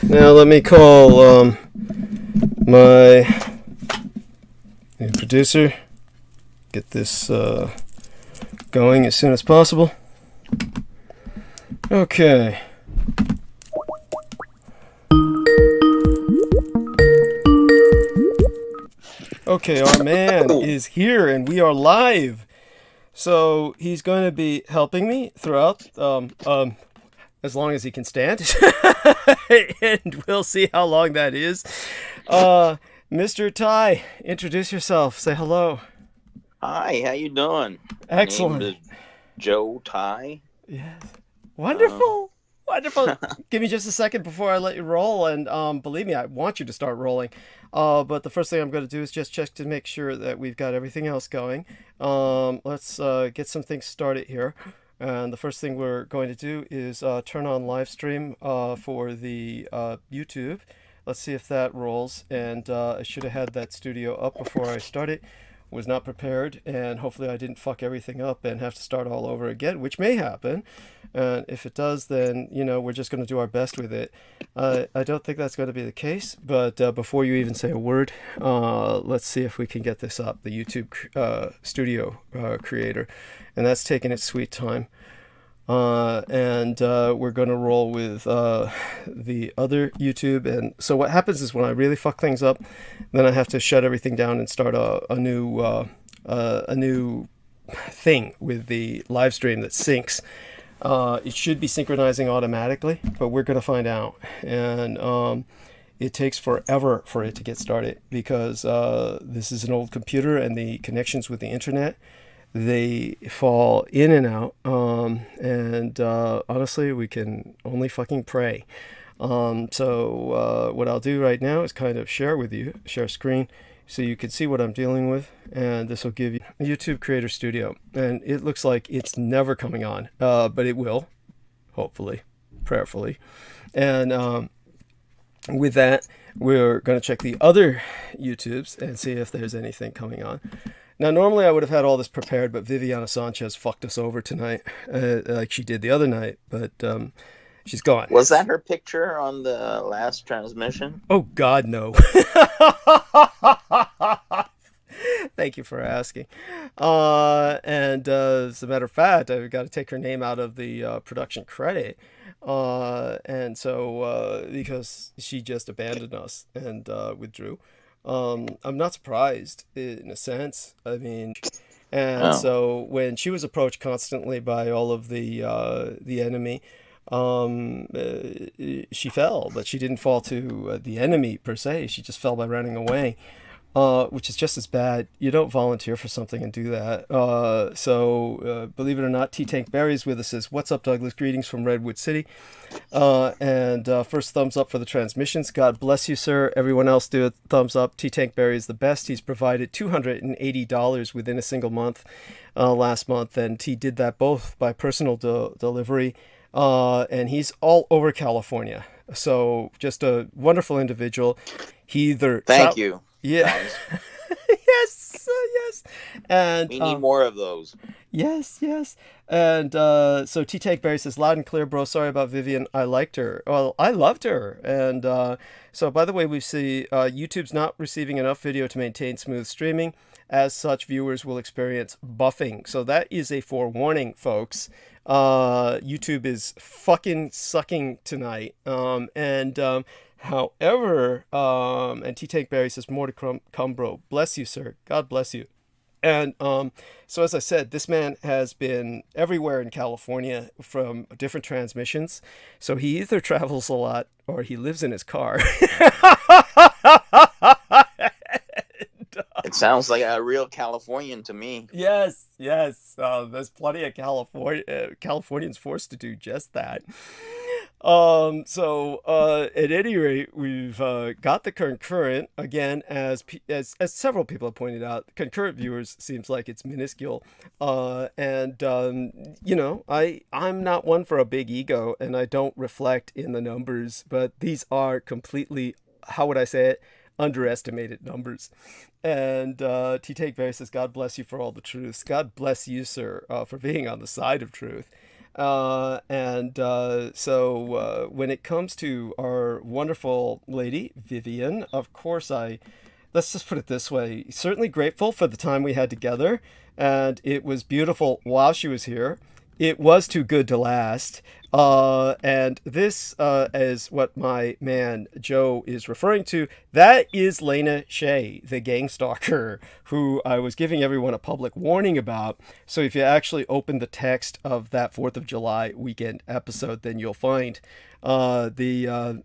Now let me call my producer. Get this going as soon as possible. Okay. Okay, our man is here and we are live. So he's going to be helping me throughout as long as he can stand. And we'll see how long that is. Mr. Ty, introduce yourself. Say hello. Hi, how you doing? Excellent. My name is Joe Ty. Yes. Wonderful. Wonderful. Give me just a second before I let you roll. And believe me, I want you to start rolling. But the first thing I'm going to do is just check to make sure that we've got everything else going. Let's get some things started here. And the first thing we're going to do is turn on Livestream for the YouTube. Let's see if that rolls. And I should have had that studio up before I started. Was not prepared, and hopefully I didn't fuck everything up and have to start all over again, which may happen. And if it does, then, you know, we're just going to do our best with it. I don't think that's going to be the case, but before you even say a word, let's see if we can get this up, the YouTube studio creator. And that's taking its sweet time. And we're going to roll with the other YouTube. And so what happens is when I really fuck things up, then I have to shut everything down and start a new thing with the live stream that syncs. It should be synchronizing automatically, but we're going to find out. And it takes forever for it to get started because this is an old computer and the connections with the internet, they fall in and out, and honestly, we can only fucking pray. So what I'll do right now is kind of share screen, so you can see what I'm dealing with, and this will give you YouTube Creator Studio. And it looks like it's never coming on, but it will, hopefully, prayerfully. And with that, we're going to check the other YouTubes and see if there's anything coming on. Now, normally I would have had all this prepared, but Viviana Sanchez fucked us over tonight, like she did the other night, but she's gone. Was that her picture on the last transmission? Oh, God, no. Thank you for asking. And as a matter of fact, I've got to take her name out of the production credit. And so, because she just abandoned us and withdrew. I'm not surprised in a sense. I mean, and so when she was approached constantly by all of the enemy, she fell, but she didn't fall to the enemy per se. She just fell by running away, which is just as bad. You don't volunteer for something and do that. So believe it or not, T-Tank Barry's with us. Says, "What's up, Douglas? Greetings from Redwood City." And first thumbs up for the transmissions. God bless you, sir. Everyone else do a thumbs up. T-Tank Barry is the best. He's provided $280 within a single month last month, and he did that both by personal delivery, and he's all over California. So just a wonderful individual. He either thank you. Yeah. Yes, yes. And we need more of those. Yes, yes. And so T-Tank Barry says, loud and clear, bro. Sorry about Vivian. I liked her. Well, I loved her. And so, by the way, we see YouTube's not receiving enough video to maintain smooth streaming. As such, viewers will experience buffing. So that is a forewarning, folks. YouTube is fucking sucking tonight. However, and T-Tank Barry says, more to come, bro. Bless you, sir. God bless you. And so, as I said, this man has been everywhere in California from different transmissions. So he either travels a lot or he lives in his car. It sounds like a real Californian to me. Yes, yes. There's plenty of Californians forced to do just that. So at any rate, we've got the concurrent again, as several people have pointed out. Concurrent viewers seems like it's minuscule, and you know, I'm not one for a big ego, and I don't reflect in the numbers, but these are completely, how would I say it, underestimated numbers. And T-Take Barry says, God bless you for all the truths. God bless you, sir, for being on the side of truth. So when it comes to our wonderful lady, Vivian, of course let's just put it this way, certainly grateful for the time we had together, and it was beautiful while she was here. It was too good to last. And this is what my man Joe is referring to. That is Lena Shea, the gang stalker, who I was giving everyone a public warning about. So if you actually open the text of that 4th of July weekend episode, then you'll find the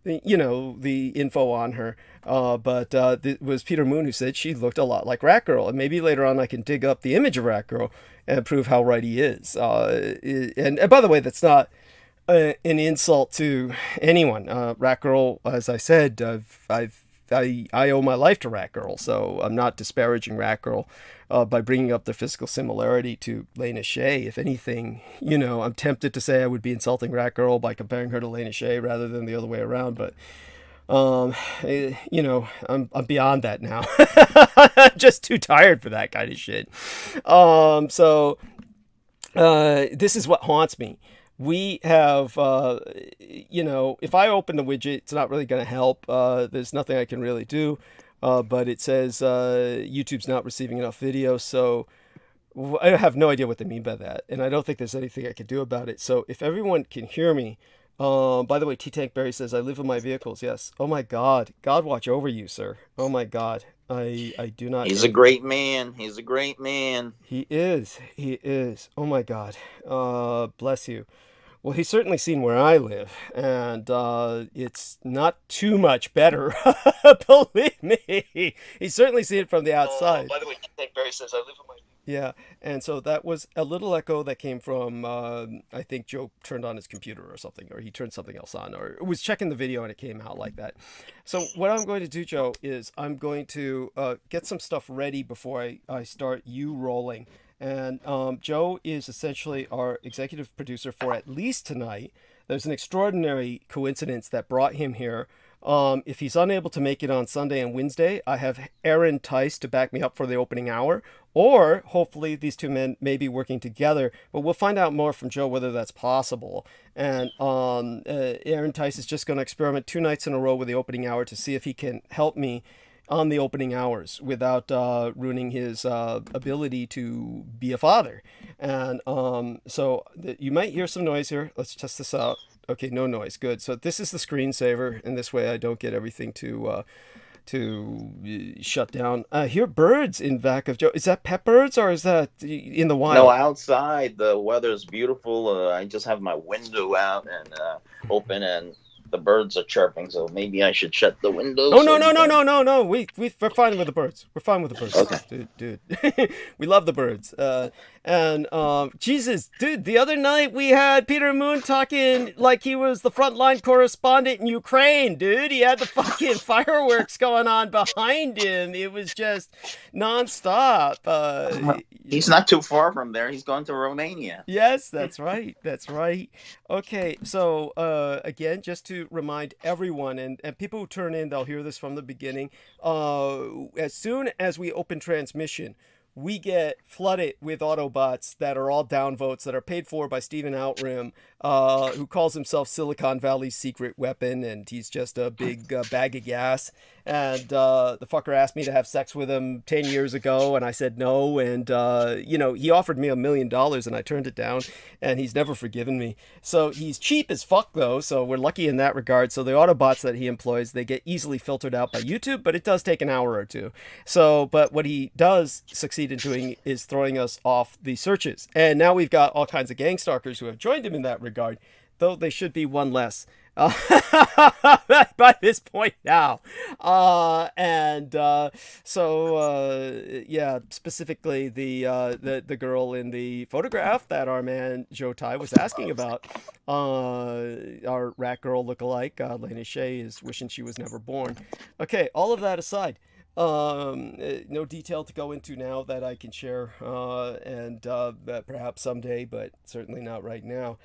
info on her. But it was Peter Moon who said she looked a lot like Ratgirl, and maybe later on I can dig up the image of Ratgirl and prove how right he is. And by the way, that's not an insult to anyone. Ratgirl, as I said, I owe my life to Ratgirl, so I'm not disparaging Ratgirl by bringing up the physical similarity to Lena Shea. If anything, I'm tempted to say I would be insulting Ratgirl by comparing her to Lena Shea rather than the other way around, but I'm beyond that now. I'm just too tired for that kind of shit. This is what haunts me. We have, if I open the widget, it's not really going to help. There's nothing I can really do. But it says YouTube's not receiving enough video. So I have no idea what they mean by that. And I don't think there's anything I can do about it. So if everyone can hear me, by the way, T-Tank Berry says, I live in my vehicles. Yes. Oh my God. God watch over you, sir. Oh my God. I do not. He's a great man. He's a great man. He is. He is. Oh my God. Bless you. Well, he's certainly seen where I live, and it's not too much better. Believe me. He's certainly seen it from the outside. By the way, T-Tank Berry says, I live in my... Yeah, and so that was a little echo that came from, I think Joe turned on his computer or something, or he turned something else on, or was checking the video and it came out like that. So what I'm going to do, Joe, is I'm going to get some stuff ready before I start you rolling. And Joe is essentially our executive producer for at least tonight. There's an extraordinary coincidence that brought him here. If he's unable to make it on Sunday and Wednesday, I have Aaron Tice to back me up for the opening hour, or hopefully these two men may be working together, but we'll find out more from Joe whether that's possible. And Aaron Tice is just going to experiment 2 nights in a row with the opening hour to see if he can help me on the opening hours without ruining his ability to be a father. And you might hear some noise here. Let's test this out. Okay, no noise. Good. So this is the screensaver, and this way I don't get everything to shut down. I hear birds in back of Joe. Is that pet birds or is that in the wild? No, outside. The weather's beautiful. I just have my window out and open, and the birds are chirping, so maybe I should shut the windows. Oh, no. We're fine with the birds. We're fine with the birds. Okay. Dude. We love the birds. Jesus, dude, the other night we had Peter Moon talking like he was the frontline correspondent in Ukraine, dude. He had the fucking fireworks going on behind him. It was just nonstop. He's not too far from there. He's going to Romania. Yes, that's right. That's right. Okay, so again, just to remind everyone, and people who turn in, they'll hear this from the beginning. As soon as we open transmission, we get flooded with Autobots that are all downvotes that are paid for by Stephen Outrim, who calls himself Silicon Valley's secret weapon, and he's just a big bag of gas. And the fucker asked me to have sex with him 10 years ago, and I said no. And, he offered me $1 million, and I turned it down, and he's never forgiven me. So he's cheap as fuck, though, so we're lucky in that regard. So the Autobots that he employs, they get easily filtered out by YouTube, but it does take an hour or two. So, but what he does succeed in doing is throwing us off the searches. And now we've got all kinds of gang stalkers who have joined him in that regard, though they should be one less. By this point now. Specifically the girl in the photograph that our man Joe Tai was asking about, our rat girl lookalike, Lena Shea, is wishing she was never born. Okay, all of that aside, no detail to go into now that I can share, and perhaps someday, but certainly not right now.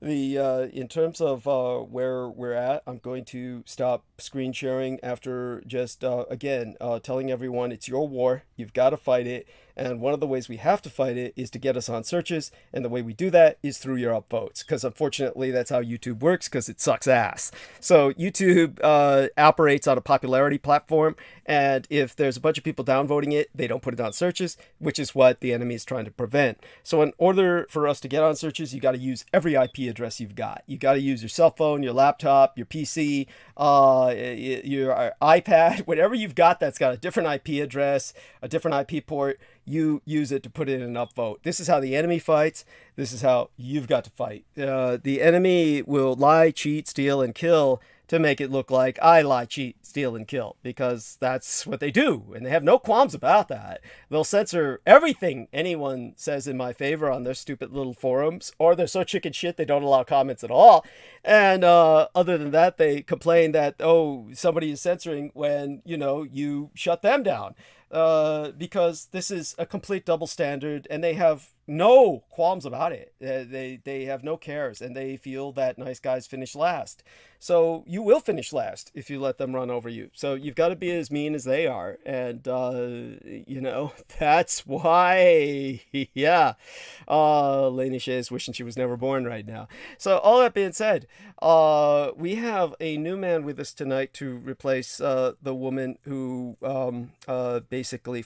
In terms of where we're at, I'm going to stop screen sharing after just again telling everyone it's your war, you've got to fight it, And one of the ways we have to fight it is to get us on searches. And the way we do that is through your upvotes. Because unfortunately, that's how YouTube works, because it sucks ass. So YouTube operates on a popularity platform. And if there's a bunch of people downvoting it, they don't put it on searches, which is what the enemy is trying to prevent. So in order for us to get on searches, you got to use every IP address you've got. You got to use your cell phone, your laptop, your PC, your iPad, whatever you've got that's got a different IP address, a different IP port, you use it to put in an upvote. This is how the enemy fights. This is how you've got to fight. The enemy will lie, cheat, steal, and kill to make it look like I lie, cheat, steal, and kill, because that's what they do, and they have no qualms about that. They'll censor everything anyone says in my favor on their stupid little forums, or they're so chicken shit they don't allow comments at all. And other than that, they complain that, oh, somebody is censoring when, you know, you shut them down. Because this is a complete double standard, and they have no qualms about it. They have no cares, and they feel that nice guys finish last. So you will finish last if you let them run over you. So you've got to be as mean as they are. And, you know, that's why, yeah, Lena Shea is wishing she was never born right now. So all that being said, we have a new man with us tonight to replace the woman who basically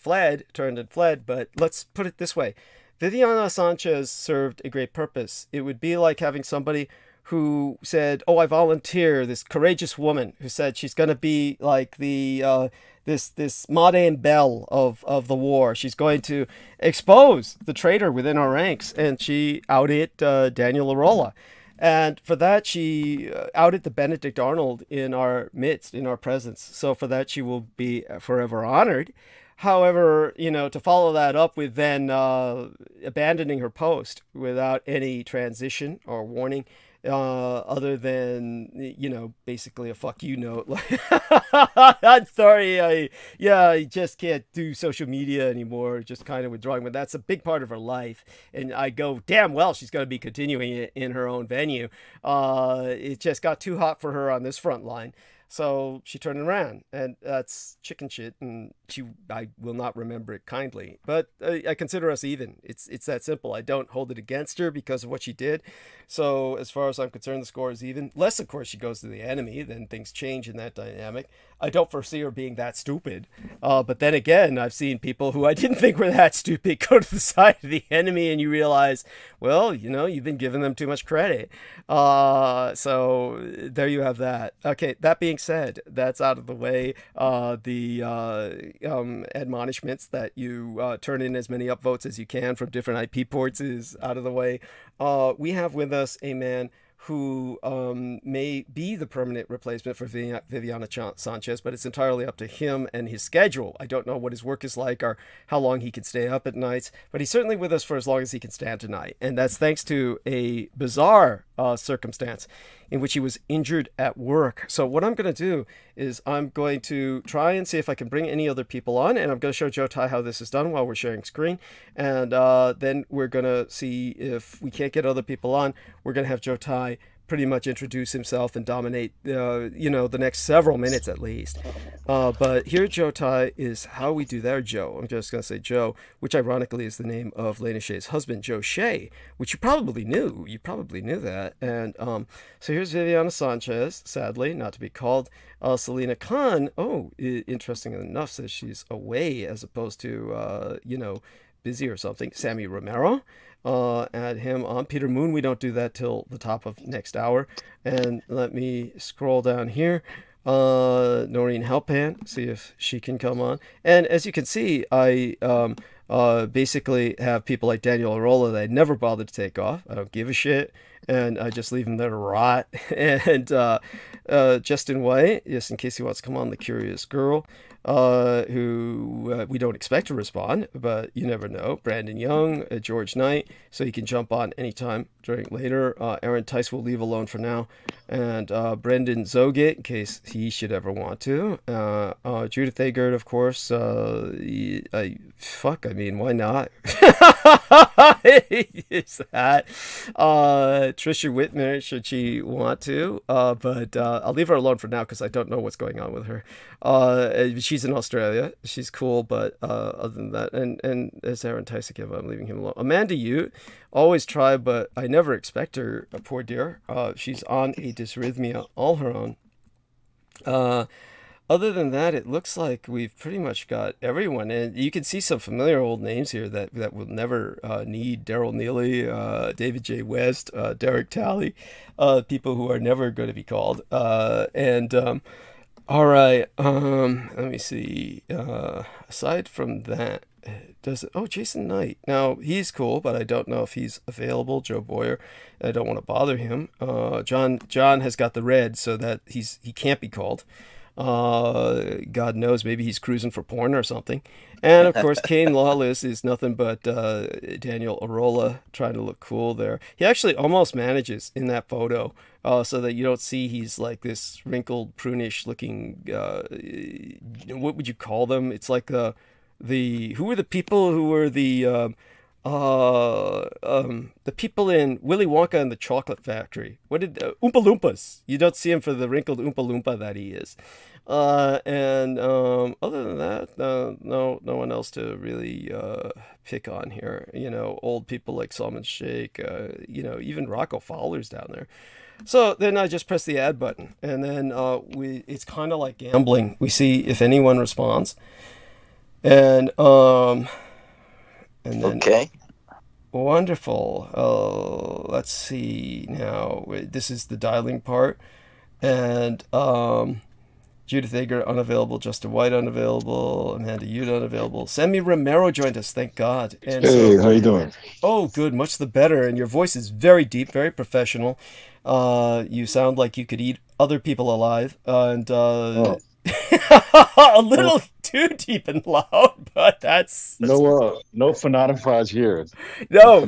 turned and fled. But let's put it this way. Viviana Sanchez served a great purpose. It would be like having somebody who said, oh, I volunteer, this courageous woman who said she's going to be like the this Madame Belle of the war. She's going to expose the traitor within our ranks, and she outed Daniel Arola. And for that, she outed the Benedict Arnold in our midst, in our presence. So for that, she will be forever honored. However, you know, to follow that up with then abandoning her post without any transition or warning, other than, you know, basically a fuck you note. I'm sorry, I just can't do social media anymore, just kind of withdrawing, but that's a big part of her life. And I go, damn well, she's going to be continuing it in her own venue. It just got too hot for her on this front line. So she turned around, and that's chicken shit, and I will not remember it kindly. But I consider us even. It's that simple. I don't hold it against her because of what she did. So as far as I'm concerned, the score is even. Unless, of course, she goes to the enemy, then things change in that dynamic. I don't foresee her being that stupid. But then again, I've seen people who I didn't think were that stupid go to the side of the enemy, and you realize, well, you know, you've been giving them too much credit. So there you have that. Okay, that being said, that's out of the way. The admonishments that you turn in as many upvotes as you can from different IP ports is out of the way. We have with us a man who may be the permanent replacement for Viviana Sanchez, but it's entirely up to him and his schedule. I don't know what his work is like or how long he can stay up at nights, but he's certainly with us for as long as he can stand tonight. And that's thanks to a bizarre circumstance in which he was injured at work. So what I'm going to do is I'm going to try and see if I can bring any other people on, and I'm going to show Joe Tai how this is done while we're sharing screen. And then we're going to see if we can't get other people on. We're going to have Joe Tai pretty much introduce himself and dominate, you know, the next several minutes at least. But here, Joe Tai, is how we do that. Joe, I'm just going to say Joe, which ironically is the name of Lena Shea's husband, Joe Shea, which you probably knew. You probably knew that. And so here's Viviana Sanchez, sadly, not to be called. Selena Khan, interesting enough, says she's away as opposed to, you know, busy or something. Sammy Romero. Add him on. Peter Moon, we don't do that till the top of next hour. And let me scroll down here. Noreen Halpan, see if she can come on. And as you can see, I basically have people like Daniel Arola that I never bothered to take off. I don't give a shit. And I just leave him there to rot. And Justin White, just in case he wants to come on, the Curious Girl, who we don't expect to respond, but you never know. Brandon Young, George Knight, so you can jump on anytime during later. Aaron Tice will leave alone for now. And Brendan Zogit, in case he should ever want to. Judith Agert, of course. Why not? Is that? Trisha Whitmer should she want to, but I'll leave her alone for now because I don't know what's going on with her. She's in Australia. She's cool, but other than that, and there's Aaron Tyson, I'm leaving him alone. Amanda Ute, always try, but I never expect her, poor dear. She's on a dysrhythmia all her own. Other than that, it looks like we've pretty much got everyone. And you can see some familiar old names here that will never need Daryl Neely, David J. West, Derek Talley, people who are never going to be called. All right, let me see. Aside from that, Jason Knight. Now, he's cool, but I don't know if he's available. Joe Boyer, I don't want to bother him. John has got the red, so that he can't be called. God knows, maybe he's cruising for porn or something. And of course, Kane Lawless is nothing but Daniel Arola trying to look cool there. He actually almost manages in that photo, so that you don't see he's like this wrinkled, prunish looking, what would you call them? It's like who were the people who were the people in Willy Wonka and the Chocolate Factory? What did Oompa Loompas? You don't see him for the wrinkled Oompa Loompa that he is. Other than that, no one else to really pick on here. Old people like Salman Sheikh. Even Rocco Fowler's down there. So then I just press the add button, and then it's kind of like gambling. We see if anyone responds, and then, okay. Wonderful. Let's see now. This is the dialing part. And Judith Ager, unavailable. Justin White, unavailable. Amanda Ute, unavailable. Sammy Romero joined us, thank God. And hey, how you doing? Oh, good. Much the better. And your voice is very deep, very professional. You sound like you could eat other people alive. And a little too deep and loud, but that's no phonotophage here. No,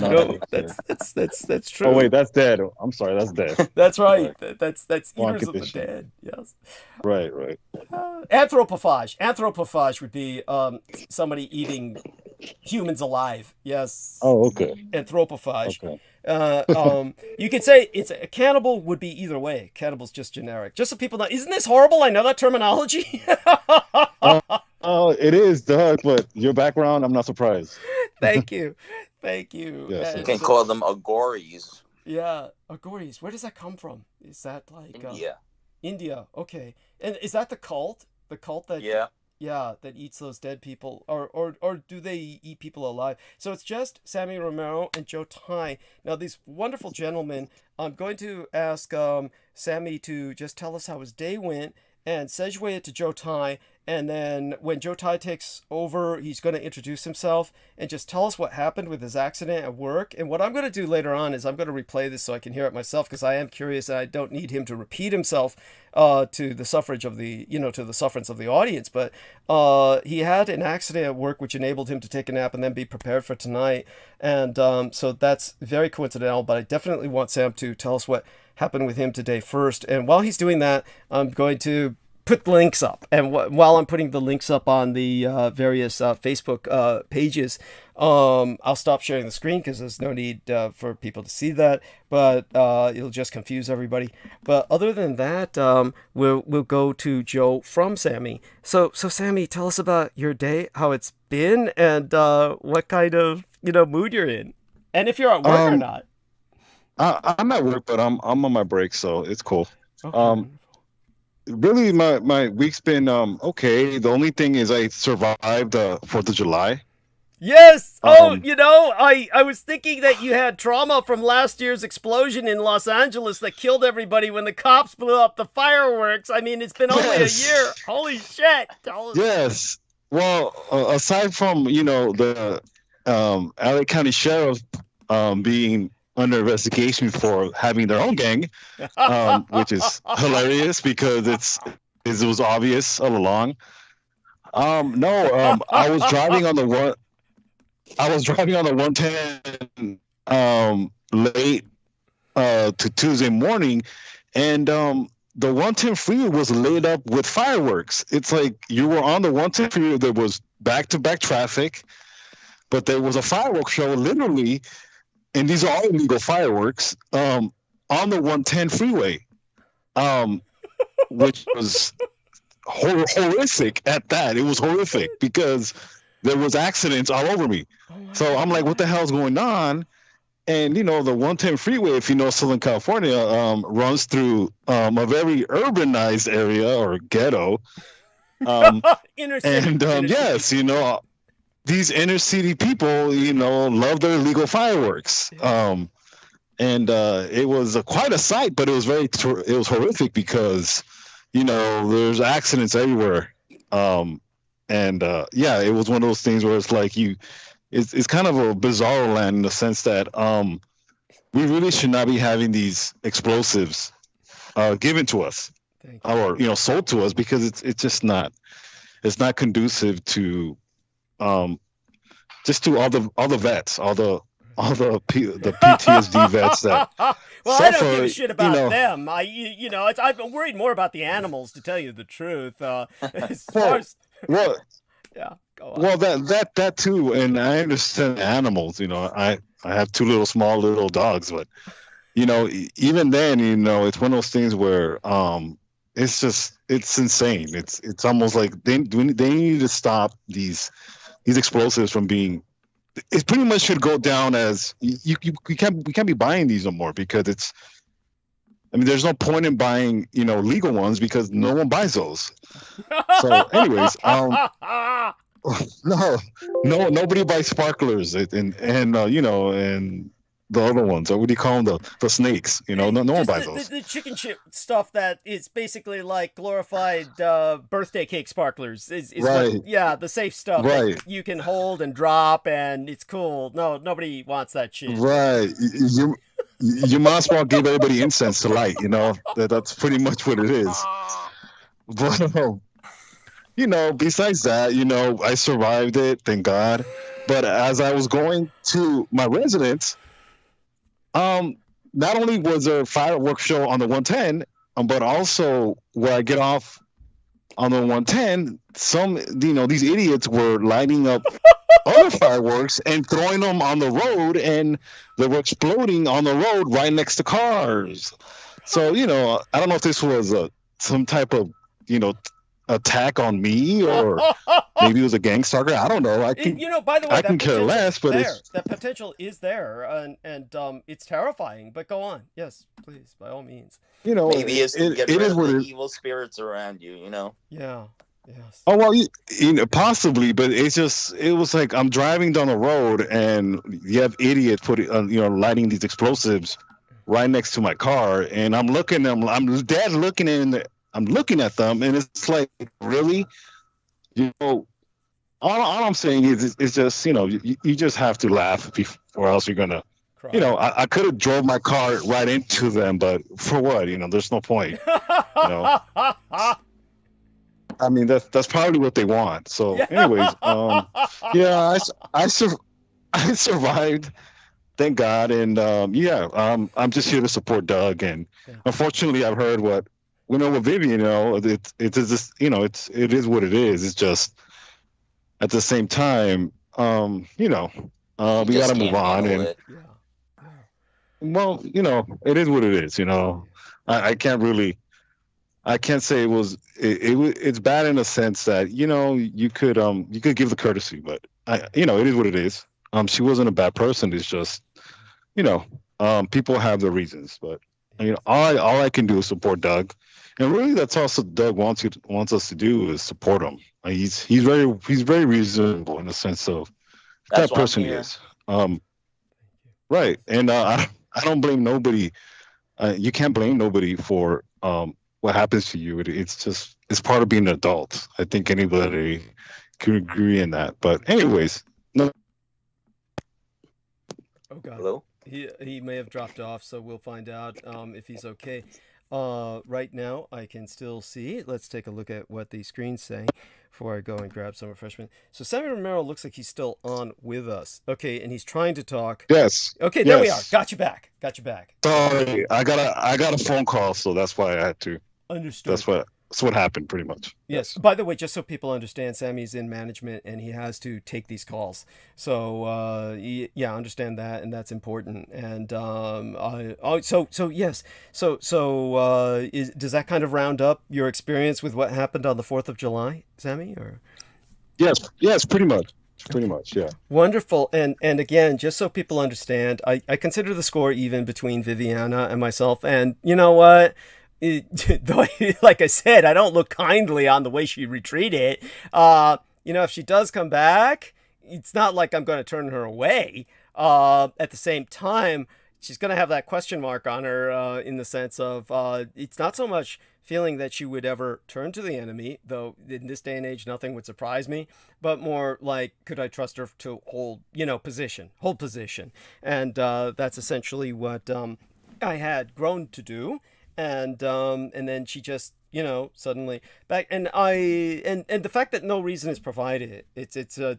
that's true. Oh wait, that's dead. I'm sorry, that's dead. That's right. That's eaters of the dead. Yes. Right. Anthropophage. Anthropophage would be somebody eating humans alive. Yes. Oh, okay. Anthropophage. Okay. You could say it's a cannibal would be either way. Cannibal's just generic. Just so people know. Isn't this horrible? I know that terminology. It is, Doug, but your background, I'm not surprised. Thank you. Yes. You can call them agories. Yeah, agories. Where does that come from? Is that like India? India. Okay. And is that the cult? The cult that that eats those dead people, or do they eat people alive? So it's just Sammy Romero and Joe Tai. Now these wonderful gentlemen. I'm going to ask Sammy to just tell us how his day went, and segue it to Joe Tai. And then when Joe Tai takes over, he's going to introduce himself and just tell us what happened with his accident at work. And what I'm going to do later on is I'm going to replay this so I can hear it myself, because I am curious and I don't need him to repeat himself to the sufferance of the audience. But he had an accident at work which enabled him to take a nap and then be prepared for tonight. And so that's very coincidental, but I definitely want Sam to tell us what happened with him today first. And while he's doing that, I'm going to put links up, and while I'm putting the links up on the various Facebook pages, I'll stop sharing the screen because there's no need for people to see that, but it'll just confuse everybody. But other than that, we'll go to Joe from Sammy. So Sammy, tell us about your day, how it's been, and what kind of mood you're in, and if you're at work or not. I'm at work, but I'm on my break, so it's cool. Okay. Really, my week's been okay. The only thing is I survived 4th of July. Yes. I was thinking that you had trauma from last year's explosion in Los Angeles that killed everybody when the cops blew up the fireworks. I mean, it's been only a year. Holy shit. Yes. Well, aside from the LA County Sheriff being under investigation for having their own gang, which is hilarious because it was obvious all along. I was driving on the 110 late to Tuesday morning, and the 110 freeway was lit up with fireworks. It's like you were on the 110 freeway. There was back-to-back traffic, but there was a fireworks show literally and these are all illegal fireworks on the 110 freeway, which was horrific at that. It was horrific because there was accidents all over me. So I'm like, what the hell's going on? And, you know, the 110 freeway, if you know Southern California, runs through a very urbanized area or ghetto. Inner city, and inner yes, city. you know, these inner city people, you know, love their illegal fireworks. And it was quite a sight, but it was it was horrific because, you know, there's accidents everywhere. Yeah, it was one of those things where it's like it's kind of a bizarre land in the sense that we really should not be having these explosives given to us or, you know, sold to us, because it's just not, it's not conducive to just to all the vets, all the PTSD vets that well, suffer, I don't give a shit about you know. them. I'm worried more about the animals, to tell you the truth. As far Well, as, well, yeah, go on. well, that too, and I understand animals. You know, I have two small little dogs, but you know, even then, you know, it's one of those things where it's just, it's insane. It's almost like they need to stop these explosives from being. It pretty much should go down as we can't be buying these no more, because it's. I mean, there's no point in buying, you know, legal ones because no one buys those. So, anyways, nobody buys sparklers and you know, and the other ones. What do you call them? The snakes. You know, no one buys those. The chicken chip stuff that is basically like glorified birthday cake sparklers is Right. what, yeah, the safe stuff Right. that you can hold and drop and it's cool. No, nobody wants that shit. Right. You might as well give everybody incense to light. You know, that's pretty much what it is. But you know, besides that, you know, I survived it, thank God. But as I was going to my residence, not only was there a fireworks show on the 110, but also where I get off on the 110, these idiots were lighting up other fireworks and throwing them on the road, and they were exploding on the road right next to cars. So, you know, I don't know if this was some type of, you know, attack on me, or maybe it was a gang stalker. I don't know. You know, by the way, I can care less, but that potential is there, and it's terrifying. But go on, yes, please, by all means. You know, maybe it's to get it rid is of what the it is. evil spirits around you. You know. Yeah. Yes. Oh well, you know, possibly, but it was like I'm driving down the road and you have idiots putting, you know, lighting these explosives right next to my car, and I'm looking at them. I'm looking at them, and it's like, really, you know, all I'm saying is it's just, you know, you just have to laugh or else you're gonna, Cry. you know, I could have drove my car right into them, but for what? You know, there's no point. You know. I mean, that's probably what they want. So, anyways, yeah, I survived, thank God, and I'm just here to support Doug. And unfortunately, I've heard what Vivian, you know, it is just, you know, it is what it is. It's just at the same time, you know, we got to move on, and well, you know, it is what it is. You know, I can't say it was. It's bad in a sense that, you know, you could give the courtesy, but you know, it is what it is. She wasn't a bad person. It's just, you know, people have their reasons, but you know, all I can do is support Doug, and really that's also Doug wants us to do is support him. He's very reasonable in the sense of that person he is. Right, and I don't blame nobody. You can't blame nobody for what happens to you. It's part of being an adult. I think anybody can agree in that. But anyways, no. Oh God. Hello? He may have dropped off, so we'll find out if he's okay. Right now, I can still see. Let's take a look at what the screen's saying before I go and grab some refreshment. So Senator Romero looks like he's still on with us. Okay, and he's trying to talk. Yes. Okay, there we are. Got you back. Sorry, I got a phone call, so that's why I had to. Understood. That's what. that's what happened pretty much. Yes. By the way, just so people understand, Sammy's in management and he has to take these calls. So yeah, understand that, and that's important. And yes. Does that kind of round up your experience with what happened on the 4th of July, Sammy? Or Yes, pretty much. Pretty much, yeah. wonderful. And again, just so people understand, I consider the score even between Viviana and myself. And you know what? Like I said, I don't look kindly on the way she retreated. If she does come back, it's not like I'm going to turn her away. At the same time, she's going to have that question mark on her in the sense of it's not so much feeling that she would ever turn to the enemy, though in this day and age, nothing would surprise me, but more like, could I trust her to hold position. And that's essentially what I had grown to do. And then she just suddenly back, and the fact that no reason is provided,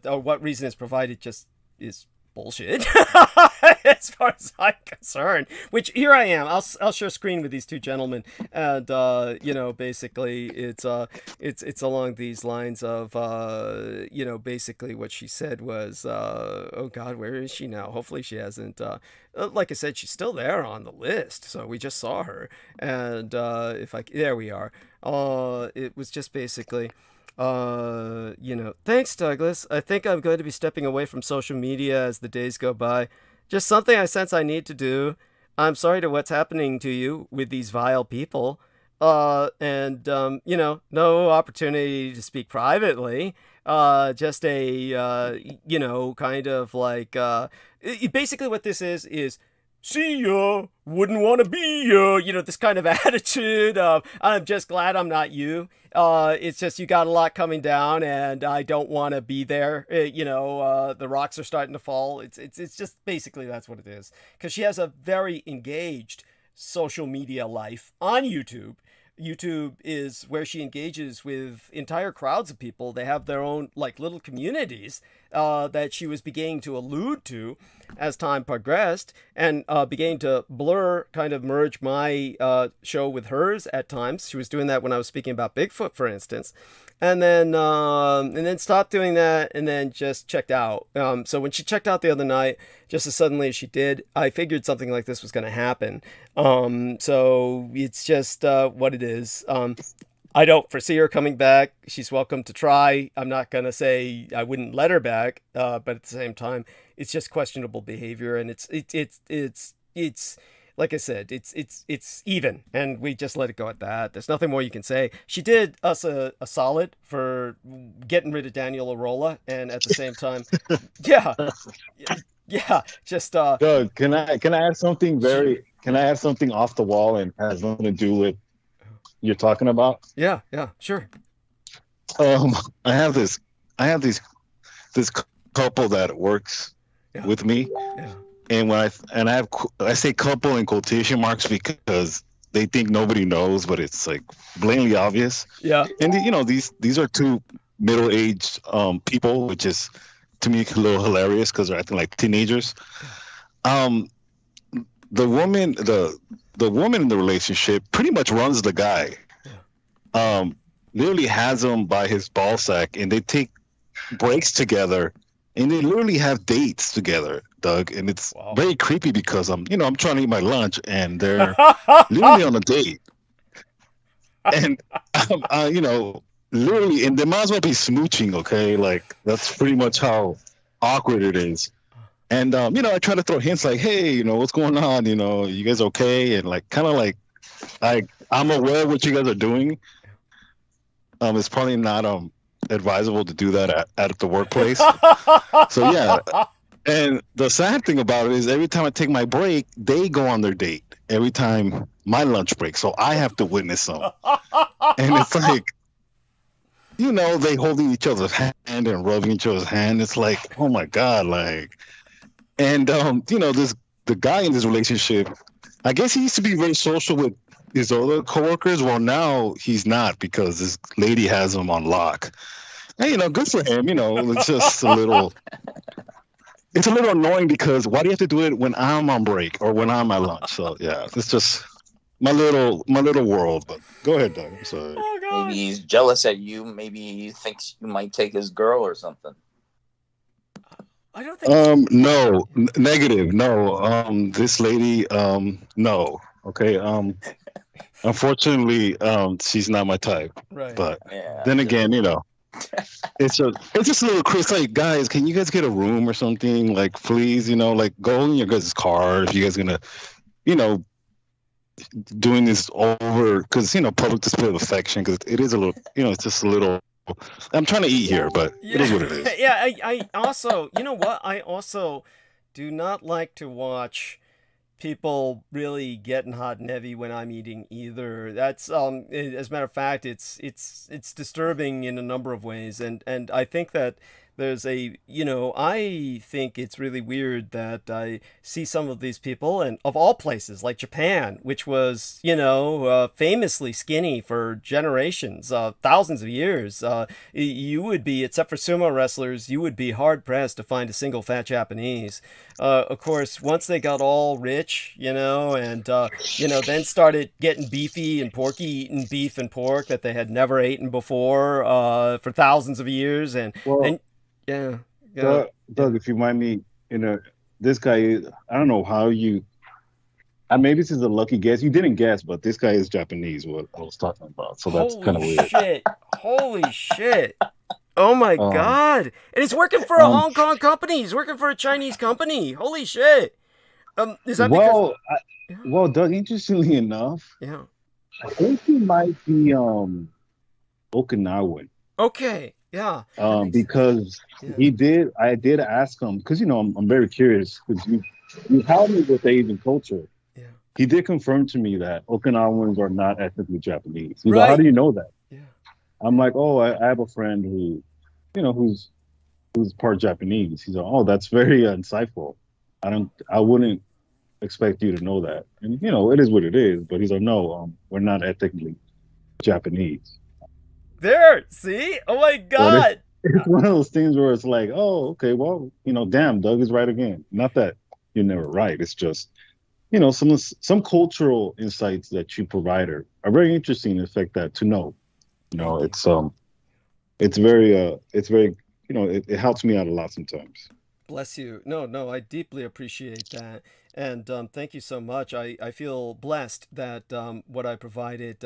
or what reason is provided just is bullshit as far as I'm concerned. Which here I am, I'll share screen with these two gentlemen, and basically it's along these lines of basically what she said was oh God, where is she now? Hopefully she hasn't like I said, she's still there on the list, so we just saw her, and there we are. It was just basically thanks, Douglas. I think I'm going to be stepping away from social media as the days go by. Just something I sense I need to do. I'm sorry to what's happening to you with these vile people. No opportunity to speak privately. Just a, kind of like, basically what this is, see ya, wouldn't want to be ya, this kind of attitude of, I'm just glad I'm not you. It's just, you got a lot coming down and I don't want to be there. The rocks are starting to fall. It's just basically that's what it is. Because she has a very engaged social media life on YouTube. YouTube is where she engages with entire crowds of people. They have their own like little communities that she was beginning to allude to as time progressed, and beginning to kind of merge my show with hers at times. She was doing that when I was speaking about Bigfoot, for instance. And then stopped doing that, and then just checked out. So when she checked out the other night, just as suddenly as she did, I figured something like this was going to happen. So it's just what it is. I don't foresee her coming back. She's welcome to try. I'm not going to say I wouldn't let her back, but at the same time, it's just questionable behavior, and it's like I said, it's even, and we just let it go at that. There's nothing more you can say. She did us a solid for getting rid of Daniel Arola, and at the same time, just Doug, can I add something can I add something off the wall and has nothing to do with you're talking about? Yeah, sure. I have this couple that works with me. Yeah. And I say couple in quotation marks because they think nobody knows, but it's like blatantly obvious. Yeah. And these are two middle-aged people, which is to me a little hilarious because they're acting like teenagers. The woman in the relationship pretty much runs the guy. Literally has him by his ball sack, and they take breaks together. And they literally have dates together, Doug, and it's very creepy because I'm trying to eat my lunch and they're literally on a date, and literally, and they might as well be smooching, okay? Like that's pretty much how awkward it is. And I try to throw hints like, hey, what's going on? You guys okay? And like kind of like I'm aware of what you guys are doing. It's probably not advisable to do that at the workplace. So yeah, and the sad thing about it is every time I take my break, they go on their date. Every time my lunch break, so I have to witness them. And it's like, they holding each other's hand and rubbing each other's hand. It's like, oh my God, like, and the guy in this relationship, I guess he used to be very social with his other coworkers. Well, now he's not because this lady has him on lock. And, good for him. It's just it's a little annoying because why do you have to do it when I'm on break or when I'm at lunch? So yeah, it's just my little world. But go ahead, Doug. I'm sorry. Oh God. Maybe he's jealous at you. Maybe he thinks you might take his girl or something. I don't think. No, negative. No. This lady. No. Okay. Unfortunately, she's not my type. Right. But Yeah. then again, you know, it's just a little Chris. Like, guys, can you guys get a room or something? Like, please, you know, like go in your guys' car if you guys gonna, you know, doing this over because you know public display of affection because it is a little, you know, it's just a little. I'm trying to eat here, but it is what it is. Yeah, I also, you know what? I also do not like to watch people really getting hot and heavy when I'm eating either. That's as a matter of fact, it's disturbing in a number of ways, and I think that there's a, you know, I think it's really weird that I see some of these people, and of all places, like Japan, which was, you know, famously skinny for generations, thousands of years. You would be, except for sumo wrestlers, you would be hard pressed to find a single fat Japanese. Of course, once they got all rich, you know, and you know, then started getting beefy and porky, eating beef and pork that they had never eaten before for thousands of years, and Well, then yeah, yeah, Doug, if you mind me, you know, this guy, I don't know how you, maybe this is a lucky guess. You didn't guess, but this guy is Japanese, what I was talking about. So that's kind of holy weird. shit, holy shit. Oh my Um, God. And he's working for a um, Hong Kong company. He's working for a Chinese company. Holy shit. Is that because well, yeah, well, Doug, interestingly enough, yeah. I think he might be Okinawan. Okay. Yeah. That makes sense. Because Yeah. I did ask him because you know I'm very curious because you helped me with Asian culture. Yeah. He did confirm to me that Okinawans are not ethnically Japanese. He's like, how Right. do you know that? Yeah. I'm like, oh, I have a friend who, you know, who's part Japanese. He's like, oh, that's very insightful. I wouldn't expect you to know that. And you know, it is what it is. But he's like, no, we're not ethnically Japanese. There. See? Oh my But God. it's one of those things where it's like, oh, okay, well, you know, damn, Doug is right again. Not that you're never right. It's just, you know, some cultural insights that you provide are very interesting. In fact, that to know, you know, Thank you. it's very, you know, it helps me out a lot sometimes. Bless you. No, no, I deeply appreciate that. And thank you so much. I feel blessed that what I provided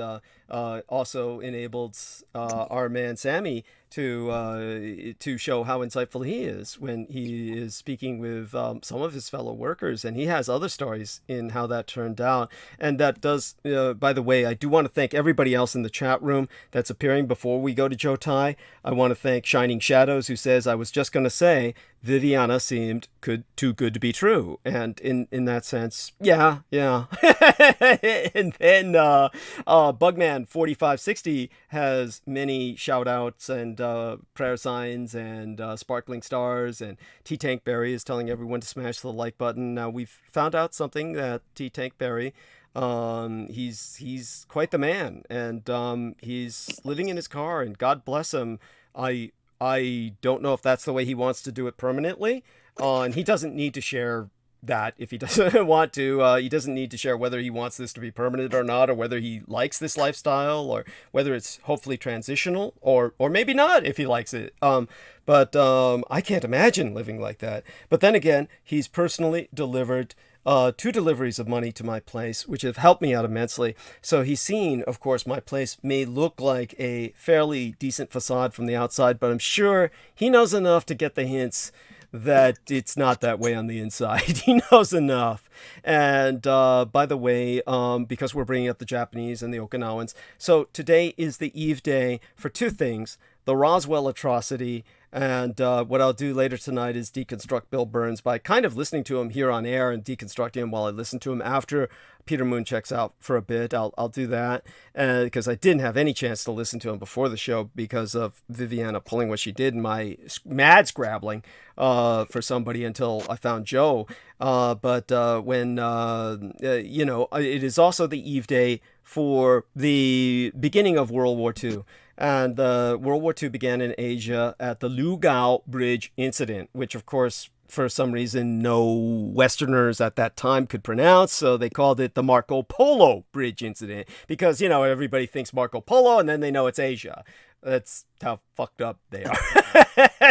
also enabled our man Sammy to show how insightful he is when he is speaking with some of his fellow workers. And he has other stories in how that turned out. And that does, by the way, I do want to thank everybody else in the chat room that's appearing before we go to Joe Tai. I want to thank Shining Shadows, who says, I was just going to say, Viviana seemed too good to be true. And in that sense, yeah, yeah. And then Bugman 4560 has many shout outs and prayer signs and sparkling stars, and T Tank Berry is telling everyone to smash the like button. Now we've found out something that T Tank Berry, he's quite the man, and he's living in his car, and God bless him. I don't know if that's the way he wants to do it permanently. And he doesn't need to share that if he doesn't want to. He doesn't need to share whether he wants this to be permanent or not, or whether he likes this lifestyle, or whether it's hopefully transitional, or maybe not if he likes it. But I can't imagine living like that. But then again, he's personally delivered two deliveries of money to my place, which have helped me out immensely. So he's seen, of course, my place may look like a fairly decent facade from the outside, but I'm sure he knows enough to get the hints that it's not that way on the inside. He knows enough. And by the way, because we're bringing up the Japanese and the Okinawans, so today is the Eve day for two things: the Roswell atrocity, and what I'll do later tonight is deconstruct Bill Burns by kind of listening to him here on air and deconstructing him while I listen to him after Peter Moon checks out for a bit. I'll do that because I didn't have any chance to listen to him before the show because of Viviana pulling what she did and my mad scrabbling for somebody until I found Joe. But when, you know, it is also the Eve day for the beginning of World War II. And the World War II began in Asia at the Lugao Bridge incident, which, of course, for some reason, no Westerners at that time could pronounce, so they called it the Marco Polo Bridge incident because, everybody thinks Marco Polo and then they know it's Asia. That's how fucked up they are.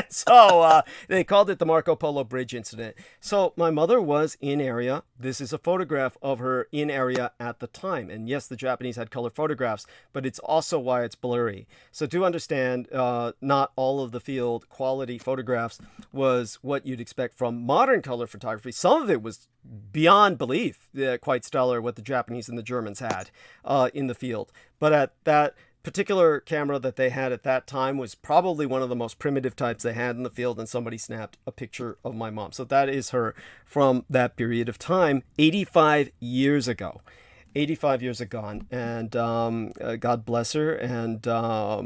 So they called it the Marco Polo Bridge incident. So my mother was in area. This is a photograph of her in area at the time. And yes, the Japanese had color photographs, but it's also why it's blurry. So do understand, not all of the field quality photographs was what you'd expect from modern color photography. Some of it was beyond belief, quite stellar, what the Japanese and the Germans had in the field. But at that particular camera that they had at that time was probably one of the most primitive types they had in the field, and somebody snapped a picture of my mom. So that is her from that period of time, 85 years ago. 85 years ago, and God bless her. And so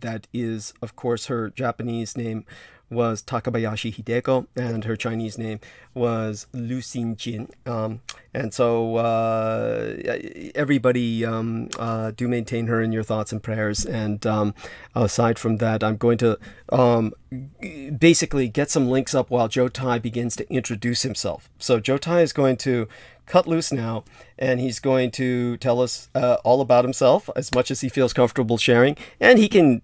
that is, of course, her Japanese name was Takabayashi Hideko, and her Chinese name was Lu Xinjin. And so everybody do maintain her in your thoughts and prayers. And aside from that, I'm going to basically get some links up while Joe Tai begins to introduce himself. So Joe Tai is going to cut loose now, and he's going to tell us all about himself as much as he feels comfortable sharing, and he can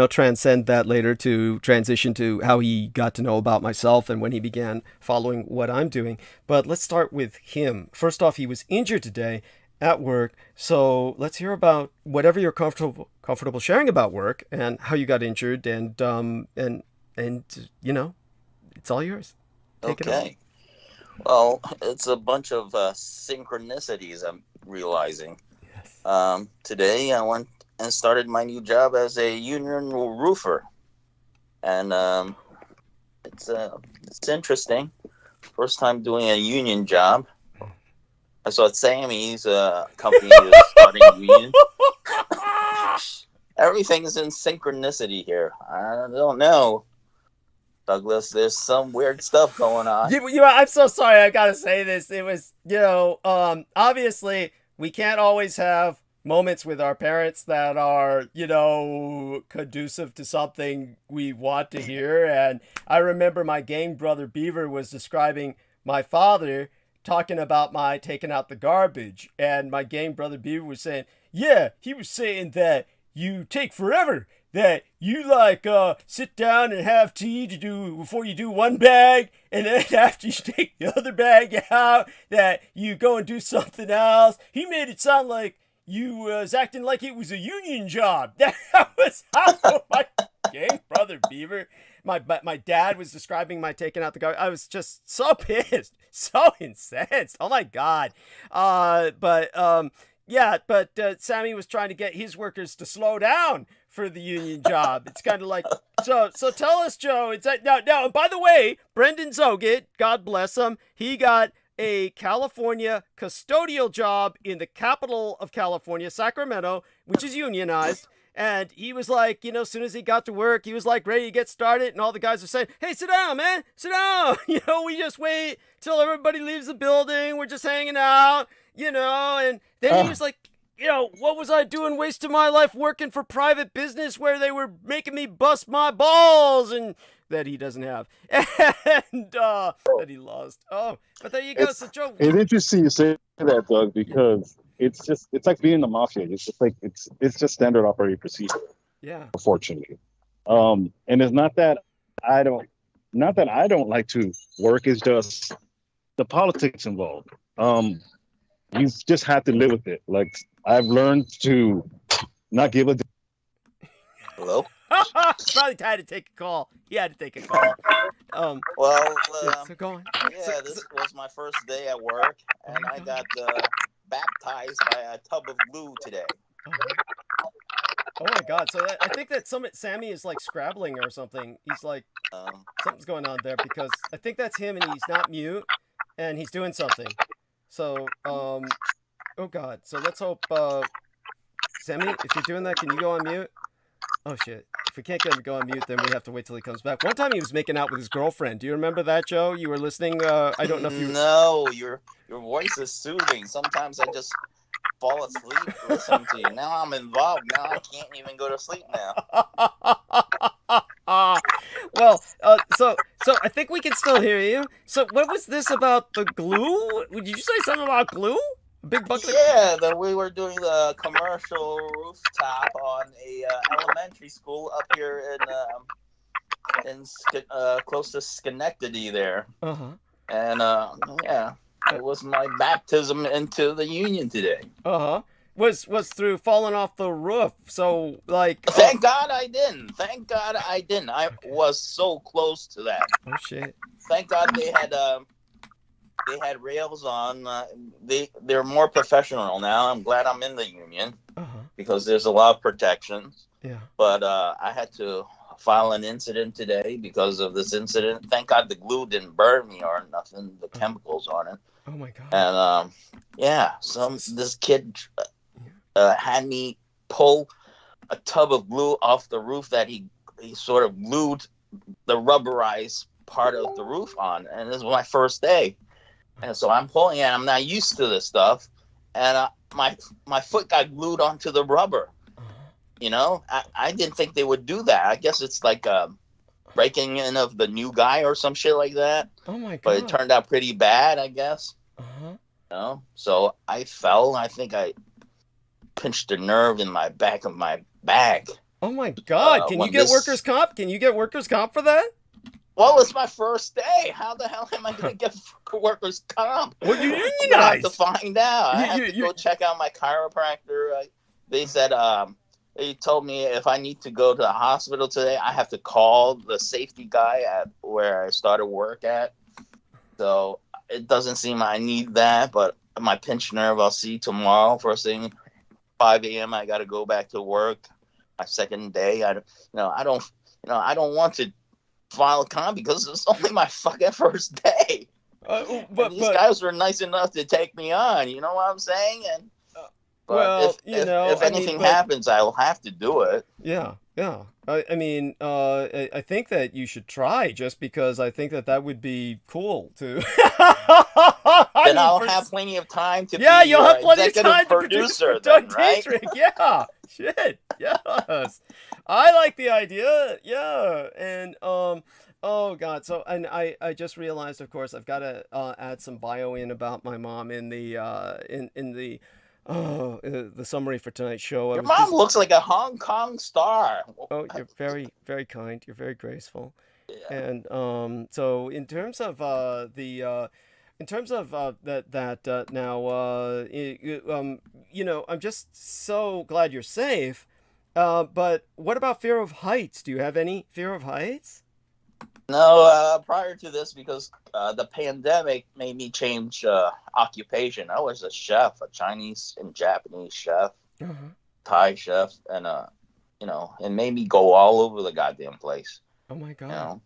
transcend that later to transition to how he got to know about myself and when he began following what I'm doing. But let's start with him. First off, he was injured today at work, so let's hear about whatever you're comfortable sharing about work and how you got injured, and it's all yours. Take it away. Well, it's a bunch of synchronicities I'm realizing. Yes. Today I went and started my new job as a union roofer. And it's interesting. First time doing a union job. I saw Sammy's company is starting a union. Everything is in synchronicity here. I don't know, Douglas, there's some weird stuff going on. I'm so sorry. I gotta say this. It was, obviously we can't always have moments with our parents that are, conducive to something we want to hear. And I remember my gang brother Beaver was describing my father talking about my taking out the garbage. And my gang brother Beaver was saying, yeah, he was saying that you take forever. That you sit down and have tea to do before you do one bag, and then after you take the other bag out, that you go and do something else. He made it sound like you was acting like it was a union job. That was how my gang brother Beaver, my dad was describing my taking out the garbage. I was just so pissed, so incensed. Oh my God. But Sammy was trying to get his workers to slow down for the union job. It's kind of like, so tell us, Joe, it's that now, by the way, Brendan Zogit, God bless him, he got a California custodial job in the capital of California, Sacramento, which is unionized. And he was like, as soon as he got to work, he was like ready to get started. And all the guys are saying, hey, sit down, man, sit down. We just wait till everybody leaves the building. We're just hanging out, and then he was like, what was I doing wasting my life working for private business where they were making me bust my balls, and that he doesn't have, and that he lost. Oh, but there you go. So Joe, it's interesting you say that, Doug, because it's like being in the mafia. It's just like it's just standard operating procedure. Yeah. Unfortunately, and it's not that I don't like to work. It's just the politics involved. You just have to live with it. Like, I've learned to not give a. Hello? Probably had to take a call. He had to take a call. So go on. Yeah, this was my first day at work, and I got baptized by a tub of glue today. Oh my God! So I think that Sammy is like scrabbling or something. He's like something's going on there, because I think that's him, and he's not mute, and he's doing something. So oh God! So let's hope Sammy, if you're doing that, can you go on mute? Oh shit! If we can't get him to go on mute, then we have to wait till he comes back. One time he was making out with his girlfriend. Do you remember that, Joe? You were listening. I don't know if you. No, your voice is soothing. Sometimes I just fall asleep listening to you. Now I'm involved. Now I can't even go to sleep now. Well, so I think we can still hear you. So what was this about the glue? Did you say something about glue? A big bucket of... Yeah, we were doing the commercial rooftop on a elementary school up here close to Schenectady there. Uh-huh. And yeah, it was my baptism into the union today. Uh-huh. Was through falling off the roof. So like Thank God I didn't. Thank God I didn't. I was so close to that. Oh shit. Thank God they had rails on. They're more professional now. I'm glad I'm in the union because there's a lot of protections. Yeah. But I had to file an incident today because of this incident. Thank God the glue didn't burn me or nothing. The chemicals on it. Oh my God. And yeah, this kid had me pull a tub of glue off the roof that he sort of glued the rubberized part of the roof on, and this was my first day. And so I'm pulling it. I'm not used to this stuff, and my foot got glued onto the rubber. You know, I didn't think they would do that. I guess it's like breaking in of the new guy or some shit like that. Oh my God! But it turned out pretty bad, I guess. Uh-huh. You know, so I fell. I think I pinched a nerve in my back of my back. Oh my God! Can you get workers' comp? Can you get workers' comp for that? Well, it's my first day. How the hell am I going to get workers' comp? Well, you I unionized. have to find out. I have to go check out my chiropractor. They said they told me if I need to go to the hospital today, I have to call the safety guy at where I started work at. So it doesn't seem I need that, but my pinched nerve I'll see tomorrow. First thing, 5 a.m. I got to go back to work. My second day, I don't want to file a comp because it's only my fucking first day. But these guys were nice enough to take me on. You know what I'm saying? And but if anything happens, I'll have to do it. Yeah, yeah. I mean, I think that you should try just because I think that would be cool too. Then I'll have plenty of time to be you'll have plenty of time producer to produce right? Dietrich. Yeah, shit, yes. I like the idea. Yeah, and oh God. So and I just realized, of course, I've got to add some bio in about my mom in the the summary for tonight's show. Your mom looks like a Hong Kong star. Oh, you're very, very kind. You're very graceful. Yeah. And so in terms of now, I'm just so glad you're safe. But what about fear of heights? Do you have any fear of heights? No, prior to this, because the pandemic made me change occupation. I was a chef, a Chinese and Japanese chef, Thai chef, and it made me go all over the goddamn place. Oh my God. You know?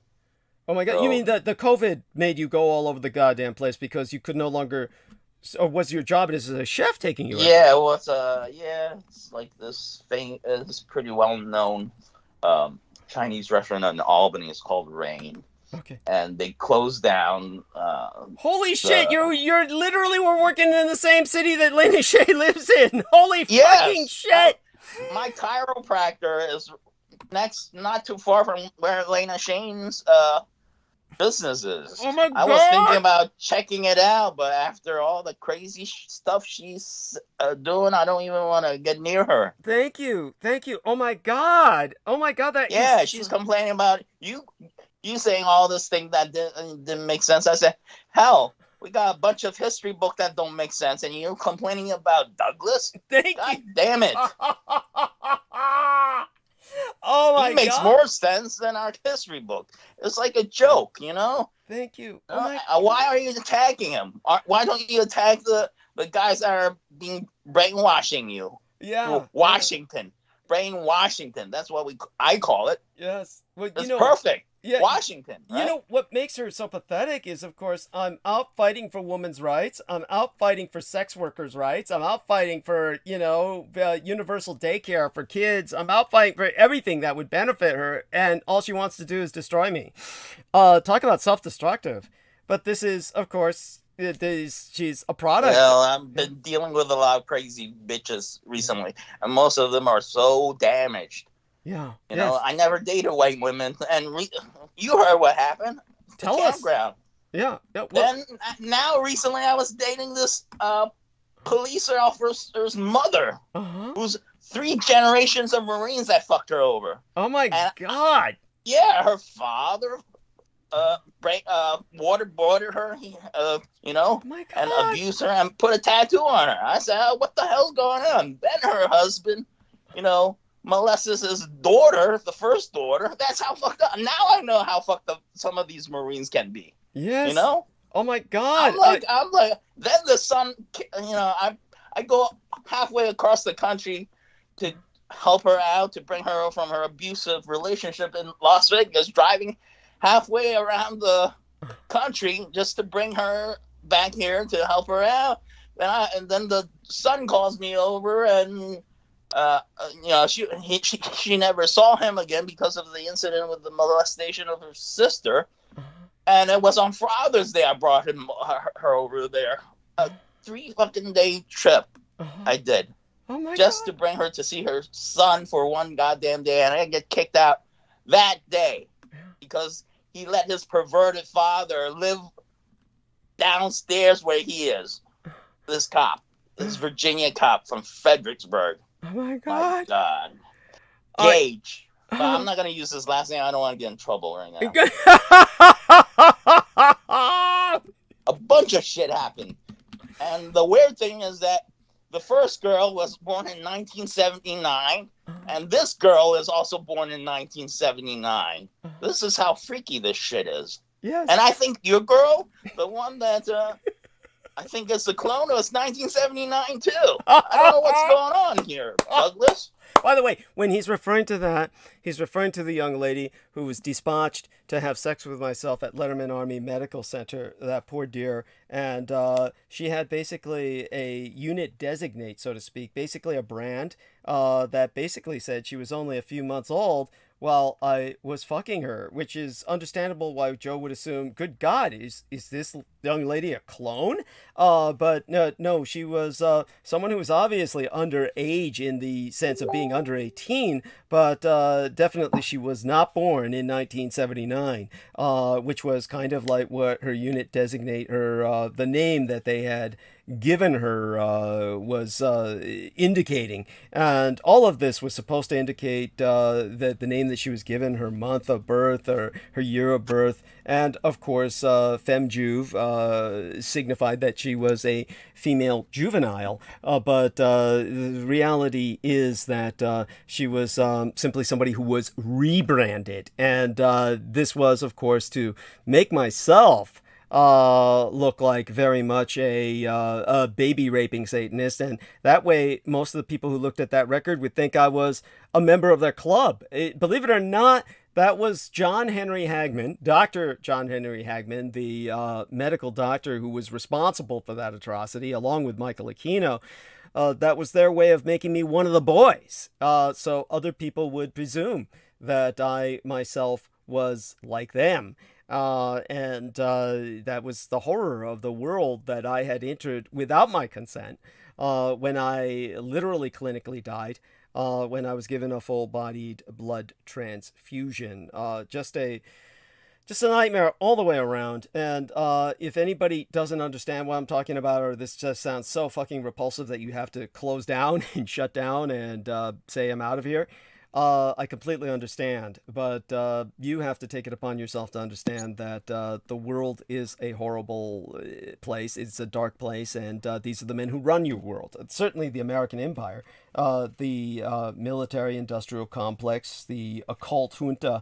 Oh my God. So, you mean that the COVID made you go all over the goddamn place because you could no longer, or was your job as a chef taking you out? Yeah, well, it's like this thing is pretty well known Chinese restaurant in Albany. Is called Rain. Okay. And they closed down. Holy shit! You're literally we're working in the same city that Lena Shay lives in. Holy fucking shit! My chiropractor is next, not too far from where Lena Shane's business is. Oh my God! I was thinking about checking it out, but after all the crazy stuff she's doing, I don't even want to get near her. Thank you. Oh my God! She's complaining about you saying all this thing that didn't make sense. I said, hell, we got a bunch of history book that don't make sense, and you're complaining about Douglas? God damn it. Oh my God. He makes more sense than our history book. It's like a joke, you know? Thank you. Why are you attacking him? Why don't you attack the guys that are being brainwashing you? Yeah. Washington. Brain Washington. That's what I call it. Yes. Well, it's perfect. Yeah. Washington. Right? You know what makes her so pathetic is, of course, I'm out fighting for women's rights. I'm out fighting for sex workers' rights. I'm out fighting for, universal daycare for kids. I'm out fighting for everything that would benefit her. And all she wants to do is destroy me. Talk about self-destructive. But this is, of course, she's a product. Well, I've been dealing with a lot of crazy bitches recently, and most of them are so damaged. Yeah. You know, I never dated white women, and you heard what happened. Tell the us. Campground. Yeah. Then now recently I was dating this police officer's mother, who's 3 generations of Marines that fucked her over. Oh my God. Yeah, her father waterboarded her, you know, and abused her and put a tattoo on her. I said, what the hell's going on? Then her husband, you know, molested his daughter, the first daughter. That's how fucked up. Now I know how fucked up some of these Marines can be. Yes. You know? Oh my God. I'm like, then the son, you know, I go halfway across the country to help her out, to bring her from her abusive relationship in Las Vegas, driving halfway around the country just to bring her back here to help her out. And then the son calls me over, and you know, she never saw him again because of the incident with the molestation of her sister. And it was on Father's Day I brought her over there. A 3 fucking day trip I did. Oh my just God. to bring her to see her son for 1 goddamn day, and I get kicked out that day because he let his perverted father live downstairs where he is. This cop, this Virginia cop from Fredericksburg. Oh my God. My God. Gage. But I'm not going to use his last name. I don't want to get in trouble right now. A bunch of shit happened. And the weird thing is that the first girl was born in 1979, and this girl is also born in 1979. This is how freaky this shit is. Yes. And I think your girl, the one that I think is the clone, was 1979 too. I don't know what's going on here, Douglas. By the way, when he's referring to that, he's referring to the young lady who was dispatched to have sex with myself at Letterman Army Medical Center, that poor dear. And she had basically a unit designate, so to speak, basically a brand that basically said she was only a few months old while I was fucking her, which is understandable why Joe would assume, good God, is this young lady a clone? But no, she was someone who was obviously underage in the sense of being under 18, but definitely she was not born in 1979, which was kind of like what her unit designate her, the name that they had given her was indicating. And all of this was supposed to indicate that the name that she was given, her month of birth or her year of birth, and of course femjuve signified that she was a female juvenile, but the reality is that she was simply somebody who was rebranded, and this was of course to make myself look like very much a baby raping Satanist, and that way most of the people who looked at that record would think I was a member of their club. Believe it or not, that was John Henry Hagman, Dr. John Henry Hagman, the medical doctor who was responsible for that atrocity, along with Michael Aquino. That was their way of making me one of the boys, so other people would presume that I myself was like them. And that was the horror of the world that I had entered without my consent when I literally clinically died, when I was given a full-bodied blood transfusion. Just a nightmare all the way around. And if anybody doesn't understand what I'm talking about, or this just sounds so fucking repulsive that you have to close down and shut down and say I'm out of here, I completely understand, but you have to take it upon yourself to understand that the world is a horrible place. It's a dark place, and these are the men who run your world. It's certainly the American Empire, the military-industrial complex, the occult junta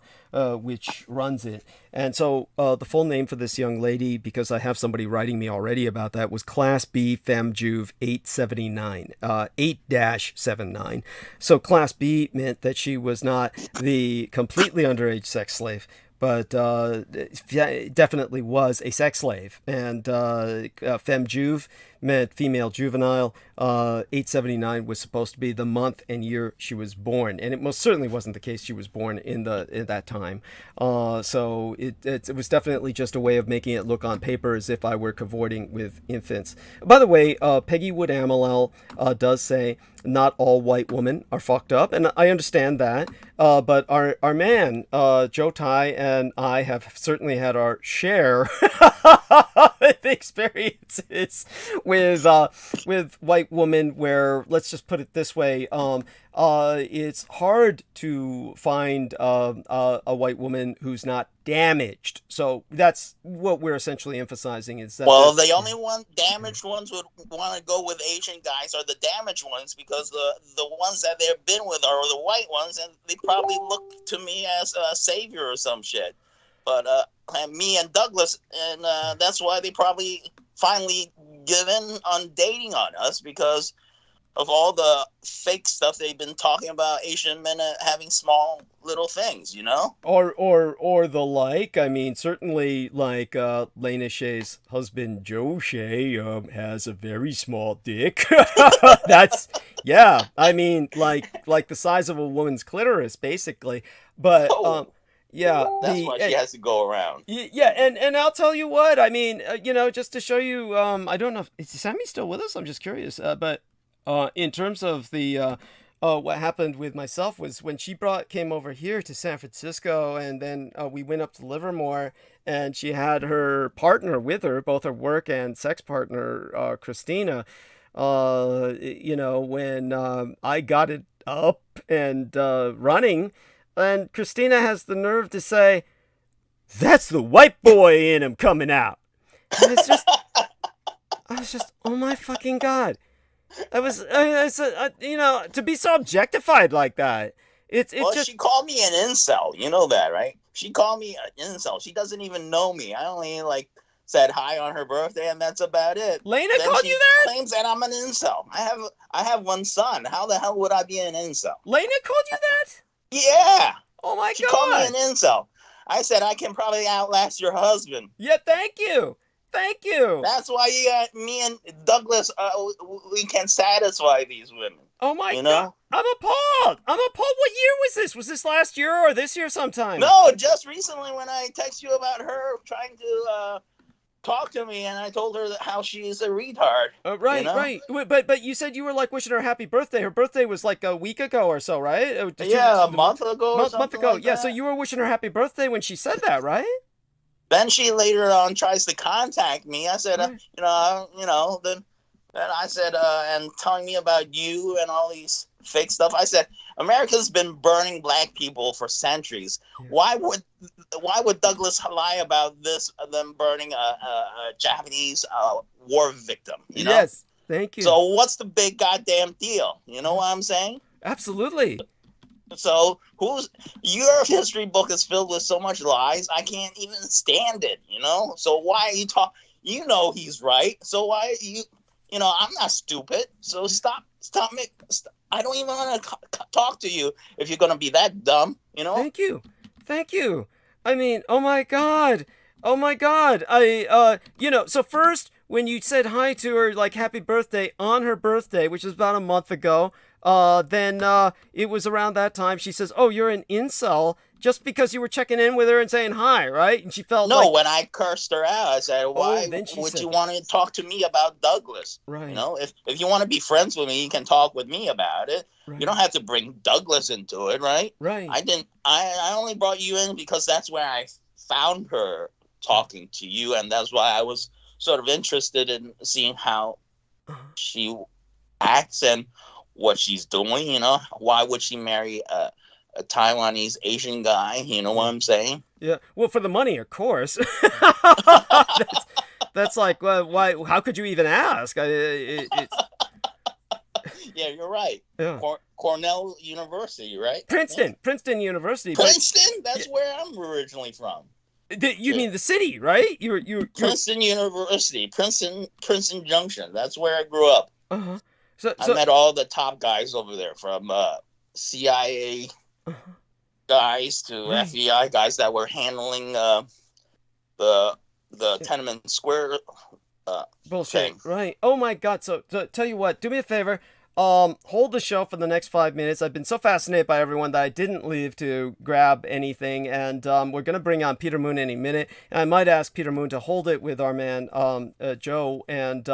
which runs it. And so the full name for this young lady, because I have somebody writing me already about that, was Class B FemJuve 879, 8-79. So Class B meant that she was not the completely underage sex slave, but definitely was a sex slave. And FemJuve meant female juvenile. 879 was supposed to be the month and year she was born, and it most certainly wasn't the case. She was born in that time. So it was definitely just a way of making it look on paper as if I were cavorting with infants. By the way, Peggy Wood Amellel does say not all white women are fucked up, and I understand that. But our man, Joe Tai, and I have certainly had our share of experiences with white women where, let's just put it this way, it's hard to find a white woman who's not damaged. So that's what we're essentially emphasizing is that. Well, the only damaged ones would want to go with Asian guys are the damaged ones, because the ones that they've been with are the white ones, and they probably look to me as a savior or some shit. But me and Douglas, and that's why they probably finally given on dating on us, because of all the fake stuff they've been talking about Asian men having small little things, you know? Or the like. I mean, certainly, like, Lena Shea's husband, Joe Shea, has a very small dick. That's, yeah, I mean, like the size of a woman's clitoris, basically. But, yeah. That's why she has to go around. Yeah, and I'll tell you what, I mean, just to show you, I don't know, is Sammy still with us? I'm just curious, but... in terms of the what happened with myself was when she came over here to San Francisco, and then we went up to Livermore, and she had her partner with her, both her work and sex partner, Christina. When I got it up and running, and Christina has the nerve to say, "That's the white boy in him coming out." And I was just, oh my fucking God. To be so objectified like that. She called me an incel. You know that, right? She called me an incel. She doesn't even know me. I only said hi on her birthday, and that's about it. Lena called you that? Claims that I'm an incel. I have one son. How the hell would I be an incel? Lena called you that? Yeah. Oh my God. She called me an incel. I said I can probably outlast your husband. Yeah, thank you. Thank you. That's why me and Douglas, we can satisfy these women. Oh my God. I'm appalled. What year was this? Was this last year or this year sometime? No, just recently when I text you about her trying to talk to me, and I told her how she's a retard. Right, right. But you said you were wishing her happy birthday. Her birthday was like a week ago or so, right? A month ago. Month ago. Yeah. So you were wishing her happy birthday when she said that, right? Then she later on tries to contact me. I said, right. Then I said, and telling me about you and all these fake stuff. I said, America's been burning black people for centuries. Yeah. Why would Douglas lie about them burning a Japanese war victim? You know? Yes, thank you. So what's the big goddamn deal? You know what I'm saying? Absolutely. So your history book is filled with so much lies, I can't even stand it, you know? So why are you you know he's right. So why are you I'm not stupid. So stop. I don't even want to talk to you if you're going to be that dumb, you know? Thank you. I mean, oh my God. So first when you said hi to her, like happy birthday on her birthday, which was about a month ago, then it was around that time she says, "Oh, you're an incel," just because you were checking in with her and saying hi, right? And she felt when I cursed her out, I said, "Why would you want to talk to me about Douglas?" Right. You know, if you want to be friends with me, you can talk with me about it. Right. You don't have to bring Douglas into it, right? Right. I only brought you in because that's where I found her talking to you, and that's why I was sort of interested in seeing how she acts and what she's doing, you know. Why would she marry a Taiwanese Asian guy? You know what I'm saying? Yeah. Well, for the money, of course. that's like, why? How could you even ask? It's... Yeah, you're right. Yeah. Cornell University, right? Princeton University. Princeton? That's where I'm originally from. You mean the city, right? You're Princeton University, Princeton Junction. That's where I grew up. Uh-huh. I met all the top guys over there, from CIA guys to FBI guys that were handling the Tenement Square bullshit. thing. Right. Oh my God. So tell you what, do me a favor. Hold the show for the next 5 minutes. I've been so fascinated by everyone that I didn't leave to grab anything, and we're gonna bring on Peter Moon any minute. And I might ask Peter Moon to hold it with our man Joe, and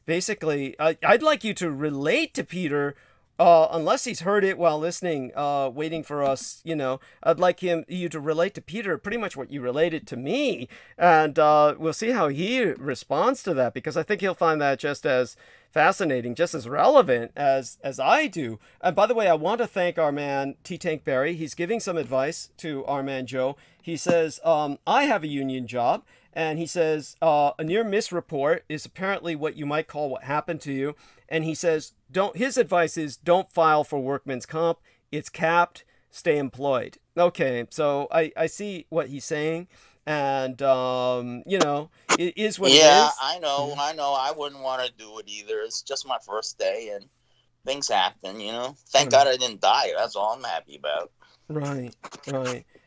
basically, I'd like you to relate to Peter. Unless he's heard it while listening, waiting for us, I'd like you to relate to Peter pretty much what you related to me, and we'll see how he responds to that, because I think he'll find that just as fascinating, just as relevant as I do. And by the way, I want to thank our man T Tank Barry. He's giving some advice to our man Joe. He says, I have a union job. And he says, a near miss report is apparently what you might call what happened to you. And he says, his advice is don't file for workman's comp. It's capped. Stay employed. Okay, so I see what he's saying. And, it is what it is. Yeah, I know. I wouldn't want to do it either. It's just my first day and things happen, Thank God I didn't die. That's all I'm happy about. Right.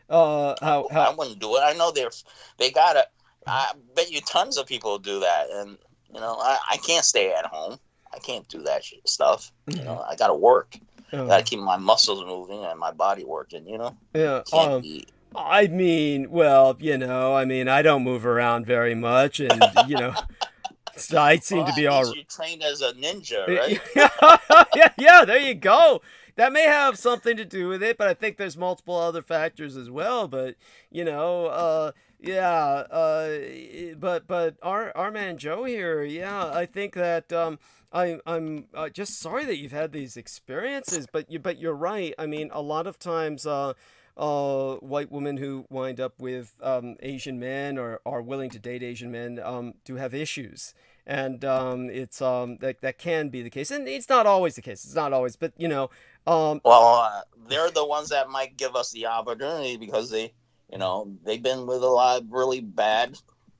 I wouldn't do it. I know they gotta. I bet you tons of people do that, and I can't stay at home. I can't do that stuff. I gotta work. Gotta keep my muscles moving and my body working. Yeah. Can't be. I mean, well, I don't move around very much, and so I seem to be all. You trained as a ninja, right? yeah. There you go. That may have something to do with it, but I think there's multiple other factors as well. But but our man Joe here, I think that I'm just sorry that you've had these experiences, but you're right. I mean, a lot of times white women who wind up with Asian men or are willing to date Asian men do have issues. And it's that can be the case, and it's not always the case. It's not always, but they're the ones that might give us the opportunity because they've been with a lot of really bad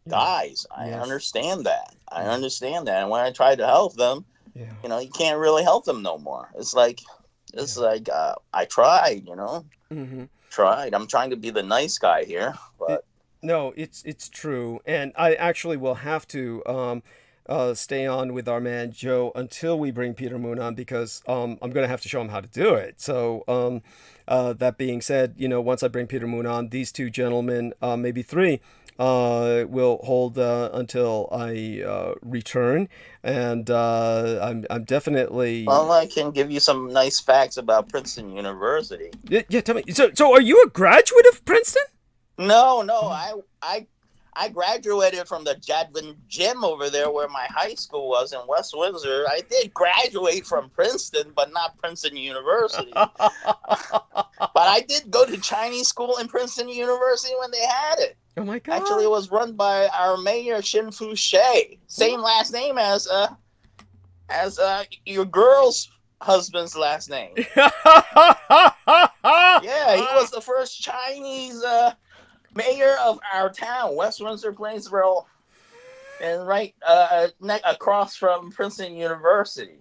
guys. I understand that. And when I try to help them, you can't really help them no more. It's like I tried, tried. I'm trying to be the nice guy here, but no, it's true, and I actually will have to stay on with our man Joe until we bring Peter Moon on, because I'm going to have to show him how to do it. So that being said, once I bring Peter Moon on, these two gentlemen, maybe three, will hold until I return, and I'm definitely. Well, I can give you some nice facts about Princeton University. Yeah, tell me. So are you a graduate of Princeton? No, I graduated from the Jadwin Gym over there where my high school was in West Windsor. I did graduate from Princeton, but not Princeton University. But I did go to Chinese school in Princeton University when they had it. Oh my God. Actually, it was run by our mayor, Shin-Fu Shea. Same last name as your girl's husband's last name. Yeah, he was the first Chinese mayor of our town, West Windsor, Plainsboro, and right across from Princeton University.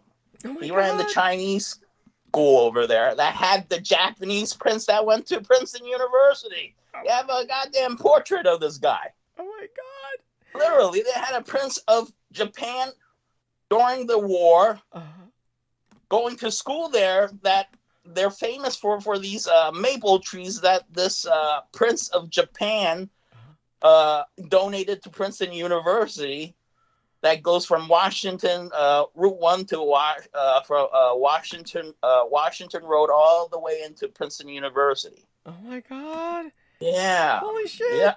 He ran the Chinese school over there that had the Japanese prince that went to Princeton University. They have a goddamn portrait of this guy. Oh my God. Literally, they had a prince of Japan during the war going to school there that they're famous for these maple trees that this Prince of Japan donated to Princeton University. That goes from Washington Route 1 to Washington Road all the way into Princeton University. Oh my God! Yeah. Holy shit! Yeah.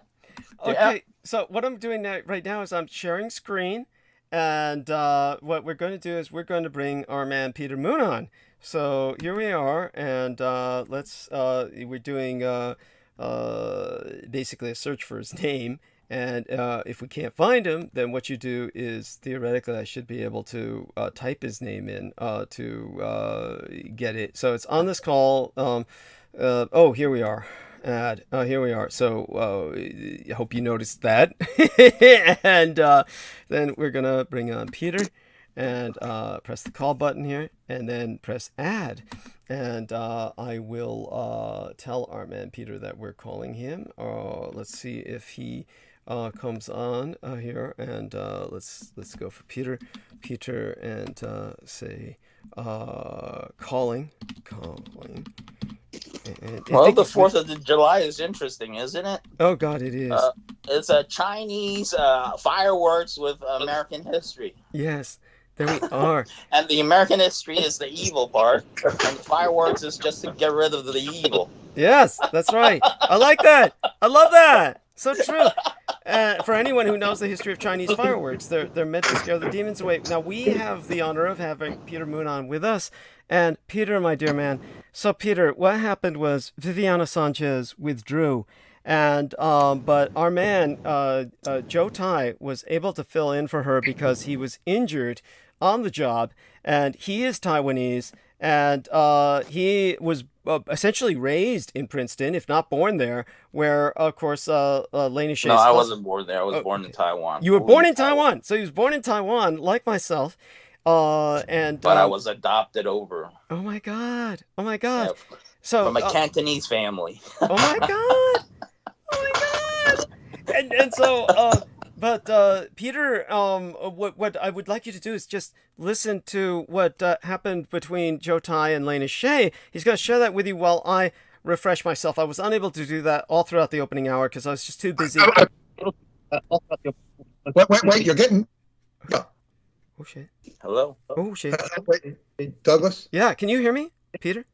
Okay, so what I'm doing right now is I'm sharing screen, and what we're going to do is we're going to bring our man Peter Moon on. So here we are, and we're doing basically a search for his name, and if we can't find him, then what you do is theoretically I should be able to type his name in to get it. So it's on this call. Here we are. Here we are. So I hope you noticed that. And then we're gonna bring on Peter. and press the call button here, and then press add. And I will tell our man Peter that we're calling him. Let's see if he comes on here, and let's go for Peter, and say calling. Well, the 4th of July is interesting, isn't it? Oh God, it is. It's a Chinese fireworks with American history. Yes, there we are. And the American history is the evil part, and fireworks is just to get rid of the evil. Yes, that's right. I like that. I love that. So true. For anyone who knows the history of Chinese fireworks, they're meant to scare the demons away. Now, we have the honor of having Peter Moon on with us. And Peter, my dear man, so Peter, what happened was Viviana Sanchez withdrew. And but our man, Joe Tai, was able to fill in for her because he was injured on the job. And he is Taiwanese. And he was essentially raised in Princeton, if not born there, where, of course, Lena Shea... No, I wasn't born there. I was born in Taiwan. You were born in Taiwan. So he was born in Taiwan, like myself. But I was adopted over. Oh, my God. Oh, my God. Yeah, so from a Cantonese family. Oh, my God. Oh, my God. And so... But Peter, what I would like you to do is just listen to what happened between Joe Tai and Lena Shea. He's going to share that with you while I refresh myself. I was unable to do that all throughout the opening hour because I was just too busy. Wait, you're getting... Oh, shit. Hello? Oh, shit. Wait, Douglas? Yeah, can you hear me, Peter?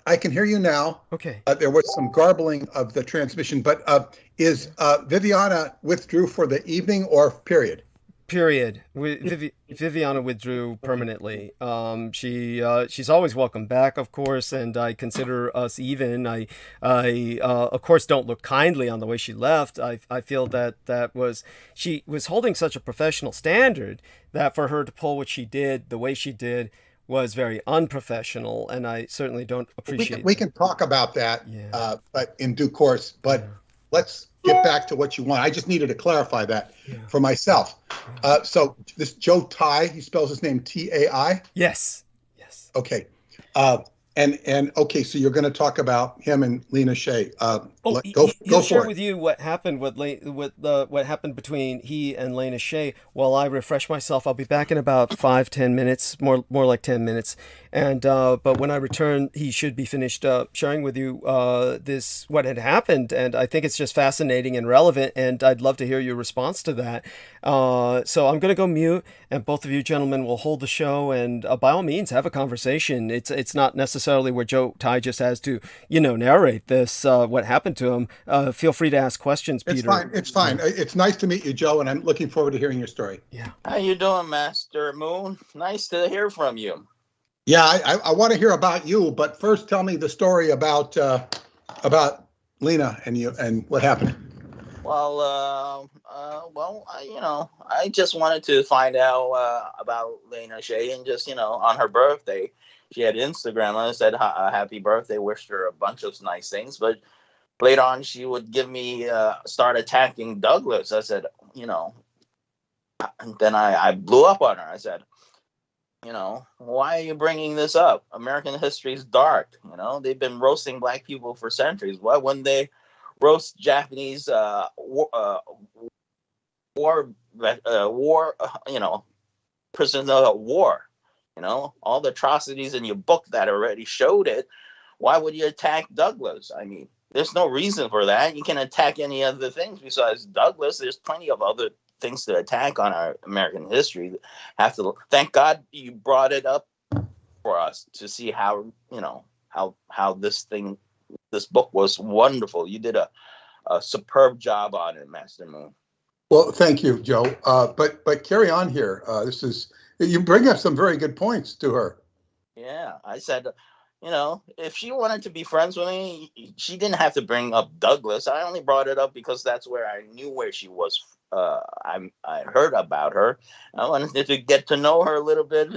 I can hear you now. Okay. There was some garbling of the transmission, but is Viviana withdrew for the evening or period? Period. Viviana withdrew permanently. She's always welcome back, of course, and I consider us even. I of course don't look kindly on the way she left. I feel that she was holding such a professional standard that for her to pull what she did the way she did was very unprofessional, and I certainly don't appreciate we can talk about that, but in due course. But let's get back to what you want. I just needed to clarify that for myself. So this Joe Tai, he spells his name T-A-I? Yes. Okay. And okay, so you're going to talk about him and Lena Shea. Go share for it. With you what happened what happened between he and Lena Shea while I refresh myself. I'll be back in about 5-10 minutes, more like 10 minutes. And but when I return, he should be finished sharing with you what had happened. And I think it's just fascinating and relevant. And I'd love to hear your response to that. So I'm going to go mute, and both of you gentlemen will hold the show. And by all means, have a conversation. It's not necessarily where Joe Tai just has to, narrate this, what happened to him. Feel free to ask questions, Peter. It's fine. It's nice to meet you, Joe, and I'm looking forward to hearing your story. Yeah. How you doing, Master Moon? Nice to hear from you. Yeah, I want to hear about you, but first tell me the story about Lena and you and what happened. Well, I just wanted to find out about Lena Shea, and just, on her birthday, she had Instagram and I said happy birthday, wished her a bunch of nice things, but later on she would give me start attacking Douglas. I said, and then I blew up on her. I said, why are you bringing this up? American history is dark. They've been roasting black people for centuries. Why wouldn't they roast Japanese prisoners of war? All the atrocities in your book that already showed it. Why would you attack Douglas? I mean, there's no reason for that. You can attack any other things besides Douglas. There's plenty of other things to attack on our American history. Thank God you brought it up for us to see how this book was wonderful. You did a superb job on it, Master Moon. Well, thank you, Joe. But carry on here. You bring up some very good points to her. Yeah, I said, if she wanted to be friends with me, she didn't have to bring up Douglas. I only brought it up because that's where I knew where she was. I heard about her. I wanted to get to know her a little bit,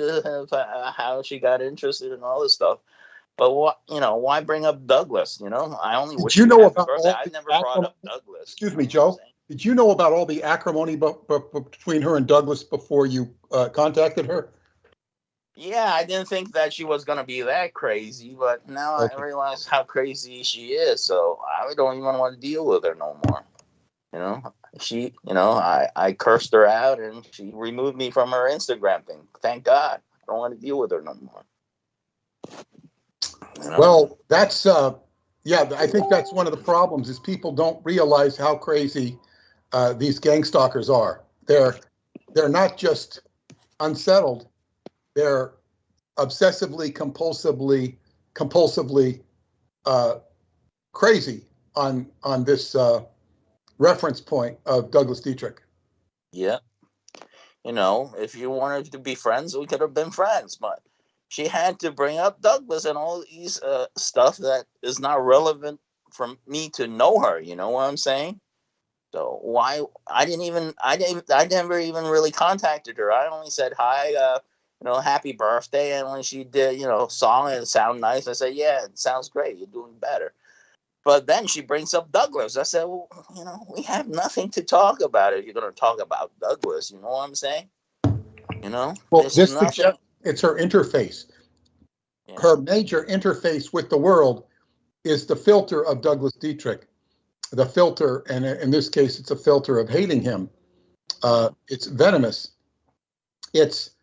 how she got interested in all this stuff. But why bring up Douglas? I only wish. Did you know about? I never brought up Douglas. Excuse me, Joe. Did you know about all the acrimony between her and Douglas before you contacted her? Yeah, I didn't think that she was gonna be that crazy, but now I realize how crazy she is. So I don't even want to deal with her no more. You know, I cursed her out and she removed me from her Instagram thing. Thank God. I don't want to deal with her no more. You know? Well, that's yeah. I think that's one of the problems is people don't realize how crazy these gang stalkers are. They're not just unsettled. They're obsessively, compulsively crazy on this reference point of Douglas Dietrich. Yeah. You know, if you wanted to be friends, we could have been friends. But she had to bring up Douglas and all these stuff that is not relevant for me to know her. You know what I'm saying? So why I never even really contacted her. I only said hi, happy birthday, and when she did, song and it sounded nice, I said, yeah, it sounds great. You're doing better. But then she brings up Douglas. I said, well, we have nothing to talk about if you're going to talk about Douglas. You know what I'm saying? Well, this suggests it's her interface. Yeah. Her major interface with the world is the filter of Douglas Dietrich. The filter, and in this case, it's a filter of hating him. It's venomous. It's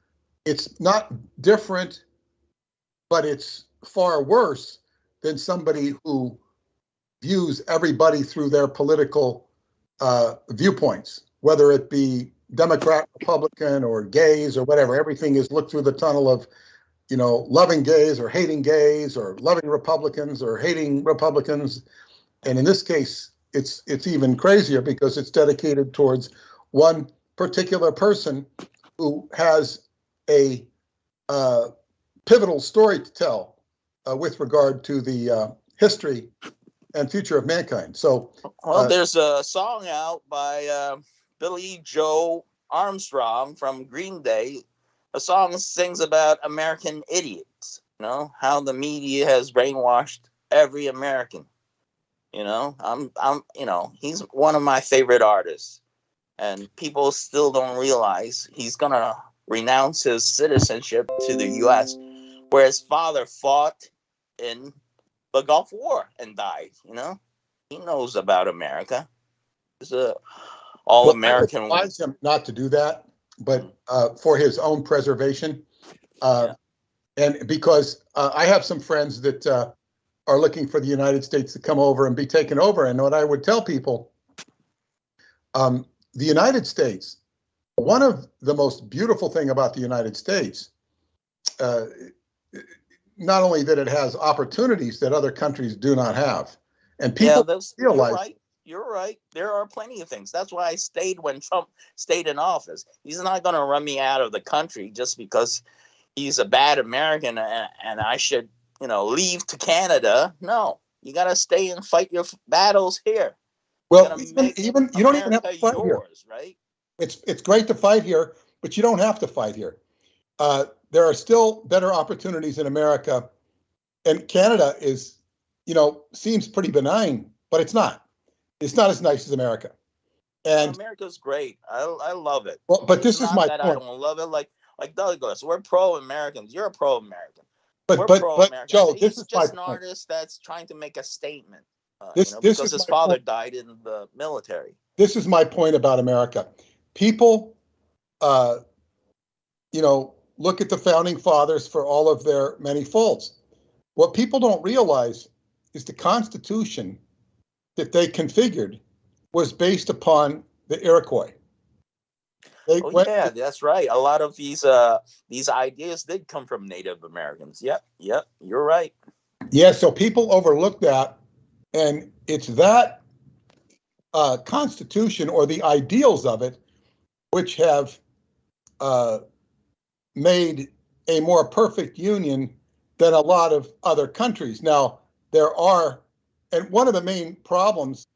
not different, but it's far worse than somebody who views everybody through their political viewpoints, whether it be Democrat, Republican, or gays, or whatever. Everything is looked through the tunnel of, loving gays or hating gays, or loving Republicans or hating Republicans. And in this case, it's even crazier because it's dedicated towards one particular person who has a pivotal story to tell with regard to the history and future of mankind. So, well, there's a song out by Billy Joe Armstrong from Green Day. A song sings about American idiots. How the media has brainwashed every American. He's one of my favorite artists, and people still don't realize he's gonna renounce his citizenship to the U.S., where his father fought in the Gulf War and died. He knows about America. It's a all-American. I advise him not to do that, but for his own preservation, and because I have some friends that are looking for the United States to come over and be taken over. And what I would tell people, the United States, one of the most beautiful thing about the United States, not only that it has opportunities that other countries do not have, and people realize. You're right. There are plenty of things. That's why I stayed when Trump stayed in office. He's not going to run me out of the country just because he's a bad American and I should, leave to Canada. No, you got to stay and fight your battles here. Well, even you don't even have to fight here, right? It's great to fight here, but you don't have to fight here. There are still better opportunities in America, and Canada is, seems pretty benign, but it's not. It's not as nice as America. And America's great. I love it. Well, but this is my point. I don't love it like Douglas. We're pro-Americans. You're a pro-American. But Joe, this is just an point. Artist that's trying to make a statement. Because his father died in the military. This is my point about America. People, look at the founding fathers for all of their many faults. What people don't realize is the Constitution that they configured was based upon the Iroquois. That's right. A lot of these ideas did come from Native Americans. Yep, you're right. Yeah, so people overlook that, and it's that Constitution or the ideals of it which have made a more perfect union than a lot of other countries. Now, and one of the main problems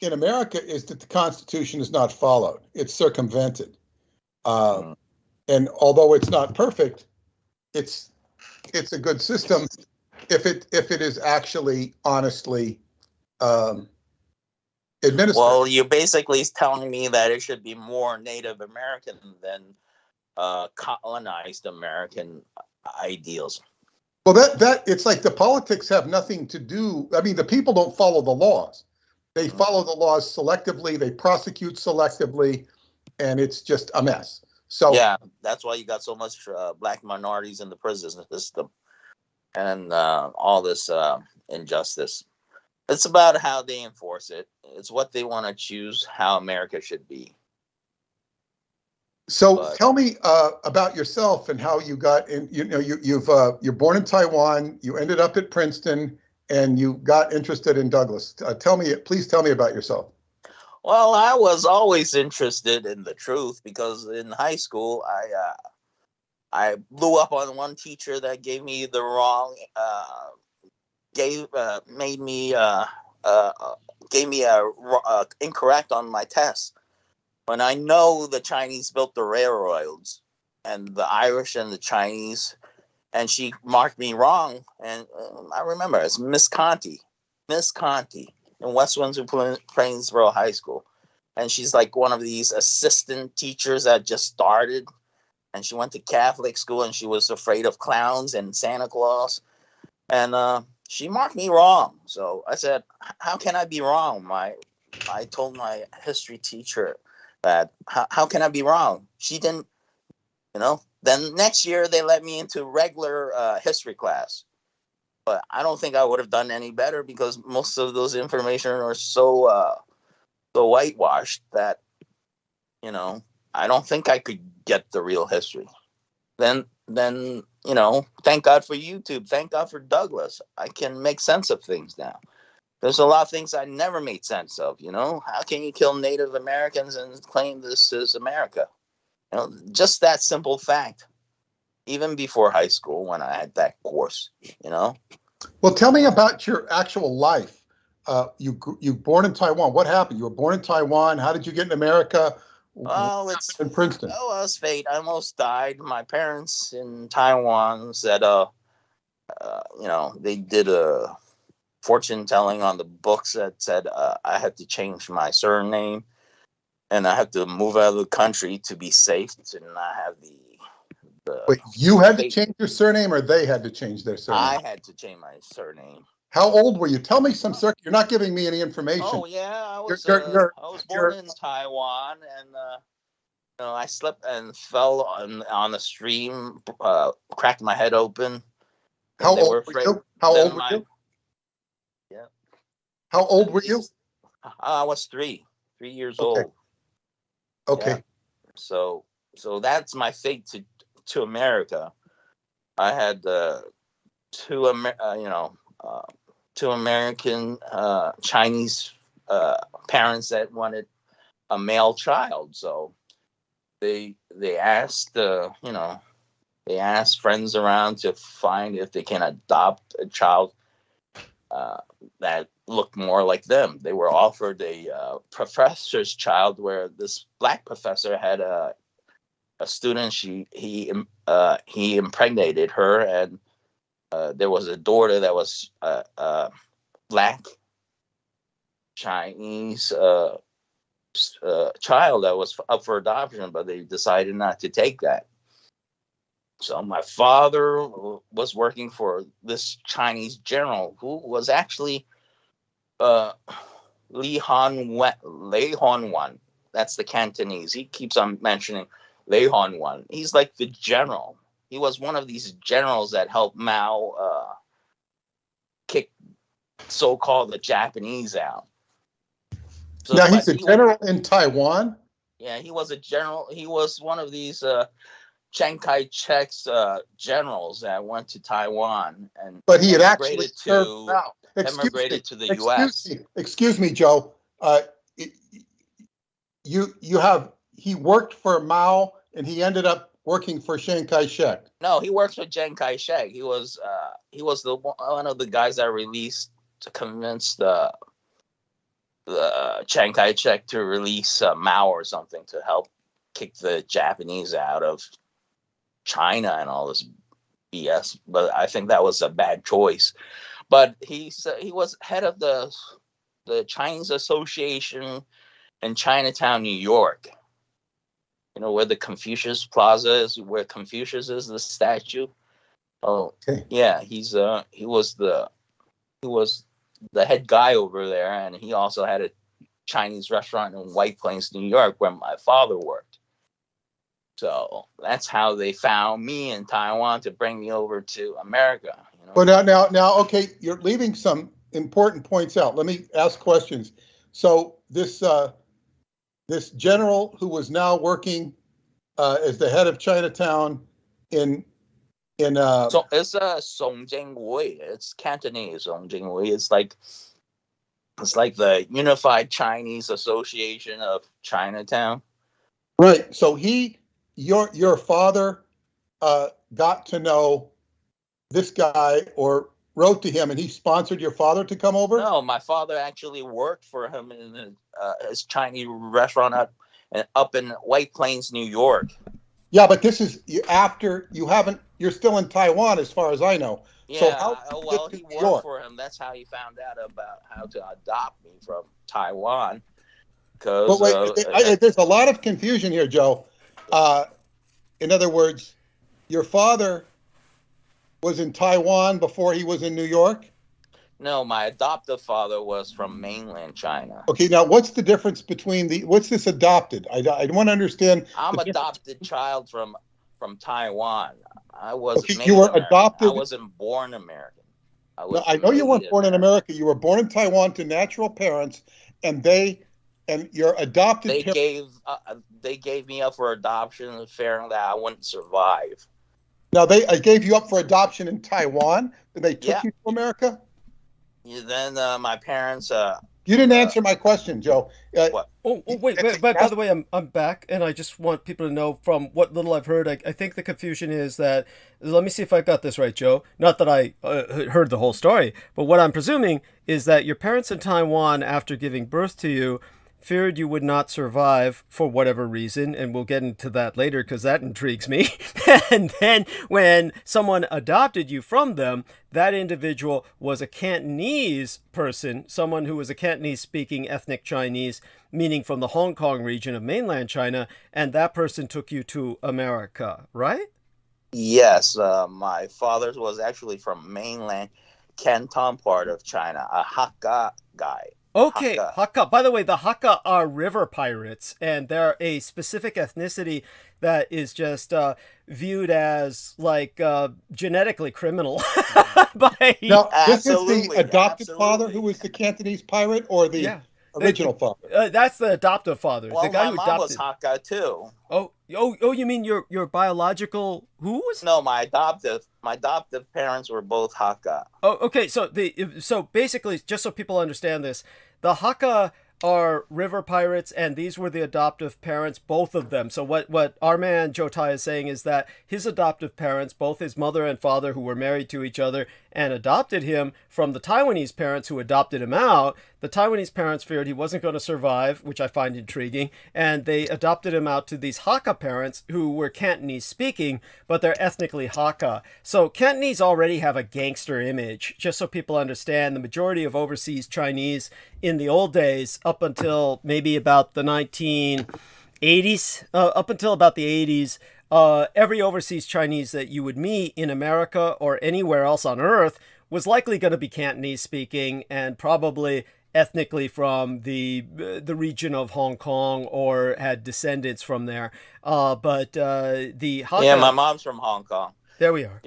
in America is that the Constitution is not followed. It's circumvented. And although it's not perfect, it's a good system if it is actually honestly administer? Well, you're basically telling me that it should be more Native American than colonized American ideals. Well, that it's like the politics have nothing to do. I mean, the people don't follow the laws. They follow the laws selectively. They prosecute selectively, and it's just a mess. So yeah, that's why you got so much black minorities in the prison system, and all this injustice. It's about how they enforce it. It's what they want to choose how America should be. So tell me about yourself and how you got in. You know, you're born in Taiwan. You ended up at Princeton, and you got interested in Douglas. Please tell me about yourself. Well, I was always interested in the truth because in high school, I blew up on one teacher that gave me the wrong, gave me incorrect on my test. When I know the Chinese built the railroads, and the Irish and the Chinese, and she marked me wrong, and I remember it's Miss Conti in West Windsor, Plainsboro High School. And she's like one of these assistant teachers that just started. And she went to Catholic school and she was afraid of clowns and Santa Claus. And she marked me wrong. So I said, how can I be wrong? I told my history teacher that, how can I be wrong? She didn't, Then next year they let me into regular history class. But I don't think I would have done any better because most of those information are so whitewashed that, I don't think I could get the real history. Then thank God for YouTube. Thank God for Douglas. I can make sense of things now. There's a lot of things I never made sense of, How can you kill Native Americans and claim this is America? Just that simple fact. Even before high school when I had that course, Well, tell me about your actual life. You born in Taiwan. What happened? You were born in Taiwan. How did you get in America? Well, it's in Princeton. Oh, well, it's fate. I almost died. My parents in Taiwan said, they did a fortune telling on the books that said I had to change my surname and I had to move out of the country to be safe to not have the. Wait, you had to change your surname, or they had to change their surname? I had to change my surname. How old were you? Tell me some circuit. You're not giving me any information. Oh yeah, I was born in Taiwan, and I slipped and fell on the stream, cracked my head open. How old were you? How old were you? Yeah. How old were you? I was 3 years old. Okay. Yeah. So that's my fate to America. I had two American Chinese parents that wanted a male child, so they asked they asked friends around to find if they can adopt a child that looked more like them. They were offered a professor's child, where this black professor had a student. He impregnated her, and there was a daughter that was black Chinese child that was up for adoption, but they decided not to take that. So my father was working for this Chinese general who was actually Lei Hon-Wan. That's the Cantonese. He keeps on mentioning Lei Hon-Wan. He's like the general. He was one of these generals that helped Mao kick so-called the Japanese out. So, now he's a general in Taiwan? Yeah, he was a general. He was one of these Chiang Kai-shek's generals that went to Taiwan, but he had actually emigrated to the U.S. Excuse me, Joe. He worked for Mao, and he ended up working for Chiang Kai-shek. No, he worked for Chiang Kai-shek. He was one of the guys that released to convince the Chiang Kai-shek to release Mao or something to help kick the Japanese out of China and all this BS. But I think that was a bad choice. But he was head of the the Chinese Association in Chinatown, New York. You know where the Confucius Plaza is, where Confucius is, the statue. Oh, okay. Yeah, he was the head guy over there, and he also had a Chinese restaurant in White Plains, New York, where my father worked. So that's how they found me in Taiwan to bring me over to America. You know? But now, okay, you're leaving some important points out. Let me ask questions. So this general who was now working as the head of Chinatown so it's SÖJÅN. It's Cantonese SÖJÅN. It's like the Unified Chinese Association of Chinatown. Right. So your father got to know this guy or wrote to him, and he sponsored your father to come over? No, my father actually worked for him in his Chinese restaurant up in White Plains, New York. Yeah, but this is after you're still in Taiwan, as far as I know. Yeah, so he worked for him. That's how he found out about how to adopt me from Taiwan. But wait, there's a lot of confusion here, Joe. In other words, your father was in Taiwan before he was in New York? No, my adoptive father was from mainland China. Okay, now what's the difference between what's this adopted? I want to understand. I'm adopted child from Taiwan. I was you were adopted. I wasn't born American. I know you weren't born in America. You were born in Taiwan to natural parents, and your adopted they gave me up for adoption, fearing that I wouldn't survive. Now they gave you up for adoption in Taiwan, and they took you to America. Then my parents. You didn't answer my question, Joe. What? Wait. By the way, I'm back, and I just want people to know from what little I've heard. I think the confusion is that. Let me see if I got this right, Joe. Not that I heard the whole story, but what I'm presuming is that your parents in Taiwan, after giving birth to you, feared you would not survive for whatever reason, and we'll get into that later because that intrigues me. And then when someone adopted you from them, that individual was a Cantonese person, someone who was a Cantonese-speaking ethnic Chinese, meaning from the Hong Kong region of mainland China, and that person took you to America, right? Yes, my father's was actually from mainland Canton part of China, a Hakka guy. Okay, Hakka. By the way, the Hakka are river pirates, and they're a specific ethnicity that is just viewed as like genetically criminal. Now, this is the adopted father who was the Cantonese pirate, or the original father? That's the adoptive father. Well, the guy my mom was Hakka too. Oh! You mean your biological who's? No, my adoptive parents were both Hakka. Oh, okay. So basically, just so people understand this, the Hakka are river pirates, and these were the adoptive parents, both of them. So what our man Joe Tai is saying is that his adoptive parents, both his mother and father, who were married to each other and adopted him from the Taiwanese parents who adopted him out, the Taiwanese parents feared he wasn't going to survive, which I find intriguing, and they adopted him out to these Hakka parents who were Cantonese speaking, but they're ethnically Hakka. So Cantonese already have a gangster image, just so people understand. The majority of overseas Chinese in the old days, up until maybe about the 1980s, up until about the 80s, every overseas Chinese that you would meet in America or anywhere else on Earth was likely going to be Cantonese speaking and probably ethnically from the region of Hong Kong or had descendants from there. But the Hakka... Yeah, my mom's from Hong Kong. There we are.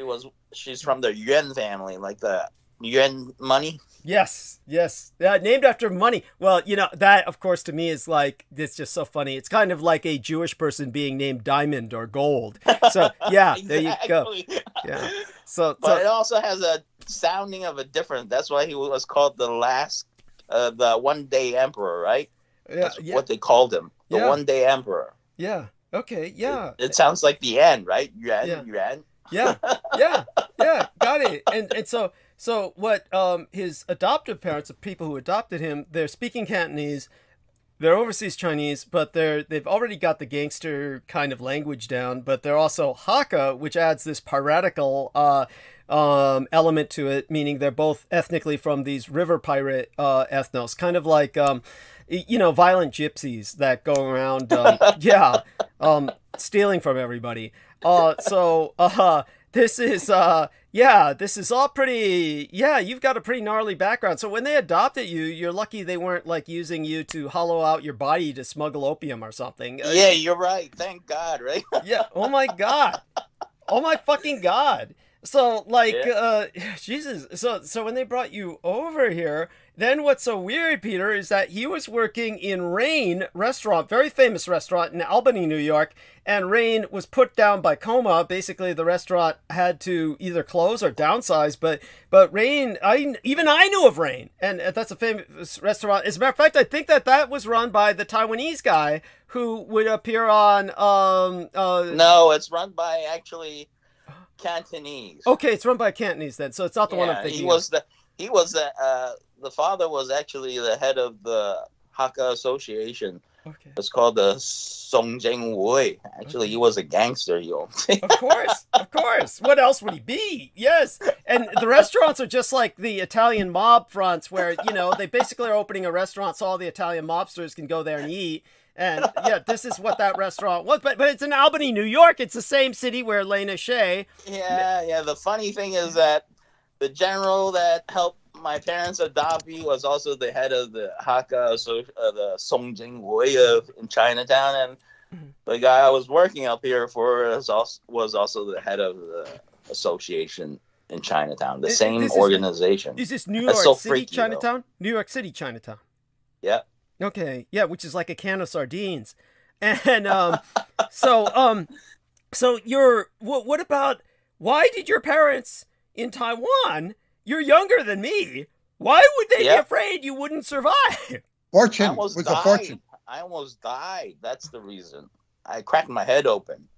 She's from the Yuan family, like the Yuan money. Yes. Named after money. Well, that, of course, to me is like, it's just so funny. It's kind of like a Jewish person being named Diamond or Gold. So, yeah, exactly. There you go. Yeah. But it also has a sounding of a different, that's why he was called the one-day emperor, right? That's what they called him. The one-day emperor. Yeah. Okay. Yeah. It sounds like the end, right? Yuan. Yeah. Got it. And so what his adoptive parents, the people who adopted him, they're speaking Cantonese, they're overseas Chinese, but they've already got the gangster kind of language down, but they're also Hakka, which adds this piratical element to it, meaning they're both ethnically from these river pirate ethnos, kind of like violent gypsies that go around, stealing from everybody. This is this is all pretty, you've got a pretty gnarly background. So when they adopted you, you're lucky they weren't like using you to hollow out your body to smuggle opium or something. Yeah, you're right. Thank God, right? Yeah. Oh my God. Oh my fucking God. So like, Jesus. So when they brought you over here, then what's so weird, Peter, is that he was working in Rain restaurant, very famous restaurant in Albany, New York, and Rain was put down by coma. Basically, the restaurant had to either close or downsize. But Rain, I knew of Rain, and that's a famous restaurant. As a matter of fact, I think that was run by the Taiwanese guy who would appear on. No, it's run by actually Cantonese. Okay, it's run by Cantonese then, so it's not the one I'm thinking. The father was actually the head of the Hakka Association. Okay. It's called the SÖJÅN. Actually, he was a gangster, yo. Of course. What else would he be? Yes. And the restaurants are just like the Italian mob fronts where, they basically are opening a restaurant so all the Italian mobsters can go there and eat. And yeah, this is what that restaurant was. But it's in Albany, New York. It's the same city where Lena Shea. Yeah. The funny thing is that the general that helped my parents adopt me was also the head of the Hakka, the SÖJÅN in Chinatown, and the guy I was working up here for was also the head of the association in Chinatown, the same organization. Is this New York City Chinatown? New York City Chinatown. Yeah. Okay. Yeah, which is like a can of sardines, and so you're what about? Why did your parents in Taiwan? You're younger than me. Why would they be afraid you wouldn't survive? Fortune was a fortune. I almost died. That's the reason. I cracked my head open.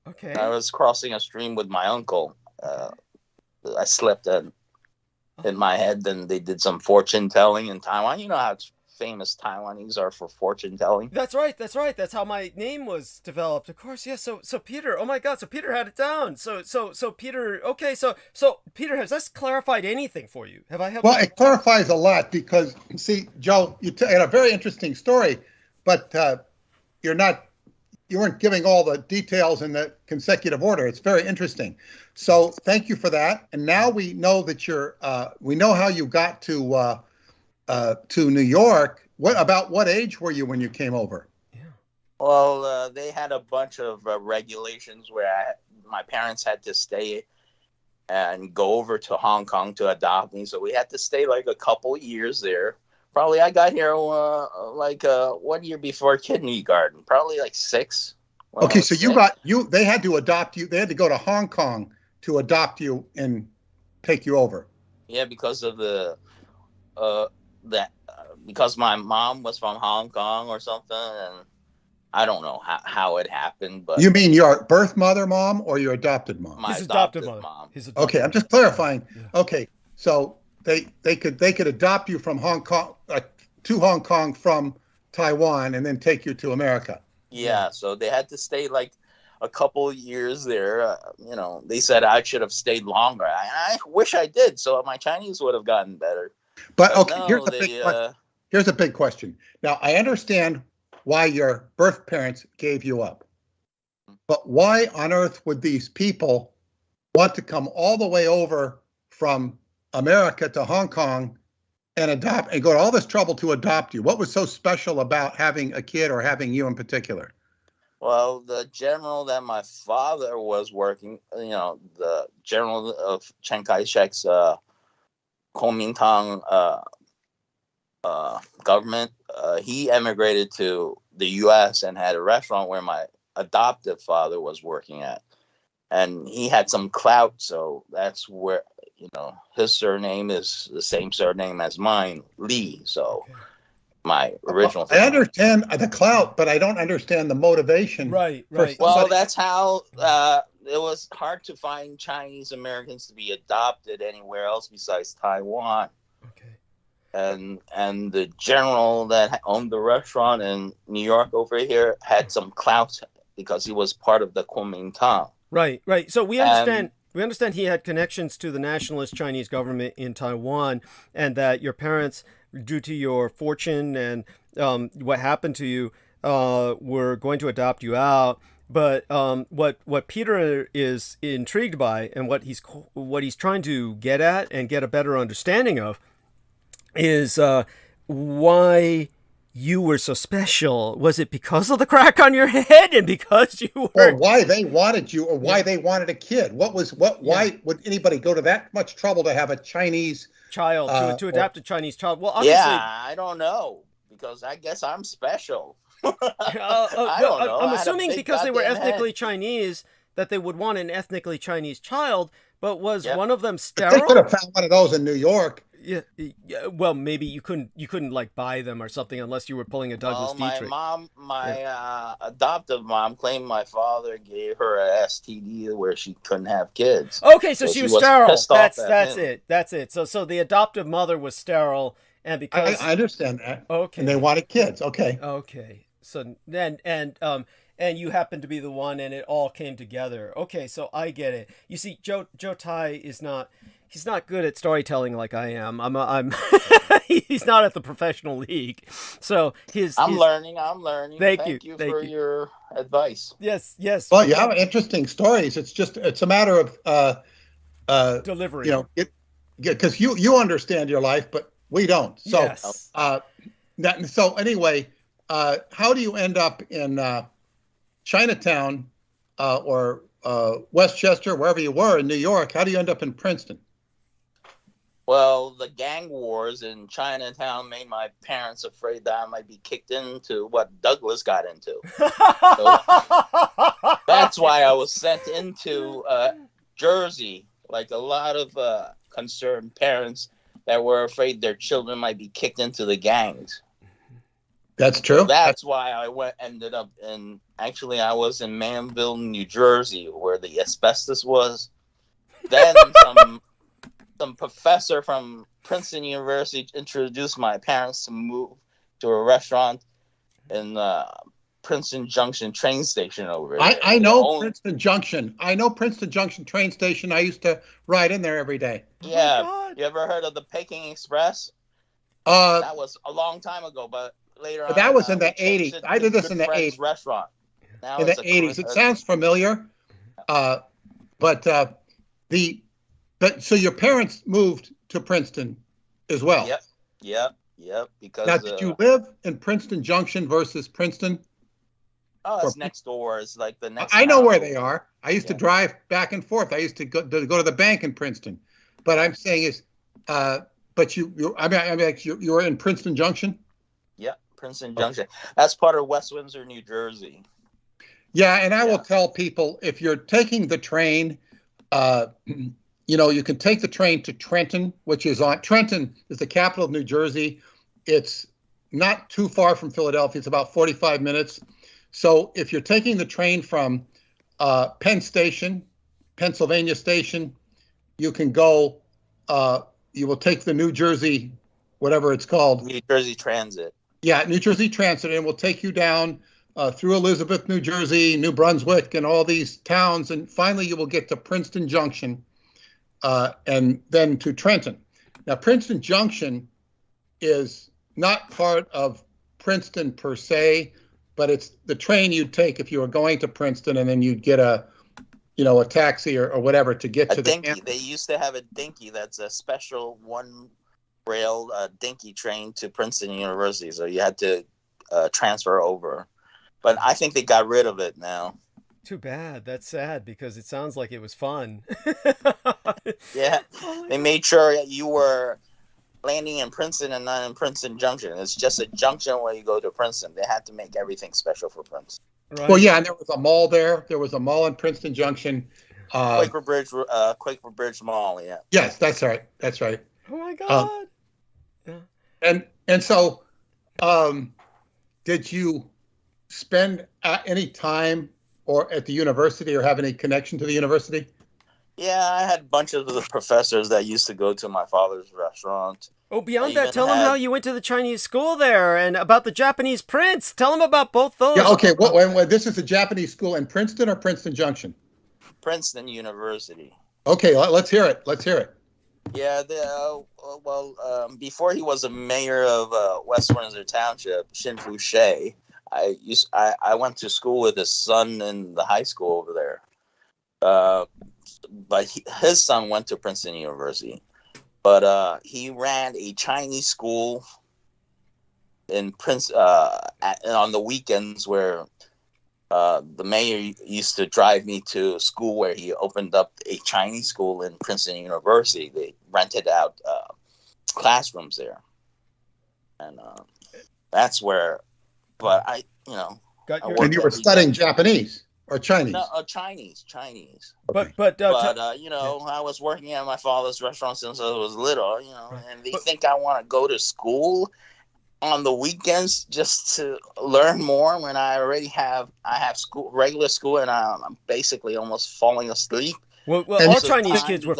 Okay. I was crossing a stream with my uncle. I slipped and hit my head. Then they did some fortune telling in Taiwan. You know how famous Taiwanese are for fortune telling. That's right. That's how my name was developed. Of course, yeah. So Peter, oh my God, so Peter had it down. So Peter, okay, so Peter, has this clarified anything for you? Have I helped? Well, it clarifies a lot because, see, Joe, you had a very interesting story, but you weren't giving all the details in the consecutive order. It's very interesting. So thank you for that. And now we know that we know how you got to New York. What age were you when you came over? Yeah. Well, they had a bunch of regulations where my parents had to stay and go over to Hong Kong to adopt me. So we had to stay like a couple years there. Probably I got here 1 year before kindergarten, probably like 6. Okay, so they had to adopt you. They had to go to Hong Kong to adopt you and take you over. Yeah, because of because my mom was from Hong Kong or something, and I don't know how it happened. But you mean your birth mom or your adopted mom? My adopted mom. Okay, I'm just clarifying. Yeah. Okay, so they could adopt you from Hong Kong to Hong Kong from Taiwan and then take you to America. Yeah, so they had to stay like a couple years there. They said I should have stayed longer. I wish I did, so my Chinese would have gotten better. But okay, here's a big question. Now, I understand why your birth parents gave you up. But why on earth would these people want to come all the way over from America to Hong Kong and go to all this trouble to adopt you? What was so special about having a kid or having you in particular? Well, the general that my father was working, the general of Chiang Kai-shek's Kuomintang government, he emigrated to the U.S. and had a restaurant where my adoptive father was working at. And he had some clout, so that's where, his surname is the same surname as mine, Lee. So my original I understand the clout, but I don't understand the motivation. Right. Well, that's how it was hard to find Chinese Americans to be adopted anywhere else besides Taiwan. Okay. And the general that owned the restaurant in New York over here had some clout because he was part of the Kuomintang. Right. So we understand. we understand he had connections to the nationalist Chinese government in Taiwan, and that your parents, due to your fortune and what happened to you, were going to adopt you out. But what Peter is intrigued by, and what he's trying to get at and get a better understanding of, is why you were so special. Was it because of the crack on your head, and because you were, or why they wanted you, or why they wanted a kid? Why would anybody go to that much trouble to have a Chinese child, to adopt a Chinese child? Well, obviously, I don't know, because I guess I'm special. I don't know. I'm assuming because they were ethnically Chinese that they would want an ethnically Chinese child, but was one of them sterile? They could have found one of those in New York. Yeah, well, maybe you couldn't like buy them or something unless you were pulling a Douglas Dietrich. My adoptive mom claimed my father gave her a STD where she couldn't have kids. Okay, so she was sterile. That's it. So the adoptive mother was sterile, and because I understand that. Okay, and they wanted kids. Okay. So then and you happened to be the one, and it all came together. Okay, so I get it. You see, Joe Tai is not. He's not good at storytelling like I am. I'm he's not at the professional league. So I'm learning. Thank you for your advice. Yes. Well, you have interesting stories. It's a matter of delivery. Because you understand your life, but we don't. So yes. So anyway, how do you end up in Chinatown or Westchester, wherever you were in New York? How do you end up in Princeton? Well, the gang wars in Chinatown made my parents afraid that I might be kicked into what Douglas got into. So that's why I was sent into Jersey, like a lot of concerned parents that were afraid their children might be kicked into the gangs. That's true. So that's why I ended up in, actually I was in Manville, New Jersey, where the asbestos was. Then some professor from Princeton University introduced my parents to move to a restaurant in Princeton Junction train station over there. I know Princeton Junction. I know Princeton Junction train station. I used to ride in there every day. Yeah. Oh, you ever heard of the Peking Express? That was a long time ago, but later on. That was in the 80s. I did this in the 80s. Restaurant. Now in the 80s. It sounds familiar. So your parents moved to Princeton as well? Yep. Because now, did you live in Princeton Junction versus Princeton? Oh, it's next door. It's like the next. I know where they are. I used to drive back and forth. I used to go to the bank in Princeton. But I'm saying is, but you were in Princeton Junction? Yeah, Princeton Junction. That's part of West Windsor, New Jersey. Yeah, and I will tell people, if you're taking the train, you can take the train to Trenton, Trenton is the capital of New Jersey. It's not too far from Philadelphia. It's about 45 minutes. So if you're taking the train from Penn Station, Pennsylvania Station, you can go, you will take the New Jersey, whatever it's called. New Jersey Transit. Yeah, New Jersey Transit, and it will take you down through Elizabeth, New Jersey, New Brunswick, and all these towns. And finally, you will get to Princeton Junction and then to Trenton. Now, Princeton Junction is not part of Princeton per se, but it's the train you'd take if you were going to Princeton, and then you'd get a taxi or whatever to get to the dinky. campus. They used to have a dinky. That's a special one-rail dinky train to Princeton University, so you had to transfer over. But I think they got rid of it now. Too bad. That's sad, because it sounds like it was fun. Yeah, they made sure you were landing in Princeton and not in Princeton Junction. It's just a junction where you go to Princeton. They had to make everything special for Princeton. Right. Well, yeah, and there was a mall there. There was a mall in Princeton Junction. Quaker Bridge Mall. Yeah. Yes, that's right. That's right. Oh my God. Yeah. And so, did you spend any time or at the university or have any connection to the university? Yeah, I had a bunch of the professors that used to go to my father's restaurant. Oh, beyond that, tell them how you went to the Chinese school there and about the Japanese prince. Tell them about both those. Yeah, okay. This is a Japanese school in Princeton or Princeton Junction? Princeton University. Okay, let's hear it. Let's hear it. Yeah, before he was a mayor of West Windsor Township, Shinfu Shea, I went to school with his son in the high school over there. But his son went to Princeton University. But he ran a Chinese school in on the weekends where the mayor used to drive me to school where he opened up a Chinese school in Princeton University. They rented out classrooms there. And that's where, but and you were studying Japanese or Chinese? No, Chinese. But I was working at my father's restaurant since I was little, and they think I want to go to school on the weekends just to learn more when I have regular school, and I'm basically almost falling asleep. Well, all Chinese kids were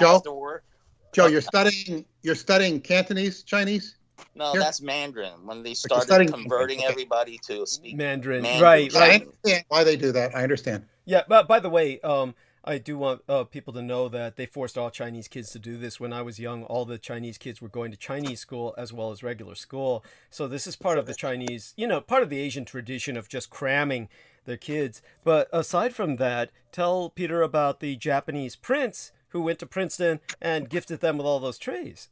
after work. Joe, you're studying Cantonese Chinese? No, that's Mandarin. When they started converting everybody to speak Mandarin. Right. I understand why they do that. I understand. Yeah, but by the way, I do want people to know that they forced all Chinese kids to do this. When I was young, all the Chinese kids were going to Chinese school as well as regular school. So this is part of the Chinese, part of the Asian tradition of just cramming their kids. But aside from that, tell Peter about the Japanese prince who went to Princeton and gifted them with all those trays.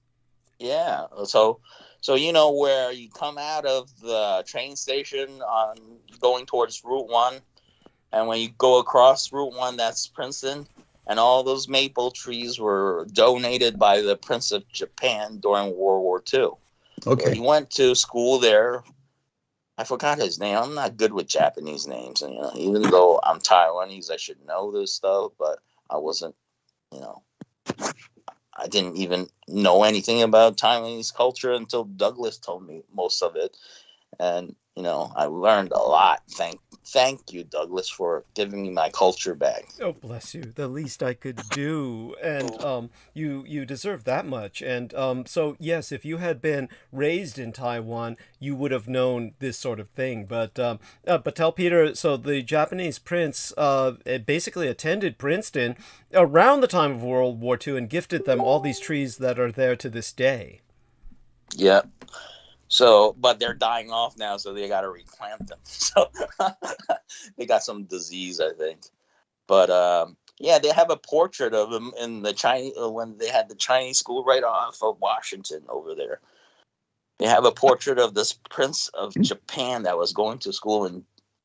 Yeah. So where you come out of the train station on going towards Route 1, and when you go across Route 1, that's Princeton, and all those maple trees were donated by the Prince of Japan during World War II. Okay. So he went to school there. I forgot his name. I'm not good with Japanese names, and even though I'm Taiwanese, I should know this stuff, but I wasn't, I didn't even know anything about Taiwanese culture until Douglas told me most of it. And, I learned a lot. Thank you, Douglas, for giving me my culture back. Oh, bless you. The least I could do. And you deserve that much. And so, yes, if you had been raised in Taiwan, you would have known this sort of thing. But tell Peter, so the Japanese prince basically attended Princeton around the time of World War II and gifted them all these trees that are there to this day. Yeah. So, but they're dying off now, so they got to replant them. So they got some disease, I think. But they have a portrait of him in the Chinese when they had the Chinese school right off of Washington over there. They have a portrait of this Prince of Japan that was going to school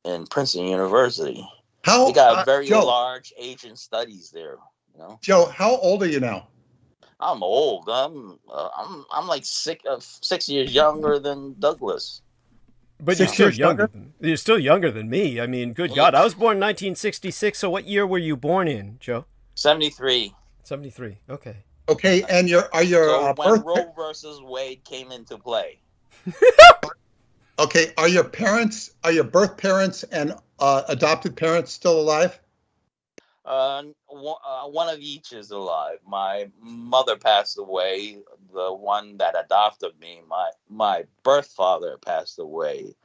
in Princeton University. They got very large Asian studies there. Joe, how old are you now? I'm old. I'm like 6 years younger than Douglas. But you're still younger. You're still younger than me. I mean, good God, I was born in 1966. So what year were you born in, Joe? 73. 73. Okay. Okay, and when Roe versus Wade came into play. Okay, are your birth parents and adopted parents still alive? One of each is alive. My mother passed away. The one that adopted me, my birth father, passed away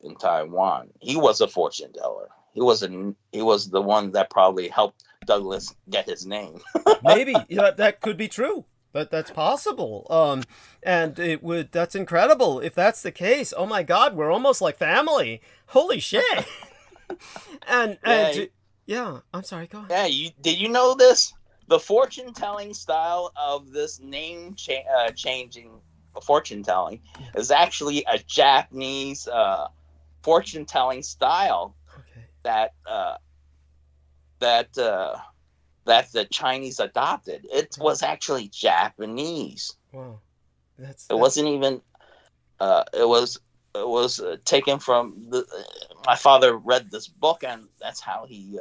in Taiwan. He was a fortune teller. He was the one that probably helped Douglas get his name. Maybe that could be true. That's possible. And that's incredible if that's the case. Oh my God, we're almost like family. Holy shit. Yeah, I'm sorry, go ahead. Yeah, did you know this? The fortune-telling style of this name changing fortune-telling is actually a Japanese fortune-telling style that the Chinese adopted. It was actually Japanese. Wow. It wasn't even it was taken from my father read this book, and that's how he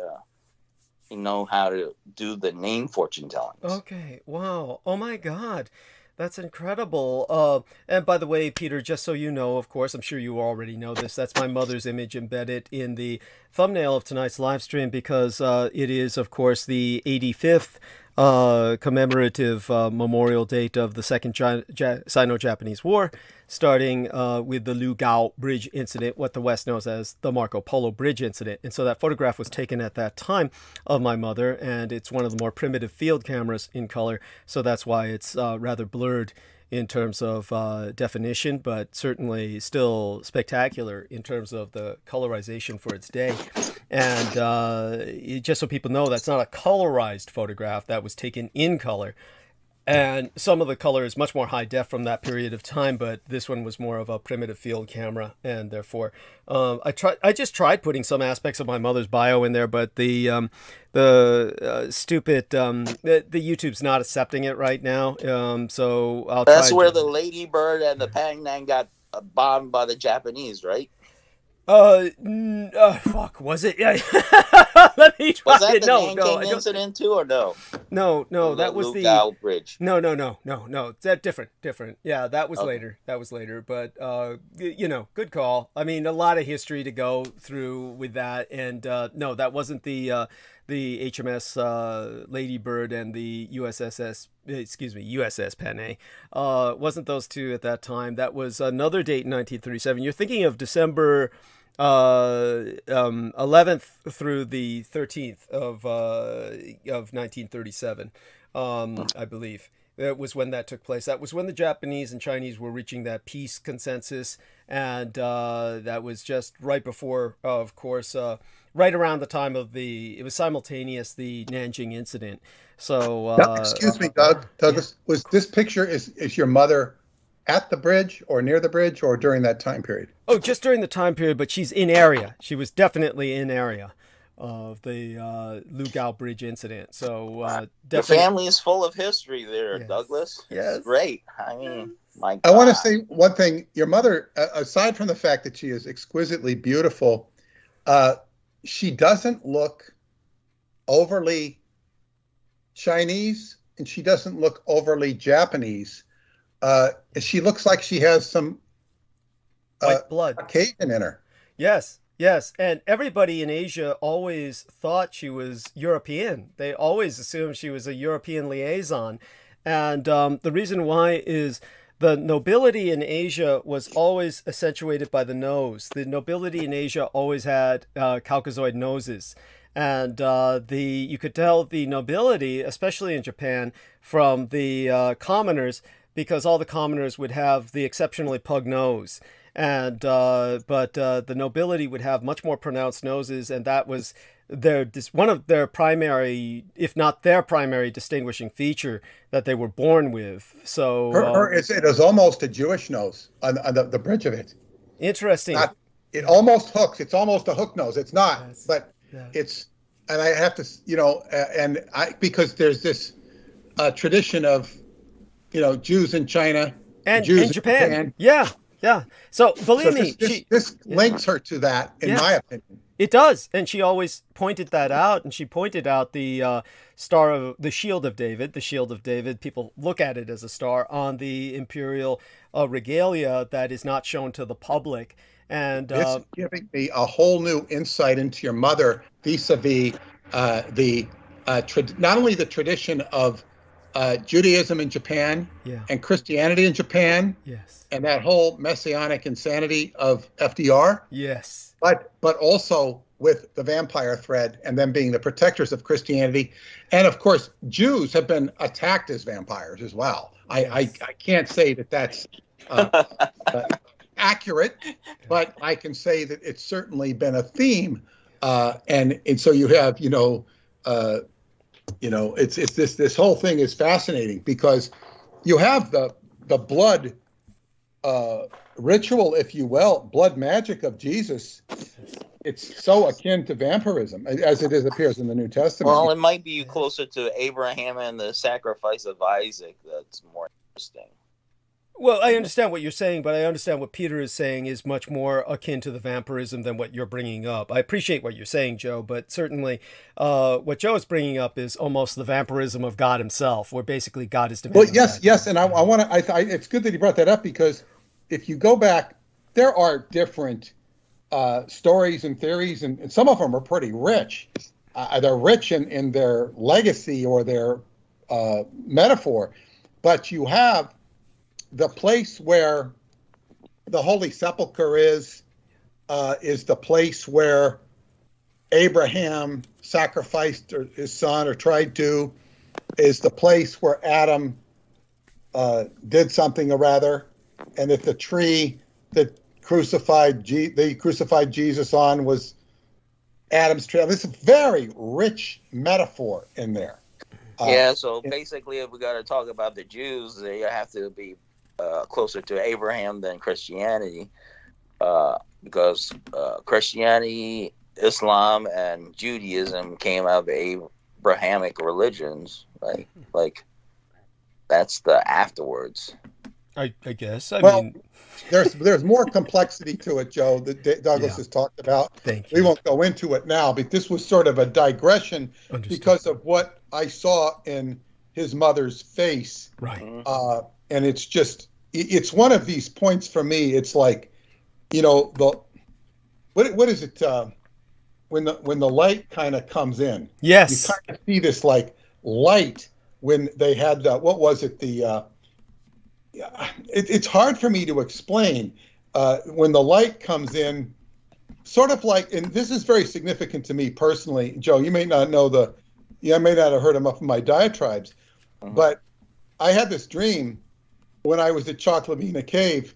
know how to do the name fortune telling. Okay. Wow. Oh my God. That's incredible. And by the way, Peter, just so you know, of course, I'm sure you already know this, that's my mother's image embedded in the thumbnail of tonight's live stream because it is, of course, the 85th commemorative memorial date of the Second Sino-Japanese War, starting with the Lugao Bridge incident, what the West knows as the Marco Polo Bridge incident. And so that photograph was taken at that time of my mother, and it's one of the more primitive field cameras in color, so that's why it's rather blurred in terms of definition, but certainly still spectacular in terms of the colorization for its day. And just so people know, that's not a colorized photograph. That was taken in color. And some of the color is much more high def from that period of time, but this one was more of a primitive field camera, and therefore I just tried putting some aspects of my mother's bio in there, but the stupid the YouTube's not accepting it right now. So I'll That's try where the ladybird and the Pangnan got bombed by the Japanese, right? Fuck, was it? Yeah. Let me try. Was that the No, Nanking incident too, or no? No, Or that was Lugao Bridge. No. That different. Yeah, that was later. But you know, good call. I mean, a lot of history to go through with that, and no, that wasn't the HMS Ladybird and the USS Panay. Wasn't those two at that time. That was another date in 1937. You're thinking of December 11th through the 13th of 1937, I believe. That was when that took place. That was when the Japanese and Chinese were reaching that peace consensus, and that was just right before, of course, right around the time of it was simultaneous, the Nanjing incident. So excuse me, Doug. Douglas, was this picture is your mother at the bridge or near the bridge or during that time period? Oh, just during the time period, but she's in area. She was definitely in area of the Lugao Bridge incident. So the family is full of history there, Yes. Douglas. Yes. It's great. I mean, my God. I want to say one thing. Your mother, aside from the fact that she is exquisitely beautiful, she doesn't look overly Chinese, and she doesn't look overly Japanese. She looks like she has some white blood, Caucasian in her. Yes, and everybody in Asia always thought she was European. They always assumed she was a European liaison, and the reason why is the nobility in Asia was always accentuated by the nose. The nobility in Asia always had Caucasoid noses. And you could tell the nobility, especially in Japan, from the commoners, because all the commoners would have the exceptionally pug nose. And but the nobility would have much more pronounced noses, and that was one of their primary, if not their primary, distinguishing feature that they were born with. So it is almost a Jewish nose on the bridge of it. Interesting. It almost hooks. It's almost a hook nose. It's not, Yes. but Yeah. it's. And I have to, because there's this tradition of, Jews in China and Jews in Japan. Yeah. So believe me, this links her to that, in my opinion. It does, and she always pointed that out. And she pointed out the star of the Shield of David. The Shield of David. People look at it as a star on the imperial regalia that is not shown to the public. And it's giving me a whole new insight into your mother vis-a-vis not only the tradition of Judaism in Japan and Christianity in Japan, and that whole messianic insanity of FDR, but also with the vampire thread and them being the protectors of Christianity. And of course, Jews have been attacked as vampires as well. I can't say that that's accurate, but I can say that it's certainly been a theme, and so you have it's this whole thing is fascinating because you have the blood ritual, if you will, blood magic of Jesus. It's so akin to vampirism as it appears in the New Testament. Well, it might be closer to Abraham and the sacrifice of Isaac. That's more interesting. Well, I understand what you're saying, but I understand what Peter is saying is much more akin to the vampirism than what you're bringing up. I appreciate what you're saying, Joe, but certainly what Joe is bringing up is almost the vampirism of God himself, where basically God is demanding. Well, yes, and I want to. It's good that you brought that up because if you go back, there are different stories and theories, and some of them are pretty rich. They're rich in their legacy or their metaphor, but you have the place where the Holy Sepulchre is the place where Abraham sacrificed his son, or tried to, is the place where Adam did something or rather, and that the tree that they crucified Jesus on was Adam's tree. This is a very rich metaphor in there. So basically, if we got to talk about the Jews, they have to be closer to Abraham than Christianity, because Christianity, Islam, and Judaism came out of Abrahamic religions, right? Like, that's the afterwards. I guess. I mean, there's more complexity to it, Joe, that Douglas has talked about. Thank you. We won't go into it now, but this was sort of a digression because of what I saw in his mother's face. Right. And it's just, it's one of these points for me. It's like, what is it? When the light kind of comes in. Yes. You kind of see this like light when they had what was it? It's hard for me to explain when the light comes in, sort of like, and this is very significant to me personally, Joe. You may not know I may not have heard enough of my diatribes, but I had this dream when I was at Choclavina Cave,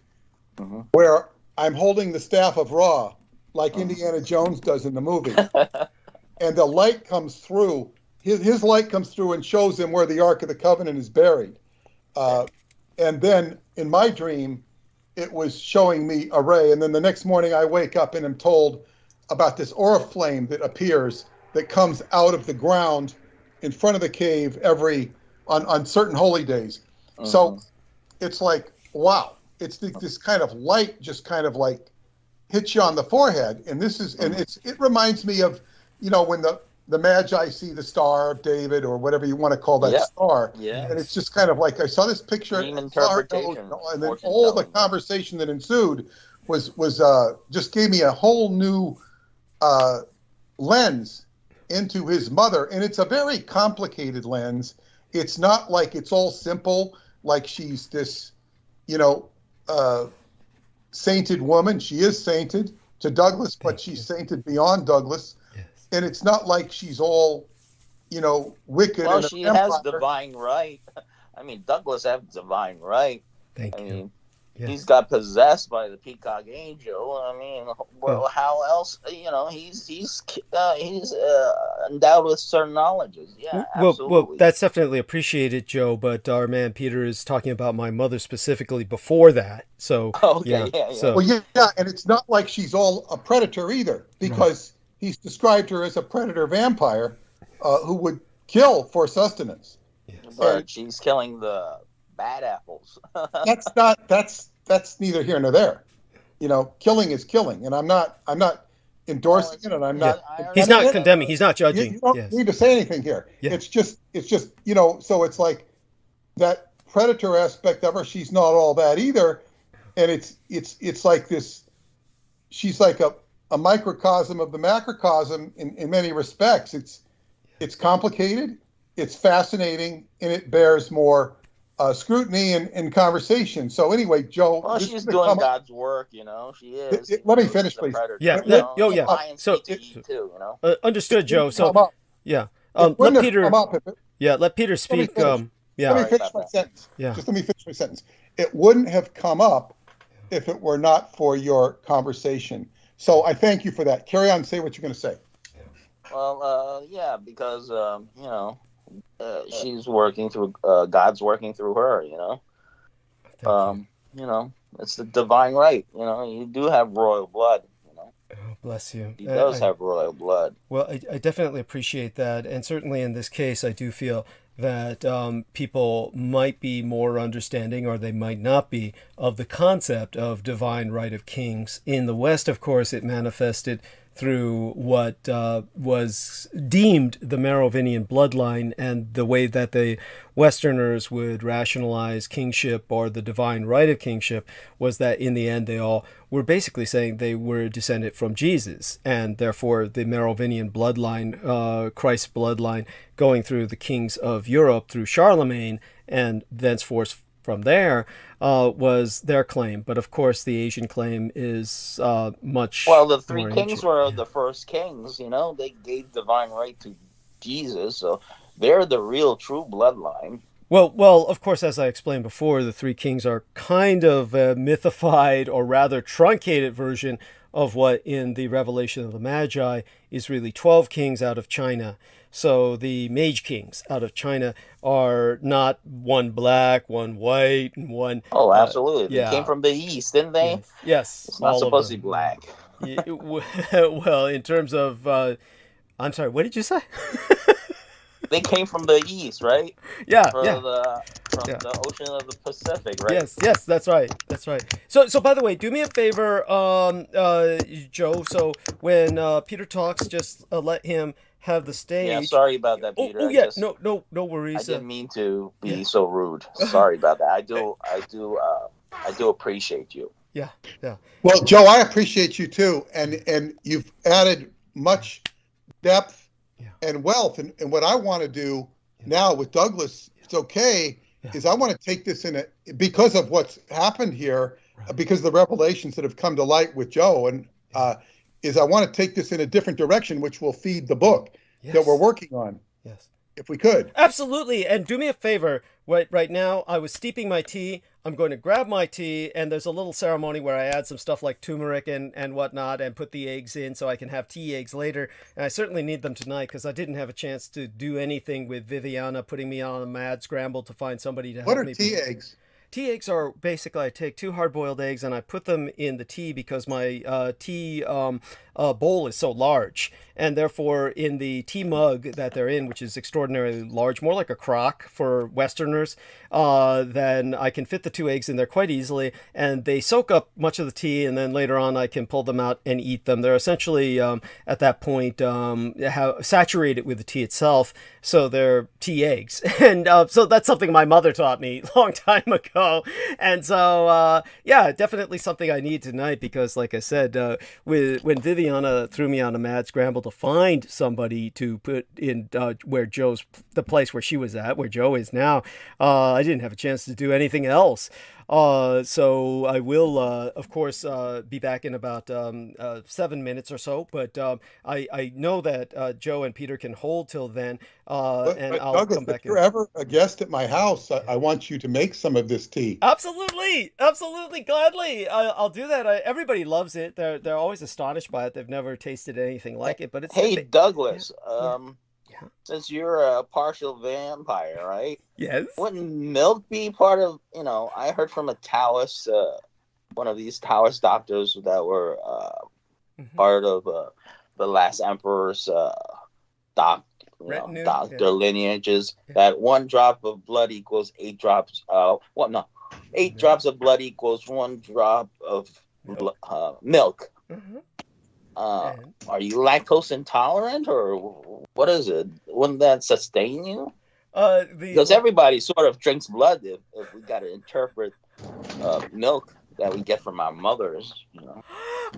where I'm holding the staff of Ra, like Indiana Jones does in the movie, and the light comes through. His light comes through and shows him where the Ark of the Covenant is buried. And then in my dream, it was showing me a ray. And then the next morning I wake up and am told about this oriflame that appears, that comes out of the ground in front of the cave on certain holy days. So it's like, wow, it's this kind of light just kind of like hits you on the forehead. And it reminds me of, when the Magi see the Star of David, or whatever you want to call that star. Yeah. And it's just kind of like, I saw this picture, Dream interpretation, and then all the conversation that ensued was just gave me a whole new lens into his mother. And it's a very complicated lens. It's not like it's all simple, like she's this, sainted woman. She is sainted to Douglas, but she's sainted beyond Douglas. And it's not like she's all, wicked. Well, she has divine right. I mean, Douglas has divine right. Thank you. He's got possessed by the peacock angel. I mean, well, how else? He's endowed with certain knowledges. Yeah, absolutely. Well, that's definitely appreciated, Joe. But our man Peter is talking about my mother specifically before that. So, yeah. So, and it's not like she's all a predator either, because he's described her as a predator vampire who would kill for sustenance. But she's killing the bad apples. That's neither here nor there. Killing is killing, and I'm not endorsing it, and I'm not. He's not condemning. He's not judging. You don't need to say anything here. Yeah. It's just so it's like that predator aspect of her. She's not all that either, and it's like this. She's like a microcosm of the macrocosm in many respects. It's complicated, it's fascinating, and it bears more scrutiny and conversation. So anyway, Joe, well, she's doing God's work, She is. Let me finish, please. So understood, Joe. So let Peter. Let Peter speak. Let me finish my sentence. Just let me finish my sentence. It wouldn't have come up if it were not for your conversation. So I thank you for that. Carry on. Say what you're going to say. Well, because she's working through God's working through her. It's the divine right. You do have royal blood. Oh, bless you. He does have royal blood. Well, I definitely appreciate that, and certainly in this case, I do feel that people might be more understanding, or they might not be, of the concept of divine right of kings. In the West, of course, it manifested through what was deemed the Merovingian bloodline, and the way that the Westerners would rationalize kingship or the divine right of kingship was that in the end they all were basically saying they were descended from Jesus, and therefore the Merovingian bloodline, Christ's bloodline, going through the kings of Europe through Charlemagne, and thenceforth from there was their claim. But of course, the Asian claim is much well. The three more kings ancient. were the first kings. You know, they gave divine right to Jesus, so they're the real true bloodline. Well, of course, as I explained before, the three kings are kind of a mythified, or rather truncated version of what in the Revelation of the Magi is really 12 kings out of China. So the mage kings out of China are not one black, one white, and one... Oh, absolutely. Yeah. They came from the east, didn't they? Yes. It's not supposed to be black. Well, in terms of... I'm sorry, what did you say? They came from the east, right? Yeah, From yeah. the ocean of the Pacific, right? Yes, that's right. That's right. So by the way, do me a favor, Joe. So when Peter talks, just let him have the stage. Yeah, sorry about that, Peter. Oh yeah, no worries. I didn't mean to be so rude. Sorry about that. I do appreciate you. Yeah. Well, Joe, I appreciate you too, and you've added much depth and wealth. And what I want to do now with Douglas, it's okay, is I want to take this because of what's happened here, because of the revelations that have come to light with Joe, and is I want to take this in a different direction, which will feed the book that we're working on. Yes. If we could. Absolutely. And do me a favor. Right now, I was steeping my tea. I'm going to grab my tea, and there's a little ceremony where I add some stuff like turmeric and whatnot, and put the eggs in so I can have tea eggs later. And I certainly need them tonight because I didn't have a chance to do anything with Viviana putting me on a mad scramble to find somebody to help me. What are tea eggs? Tea eggs are basically, I take 2 hard-boiled eggs and I put them in the tea because my tea bowl is so large, and therefore in the tea mug that they're in, which is extraordinarily large, more like a crock for Westerners, then I can fit the 2 eggs in there quite easily, and they soak up much of the tea, and then later on I can pull them out and eat them. They're essentially at that point saturated with the tea itself, so they're tea eggs. And so that's something my mother taught me a long time ago, and so yeah, definitely something I need tonight, because like I said, when Viviana threw me on a mad scramble to find somebody to put in where the place where she was at, where Joe is now, I didn't have a chance to do anything else. So I will, of course, be back in about 7 minutes or so. But I know that Joe and Peter can hold till then, and I'll Douglas, come back. If you're ever a guest at my house, I want you to make some of this tea. Absolutely, gladly. I'll do that. Everybody loves it. They're always astonished by it. They've never tasted anything like it. But it's Douglas. Since you're a partial vampire, right? Yes. Wouldn't milk be part of, I heard from a Taoist, one of these Taoist doctors that were part of the last emperor's doctor lineages, that 1 drop of blood equals 8 drops. 8 drops of blood equals 1 drop of milk. Are you lactose intolerant, or what is it? Wouldn't that sustain you? Because everybody sort of drinks blood if we got to interpret milk that we get from our mothers,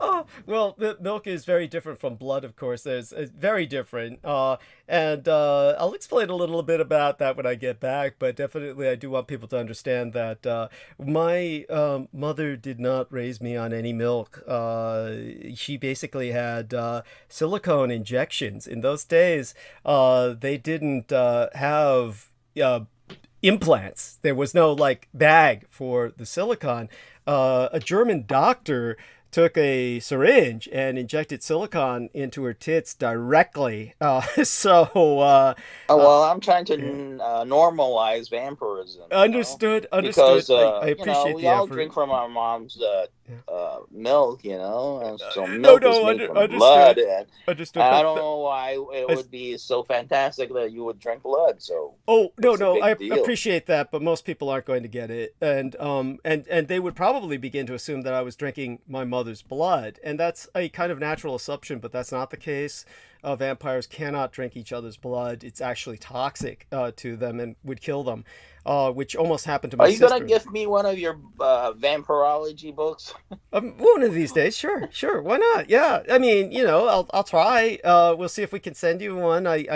Oh, well, the milk is very different from blood, of course. It's very different. And I'll explain a little bit about that when I get back. But definitely, I do want people to understand that my mother did not raise me on any milk. She basically had silicone injections. In those days, they didn't have implants. There was no bag for the silicone. A German doctor took a syringe and injected silicone into her tits directly. Well, I'm trying to normalize vampirism. Understood. Because I appreciate we the all effort. drink from our mom's milk, and so milk is made from blood. And I don't know why it would be so fantastic that you would drink blood. So I appreciate that, but most people aren't going to get it, and they would probably begin to assume that I was drinking my mother's other's blood. And that's a kind of natural assumption, but that's not the case. Vampires cannot drink each other's blood. It's actually toxic to them and would kill them, which almost happened to my sister. Are you going to give me one of your vampirology books? One of these days, sure. Why not? Yeah, I mean, I'll try. We'll see if we can send you one. We'll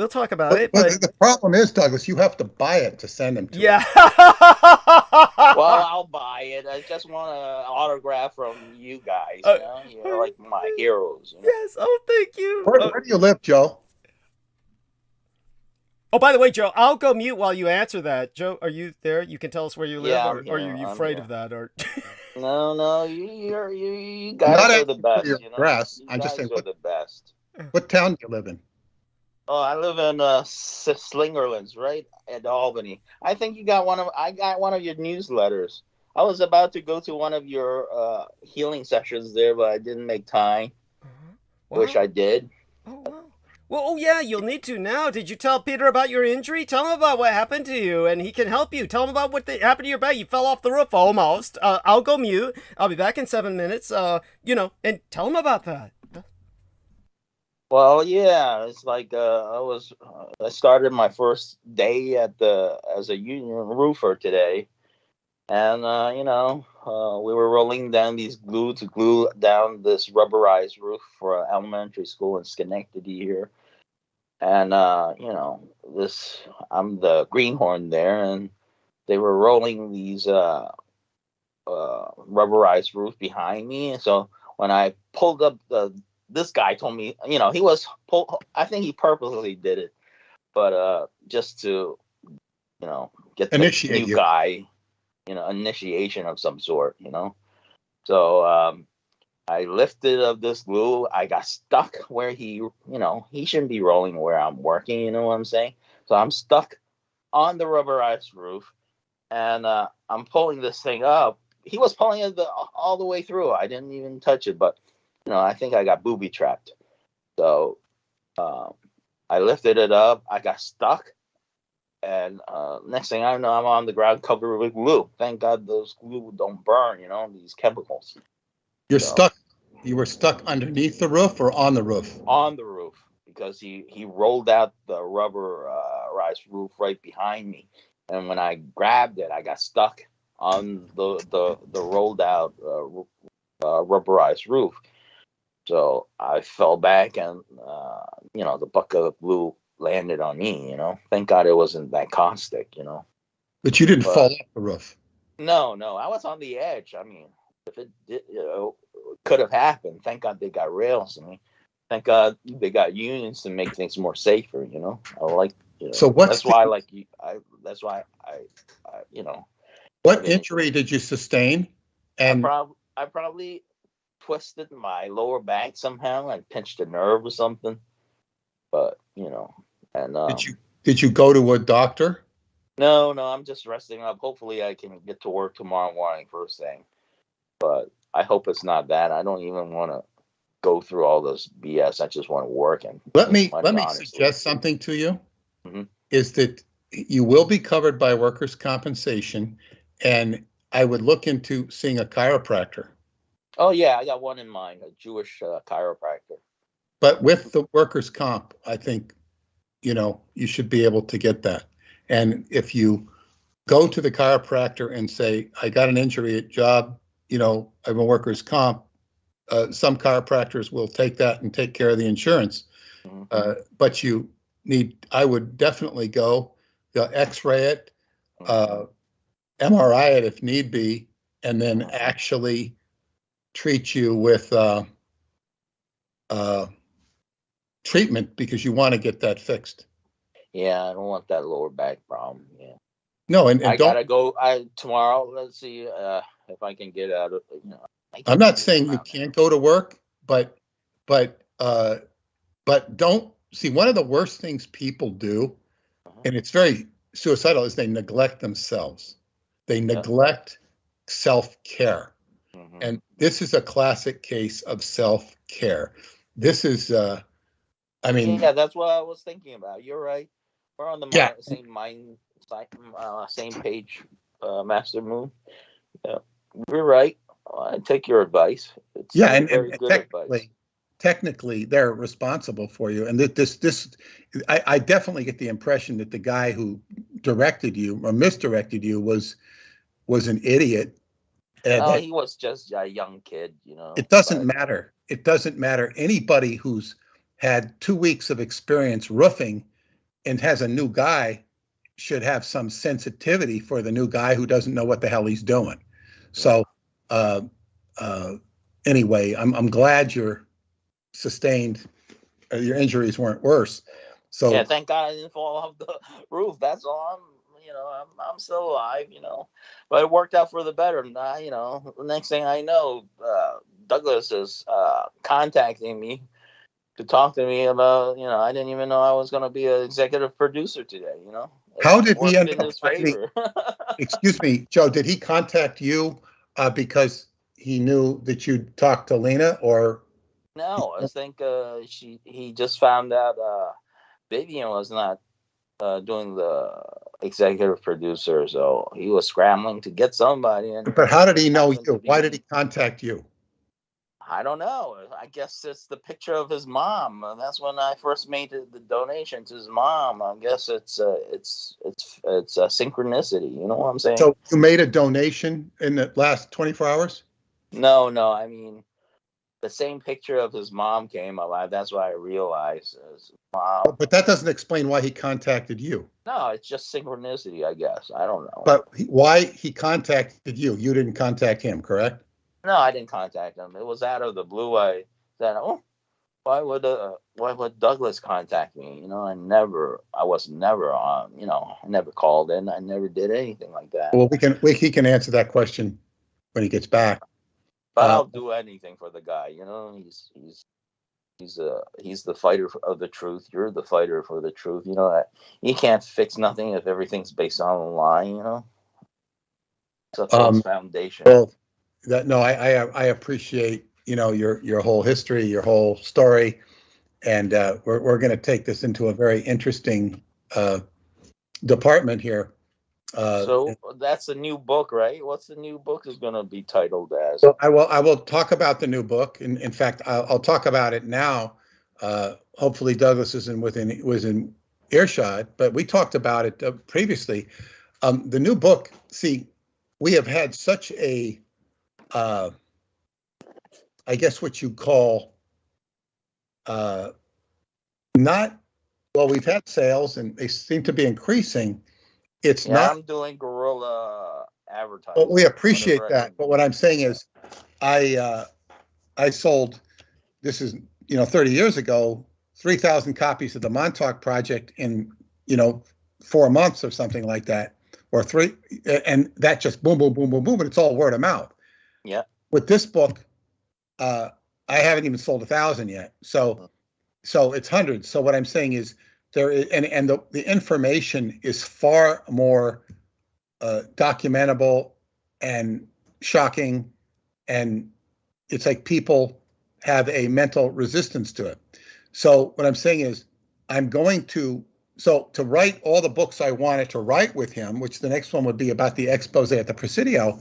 talk about it. But the problem is, Douglas, you have to buy it to send them to. Yeah. Well, I'll buy it. I just want an autograph from you guys. You're like my heroes. Yes. Oh, thank you. Where do you live, Joe? Oh, by the way, Joe, I'll go mute while you answer that. Joe, are you there? You can tell us where you live, or are you afraid of that? Or no, you guys are the best. I'm just saying, you're the best. What town do you live in? Oh, I live in Slingerlands, right at Albany. I think I got one of your newsletters. I was about to go to one of your healing sessions there, but I didn't make time. Wow. Wish I did. Oh, wow. Well, oh yeah, you'll need to now. Did you tell Peter about your injury? Tell him about what happened to you, and he can help you. Tell him about what happened to your back. You fell off the roof almost. I'll go mute. I'll be back in 7 minutes. And tell him about that. Well, yeah, it's like I started my first day as a union roofer today, and we were rolling down these glue to glue down this rubberized roof for an elementary school in Schenectady here, and I'm the greenhorn there, and they were rolling these rubberized roof behind me, and so when I pulled up this guy told me, I think he purposely did it, but just to, get the new guy, initiation of some sort, So I lifted up this glue. I got stuck where he shouldn't be rolling where I'm working, you know what I'm saying? So I'm stuck on the rubberized roof, and I'm pulling this thing up. He was pulling it all the way through. I didn't even touch it, but I think I got booby trapped. So I lifted it up. I got stuck. And next thing I know, I'm on the ground covered with glue. Thank God those glue don't burn, these chemicals. You're stuck. You were stuck underneath the roof or on the roof? On the roof, because he rolled out the rubberized roof right behind me. And when I grabbed it, I got stuck on the rolled out rubberized roof. So I fell back, and the bucket of glue landed on me. Thank God it wasn't that caustic. But you didn't fall off the roof. No, I was on the edge. I mean, if it did, could have happened. Thank God they got rails. Thank God they got unions to make things more safer. I like. So that's why I like you. That's why I. What injury did you sustain? And I probably twisted my lower back somehow and pinched a nerve or something, but and did you go to a doctor? No, I'm just resting up. Hopefully I can get to work tomorrow morning first thing, but I hope it's not that. I don't even want to go through all this BS. I just want to work and let me suggest something to you. Mm-hmm. Is that you will be covered by workers' compensation, and I would look into seeing a chiropractor. Oh, yeah, I got one in mind, a Jewish chiropractor. But with the workers' comp, I think, you should be able to get that. And if you go to the chiropractor and say, I got an injury at job, I'm a workers' comp, some chiropractors will take that and take care of the insurance. Mm-hmm. But I would definitely go, X-ray it, MRI it if need be, and then actually treat you with treatment, because you want to get that fixed. Yeah, I don't want that lower back problem. Yeah. No, and I gotta go tomorrow. Let's see if I can get out of. I'm not saying you can't go to work, but don't see, one of the worst things people do, and it's very suicidal, is they neglect themselves. They neglect self-care. Mm-hmm. And this is a classic case of self-care. This is, yeah, that's what I was thinking about. You're right. We're on the same page, Master Moon. Yeah. You're right. I take your advice. It's and very good advice. Technically, they're responsible for you. And I definitely get the impression that the guy who directed you or misdirected you was an idiot. He was just a young kid, It doesn't matter. It doesn't matter. Anybody who's had 2 weeks of experience roofing and has a new guy should have some sensitivity for the new guy who doesn't know what the hell he's doing. So anyway, I'm glad you're sustained. Your injuries weren't worse. So yeah, thank God I didn't fall off the roof. That's all. I'm still alive. But it worked out for the better. The next thing I know, Douglas is contacting me to talk to me about. I didn't even know I was going to be an executive producer today. How did he end up finding? Excuse me, Joe. Did he contact you because he knew that you'd talked to Lena, or? No, I think he just found out Vivian was not doing the executive producer, so he was scrambling to get somebody. But how did he know you? Why did he contact you? I don't know. I guess it's the picture of his mom. That's when I first made the donation to his mom. I guess it's a synchronicity. You know what I'm saying? So you made a donation in the last 24 hours? No. I mean, the same picture of his mom came up. That's why I realized his mom. But that doesn't explain why he contacted you. No, it's just synchronicity, I guess. I don't know. But why he contacted you? You didn't contact him, correct? No, I didn't contact him. It was out of the blue. I said, why would Douglas contact me? I was never on, I never called in. I never did anything like that. Well, he can answer that question when he gets back. But I'll do anything for the guy. He's the fighter of the truth. You're the fighter for the truth. You can't fix nothing if everything's based on a lie. It's a false foundation. Well, I appreciate your whole history, your whole story, and we're going to take this into a very interesting department here. So that's a new book, right? What's the new book is going to be titled as? So I will talk about the new book. In fact, I'll talk about it now. Hopefully Douglas was in earshot, but we talked about it previously. The new book. See, we have had such a, I guess what you call, we've had sales and they seem to be increasing. I'm doing guerrilla advertising. Well, we appreciate that, but what I'm saying is, I sold. This is 30 years ago, 3,000 copies of the Montauk Project in 4 months or something like that, or 3, and that just boom, boom, boom, boom, boom, and it's all word of mouth. Yeah. With this book, I haven't even sold 1,000 yet, so it's hundreds. So what I'm saying is, the information is far more documentable and shocking, and it's like people have a mental resistance to it. So what I'm saying is, I'm going to write all the books I wanted to write with him, which the next one would be about the expose at the Presidio.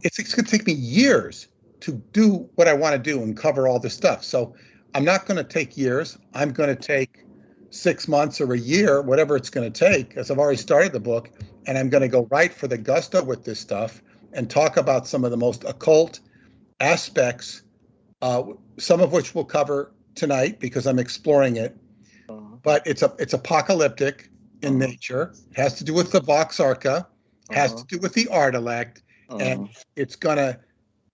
It's going to take me years to do what I want to do and cover all this stuff. So I'm not going to take years. I'm going to take 6 months or a year, whatever it's going to take, as I've already started the book, and I'm going to go right for the gusto with this stuff and talk about some of the most occult aspects, some of which we'll cover tonight because I'm exploring it. But it's apocalyptic in nature. It has to do with the Vox Arca, has to do with the art elect, and it's going to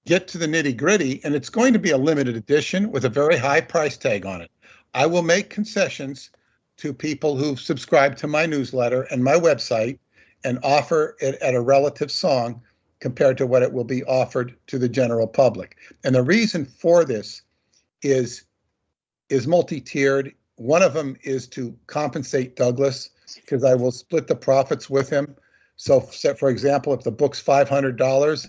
get to the nitty gritty, and it's going to be a limited edition with a very high price tag on it. I will make concessions to people who've subscribed to my newsletter and my website and offer it at a relative song compared to what it will be offered to the general public. And the reason for this is multi-tiered. One of them is to compensate Douglas, because I will split the profits with him. So for example, if the book's $500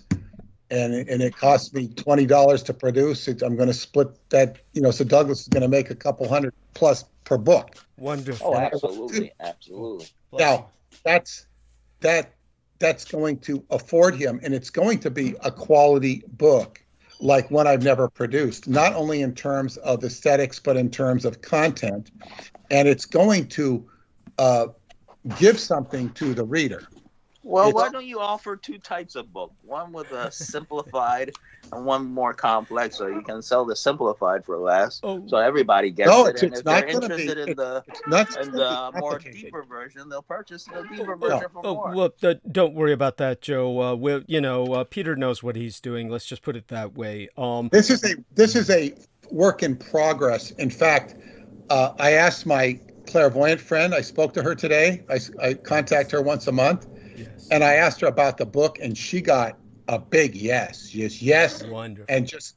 and it costs me $20 to produce it, I'm going to split that, so Douglas is going to make a couple hundred plus per book. Wonderful. Oh, absolutely. Absolutely. Now, that that's going to afford him, and it's going to be a quality book, like one I've never produced, not only in terms of aesthetics, but in terms of content. And it's going to give something to the reader. Well, why don't you offer two types of book? One with a simplified and one more complex, so you can sell the simplified for less, so everybody gets it. And if they're interested in the more deeper version, they'll purchase the deeper version for more. Well, don't worry about that, Joe. Peter knows what he's doing. Let's just put it that way. This is a work in progress. In fact, I asked my clairvoyant friend. I spoke to her today. I contact her once a month. Yes. And I asked her about the book, and she got a big yes. Yes. Wonderful. And just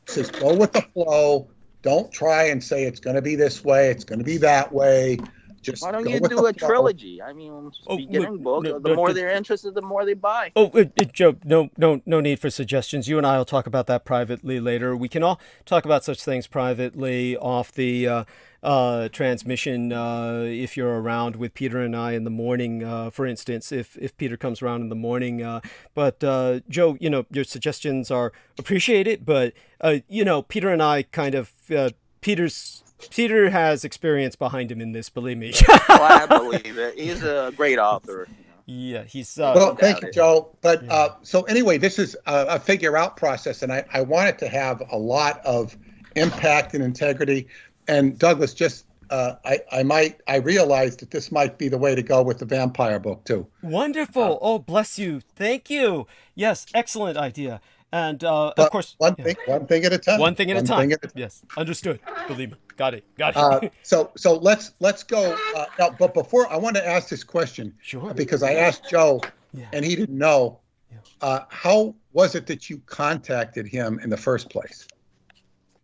says, go with the flow. Don't try and say it's going to be this way. It's going to be that way. Just why don't you do a trilogy? I mean, beginning book. The more they're interested, the more they buy. Joe, no need for suggestions. You and I will talk about that privately later. We can all talk about such things privately off the transmission if you're around with Peter and I in the morning, for instance, if Peter comes around in the morning. But Joe, your suggestions are appreciated, but Peter and I kind of Peter has experience behind him in this, believe me. Well, I believe it. He's a great author. Yeah, he's well, thank you, Joe. But so anyway, this is a figure out process, and I want it to have a lot of impact and integrity. And Douglas, just I realized that this might be the way to go with the vampire book too. Wonderful. Oh, bless you. Thank you. Yes, excellent idea. And of course, one thing at a time. One thing at a time. Yes, understood. Believe me. Got it. So let's go. Now, but before, I want to ask this question. Sure. Because I asked Joe, and he didn't know. How was it that you contacted him in the first place?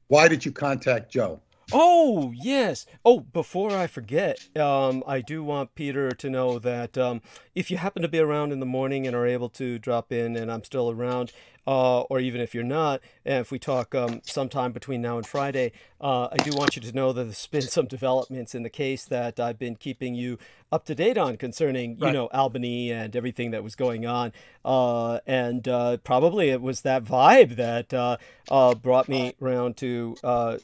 Why did you contact Joe? Oh, yes. Oh, before I forget, I do want Peter to know that if you happen to be around in the morning and are able to drop in and I'm still around, or even if you're not, and if we talk sometime between now and Friday, I do want you to know that there's been some developments in the case that I've been keeping you up to date on concerning, Albany and everything that was going on. And probably it was that vibe that brought me around to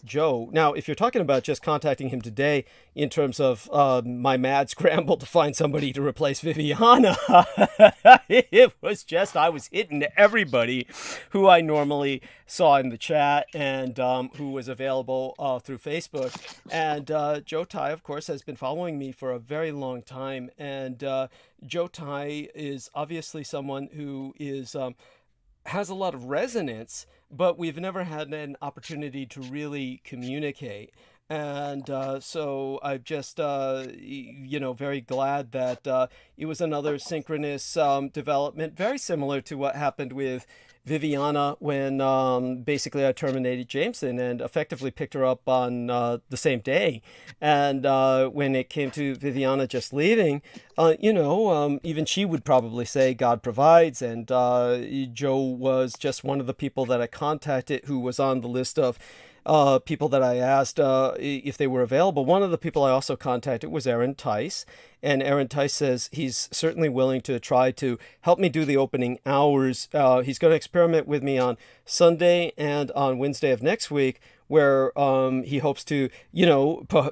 Joe. Now, if you're talking about just contacting him today in terms of my mad scramble to find somebody to replace Viviana, it was just, I was hitting everybody who I normally saw in the chat and who was available through Facebook. And Joe Tai, of course, has been following me for a very long time. And Joe Tai is obviously someone who is has a lot of resonance, but we've never had an opportunity to really communicate. And so I'm just, very glad that it was another synchronous development, very similar to what happened with Viviana when basically I terminated Jameson and effectively picked her up on the same day. And when it came to Viviana just leaving, even she would probably say God provides. And Joe was just one of the people that I contacted who was on the list of people that I asked if they were available. One of the people I also contacted was Aaron Tice. And Aaron Tice says he's certainly willing to try to help me do the opening hours. He's going to experiment with me on Sunday and on Wednesday of next week, where he hopes to,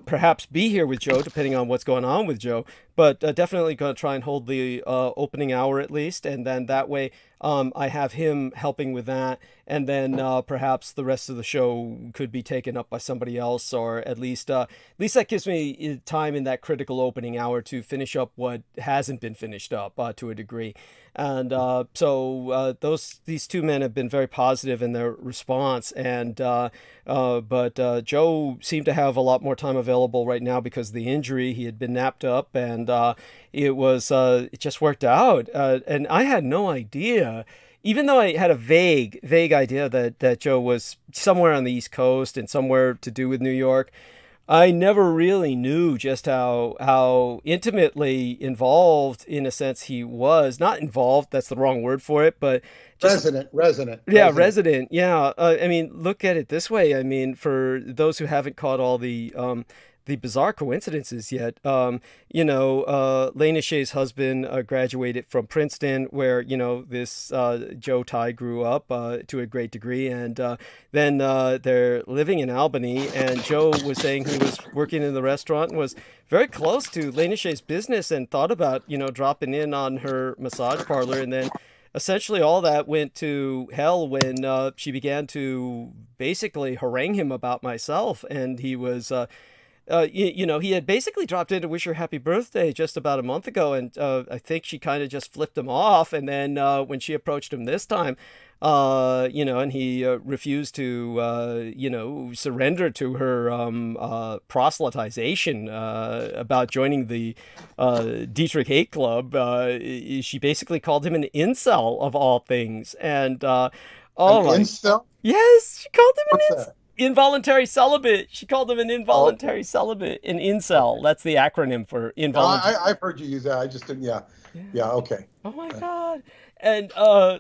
perhaps be here with Joe, depending on what's going on with Joe. But definitely going to try and hold the opening hour at least. And then that way I have him helping with that. And then perhaps the rest of the show could be taken up by somebody else, or at least that gives me time in that critical opening hour to finish up what hasn't been finished up to a degree. And so these two men have been very positive in their response. And but Joe seemed to have a lot more time available right now because of the injury. He had been napped up, and it just worked out. And I had no idea. Even though I had a vague idea that Joe was somewhere on the East Coast and somewhere to do with New York, I never really knew just how intimately involved, in a sense, he was. Not involved, that's the wrong word for it, but just, resident. Yeah, resident. Yeah. I mean, look at it this way. I mean, for those who haven't caught all the the bizarre coincidences yet. Lena Shea's husband graduated from Princeton, where, this Joe Tai grew up to a great degree. And then they're living in Albany. And Joe was saying he was working in the restaurant and was very close to Lena Shea's business and thought about, dropping in on her massage parlor. And then essentially all that went to hell when she began to basically harangue him about myself. And he was, he had basically dropped in to wish her happy birthday just about a month ago. And I think she kind of just flipped him off. And then when she approached him this time, and he refused to, surrender to her proselytization about joining the Dietrich hate club. She basically called him an incel of all things. And incel? Yes, she called him What's an incel. Involuntary celibate. She called him an involuntary celibate. An incel. That's the acronym for involuntary. I've heard you use that. I just didn't. Yeah. Okay. Oh my God. And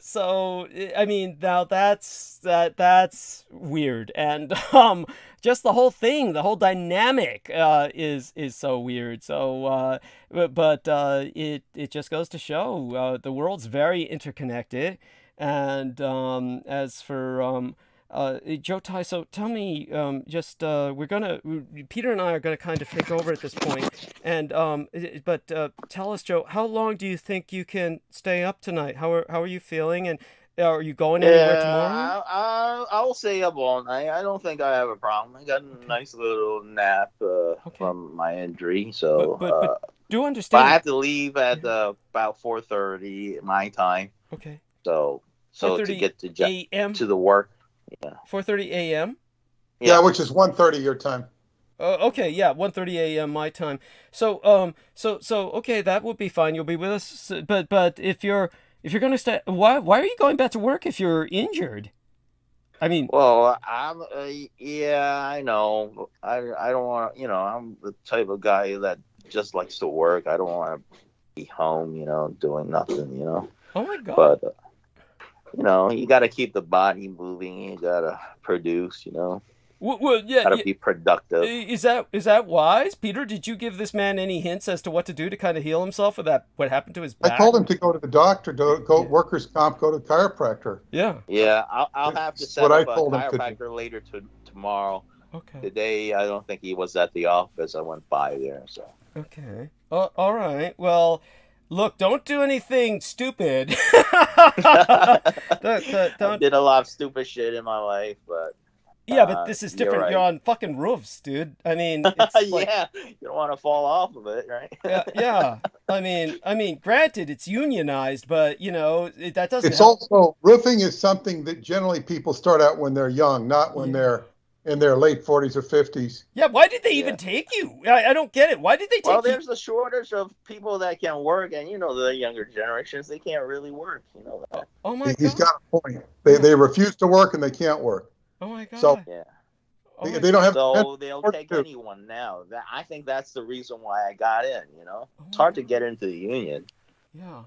so I mean, now that's weird. And just the whole thing, the whole dynamic is so weird. So but it just goes to show the world's very interconnected. And as for Joe Tai, so tell me, Peter and I are gonna kind of take over at this point, and but tell us, Joe, how long do you think you can stay up tonight? How are you feeling, and are you going anywhere tomorrow? I'll stay up all night. I don't think I have a problem. I got a nice little nap from my injury, so but do understand. But I have to leave at about 4:30 my time. Okay. So to get to the work. Yeah. 4:30 a.m. Yeah, which is 1:30 your time. Okay, yeah, 1:30 a.m. my time. So okay, that would be fine. You'll be with us. But if you're gonna stay, why are you going back to work if you're injured? I mean, well, I'm I know. I don't want to. I'm the type of guy that just likes to work. I don't want to be home, doing nothing. Oh my God. But. You got to keep the body moving. You got to produce, Well, yeah. Got to be productive. Is that wise? Peter, did you give this man any hints as to what to do to kind of heal himself with what happened to his back? I told him to go to the doctor, go workers' comp, go to chiropractor. Yeah. Yeah, I'll have to set up a chiropractor later tomorrow. Okay. Today, I don't think he was at the office. I went by there, so. Okay. All right. Well, look, don't do anything stupid. I did a lot of stupid shit in my life, but yeah, but this is different. Right. You're on fucking roofs, dude. I mean, it's like, yeah, you don't want to fall off of it, right? yeah. I mean, granted, it's unionized, but that doesn't. It's also roofing is something that generally people start out when they're young, not when they're in their late 40s or 50s. Yeah, why did they even take you? I don't get it. Why did they take you? Well, there's a shortage of people that can work, and the younger generations, they can't really work. That. Oh my God. He's got a point. They refuse to work and they can't work. Oh my God. So yeah. They don't have. So they'll take anyone now. I think that's the reason why I got in. It's hard to get into the union. Yeah.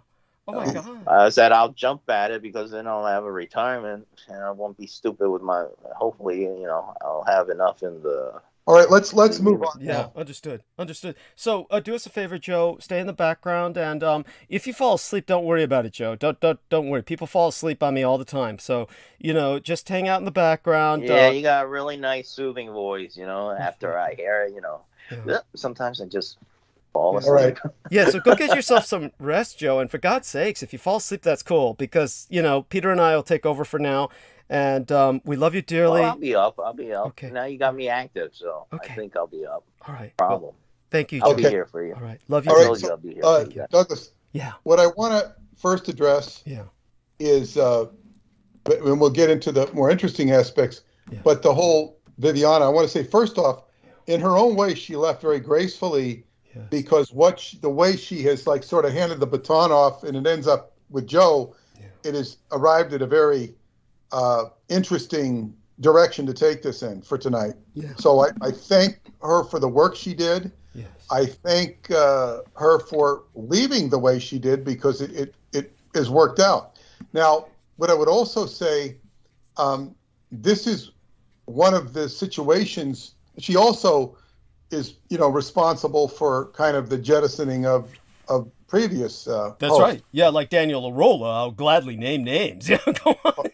Oh my God. I said I'll jump at it because then I'll have a retirement and I won't be stupid with my. Hopefully, I'll have enough in the. All right, let's move on. Yeah, understood. So do us a favor, Joe. Stay in the background, and if you fall asleep, don't worry about it, Joe. Don't worry. People fall asleep on me all the time. So just hang out in the background. Yeah, you got a really nice, soothing voice. After I hear it, sometimes I just fall asleep. All right. Yeah, so go get yourself some rest, Joe. And for God's sakes, if you fall asleep, that's cool because Peter and I will take over for now. And we love you dearly. Well, I'll be up. Okay. Now you got me active, so okay. I think I'll be up. All right. Problem. Well, thank you, Joe. I'll be here for you. All right. Love you. All right, I'll be here. Douglas. Yeah. What I want to first address is, and we'll get into the more interesting aspects, but the whole Viviana, I want to say, first off, in her own way, she left very gracefully because the way she has sort of handed the baton off and it ends up with Joe, it has arrived at a very interesting direction to take this in for tonight. Yeah. So I thank her for the work she did. Yes. I thank her for leaving the way she did because it has worked out. Now, what I would also say, this is one of the situations. She also is, responsible for kind of the jettisoning of previous. That's hosts. right. Yeah, like Daniel Arola, I'll gladly name names. Yeah, go on.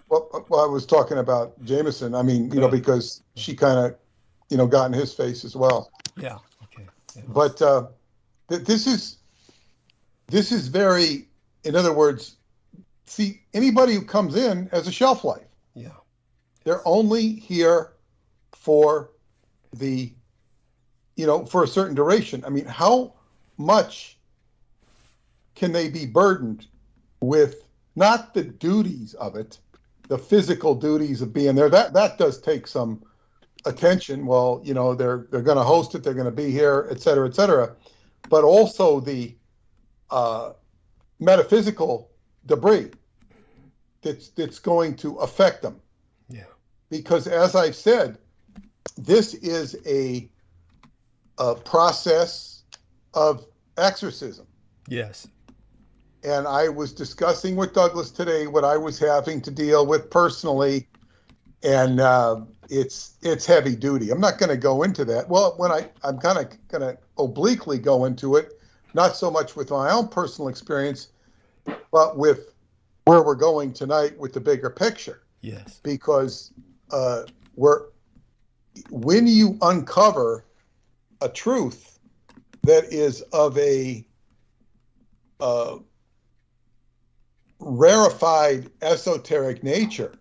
Well, I was talking about Jameson. I mean, because she kind of, got in his face as well. Yeah. Okay. Yeah. But this is very, in other words, see, anybody who comes in has a shelf life. Yeah. They're only here for for a certain duration. I mean, how much can they be burdened with not the duties of it, the physical duties of being there? That does take some attention. Well, they're going to host it, they're going to be here, et cetera, but also the metaphysical debris that's going to affect them. Yeah. Because as I've said, this is a process of exorcism. Yes. And I was discussing with Douglas today what I was having to deal with personally, and it's heavy duty. I'm not going to go into that. Well, I'm kind of going to obliquely go into it, not so much with my own personal experience, but with where we're going tonight with the bigger picture. Yes. Because when you uncover a truth that is of a rarefied esoteric nature,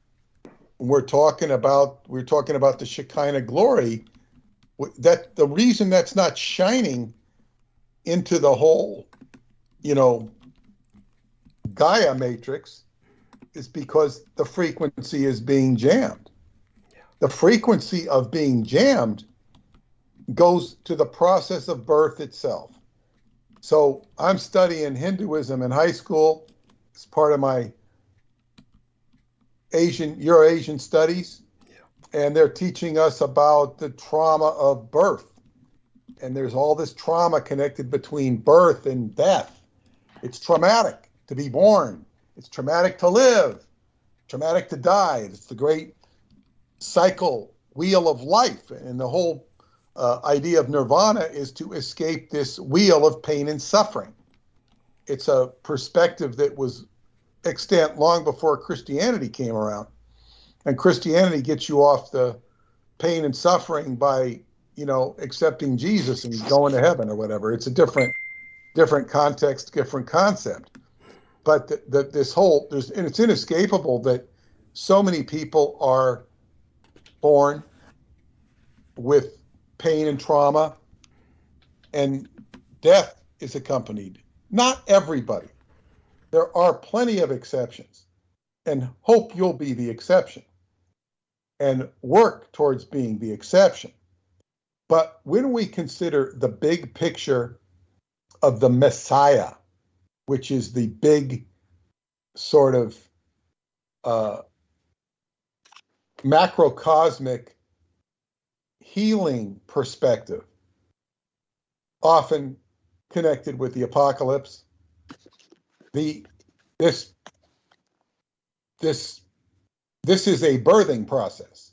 we're talking about the Shekinah glory, that the reason that's not shining into the whole Gaia matrix is because the frequency is being jammed. Yeah. The frequency of being jammed goes to the process of birth itself. So I'm studying Hinduism in high school. It's part of my Euro-Asian studies. Yeah. And they're teaching us about the trauma of birth. And there's all this trauma connected between birth and death. It's traumatic to be born. It's traumatic to live, traumatic to die. It's the great cycle wheel of life. And the whole idea of nirvana is to escape this wheel of pain and suffering. It's a perspective that was extant long before Christianity came around. And Christianity gets you off the pain and suffering by, accepting Jesus and going to heaven or whatever. It's a different context, different concept. But it's inescapable that so many people are born with pain and trauma, and death is accompanied. Not everybody. There are plenty of exceptions, and hope you'll be the exception and work towards being the exception. But when we consider the big picture of the Messiah, which is the big sort of macrocosmic healing perspective, often connected with the apocalypse, this is a birthing process.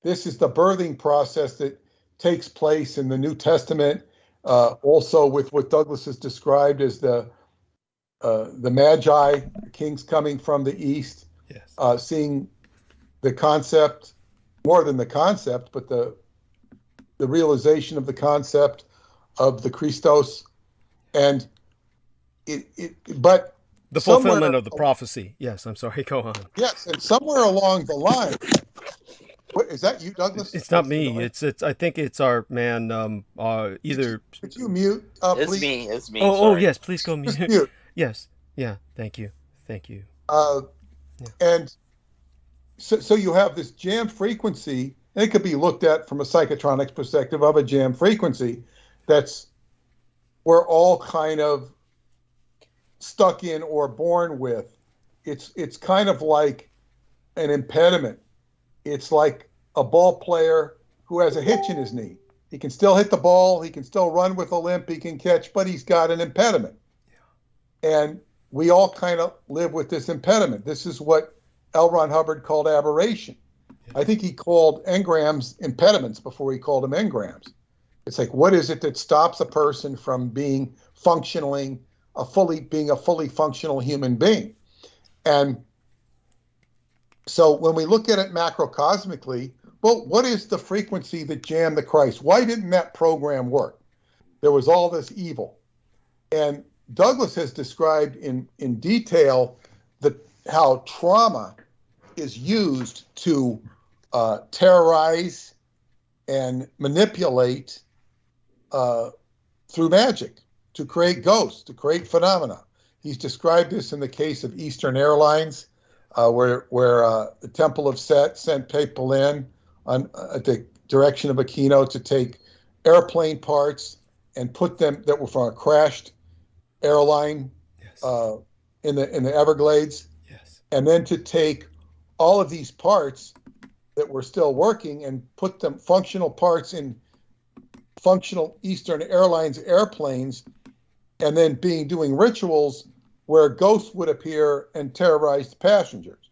This is the birthing process that takes place in the New Testament, also with what Douglas has described as the Magi, the kings coming from the east, yes. Seeing the concept, more than the concept, but the realization of the concept of the Christos, and but the fulfillment of the prophecy. Yes, I'm sorry. Go on. Yes, and somewhere along the line, what, is that you, Douglas? It's not me. It's. I think it's our man. Either. Could you mute? It's me. It's me. Oh, yes. Please go mute. Just mute. Yes. Yeah. Thank you. Yeah. And so you have this jam frequency, and it could be looked at from a psychotronics perspective of a jam frequency that's we're all kind of stuck in or born with. It's kind of like an impediment. It's like a ball player who has a hitch in his knee. He can still hit the ball, he can still run with a limp, he can catch, but he's got an impediment. Yeah. And we all kind of live with this impediment. This is what L. Ron Hubbard called aberration. Yeah. I think he called engrams impediments before he called them engrams. It's like, what is it that stops a person from being a fully functional human being? And so when we look at it macrocosmically, well, what is the frequency that jammed the Christ? Why didn't that program work? There was all this evil. And Douglas has described in detail how trauma is used to terrorize and manipulate through magic, to create ghosts, to create phenomena. He's described this in the case of Eastern Airlines, where the Temple of Set sent people in at the direction of Aquino to take airplane parts and put them that were from a crashed airline in the Everglades, and then to take all of these parts that were still working and put them functional parts in functional Eastern Airlines airplanes, and then doing rituals where ghosts would appear and terrorize the passengers.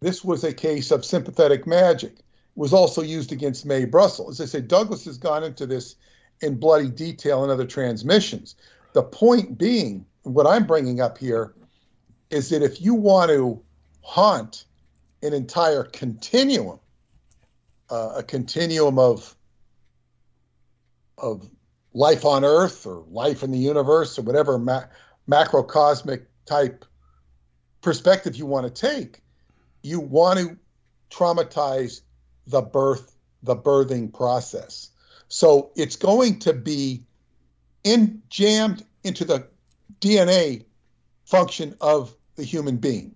This was a case of sympathetic magic. It was also used against Mae Brussel. As I said, Douglas has gone into this in bloody detail in other transmissions. The point being, what I'm bringing up here, is that if you want to haunt an entire continuum, a continuum of life on Earth or life in the universe or whatever macrocosmic type perspective you want to take, you want to traumatize the birthing process. So it's going to be jammed into the DNA function of the human being.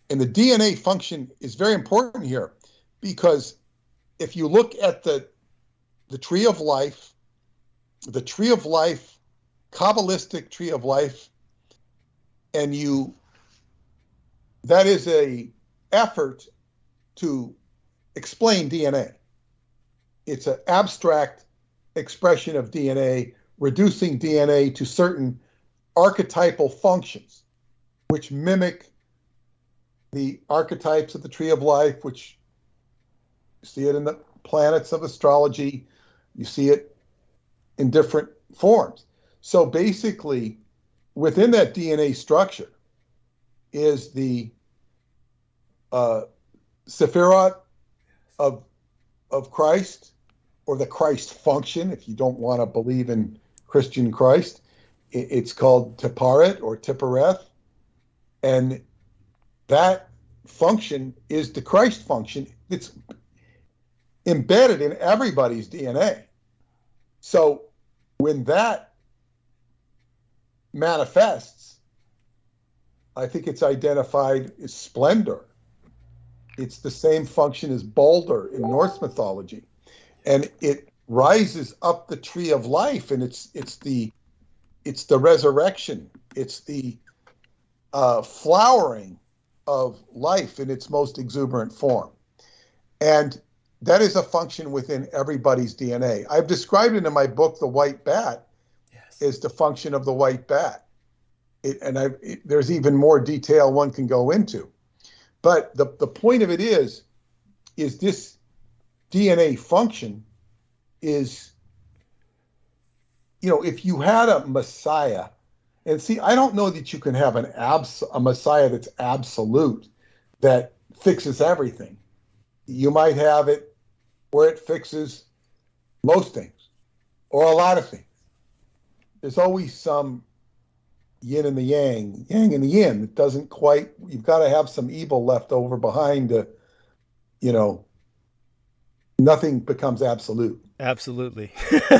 And the DNA function is very important here, because if you look at the tree of life, Kabbalistic tree of life, and that is a effort to explain DNA. It's an abstract expression of DNA, reducing DNA to certain archetypal functions, which mimic the archetypes of the tree of life, which you see it in the planets of astrology, you see it in different forms. So basically, within that DNA structure is the Sephirot of Christ, or the Christ function, if you don't want to believe in Christian Christ. It's called Tiparet or Tipareth. And that function is the Christ function. It's embedded in everybody's DNA. So when that manifests, I think it's identified as splendor. It's the same function as Balder in Norse mythology. And it rises up the tree of life, and it's the resurrection. It's the flowering of life in its most exuberant form. And that is a function within everybody's DNA. I've described it in my book, The White Bat, as the function of the white bat. There's even more detail one can go into. But the point of it is this DNA function is, if you had a Messiah, and see, I don't know that you can have a Messiah that's absolute, that fixes everything. You might have it where it fixes most things, or a lot of things. There's always some yin and the yang and the yin. It doesn't quite, you've got to have some evil left over behind nothing becomes absolute. Absolutely.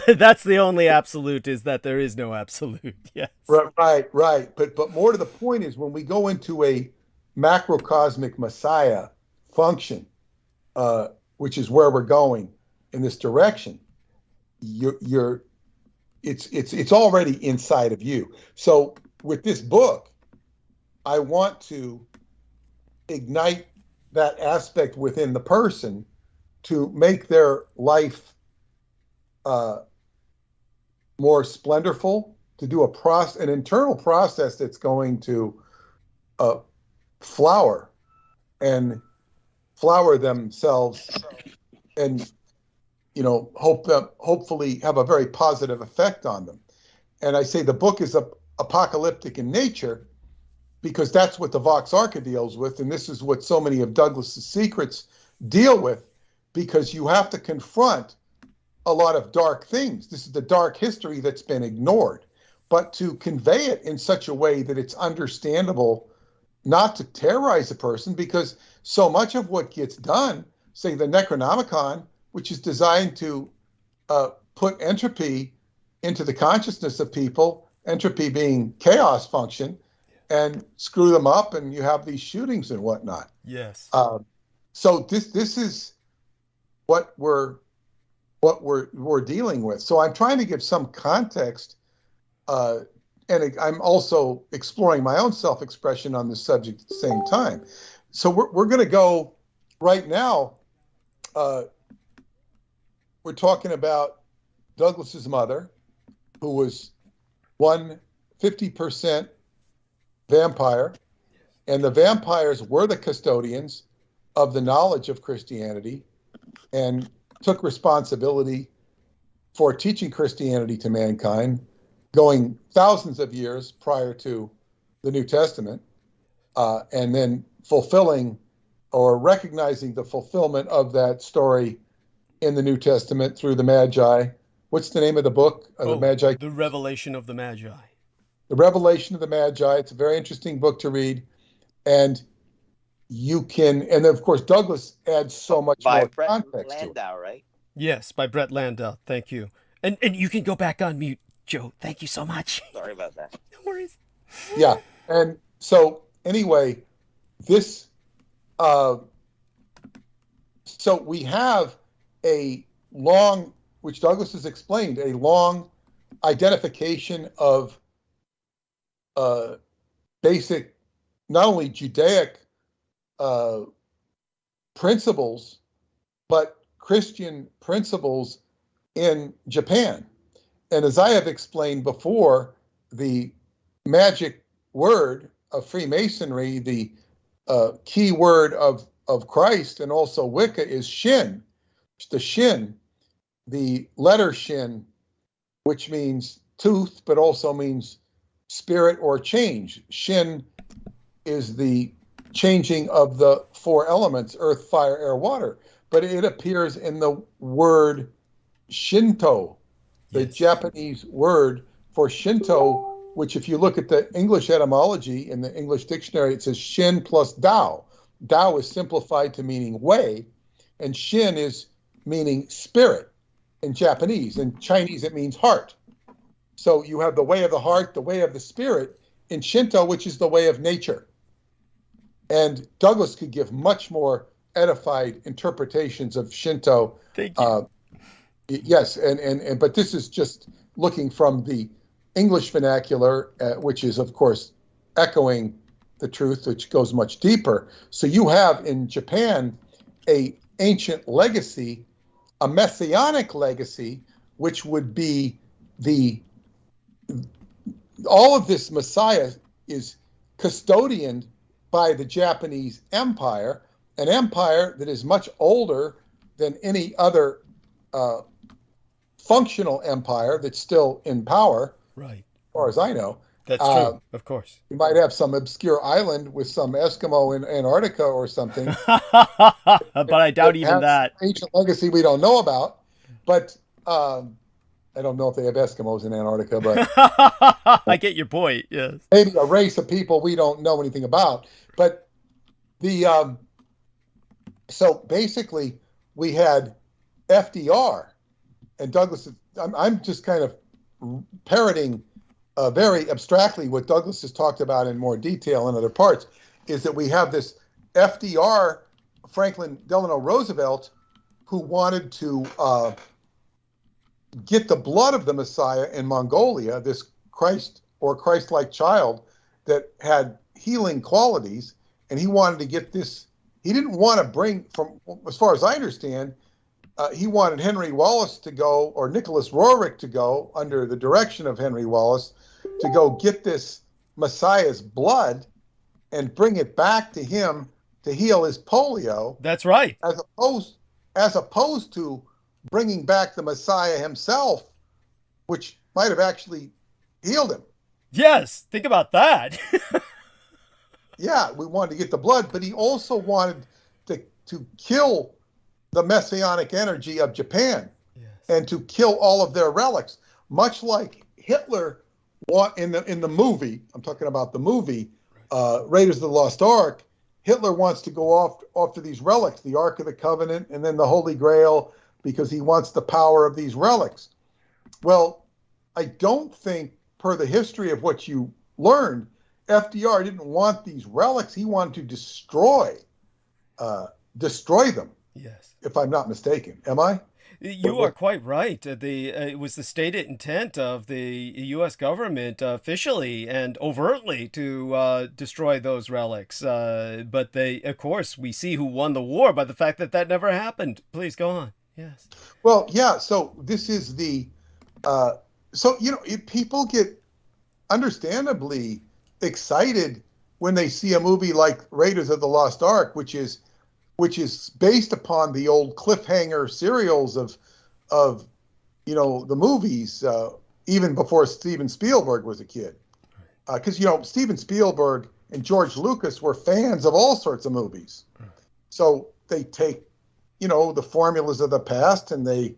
That's the only absolute, is that there is no absolute. Yes. Right. But more to the point is, when we go into a macrocosmic Messiah function, which is where we're going in this direction, it's already inside of you. So with this book, I want to ignite that aspect within the person to make their life more splendorful, to do an internal process that's going to flower themselves and hopefully have a very positive effect on them. And I say the book is apocalyptic in nature because that's what the Vox Arca deals with, and this is what so many of Douglas's secrets deal with, because you have to confront a lot of dark things. This is the dark history that's been ignored, but to convey it in such a way that it's understandable, not to terrorize a person, because so much of what gets done, say the Necronomicon, which is designed to put entropy into the consciousness of people, entropy being chaos function, and screw them up, and you have these shootings and whatnot. Yes. So this is what we're dealing with. So I'm trying to give some context, and I'm also exploring my own self-expression on this subject at the same time. So we're going to go right now. We're talking about Douglas's mother, who was 50% vampire, and the vampires were the custodians of the knowledge of Christianity and took responsibility for teaching Christianity to mankind, going thousands of years prior to the New Testament, and then fulfilling or recognizing the fulfillment of that story in the New Testament through the Magi. What's the name of the book? The Magi. The Revelation of the Magi. The Revelation of the Magi. It's a very interesting book to read. And you can, and of course, Douglas adds so much more context to it. Right? Yes, by Brett Landau. Thank you. And you can go back on mute, Joe. Thank you so much. Sorry about that. No worries. Yeah. And so anyway, this, so we have a long, which Douglas has explained, a long identification of basic, not only Judaic principles, but Christian principles in Japan. And as I have explained before, the magic word of Freemasonry, the key word of Christ and also Wicca is Shin. The Shin, the letter Shin, which means tooth, but also means spirit or change. Shin is the changing of the four elements, earth, fire, air, water. But it appears in the word Shinto, the Japanese word for Shinto, which if you look at the English etymology in the English dictionary, it says Shin plus Tao. Tao is simplified to meaning way, and Shin is meaning spirit in Japanese. In Chinese, it means heart. So you have the way of the heart, the way of the spirit in Shinto, which is the way of nature. And Douglas could give much more edified interpretations of Shinto. Thank you. Yes, but this is just looking from the English vernacular, which is, of course, echoing the truth, which goes much deeper. So you have in Japan a ancient legacy, a messianic legacy, which would be all of this Messiah is custodianed by the Japanese Empire, an empire that is much older than any other functional empire that's still in power, right? As far as I know. That's true, of course. You might have some obscure island with some Eskimo in Antarctica or something. But I doubt even that. Ancient legacy we don't know about. But I don't know if they have Eskimos in Antarctica, but I get your point, yes. Maybe a race of people we don't know anything about. But the so basically we had FDR and Douglas. I'm just kind of parroting very abstractly what Douglas has talked about in more detail in other parts, is that we have this FDR, Franklin Delano Roosevelt, who wanted to get the blood of the Messiah in Mongolia, this Christ or Christ-like child that had healing qualities, and he wanted to get this. He didn't want to bring, from as far as I understand, he wanted Henry Wallace to go, or Nicholas Roerich to go, under the direction of Henry Wallace, to go get this Messiah's blood and bring it back to him to heal his polio. That's right. As opposed to bringing back the Messiah himself, which might have actually healed him. Yes, think about that. Yeah, we wanted to get the blood, but he also wanted to kill the messianic energy of Japan, yes, and to kill all of their relics, much like Hitler in the movie. I'm talking about the movie, Raiders of the Lost Ark. Hitler wants to go off to these relics, the Ark of the Covenant, and then the Holy Grail, because he wants the power of these relics. Well, I don't think, per the history of what you learned, FDR didn't want these relics. He wanted to destroy them. Yes. If I'm not mistaken. Am I? You are quite right. It was the stated intent of the U.S. government officially and overtly to destroy those relics. But of course, we see who won the war by the fact that that never happened. Please go on. Yes. Well, yeah. So this is people get understandably excited when they see a movie like Raiders of the Lost Ark, which is based upon the old cliffhanger serials of the movies, even before Steven Spielberg was a kid. Because Steven Spielberg and George Lucas were fans of all sorts of movies. So they take the formulas of the past and they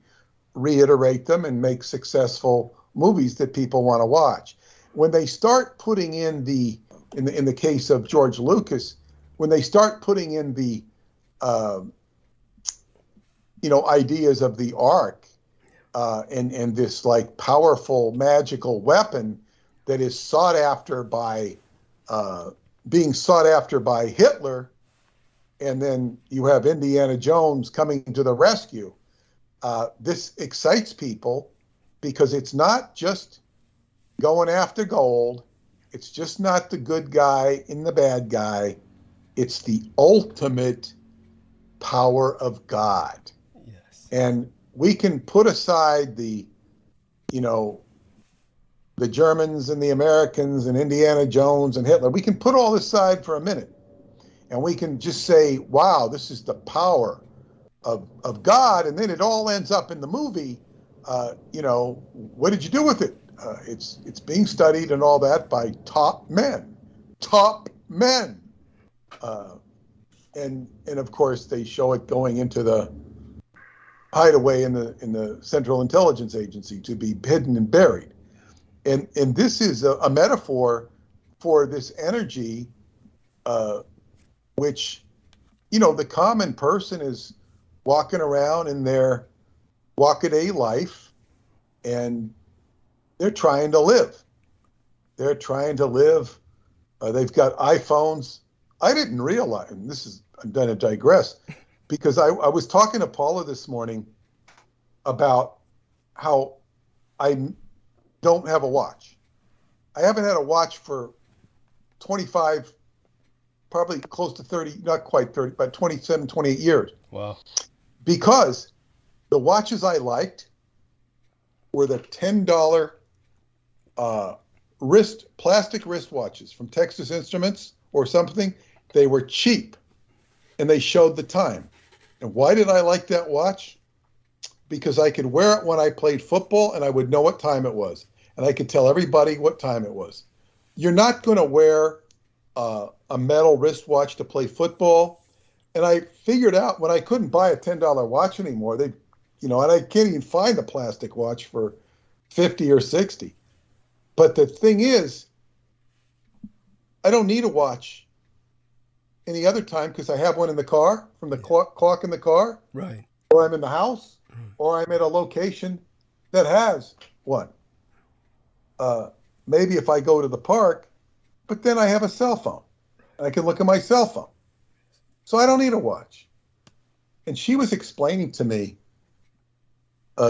reiterate them and make successful movies that people want to watch. When they start putting in the case of George Lucas, when they start putting in the ideas of the Ark and this like powerful magical weapon that is being sought after by Hitler, and then you have Indiana Jones coming to the rescue. This excites people because it's not just going after gold. It's just not the good guy in the bad guy. It's the ultimate power of God. Yes. And we can put aside the Germans and the Americans and Indiana Jones and Hitler. We can put all this aside for a minute. And we can just say, wow, this is the power of God. And then it all ends up in the movie. What did you do with it? It's being studied and all that by top men. And of course they show it going into the hideaway in the Central Intelligence Agency to be hidden and buried. And this is a metaphor for this energy, which, the common person is walking around in their walk-a-day life, and they're trying to live. They're trying to live. They've got iPhones. I didn't realize, and I'm going to digress, because I was talking to Paula this morning about how I don't have a watch. I haven't had a watch for 25, probably close to 30, not quite 30, but 27, 28 years. Wow. Because the watches I liked were the $10 plastic wristwatches from Texas Instruments or something. They were cheap and they showed the time. And why did I like that watch? Because I could wear it when I played football and I would know what time it was. And I could tell everybody what time it was. You're not going to wear a metal wristwatch to play football. And I figured out when I couldn't buy a $10 watch anymore, and I can't even find a plastic watch for 50 or 60. But the thing is, I don't need a watch any other time because I have one in the car, from the clock in the car. Right. Or I'm in the house, or I'm at a location that has one. Maybe if I go to the park, but then I have a cell phone. And I can look at my cell phone. So I don't need a watch. And she was explaining to me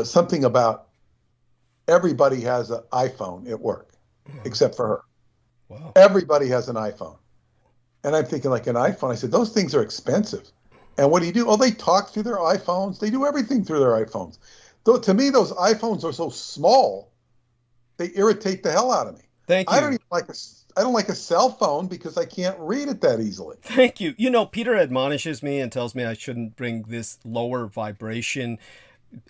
something about everybody has an iPhone at work, except for her. Wow. Everybody has an iPhone. And I'm thinking, like, an iPhone. I said, those things are expensive. And what do you do? Oh, they talk through their iPhones. They do everything through their iPhones. Though, to me, those iPhones are so small, they irritate the hell out of me. Thank you. I don't like a cell phone because I can't read it that easily. Thank you. Peter admonishes me and tells me I shouldn't bring this lower vibration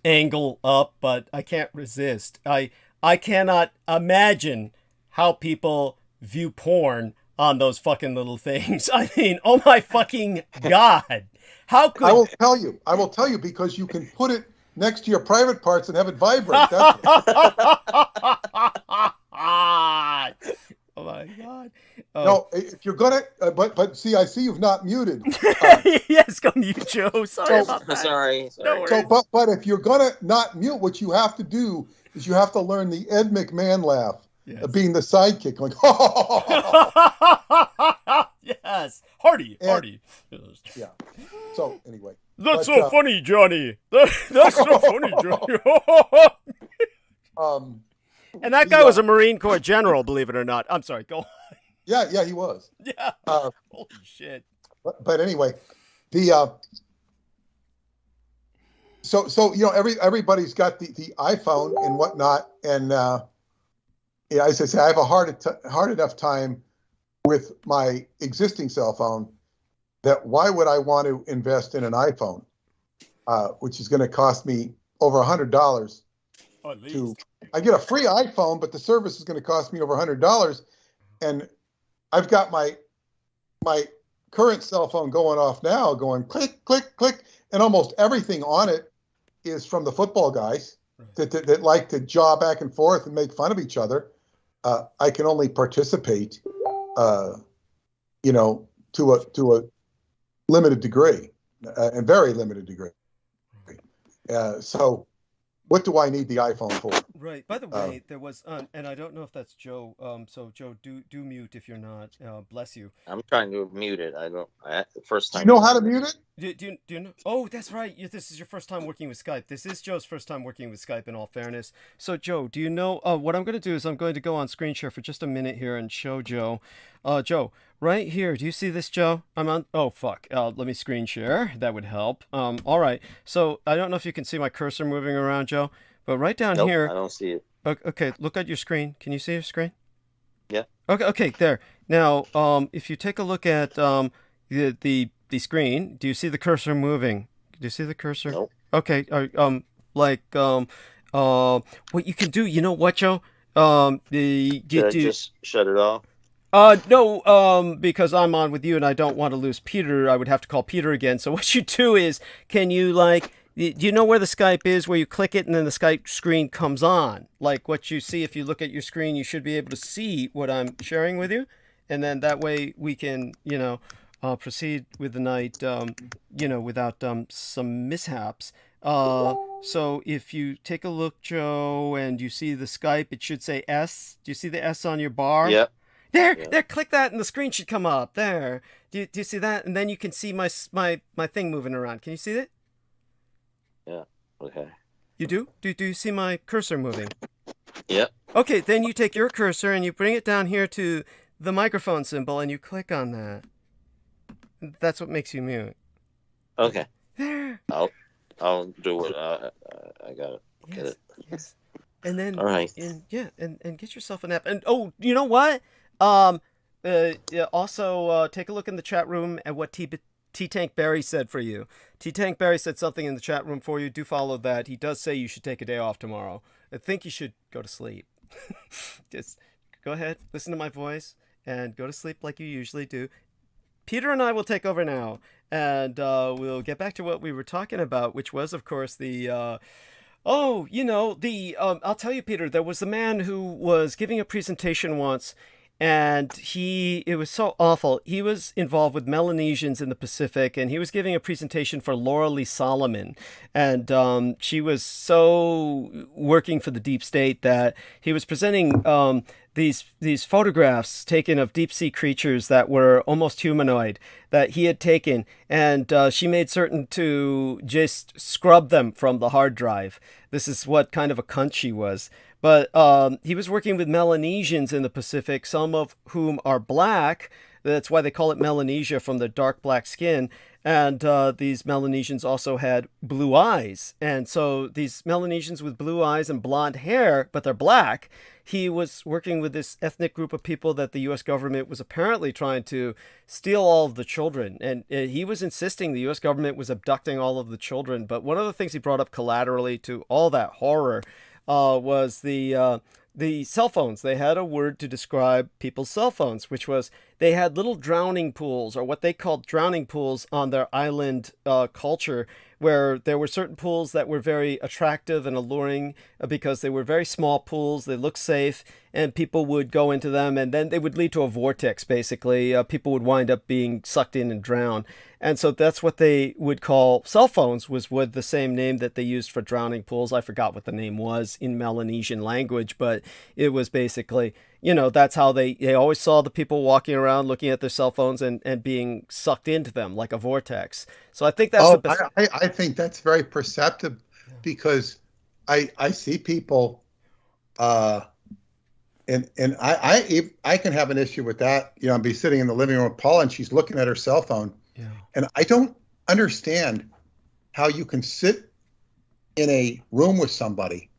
angle up, but I can't resist. I cannot imagine how people view porn on those fucking little things. I mean, oh my fucking God. How could... I will tell you because you can put it next to your private parts and have it vibrate. That's oh my God. No, if you're gonna, but see, I see you've not muted. Yes, go mute, Joe. Sorry about that. Sorry. No So, but if you're gonna not mute, what you have to do is you have to learn the Ed McMahon laugh, being the sidekick, going, yes, Hardy. Yeah. So anyway, that's so funny, Johnny. That's so funny, Johnny. And that guy was a Marine Corps general, believe it or not. I'm sorry, go on. Yeah, he was. Yeah. Holy shit. But anyway, the so you know everybody's got the iPhone and whatnot, and yeah, as I say, I have a hard enough time with my existing cell phone. That why would I want to invest in an iPhone, which is going to cost me over $100 to. I get a free iPhone, but the service is going to cost me over $100, and I've got my current cell phone going off now, going click, click, click, and almost everything on it is from the football guys that like to jaw back and forth and make fun of each other. I can only participate, you know, to a limited degree, a very limited degree. So what do I need the iPhone for? Right. By the way, there was, and I don't know if that's Joe. So Joe, do mute if you're not. Bless you. I'm trying to mute it. First time. Do you know how to mute it? Do you know? Oh, that's right. This is your first time working with Skype. This is Joe's first time working with Skype, in all fairness. So Joe, do you know, what I'm going to do is I'm going to go on screen share for just a minute here and show Joe. Joe, right here. Do you see this, Joe? I'm on. Oh, fuck. Let me screen share. That would help. All right. So I don't know if you can see my cursor moving around, Joe. But right down here, I don't see it. Okay, look at your screen. Can you see your screen? Yeah. Okay, there. Now, if you take a look at the screen, do you see the cursor moving? Do you see the cursor? Nope. Okay. What you can do, you know what, Joe? Just shut it off? No, because I'm on with you and I don't want to lose Peter. I would have to call Peter again. So what you do is, can you do you know where the Skype is, where you click it and then the Skype screen comes on? Like what you see, if you look at your screen, you should be able to see what I'm sharing with you. And then that way we can, you know, proceed with the night, you know, without some mishaps. So if you take a look, Joe, and you see the Skype, it should say S. Do you see the S on your bar? Yep. There, click that and the screen should come up. There. Do you see that? And then you can see my thing moving around. Can you see it? Yeah. Okay. You do? Do you see my cursor moving? Yep. Okay, then you take your cursor and you bring it down here to the microphone symbol and you click on that. That's what makes you mute. Okay. There. I'll do it. I got it. Yes, Get it. Yes. And then all right. And get yourself an app. And oh, you know what? Also take a look in the chat room at what T-Tank Barry said for you. T-Tank Barry said something in the chat room for you. Do follow that. He does say you should take a day off tomorrow. I think you should go to sleep. Just go ahead, listen to my voice, and go to sleep like you usually do. Peter and I will take over now, and we'll get back to what we were talking about, which was, of course, the... I'll tell you, Peter, there was a man who was giving a presentation once, and it was so awful. He was involved with Melanesians in the Pacific, and he was giving a presentation for Laura Lee Solomon. And she was so working for the deep state that he was presenting these photographs taken of deep sea creatures that were almost humanoid that he had taken. And she made certain to just scrub them from the hard drive. This is what kind of a cunt she was. But he was working with Melanesians in the Pacific, some of whom are black. That's why they call it Melanesia, from the dark black skin. And these Melanesians also had blue eyes. And so these Melanesians with blue eyes and blonde hair, but they're black, he was working with this ethnic group of people that the U.S. government was apparently trying to steal all of the children. And he was insisting the U.S. government was abducting all of the children. But one of the things he brought up collaterally to all that horror was the cell phones. They had a word to describe people's cell phones, which was they had little drowning pools, or what they called drowning pools, on their island culture, where there were certain pools that were very attractive and alluring because they were very small pools. They looked safe, and people would go into them, and then they would lead to a vortex, basically. People would wind up being sucked in and drown. And so that's what they would call cell phones, was with the same name that they used for drowning pools. I forgot what the name was in Melanesian language, but it was basically, you know, that's how they always saw the people walking around looking at their cell phones and being sucked into them like a vortex. So I think that's the best. I think that's very perceptive, because I see people, and I can have an issue with that. You know, I'll be sitting in the living room with Paula, and she's looking at her cell phone. Yeah. And I don't understand how you can sit in a room with somebody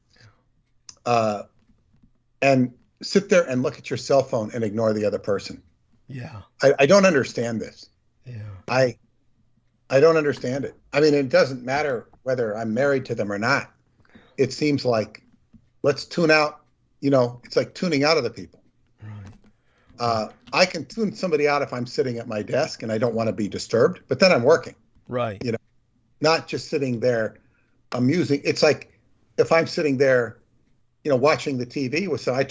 and sit there and look at your cell phone and ignore the other person. Yeah. I don't understand this. Yeah. I don't understand it. I mean, it doesn't matter whether I'm married to them or not. It seems like, let's tune out, you know, it's like tuning out other people. Right. I can tune somebody out if I'm sitting at my desk and I don't want to be disturbed, but then I'm working. Right. You know, not just sitting there amusing. It's like if I'm sitting there, you know, watching the TV with, so I'm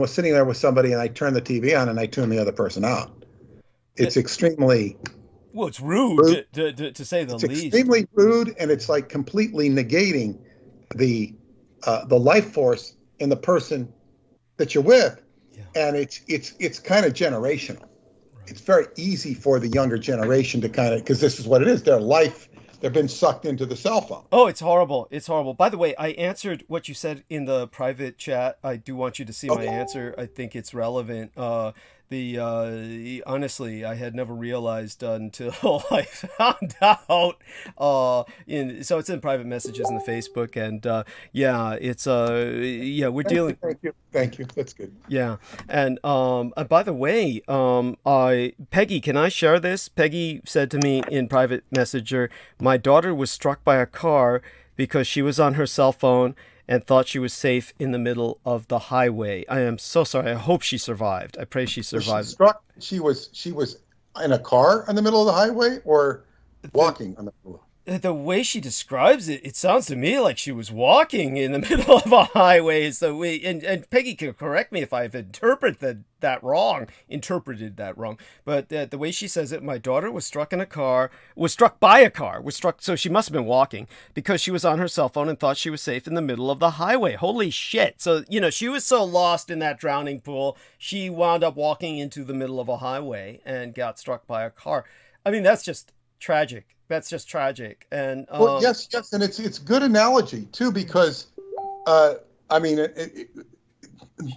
sitting there with somebody and I turn the TV on and I tune the other person out. It's extremely, well, it's rude. To say the least. It's extremely rude, and it's like completely negating the life force in the person that you're with. Yeah. And it's kind of generational. Right. It's very easy for the younger generation to kind of, because this is what it is, their life. They've been sucked into the cell phone. Oh, it's horrible. It's horrible. By the way, I answered what you said in the private chat. I do want you to see my answer. I think it's relevant. Honestly, I had never realized until I found out. So it's in private messages in the Facebook, and yeah, it's we're dealing. Thank you. That's good. Yeah, and by the way, Peggy, can I share this? Peggy said to me in private messenger, my daughter was struck by a car because she was on her cell phone and thought she was safe in the middle of the highway. I am so sorry. I hope she survived. I pray she survived. She was in a car in the middle of the highway, or walking on the middle? The way she describes it, it sounds to me like she was walking in the middle of a highway. So and Peggy can correct me if I've interpreted that wrong. But the way she says it, my daughter was struck by a car, so she must have been walking because she was on her cell phone and thought she was safe in the middle of the highway. Holy shit. So, you know, she was so lost in that drowning pool, she wound up walking into the middle of a highway and got struck by a car. I mean, that's just tragic. That's just tragic. And well, yes, and it's good analogy too, because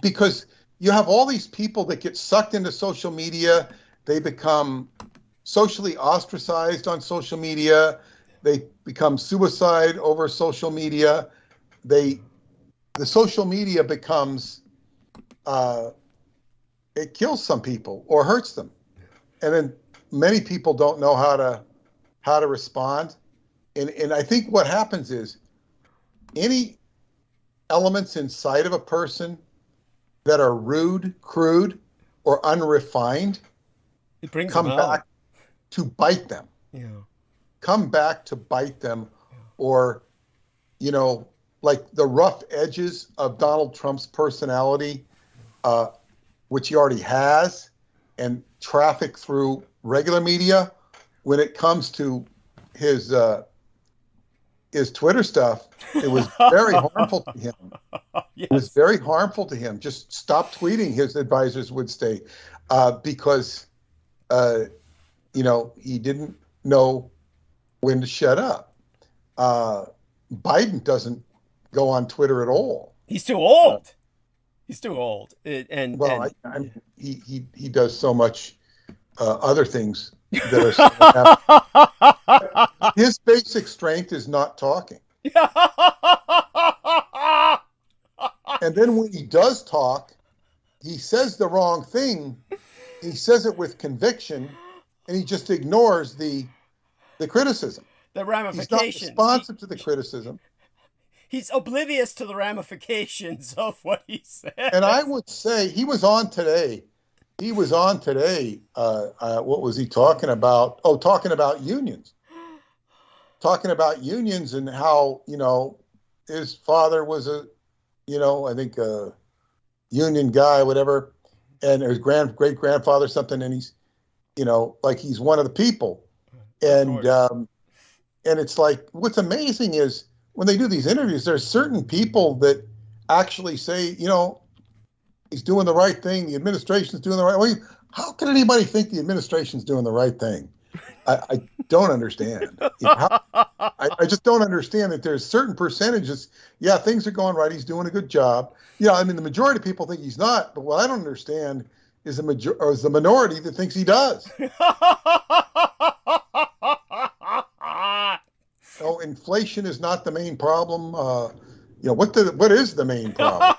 because you have all these people that get sucked into social media. They become socially ostracized on social media. They become suicide over social media. The social media becomes it kills some people or hurts them, and then many people don't know how to respond. And I think what happens is any elements inside of a person that are rude, crude, or unrefined come back to bite them. Yeah. Come back to bite them. Or, you know, like the rough edges of Donald Trump's personality, which he already has, and traffic through regular media. When it comes to his Twitter stuff, it was very harmful to him. Yes. It was very harmful to him. Just stop tweeting, his advisors would say, because you know, he didn't know when to shut up. Biden doesn't go on Twitter at all. He's too old. He does so much other things that are. His basic strength is not talking. And then when he does talk, he says the wrong thing. He says it with conviction, and he just ignores the criticism. The ramifications. He's not responsive to the criticism. He's oblivious to the ramifications of what he said. And I would say he was on today. What was he talking about? Oh, talking about unions. Talking about unions and how, his father was a, I think a union guy, whatever, and his great-grandfather something, and he's, like he's one of the people. And it's like, what's amazing is when they do these interviews, there's certain people that actually say, he's doing the right thing. The administration's doing the right way. How can anybody think the administration's doing the right thing? I don't understand. I just don't understand that there's certain percentages. Yeah, things are going right. He's doing a good job. The majority of people think he's not. But what I don't understand is the minority that thinks he does. Oh, inflation is not the main problem. What is the main problem?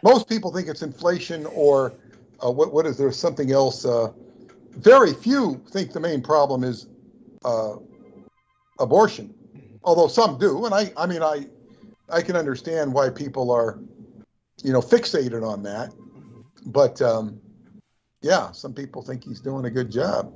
Most people think it's inflation or what is there something else? Very few think the main problem is abortion, although some do. And I can understand why people are, fixated on that. But yeah, some people think he's doing a good job.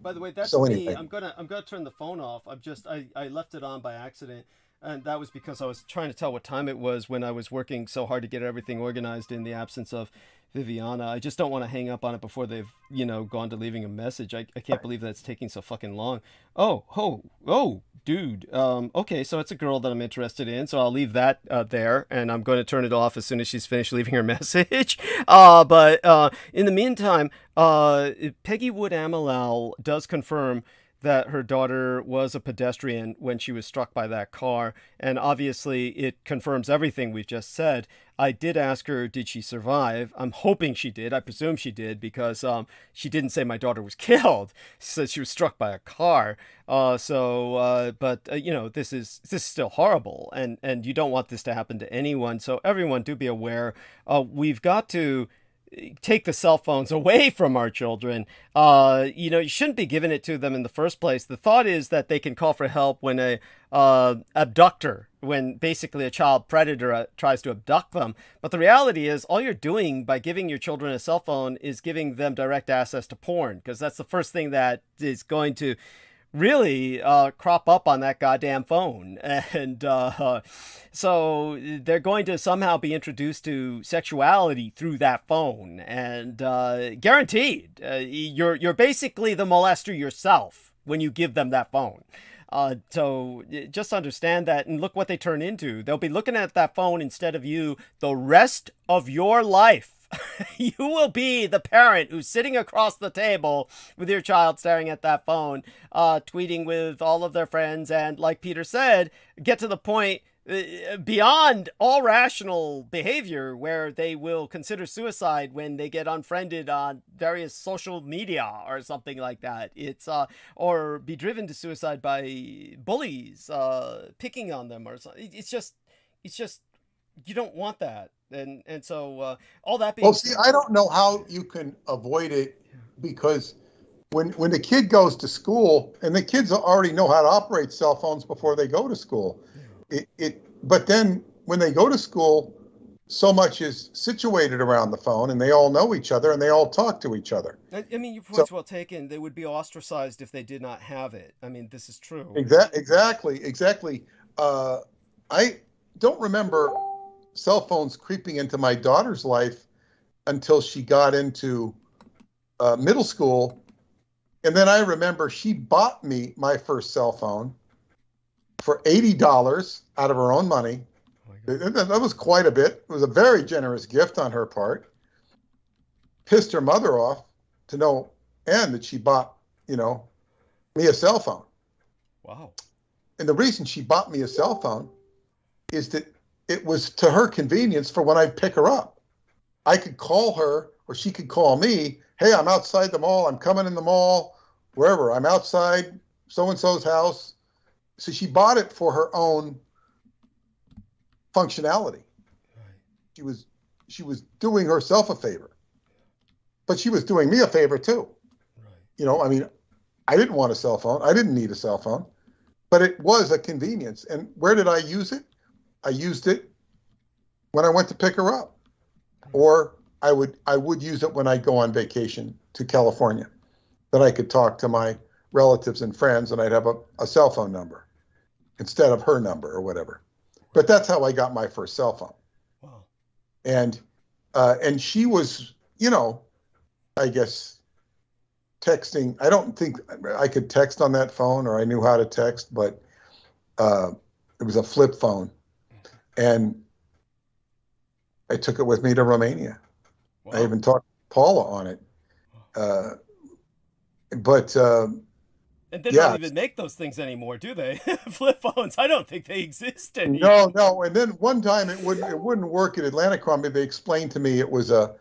By the way, that's so me. anyway. I'm gonna turn the phone off. I left it on by accident, and that was because I was trying to tell what time it was when I was working so hard to get everything organized in the absence of Viviana. I just don't want to hang up on it before they've gone to leaving a message. I can't believe that's taking so fucking long. Oh, dude. Okay, so it's a girl that I'm interested in, so I'll leave that there, and I'm going to turn it off as soon as she's finished leaving her message. But in the meantime, Peggy Wood Amalal does confirm that her daughter was a pedestrian when she was struck by that car, and obviously it confirms everything we've just said. I did ask her, did she survive? I'm hoping she did. I presume she did, because she didn't say my daughter was killed. She said she was struck by a car. But this is still horrible, and you don't want this to happen to anyone. So everyone, do be aware. We've got to take the cell phones away from our children. You shouldn't be giving it to them in the first place. The thought is that they can call for help when a abductor, when basically a child predator tries to abduct them. But the reality is all you're doing by giving your children a cell phone is giving them direct access to porn, because that's the first thing that is going to really crop up on that goddamn phone. And so they're going to somehow be introduced to sexuality through that phone, and guaranteed you're basically the molester yourself when you give them that phone. So just understand that, and look what they turn into. They'll be looking at that phone instead of you the rest of your life. You will be the parent who's sitting across the table with your child staring at that phone, tweeting with all of their friends, and like Peter said, get to the point beyond all rational behavior where they will consider suicide when they get unfriended on various social media or something like that. It's or be driven to suicide by bullies picking on them or something. It's just you don't want that. And so all that being I don't know how you can avoid it, because when the kid goes to school, and the kids already know how to operate cell phones before they go to school, but then when they go to school, so much is situated around the phone, and they all know each other, and they all talk to each other. I mean, your point's well taken. They would be ostracized if they did not have it. I mean, this is true. Exactly. I don't remember cell phones creeping into my daughter's life until she got into middle school. And then I remember she bought me my first cell phone for $80 out of her own money. That was quite a bit. It was a very generous gift on her part. Pissed her mother off to no end that she bought, me a cell phone. Wow. And the reason she bought me a cell phone is that it was to her convenience for when I pick her up. I could call her or she could call me. Hey, I'm outside the mall. I'm coming in the mall, wherever. I'm outside so-and-so's house. So she bought it for her own functionality. She was doing herself a favor, but she was doing me a favor too. You know, I mean, I didn't want a cell phone. I didn't need a cell phone, but it was a convenience. And where did I use it? I used it when I went to pick her up, or I would use it when I go on vacation to California, that I could talk to my relatives and friends, and I'd have a cell phone number instead of her number or whatever. But that's how I got my first cell phone. Wow. And she was, you know, I guess texting. I don't think I could text on that phone, or I knew how to text, but it was a flip phone, and I took it with me to Romania. Wow. I even talked to Paula on it. And they don't even make those things anymore, do they? Flip phones. I don't think they exist anymore. No. And then one time it wouldn't work at Atlantic. They explained to me it was not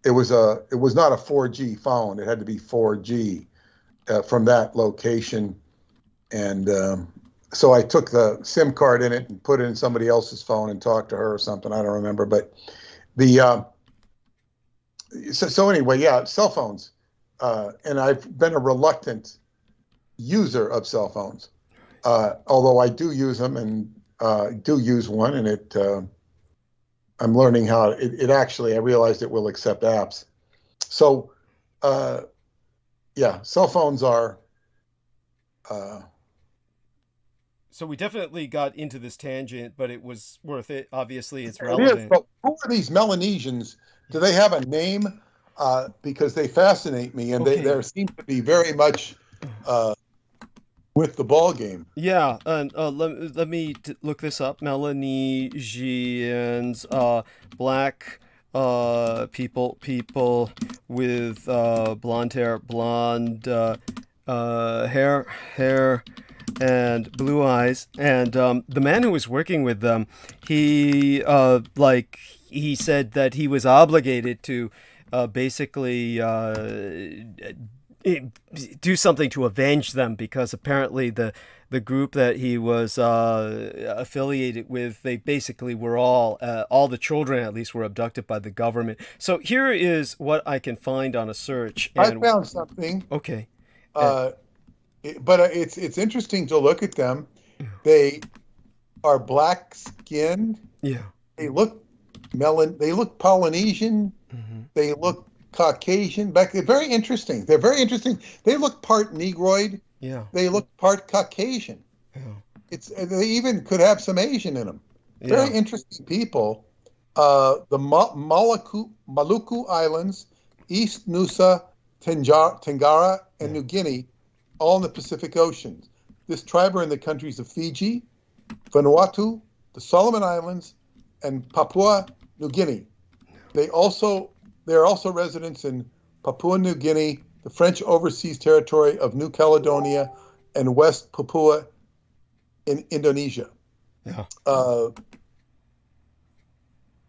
a 4G phone. It had to be 4G from that location. And so I took the SIM card in it and put it in somebody else's phone and talked to her or something. I don't remember. But so anyway, yeah, cell phones. And I've been a reluctant user of cell phones, although I do use them, and do use one, and I'm learning how it actually, I realized it will accept apps. So yeah, cell phones are so we definitely got into this tangent, but it was worth it. Obviously, it's relevant. It is, but who are these Melanesians? Do they have a name? Because they fascinate me, and they seem to be very much with the ball game. Yeah, and let me look this up. Melanesians, black people with blonde hair and blue eyes. And the man who was working with them, he said that he was obligated to basically do something to avenge them, because apparently the group that he was affiliated with, they basically were all the children at least were abducted by the government. So here is what I can find on a search. And I found something. Okay. But it's interesting to look at them. They are black skinned. Yeah. They look Polynesian. Mm-hmm. They look Caucasian. They're very interesting. They look part Negroid. Yeah. They look part Caucasian. Yeah. They even could have some Asian in them. Yeah. Very interesting people. The Maluku Islands, East Nusa Tenggara, and New Guinea, all in the Pacific Ocean. This tribe are in the countries of Fiji, Vanuatu, the Solomon Islands, and Papua New Guinea. They are also residents in Papua New Guinea, the French overseas territory of New Caledonia, and West Papua in Indonesia. Yeah.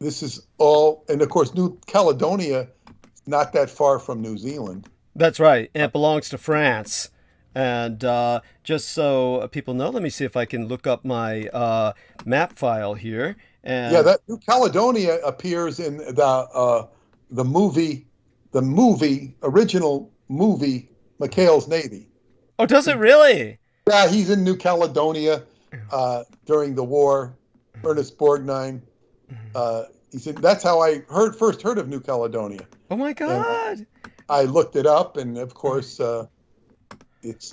This is all, and of course, New Caledonia is not that far from New Zealand. That's right. And it belongs to France. And just so people know, let me see if I can look up my map file here. And yeah, that New Caledonia appears in the original movie, McHale's Navy. Oh, does it really? Yeah, he's in New Caledonia during the war. Ernest Borgnine. He said that's how I first heard of New Caledonia. Oh my God! And I looked it up, and of course, it's.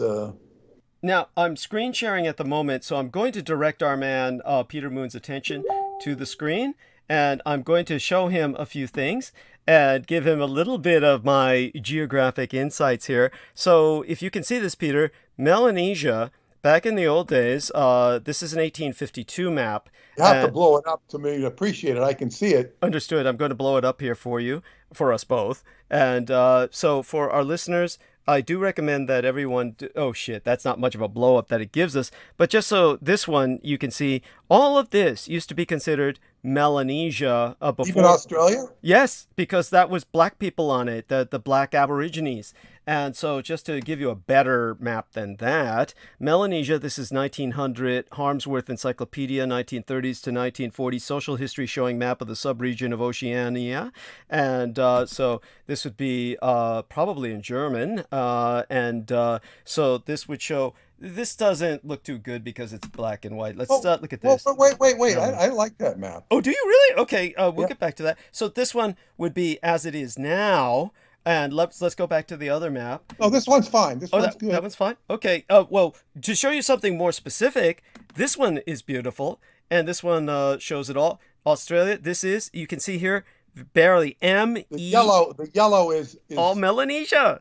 Now I'm screen sharing at the moment, so I'm going to direct our man Peter Moon's attention to the screen, and I'm going to show him a few things and give him a little bit of my geographic insights here. So if you can see this, Peter, Melanesia, back in the old days, this is an 1852 map. You have to blow it up to me to appreciate it. I can see it. Understood. I'm going to blow it up here for you, for us both. And so for our listeners, I do recommend that everyone oh shit, that's not much of a blow up that it gives us, but just so this one you can see, all of this used to be considered Melanesia before. Even Australia? Yes, because that was black people on it, the black Aborigines. And so just to give you a better map than that, Melanesia, this is 1900, Harmsworth Encyclopedia, 1930s to 1940s, social history showing map of the subregion of Oceania. And so this would be probably in German. So this would show, this doesn't look too good because it's black and white. Let's look at this. Well, wait. I like that map. Oh, do you really? Okay, we'll get back to that. So this one would be as it is now. And let's go back to the other map. Oh, this one's fine. This one's good. That one's fine? Okay. Well, to show you something more specific, this one is beautiful. And this one shows it all. Australia, this is, you can see here, barely M-E. The yellow is all Melanesia.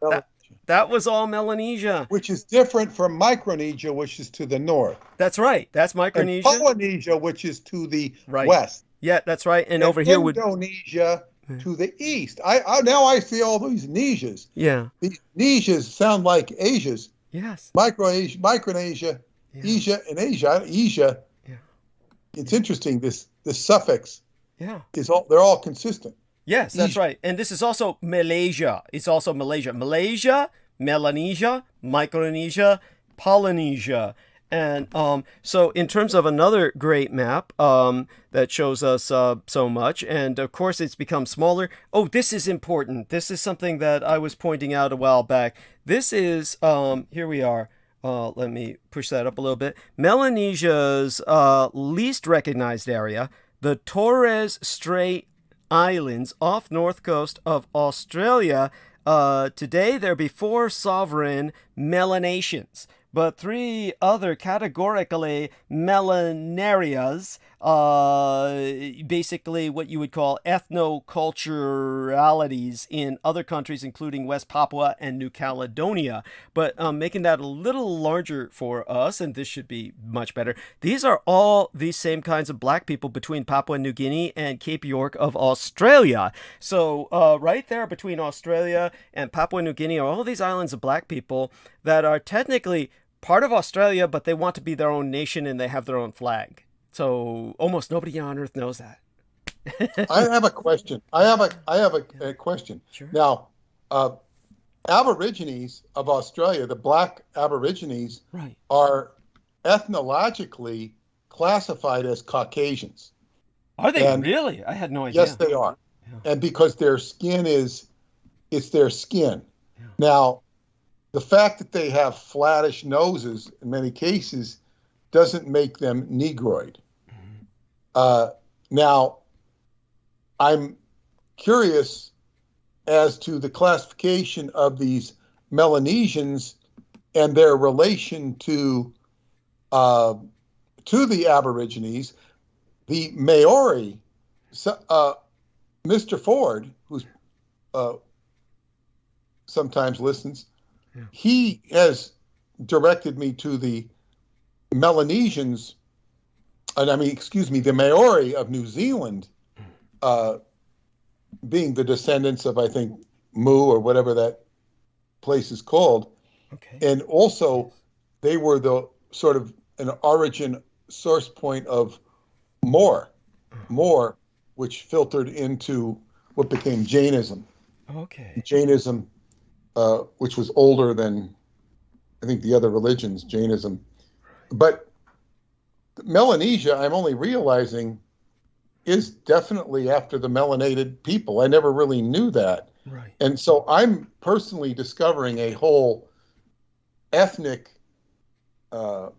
That was all Melanesia. Which is different from Micronesia, which is to the north. That's right. That's Micronesia. And Polynesia, which is to the west. Yeah, that's right. And over here would Indonesia to the east. I now I see all these Nesias. Yeah. These Nesias sound like Asias. Yes. Micronesia, Asia, and Asia. Yeah. It's interesting. This suffix. Yeah. They're all consistent. Yes, that's right. And this is also Malaysia. It's also Malaysia. Malaysia, Melanesia, Micronesia, Polynesia. And so in terms of another great map that shows us so much, and of course it's become smaller. Oh, this is important. This is something that I was pointing out a while back. This is, here we are. Let me push that up a little bit. Melanesia's least recognized area, the Torres Strait Islands off north coast of Australia. Today there be 4 sovereign Melanations, but 3 other categorically melanarias, basically what you would call ethnoculturalities in other countries, including West Papua and New Caledonia. But making that a little larger for us, and this should be much better, these are all these same kinds of black people between Papua New Guinea and Cape York of Australia. So right there between Australia and Papua New Guinea are all these islands of black people that are technically part of Australia, but they want to be their own nation and they have their own flag. So almost nobody on Earth knows that. I have a question. I have a question. Sure. Now, Aborigines of Australia, the black Aborigines, are ethnologically classified as Caucasians. Are they really? I had no idea. Yes, they are. Yeah. And because their skin it's their skin. Yeah. Now, the fact that they have flattish noses in many cases doesn't make them Negroid. Now, I'm curious as to the classification of these Melanesians and their relation to the Aborigines. The Maori, Mr. Ford, who's sometimes listens, he has directed me to the Melanesians, the Maori of New Zealand, being the descendants of, I think, Mu or whatever that place is called. Okay. And also, they were the sort of an origin source point of More, which filtered into what became Jainism. Okay. Jainism, which was older than, I think, the other religions, Jainism. But Melanesia, I'm only realizing, is definitely after the melanated people. I never really knew that. Right. And so I'm personally discovering a whole ethnic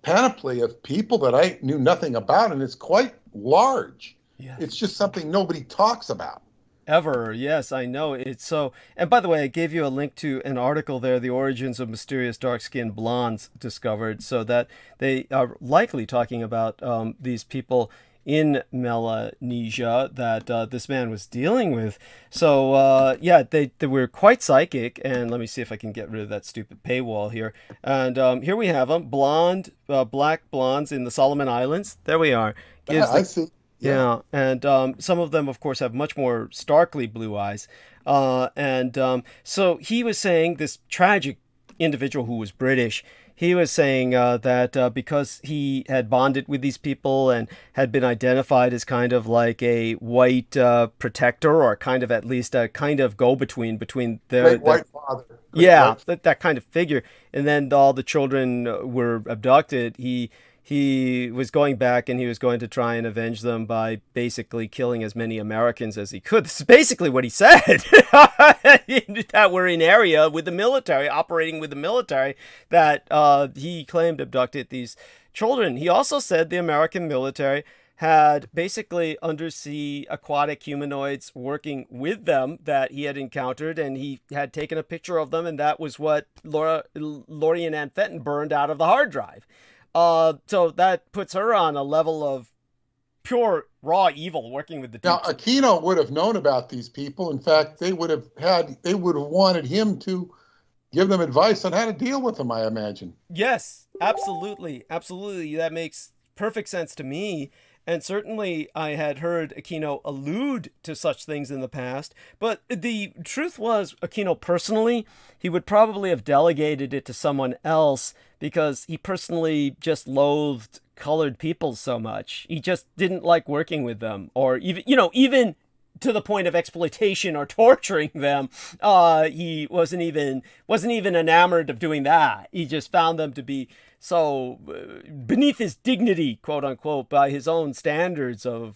panoply of people that I knew nothing about, and it's quite large. Yeah. It's just something nobody talks about. Ever. Yes, I know. It's so. And by the way, I gave you a link to an article there, The Origins of Mysterious Dark-Skinned Blondes Discovered, so that they are likely talking about these people in Melanesia that this man was dealing with. So, yeah, they were quite psychic. And let me see if I can get rid of that stupid paywall here. And here we have them, black blondes in the Solomon Islands. There we are. I see. Yeah, and some of them, of course, have much more starkly blue eyes. So he was saying, this tragic individual who was British, he was saying that because he had bonded with these people and had been identified as kind of like a white protector, or kind of at least a kind of go-between between Great white father. Yeah, that kind of figure. And then all the children were abducted. He was going back and he was going to try and avenge them by basically killing as many Americans as he could. This is basically what he said. That were in area with the military, operating with the military, that he claimed abducted these children. He also said the American military had basically undersea aquatic humanoids working with them that he had encountered, and he had taken a picture of them, and that was what Lorien Ann Fenton burned out of the hard drive. So that puts her on a level of pure raw evil, working with the Now, Aquino would have known about these people. In fact, they would have wanted him to give them advice on how to deal with them, I imagine. Yes, absolutely. Absolutely. That makes perfect sense to me. And certainly I had heard Aquino allude to such things in the past. But the truth was, Aquino personally, he would probably have delegated it to someone else, because he personally just loathed colored people so much. He just didn't like working with them, or even to the point of exploitation or torturing them. He wasn't even enamored of doing that. He just found them to be so beneath his dignity, quote unquote, by his own standards of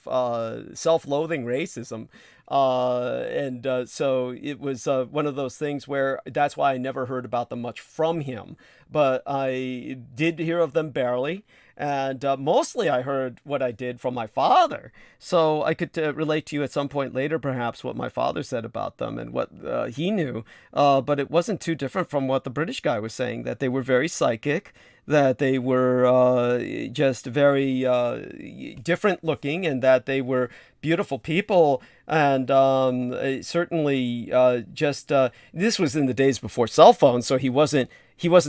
self-loathing racism. So it was one of those things where that's why I never heard about them much from him. But I did hear of them barely. And mostly I heard what I did from my father. So I could relate to you at some point later, perhaps, what my father said about them and what he knew. But it wasn't too different from what the British guy was saying, that they were very psychic, that they were just very different looking, and that they were beautiful people. And certainly this was in the days before cell phones, so he wasn't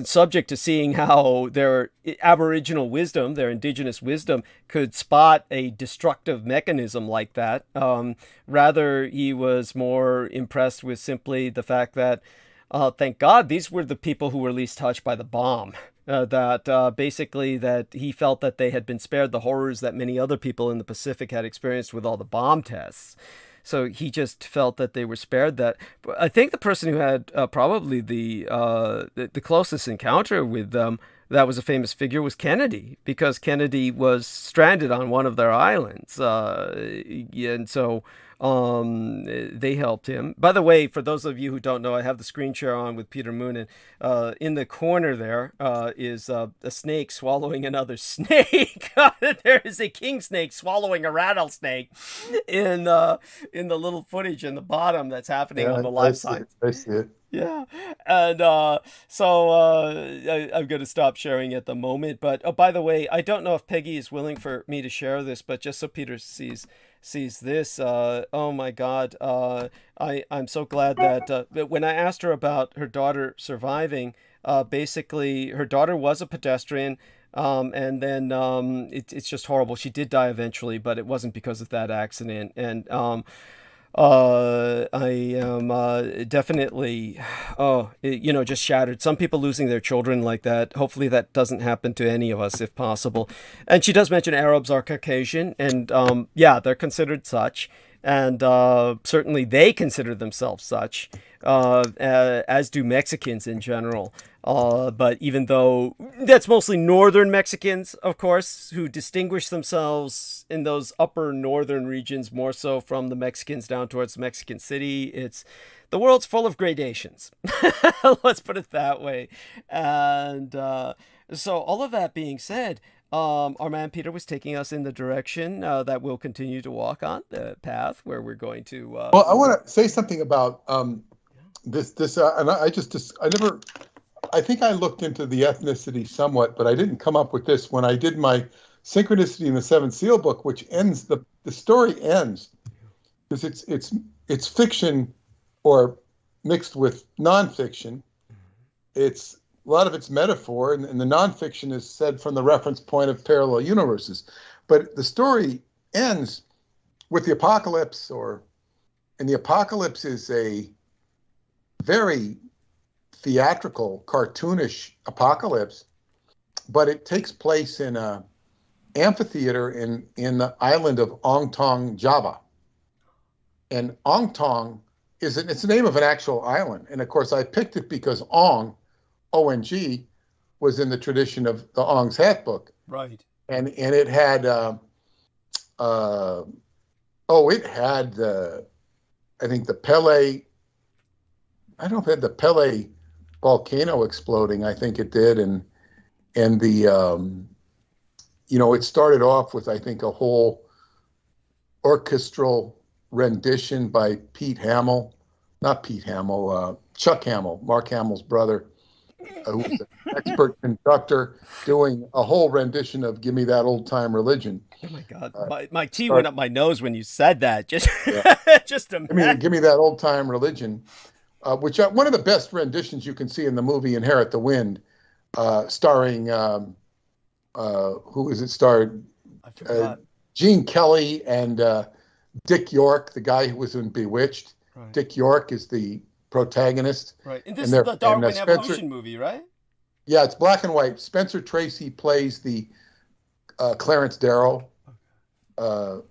subject to seeing how their aboriginal wisdom, their indigenous wisdom, could spot a destructive mechanism like that. Rather, he was more impressed with simply the fact that, thank God, these were the people who were least touched by the bomb. Basically that he felt that they had been spared the horrors that many other people in the Pacific had experienced with all the bomb tests. So he just felt that they were spared that. I think the person who had probably the closest encounter with them, that was a famous figure, was Kennedy, because Kennedy was stranded on one of their islands. And so they helped him. By the way, for those of you who don't know, I have the screen share on with Peter Moon, and in the corner there is a snake swallowing another snake. There is a king snake swallowing a rattlesnake in the little footage in the bottom that's happening on the live side. I see it. Yeah, and so I'm going to stop sharing at the moment. But by the way, I don't know if Peggy is willing for me to share this, but just so Peter sees this, oh my God, I'm so glad that when I asked her about her daughter surviving, basically her daughter was a pedestrian. And then it's just horrible. She did die eventually, but it wasn't because of that accident. And I am definitely, just shattered. Some people losing their children like that. Hopefully that doesn't happen to any of us if possible. And she does mention Arabs are Caucasian, and yeah, they're considered such. And certainly they consider themselves such, as do Mexicans in general. But even though that's mostly northern Mexicans, of course, who distinguish themselves in those upper northern regions more so from the Mexicans down towards Mexican City, the world's full of gradations. Let's put it that way. And so all of that being said, our man Peter was taking us in the direction that we'll continue to walk on, the path where we're going to. Well, I want to say something about this, and I think I looked into the ethnicity somewhat, but I didn't come up with this when I did my Synchronicity in the Seventh Seal book, which ends the story ends because it's fiction or mixed with nonfiction. It's a lot of it's metaphor, and the nonfiction is said from the reference point of parallel universes. But the story ends with the apocalypse, and the apocalypse is a very theatrical, cartoonish apocalypse. but it takes place in a amphitheater in the island of Ong Tong, Java. And Ong Tong it's the name of an actual island. And of course, I picked it because Ong, O-N-G, was in the tradition of the Ong's Hat book. Right. And it had, it had I think the Pele, I don't know if it had the Pele volcano exploding. I think it did. And the, it started off with, I think, a whole orchestral rendition by Chuck Hamill, Mark Hamill's brother, who was an expert conductor, doing a whole rendition of "Give Me That Old Time Religion." Oh my God, my tea went up my nose when you said that. Just, just a minute. Give me that old time religion, which one of the best renditions you can see in the movie Inherit the Wind, starring who is it? Starred Gene Kelly and Dick York, the guy who was in Bewitched. Right. Dick York is the protagonist. Right, and this is the Darwin Evolution movie, right? Yeah, it's black and white. Spencer Tracy plays the Clarence Darrow, or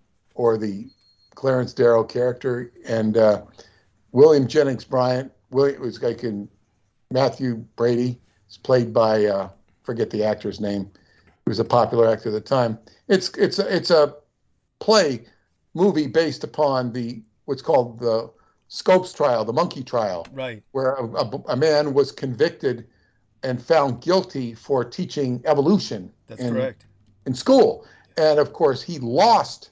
the Clarence Darrow character, and William Jennings Bryan. It was like in Matthew Brady. It's played by forget the actor's name. He was a popular actor at the time. It's a movie based upon what's called the Scopes trial, the monkey trial, right, where a man was convicted and found guilty for teaching evolution. That's correct. In school, and of course he lost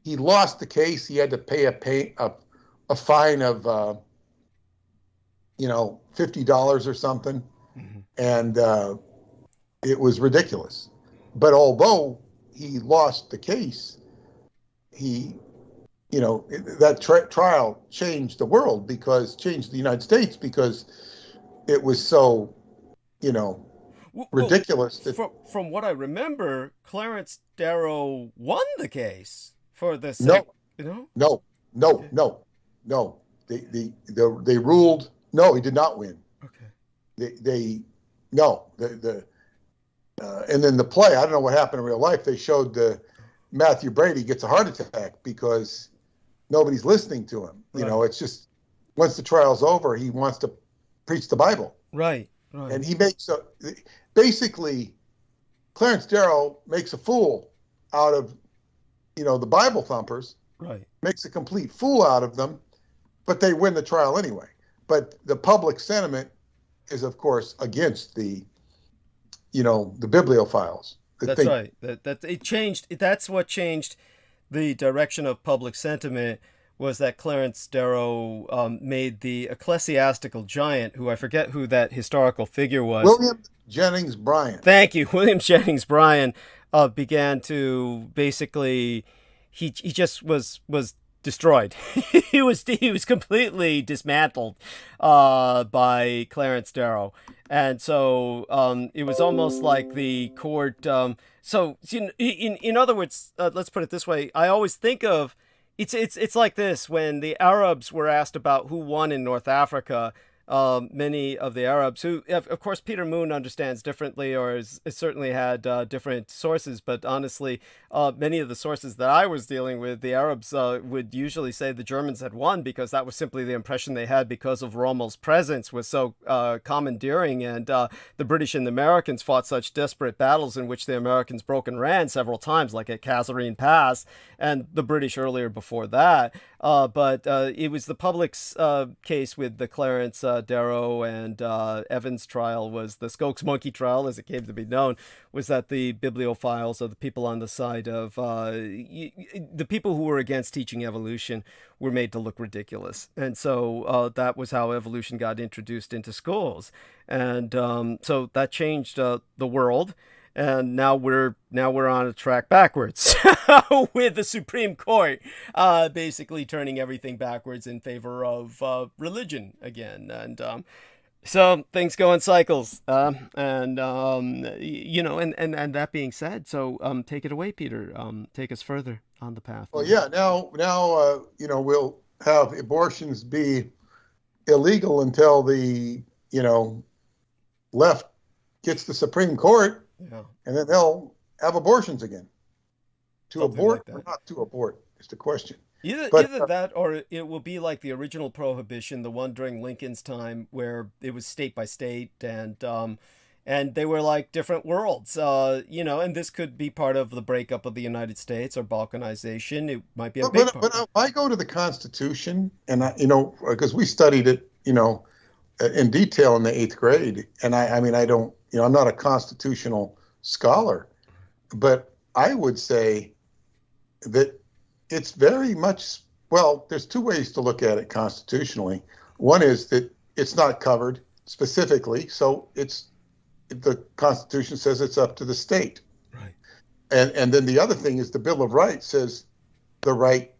the case. He had to pay a fine of $50 or something, mm-hmm. And it was ridiculous. But although he lost the case, that trial changed the world, changed the United States, because it was so, ridiculous. From what I remember, Clarence Darrow won the case for this. No. They ruled, no, he did not win. Okay. And then the play, I don't know what happened in real life. They showed Matthew Brady gets a heart attack because nobody's listening to him. Right. It's just, once the trial's over, he wants to preach the Bible. Right. And he basically, Clarence Darrow makes a fool out of, the Bible thumpers. Right. Makes a complete fool out of them, but they win the trial anyway. But the public sentiment is, of course, against the bibliophiles. That's right. It changed. That's what changed the direction of public sentiment, was that Clarence Darrow made the ecclesiastical giant, who I forget who that historical figure was. William Jennings Bryan. Thank you. William Jennings Bryan began to basically, he just was destroyed. he was completely dismantled by Clarence Darrow. And so it was almost like the court. So in other words, let's put it this way. I always think of it's like this: when the Arabs were asked about who won in North Africa, many of the Arabs, who of course Peter Moon understands differently, or has certainly had different sources, but honestly, many of the sources that I was dealing with, the Arabs would usually say the Germans had won, because that was simply the impression they had, because of Rommel's presence was so commandeering, and the British and the Americans fought such desperate battles in which the Americans broke and ran several times, like at Kasserine Pass, and the British earlier before that. But it was the public's case with the Clarence Darrow and Evans trial, was the Skokes monkey trial, as it came to be known, was that the bibliophiles, or the people on the side of the people who were against teaching evolution, were made to look ridiculous. And so that was how evolution got introduced into schools. And so that changed the world. And now we're on a track backwards with the Supreme Court basically turning everything backwards in favor of religion again. And so things go in cycles. And that being said, so take it away, Peter. Take us further on the path. Well, yeah, now we'll have abortions be illegal until the left gets the Supreme Court Yeah. And then they'll have abortions again. To Something abort like or that. not to abort is the question. Either But either that, or it will be like the original prohibition, the one during Lincoln's time, where it was state by state, and they were like different worlds, you know. And this could be part of the breakup of the United States or balkanization. It might be a big part. but I go to the Constitution, and I, you know, because we studied it, you know, in detail in the 8th grade, and I mean, I don't, you know, I'm not a constitutional scholar, but I would say that it's very much, well, there's two ways to look at it constitutionally. One is that it's not covered specifically, so it's, the Constitution says it's up to the state. Right. And then the other thing is the Bill of Rights says the right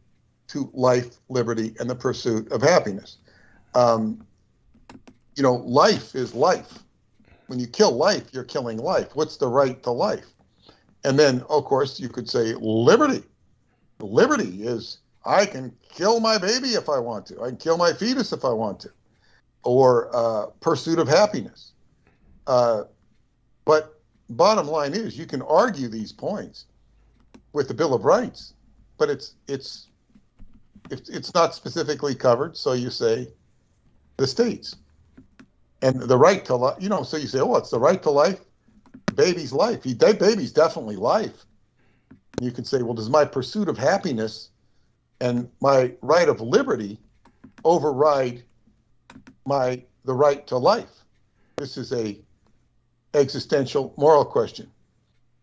to life, liberty, and the pursuit of happiness. You know, life is life. When you kill life, you're killing life. What's the right to life? And then, of course, you could say liberty. Liberty is, I can kill my baby if I want to. I can kill my fetus if I want to. Or pursuit of happiness. But bottom line is, you can argue these points with the Bill of Rights, but it's not specifically covered, so you say the states. And the right to life, you know, so you say, oh, it's the right to life, baby's life. Baby's definitely life. And you can say, well, does my pursuit of happiness and my right of liberty override the right to life? This is a existential moral question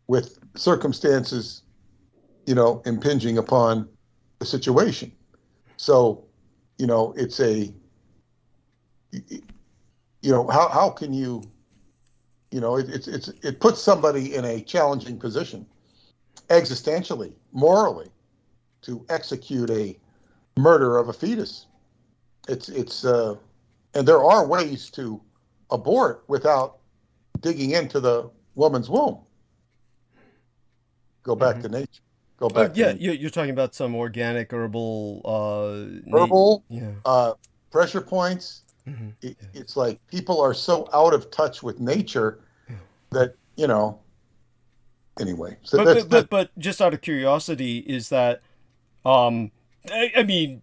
with circumstances, you know, impinging upon the situation. So, you know, it's a, you know, how can you, you know, it puts somebody in a challenging position existentially, morally, to execute a murder of a fetus. And there are ways to abort without digging into the woman's womb. Go back to nature. Go back. Yeah, you're talking about some organic herbal, pressure points. Mm-hmm. It's like people are so out of touch with nature that, you know. Anyway, so but just out of curiosity, is that, I mean,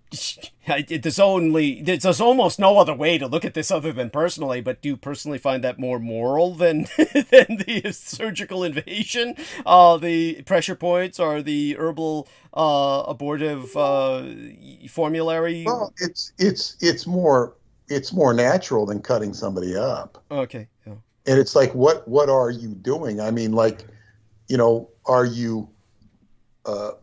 there's almost no other way to look at this other than personally. But do you personally find that more moral than the surgical invasion, the pressure points, or the herbal abortive formulary? Well, it's more natural than cutting somebody up. Okay. Yeah. And it's like, what are you doing? I mean, like, you know, are you,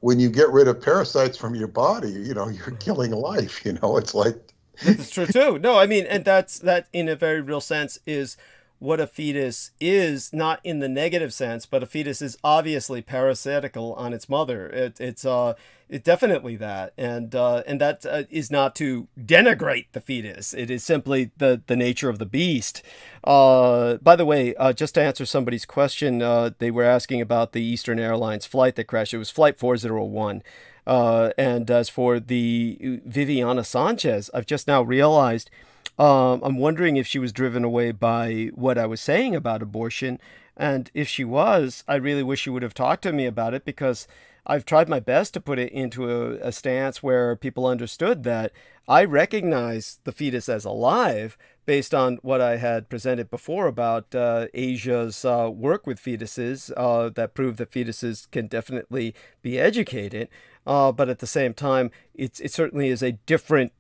when you get rid of parasites from your body, you know, you're killing life, you know, it's like. That's true too. No, I mean, and that in a very real sense is what a fetus is, not in the negative sense, but a fetus is obviously parasitical on its mother. It's definitely that, and that is not to denigrate the fetus. It is simply the nature of the beast. By the way, just to answer somebody's question, they were asking about the Eastern Airlines flight that crashed. It was Flight 401. And as for the Viviana Sanchez, I've just now realized, I'm wondering if she was driven away by what I was saying about abortion. And if she was, I really wish she would have talked to me about it, because I've tried my best to put it into a stance where people understood that I recognize the fetus as alive based on what I had presented before about Asia's work with fetuses that prove that fetuses can definitely be educated. But at the same time, it certainly is a different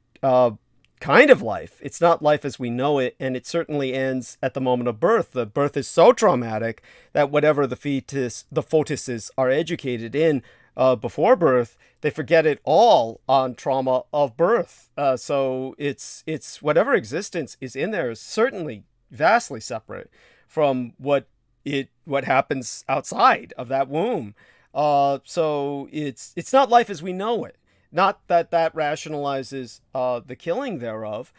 kind of life. It's not life as we know it, and it certainly ends at the moment of birth. The birth is so traumatic that whatever the fetuses are educated in before birth, they forget it all on trauma of birth. So it's whatever existence is in there is certainly vastly separate from what happens outside of that womb. So it's not life as we know it. Not that rationalizes the killing thereof,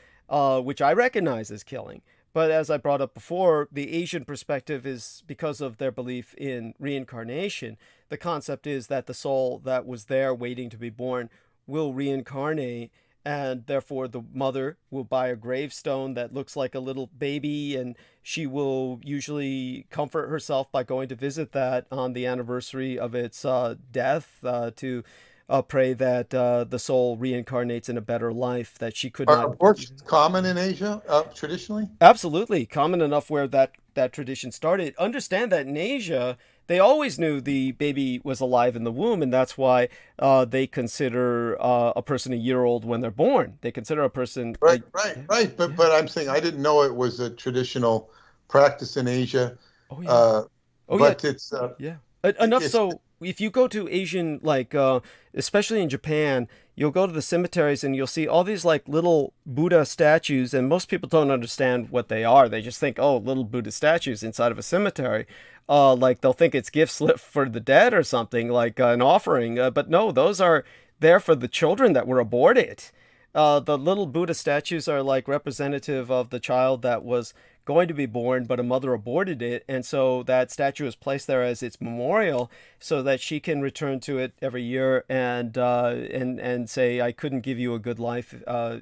which I recognize as killing. But as I brought up before, the Asian perspective is because of their belief in reincarnation. The concept is that the soul that was there waiting to be born will reincarnate and therefore the mother will buy a gravestone that looks like a little baby, and she will usually comfort herself by going to visit that on the anniversary of its death, to pray that the soul reincarnates in a better life that she could Are not. abortions common in Asia traditionally? Absolutely common enough where that tradition started. Understand that in Asia, they always knew the baby was alive in the womb, and that's why they consider a person a year old when they're born. They consider a person Right. But I'm saying I didn't know it was a traditional practice in Asia. Oh yeah. But yeah. it's Yeah. Enough so if you go to Asian, like especially in Japan, you'll go to the cemeteries and you'll see all these like little Buddha statues, and most people don't understand what they are. They just think, oh, little Buddha statues inside of a cemetery. Like they'll think it's gift slip for the dead or something, like an offering. But no, those are there for the children that were aborted. The little Buddha statues are like representative of the child that was going to be born, but a mother aborted it, and so that statue is placed there as its memorial, so that she can return to it every year and say, I couldn't give you a good life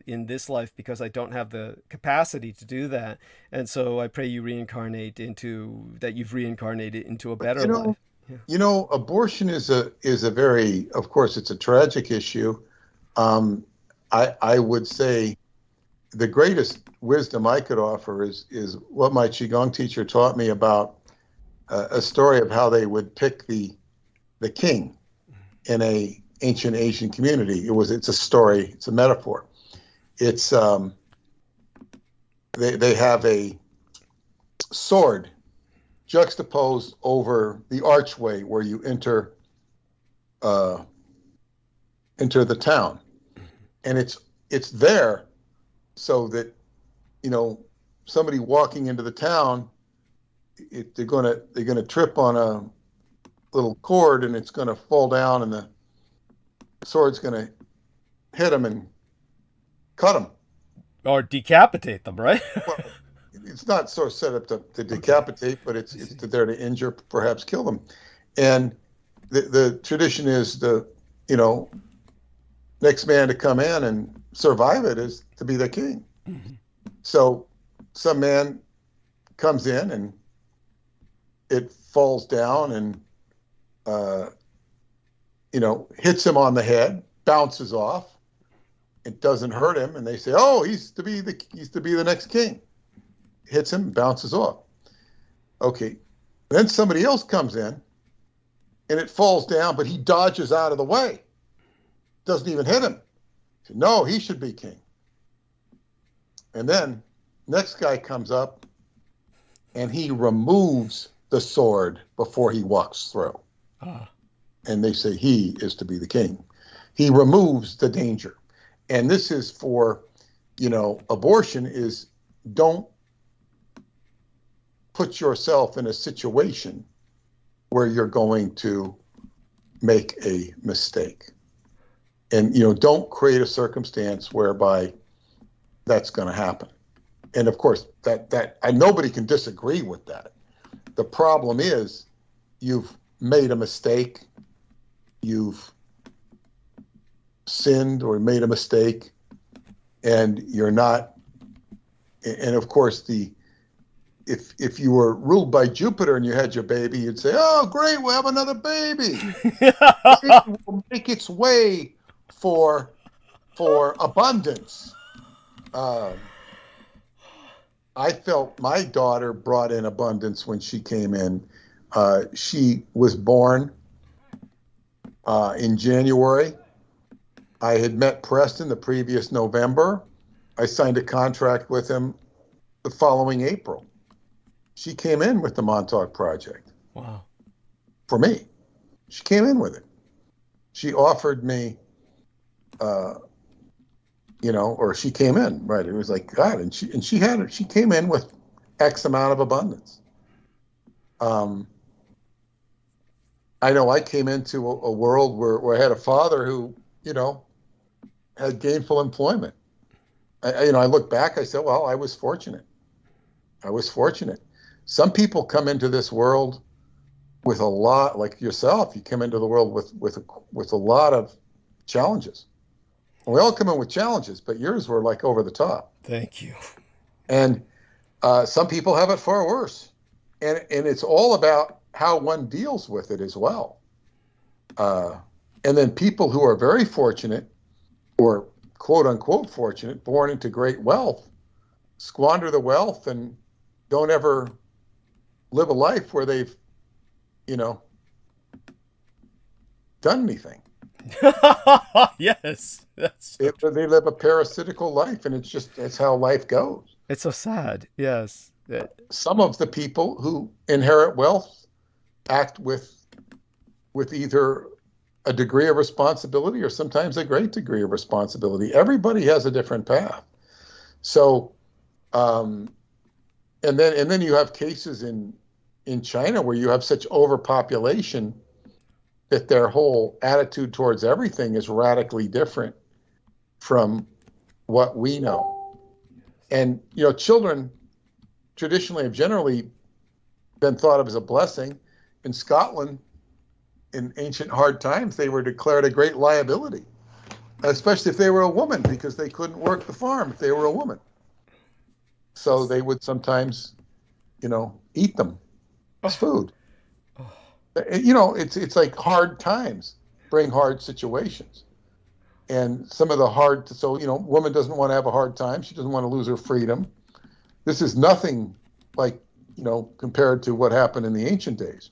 in this life because I don't have the capacity to do that, and so I pray you reincarnate into that. You've reincarnated into a better life. Yeah. You know, abortion is a very, of course, it's a tragic issue. I would say the greatest wisdom I could offer is what my Qigong teacher taught me about a story of how they would pick the king in a ancient Asian community. It's a story, it's a metaphor. It's they have a sword juxtaposed over the archway where you enter the town, and it's there so that, you know, somebody walking into the town, they're gonna trip on a little cord and it's gonna fall down and the sword's gonna hit them and cut them or decapitate them, right? Well, it's not sort of set up to decapitate, but it's there to injure, perhaps kill them. And the tradition is next man to come in and survive it is to be the king. Mm-hmm. So some man comes in and it falls down and hits him on the head, bounces off. It doesn't hurt him, and they say, "Oh, he's to be the next king." Hits him, bounces off. Okay, then somebody else comes in, and it falls down, but he dodges out of the way. Doesn't even hit him. No, he should be king. And then next guy comes up and he removes the sword before he walks through. And they say he is to be the king. He removes the danger. And this is for, abortion is don't put yourself in a situation where you're going to make a mistake. And, don't create a circumstance whereby that's going to happen. And of course, nobody can disagree with that. The problem is you've made a mistake, you've sinned or made a mistake, and you're not. And of course, if you were ruled by Jupiter and you had your baby, you'd say, "Oh, great, we'll have another baby." It will make its way for abundance. I felt my daughter brought in abundance when she came in. She was born in January. I had met Preston the previous November. I signed a contract with him the following April. She came in with the Montauk Project. Wow. For me. She came in with it. She offered me, or she came in, right? It was like, God, and she came in with X amount of abundance. I know I came into a world where I had a father who, had gainful employment. I look back, I said, well, I was fortunate. Some people come into this world with a lot, like yourself, you come into the world with a lot of challenges. We all come in with challenges, but yours were like over the top. Thank you. And some people have it far worse. And it's all about how one deals with it as well. And then people who are very fortunate, or quote unquote fortunate, born into great wealth, squander the wealth and don't ever live a life where they've, done anything. Yes, they live a parasitical life, and it's how life goes. It's so sad. Yes. Some of the people who inherit wealth act with either a degree of responsibility or sometimes a great degree of responsibility. Everybody has a different path. So, and then you have cases in China where you have such overpopulation that their whole attitude towards everything is radically different from what we know. And, children traditionally have generally been thought of as a blessing. In Scotland, in ancient hard times, they were declared a great liability, especially if they were a woman, because they couldn't work the farm if they were a woman. So they would sometimes, eat them as food. It's like hard times bring hard situations. And some of the woman doesn't want to have a hard time. She doesn't want to lose her freedom. This is nothing like, compared to what happened in the ancient days.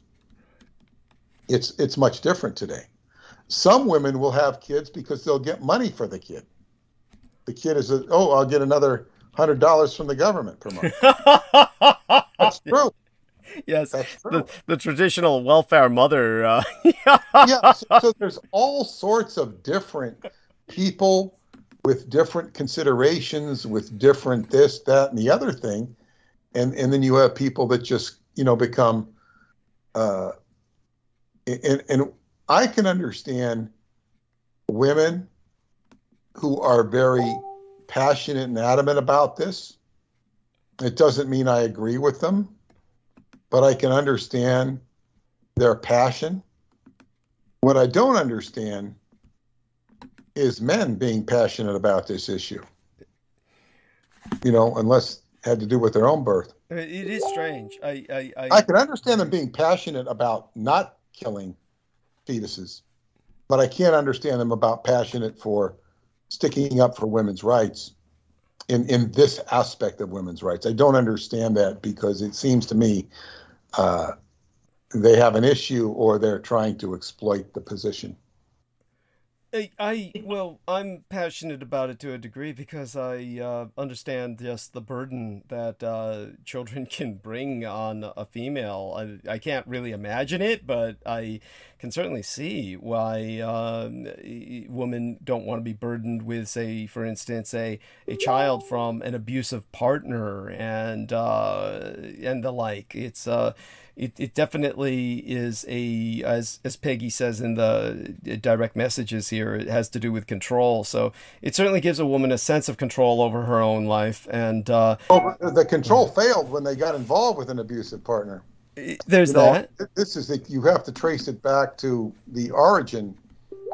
It's much different today. Some women will have kids because they'll get money for the kid. The kid is, I'll get another $100 from the government per month. That's true. Yes, that's true. The traditional welfare mother. Yeah, so there's all sorts of different people with different considerations, with different this, that, and the other thing. And then you have people that just, become, and I can understand women who are very passionate and adamant about this. It doesn't mean I agree with them, but I can understand their passion. What I don't understand is men being passionate about this issue, unless it had to do with their own birth. It is strange. I can understand them being passionate about not killing fetuses, but I can't understand them about passionate for sticking up for women's rights in this aspect of women's rights. I don't understand that, because it seems to me they have an issue or they're trying to exploit the position. I'm passionate about it to a degree because I understand just the burden that children can bring on a female. I can't really imagine it, but I can certainly see why women don't want to be burdened with, say, for instance, a child from an abusive partner and the like. It definitely is as Peggy says in the direct messages here, it has to do with control. So it certainly gives a woman a sense of control over her own life. And the control failed when they got involved with an abusive partner. There's that. This is you have to trace it back to the origin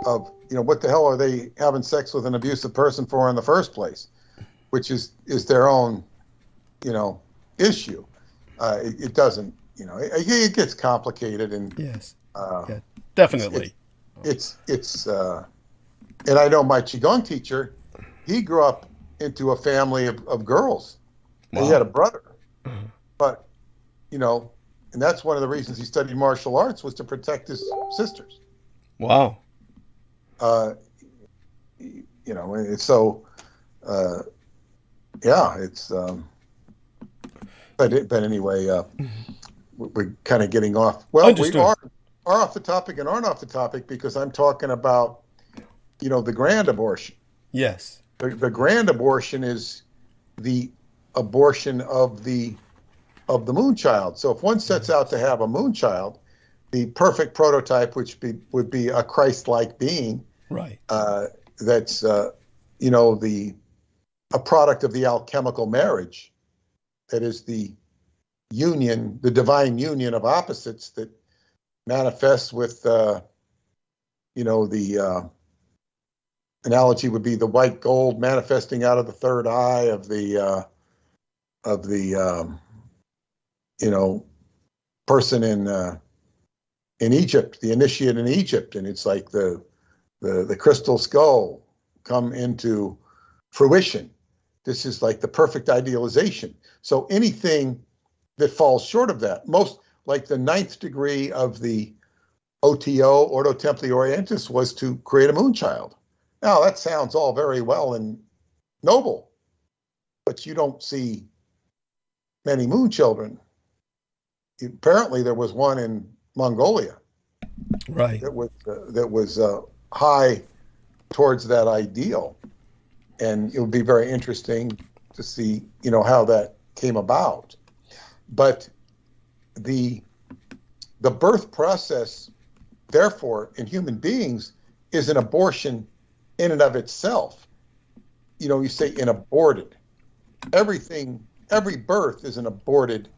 of, what the hell are they having sex with an abusive person for in the first place, which is their own, issue. It doesn't. It gets complicated, and yes, yeah, definitely. It's and I know my qigong teacher, he grew up into a family of girls. Wow. He had a brother, but and that's one of the reasons he studied martial arts, was to protect his sisters. Wow. It's so yeah, it's but anyway. We're kind of getting off. Well, Understood. We are off the topic and aren't off the topic, because I'm talking about, the grand abortion. Yes. The grand abortion is the abortion of the moon child. So if one sets out to have a moon child, the perfect prototype, which would be a Christ-like being, right? That's a product of the alchemical marriage. That is the union, the divine union of opposites that manifests with, the analogy would be the white gold manifesting out of the third eye of the person in Egypt, the initiate in Egypt, and it's like the crystal skull come into fruition. This is like the perfect idealization. So anything that falls short of that, most like the 9th degree of the OTO, Ordo Templi Orientis, was to create a moonchild. Now that sounds all very well and noble, but you don't see many moon children. Apparently there was one in Mongolia, right? That was high towards that ideal, and it would be very interesting to see, how that came about. But the birth process, therefore, in human beings is an abortion in and of itself. You say an aborted. Every birth is an aborted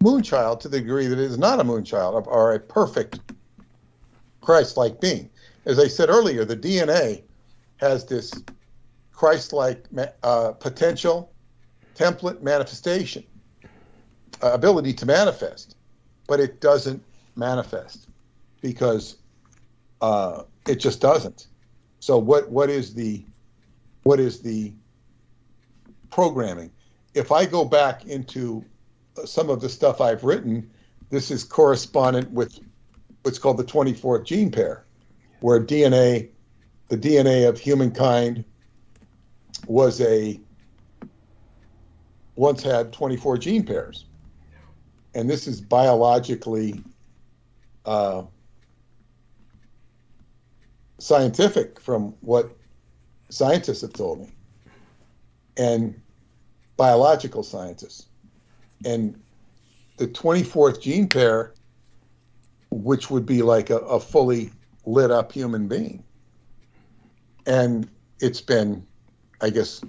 moonchild to the degree that it is not a moonchild or a perfect Christ-like being. As I said earlier, the DNA has this Christ-like potential, template, manifestation, ability to manifest, but it doesn't manifest because it just doesn't. So what is the programming? If I go back into some of the stuff I've written, this is correspondent with what's called the 24th gene pair, where the DNA of humankind once had 24 gene pairs. And this is biologically scientific from what scientists have told me, and biological scientists. And the 24th gene pair, which would be like a fully lit up human being. And it's been, I guess,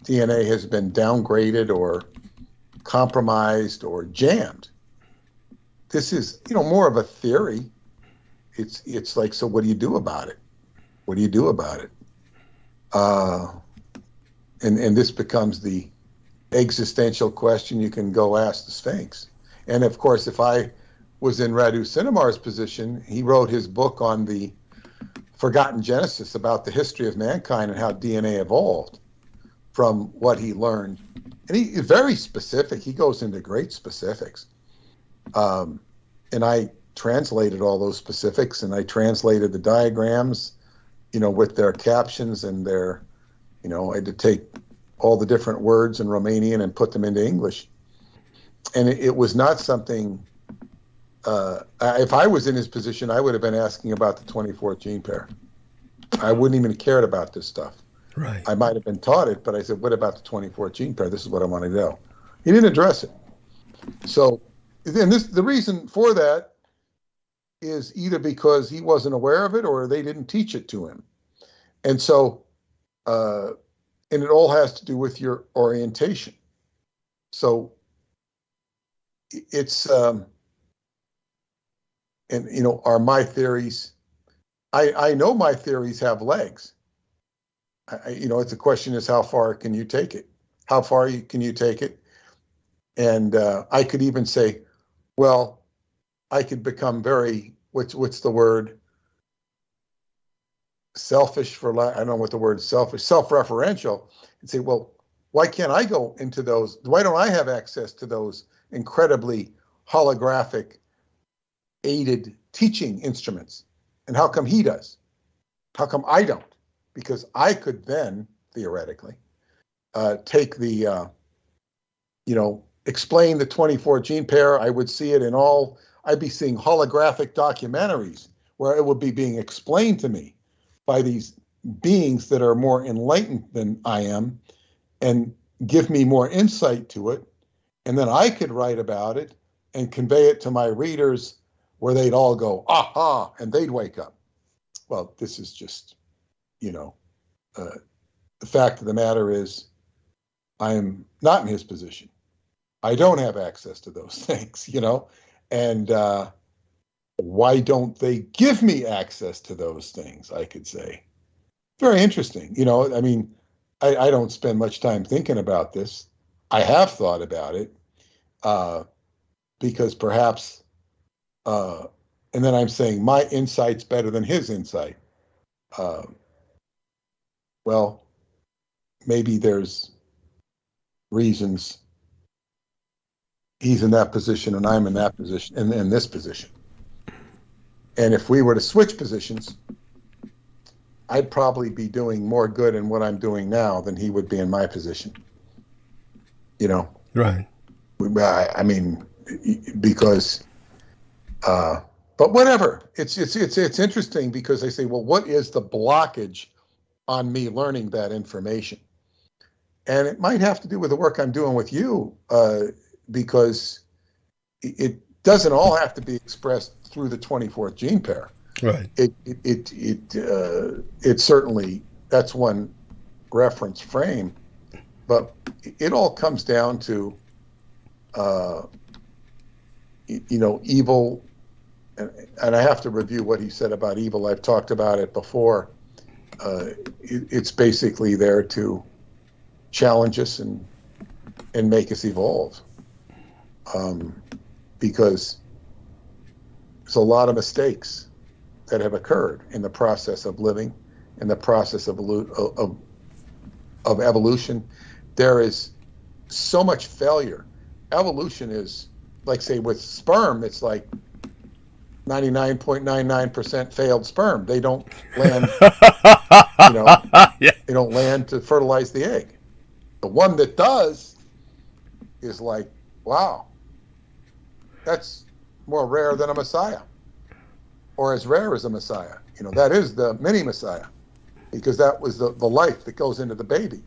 DNA has been downgraded or compromised or jammed. This is, more of a theory. It's like, so what do you do about it? What do you do about it? And this becomes the existential question you can go ask the Sphinx. And of course, if I was in Radu Cinemar's position, he wrote his book on the Forgotten Genesis about the history of mankind and how DNA evolved from what he learned. And he is very specific. He goes into great specifics. And I translated all those specifics, and I translated the diagrams, with their captions and their, I had to take all the different words in Romanian and put them into English. And it was not something, if I was in his position, I would have been asking about the 24th gene pair. I wouldn't even have cared about this stuff. Right. I might have been taught it, but I said, what about the 24th gene pair? This is what I want to know. He didn't address it. So, and the reason for that is either because he wasn't aware of it or they didn't teach it to him. And so, and it all has to do with your orientation. So it's, and are my theories, I know my theories have legs. It's a question is how far can you take it? How far can you take it? And I could even say, well, I could become very, what's the word? Selfish I don't know what the word selfish, self-referential, and say, well, why can't I go into those? Why don't I have access to those incredibly holographic aided teaching instruments? And how come he does? How come I don't? Because I could then, theoretically, take the, explain the 24 gene pair. I would see it in I'd be seeing holographic documentaries where it would be being explained to me by these beings that are more enlightened than I am and give me more insight to it. And then I could write about it and convey it to my readers where they'd all go, aha, and they'd wake up. Well, this is just, the fact of the matter is I'm not in his position. I don't have access to those things, and why don't they give me access to those things, I could say. very interesting. You know, I mean, I don't spend much time thinking about this. I have thought about it because perhaps, and then I'm saying my insight's better than his insight. Well, maybe there's reasons he's in that position and I'm in that position, in this position. And if we were to switch positions, I'd probably be doing more good in what I'm doing now than he would be in my position. You know? Right. I mean, because, but whatever. It's interesting because they say, well, what is the blockage on me learning that information? And it might have to do with the work I'm doing with you, because it doesn't all have to be expressed through the 24th gene pair. Right. It certainly, that's one reference frame, but it all comes down to, you know, evil, and I have to review what he said about evil. I've talked about it before. It's basically there to challenge us and make us evolve, because there's a lot of mistakes that have occurred in the process of living, in the process of evolution. There is so much failure. Evolution is, like, say, with sperm, it's like 99.99% failed sperm. They don't land, you know, Yeah. they don't land to fertilize the egg. The one that does is like, wow, that's more rare than a Messiah, or as rare as a Messiah. You know, that is the mini Messiah, because that was the life that goes into the baby.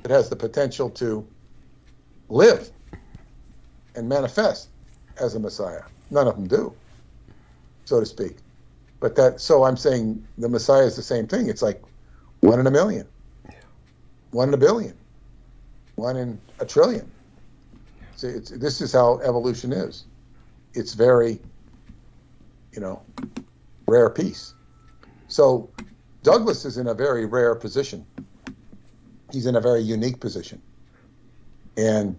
It has the potential to live and manifest as a Messiah. None of them do, so to speak. But that, so I'm saying the Messiah is the same thing. It's like 1 in a million, 1 in a billion, 1 in a trillion. So this is how evolution is. It's very, you know, rare piece. So Douglas is in a very rare position. He's in a very unique position. And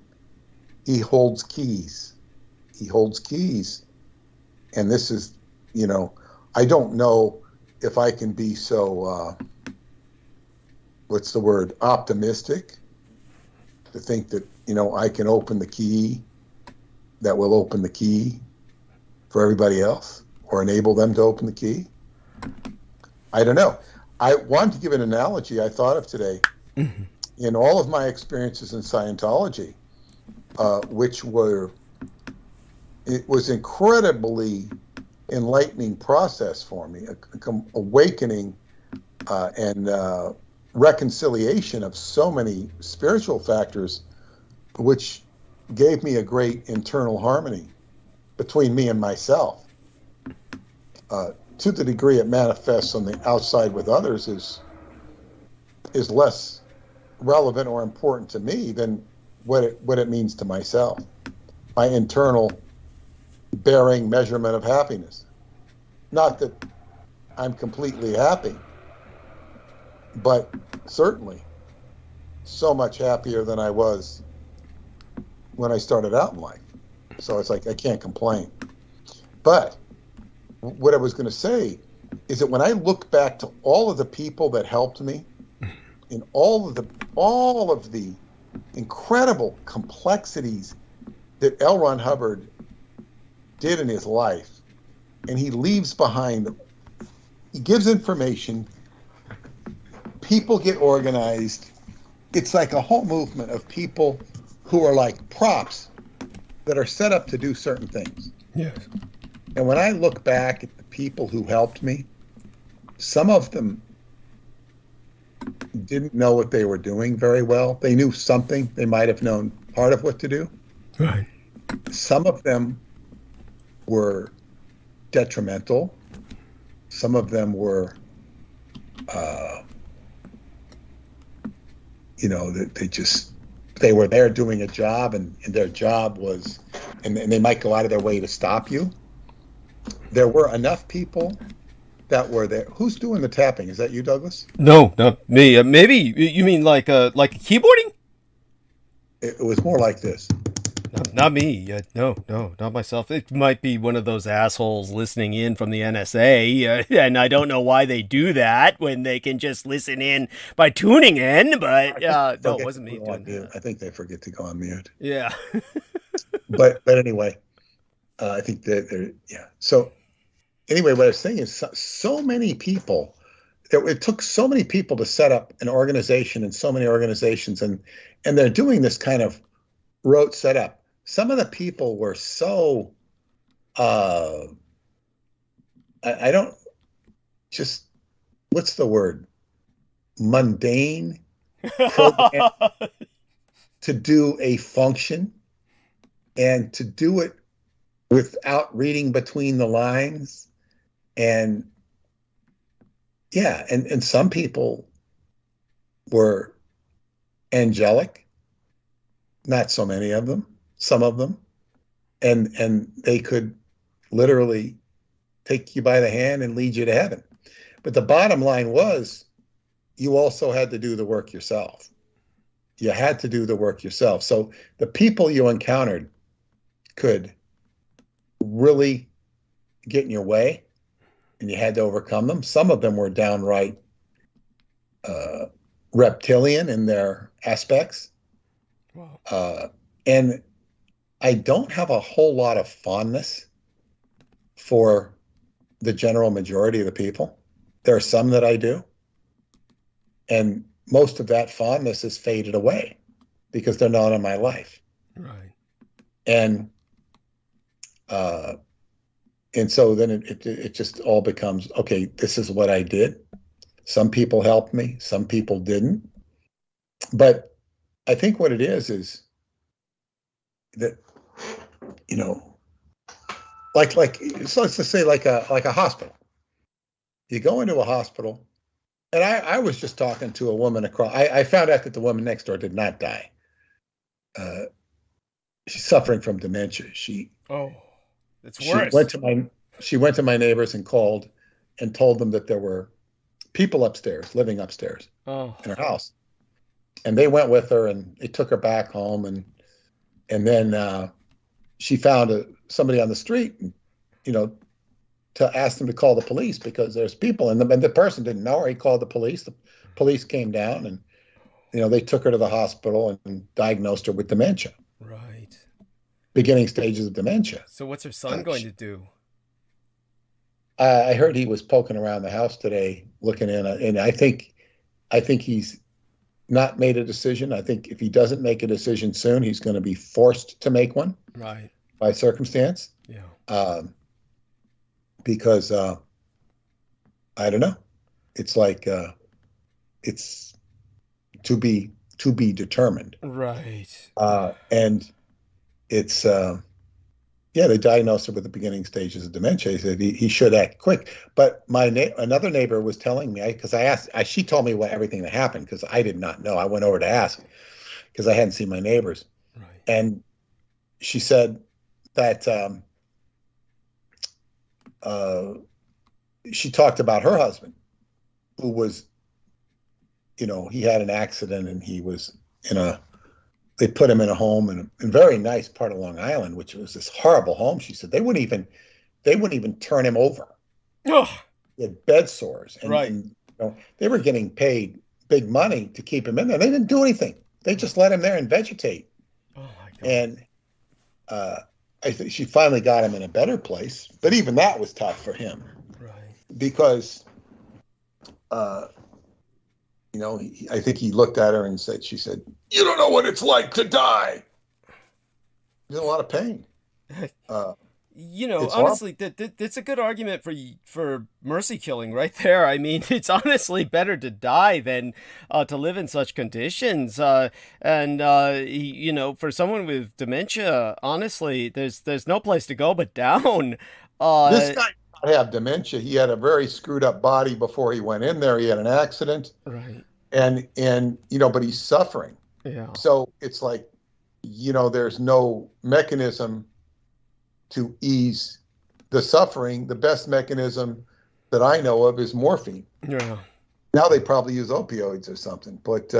he holds keys. He holds keys. And this is, you know, I don't know if I can be so, what's the word, optimistic, to think that, you know, I can open the key that will open the key for everybody else, or enable them to open the key. I don't know. I wanted to give an analogy I thought of today. Mm-hmm. In all of my experiences in Scientology, which were, it was incredibly enlightening process for me, awakening and reconciliation of so many spiritual factors, which gave me a great internal harmony between me and myself. To the degree it manifests on the outside with others is less relevant or important to me than what it means to myself. My internal bearing measurement of happiness. Not that I'm completely happy, but certainly so much happier than I was when I started out in life. So it's like I can't complain. But what I was going to say is that when I look back to all of the people that helped me in all of the incredible complexities that L. Ron Hubbard did in his life, and he leaves behind, he gives information, people get organized. It's like a whole movement of people who are like props that are set up to do certain things. Yes. And when I look back at the people who helped me, some of them didn't know what they were doing very well. They knew something. They might have known part of what to do. Right. Some of them were detrimental. Some of them were, you know, they were there doing a job, and their job was, and they might go out of their way to stop you. There were enough people that were there. Who's doing the tapping? Is that you, Douglas? No, not me. Maybe you mean like keyboarding? It was more like this. No, not me. No, not myself. It might be one of those assholes listening in from the NSA, and I don't know why they do that when they can just listen in by tuning in. But no, it wasn't me doing that. I think they forget to go on mute. Yeah. but anyway, I think that they're So anyway, what I was saying is so many people. It took so many people to set up an organization and so many organizations, and they're doing this kind of rote setup. Some of the people were so I don't just what's the word, mundane to do a function and to do it without reading between the lines. And and some people were angelic, not so many of them, some of them, and they could literally take you by the hand and lead you to heaven. But the bottom line was, you also had to do the work yourself. You had to do the work yourself. So the people you encountered could really get in your way, and you had to overcome them. Some of them were downright reptilian in their aspects. Wow. And I don't have a whole lot of fondness for the general majority of the people. There are some that I do. And most of that fondness has faded away because they're not in my life. Right. And so then it just all becomes, okay, this is what I did. Some people helped me, some people didn't. But I think what it is that, so let's just say like a hospital. You go into a hospital, and I was just talking to a woman across. I found out that the woman next door did not die. She's suffering from dementia. It's worse. She went to my neighbors and called and told them that there were people living upstairs in her house. And they went with her and they took her back home. And then she found somebody on the street, to ask them to call the police because there's people. And the person didn't know her. He called the police. The police came down and, they took her to the hospital and diagnosed her with dementia. Right. Beginning stages of dementia. So what's her son going to do? I heard he was poking around the house today, looking in, and I think he's not made a decision. I think if he doesn't make a decision soon, he's going to be forced to make one, right, by circumstance. Yeah. Because I don't know. It's like it's to be determined. Right. And it's they diagnosed her with the beginning stages of dementia. He said he should act quick. But another neighbor was telling me, because I asked, she told me everything that happened because I did not know. I went over to ask because I hadn't seen my neighbors. Right. And she said that she talked about her husband, who was, he had an accident and he was they put him in a home in a very nice part of Long Island, which was this horrible home. She said they wouldn't even turn him over. Oh. He had bed sores, and, right. And, they were getting paid big money to keep him in there. They didn't do anything. They just let him there and vegetate. Oh my God. And I think she finally got him in a better place, but even that was tough for him. Right. Because I think he looked at her and she said, "You don't know what it's like to die." There's a lot of pain. Honestly, that's a good argument for mercy killing right there. I mean, it's honestly better to die than to live in such conditions. For someone with dementia, honestly, there's no place to go but down. This guy did not have dementia. He had a very screwed up body before he went in there. He had an accident. Right. And but he's suffering. Yeah. So it's like, there's no mechanism to ease the suffering. The best mechanism that I know of is morphine. Yeah. Now they probably use opioids or something, but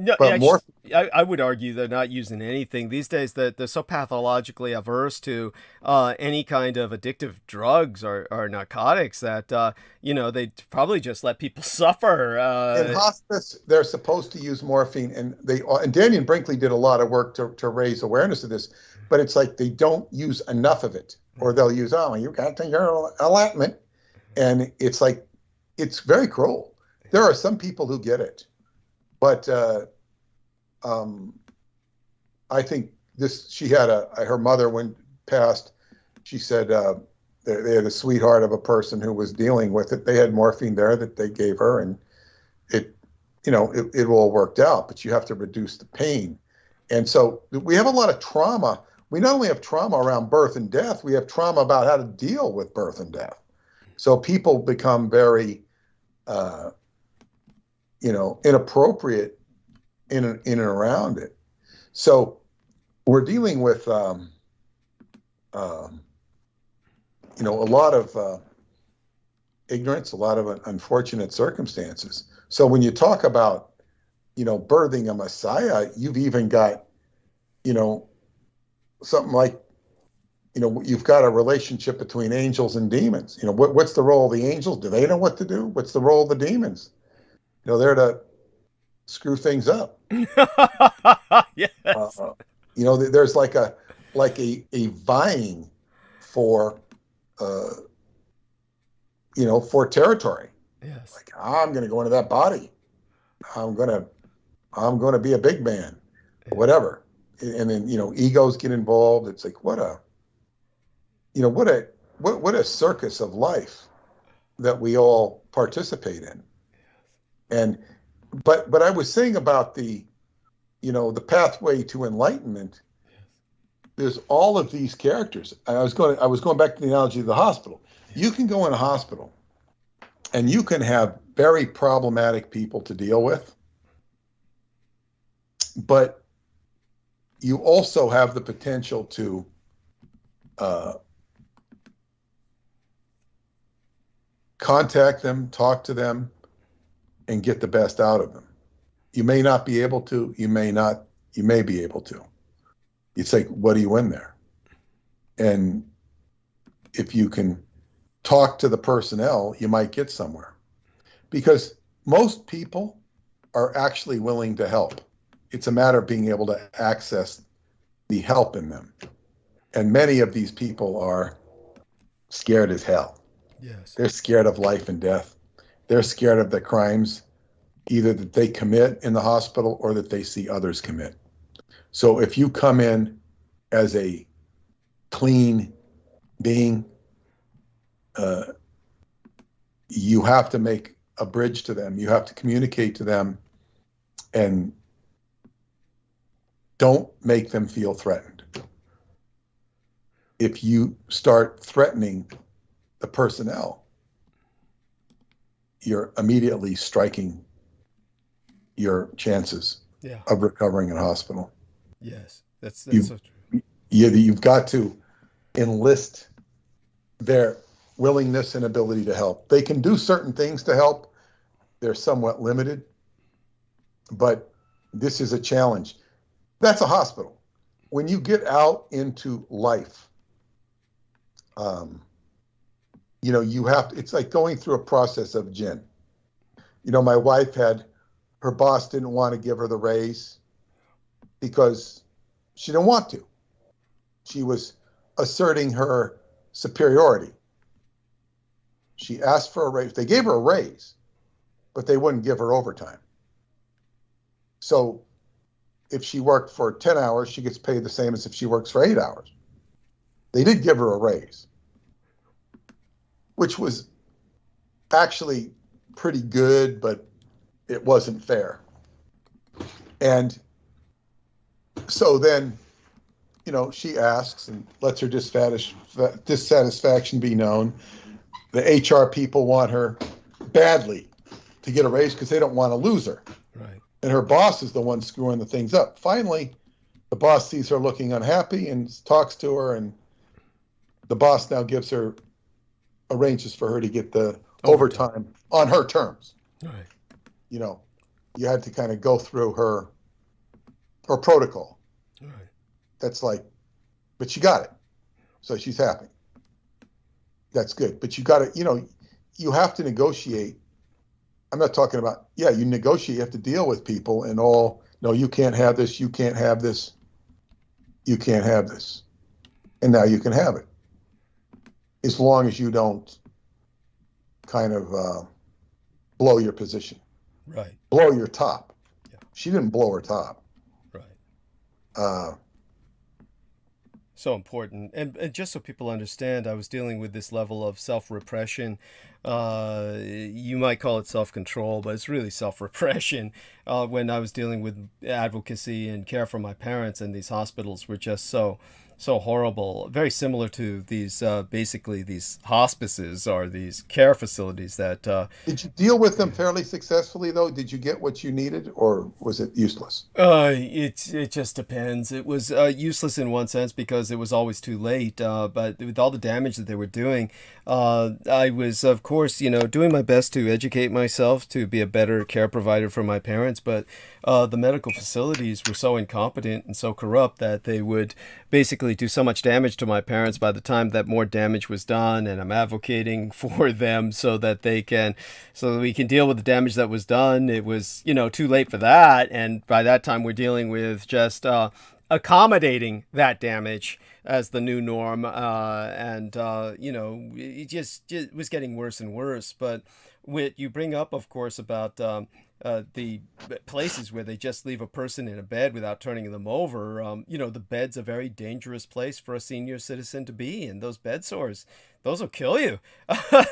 No, morphine. I would argue they're not using anything these days. That they're so pathologically averse to any kind of addictive drugs or narcotics that they probably just let people suffer. In hospice, they're supposed to use morphine, and Daniel Brinkley did a lot of work to raise awareness of this, but it's like they don't use enough of it, or they'll use, oh, you got to your allotment, and it's like, it's very cruel. There are some people who get it, but I think she had her mother, when passed, she said they had a sweetheart of a person who was dealing with it. They had morphine there that they gave her, and it all worked out, but you have to reduce the pain. And so we have a lot of trauma. We not only have trauma around birth and death, we have trauma about how to deal with birth and death. So people become very, inappropriate in and around it. So we're dealing with, a lot of ignorance, a lot of unfortunate circumstances. So when you talk about, birthing a Messiah, you've even got, something like, you've got a relationship between angels and demons. What's the role of the angels? Do they know what to do? What's the role of the demons? They're to screw things up. Yes. There's like a vying for, for territory. Yes. Like, I'm going to go into that body. I'm going to be a big man, or whatever. And then, egos get involved. It's like, what a circus of life that we all participate in. And, but I was saying about the pathway to enlightenment. There's all of these characters. I was going back to the analogy of the hospital. You can go in a hospital and you can have very problematic people to deal with, but you also have the potential to contact them, talk to them, and get the best out of them. You may not be able to, you may be able to. It's like, what do you win there? And if you can talk to the personnel, you might get somewhere. Because most people are actually willing to help. It's a matter of being able to access the help in them. And many of these people are scared as hell. Yes. They're scared of life and death. They're scared of the crimes, either that they commit in the hospital or that they see others commit. So if you come in as a clean being, you have to make a bridge to them. You have to communicate to them, and don't make them feel threatened. If you start threatening the personnel, you're immediately striking your chances of recovering in hospital. Yes, that's so true. You've got to enlist their willingness and ability to help. They can do certain things to help. They're somewhat limited, but this is a challenge. That's a hospital. When you get out into life, you have to, it's like going through a process of gin. My wife her boss didn't want to give her the raise because she didn't want to. She was asserting her superiority. She asked for a raise. They gave her a raise, but they wouldn't give her overtime. So if she worked for 10 hours, she gets paid the same as if she works for 8 hours. They did give her a raise, which was actually pretty good, but it wasn't fair. And so then, she asks and lets her dissatisfaction be known. The HR people want her badly to get a raise because they don't want to lose her. Right. And her boss is the one screwing the things up. Finally, the boss sees her looking unhappy and talks to her, and the boss now arranges for her to get the overtime on her terms. Right. You know, you had to kind of go through her protocol. Right. That's like, but she got it. So she's happy. That's good. But you got to, you know, you have to negotiate. I'm not talking about, yeah, you negotiate, you have to deal with people and all, no, you can't have this, you can't have this, you can't have this. And now you can have it. As long as you don't kind of blow your position. Right. Blow your top. Yeah. She didn't blow her top. Right. So important. And just so people understand, I was dealing with this level of self-repression. You might call it self-control, but it's really self-repression. When I was dealing with advocacy and care for my parents, and these hospitals were just so horrible. Very similar to these, basically these hospices or these care facilities that... Did you deal with them fairly successfully, though? Did you get what you needed, or was it useless? It just depends. It was useless in one sense because it was always too late. But with all the damage that they were doing, I was, of course, you know, doing my best to educate myself to be a better care provider for my parents. But the medical facilities were so incompetent and so corrupt that they would basically do so much damage to my parents by the time that more damage was done. And I'm advocating for them so that we can deal with the damage that was done. It was, you know, too late for that. And by that time we're dealing with just accommodating that damage as the new norm. You know, it just was getting worse and worse. But what you bring up, of course, about the places where they just leave a person in a bed without turning them over, you know, the bed's a very dangerous place for a senior citizen to be, and those bed sores, those will kill you.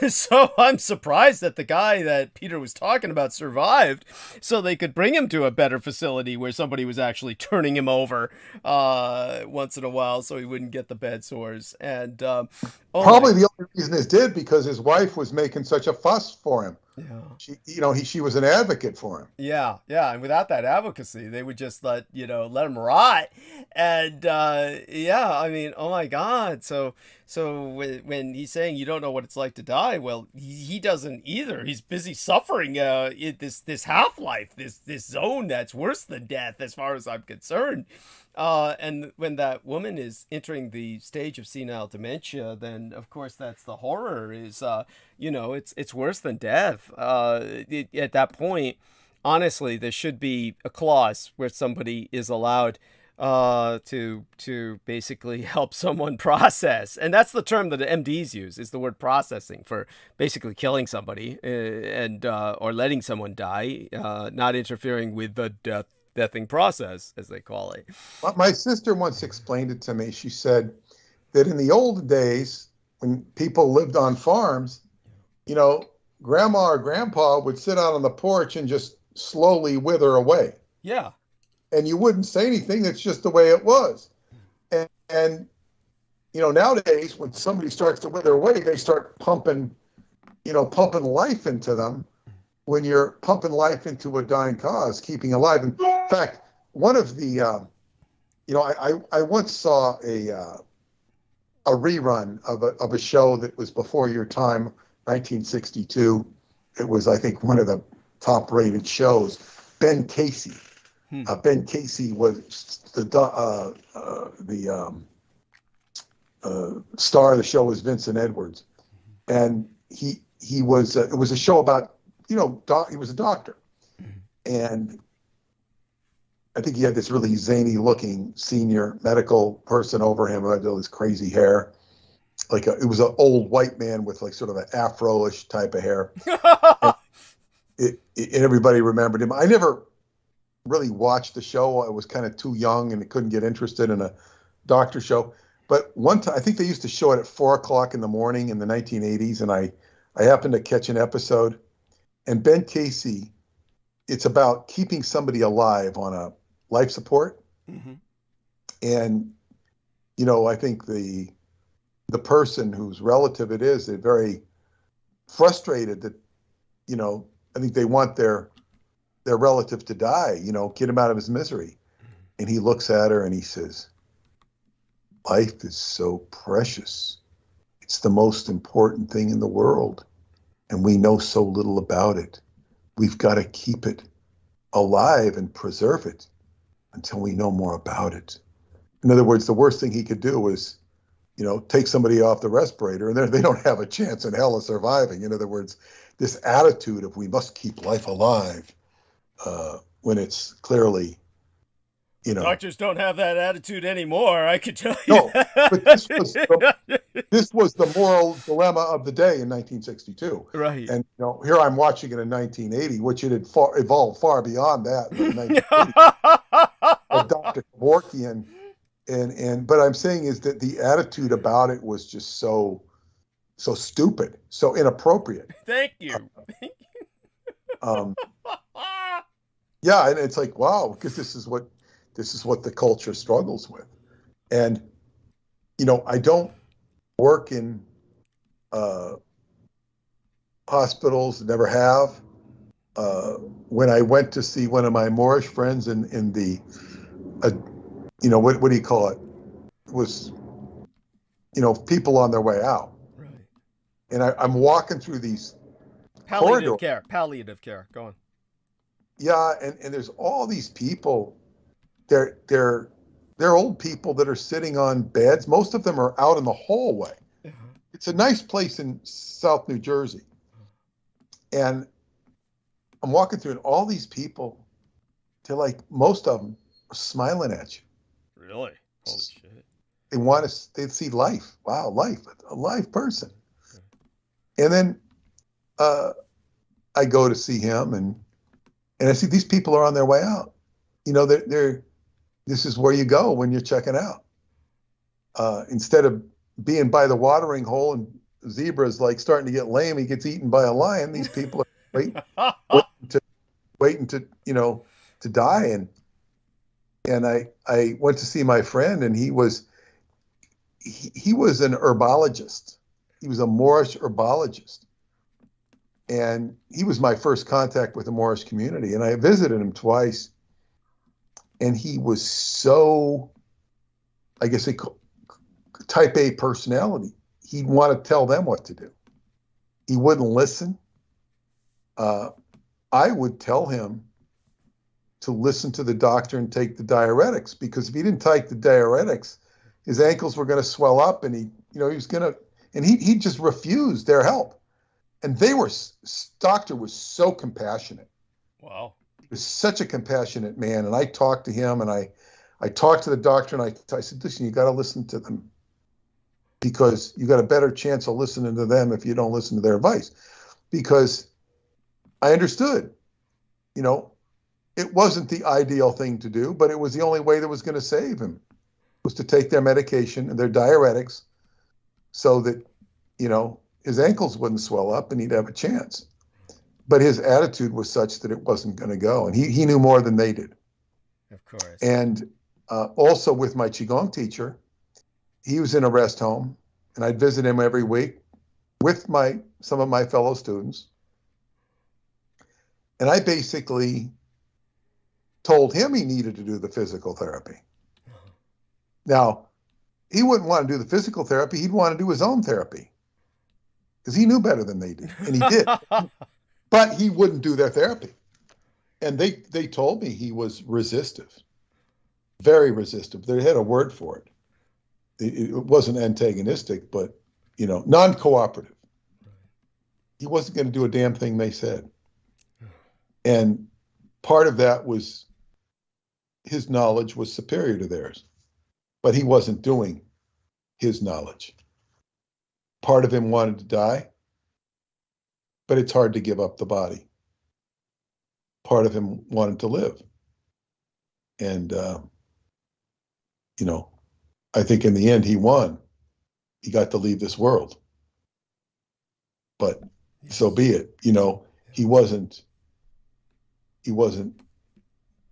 So I'm surprised that the guy that Peter was talking about survived, so they could bring him to a better facility where somebody was actually turning him over once in a while so he wouldn't get the bed sores. And probably the only reason this did because his wife was making such a fuss for him. Yeah. She was an advocate for him. Yeah, and without that advocacy, they would just let him rot. And I mean, oh my God. So when he's saying you don't know what it's like to die, well, he doesn't either. He's busy suffering this half-life, this zone that's worse than death, as far as I'm concerned. And when that woman is entering the stage of senile dementia, then of course that's the horror. Is it's worse than death. At that point, honestly, there should be a clause where somebody is allowed to basically help someone process, and that's the term that the MDs use, is the word processing, for basically killing somebody or letting someone die, not interfering with the deathing process, as they call it. My sister once explained it to me. She said that in the old days, when people lived on farms, you know, grandma or grandpa would sit out on the porch and just slowly wither away. Yeah. And you wouldn't say anything. That's just the way it was. And you know, nowadays, when somebody starts to wither away, they start pumping life into them. When you're pumping life into a dying cause, keeping alive. In fact, one of the, I once saw a rerun of a show that was before your time, 1962. It was, I think, one of the top-rated shows. Ben Casey. Ben Casey was the star of the show was Vincent Edwards, and he was. It was a show about. He was a doctor, and I think he had this really zany-looking senior medical person over him who had all this crazy hair. It was an old white man with like sort of an afro-ish type of hair. and everybody remembered him. I never really watched the show. I was kind of too young and couldn't get interested in a doctor show. But one time, I think they used to show it at 4 o'clock in the morning in the 1980s, and I happened to catch an episode. And Ben Casey, it's about keeping somebody alive on a life support. Mm-hmm. And, I think the person whose relative it is, they're very frustrated that, I think they want their relative to die, get him out of his misery. And he looks at her and he says, "Life is so precious. It's the most important thing in the world. and we know so little about it. We've got to keep it alive and preserve it until we know more about it. In other words, the worst thing he could do was, take somebody off the respirator, and they don't have a chance in hell of surviving. In other words, this attitude of we must keep life alive when it's clearly, Doctors don't have that attitude anymore, I could tell you. No, but this was the moral dilemma of the day in 1962. Right. And here I'm watching it in 1980, which it had evolved far beyond that. Dr. Kevorkian, but I'm saying is that the attitude about it was just so stupid, so inappropriate. Thank you. Yeah, and it's like, wow, because this is what the culture struggles with. And I don't work in hospitals, never have. When I went to see one of my Moorish friends in the what do you call it? It was people on their way out. Right. And I'm walking through these palliative corridors. Palliative care. Go on. Yeah, and there's all these people. They're old people that are sitting on beds. Most of them are out in the hallway. Uh-huh. It's a nice place in South New Jersey. And I'm walking through, and all these people, they're like, most of them are smiling at you. Really? Holy shit. They see life. Wow, life, a live person. Okay. And then I go to see him, and I see these people are on their way out. This is where you go when you're checking out. Instead of being by the watering hole and zebras like starting to get lame, he gets eaten by a lion. These people are waiting to die. And I went to see my friend, and he was an herbologist. He was a Moorish herbologist. And he was my first contact with the Moorish community. And I visited him twice. And he was so, I guess, type A personality. He'd want to tell them what to do. He wouldn't listen. I would tell him to listen to the doctor and take the diuretics, because if he didn't take the diuretics, his ankles were going to swell up, and he was going to, and he just refused their help. And doctor was so compassionate. Wow. He was such a compassionate man. And I talked to him, and I talked to the doctor, and I said, listen, you got to listen to them, because you got a better chance of listening to them if you don't listen to their advice. Because I understood, it wasn't the ideal thing to do, but it was the only way that was going to save him, was to take their medication and their diuretics so that, his ankles wouldn't swell up and he'd have a chance. But his attitude was such that it wasn't going to go. And he knew more than they did. Of course. And also with my Qigong teacher, he was in a rest home, and I'd visit him every week with some of my fellow students. And I basically told him he needed to do the physical therapy. Now, he wouldn't want to do the physical therapy. He'd want to do his own therapy, because he knew better than they did, and he did. But he wouldn't do their therapy. And they told me he was resistive, very resistive. They had a word for it. It wasn't antagonistic, but, non-cooperative. He wasn't going to do a damn thing they said. And part of that was his knowledge was superior to theirs, but he wasn't doing his knowledge. Part of him wanted to die, but it's hard to give up the body. Part of him wanted to live. And, I think in the end he won. He got to leave this world. But so be it. He wasn't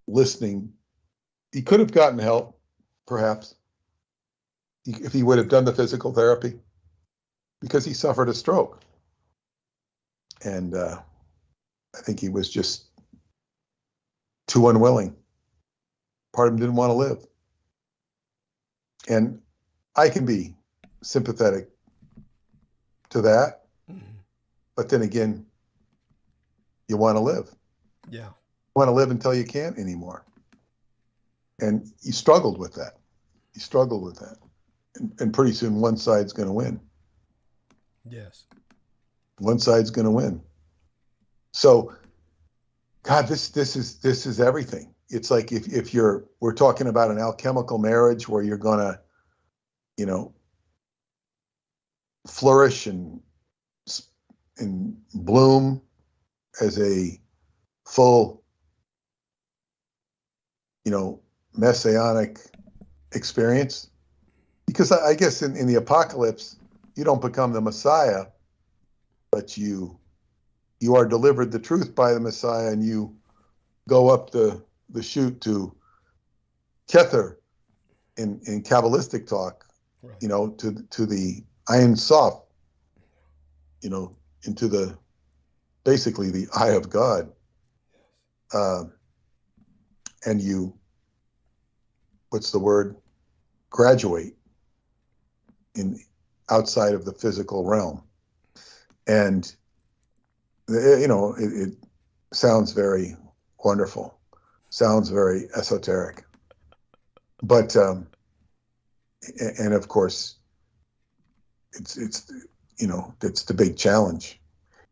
listening. He could have gotten help, perhaps, if he would have done the physical therapy, because he suffered a stroke. And I think he was just too unwilling. Part of him didn't want to live. And I can be sympathetic to that. but then again, you want to live. Yeah. You want to live until you can't anymore. And you struggled with that. You struggled with that. And pretty soon one side's going to win. Yes. One side's going to win. So, God, this is everything. It's like if we're talking about an alchemical marriage where you're going to, you know, flourish and bloom as a full, you know, messianic experience. Because I guess in the apocalypse, you don't become the Messiah, but you are delivered the truth by the Messiah, and you go up the chute to Kether in Kabbalistic talk, right. You know, to the Ein Sof, you know, into basically the eye of God. And you, what's the word? Graduate outside of the physical realm. And, you know, it sounds very wonderful, sounds very esoteric. But, and of course, it's you know, it's the big challenge.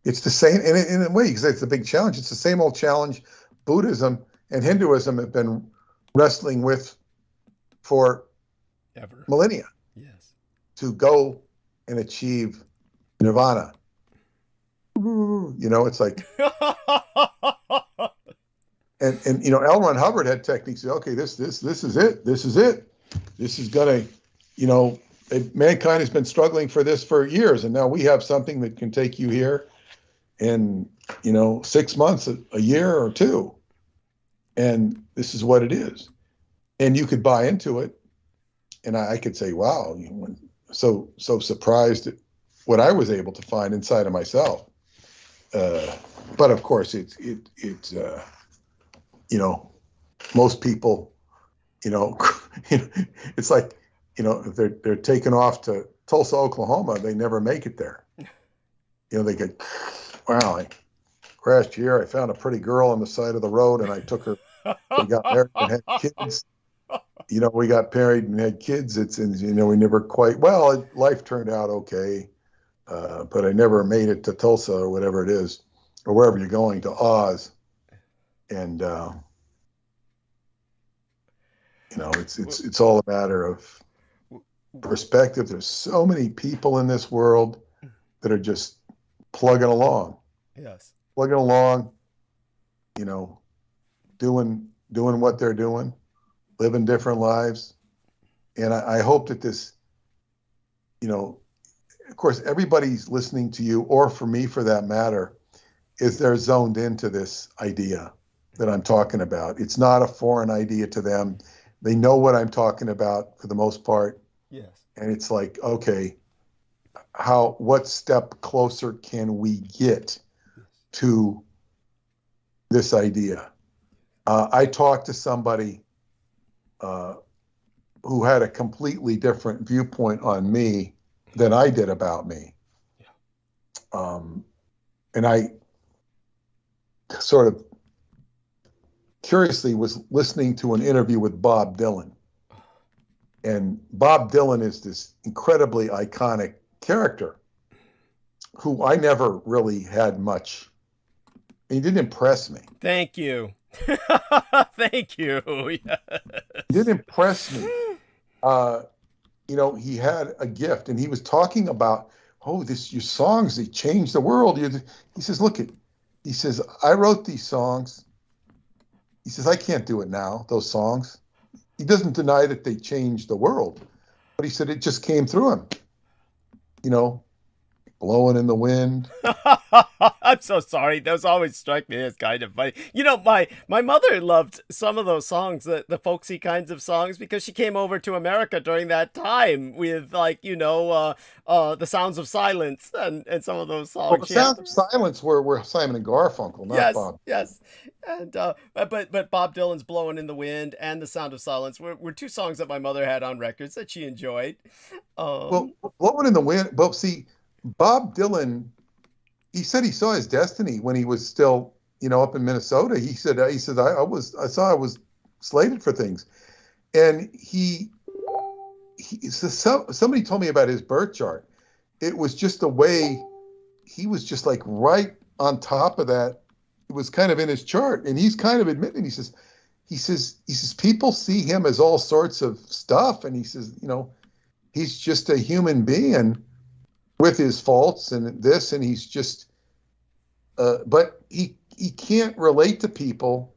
It's the same, in a way, because it's the big challenge. It's the same old challenge Buddhism and Hinduism have been wrestling with for millennia. Yes. To go and achieve nirvana. You know, it's like, and you know, L. Ron Hubbard had techniques. Okay, this is it. This is it. This is gonna, you know, mankind has been struggling for this for years, and now we have something that can take you here in, you know, 6 months, a year or two, and this is what it is, and you could buy into it, and I could say, wow, you know, so surprised at what I was able to find inside of myself. But of course, it's you know, most people, you know, it's like, you know, if they're taken off to Tulsa, Oklahoma, they never make it there. You know, they get, wow, like last year I found a pretty girl on the side of the road and I took her, we got married and had kids. You know, we got married and had kids. You know, we never quite, well, life turned out okay. But I never made it to Tulsa or whatever it is, or wherever you're going, to Oz. And, you know, it's all a matter of perspective. There's so many people in this world that are just plugging along. Yes. Plugging along, you know, doing what they're doing, living different lives. And I hope that this, you know, of course, everybody's listening to you, or for me, for that matter, is they're zoned into this idea that I'm talking about. It's not a foreign idea to them. They know what I'm talking about for the most part. Yes. And it's like, okay, what step closer can we get to this idea? I talked to somebody who had a completely different viewpoint on me than I did about me. Yeah. And I sort of curiously was listening to an interview with Bob Dylan. And Bob Dylan is this incredibly iconic character who I never really had much. He didn't impress me. Thank you. Thank you. Yes. He didn't impress me. You know, he had a gift, and he was talking about, your songs, they changed the world. He says, he says, I wrote these songs. He says, I can't do it now, those songs. He doesn't deny that they changed the world, but he said it just came through him. You know, blowing in the wind. I'm so sorry. Those always strike me as kind of funny. You know, my mother loved some of those songs, the folksy kinds of songs, because she came over to America during that time with, like, you know, the Sounds of Silence and some of those songs. Well, the Sounds of Silence were Simon and Garfunkel, not Bob. Yes. And but Bob Dylan's Blowing in the Wind and The Sound of Silence were two songs that my mother had on records that she enjoyed. Well, Blowing in the Wind. Well, see, Bob Dylan he said he saw his destiny when he was still, up in Minnesota. He said I saw I was slated for things, and somebody told me about his birth chart. It was just the way he was just like right on top of that. It was kind of in his chart, and he's kind of admitting. He says people see him as all sorts of stuff, and he says, he's just a human being with his faults and this, and he's just, but he can't relate to people.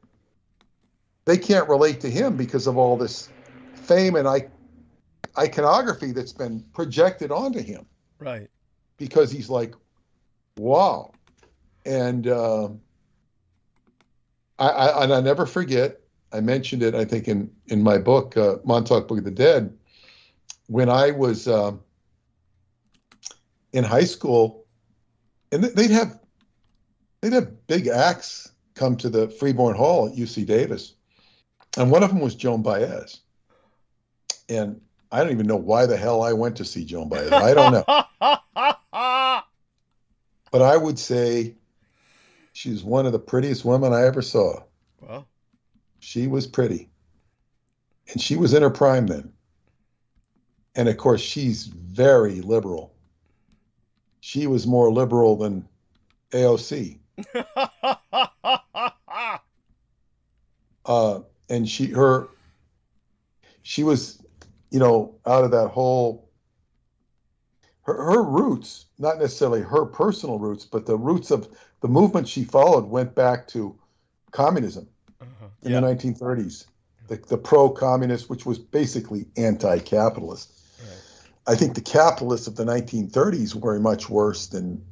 They can't relate to him because of all this fame and iconography that's been projected onto him. Right. Because he's like, wow. And I never forget, I mentioned it, I think, in my book, Montauk Book of the Dead, when I was in high school, and they'd have big acts come to the Freeborn Hall at UC Davis. And one of them was Joan Baez. And I don't even know why the hell I went to see Joan Baez. I don't know. But I would say she's one of the prettiest women I ever saw. Wow. She was pretty. And she was in her prime then. And of course, she's very liberal. She was more liberal than AOC. And she was, out of that whole, her roots, not necessarily her personal roots, but the roots of the movement she followed went back to communism in the 1930s, the pro-communist, which was basically anti-capitalist. Right. I think the capitalists of the 1930s were very much worse than,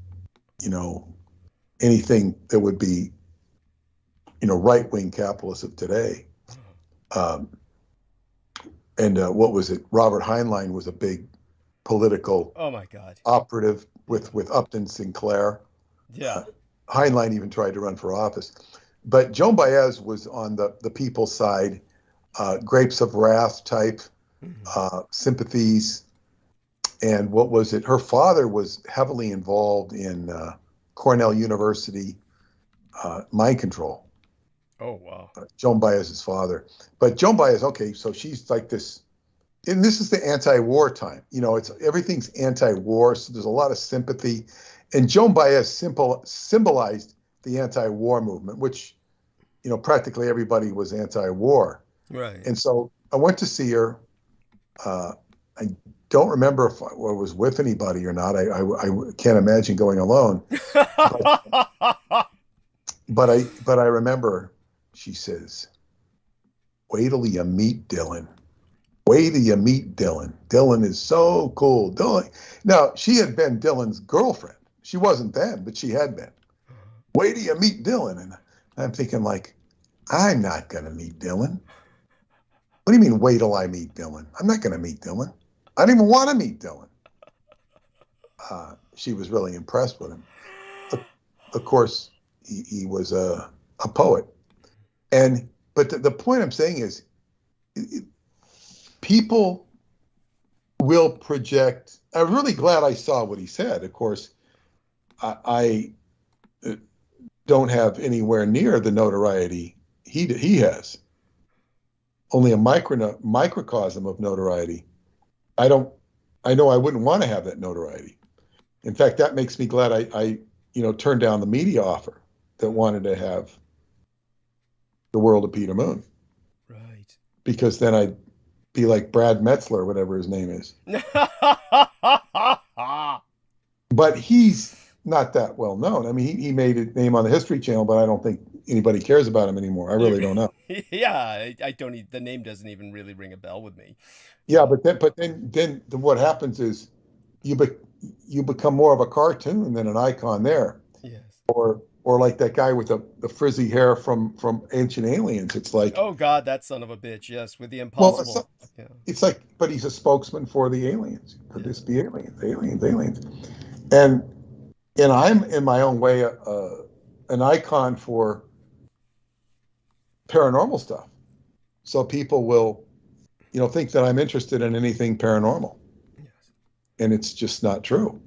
anything that would be, right-wing capitalists of today. And what was it? Robert Heinlein was a big political operative with Upton Sinclair. Yeah. Heinlein even tried to run for office. But Joan Baez was on the people's side, Grapes of Wrath type, sympathies. And what was it? Her father was heavily involved in Cornell University mind control. Oh, wow. Joan Baez's father. But Joan Baez, okay, so she's like this, and this is the anti-war time. Everything's anti-war, so there's a lot of sympathy. And Joan Baez symbolized the anti-war movement, which, practically everybody was anti-war. Right. And so I went to see her. I don't remember if I was with anybody or not. I can't imagine going alone. But I remember she says, "Wait till you meet Dylan. Wait till you meet Dylan. Dylan is so cool." Dylan. Now, she had been Dylan's girlfriend. She wasn't then, but she had been. Wait till you meet Dylan. And I'm thinking, like, I'm not going to meet Dylan. What do you mean, wait till I meet Dylan? I'm not going to meet Dylan. I don't even want to meet Dylan. She was really impressed with him. Of course, he was a poet. But the point I'm saying is, people will project. I'm really glad I saw what he said. Of course, I don't have anywhere near the notoriety he has. Only a microcosm of notoriety. I know I wouldn't want to have that notoriety. In fact, that makes me glad I turned down the media offer that wanted to have the world of Peter Moon. Right. Because then I'd be like Brad Metzler, whatever his name is. But he's not that well known. I mean, he made a name on the History Channel, but I don't think anybody cares about him anymore. I really don't know. Yeah, I don't. The name doesn't even really ring a bell with me. Yeah, but then what happens is you become more of a cartoon than an icon there. Yes. Or like that guy with the frizzy hair from Ancient Aliens. It's like, oh God, that son of a bitch. Yes, with the impossible. Well, it's like, but he's a spokesman for the aliens. Could this be aliens? And I'm in my own way an icon for paranormal stuff. So people will, think that I'm interested in anything paranormal. Yes. And it's just not true.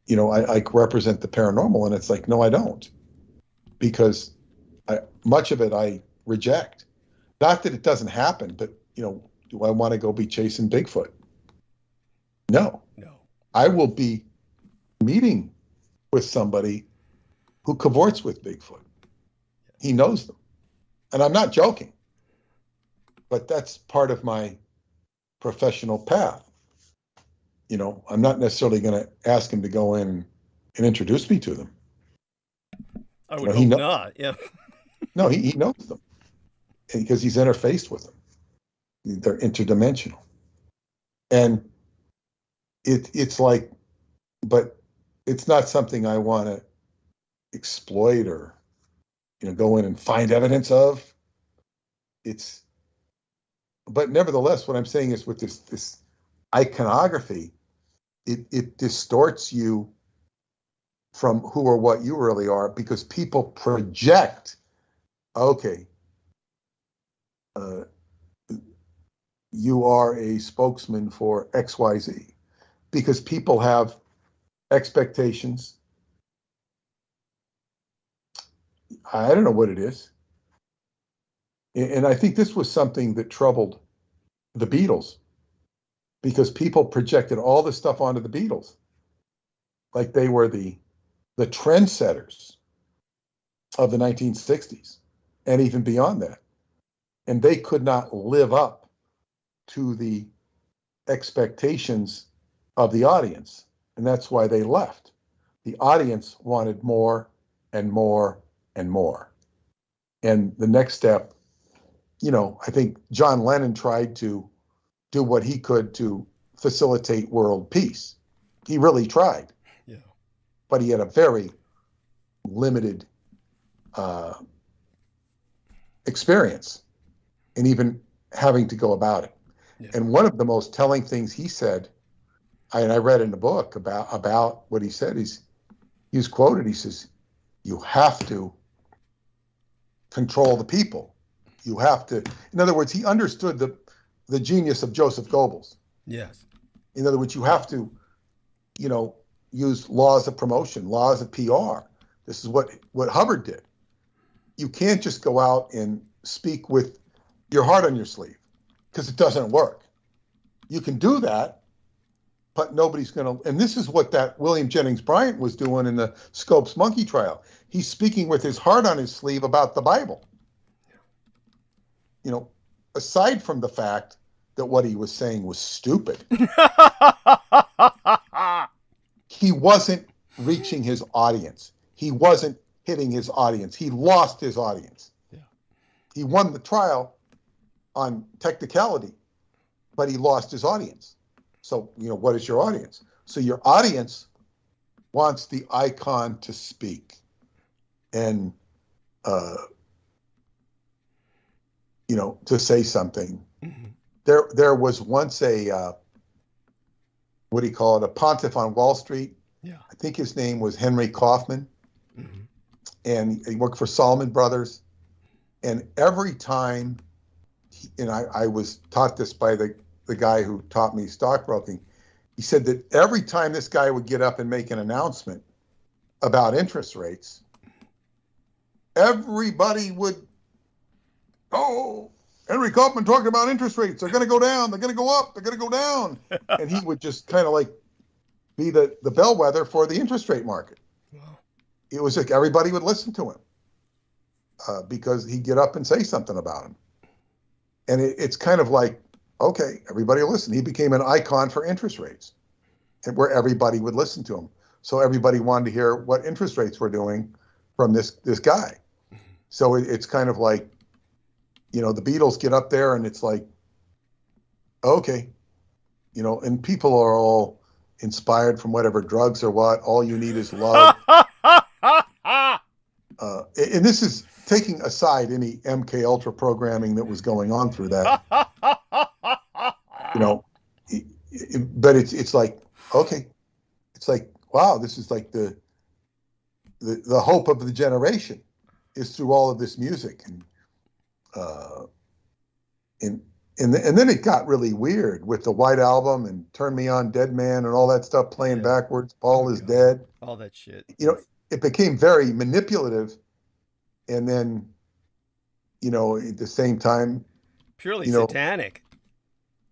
you know, I represent the paranormal, and it's like, no, I don't, because much of it I reject. Not that it doesn't happen, but, you know, do I want to go be chasing Bigfoot? No. I will be meeting with somebody who cavorts with Bigfoot. He knows them. And I'm not joking, but that's part of my professional path. You know, I'm not necessarily going to ask him to go in and introduce me to them. I would hope not. Yeah. No, he knows them because he's interfaced with them. They're interdimensional. And it's like, but it's not something I want to exploit or, you know, go in and find evidence of. But nevertheless, what I'm saying is with this iconography, it distorts you from who or what you really are, because people project, okay, you are a spokesman for XYZ, because people have expectations. I don't know what it is. And I think this was something that troubled the Beatles, because people projected all this stuff onto the Beatles, like they were the trendsetters of the 1960s and even beyond that. And they could not live up to the expectations of the audience. And that's why they left. The audience wanted more and more and more. And the next step, you know, I think John Lennon tried to do what he could to facilitate world peace. He really tried. Yeah. But he had a very limited experience in even having to go about it. Yeah. And one of the most telling things he said, and I read in the book about what he said, he was quoted, he says, you have to control the people. You have to, in other words, he understood the genius of Joseph Goebbels. Yes. In other words, you have to, you know, use laws of promotion, laws of PR. This is what Hubbard did. You can't just go out and speak with your heart on your sleeve, because it doesn't work. You can do that, but nobody's going to, and this is what that William Jennings Bryan was doing in the Scopes monkey trial. He's speaking with his heart on his sleeve about the Bible. You know, aside from the fact that what he was saying was stupid, he wasn't reaching his audience. He wasn't hitting his audience. He lost his audience. Yeah. He won the trial on technicality, but he lost his audience. So, you know, what is your audience? So your audience wants the icon to speak. And, you know, to say something. Mm-hmm. There was once a, what do you call it, a pontiff on Wall Street. Yeah. I think his name was Henry Kaufman. Mm-hmm. And he worked for Salomon Brothers. And every time, and I was taught this by the guy who taught me stockbroking, he said that every time this guy would get up and make an announcement about interest rates, everybody would, oh, Henry Kaufman talking about interest rates. They're going to go down. They're going to go up. They're going to go down. And he would just kind of like be the bellwether for the interest rate market. Wow. It was like everybody would listen to him because he'd get up and say something about him. And it's kind of like, okay, everybody will listen. He became an icon for interest rates, where everybody would listen to him. So everybody wanted to hear what interest rates were doing from this guy. So it's kind of like, you know, the Beatles get up there and it's like, okay, you know, and people are all inspired from whatever drugs or what. All you need is love. And this is taking aside any MK Ultra programming that was going on through that. You know, but it's like, okay, it's like, wow, this is like the hope of the generation is through all of this music. And and then it got really weird with the White Album and Turn Me On, Dead Man, and all that stuff playing backwards. Paul is dead. All that shit. It became very manipulative, and then, at the same time, purely satanic.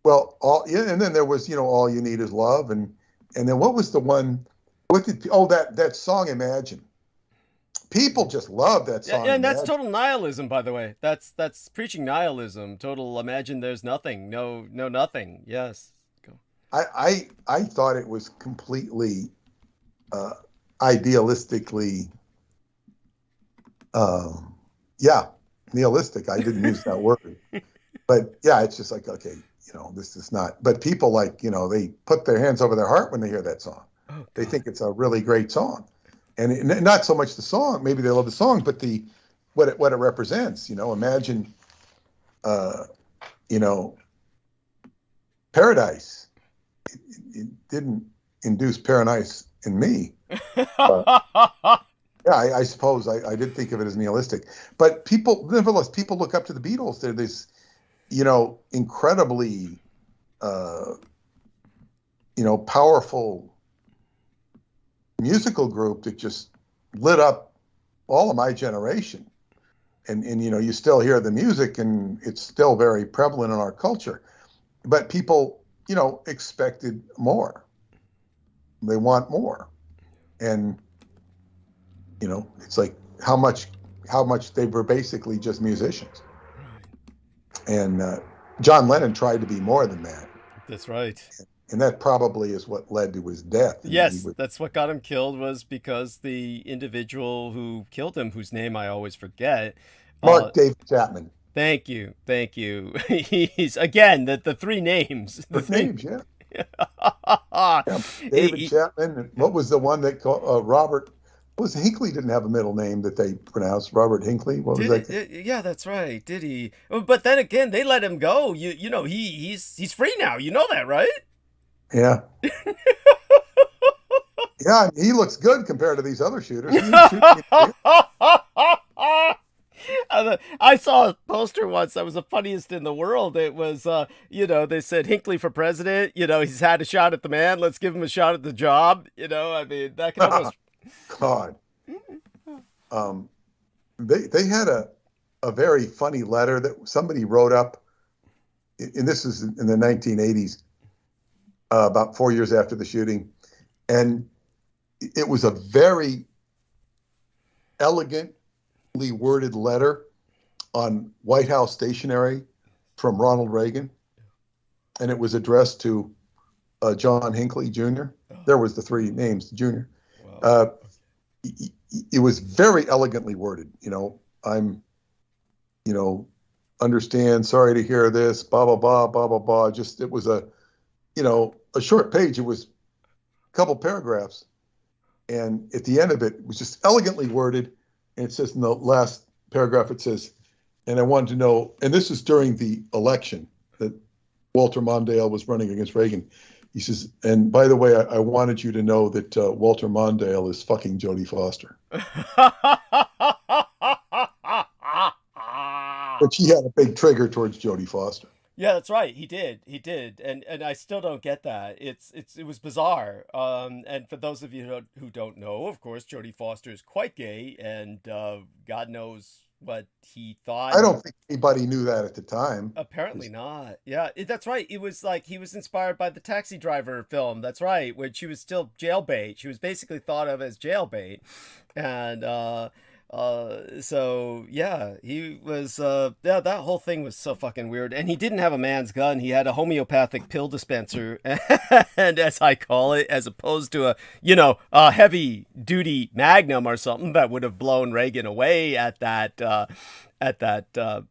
Well, and then there was, All You Need Is Love, and then what was the one? That song Imagine. People just love that song. And that's total nihilism, by the way. That's preaching nihilism. Total imagine there's nothing. No nothing. Yes. Go. I thought it was completely idealistically nihilistic. I didn't use that word. But yeah, it's just like, okay, this is not, but people they put their hands over their heart when they hear that song. Oh, they think it's a really great song. And not so much the song, maybe they love the song, but what it represents, imagine, paradise. It didn't induce paradise in me. I suppose I did think of it as nihilistic, but nevertheless, people look up to the Beatles. They're this, incredibly, powerful musical group that just lit up all of my generation. And you still hear the music, and it's still very prevalent in our culture. But people, expected more. They want more. And, it's like how much they were basically just musicians. And John Lennon tried to be more than that. That's right. And that probably is what led to his death. Yes, that's what got him killed, was because the individual who killed him, whose name I always forget. Mark David Chapman. Thank you. He's, again, the three names. Names, yeah. David Chapman. And what was the one that called Robert? Hinckley didn't have a middle name that they pronounced Robert Hinckley. What was that? Yeah, that's right. Did he? But then again, they let him go. He's free now. You know that, right? Yeah. Yeah, he looks good compared to these other shooters. I saw a poster once that was the funniest in the world. It was, they said Hinckley for president. He's had a shot at the man. Let's give him a shot at the job. That can almost. God. They had a very funny letter that somebody wrote up, and this is in the 1980s. About 4 years after the shooting. And it was a very elegantly worded letter on White House stationery from Ronald Reagan. And it was addressed to John Hinckley, Jr. There was the three names, Jr. Wow. It was very elegantly worded. I'm, understand, sorry to hear this, blah, blah, blah, blah, blah, blah. It was a short page. It was a couple paragraphs. And at the end of it, it was just elegantly worded. And it says in the last paragraph, it says, and I wanted to know, and this is during the election that Walter Mondale was running against Reagan. He says, and by the way, I wanted you to know that Walter Mondale is fucking Jodie Foster. But she had a big trigger towards Jodie Foster. Yeah, that's right. He did, and I still don't get that. It was bizarre. And for those of you who don't know, of course, Jodie Foster is quite gay, and God knows what he thought. I don't think anybody knew that at the time. Apparently not. Yeah, that's right. It was like he was inspired by the Taxi Driver film. That's right, when she was still jailbait. She was basically thought of as jailbait, and. So yeah, he was, that whole thing was so fucking weird. And he didn't have a man's gun. He had a homeopathic pill dispenser, and as I call it, as opposed to a heavy duty Magnum or something that would have blown Reagan away at that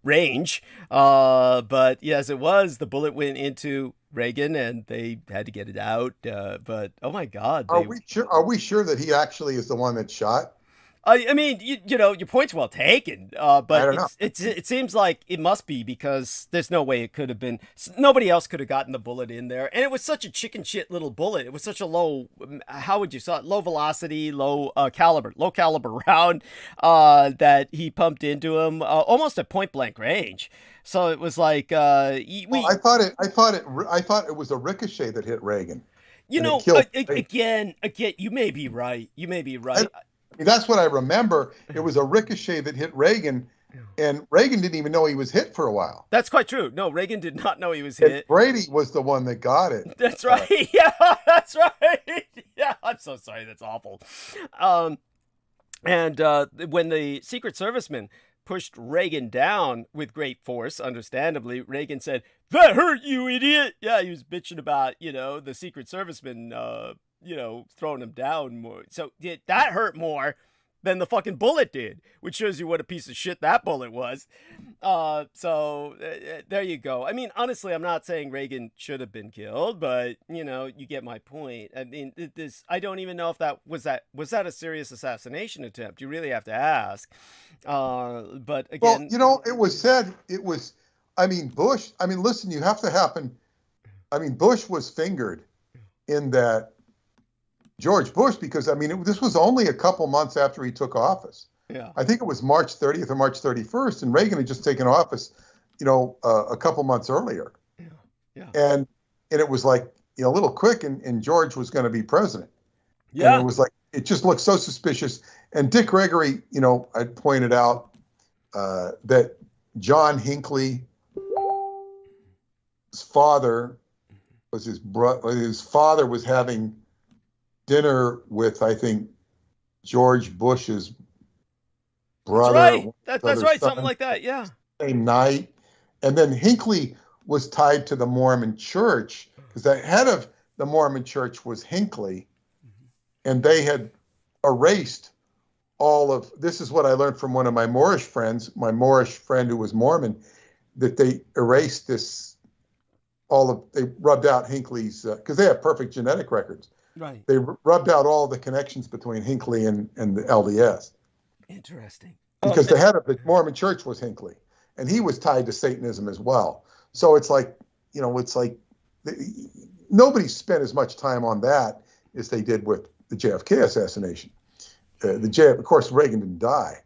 range. But yes, it was, the bullet went into Reagan and they had to get it out. But oh my God. Are we sure that he actually is the one that shot? I mean, you know, your point's well taken, I but don't know. it seems like it must be because there's no way it could have been. Nobody else could have gotten the bullet in there, and it was such a chicken shit little bullet. It was such a low, how would you say it? Low velocity, low caliber round that he pumped into him almost at point blank range. So it was like I thought it was a ricochet that hit Reagan. You know, again, you may be right. You may be right. I mean, that's what I remember. It was a ricochet that hit Reagan, and Reagan didn't even know he was hit for a while. That's quite true. No, Reagan did not know he was hit. And Brady was the one that got it. That's right. Yeah, that's right. Yeah, I'm so sorry. That's awful. And when the Secret Serviceman pushed Reagan down with great force, understandably, Reagan said, "That hurt, you idiot." Yeah, he was bitching about, you know, the Secret Serviceman, you know, throwing him down more. So that hurt more than the fucking bullet did, which shows you what a piece of shit that bullet was. So there you go. I mean, honestly, I'm not saying Reagan should have been killed, but you know, you get my point. I mean, I don't even know if that was a serious assassination attempt. You really have to ask. But again, well, you know, it was said it was. I mean, Bush. I mean, listen, you have to happen. I mean, Bush was fingered in that. George Bush, because I mean, this was only a couple months after he took office. Yeah, I think it was March 30th or March 31st, and Reagan had just taken office, you know, a couple months earlier. Yeah. And it was like, you know, a little quick, and George was going to be president. Yeah. And it was like, it just looked so suspicious. And Dick Gregory, you know, I pointed out that John Hinckley's father was his father was having dinner with, I think, George Bush's brother. That's right. Something like that. Yeah. Same night. And then Hinckley was tied to the Mormon church because the head of the Mormon church was Hinckley. And they had erased all of, this is what I learned from one of my Moorish friends, my Moorish friend who was Mormon, that they erased this, they rubbed out Hinckley's, because they have perfect genetic records. Right. They rubbed out all the connections between Hinckley and the LDS. Interesting. Because the head of the Mormon church was Hinckley, and he was tied to Satanism as well. So it's like, you know, it's like nobody spent as much time on that as they did with the JFK assassination. Of course, Reagan didn't die,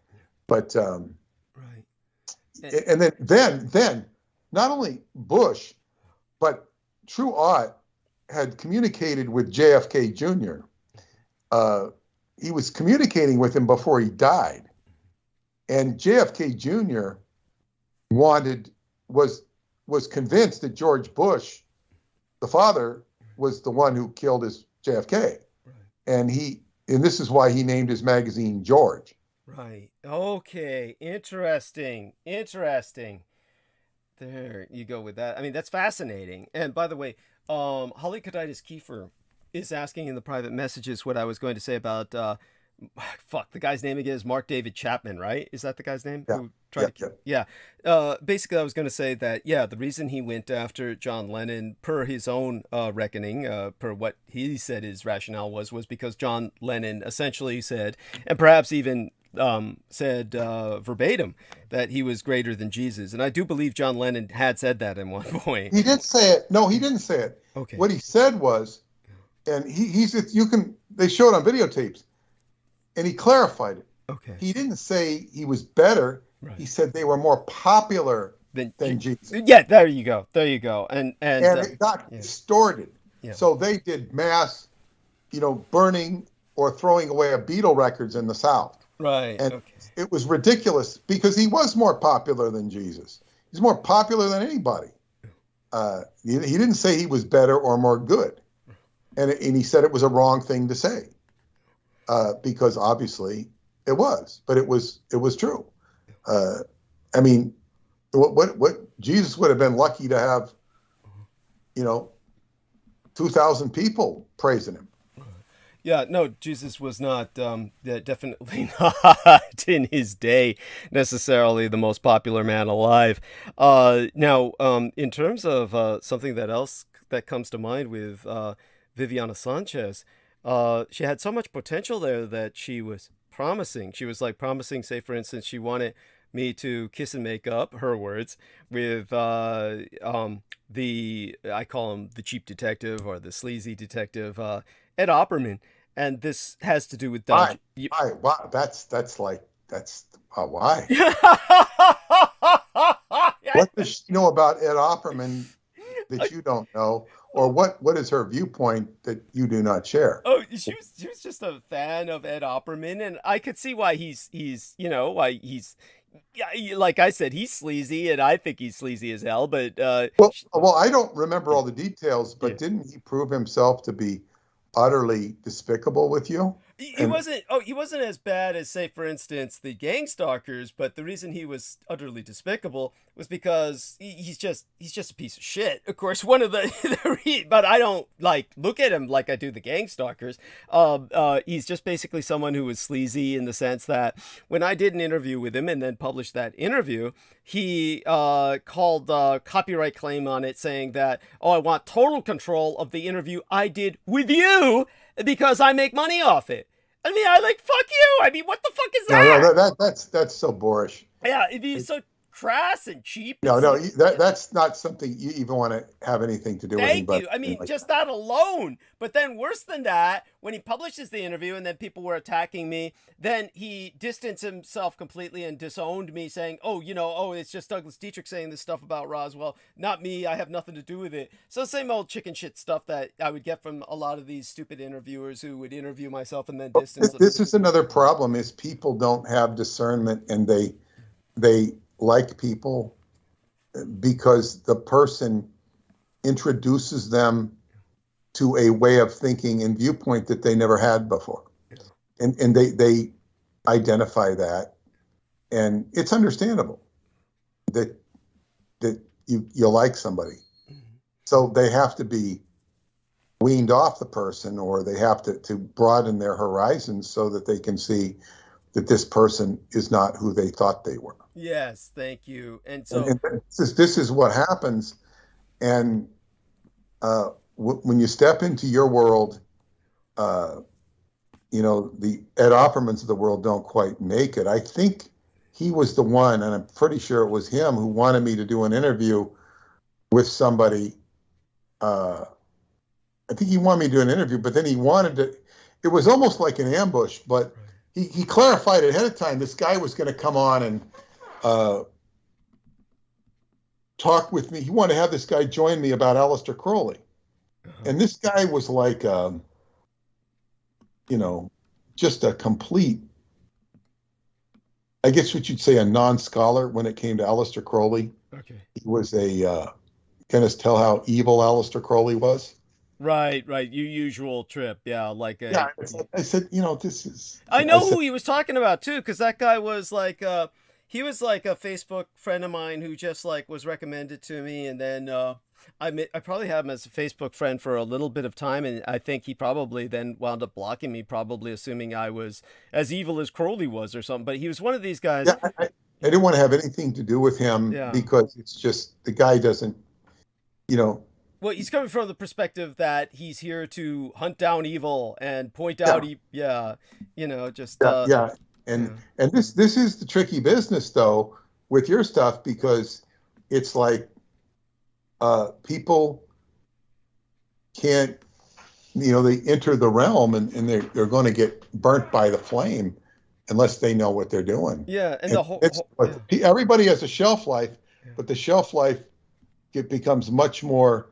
but right. And then not only Bush, but True Ott had communicated with JFK Jr. He was communicating with him before he died, and JFK Jr. was convinced that George Bush, the father, was the one who killed his JFK, and this is why he named his magazine George. Right. Okay. Interesting. There you go with that. I mean, that's fascinating. And by the way, Holly Kaditis Kiefer is asking in the private messages what I was going to say about the guy's name again is Mark David Chapman, right? Is that the guy's name? Yeah. Who tried to, yeah. Basically, I was going to say that, yeah, the reason he went after John Lennon, per his own reckoning, per what he said his rationale was because John Lennon essentially said, and perhaps even said verbatim, that he was greater than Jesus. And I do believe John Lennon had said that at one point. He did say it. No, he didn't say it. Okay. What he said was, and they show it on videotapes, and he clarified it. Okay. He didn't say he was better. Right. He said they were more popular than Jesus. Yeah, there you go. And it got distorted. Yeah. So they did mass, burning or throwing away of Beatle records in the South. Right. And it was ridiculous because he was more popular than Jesus. He's more popular than anybody. He didn't say he was better or more good. And he said it was a wrong thing to say because obviously it was, but it was true. I mean, what Jesus would have been lucky to have, 2,000 people praising him. Yeah, no, Jesus was not, definitely not in his day necessarily the most popular man alive. Now, in terms of something that comes to mind with Viviana Sanchez, she had so much potential there that she was promising. She was like promising, say for instance, she wanted me to kiss and make up, her words, with I call him the cheap detective or the sleazy detective, Ed Opperman. And this has to do with Why? Why? That's why. What does she know about Ed Opperman that you don't know? Or what is her viewpoint that you do not share? Oh, she was just a fan of Ed Opperman, and I could see why he's like I said, he's sleazy, and I think he's sleazy as hell. But well, I don't remember all the details, but didn't he prove himself to be utterly despicable with you? He wasn't as bad as, say, for instance, the gang stalkers, but the reason he was utterly despicable was because he's just a piece of shit. Of course, one of but I don't like look at him like I do the gang stalkers. He's just basically someone who was sleazy in the sense that when I did an interview with him and then published that interview, he called copyright claim on it, saying that, oh, I want total control of the interview I did with you because I make money off it. I mean, I like, fuck you. I mean, what the fuck is that? No, that's so boorish. Yeah, he's so crass and cheap. No, that's not something you even want to have anything to do with. Thank you. I mean, just that alone. But then worse than that, when he publishes the interview and then people were attacking me, then he distanced himself completely and disowned me, saying, it's just Douglas Dietrich saying this stuff about Roswell, not me. I have nothing to do with it. So same old chicken shit stuff that I would get from a lot of these stupid interviewers who would interview myself and then distance them. This is another problem: is people don't have discernment, and they like people because the person introduces them to a way of thinking and viewpoint that they never had before. And they identify that, and it's understandable that you like somebody. So they have to be weaned off the person, or they have to broaden their horizons so that they can see that this person is not who they thought they were. Yes, thank you. And so and this is what happens. And when you step into your world, the Ed Oppermans of the world don't quite make it. I think he was the one, and I'm pretty sure it was him, who wanted me to do an interview with somebody. I think he wanted me to do an interview, but then he wanted to, it was almost like an ambush, but he clarified it ahead of time. This guy was going to come on and talk with me. He wanted to have this guy join me about Aleister Crowley. And this guy was like, just a complete, I guess what you'd say, a non-scholar when it came to Aleister Crowley. Okay. He was can us tell how evil Aleister Crowley was? Right. Your usual trip. Yeah. I said, this is. I know who he was talking about too, because that guy was like, he was like a Facebook friend of mine who just like was recommended to me, and then I probably had him as a Facebook friend for a little bit of time, and I think he probably then wound up blocking me, probably assuming I was as evil as Crowley was or something. But he was one of these guys. Yeah, I didn't want to have anything to do with him because it's just the guy doesn't, Well, he's coming from the perspective that he's here to hunt down evil and point out, And this is the tricky business though with your stuff, because it's like people can't, they enter the realm and they're going to get burnt by the flame unless they know what they're doing. Yeah, and everybody has a shelf life, but the shelf life becomes much more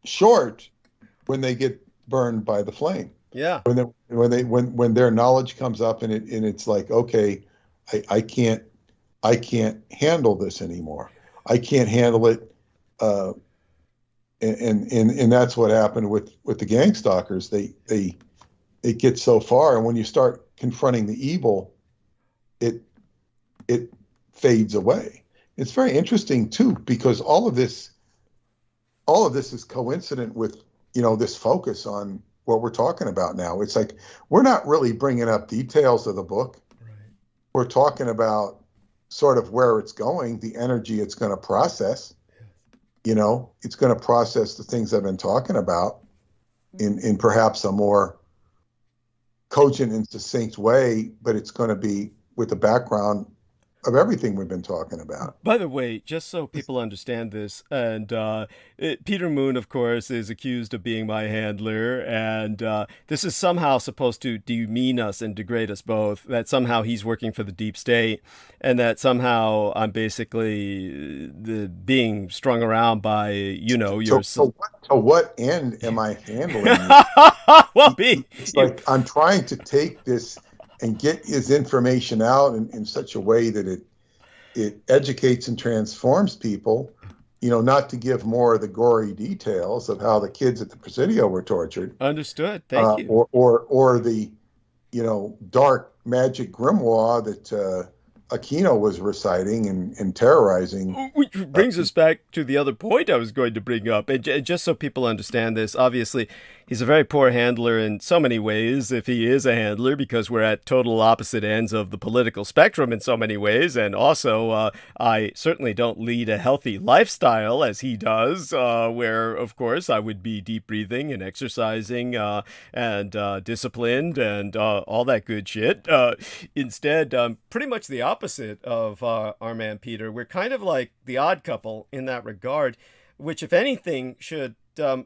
short when they get burned by the flame. Yeah. When their knowledge comes up and it's like, okay, I can't handle this anymore. I can't handle it. And that's what happened with the gang stalkers. They get so far, and when you start confronting the evil, it fades away. It's very interesting too, because all of this is coincident with this focus on what we're talking about now. It's like we're not really bringing up details of the book. Right. We're talking about sort of where it's going, the energy it's going to process. It's going to process the things I've been talking about in perhaps a more cogent and succinct way, but it's going to be with the background of everything we've been talking about. By the way, just so people understand this, and Peter Moon, of course, is accused of being my handler, and this is somehow supposed to demean us and degrade us both, that somehow he's working for the deep state, and that somehow I'm basically being strung around by, your... To what end am I handling? Well, it's like I'm trying to take this and get his information out in such a way that it educates and transforms people, not to give more of the gory details of how the kids at the Presidio were tortured. Understood. Thank you. Or the, dark magic grimoire that Aquino was reciting and terrorizing. Which brings us back to the other point I was going to bring up. And just so people understand this, obviously, he's a very poor handler in so many ways, if he is a handler, because we're at total opposite ends of the political spectrum in so many ways. And also, I certainly don't lead a healthy lifestyle as he does, where, of course, I would be deep breathing and exercising and disciplined and all that good shit. Instead, pretty much the opposite of our man Peter. We're kind of like the odd couple in that regard, which, if anything, should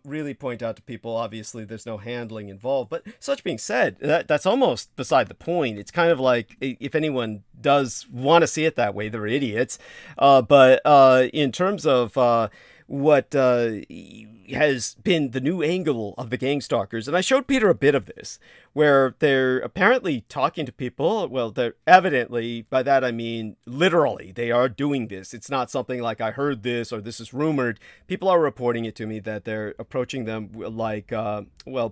really point out to people, obviously there's no handling involved, but such being said, that's almost beside the point. It's kind of like, if anyone does want to see it that way, they're idiots. But in terms of what has been the new angle of the gang stalkers, and I showed Peter a bit of this, where they're apparently talking to people. Well, they're evidently, by that I mean literally, they are doing this. It's not something like I heard this or this is rumored. People are reporting it to me that they're approaching them like,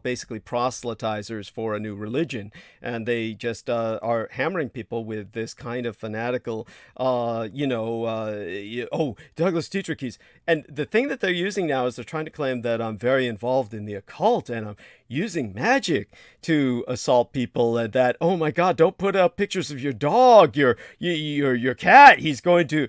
basically proselytizers for a new religion, and they just are hammering people with this kind of fanatical, Douglas Dietrich keys. And the thing that they're using now is they're trying to claim that I'm very involved in the occult and I'm using magic to assault people, and that, oh my God, don't put up pictures of your dog, your cat. He's going to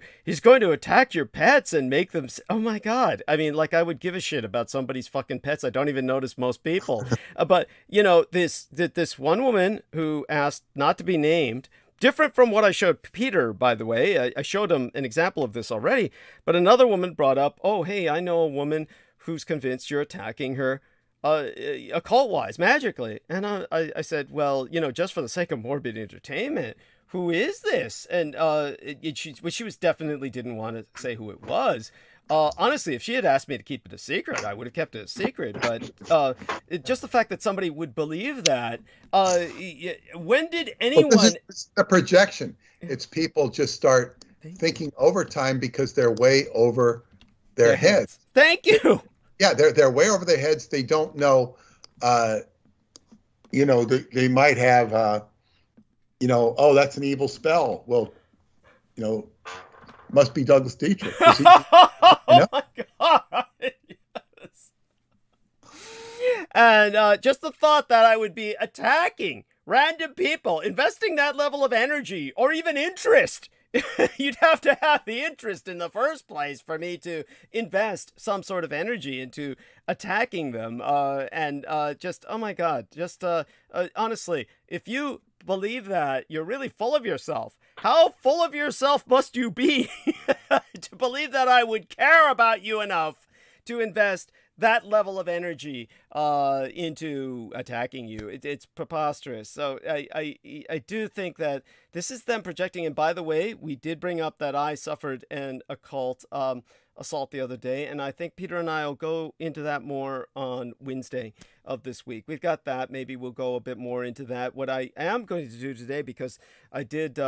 attack your pets and make them. Oh my God. I mean, like, I would give a shit about somebody's fucking pets. I don't even notice most people. But this one woman who asked not to be named, different from what I showed Peter, by the way. I showed him an example of this already, but another woman brought up, oh, hey, I know a woman who's convinced you're attacking her occult-wise, magically. And I said, well, just for the sake of morbid entertainment, who is this? And she was definitely didn't want to say who it was. Honestly, if she had asked me to keep it a secret, I would have kept it a secret. But just the fact that somebody would believe that, when did anyone... It's a projection. It's people just start thinking overtime because they're way over their heads. Thank you. Yeah, they're way over their heads. They don't know, they might have, oh, that's an evil spell. Well, must be Douglas Dietrich. Oh my God. Yes. And just the thought that I would be attacking random people, investing that level of energy or even interest. You'd have to have the interest in the first place for me to invest some sort of energy into attacking them. Just, oh my God, just honestly, if you believe that, you're really full of yourself. How full of yourself must you be to believe that I would care about you enough to invest that level of energy into attacking you? It's preposterous. So I do think that this is them projecting. And by the way, we did bring up that I suffered an occult assault the other day, and I think Peter and I will go into that more on Wednesday of this week. We've got that. Maybe we'll go a bit more into that. What I am going to do today, because I did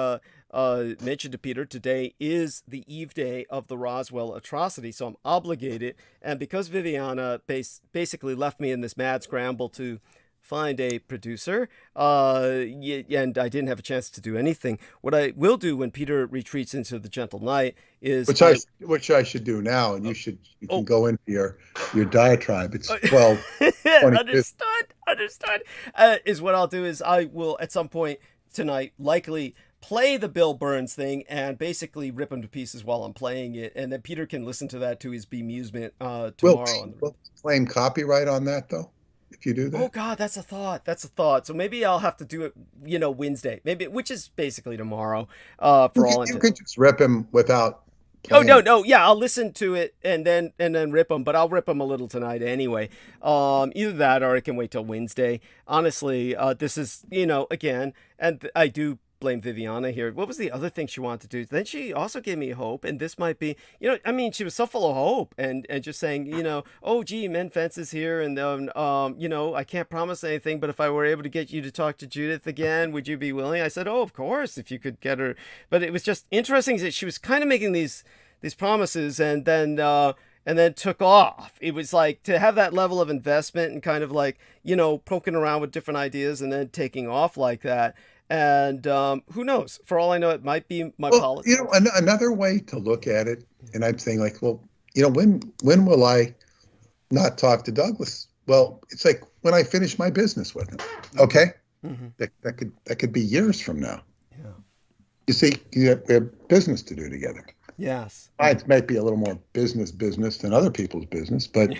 mention to Peter, today is the eve day of the Roswell atrocity, so I'm obligated. And because Viviana basically left me in this mad scramble to find a producer, and I didn't have a chance to do anything. What I will do when Peter retreats into the gentle night is which I should do now, and you can go into your diatribe. It's 12. Understood. Is what I'll do is I will at some point tonight likely play the Bill Burns thing and basically rip him to pieces while I'm playing it, and then Peter can listen to that to his bemusement tomorrow. Will claim copyright on that though? if you do that? Oh God, that's a thought. That's a thought. So maybe I'll have to do it, Wednesday, maybe, which is basically tomorrow. For all You intents. can just rip him without Oh playing. no, yeah, I'll listen to it and then rip them, but I'll rip them a little tonight anyway. Either that or I can wait till Wednesday. Honestly, this is again, and I do blame Viviana here. What was the other thing she wanted to do? Then she also gave me hope, and this might be, I mean, she was so full of hope and just saying, oh gee, Mēnsis is here, and I can't promise anything, but if I were able to get you to talk to Judith again, would you be willing? I said, oh, of course, if you could get her. But it was just interesting that she was kind of making these promises and then took off. It was like to have that level of investment and kind of like, poking around with different ideas and then taking off like that. And who knows? For all I know, it might be my policy. Another way to look at it, and I'm saying like, well, when will I not talk to Douglas? Well, it's like when I finish my business with him. Okay, that could be years from now. Yeah. You see, we have business to do together. Yes. It might be a little more business than other people's business, but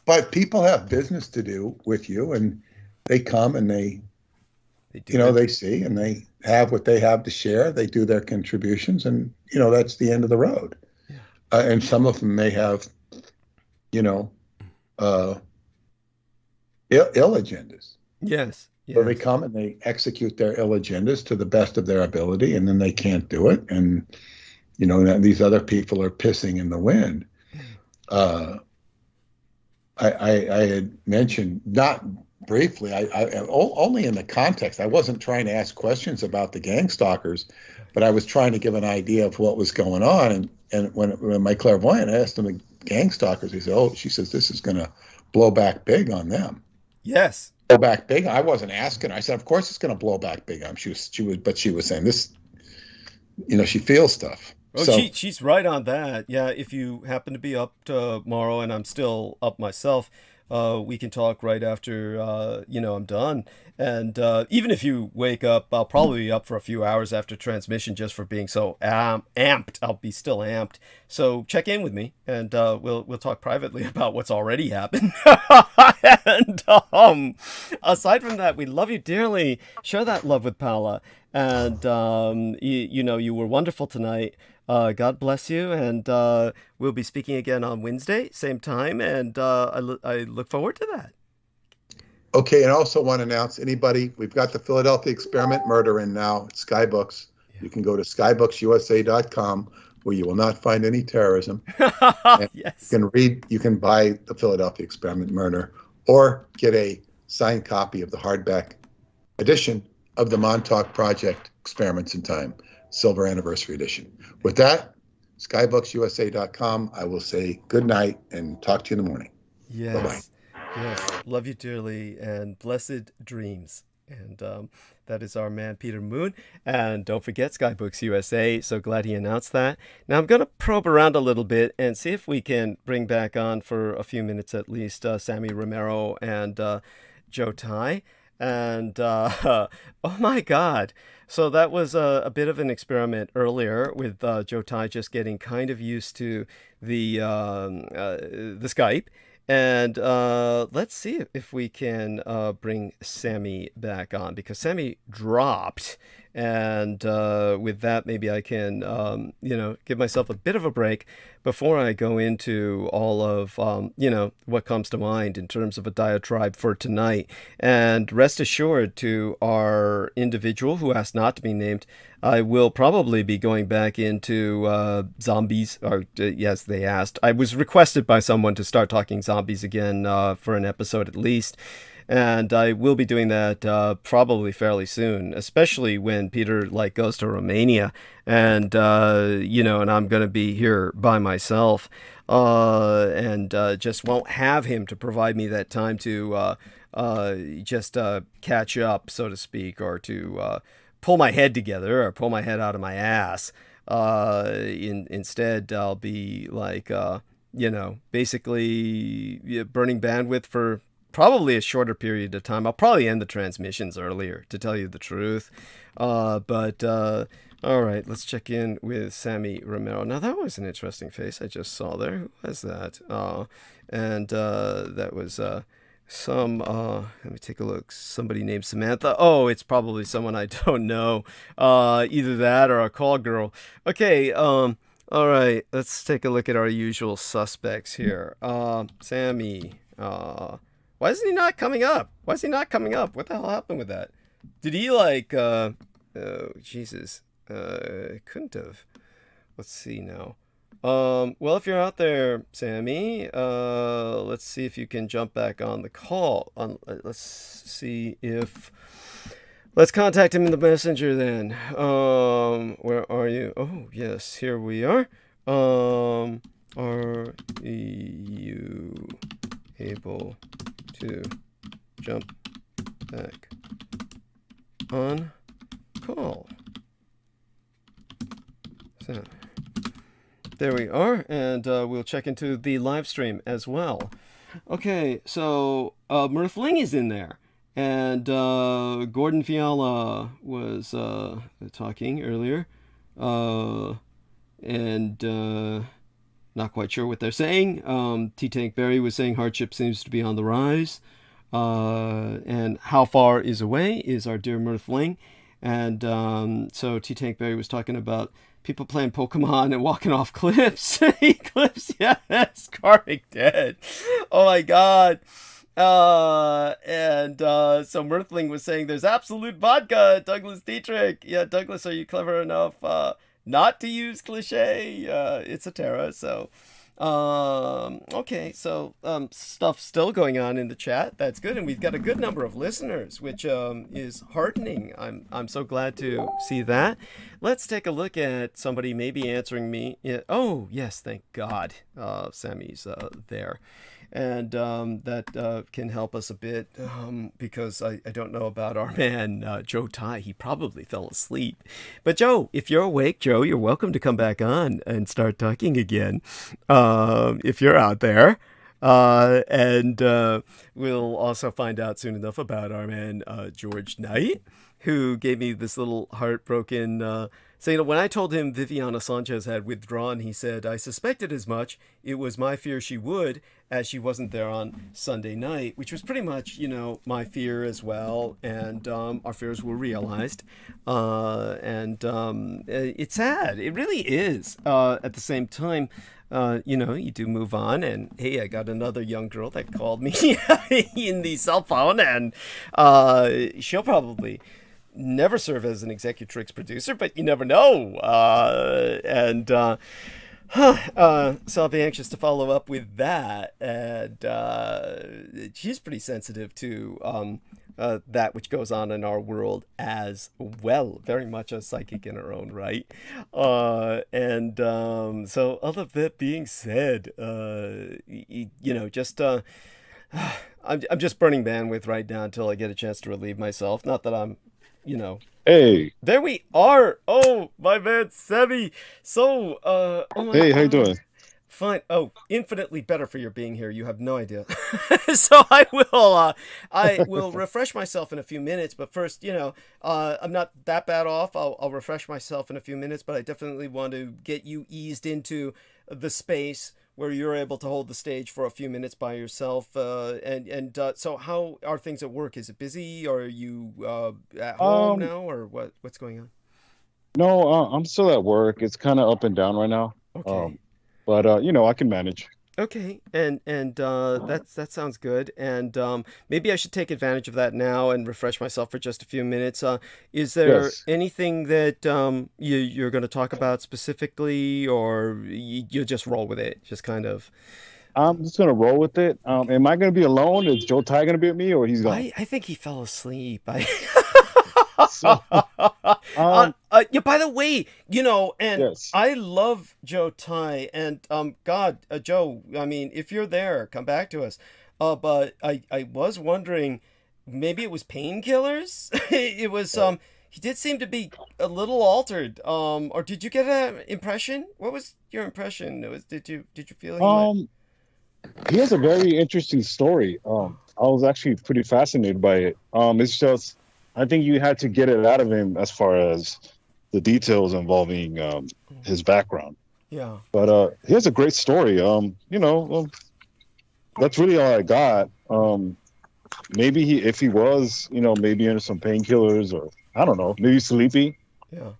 but people have business to do with you, and they come and they see and they have what they have to share. They do their contributions, and that's the end of the road. Yeah. And some of them may have, ill agendas. Yes. So they come and they execute their ill agendas to the best of their ability, and then they can't do it. And, these other people are pissing in the wind. I had mentioned, not briefly, I only in the context, I wasn't trying to ask questions about the gang stalkers, but I was trying to give an idea of what was going on. And when my clairvoyant asked him the gang stalkers, he said, she says, this is going to blow back big on them. Yes. Blow back big. I wasn't asking her. I said, of course it's going to blow back big on. She was saying this, she feels stuff. Oh, so, she's right on that. Yeah. If you happen to be up tomorrow and I'm still up myself, we can talk right after, I'm done. And even if you wake up, I'll probably be up for a few hours after transmission just for being so amped. I'll be still amped. So check in with me, and we'll talk privately about what's already happened. And aside from that, we love you dearly. Share that love with Paula. And, you were wonderful tonight. God bless you, and we'll be speaking again on Wednesday, same time, and I look forward to that. Okay, and I also want to announce we've got the Philadelphia Experiment Murder in now at Skybooks. Yeah. You can go to skybooks.usa.com, where you will not find any terrorism. Yes. You can buy the Philadelphia Experiment Murder, or get a signed copy of the hardback edition of the Montauk Project Experiments in Time, Silver Anniversary Edition. With that, skybooks.usa.com. I will say good night and talk to you in the morning. Yes. Bye-bye. Yes. Love you dearly, and blessed dreams. And that is our man, Peter Moon. And don't forget Skybooks USA. So glad he announced that. Now I'm going to probe around a little bit and see if we can bring back on for a few minutes at least Sammy Romero and Joe Tai. And oh my God. So that was a bit of an experiment earlier with Joe Tai just getting kind of used to the Skype. And let's see if we can bring Sammy back on, because Sammy dropped. And with that, maybe I can, give myself a bit of a break before I go into all of, what comes to mind in terms of a diatribe for tonight. And rest assured, to our individual who asked not to be named, I will probably be going back into zombies. Or yes, they asked. I was requested by someone to start talking zombies again for an episode at least. And I will be doing that probably fairly soon, especially when Peter goes to Romania, and and I'm going to be here by myself, and just won't have him to provide me that time to just catch up, so to speak, or to pull my head together or pull my head out of my ass. Instead, I'll be basically burning bandwidth for probably a shorter period of time. I'll probably end the transmissions earlier, to tell you the truth. But All right, let's check in with Sammy Romero. Now, that was an interesting face I just saw there. Who was that? That was let me take a look. Somebody named Samantha. Oh, it's probably someone I don't know. Either that or a call girl. Okay, all right, let's take a look at our usual suspects here. Sammy. Why isn't he not coming up? Why is he not coming up? What the hell happened with that? Did he oh, Jesus. Couldn't have. Let's see now. Well, if you're out there, Sammy, let's see if you can jump back on the call. Let's see if... Let's contact him in the messenger then. Where are you? Oh, yes, here we are. Are you able to jump back on call? So, there we are, and we'll check into the live stream as well. Okay, so Mirthling is in there, and Gordon Fiala was talking earlier, and not quite sure what they're saying. T-Tank Berry was saying hardship seems to be on the rise, and how far is away is our dear Mirthling, and so T-Tank Berry was talking about people playing Pokemon and walking off cliffs. Cliffs, yes. Karmic Dead. Oh my god. So Mirthling was saying there's absolute vodka, Douglas Dietrich. Yeah, Douglas, are you clever enough not to use cliche? It's a Terra, so... okay, so stuff still going on in the chat. That's good, and we've got a good number of listeners, which is heartening. I'm so glad to see that. Let's take a look at somebody maybe answering me. Oh yes, thank God, Sammy's there, and that can help us a bit because I don't know about our man Joe Tai. He probably fell asleep. But Joe, if you're awake, Joe, you're welcome to come back on and start talking again. If you're out there. And we'll also find out soon enough about our man George Knight, who gave me this little heartbroken saying, when I told him Viviana Sanchez had withdrawn, he said, I suspected as much. It was my fear she would, as she wasn't there on Sunday night, which was pretty much, my fear as well. And our fears were realized. It's sad. It really is. At the same time, you do move on, and hey, I got another young girl that called me in the cell phone, and she'll probably never serve as an Executrix producer, but you never know. So I'll be anxious to follow up with that. And she's pretty sensitive to that which goes on in our world as well. Very much a psychic in her own right. So all of that being said, I'm just burning bandwidth right now until I get a chance to relieve myself. Not that I'm, Hey. There we are. Oh, my man, Sammy. So, oh my Hey, God. how you doing? Fine. Oh, infinitely better for your being here. You have no idea. So I will refresh myself in a few minutes. But first, I'm not that bad off. I'll refresh myself in a few minutes. But I definitely want to get you eased into the space where you're able to hold the stage for a few minutes by yourself. So how are things at work? Is it busy? Or are you at home now? Or what's going on? No, I'm still at work. It's kind of up and down right now. Okay. But I can manage. Okay, and that sounds good. And maybe I should take advantage of that now and refresh myself for just a few minutes. Is there anything that you're going to talk about specifically, or you'll just roll with it? Just kind of. I'm just going to roll with it. Am I going to be alone? Is Joe Tai going to be with me, or he's going? I think he fell asleep. So, yeah, by the way, yes. I love Joe Tai, and God, Joe, I mean, if you're there, come back to us. But I was wondering, maybe it was painkillers. It was he did seem to be a little altered. Or did you get an impression? What was your impression? Did you feel he has a very interesting story. I was actually pretty fascinated by it. It's just, I think you had to get it out of him as far as the details involving his background. Yeah. But he has a great story. That's really all I got. Maybe if he was, maybe into some painkillers, or I don't know, maybe sleepy. Yeah.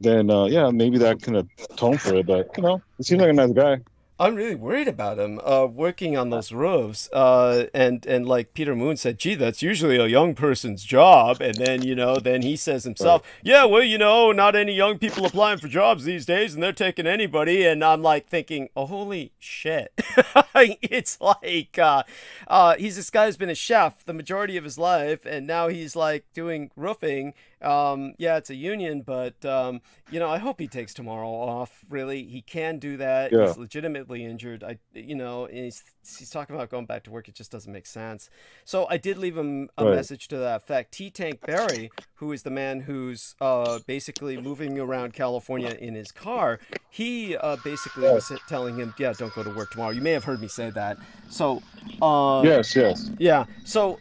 Then maybe that can atone for it. But he seems like a nice guy. I'm really worried about him working on those roofs. And like Peter Moon said, gee, that's usually a young person's job. And then, then he says himself, yeah, well, not any young people applying for jobs these days, and they're taking anybody. And I'm like thinking, oh, holy shit. It's like he's this guy who's been a chef the majority of his life, and now he's like doing roofing. Yeah, it's a union, but I hope he takes tomorrow off. Really, he can do that. Yeah. He's legitimately injured. And he's talking about going back to work. It just doesn't make sense. So I did leave him a message to that effect. T-Tank Barry, who is the man who's basically moving around California in his car, he basically was telling him, yeah, don't go to work tomorrow. You may have heard me say that. So yes. Yeah. So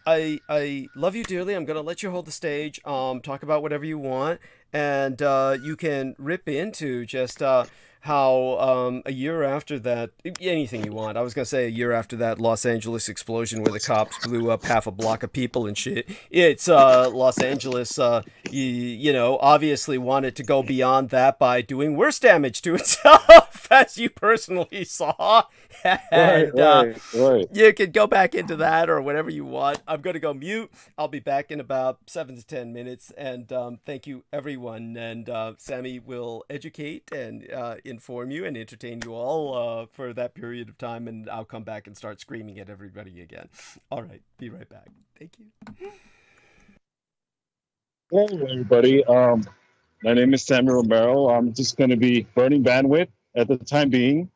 I love you dearly. I'm gonna let you hold the stage. Talk about whatever you want, and you can rip into just how a year after that, anything you want. I was gonna say a year after that Los Angeles explosion where the cops blew up half a block of people and shit. It's Los Angeles. Obviously wanted to go beyond that by doing worse damage to itself, as you personally saw. And, right. You can go back into that or whatever you want. I'm going to go mute. I'll be back in about 7 to 10 minutes. And thank you, everyone. And Sammy will educate and inform you and entertain you all for that period of time. And I'll come back and start screaming at everybody again. All right. Be right back. Thank you. Hello, everybody. My name is Sammy Romero. I'm just going to be burning bandwidth at the time being.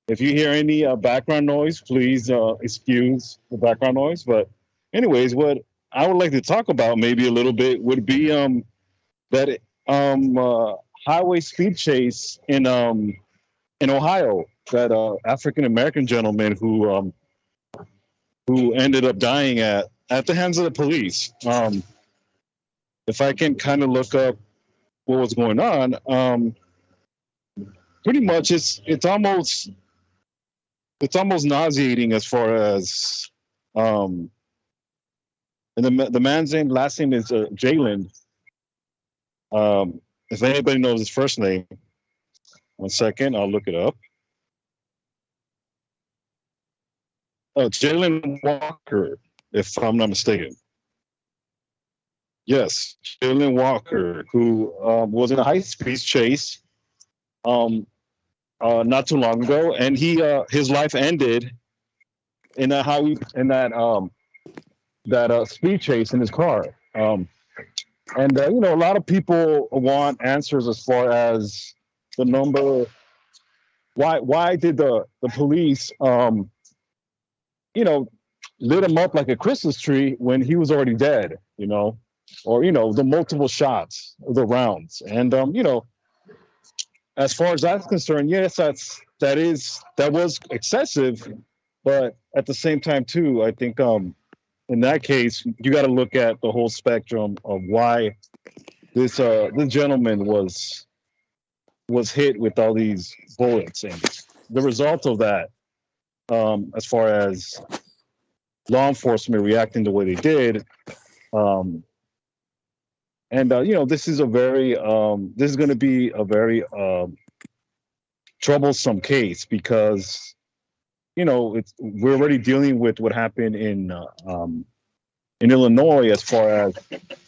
If you hear any background noise, please excuse the background noise. But anyways, what I would like to talk about maybe a little bit would be that highway speed chase in Ohio, that African American gentleman who ended up dying at the hands of the police. If I can kind of look up what was going on, pretty much it's almost nauseating as far as and the man's last name is Jalen. If anybody knows his first name, 1 second, I'll look it up. Jalen Walker, if I'm not mistaken. Yes, Jalen Walker, who was in a high-speed chase not too long ago, and his life ended in that speed chase in his car. A lot of people want answers as far as the number. Why did the police lit him up like a Christmas tree when he was already dead? Or the multiple shots, the rounds, and as far as that's concerned, yes, that was excessive, but at the same time too, I think in that case you got to look at the whole spectrum of why this gentleman was hit with all these bullets, and the result of that, as far as law enforcement reacting the way they did. This is going to be a very troublesome case because, we're already dealing with what happened in Illinois as far as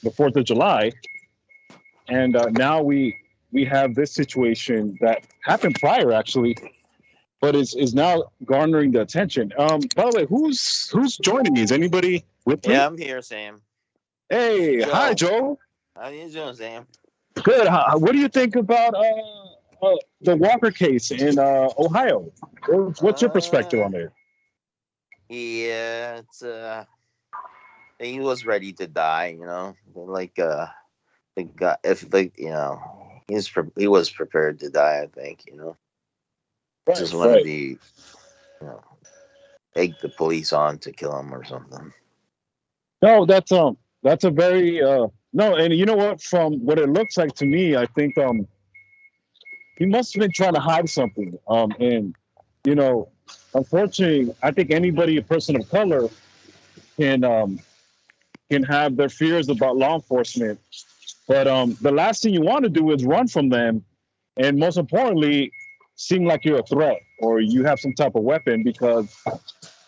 the 4th of July. And now we have this situation that happened prior, actually, but is now garnering the attention. By the way, who's joining me? Is anybody with me? Yeah, I'm here, Sam. Hey, Joe. Hi, Joe. How you doing, Sam? Good. What do you think about the Walker case in Ohio? What's your perspective on it? Yeah, it's he was ready to die. The guy, he was prepared to die. I think. Just want to be, egg the police on to kill him or something. No, that's a very No, and you know what? From what it looks like to me, I think he must have been trying to hide something. And you know, unfortunately, I think anybody, a person of color, can have their fears about law enforcement. But the last thing you want to do is run from them, and most importantly, seem like you're a threat or you have some type of weapon, because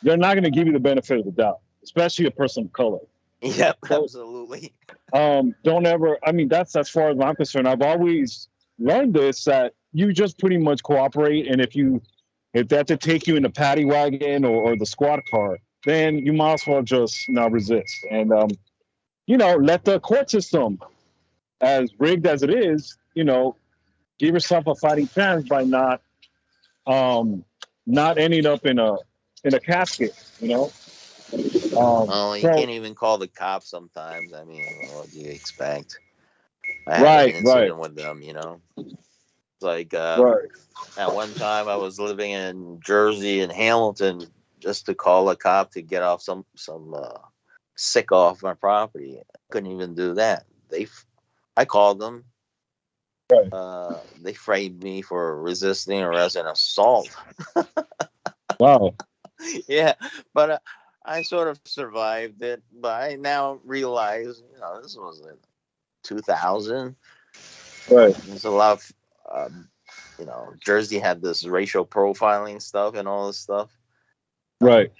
they're not going to give you the benefit of the doubt, especially a person of color. Yep, So, absolutely. Don't ever. I mean, that's as far as I'm concerned. I've always learned this, that you just pretty much cooperate, and if they have to take you in the paddy wagon or the squad car, then you might as well just not resist, and let the court system, as rigged as it is, give yourself a fighting chance by not ending up in a casket, Well, you can't even call the cops sometimes. I mean, what do you expect? I had an incident with them, Like at one time I was living in Jersey and Hamilton, just to call a cop to get off some sick off my property. I couldn't even do that. I called them. They framed me for resisting arrest and assault. Wow. Yeah, but I sort of survived it. But I now realize, this was in 2000. Right. There's a lot of, Jersey had this racial profiling stuff and all this stuff. Right.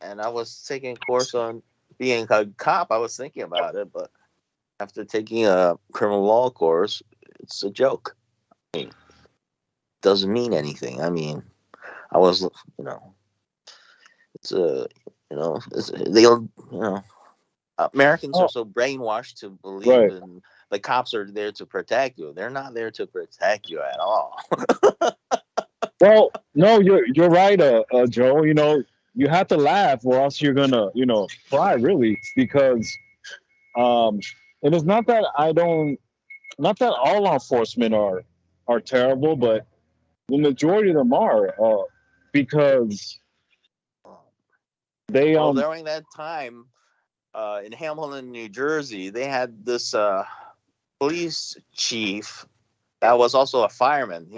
And I was taking a course on being a cop. I was thinking about it, but after taking a criminal law course, it's a joke. I mean, doesn't mean anything. I mean, I was, it's a, Americans are so brainwashed to believe in the cops are there to protect you. They're not there to protect you at all. Well, no, you're right, Joe. You have to laugh, or else you're gonna, cry, really, because it is not that not that all law enforcement are terrible, but the majority of them are, because they during that time in Hamilton, New Jersey, they had this police chief that was also a fireman.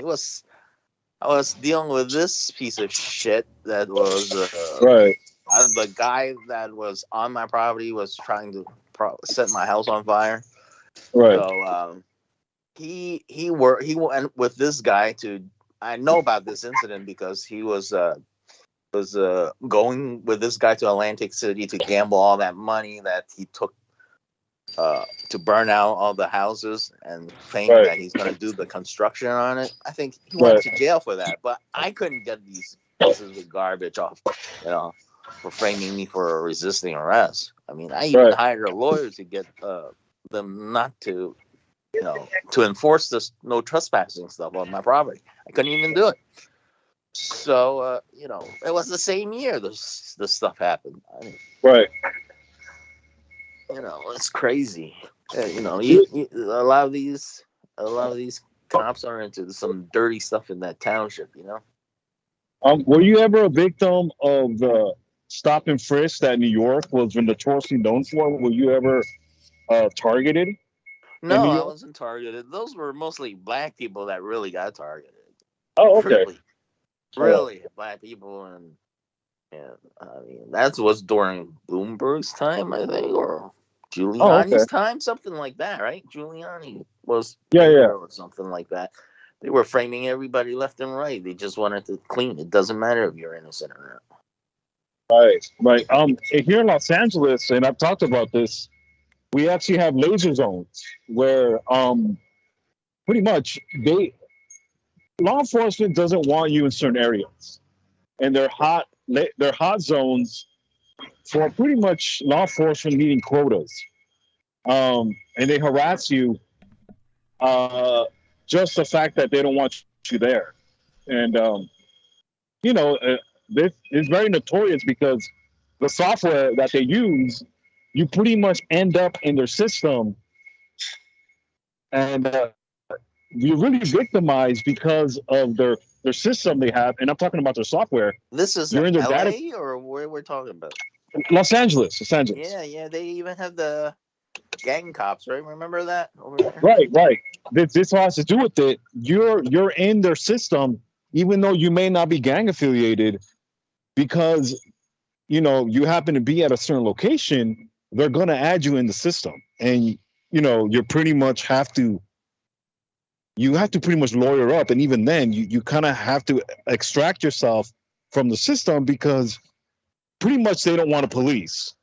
I was dealing with this piece of shit that was the guy that was on my property was trying to set my house on fire. Right. So he went with this guy to. I know about this incident because he was going with this guy to Atlantic City to gamble all that money that he took to burn out all the houses and claim that he's going to do the construction on it. I think he went to jail for that, but I couldn't get these pieces of garbage off, for framing me for resisting arrest. I mean, I even hired a lawyer to get them not to, to enforce this no trespassing stuff on my property. I couldn't even do it. So, it was the same year this stuff happened. I mean, it's crazy. A lot of these cops are into some dirty stuff in that township. Were you ever a victim of the stop and frisk that New York was notoriously known for? Were you ever targeted? No, I wasn't targeted. Those were mostly black people that really got targeted. Oh, okay. Really, black people, and I mean that was during Bloomberg's time, I think, or Giuliani's time, something like that, right? Giuliani was or something like that. They were framing everybody left and right. They just wanted to clean. It doesn't matter if you're innocent or not. Right. Here in Los Angeles, and I've talked about this, we actually have laser zones where pretty much law enforcement doesn't want you in certain areas, and they're hot zones for pretty much law enforcement meeting quotas, and they harass you, just the fact that they don't want you there, and this is very notorious because the software that they use, you pretty much end up in their system, and you're really victimized because of their system they have, and I'm talking about their software. This is in LA or where we're talking about? Los Angeles. Yeah, they even have the gang cops, right? Remember that over there? Right. This all has to do with it. You're in their system, even though you may not be gang affiliated, because you happen to be at a certain location. They're gonna add you in the system, and you pretty much have to pretty much lawyer up, and even then, you kind of have to extract yourself from the system because pretty much they don't want to police.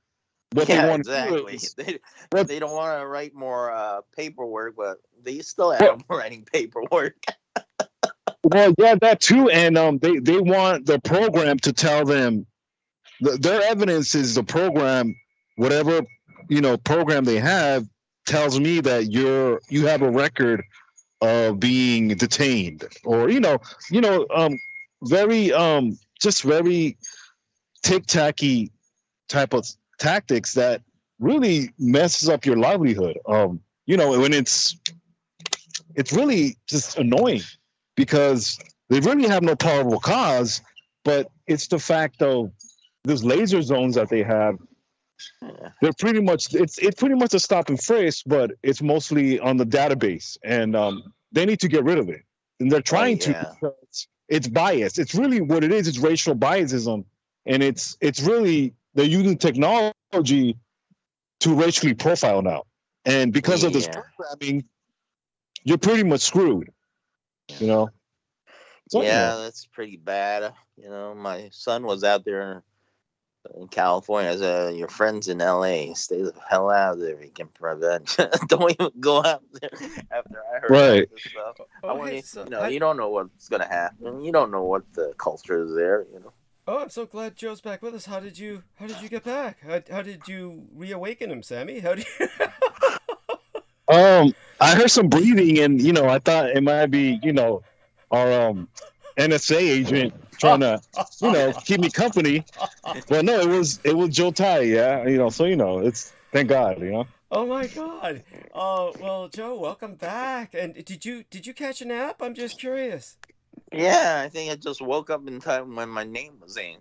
What they want exactly. to do is, they don't want to write more paperwork, but they still have them writing paperwork. Well, yeah, that too, and they want the program to tell them their evidence is the program, whatever program they have tells me that you have a record of being detained, or very just very tic-tacky type of tactics that really messes up your livelihood. When it's really just annoying because they really have no probable cause, but it's the fact of those laser zones that they have. They're pretty much it's pretty much a stop and frisk, but it's mostly on the database, and they need to get rid of it. And they're trying to because it's bias. It's really what it is. It's racial biasism, and it's really they're using technology to racially profile now. And because of this programming, you're pretty much screwed. So, that's pretty bad. My son was out there in California. I said, your friends in LA, stay the hell out of there. You can prevent. Don't even go out there after I heard this stuff. You don't know what's gonna happen. You don't know what the culture is there. Oh, I'm so glad Joe's back with us. How did you get back? How did you reawaken him, Sammy? How do you? I heard some breathing, and I thought it might be our NSA agent trying to keep me company. Well, no, it was Joe Tai, so it's thank God, Oh my God. Well, Joe, welcome back. And did you catch a nap? I'm just curious. Yeah, I think I just woke up in time when my name was in.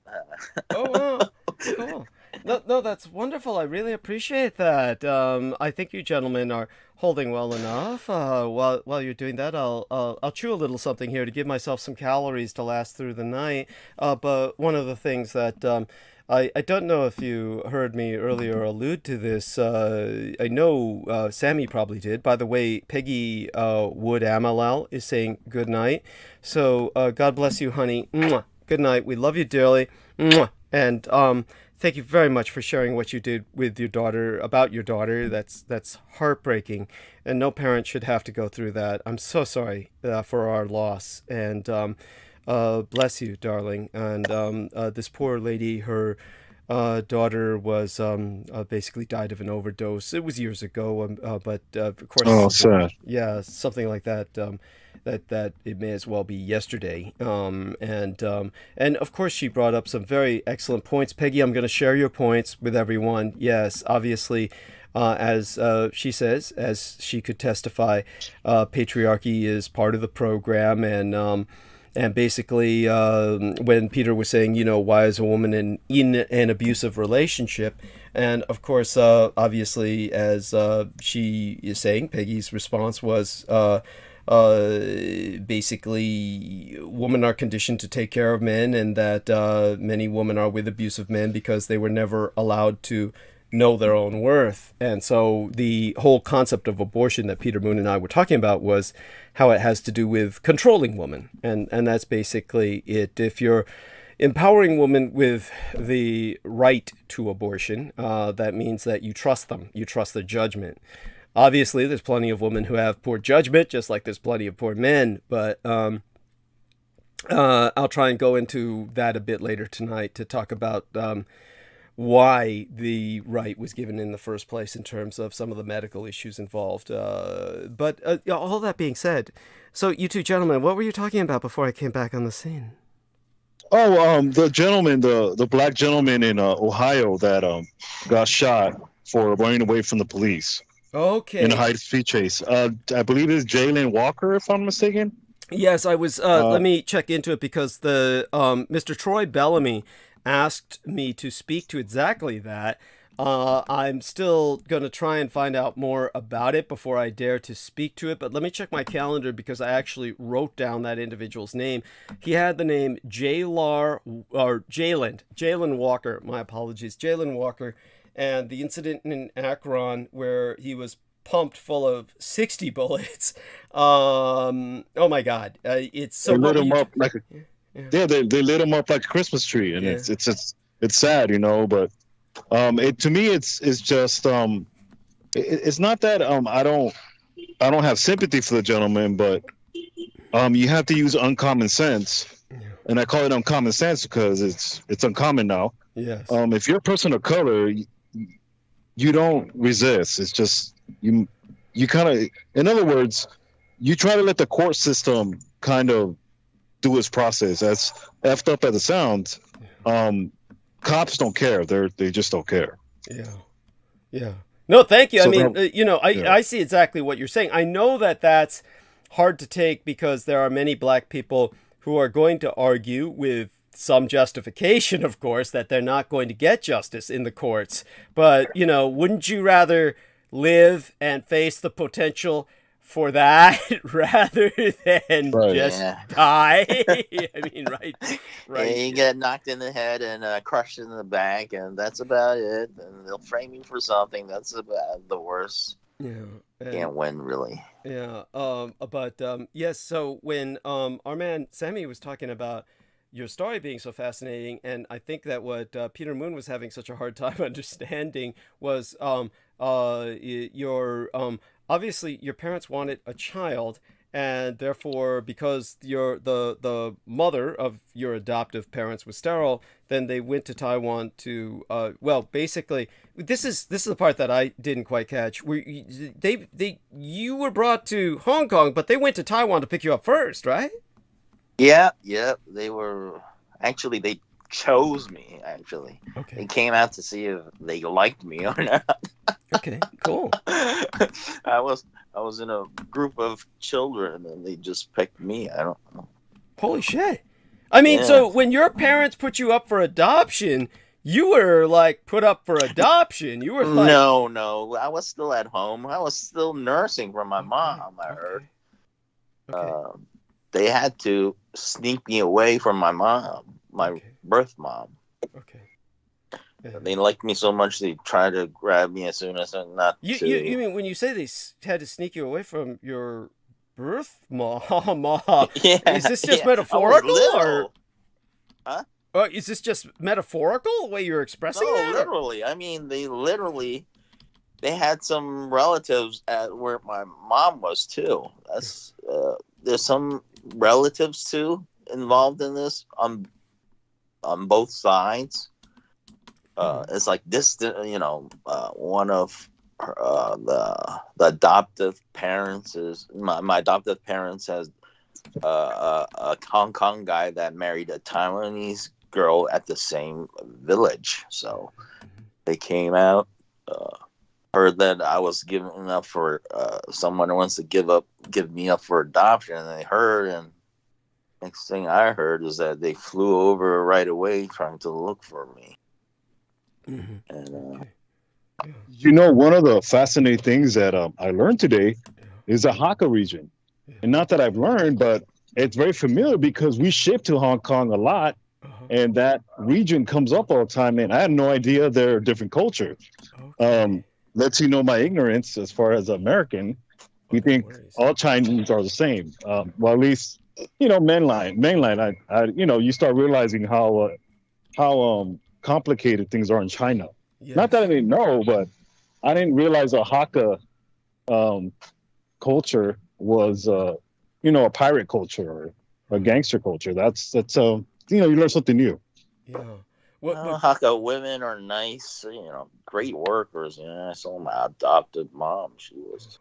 Oh wow, cool. No, that's wonderful. I really appreciate that. I think you gentlemen are holding well enough. While you're doing that, I'll chew a little something here to give myself some calories to last through the night. But one of the things that I don't know if you heard me earlier allude to this. I know Sammy probably did. By the way, Peggy Wood Amalal is saying good night. So God bless you, honey. Mwah. Good night. We love you dearly. Mwah. And thank you very much for sharing what you did with your daughter, about your daughter. That's heartbreaking, and no parent should have to go through that. I'm so sorry for our loss, and bless you, darling. And this poor lady, her daughter was basically died of an overdose. It was years ago, but of course, sad. Yeah, something like that. That it may as well be yesterday. And of course she brought up some very excellent points. Peggy, I'm going to share your points with everyone. Yes, obviously, as she says, as she could testify, patriarchy is part of the program, and basically when Peter was saying, why is a woman in an abusive relationship? And of course, obviously, as she is saying, Peggy's response was, basically women are conditioned to take care of men, and that many women are with abusive men because they were never allowed to know their own worth. And so the whole concept of abortion that Peter Moon and I were talking about was how it has to do with controlling women, and that's basically it. If you're empowering women with the right to abortion, that means that you trust them, you trust their judgment. Obviously, there's plenty of women who have poor judgment, just like there's plenty of poor men. But I'll try and go into that a bit later tonight to talk about why the right was given in the first place in terms of some of the medical issues involved. But all that being said, so you two gentlemen, what were you talking about before I came back on the scene? Oh, the gentleman, the black gentleman in Ohio that got shot for running away from the police. Okay. In a high-speed chase. I believe it's Jalen Walker, if I'm mistaken. Yes, I was. Let me check into it because the Mr. Troy Bellamy asked me to speak to exactly that. I'm still going to try and find out more about it before I dare to speak to it, but let me check my calendar because I actually wrote down that individual's name. He had the name Jalen Walker. My apologies, Jalen Walker, and the incident in Akron where he was pumped full of 60 bullets. Oh my God, it's so. They lit him up like they lit him up like a Christmas tree, and it's sad, you know, but. To me, it's just it's not that I don't have sympathy for the gentleman, but you have to use uncommon sense, and I call it uncommon sense because it's uncommon now. Yes. If you're a person of color, you don't resist. It's just you kind of, in other words, you try to let the court system kind of do its process. As effed up as it sounds. Cops don't care. They just don't care. Yeah. No, thank you. So I mean, I see exactly what you're saying. I know that that's hard to take because there are many black people who are going to argue with some justification, of course, that they're not going to get justice in the courts. But, wouldn't you rather live and face the potential for that rather than just die? I mean, right. Yeah, you get knocked in the head and crushed in the back, and that's about it. And they'll frame you for something. That's about the worst. Yeah, can't win, really. Yeah. Yes. So when our man Sammy was talking about your story being so fascinating, and I think that what Peter Moon was having such a hard time understanding was your obviously your parents wanted a child, and therefore because the mother of your adoptive parents was sterile, then they went to Taiwan to basically this is the part that I didn't quite catch. You were brought to Hong Kong, but they went to Taiwan to pick you up first, right? Yeah, they chose me, actually. Okay. They came out to see if they liked me or not. Okay, cool. I was in a group of children and they just picked me. I don't know. Holy shit. I mean, so when your parents put you up for adoption, you were like put up for adoption. You were like... No. I was still at home. I was still nursing for my mom, I heard. Okay. They had to sneak me away from my mom, my birth mom. Okay. Yeah. They liked me so much they tried to grab me as soon as not you, to. You mean when you say they had to sneak you away from your birth mom? Is this just metaphorical or? Huh? Is this just metaphorical the way you're expressing that? No, literally. I mean, they had some relatives at where my mom was too. That's there's some relatives too involved in this on both sides. It's like this, one of the adoptive parents is my adoptive parents has a Hong Kong guy that married a Taiwanese girl at the same village. So they came out, heard that I was giving up for someone who wants to give me up for adoption, and they heard, and next thing I heard is that they flew over right away trying to look for me. And one of the fascinating things that I learned today is the Hakka region. And not that I've learned, but it's very familiar because we ship to Hong Kong a lot, and that region comes up all the time, and I had no idea they're a different culture. Lets you know my ignorance as far as American. We think all Chinese are the same. Well, at least, mainline. You start realizing how complicated things are in China. Yes. Not that I didn't know, but I didn't realize a Hakka culture was, a pirate culture or a gangster culture. That's you learn something new. Yeah. Hakka women are nice, great workers. I saw my adopted mom. She was,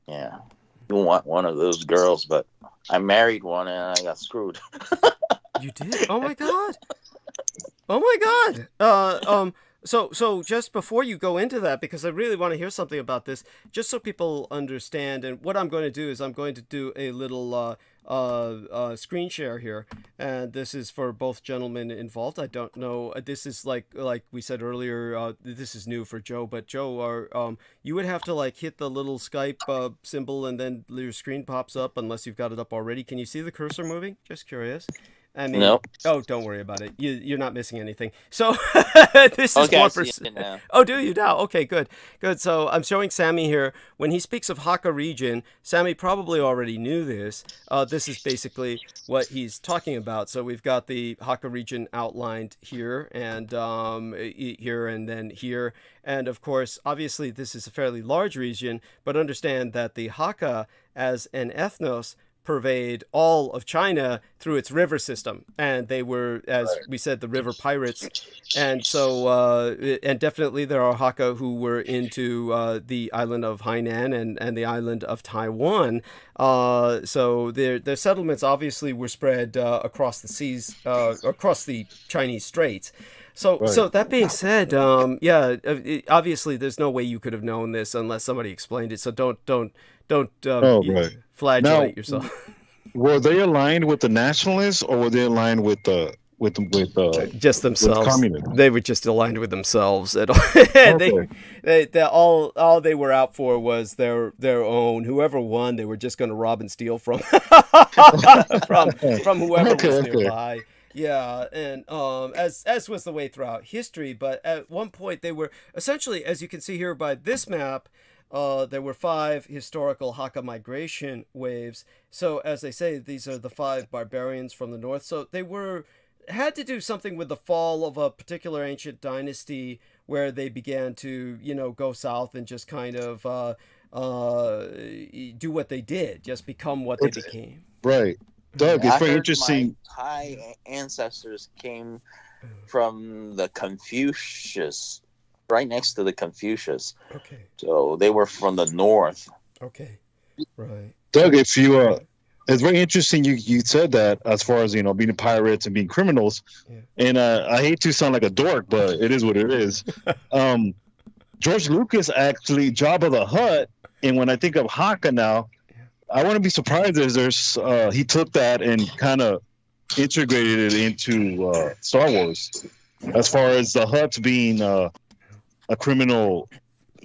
you want one of those girls, but I married one and I got screwed. You did? Oh my God. Oh my God. So just before you go into that, because I really want to hear something about this, just so people understand, and what I'm going to do is I'm going to do a little screen share here, and this is for both gentlemen involved. I don't know. This is like we said earlier. This is new for Joe, but Joe, you would have to like hit the little Skype symbol, and then your screen pops up, unless you've got it up already. Can you see the cursor moving? Just curious. I mean, no. Oh, don't worry about it. You're not missing anything. So this is Okay, more I for. see it now. Oh, do you now? Okay, good. So I'm showing Sammy here. When he speaks of Hakka region, Sammy probably already knew this. This is basically what he's talking about. So we've got the Hakka region outlined here, and here, and then here. And of course, obviously, this is a fairly large region, but understand that the Hakka as an ethnos pervade all of China through its river system, and they were, as we said, the river pirates. And so and definitely there are Hakka who were into the island of Hainan and the island of Taiwan. So their settlements obviously were spread across the seas, across the Chinese Straits. So that being said, obviously there's no way you could have known this unless somebody explained it. So don't flagellate yourself. Were they aligned with the nationalists, or were they aligned with just themselves? With communists? They were just aligned with themselves. All they were out for was their own. Whoever won, they were just going to rob and steal from from whoever was nearby. Yeah, and as was the way throughout history, but at one point they were essentially, as you can see here by this map, there were 5 historical Hakka migration waves. So as they say, these are the 5 barbarians from the north. So they had to do something with the fall of a particular ancient dynasty, where they began to, go south and just kind of do what they did, just become what they became. Right. Doug, it's very interesting. My Thai ancestors came from the Confucius, right next to the Confucius. Okay. So they were from the north. Okay. Right. Doug, if you it's very interesting you said that, as far as being pirates and being criminals. Yeah. And I hate to sound like a dork, but it is what it is. George Lucas actually Jabba the Hutt, and when I think of Hakka now, I wouldn't be surprised if there's he took that and kind of integrated it into Star Wars, as far as the Hutts being a criminal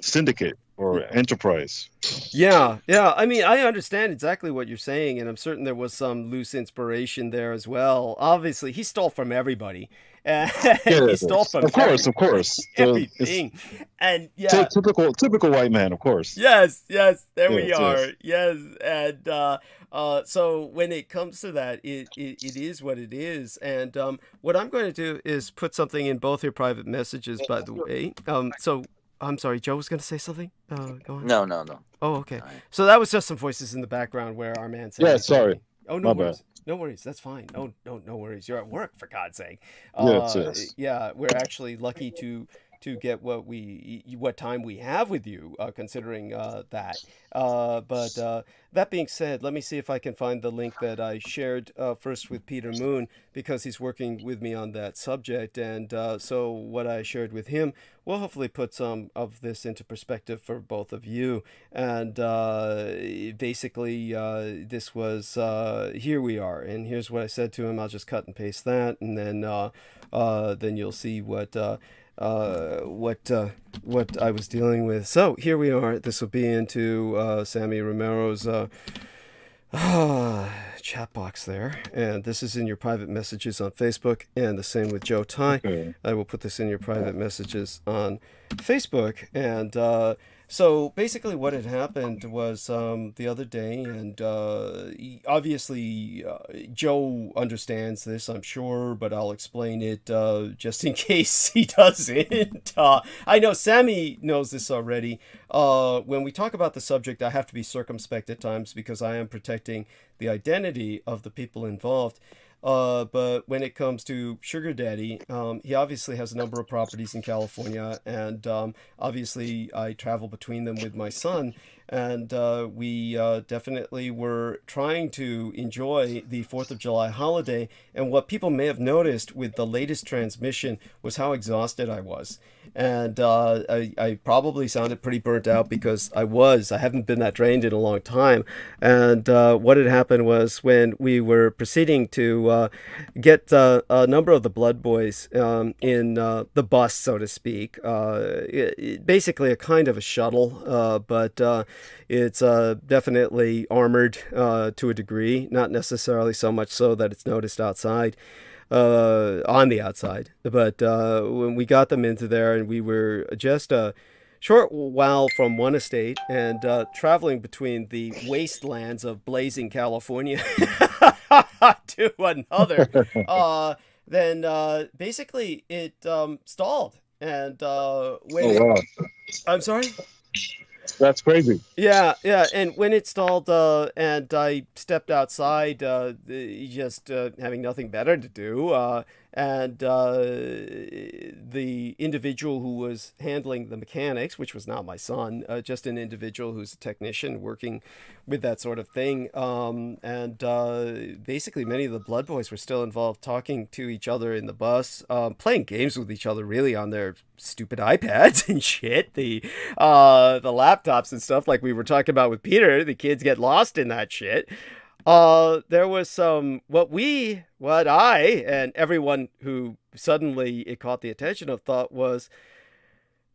syndicate or enterprise. Yeah. I mean, I understand exactly what you're saying, and I'm certain there was some loose inspiration there as well. Obviously, he stole from everybody. He stole from of course everything. And typical white man, of course. Yes, we are. Yes. And so when it comes to that, it is what it is. And what I'm going to do is put something in both your private messages, by the way. So I'm sorry, Joe was going to say something. Go on. No. Oh, okay. So that was just some voices in the background where our man said. Yeah, sorry. Oh, no worries. Bad. No worries. That's fine. No worries. You're at work, for God's sake. Yes. Yeah, we're actually lucky to get what time we have with you, considering that. But that being said, let me see if I can find the link that I shared first with Peter Moon, because he's working with me on that subject. And so what I shared with him will hopefully put some of this into perspective for both of you. And basically, this was, here we are. And here's what I said to him. I'll just cut and paste that, and then you'll see what I was dealing with. So here we are. This will be into Sammy Romero's chat box there, and this is in your private messages on Facebook, and the same with Joe Tai. Okay. I will put this in your private messages on Facebook. And so basically what had happened was the other day, and obviously Joe understands this, I'm sure, but I'll explain it just in case he doesn't. I know Sammy knows this already. When we talk about the subject, I have to be circumspect at times, because I am protecting the identity of the people involved. But when it comes to Sugar Daddy, he obviously has a number of properties in California, and obviously I travel between them with my son, and we definitely were trying to enjoy the 4th of July holiday. And what people may have noticed with the latest transmission was how exhausted I was. And I probably sounded pretty burnt out because I haven't been that drained in a long time. And what had happened was when we were proceeding to get a number of the Blood Boys in the bus, so to speak, basically a kind of a shuttle, but it's definitely armored to a degree, not necessarily so much so that it's noticed outside. On the outside, but when we got them into there, and we were just a short while from one estate and traveling between the wastelands of blazing California to another, then basically it stalled. And when wow. I'm sorry? That's crazy. Yeah. And when it stalled and I stepped outside, just having nothing better to do, and the individual who was handling the mechanics, which was not my son, just an individual who's a technician working with that sort of thing, and basically many of the Blood Boys were still involved, talking to each other in the bus, playing games with each other really on their stupid iPads and shit, the laptops and stuff like we were talking about with Peter. The kids get lost in that shit. There was some, what I, and everyone who suddenly it caught the attention of, thought was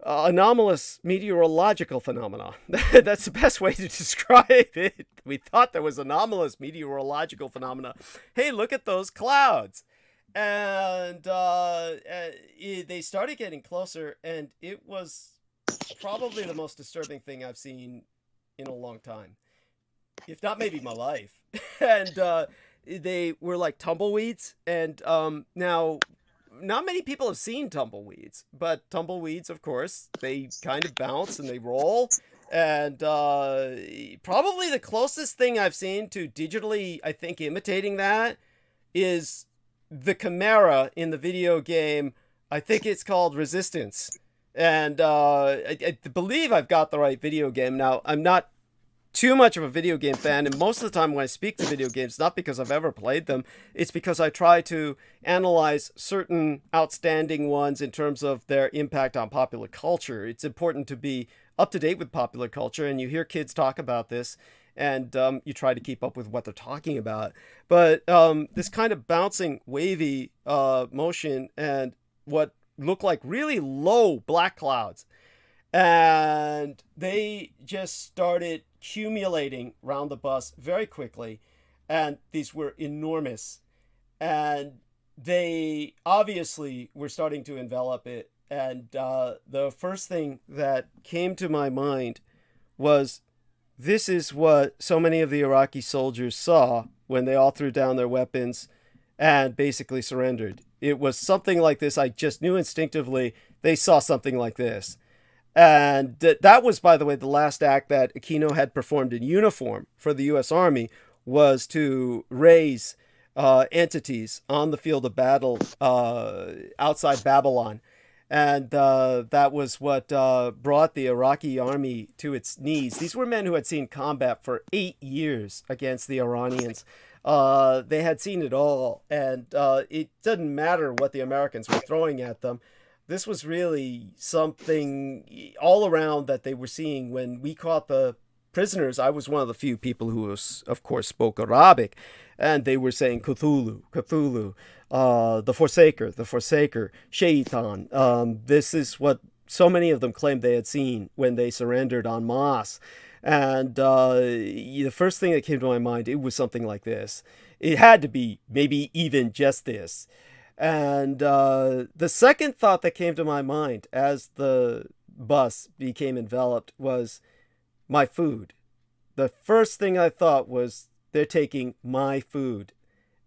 anomalous meteorological phenomena. That's the best way to describe it. We thought there was anomalous meteorological phenomena. Hey, look at those clouds. And they started getting closer, and it was probably the most disturbing thing I've seen in a long time, if not maybe my life. And they were like tumbleweeds. And now, not many people have seen tumbleweeds, but tumbleweeds, of course, they kind of bounce and they roll. And probably the closest thing I've seen to digitally, I think, imitating that is the Chimera in the video game. I think it's called Resistance. And I believe I've got the right video game. Now, I'm not too much of a video game fan, and most of the time when I speak to video games, not because I've ever played them, it's because I try to analyze certain outstanding ones in terms of their impact on popular culture. It's important to be up to date with popular culture, and you hear kids talk about this, and you try to keep up with what they're talking about. But this kind of bouncing, wavy motion and what look like really low black clouds, and they just started accumulating around the bus very quickly, and these were enormous, and they obviously were starting to envelop it. And the first thing that came to my mind was, this is what so many of the Iraqi soldiers saw when they all threw down their weapons and basically surrendered. It was something like this. I just knew instinctively they saw something like this. And that was, by the way, the last act that Aquino had performed in uniform for the U.S. Army, was to raise entities on the field of battle outside Babylon. And that was what brought the Iraqi army to its knees. These were men who had seen combat for 8 years against the Iranians. They had seen it all, and it didn't matter what the Americans were throwing at them. This was really something all around that they were seeing. When we caught the prisoners, I was one of the few people who, of course, spoke Arabic, and they were saying Cthulhu, Cthulhu, the Forsaker, Shaitan. This is what so many of them claimed they had seen when they surrendered en masse. And the first thing that came to my mind, it was something like this. It had to be maybe even just this. And the second thought that came to my mind as the bus became enveloped was my food. The first thing I thought was, they're taking my food.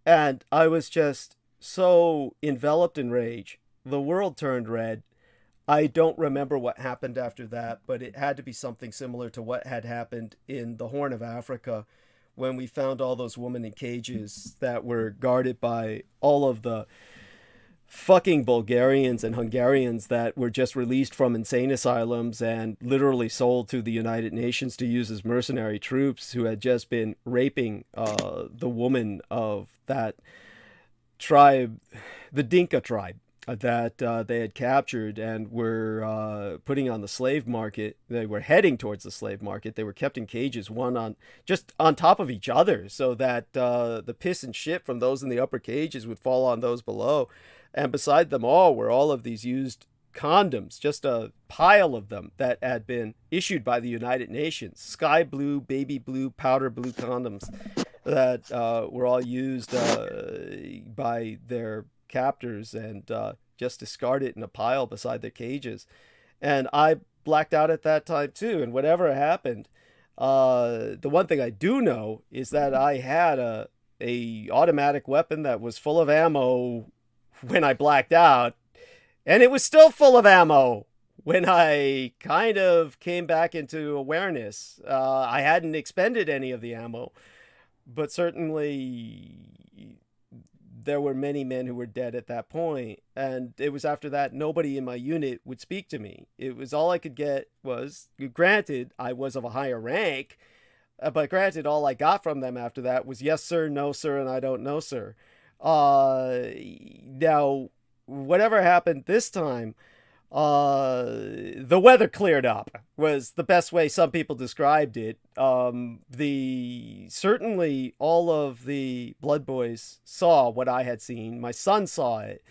And I was just so enveloped in rage. The world turned red. I don't remember what happened after that, but it had to be something similar to what had happened in the Horn of Africa, when we found all those women in cages that were guarded by all of the fucking Bulgarians and Hungarians that were just released from insane asylums and literally sold to the United Nations to use as mercenary troops, who had just been raping the woman of that tribe, the Dinka tribe. that they had captured and were putting on the slave market. They were heading towards the slave market. They were kept in cages, one on just on top of each other, so that the piss and shit from those in the upper cages would fall on those below. And beside them all were all of these used condoms, just a pile of them that had been issued by the United Nations. Sky blue, baby blue, powder blue condoms that were all used by their captors and just discarded in a pile beside their cages. And I blacked out at that time too. And whatever happened, the one thing I do know is that I had a automatic weapon that was full of ammo when I blacked out, and it was still full of ammo when I kind of came back into awareness. I hadn't expended any of the ammo, but certainly there were many men who were dead at that point. And it was after that nobody in my unit would speak to me. It was all I could get was, granted, I was of a higher rank, but granted, all I got from them after that was yes, sir, no, sir, and I don't know, sir. Now, whatever happened this time, the weather cleared up was the best way some people described it. Certainly all of the blood boys saw what I had seen. My son saw it.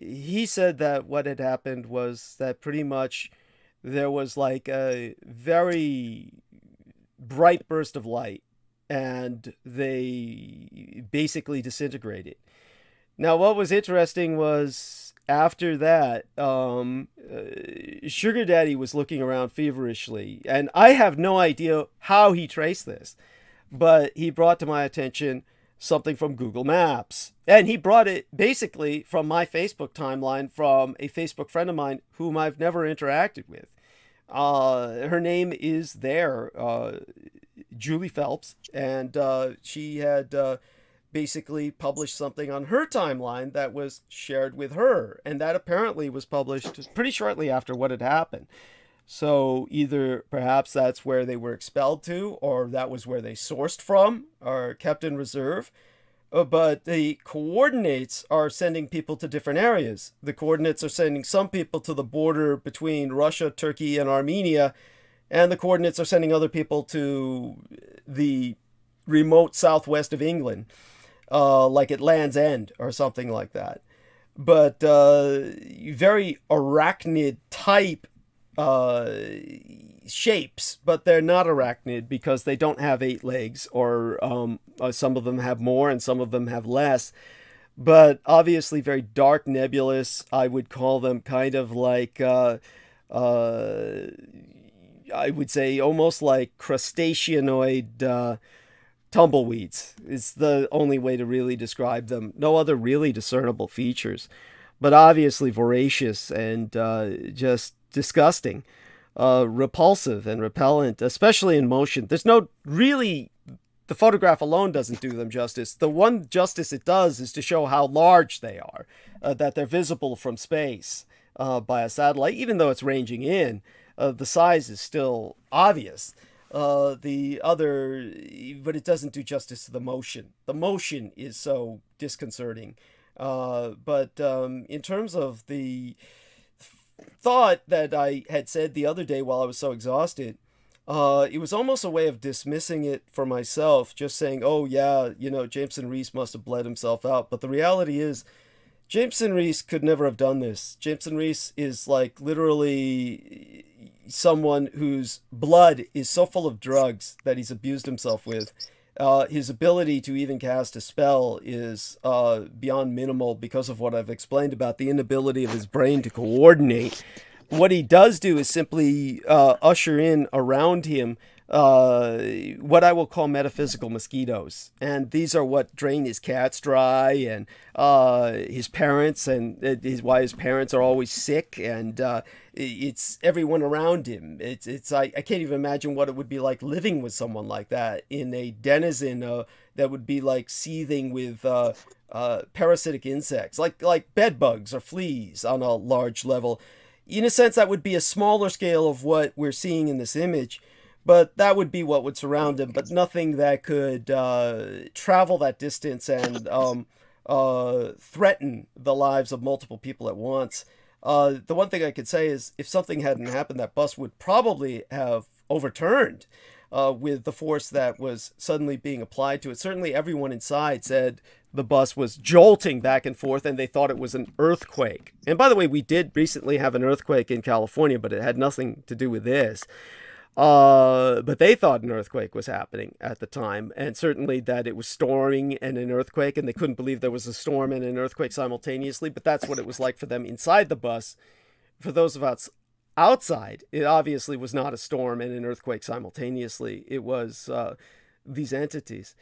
He said that what had happened was that pretty much there was like a very bright burst of light, and they basically disintegrated. Now, what was interesting was after that, Sugar Daddy was looking around feverishly, and I have no idea how he traced this, but he brought to my attention something from Google Maps, and he brought it basically from my Facebook timeline from a Facebook friend of mine whom I've never interacted with. Her name is there, Julie Phelps, and she had basically published something on her timeline that was shared with her, and that apparently was published pretty shortly after what had happened. So either perhaps that's where they were expelled to, or that was where they sourced from or kept in reserve. But the coordinates are sending people to different areas. The coordinates are sending some people to the border between Russia, Turkey, and Armenia, and the coordinates are sending other people to the remote southwest of England, like at Land's End or something like that. But very arachnid type shapes, but they're not arachnid because they don't have 8 legs, or some of them have more and some of them have less. But obviously very dark, nebulous. I would call them kind of like I would say almost like crustaceanoid tumbleweeds is the only way to really describe them. No other really discernible features, but obviously voracious and just disgusting, repulsive and repellent, especially in motion. There's no really, the photograph alone doesn't do them justice. The one justice it does is to show how large they are, that they're visible from space by a satellite. Even though it's ranging in, the size is still obvious. But it doesn't do justice to the motion. The motion is so disconcerting. But in terms of the thought that I had said the other day while I was so exhausted, it was almost a way of dismissing it for myself, just saying, oh yeah, Jameson Reese must have bled himself out. But the reality is, Jameson Reese could never have done this. Jameson Reese is like literally someone whose blood is so full of drugs that he's abused himself with. His ability to even cast a spell is beyond minimal because of what I've explained about the inability of his brain to coordinate. What he does do is simply usher in around him what I will call metaphysical mosquitoes. And these are what drain his cats dry, and his parents, and why his parents are always sick, and it's everyone around him. I can't even imagine what it would be like living with someone like that in a denizen that would be like seething with parasitic insects, like bed bugs or fleas on a large level. In a sense, that would be a smaller scale of what we're seeing in this image, but that would be what would surround him, but nothing that could travel that distance and threaten the lives of multiple people at once. The one thing I could say is if something hadn't happened, that bus would probably have overturned with the force that was suddenly being applied to it. Certainly everyone inside said the bus was jolting back and forth and they thought it was an earthquake. And by the way, we did recently have an earthquake in California, but it had nothing to do with this. But they thought an earthquake was happening at the time, and certainly that it was storming and an earthquake, and they couldn't believe there was a storm and an earthquake simultaneously. But that's what it was like for them inside the bus. For those of us outside, it obviously was not a storm and an earthquake simultaneously. It was these entities.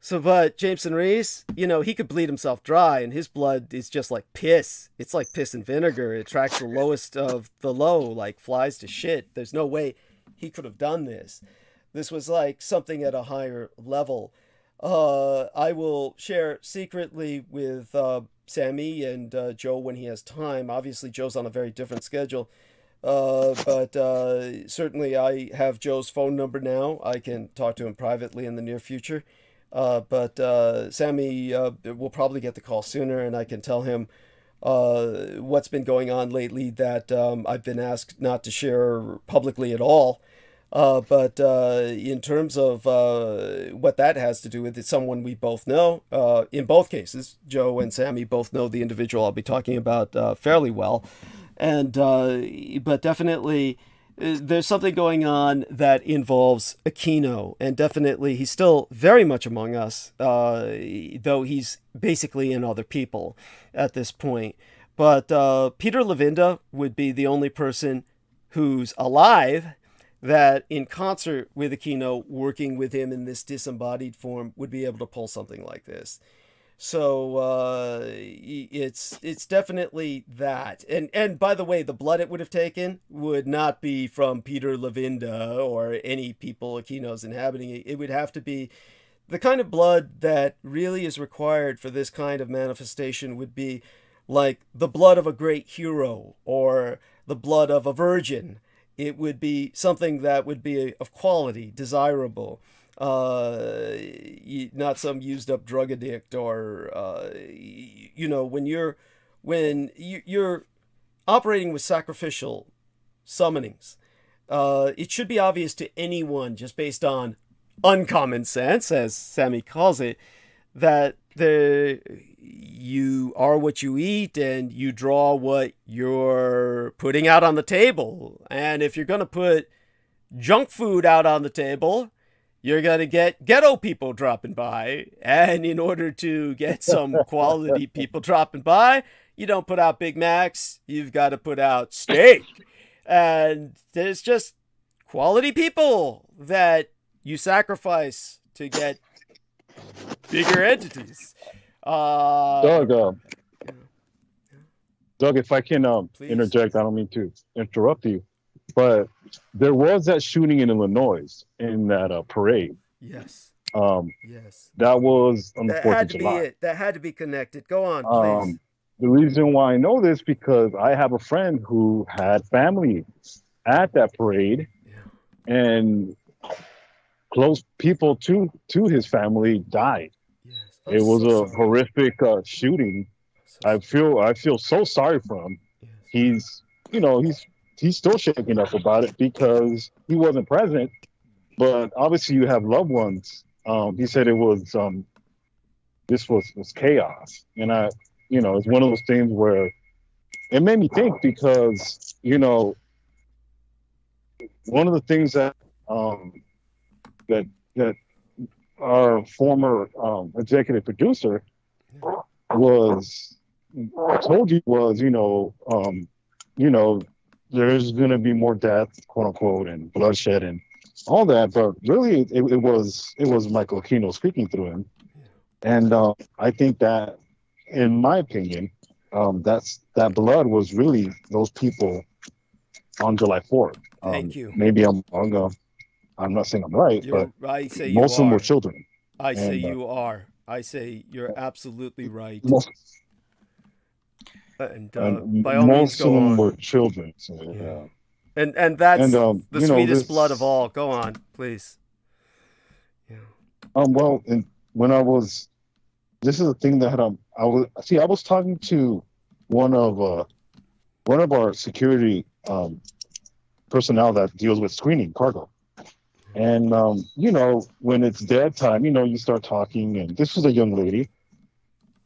So, but Jameson Reese, you know, he could bleed himself dry, and his blood is just like piss. It's like piss and vinegar. It attracts the lowest of the low, like flies to shit. There's no way he could have done this. This was like something at a higher level. I will share secretly with Sammy and Joe when he has time. Obviously, Joe's on a very different schedule. But certainly I have Joe's phone number now. I can talk to him privately in the near future. But Sammy will probably get the call sooner, and I can tell him what's been going on lately that I've been asked not to share publicly at all. But in terms of what that has to do with, it's someone we both know. In both cases, Joe and Sammy both know the individual I'll be talking about fairly well. And but definitely there's something going on that involves Aquino, and definitely he's still very much among us, though he's basically in other people at this point. But Peter Levenda would be the only person who's alive that, in concert with Aquino, working with him in this disembodied form, would be able to pull something like this. So it's definitely that. And by the way, the blood it would have taken would not be from Peter Levenda or any people Aquino's inhabiting. It would have to be the kind of blood that really is required for this kind of manifestation would be like the blood of a great hero or the blood of a virgin. It would be something that would be of quality, desirable. Not some used up drug addict or you know, when you're operating with sacrificial summonings, it should be obvious to anyone just based on uncommon sense, as Sammy calls it, that you are what you eat and you draw what you're putting out on the table. And if you're going to put junk food out on the table, you're going to get ghetto people dropping by. And in order to get some quality people dropping by, you don't put out Big Macs, you've got to put out steak. And there's just quality people that you sacrifice to get bigger entities. Doug, if I can interject, I don't mean to interrupt you, but there was that shooting in Illinois in that parade. Yes. Yes. That was on the 4th of July. That had to be connected. Go on, please. The reason why I know this because I have a friend who had family at that parade, and close people to his family died. Yes. It was a horrific shooting. I feel so sorry for him. Yes. He's still shaking up about it because he wasn't present, but obviously you have loved ones. He said it was this was chaos, and it's one of those things where it made me think because one of the things that that our former executive producer told you was there's going to be more death, quote unquote, and bloodshed and all that, but really it was Michael Aquino speaking through him. And I think that, in my opinion, that blood was really those people on July 4th. Thank you. Maybe I'm not saying I'm right, but I say most of them were children. I say you are. I say you're absolutely right. And by all means, go on. Most of them were children. So, yeah. And that's the sweetest blood of all. Go on, please. Yeah. Well, and when I was, this is a thing that I was talking to one of our security personnel that deals with screening cargo. And, when it's dead time, you start talking, and this was a young lady.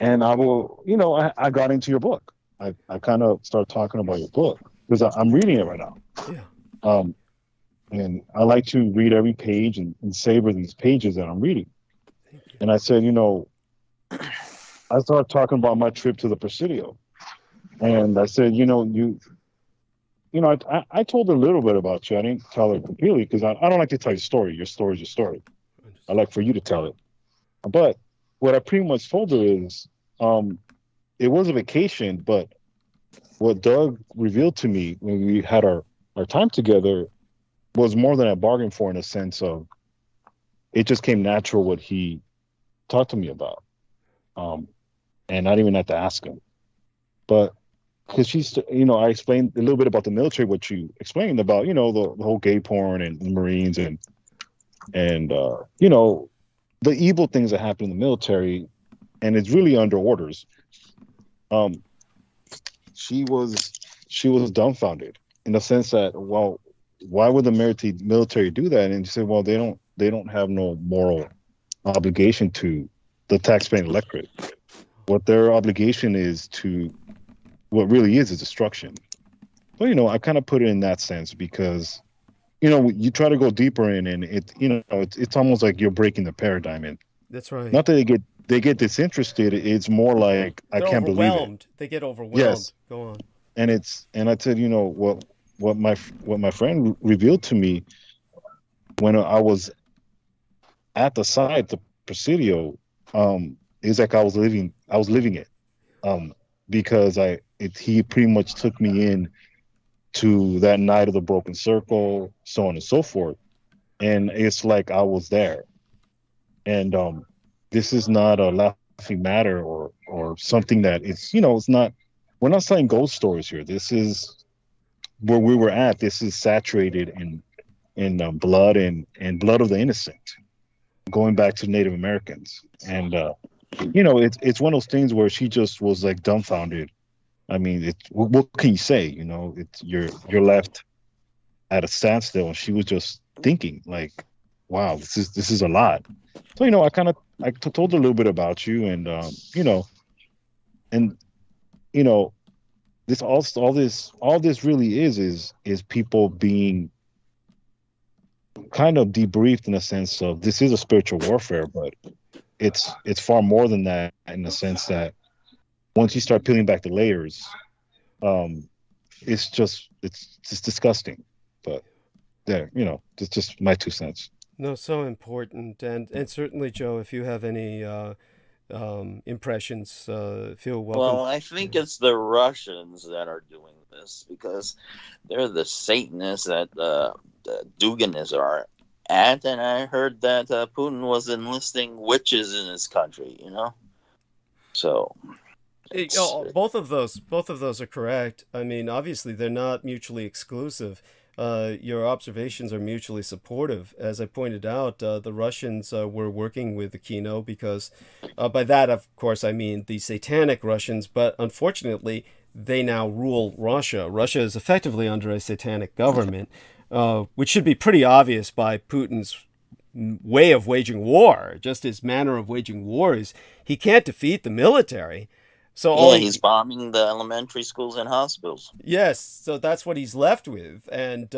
And I got into your book. I kind of started talking about your book because I'm reading it right now. Yeah. And I like to read every page and savor these pages that I'm reading. And I said, I started talking about my trip to the Presidio. And I said, I told her a little bit about you. I didn't tell her completely because I don't like to tell your story. Your story is your story. I like for you to tell it. But what I pretty much told her is, it was a vacation, but what Doug revealed to me when we had our time together was more than I bargained for, in a sense of it just came natural what he talked to me about. And I didn't even have to ask him. But because I explained a little bit about the military, what you explained about, the whole gay porn and the Marines and the evil things that happen in the military, and it's really under orders. She was dumbfounded in the sense that, well, why would the military do that? And she said, well, they don't have no moral obligation to the taxpaying electorate. What their obligation is to, what really is destruction. But I kind of put it in that sense because you try to go deeper in, and it's almost like you're breaking the paradigm. And that's right. Not that they get disinterested. It's more like they're I can't believe it. They get overwhelmed. Yes. Go on. And I said, what my friend revealed to me when I was at the site, the Presidio, is like I was living it, because he pretty much took me in to that night of the broken circle, so on and so forth, and it's like I was there. And this is not a laughing matter or something that it's not. We're not telling ghost stories here. This is where we were at. This is saturated in blood and blood of the innocent, going back to Native Americans. And it's one of those things where she just was like dumbfounded. I mean, what can you say? You're left at a standstill, and she was just thinking like, wow, this is a lot. So I told her a little bit about you, and this all this really is people being kind of debriefed in a sense of this is a spiritual warfare, but it's far more than that, in the sense that once you start peeling back the layers, it's just disgusting. But there, it's just my 2 cents. No, so important, and certainly, Joe, if you have any impressions, feel welcome. Well, I think it's the Russians that are doing this because they're the Satanists that the Duginists are at, and I heard that Putin was enlisting witches in his country. So. Both of those are correct. I mean, obviously, they're not mutually exclusive. Your observations are mutually supportive. As I pointed out, the Russians were working with the Kino because, by that, of course, I mean the satanic Russians, but unfortunately, they now rule Russia. Russia is effectively under a satanic government, which should be pretty obvious by Putin's way of waging war. Just his manner of waging war is he can't defeat the military. So he's bombing the elementary schools and hospitals. Yes, so that's what he's left with. And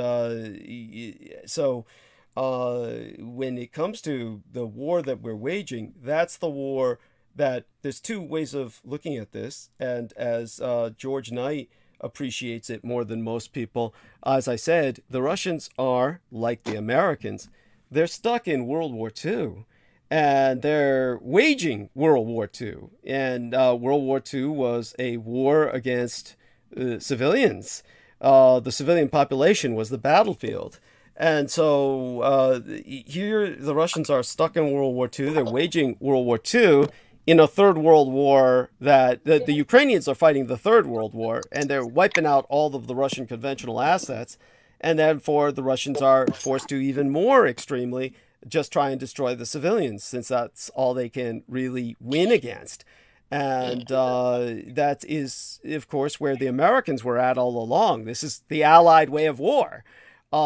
when it comes to the war that we're waging, that's the war that there's 2 ways of looking at this. And as George Knight appreciates it more than most people, as I said, the Russians are like the Americans. They're stuck in World War II. And they're waging World War II. And World War II was a war against civilians. The civilian population was the battlefield. And so here the Russians are stuck in World War II. They're waging World War II in a third world war that the Ukrainians are fighting the Third World War, and they're wiping out all of the Russian conventional assets. And therefore the Russians are forced to even more extremely just try and destroy the civilians, since that's all they can really win against. And that is, of course, where the Americans were at all along. This is the Allied way of war. You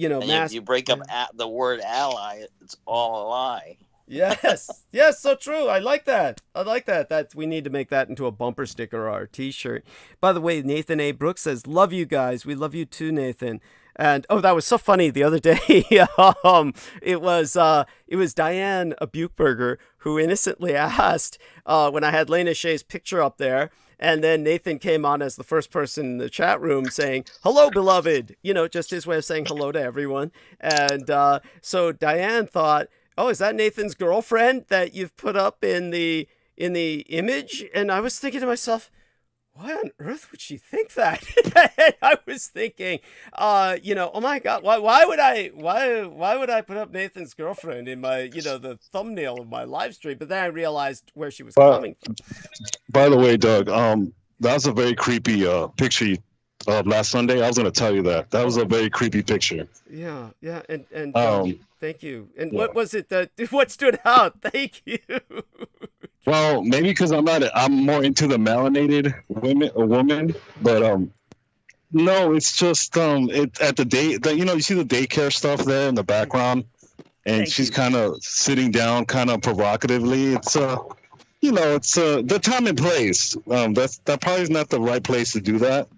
know, and you break up the word ally, it's all a lie. Yes, yes, so true. I like that. That we need to make that into a bumper sticker or our T-shirt. By the way, Nathan A. Brooks says, "Love you guys. We love you too, Nathan." And oh, that was so funny the other day. It was Diane Buchberger who innocently asked when I had Lena Shea's picture up there. And then Nathan came on as the first person in the chat room saying, "Hello, beloved," you know, just his way of saying hello to everyone. And so Diane thought, "Oh, is that Nathan's girlfriend that you've put up in the image?" And I was thinking to myself, why on earth would she think that? I was thinking, you know, oh my God, why would I put up Nathan's girlfriend in my, you know, the thumbnail of my live stream? But then I realized where she was coming from. By the way, Doug, that was a very creepy picture last Sunday. I was going to tell you that. That was a very creepy picture. Yeah, and thank you. And yeah. What was it what stood out? Thank you. Well, maybe because I'm more into the melanated woman, but no, it's just at the you know, you see the daycare stuff there in the background, and she's kind of sitting down, kind of provocatively. It's you know, it's the time and place. That probably is not the right place to do that.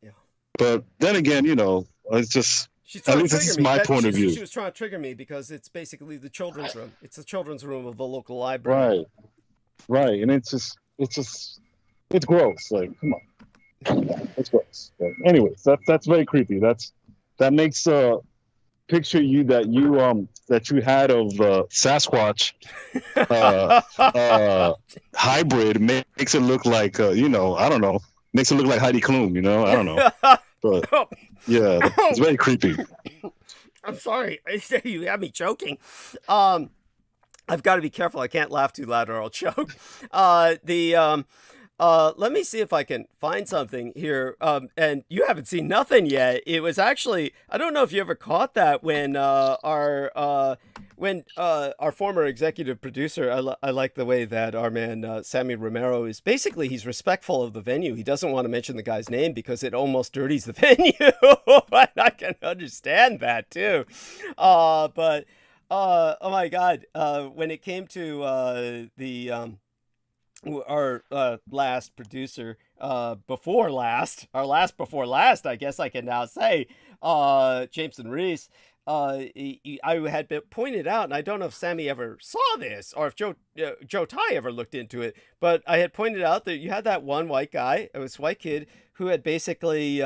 Yeah. But then again, you know, it's just. At least this is my point of view. She was trying to trigger me because it's basically the children's room. It's the children's room of the local library. Right, and it's gross. Like, come on, it's gross. But anyways, that's very creepy. That makes picture that you had of Sasquatch hybrid makes it look like you know, I don't know, makes it look like Heidi Klum, you know, I don't know, but yeah, it's very creepy. I'm sorry, you have me choking. I've got to be careful. I can't laugh too loud or I'll choke. Let me see if I can find something here. And you haven't seen nothing yet. It was actually, I don't know if you ever caught that when our former executive producer, I like the way that our man Sammy Romero is basically, he's respectful of the venue. He doesn't want to mention the guy's name because it almost dirties the venue. And I can understand that too. But oh my God! When it came to our last producer, before last, I guess I can now say, Jameson Reese. I had been pointed out, and I don't know if Sammy ever saw this or if Joe Ty ever looked into it, but I had pointed out that you had that one white guy, this white kid, who had basically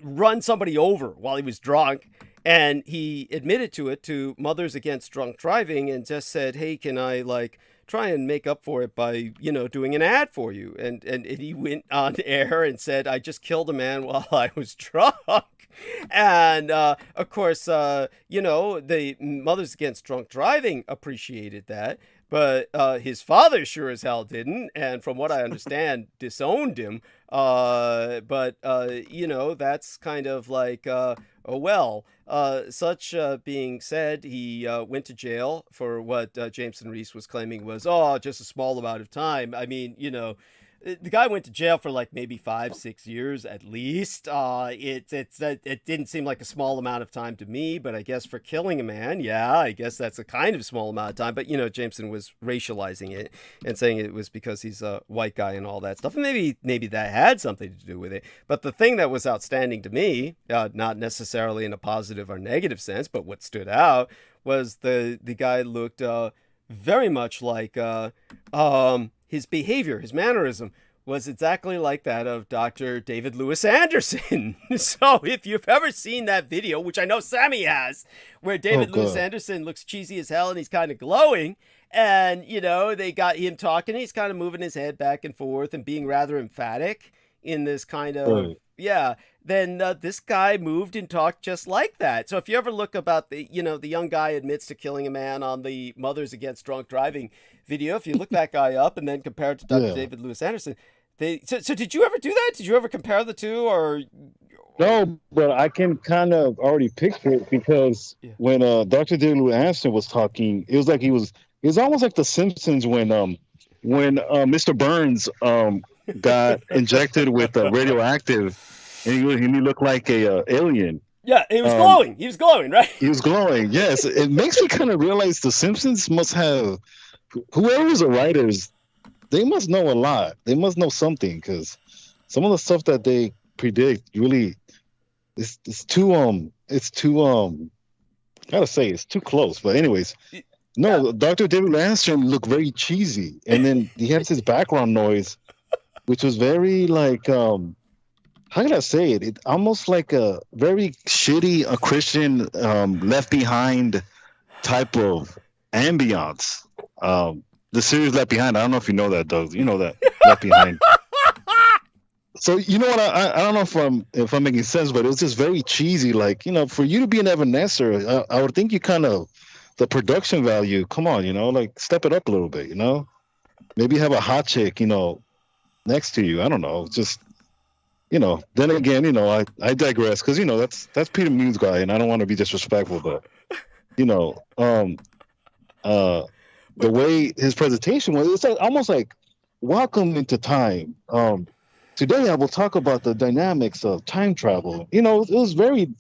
run somebody over while he was drunk. And he admitted to it to Mothers Against Drunk Driving and just said, "Hey, can I try and make up for it by, you know, doing an ad for you?" And he went on air and said, "I just killed a man while I was drunk." And of course, you know, the Mothers Against Drunk Driving appreciated that, but his father sure as hell didn't, and from what I understand, disowned him. But you know, that's kind of like, oh well. Such being said, he went to jail for what Jameson Reese was claiming was, just a small amount of time. I mean, you know, the guy went to jail for like maybe 5-6 years at least. It didn't seem like a small amount of time to me, but I guess for killing a man, yeah, I guess that's a kind of small amount of time. But, you know, Jameson was racializing it and saying it was because he's a white guy and all that stuff. And maybe that had something to do with it. But the thing that was outstanding to me, not necessarily in a positive or negative sense, but what stood out was the guy looked very much like his behavior, his mannerism was exactly like that of Dr. David Lewis Anderson. So if you've ever seen that video, which I know Sammy has, where David Lewis Anderson looks cheesy as hell and he's kind of glowing, and, you know, they got him talking, he's kind of moving his head back and forth and being rather emphatic in this kind of, then this guy moved and talked just like that. So if you ever look about the young guy admits to killing a man on the Mothers Against Drunk Driving video, if you look that guy up and then compare it to Dr. David Lewis Anderson, so did you ever do that? Did you ever compare the two, or? No, but I can kind of already picture it because when Dr. David Lewis Anderson was talking, it was like he was It's almost like The Simpsons when Mr. Burns got injected with radioactive, and he looked like a alien. Yeah, he was glowing. He was glowing, right? He was glowing. Yes, it makes me kind of realize The Simpsons must have, whoever's the writers, they must know a lot. They must know something, because some of the stuff that they predict really, it's too gotta say it's too close. But anyways, no, yeah. Dr. David Landstrom looked very cheesy, and then he had this background noise, which was very like how can I say it? It almost like a very shitty Christian Left Behind type of ambiance. The series Left Behind. I don't know if you know that, Doug. You know that Left Behind. So you know what? I don't know if I'm making sense, but it was just very cheesy. Like, you know, for you to be an Evanescer, I would think you kind of the production value. Come on, you know, like step it up a little bit. You know, maybe have a hot chick, you know, next to you. I don't know, just. You know, then again, you know, I digress, because, you know, that's Peter Moon's guy, and I don't want to be disrespectful, but, you know, the way his presentation was, it's almost like welcome into time. Today I will talk about the dynamics of time travel. You know, it was very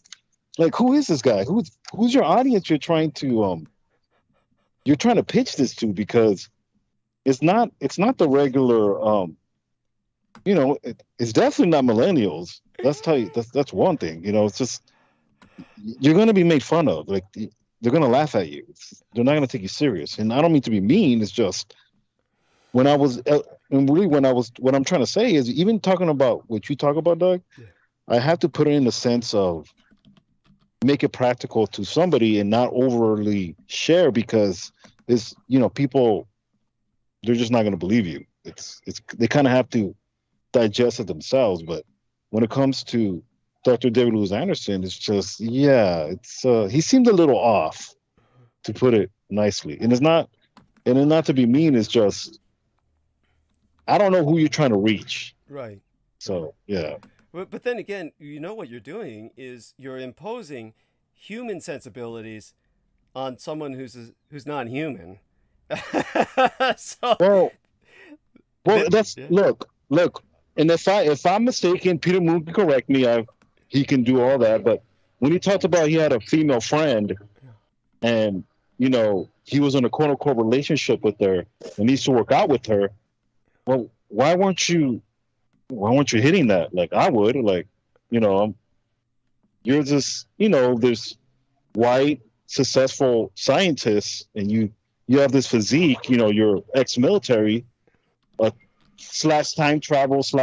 like, who is this guy? Who's your audience you're trying to pitch this to? Because it's not the regular you know, it's definitely not millennials. That's one thing. You know, it's just you're going to be made fun of. Like they're going to laugh at you. They're not going to take you serious. And I don't mean to be mean. It's just what I'm trying to say is, even talking about what you talk about, Doug, yeah. I have to put it in the sense of make it practical to somebody and not overly share, because it's, you know, people, they're just not going to believe you. They kind of have to digest it themselves. But when it comes to Dr. David Lewis Anderson, it's just, yeah, it's he seemed a little off, to put it nicely. And it's not to be mean, it's just I don't know who you're trying to reach. Right. So yeah. But then again, you know what you're doing is you're imposing human sensibilities on someone who's not human. So that's yeah. Look. And if I'm mistaken, Peter Moon can correct me. He can do all that. But when he talked about he had a female friend, and you know he was in a quote unquote relationship with her and needs to work out with her, well, why weren't you hitting that like I would? Like, you know, you're just, you know, there's white successful scientists, and you have this physique. You know, you're ex-military. / time travel /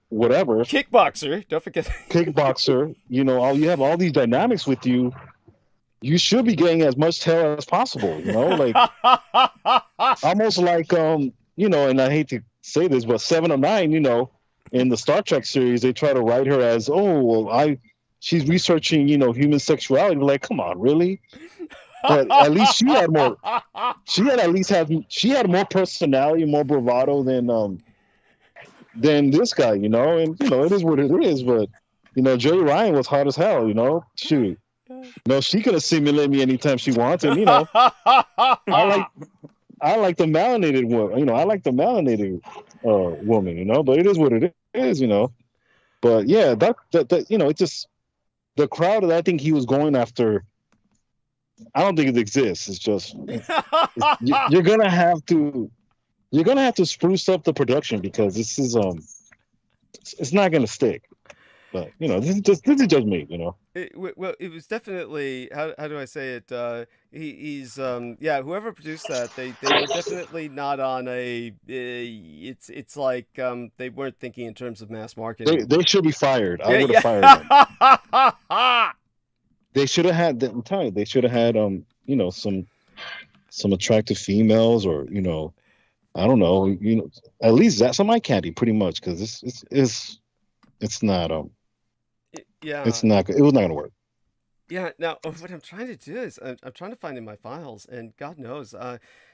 whatever, kickboxer, don't forget kickboxer, you know, you have all these dynamics with you. You should be getting as much tail as possible, you know, like almost like you know, and I hate to say this, but 7 or 9, you know, in the Star Trek series, they try to write her as, oh well, she's researching, you know, human sexuality. We're like, come on, really? But at least she had more personality, more bravado than this guy, you know. And you know, it is what it is. But you know, Joey Ryan was hot as hell, you know. Shoot, no, she could have simulated me anytime she wanted. You know, I like the melanated woman. You know, I like the melanated woman. You know, but it is what it is. You know, but yeah, that you know, it's just the crowd that I think he was going after. I don't think it exists. It's just you're gonna have to spruce up the production, because this is it's not gonna stick. But you know, this is just me. You know. Well, it was definitely, how do I say it? He's yeah. Whoever produced that, they were definitely not on a. It's like they weren't thinking in terms of mass marketing. They should be fired. I would have fired them. They should have had. I'm telling you, they should have had you know, some attractive females, or you know, I don't know, you know, at least that's some eye candy, pretty much, because it's not yeah, it was not gonna work. Yeah. Now, what I'm trying to do is I'm trying to find in my files, and God knows,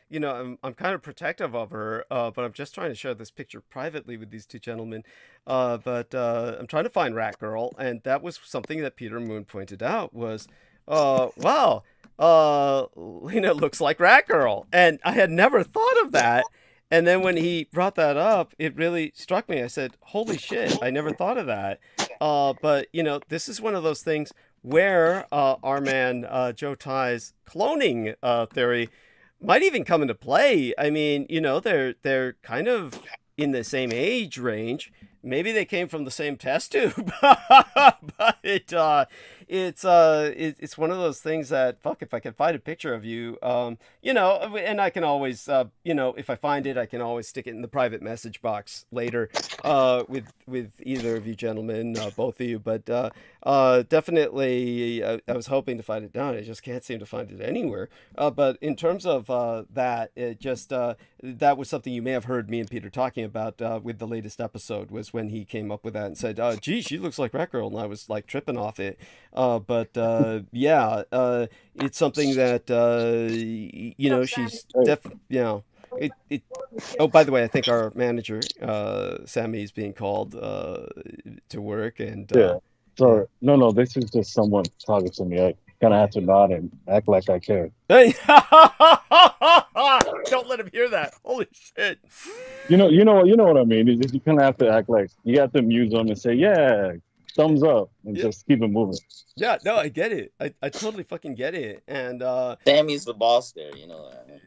you know, I'm kind of protective of her, but I'm just trying to share this picture privately with these two gentlemen. But I'm trying to find Rat Girl, and that was something that Peter Moon pointed out was, wow, Lena looks like Rat Girl. And I had never thought of that. And then when he brought that up, it really struck me. I said, holy shit, I never thought of that. But, this is one of those things where our man Joe Ty's cloning theory might even come into play. I mean, they're kind of in the same age range. Maybe they came from the same test tube, but it's one of those things that, fuck, if I can find a picture of you, and I can always, if I find it, I can always stick it in the private message box later, with either of you gentlemen, both of you, but definitely, I was hoping to find it down. I just can't seem to find it anywhere. But in terms of that, it just that was something you may have heard me and Peter talking about with the latest episode, was when he came up with that and said, gee, she looks like Rat Girl, and I was like tripping off it. But it's something that she's oh, by the way, I think our manager Sammy is being called to work, and sorry, no, this is just someone talking to me. I kind of have to nod and act like I care. Hey, don't let him hear that. Holy shit! You know what I mean. You kind of have to act like you have to muse them and say, yeah, thumbs up, and just keep it moving. Yeah, no, I get it. I totally fucking get it. And Sammy's the boss there, that.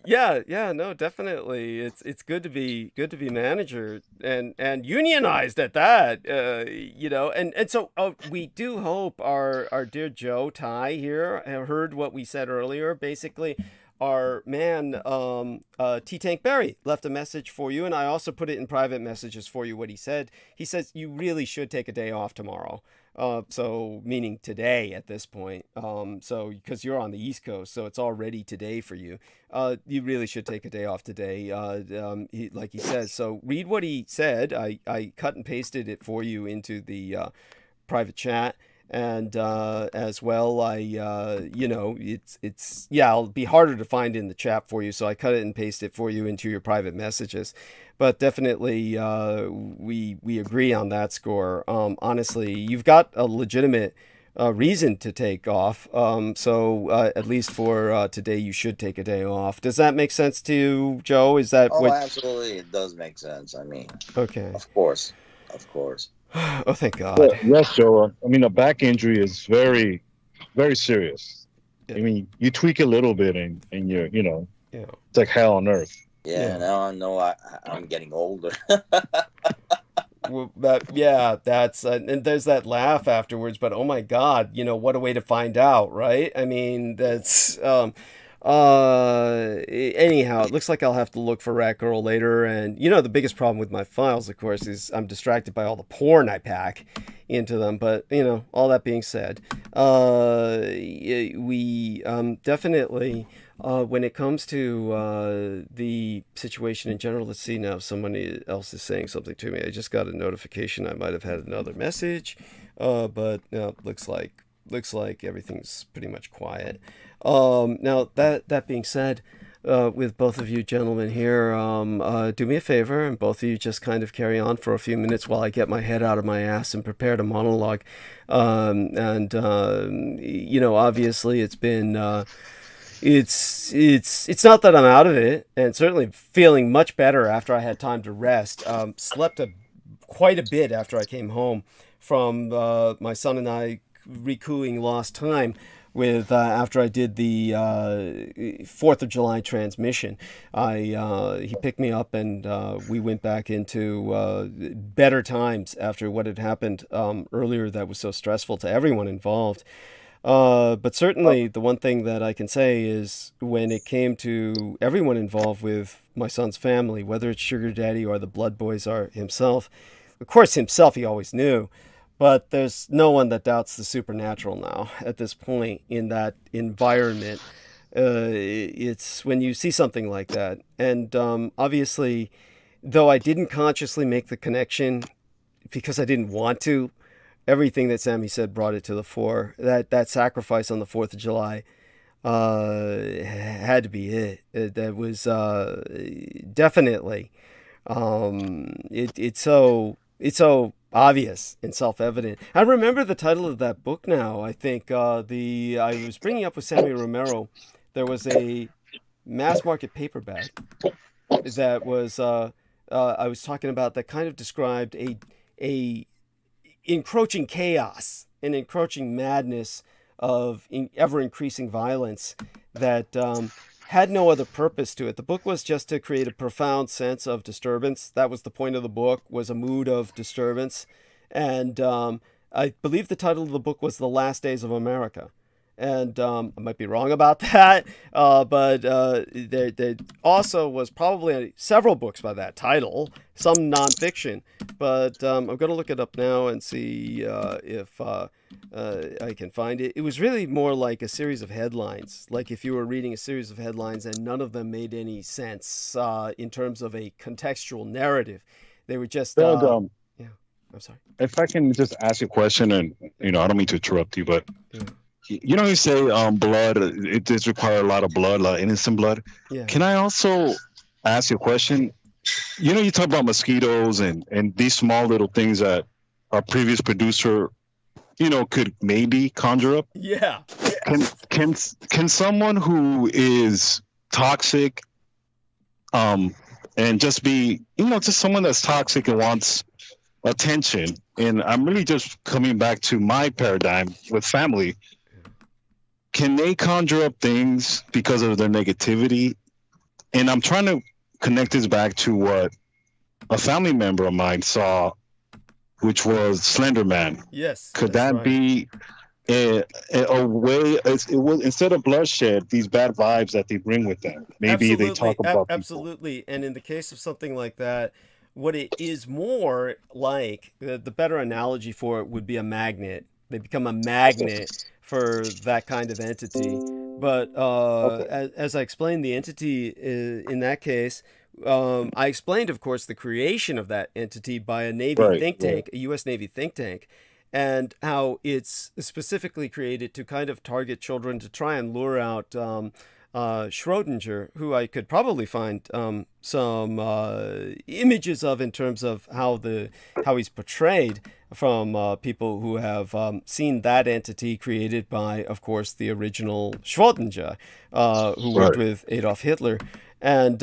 Yeah, no, definitely. It's good to be manager and unionized at that. And so we do hope our dear Joe Ty here heard what we said earlier. Basically, our man T-Tank Barry left a message for you, and I also put it in private messages for you what he said. He says you really should take a day off tomorrow. So meaning today at this point. So because you're on the East Coast, so it's already today for you. You really should take a day off today. Like he says. So read what he said. I cut and pasted it for you into the private chat. And as well, it'll be harder to find in the chat for you, so I cut it and paste it for you into your private messages. But definitely, we agree on that score. Honestly, you've got a legitimate reason to take off. So at least for today, you should take a day off. Does that make sense to you, Joe? Is that what? Absolutely, it does make sense. I mean, okay, of course. Oh, thank God. Yes, Joe. I mean, a back injury is very, very serious. Yeah. I mean, you tweak a little bit and you're, it's like hell on earth. Yeah. Now I know I'm getting older. Well, that's and there's that laugh afterwards, but oh my God, what a way to find out, right? I mean, that's anyhow, it looks like I'll have to look for Rat Girl later. And the biggest problem with my files, of course, is I'm distracted by all the porn I pack into them. But all that being said, we definitely when it comes to the situation in general, let's see now if somebody else is saying something to me. I just got a notification I might have had another message, but looks like everything's pretty much quiet. Now that being said, with both of you gentlemen here, do me a favor, and both of you just kind of carry on for a few minutes while I get my head out of my ass and prepare to monologue. Obviously it's been it's not that I'm out of it, and certainly feeling much better after I had time to rest. Slept quite a bit after I came home from my son and I recouping lost time with after I did the 4th of July transmission. He picked me up, and we went back into better times after what had happened earlier that was so stressful to everyone involved. But certainly the one thing that I can say is when it came to everyone involved with my son's family, whether it's Sugar Daddy or the Blood Boys or himself, of course himself he always knew, but there's no one that doubts the supernatural now at this point in that environment. It's when you see something like that. And obviously, though I didn't consciously make the connection because I didn't want to, everything that Sammy said brought it to the fore. That sacrifice on the 4th of July had to be it. That was definitely. It's so obvious and self-evident. I remember the title of that book now. I think I was bringing up with Sammy Romero. There was a mass market paperback that was I was talking about that kind of described a encroaching chaos, an encroaching madness of ever increasing violence that had no other purpose to it. The book was just to create a profound sense of disturbance. That was the point of the book, was a mood of disturbance. And I believe the title of the book was The Last Days of America. And I might be wrong about that, but there also was probably several books by that title, some nonfiction. But I'm going to look it up now and see if I can find it. It was really more like a series of headlines, like if you were reading a series of headlines and none of them made any sense in terms of a contextual narrative. They were just... yeah, I'm sorry. If I can just ask you a question, and I don't mean to interrupt you, but... Yeah. You say blood, it does require a lot of blood, a lot of innocent blood. Yeah. Can I also ask you a question? You talk about mosquitoes and these small little things that our previous producer, could maybe conjure up. Yeah. Can someone who is toxic, and just be, just someone that's toxic and wants attention, and I'm really just coming back to my paradigm with family. Can they conjure up things because of their negativity? And I'm trying to connect this back to what a family member of mine saw, which was Slender Man. Yes. Could that right. be a way? It was, instead of bloodshed, these bad vibes that they bring with them. Maybe absolutely. They talk about absolutely. And in the case of something like that, what it is more like, the better analogy for it would be a magnet. They become a magnet for that kind of entity. But as I explained, the entity in that case, I explained, of course, the creation of that entity by a Navy think tank, a U.S. Navy think tank, and how it's specifically created to kind of target children to try and lure out Schrödinger, who I could probably find some images of in terms of how he's portrayed from people who have seen that entity created by, of course, the original Schrödinger, who worked with Adolf Hitler. And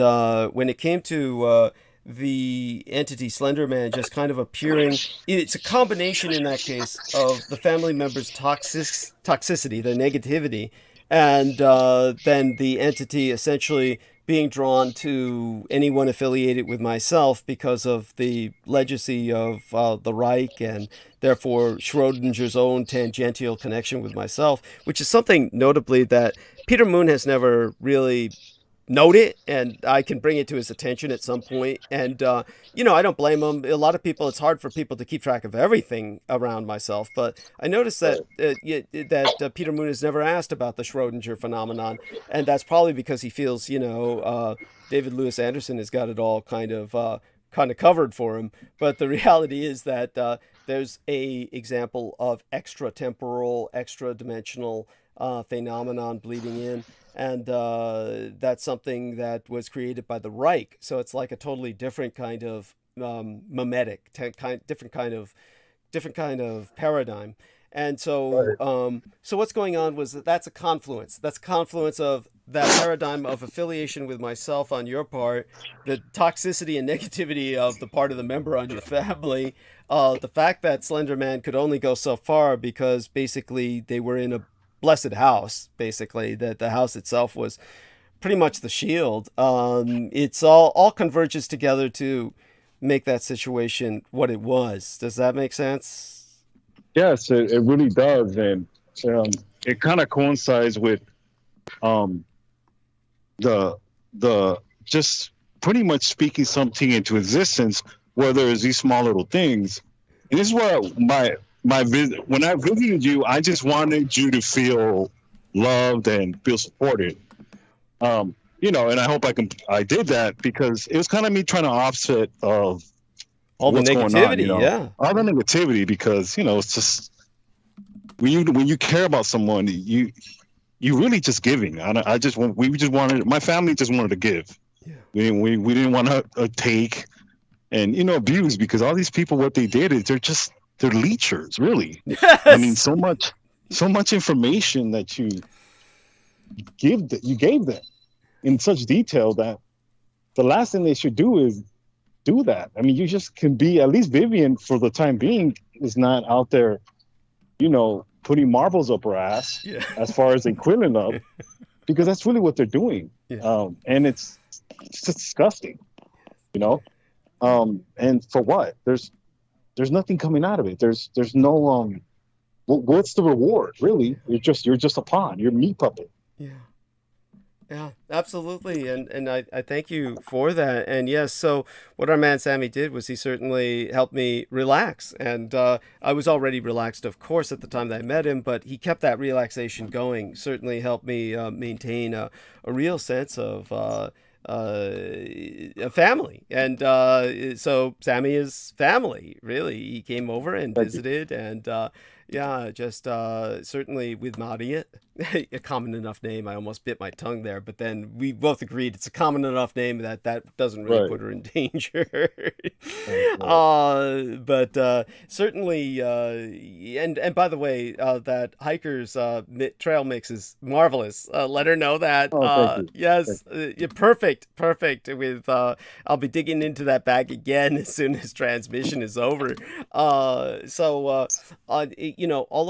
when it came to the entity Slender Man just kind of appearing, it's a combination in that case of the family member's toxicity, their negativity, and then the entity essentially being drawn to anyone affiliated with myself because of the legacy of the Reich and therefore Schrödinger's own tangential connection with myself, which is something notably that Peter Moon has never really noted, and I can bring it to his attention at some point. And, I don't blame him. A lot of people, it's hard for people to keep track of everything around myself. But I noticed that Peter Moon has never asked about the Schrödinger phenomenon. And that's probably because he feels, David Lewis Anderson has got it all kind of covered for him. But the reality is that there's a example of extratemporal, extra-dimensional phenomenon bleeding in. And that's something that was created by the Reich. So it's like a totally different kind of mimetic, different kind of paradigm. And so, so what's going on was that's a confluence. That's a confluence of that paradigm of affiliation with myself on your part, the toxicity and negativity of the part of the member on your family, the fact that Slender Man could only go so far because basically they were in a blessed house, basically, that the house itself was pretty much the shield. It's all converges together to make that situation what it was. Does that make sense? Yes, it really does. And it kind of coincides with the just pretty much speaking something into existence, where there's these small little things. And this is what when I visited you, I just wanted you to feel loved and feel supported. And I hope I did that, because it was kind of me trying to offset of all the negativity, all the negativity, because it's just when you care about someone, you really just giving. My family just wanted to give. Yeah. We didn't want to take. and abuse, because all these people, what they did is they're leechers, really. Yes. I mean, so much information that you gave them in such detail that the last thing they should do is do that. I mean, you just can be, at least Vivian for the time being is not out there, putting marbles up her ass as far as the equivalent of, because that's really what they're doing. Yeah. And it's just disgusting, and for what? There's nothing coming out of it. There's no, what's the reward, really? You're just a pawn. You're a meat puppet. Yeah. Yeah, absolutely. And I thank you for that. And yes, so what our man Sammy did was he certainly helped me relax. And I was already relaxed, of course, at the time that I met him, but he kept that relaxation going, certainly helped me maintain a real sense of a family. And so Sammy is family, really. He came over and visited, and just certainly with Maria, a common enough name. I almost bit my tongue there, but then we both agreed it's a common enough name that doesn't really put her in danger. But certainly, and by the way, that hiker's trail mix is marvelous. Let her know that. Yes, perfect. With I'll be digging into that bag again as soon as transmission is over. All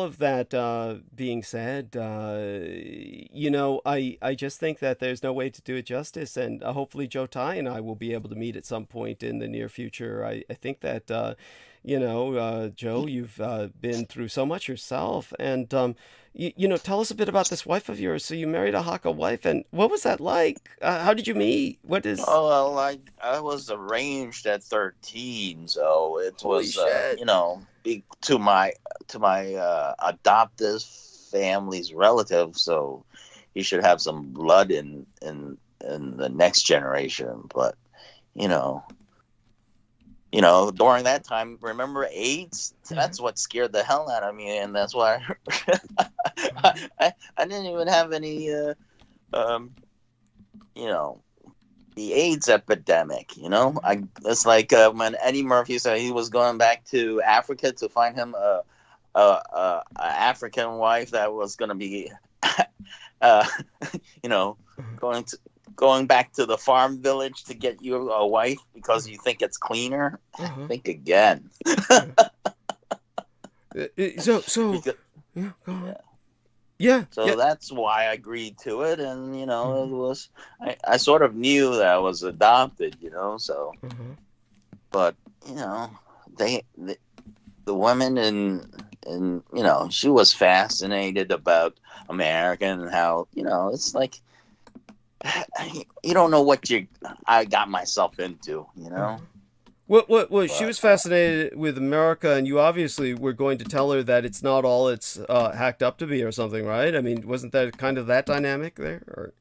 of that being said, I just think that there's no way to do it justice, and hopefully Joe Tai and I will be able to meet at some point in the near future. I think that, Joe, you've been through so much yourself, and, tell us a bit about this wife of yours. So you married a Hakka wife, and what was that like? How did you meet? What is... Oh, well, I was arranged at 13, so it was, to my adoptive family's relative, so he should have some blood in the next generation. But during that time, remember AIDS? That's what scared the hell out of me, and that's why I didn't even have any the AIDS epidemic. It's like when Eddie Murphy said he was going back to Africa to find him a African wife that was going to be, going back to the farm village to get you a wife because you think it's cleaner. Think again. So yeah, go on. Yeah. So that's why I agreed to it, and it was I sort of knew that I was adopted, so. But the women and she was fascinated about America and how it's like you don't know what I got myself into, Well, she was fascinated with America, and you obviously were going to tell her that it's not all it's hacked up to be or something, right? I mean, wasn't that kind of that dynamic there? Or?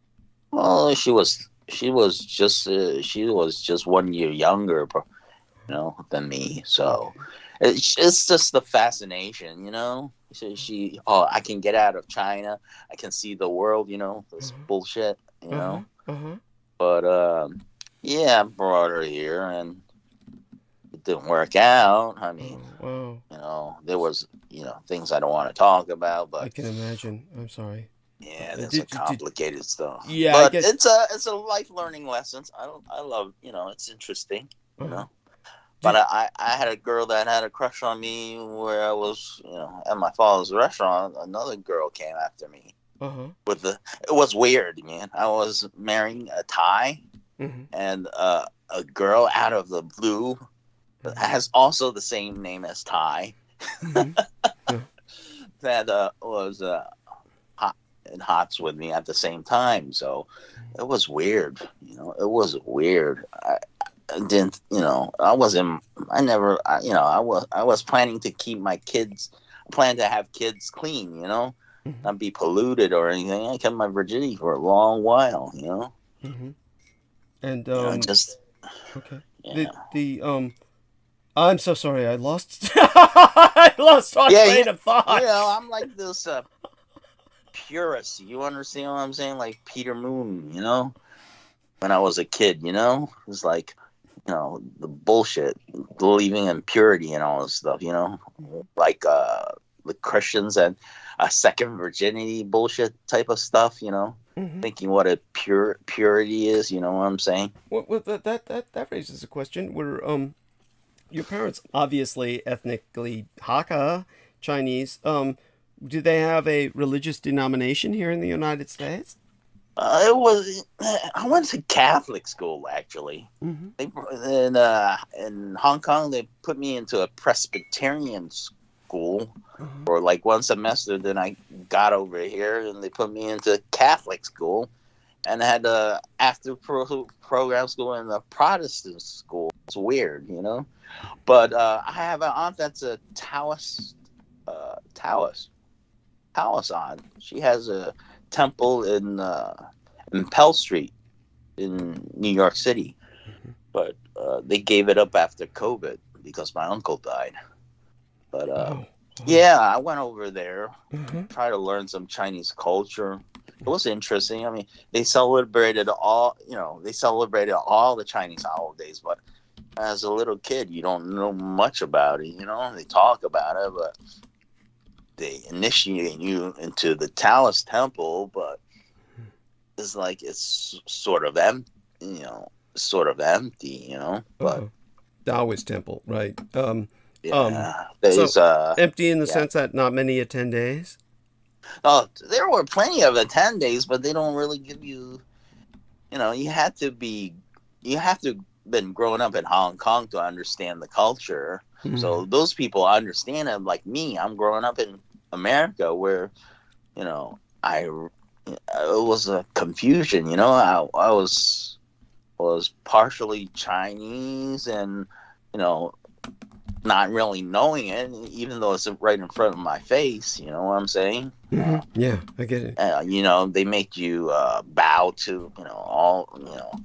Well, she was just 1 year younger, than me. So it's just the fascination, So I can get out of China. I can see the world, this bullshit, But I brought her here, and it didn't work out. I mean, there was, things I don't want to talk about, but I can imagine. I'm sorry. Yeah, that's complicated stuff. Yeah, but it's a life learning lesson. I love, it's interesting, But I had a girl that had a crush on me where I was, at my father's restaurant. Another girl came after me. It was weird, man. I was marrying a Thai, and a girl out of the blue has also the same name as Thai. That was hot and hots with me at the same time. So it was weird. It was weird. I didn't, I was planning to keep my kids, to have kids clean, not be polluted or anything. I kept my virginity for a long while, And just okay. Yeah. I'm so sorry. I lost I lost my train of thought. I'm like this purist. You understand what I'm saying? Like Peter Moon, when I was a kid, it's like the bullshit, believing in purity and all this stuff, like the Christians and second virginity bullshit type of stuff, thinking what a purity is, you know what I'm saying? Well, that raises a question. Were your parents obviously ethnically Hakka Chinese? Do they have a religious denomination here in the United States? I went to Catholic school actually. In Hong Kong, they put me into a Presbyterian school for like one semester. Then I got over here and they put me into Catholic school, and I had after program school in the Protestant school. It's weird, But I have an aunt that's a Taoist. She has a temple in Pell Street in New York City, but they gave it up after COVID because my uncle died. But yeah, I went over there, try to learn some Chinese culture. It was interesting. I mean, they celebrated all the Chinese holidays, but as a little kid, you don't know much about it. They talk about it, but they initiate you into the Taoist temple, but it's like it's sort of empty, But Taoist temple, right? There's so empty in the sense that not many attendees. Oh, there were plenty of attendees, but they don't really give you. You have to been growing up in Hong Kong to understand the culture. So those people understand it. Like me, I'm growing up in America where, it was a confusion. I was partially Chinese and, not really knowing it, even though it's right in front of my face. You know what I'm saying? Yeah, I get it. They make you bow to,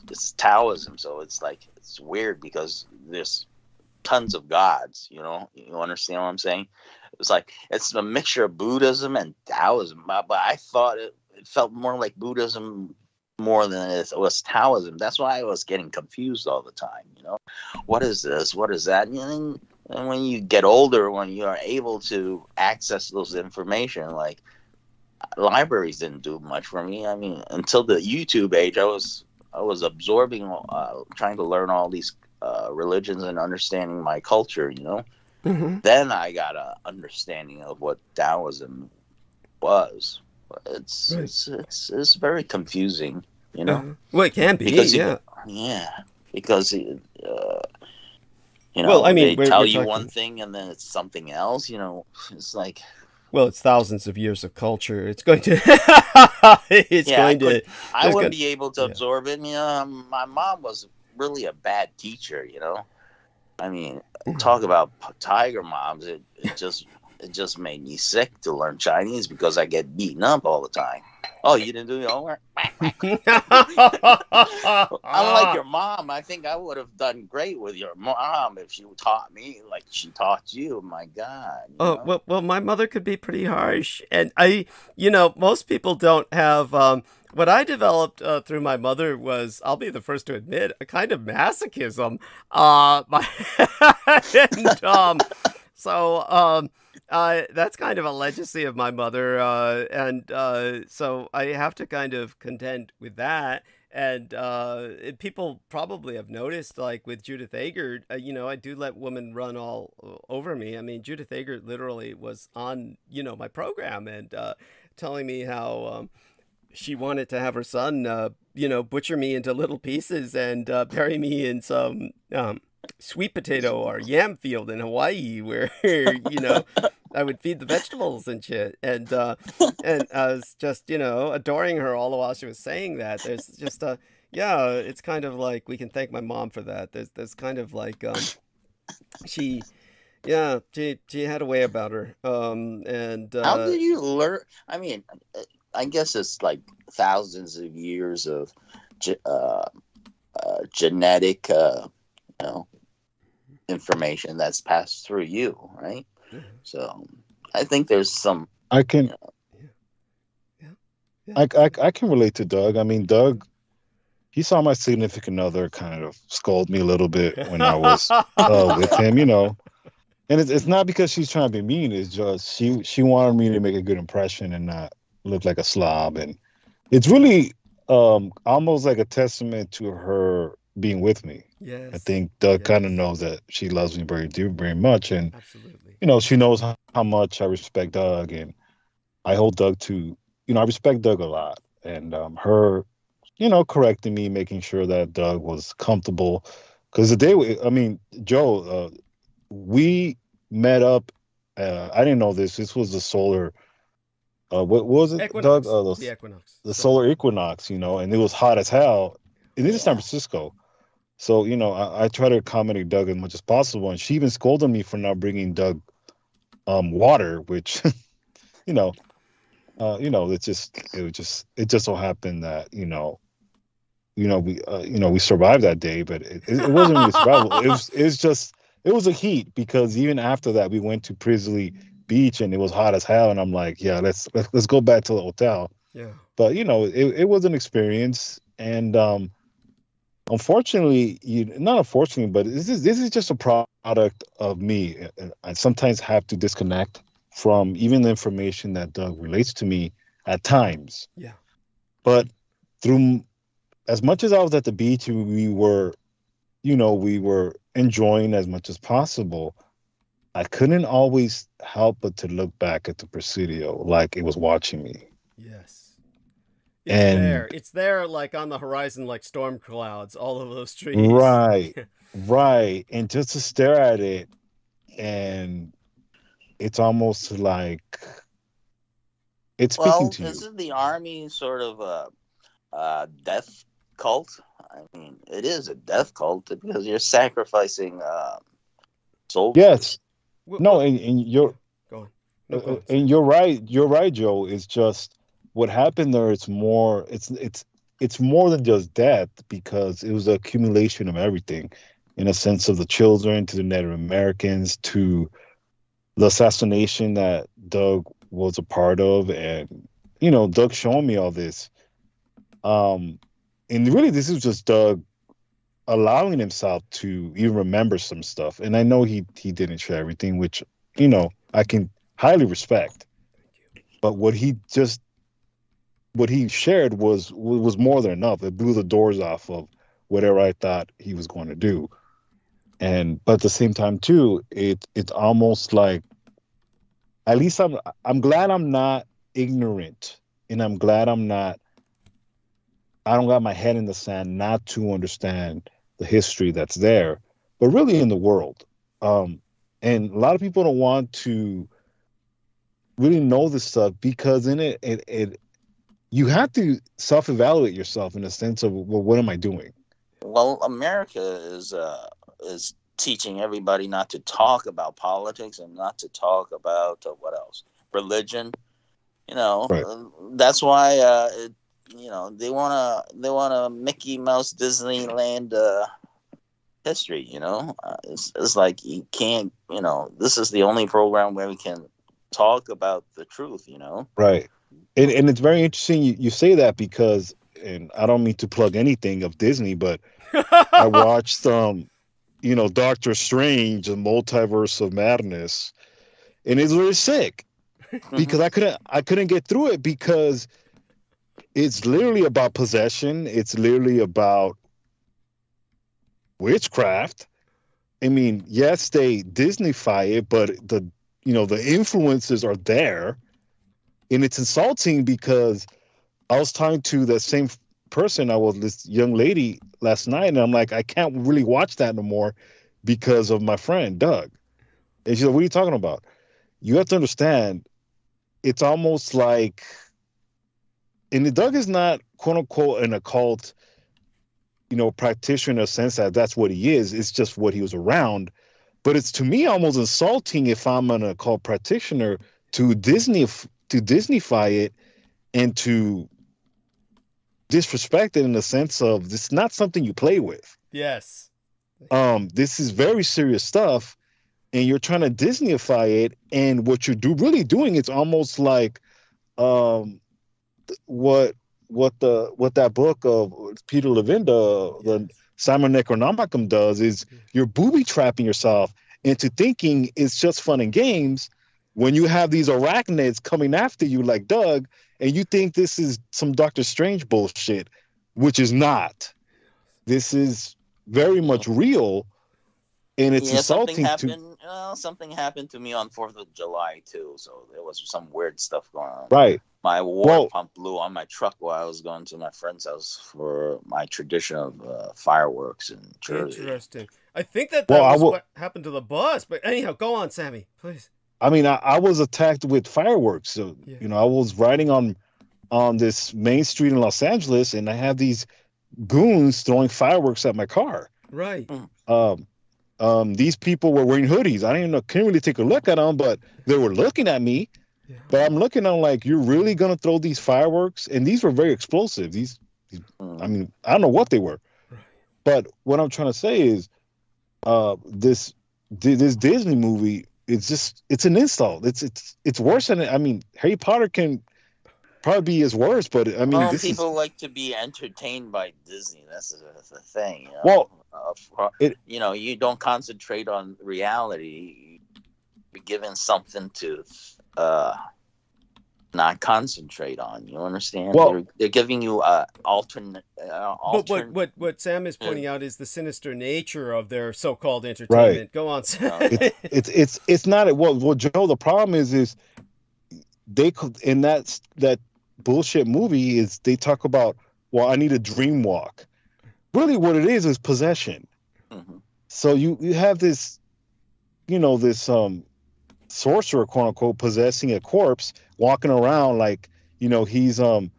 this is Taoism. So it's like, it's weird because there's tons of gods, you understand what I'm saying? It's a mixture of Buddhism and Taoism, but I thought it felt more like Buddhism more than it was Taoism. That's why I was getting confused all the time. What is this? What is that? And when you get older, when you are able to access those information, like libraries didn't do much for me. I mean, until the YouTube age, I was absorbing, trying to learn all these religions and understanding my culture. Then I got an understanding of what Taoism was. It's very confusing, Well, it can be, because because well, I mean, they tell you one thing and then it's something else. It's like, well, it's thousands of years of culture. It's going to, I wouldn't be able to absorb it. My mom was really a bad teacher. I mean, talk about tiger moms. It just made me sick to learn Chinese because I get beaten up all the time. Oh, you didn't do your homework? Unlike your mom, I think I would have done great with your mom if she taught me like she taught you. My God. Well, my mother could be pretty harsh. And most people don't have... what I developed through my mother was, I'll be the first to admit, a kind of masochism. That's kind of a legacy of my mother, and so I have to kind of contend with that. And people probably have noticed, like with Judith Agert, I do let women run all over me. I mean, Judith Agert literally was on, my program and telling me how she wanted to have her son, butcher me into little pieces and bury me in some sweet potato or yam field in Hawaii where, I would feed the vegetables and shit. And I was just, adoring her all the while she was saying that. There's just it's kind of like, we can thank my mom for that. There's kind of like, she had a way about her. And how did you learn? I mean, I guess it's like thousands of years of genetic, information that's passed through you, right? So I think there's some. I can. I can relate to Doug. I mean, Doug, he saw my significant other kind of scold me a little bit when I was with him, you know. And it's not because she's trying to be mean. It's just she wanted me to make a good impression and not look like a slob. And it's really almost like a testament to her being with me. Yes. I think Doug kind of knows that she loves me very much. And, absolutely, you know, she knows how much I respect Doug. And I hold Doug to, you know, I respect Doug a lot. And her, you know, correcting me, making sure that Doug was comfortable. Because the day, I mean, Joe, we met up. I didn't know this. This was the solar. What was it, equinox. Doug? The equinox. The solar equinox. You know, and it was hot as hell. And this is San Francisco. So you know, I try to accommodate Doug as much as possible. And she even scolded me for not bringing Doug water, which, you know, it just so happened that we survived that day, but it wasn't really survival. It was a heat, because even after that we went to Prisley Beach and it was hot as hell, and I'm like, yeah, let's go back to the hotel. Yeah. But you know, it was an experience, and unfortunately, not unfortunately, but this is just a product of me. I sometimes have to disconnect from even the information that Doug relates to me at times. Yeah. But through, as much as I was at the beach, we were enjoying as much as possible, I couldn't always help but to look back at the Presidio like it was watching me. Yes. And it's there like on the horizon, like storm clouds all over those trees. Right. Right. And just to stare at it, and it's almost like it's speaking to you. Isn't the army sort of a death cult? I mean, it is a death cult because you're sacrificing soldiers. Yes. No, and you're go on. No, go on. And you're right, Joe. It's just what happened there. It's more than just death, because it was the accumulation of everything, in a sense of the children, to the Native Americans, to the assassination that Doug was a part of. And, you know, Doug showing me all this. And really, this is just Doug allowing himself to even remember some stuff. And I know he didn't share everything, which, you know, I can highly respect. But what he shared was more than enough. It blew the doors off of whatever I thought he was going to do. But at the same time too, it's almost like, at least I'm glad I'm not ignorant, and I'm glad I don't got my head in the sand not to understand the history that's there, but really in the world. And a lot of people don't want to really know this stuff, because in it you have to self-evaluate yourself in a sense of, well, what am I doing? Well, America is teaching everybody not to talk about politics and not to talk about what else? Religion. You know, right. That's why they wanna Mickey Mouse Disneyland history. You know, it's like you can't. You know, this is the only program where we can talk about the truth. You know, right. And it's very interesting you say that, because, and I don't mean to plug anything of Disney, but I watched Doctor Strange, the Multiverse of Madness, and it's really sick, because I couldn't get through it, because it's literally about possession. It's literally about witchcraft. I mean, yes, they Disneyfy it, but the influences are there. And it's insulting, because I was talking to that same person, this young lady last night, and I'm like, I can't really watch that no more because of my friend Doug. And she's like, what are you talking about? You have to understand, it's almost like, and Doug is not, quote unquote, an occult, practitioner in a sense that that's what he is. It's just what he was around. But it's, to me, almost insulting if I'm an occult practitioner to Disneyfy it and to disrespect it in the sense of, this is not something you play with. Yes. This is very serious stuff, and you're trying to Disneyfy it, and what you're really doing, it's almost like what what that book of Peter Levine, the Simon Necronomicon does is you're booby trapping yourself into thinking it's just fun and games when you have these arachnids coming after you like Doug, and you think this is some Doctor Strange bullshit, which is not. This is very much real, and it's insulting something happened to me on 4th of July too, so there was some weird stuff going on. Right. My water pump blew on my truck while I was going to my friend's house for my tradition of fireworks in Jersey. Interesting. I think that was what happened to the bus, but anyhow, go on, Sammy, please. I mean, I was attacked with fireworks. So, I was riding on this main street in Los Angeles, and I had these goons throwing fireworks at my car. Right. These people were wearing hoodies. I couldn't really take a look at them, but they were looking at me. Yeah. But I'm looking at them like, you're really going to throw these fireworks? And these were very explosive. I mean, I don't know what they were. Right. But what I'm trying to say is this Disney movie, it's an insult. It's worse than I mean, Harry Potter can probably be as worse, but I mean, people like to be entertained by Disney. That's the thing. Well, you don't concentrate on reality. You're given something to not concentrate on. You understand? Well, they're giving you alternate. But what Sam is pointing out is the sinister nature of their so-called entertainment. Right. Go on, Sam. It's not. Well, Joe. The problem is they in that bullshit movie is they talk about, well, I need a dream walk. Really, what it is possession. Mm-hmm. So you have this, this sorcerer, quote unquote, possessing a corpse, walking around like, he's what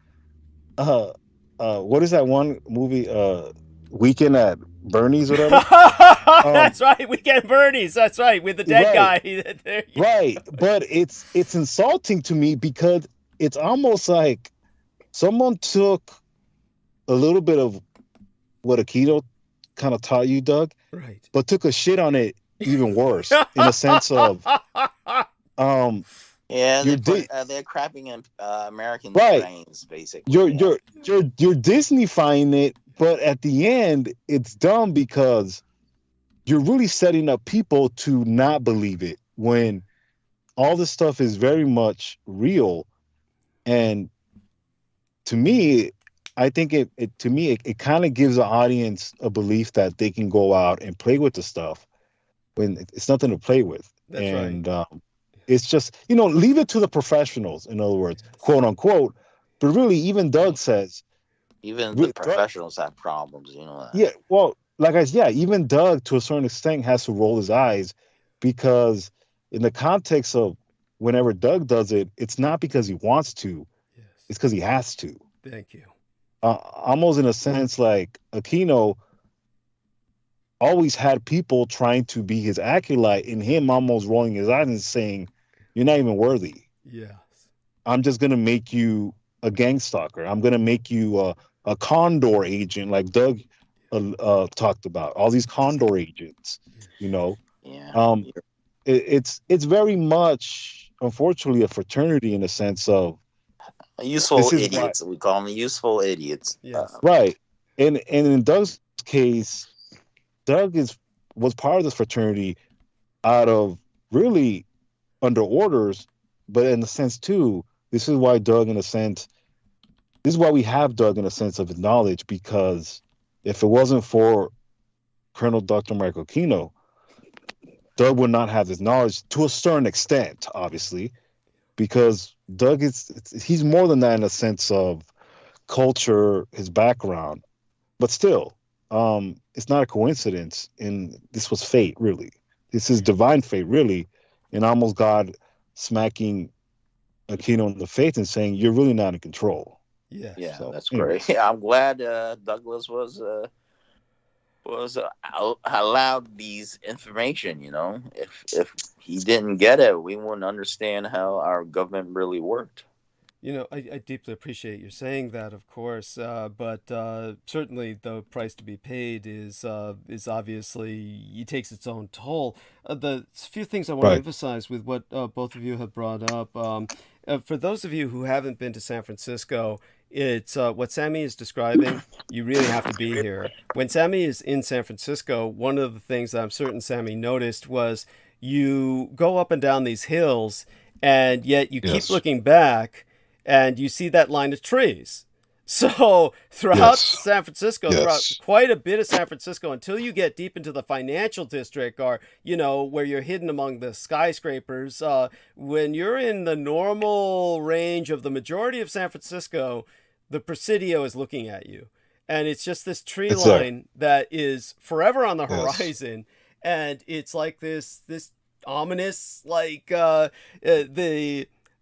is that one movie? Weekend at Bernie's, whatever. That's right, Weekend at Bernie's. That's right, with the dead guy. Right, but it's insulting to me because it's almost like someone took a little bit of what Aikido kind of taught you, Doug, right? But took a shit on it even worse in a sense of, they're crapping in American brains, basically. You're Disney-fying it, but at the end, it's dumb because you're really setting up people to not believe it when all this stuff is very much real. And to me, I think it kind of gives the audience a belief that they can go out and play with the stuff when it's nothing to play with. That's right. It's just, leave it to the professionals, in other words, quote unquote. But really, even Doug says, even the professionals have problems, that. Yeah, well, even Doug, to a certain extent, has to roll his eyes because in the context of whenever Doug does it, it's not because he wants to. Yes. It's because he has to. Thank you. Almost in a sense like Aquino always had people trying to be his acolyte and him almost rolling his eyes and saying, you're not even worthy. Yes. I'm just going to make you a gang stalker. I'm going to make you a condor agent like Doug talked about. All these condor agents, Yeah. It's very much, unfortunately, a fraternity in the sense of useful idiots. We call them useful idiots. Yes. Right. And in Doug's case, Doug was part of this fraternity out of really under orders, but in a sense too, this is why we have Doug in a sense of knowledge, because if it wasn't for Colonel Dr. Michael Aquino, Doug would not have this knowledge to a certain extent, obviously, because Doug he's more than that in a sense of culture, his background, but still, it's not a coincidence, and this was fate, really. This is divine fate, really, and almost God smacking Aquino in the face and saying, "You're really not in control." Yeah, so, that's great. Yeah, I'm glad Douglas was allowed these information. If he didn't get it, we wouldn't understand how our government really worked. I deeply appreciate you saying that, of course, but certainly the price to be paid is obviously, it takes its own toll. The few things I want to emphasize with what both of you have brought up, for those of you who haven't been to San Francisco, It's what Sammy is describing. You really have to be here. When Sammy is in San Francisco, one of the things that I'm certain Sammy noticed was you go up and down these hills, and yet you keep looking back, and you see that line of trees. So throughout San Francisco, throughout quite a bit of San Francisco, until you get deep into the financial district, or, you know, where you're hidden among the skyscrapers, when you're in the normal range of the majority of San Francisco, the Presidio is looking at you. And it's just this tree line that is forever on the horizon. And it's like this ominous, like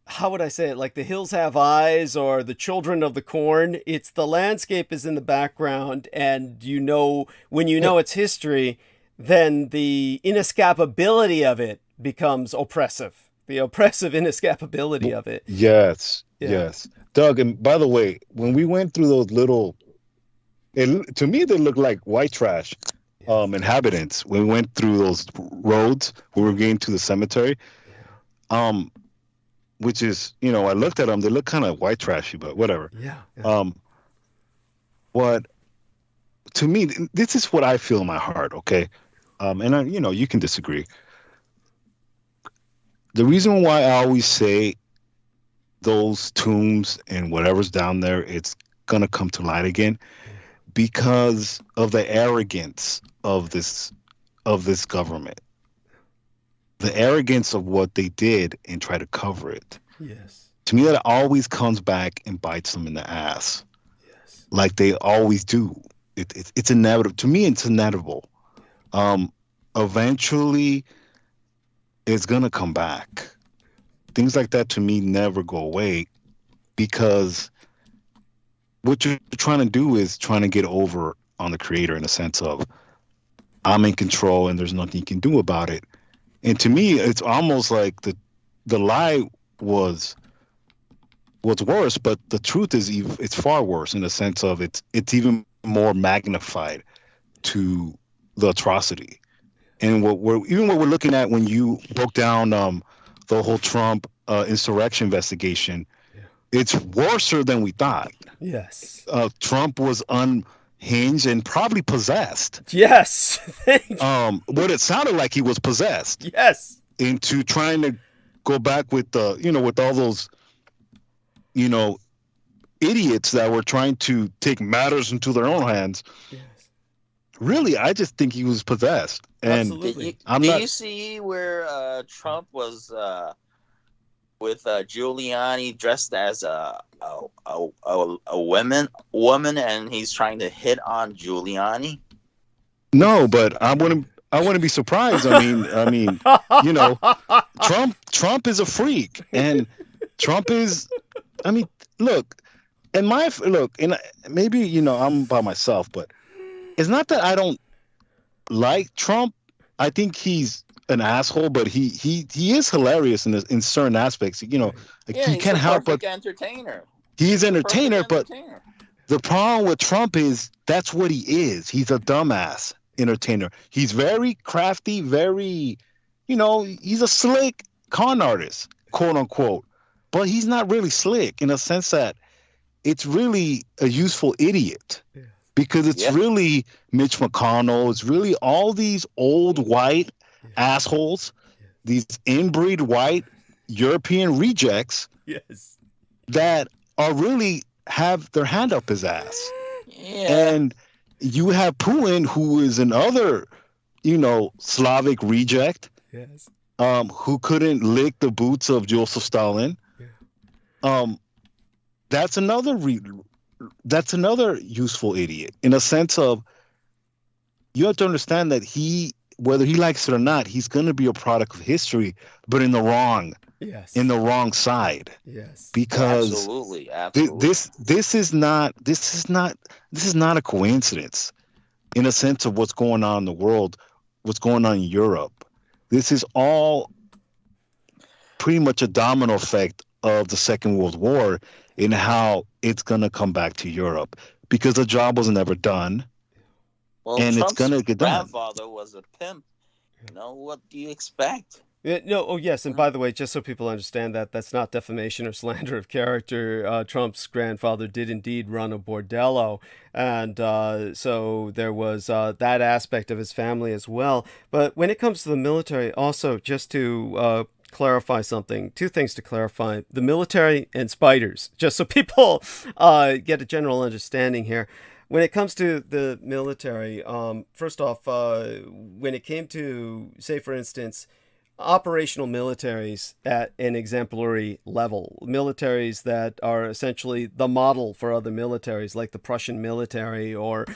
how would I say it? Like the hills have eyes, or the children of the corn. It's the landscape is in the background, and you know, when you know its history, then the inescapability of it becomes oppressive. The oppressive inescapability of it. Yes. Doug, and by the way, when we went through those little, to me they looked like white trash inhabitants. When we went through those roads, we were getting to the cemetery. Which is, you know, I looked at them, they look kind of white trashy, but whatever. What, to me, this is what I feel in my heart, okay? And I, you know, you can disagree. The reason why I always say those tombs and whatever's down there, it's gonna come to light again, because of the arrogance of this government. The arrogance of what they did and try to cover it. Yes. To me, that always comes back and bites them in the ass. Yes. Like they always do. It's inevitable. To me, it's inevitable. Eventually, it's going to come back. Things like that, to me, never go away, because what you're trying to do is trying to get over on the creator, in a sense of, I'm in control and there's nothing you can do about it. And to me, it's almost like the lie was worse, but the truth is it's far worse, in the sense of it's even more magnified to the atrocity. And what we're looking at when you broke down the whole Trump insurrection investigation, it's worse than we thought. Yes. Trump was unhinged and probably possessed. Yes. What it sounded like, he was possessed. Yes. Into trying to go back with with all those, idiots that were trying to take matters into their own hands. Yes. Really, I just think he was possessed. And absolutely. You see where Trump was with Giuliani dressed as a woman, and he's trying to hit on Giuliani? No, but I wouldn't be surprised. I mean, Trump is a freak, and Trump is. I mean, look, and maybe I'm by myself, but it's not that I don't like Trump. I think he's an asshole, but he is hilarious in certain aspects. You can't help but entertainer. He's an entertainer, but the problem with Trump is that's what he is. He's a dumbass entertainer. He's very crafty, very, he's a slick con artist, quote unquote. But he's not really slick, in a sense that it's really a useful idiot. Yeah. Because it's really Mitch McConnell. It's really all these old white assholes, these inbreed white European rejects that are really have their hand up his ass. Yeah. And you have Putin, who is another, Slavic reject, who couldn't lick the boots of Joseph Stalin. Yeah. That's another useful idiot, in a sense of, you have to understand that whether he likes it or not, he's going to be a product of history, but in the wrong side. Yes. Because absolutely. This is not a coincidence, in a sense of what's going on in the world, what's going on in Europe. This is all pretty much a domino effect of the Second World War, in how it's going to come back to Europe, because the job was never done. Well, and Trump's it's going to get done. Grandfather was a pimp. What do you expect? No, oh yes, and by the way, just so people understand that, that's not defamation or slander of character. Trump's grandfather did indeed run a bordello, and so there was that aspect of his family as well. But when it comes to the military, also, just to clarify something, two things to clarify: the military and spiders, just so people get a general understanding here. When it comes to the military, first off, when it came to, say, for instance, operational militaries at an exemplary level, militaries that are essentially the model for other militaries, like the Prussian military or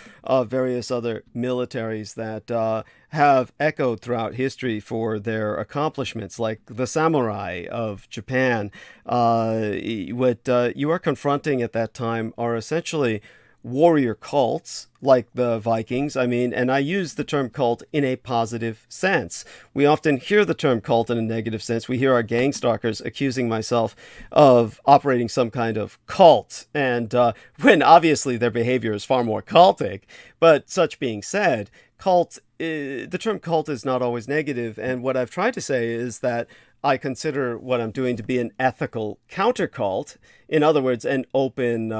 various other militaries that have echoed throughout history for their accomplishments, like the samurai of Japan. What you are confronting at that time are essentially warrior cults like the Vikings. I mean, and I use the term cult in a positive sense. We often hear the term cult in a negative sense. We hear our gang stalkers accusing myself of operating some kind of cult, and when obviously their behavior is far more cultic. But such being said, the term cult is not always negative, and what I've tried to say is that I consider what I'm doing to be an ethical counter-cult. In other words, an open,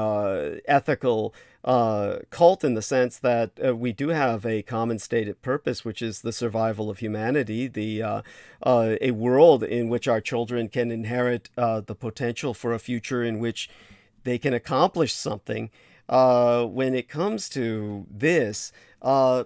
ethical cult, in the sense that we do have a common stated purpose, which is the survival of humanity, a world in which our children can inherit the potential for a future in which they can accomplish something. When it comes to this,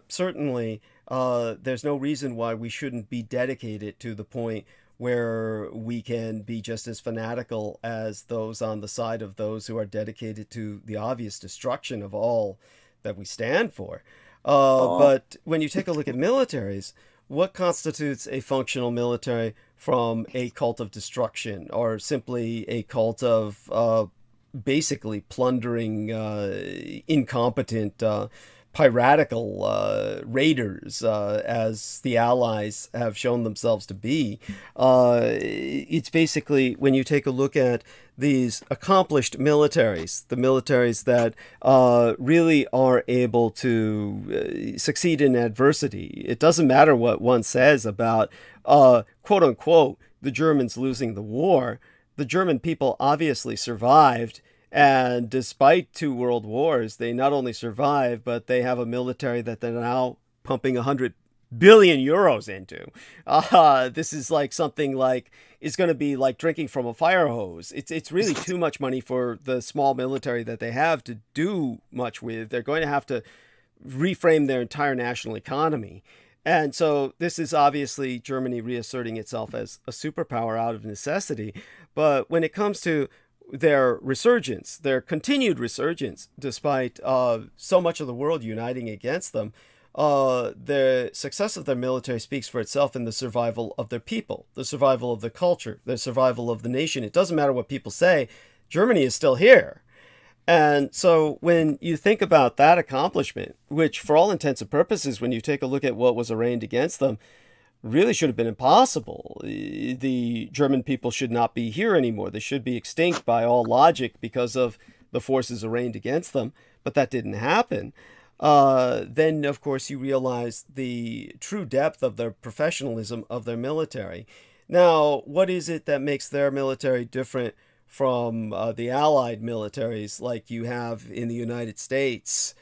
certainly there's no reason why we shouldn't be dedicated to the point where we can be just as fanatical as those on the side of those who are dedicated to the obvious destruction of all that we stand for. But when you take a look at militaries, what constitutes a functional military from a cult of destruction, or simply a cult of basically plundering, incompetent, piratical raiders, as the Allies have shown themselves to be? It's basically, when you take a look at these accomplished militaries, the militaries that really are able to succeed in adversity. It doesn't matter what one says about, quote unquote, the Germans losing the war. The German people obviously survived. And despite 2 world wars, they not only survive, but they have a military that they're now pumping 100 billion euros into. This is like something like, is going to be like drinking from a fire hose. It's really too much money for the small military that they have to do much with. They're going to have to reframe their entire national economy. And so this is obviously Germany reasserting itself as a superpower out of necessity. But when it comes to their resurgence, their continued resurgence, despite so much of the world uniting against them, the success of their military speaks for itself in the survival of their people, the survival of the culture, the survival of the nation. It doesn't matter what people say, Germany is still here. And so when you think about that accomplishment, which for all intents and purposes, when you take a look at what was arraigned against them, really should have been impossible. The German people should not be here anymore. They should be extinct by all logic because of the forces arraigned against them. But that didn't happen. Then, of course, you realize the true depth of their professionalism of their military. Now, what is it that makes their military different from the Allied militaries like you have in the United States,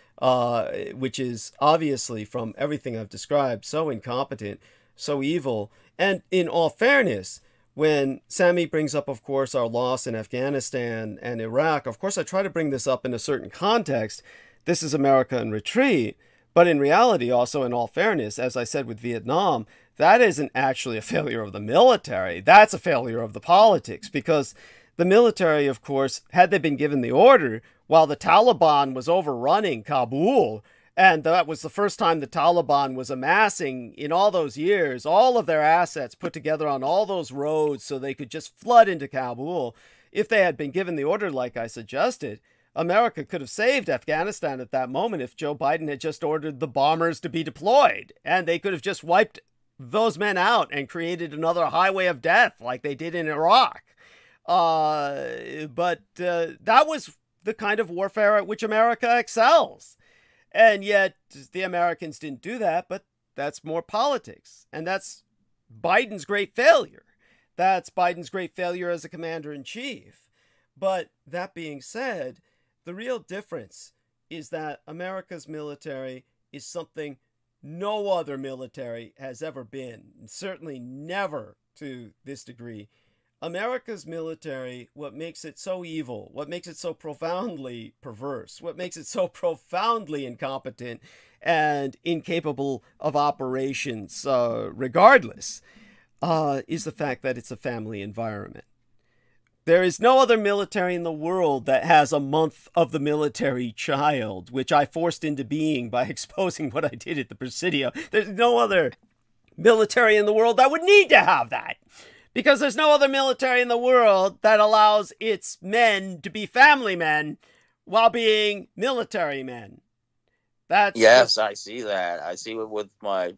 which is obviously, from everything I've described, so incompetent, so evil? And in all fairness, when Sammy brings up, of course, our loss in Afghanistan and Iraq, of course, I try to bring this up in a certain context. This is America in retreat. But in reality, also, in all fairness, as I said with Vietnam, that isn't actually a failure of the military. That's a failure of the politics, because the military, of course, had they been given the order while the Taliban was overrunning Kabul, and that was the first time the Taliban was amassing, in all those years, all of their assets put together on all those roads so they could just flood into Kabul. If they had been given the order like I suggested, America could have saved Afghanistan at that moment if Joe Biden had just ordered the bombers to be deployed, and they could have just wiped those men out and created another highway of death like they did in Iraq. But that was the kind of warfare at which America excels. And yet the Americans didn't do that, but that's more politics. And that's Biden's great failure. That's Biden's great failure as a commander-in-chief. But that being said, the real difference is that America's military is something no other military has ever been, certainly never to this degree. America's military, what makes it so evil, what makes it so profoundly perverse, what makes it so profoundly incompetent and incapable of operations regardless, is the fact that it's a family environment. There is no other military in the world that has a month of the military child, which I forced into being by exposing what I did at the Presidio. There's no other military in the world that would need to have that. Because there's no other military in the world that allows its men to be family men while being military men. That's yes, I see that. I see it with my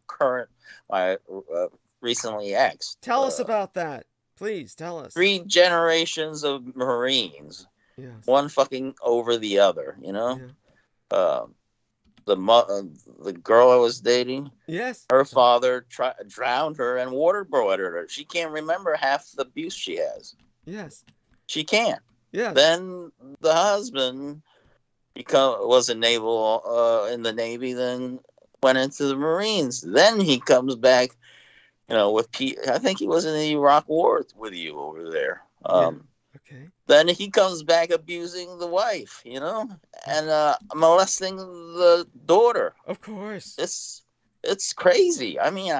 recently ex. Tell us about that. Please tell us. 3 generations of Marines. Yes. One fucking over the other, you know? Yeah. The girl I was dating, yes, her father drowned her and waterboarded her. She can't remember half the abuse she has. Yes. She can't. Yeah. Then the husband was a naval in the Navy, then went into the Marines. Then he comes back, you know, I think he was in the Iraq War with you over there. Okay. Then he comes back abusing the wife, you know, and molesting the daughter. Of course. It's crazy. I mean,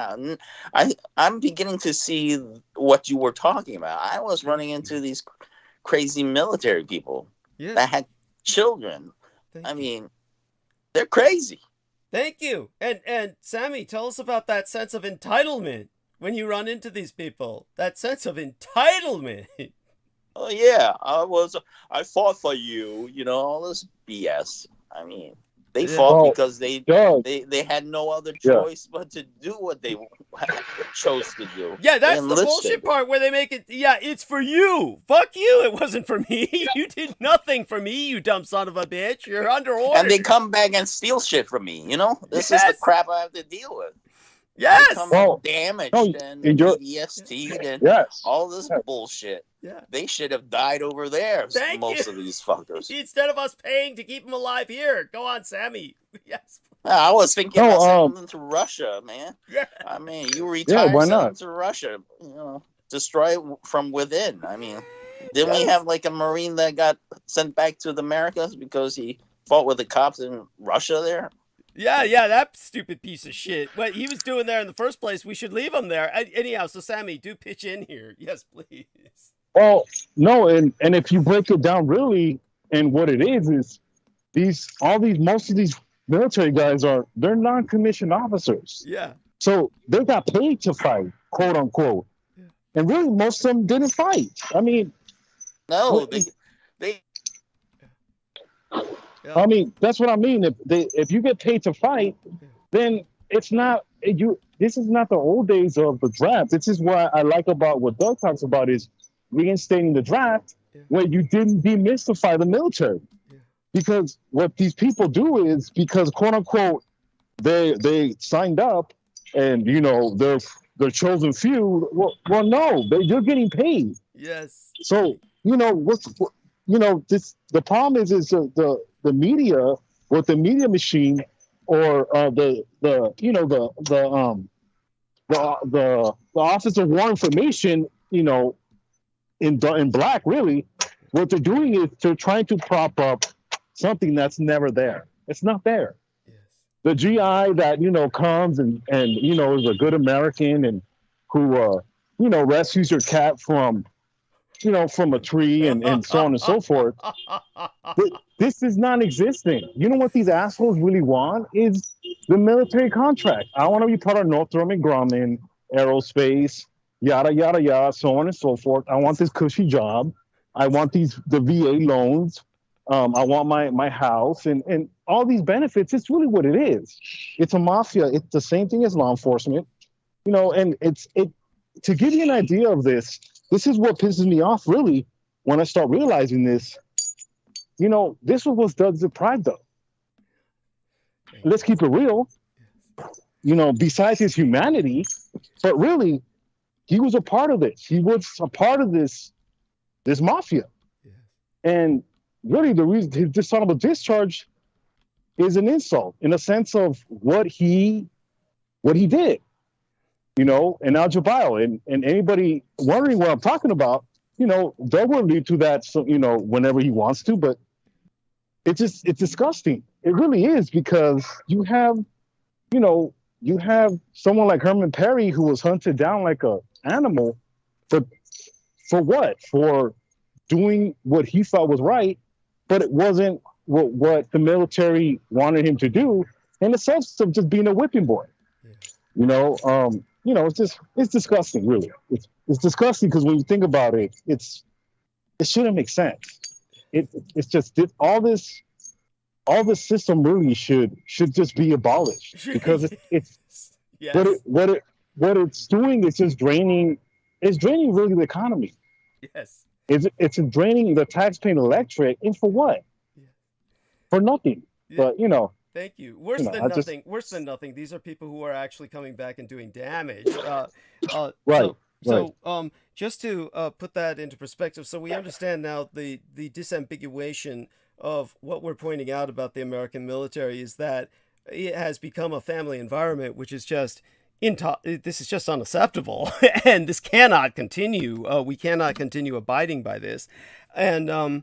I'm beginning to see what you were talking about. I was running into these crazy military people that had children. I mean, they're crazy. Thank you. And Sammy, tell us about that sense of entitlement when you run into these people. That sense of entitlement. Oh yeah, I fought for you. You know, all this BS. I mean, they fought because they had no other choice but to do what they chose to do. Yeah, that's the bullshit part where they make it. Yeah, it's for you. Fuck you. It wasn't for me. You did nothing for me, you dumb son of a bitch. You're under order. And they come back and steal shit from me. You know, this is the crap I have to deal with. Yes. Damaged and PTSD and all this bullshit. Yeah. They should have died over there. Most of these fuckers. Instead of us paying to keep them alive here. Go on, Sammy. Yes. I was thinking about sending them to Russia, man. Yeah. I mean, you retire, send them to Russia. You know, destroy it from within. I mean, didn't we have like a Marine that got sent back to the Americas because he fought with the cops in Russia there? Yeah, that stupid piece of shit. What he was doing there in the first place, we should leave him there. Anyhow, so Sammy, do pitch in here. Yes, please. Well, no, and if you break it down really, and what it is most of these military guys they're non-commissioned officers. Yeah. So they got paid to fight, quote unquote. Yeah. And really most of them didn't fight. I mean, no, they I mean, that's what I mean. If you get paid to fight, then it's not this is not the old days of the draft. This is what I like about what Doug talks about is reinstating the draft where you didn't demystify the military. Yeah. Because what these people do is because quote unquote they signed up and you know they're chosen few. Well no, you're getting paid. Yes. So you know the problem is the media with the media machine or the Office of War Information, you know, in black, really, what they're doing is they're trying to prop up something that's never there. It's not there. Yes. The GI that, you know, comes and you know, is a good American and who, you know, rescues your cat from a tree and so on and so forth. This is non-existent. You know what these assholes really want is the military contract. I want to be part of Northrop Grumman, aerospace, yada, yada, yada, so on and so forth. I want this cushy job. I want the VA loans. I want my house and all these benefits. It's really what it is. It's a mafia. It's the same thing as law enforcement, you know, and to give you an idea of this is what pisses me off really when I start realizing this. You know, this was Doug's deprived of. Let's keep it real. You know, besides his humanity, but really, he was a part of this. He was a part of this mafia. Yeah. And really, the reason his dishonorable discharge is an insult in a sense of what he did, you know, in Al-Jabail. And anybody wondering what I'm talking about, you know, Doug will lead to that, so, you know, whenever he wants to, but it's disgusting. It really is, because you have someone like Herman Perry who was hunted down like an animal for what? For doing what he thought was right, but it wasn't what the military wanted him to do, in the sense of just being a whipping boy. Yeah. It's disgusting, really. It's disgusting, because when you think about it, it shouldn't make sense. It's just all this system really should just be abolished, because it's yes. what it's doing is just draining really the economy. Yes. It's draining the taxpaying electorate, and for what? Yeah. For nothing. Yeah. But you know. Thank you. Worse than nothing. These are people who are actually coming back and doing damage. Right. So, just to put that into perspective, so we understand now the disambiguation of what we're pointing out about the American military is that it has become a family environment, which is just this is just unacceptable, and this cannot continue. We cannot continue abiding by this. And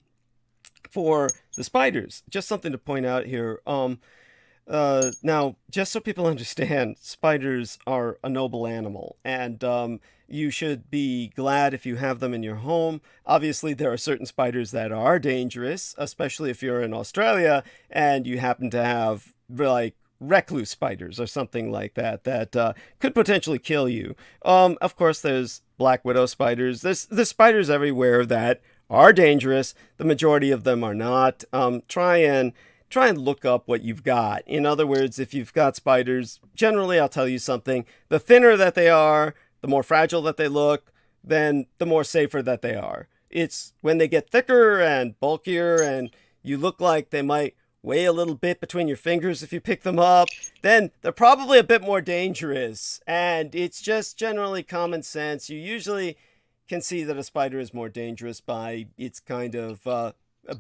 for the spiders, just something to point out here. Now, just so people understand, spiders are a noble animal, and you should be glad if you have them in your home. Obviously, there are certain spiders that are dangerous, especially if you're in Australia and you happen to have, like, recluse spiders or something like that could potentially kill you. Of course, there's black widow spiders. There's spiders everywhere that are dangerous. The majority of them are not. Try and look up what you've got. In other words, if you've got spiders, generally, I'll tell you something, the thinner that they are, the more fragile that they look, then the more safer that they are. It's when they get thicker and bulkier and you look like they might weigh a little bit between your fingers if you pick them up, then they're probably a bit more dangerous. And it's just generally common sense. You usually can see that a spider is more dangerous by its kind of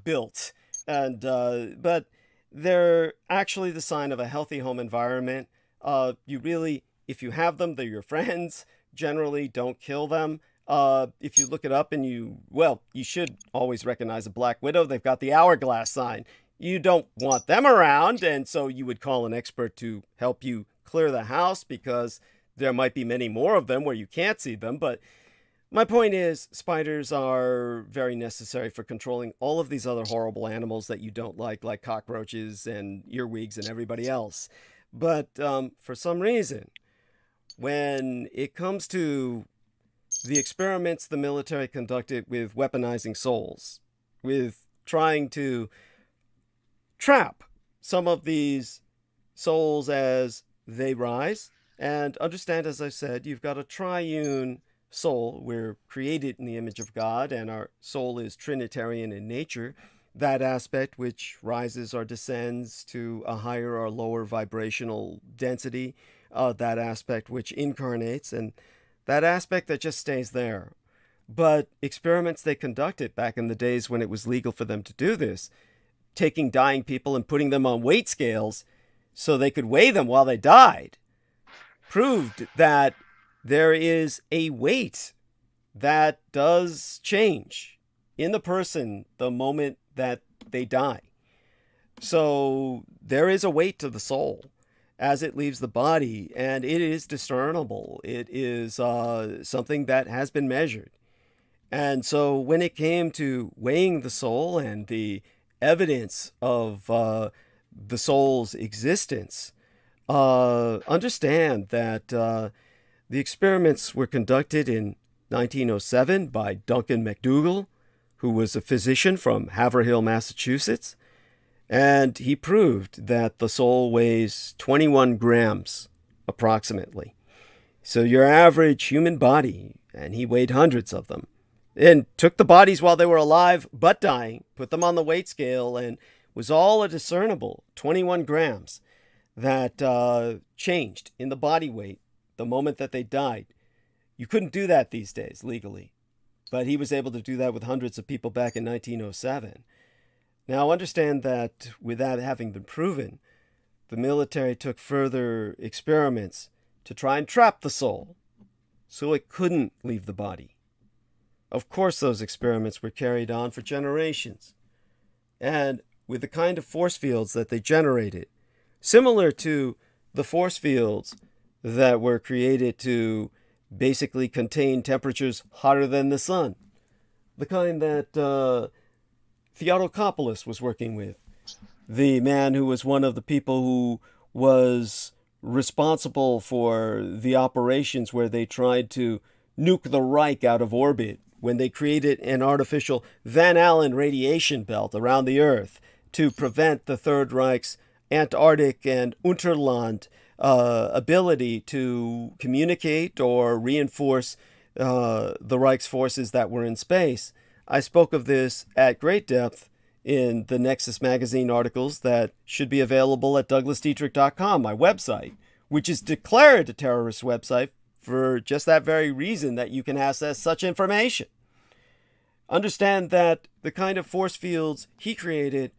built. And but they're actually the sign of a healthy home environment. You really, if you have them, they're your friends. Generally, don't kill them. If you look it up and you should always recognize a black widow. They've got the hourglass sign. You don't want them around, and so you would call an expert to help you clear the house, because there might be many more of them where you can't see them. But my point is, spiders are very necessary for controlling all of these other horrible animals that you don't like cockroaches and earwigs and everybody else. But for some reason, when it comes to the experiments the military conducted with weaponizing souls, with trying to trap some of these souls as they rise, and understand, as I said, you've got a triune soul. We're created in the image of God, and our soul is Trinitarian in nature. That aspect which rises or descends to a higher or lower vibrational density, that aspect which incarnates, and that aspect that just stays there. But experiments they conducted back in the days when it was legal for them to do this, taking dying people and putting them on weight scales so they could weigh them while they died, proved that there is a weight that does change in the person the moment that they die. So there is a weight to the soul as it leaves the body, and it is discernible. It is something that has been measured. And so when it came to weighing the soul and the evidence of the soul's existence, understand that the experiments were conducted in 1907 by Duncan McDougall, who was a physician from Haverhill, Massachusetts, and he proved that the soul weighs 21 grams approximately. So your average human body, and he weighed hundreds of them, and took the bodies while they were alive but dying, put them on the weight scale, and was all a discernible 21 grams that changed in the body weight the moment that they died. You couldn't do that these days legally, but he was able to do that with hundreds of people back in 1907. Now, understand that with that having been proven, the military took further experiments to try and trap the soul so it couldn't leave the body. Of course, those experiments were carried on for generations. And with the kind of force fields that they generated, similar to the force fields that were created to basically contain temperatures hotter than the sun, the kind that Theodokopoulos was working with, the man who was one of the people who was responsible for the operations where they tried to nuke the Reich out of orbit when they created an artificial Van Allen radiation belt around the Earth to prevent the Third Reich's Antarctic and Unterland ability to communicate or reinforce the Reich's forces that were in space. I spoke of this at great depth in the Nexus magazine articles that should be available at douglasdietrich.com, my website, which is declared a terrorist website for just that very reason, that you can access such information. Understand that the kind of force fields he created,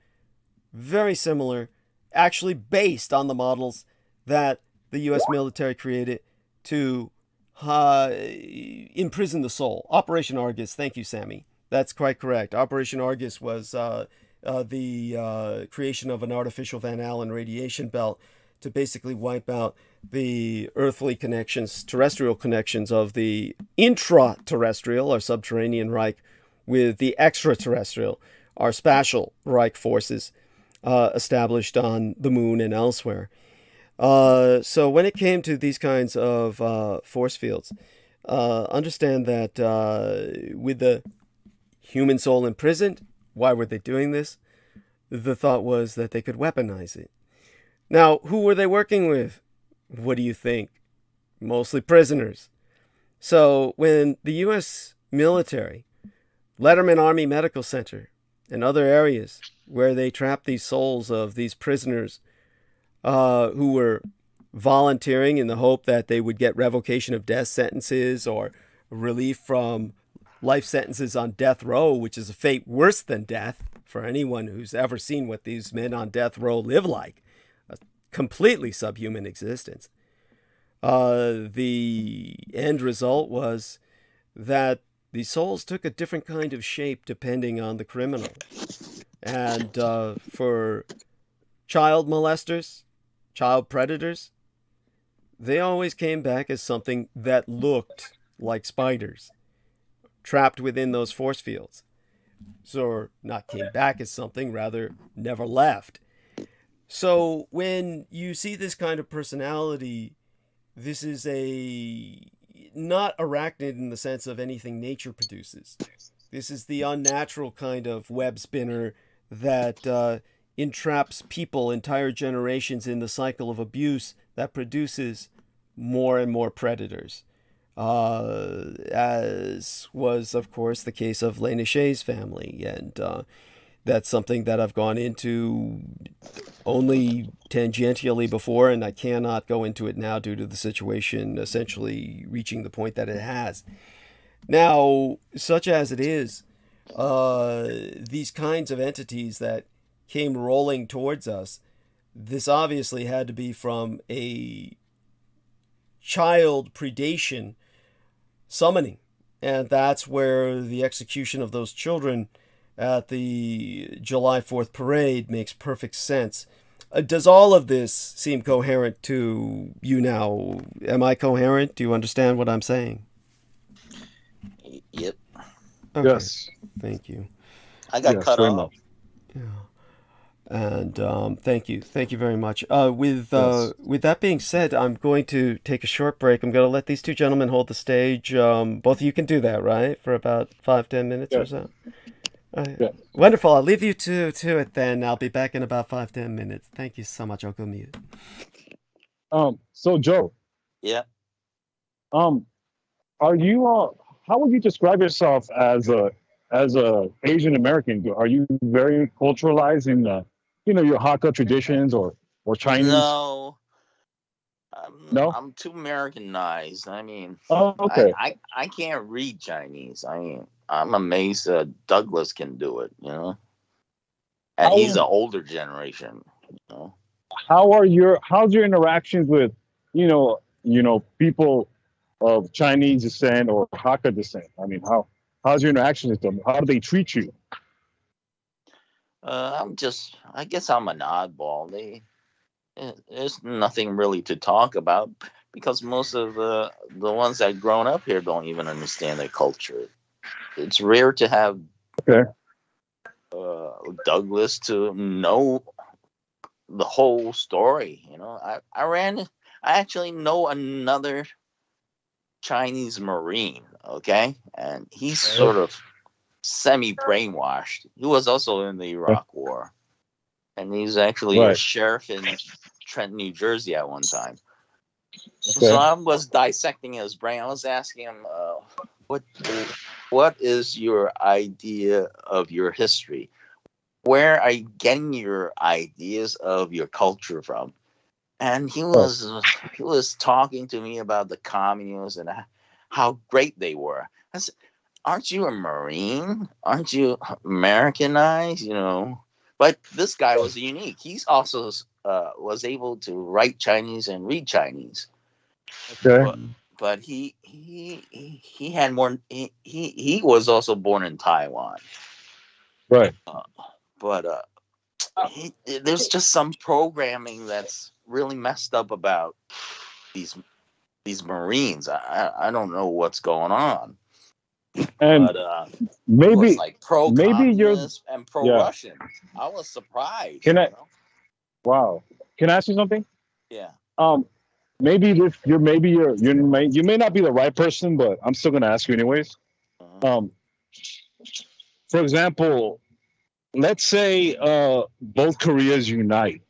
very similar, actually based on the models that the U.S. military created to imprison the soul. Operation Argus, thank you, Sammy. That's quite correct. Operation Argus was the creation of an artificial Van Allen radiation belt to basically wipe out the earthly connections, terrestrial connections of the intra-terrestrial or subterranean Reich with the extraterrestrial, our spatial Reich forces established on the moon and elsewhere. So when it came to these kinds of force fields, understand that with the human soul imprisoned, why were they doing this? The thought was that they could weaponize it. Now, who were they working with? What do you think? Mostly prisoners. So when the U.S. military, Letterman Army Medical Center, and other areas where they trapped these souls of these prisoners who were volunteering in the hope that they would get revocation of death sentences or relief from life sentences on death row, which is a fate worse than death for anyone who's ever seen what these men on death row live like. A completely subhuman existence. The end result was that the souls took a different kind of shape depending on the criminal. And for child molesters, child predators, they always came back as something that looked like spiders, trapped within those force fields. So not came back as something, rather never left. So when you see this kind of personality, this is not arachnid in the sense of anything nature produces. This is the unnatural kind of web spinner that entraps people, entire generations, in the cycle of abuse that produces more and more predators. As was, of course, the case of Léniché's family. And that's something that I've gone into only tangentially before, and I cannot go into it now due to the situation essentially reaching the point that it has. Now, such as it is, these kinds of entities that came rolling towards us, this obviously had to be from a child predation summoning. And that's where the execution of those children at the July 4th parade makes perfect sense. Does all of this seem coherent to you now? Am I coherent? Do you understand what I'm saying? Yep. Okay. Yes. Thank you. I got cut off. Yeah. And thank you very much. With that being said, I'm going to take a short break. I'm going to let these two gentlemen hold the stage. Both of you can do that, right? For about 5-10 minutes or so. Yeah. Wonderful. I'll leave you to it then. I'll be back in about 5-10 minutes. Thank you so much. I'll go mute. So Joe. Yeah. Are you how would you describe yourself as a Asian American? Are you very culturalized in your Hakka traditions or Chinese? No, I'm No. I'm too Americanized. I mean, Oh, okay. I can't read Chinese. I mean, I'm amazed that Douglas can do it. You know, and he's the older generation. You know, how's your interactions with, people of Chinese descent or Hakka descent? I mean, how's your interaction with them? How do they treat you? I guess I'm an oddball. There's nothing really to talk about because most of the ones that grown up here don't even understand their culture. It's rare to have Douglas to know the whole story. You know, I actually know another Chinese Marine, okay, and he's sort of semi-brainwashed. He was also in the Iraq War, and he's actually a sheriff in Trenton, New Jersey at one time. So I was dissecting his brain. I was asking him, what is your idea of your history? Where are you getting your ideas of your culture from? And he was talking to me about the communists and how great they were. I said, aren't you a Marine? Aren't you Americanized? You know, but this guy was unique. He's also was able to write Chinese and read Chinese. Okay. But he had more. He was also born in Taiwan. Right. But there's just some programming that's really messed up about these Marines. I don't know what's going on. And but maybe was like pro-communist and pro-Russian. I was surprised. Wow. Can I ask you something? Yeah. Maybe you may not be the right person, but I'm still gonna ask you anyways. For example, let's say both Koreas unite.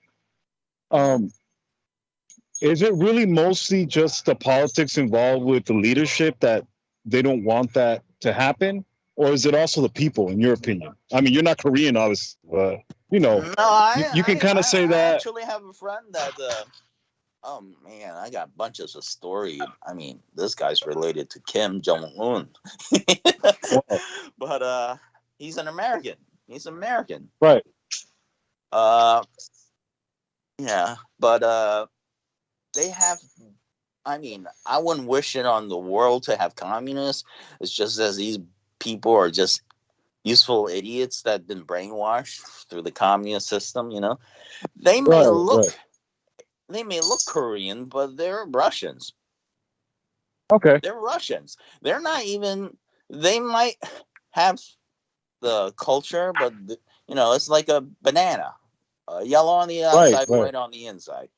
Is it really mostly just the politics involved with the leadership that they don't want that to happen? Or is it also the people, in your opinion? I mean, you're not Korean, obviously, but, you can kind of say that. I actually have a friend that, oh, man, I got bunches of story. I mean, this guy's related to Kim Jong-un. But he's an American. He's American. Right. Yeah, but they have, I mean, I wouldn't wish it on the world to have communists. It's just as these people are just useful idiots that have been brainwashed through the communist system, you know. They may look Korean, but they're Russians. Okay. They're Russians. They're not even, they might have the culture, but it's like a banana. Yellow on the outside, white on the inside.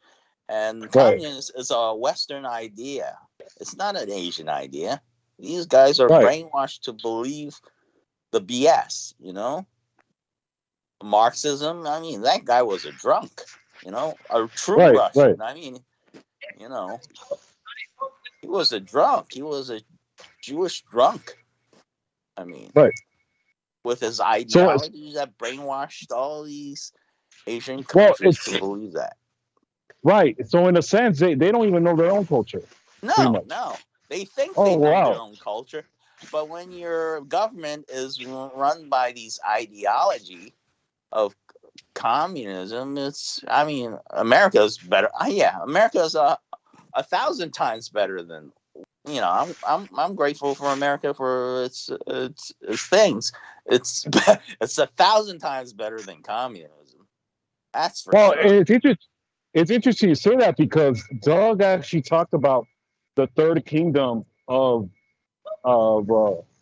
And communism is a Western idea. It's not an Asian idea. These guys are brainwashed to believe the BS, you know? Marxism, I mean, that guy was a drunk, a true Russian. I mean, he was a drunk. He was a Jewish drunk. I mean, with his ideologies that brainwashed all these Asian countries to believe that. Right. So in a sense, they don't even know their own culture. No. They think they know their own culture. But when your government is run by these ideology of communism, America's better. America's 1,000 times better than, I'm grateful for America for its things. It's 1,000 times better than communism. That's for sure. It's interesting you say that because Doug actually talked about the third kingdom of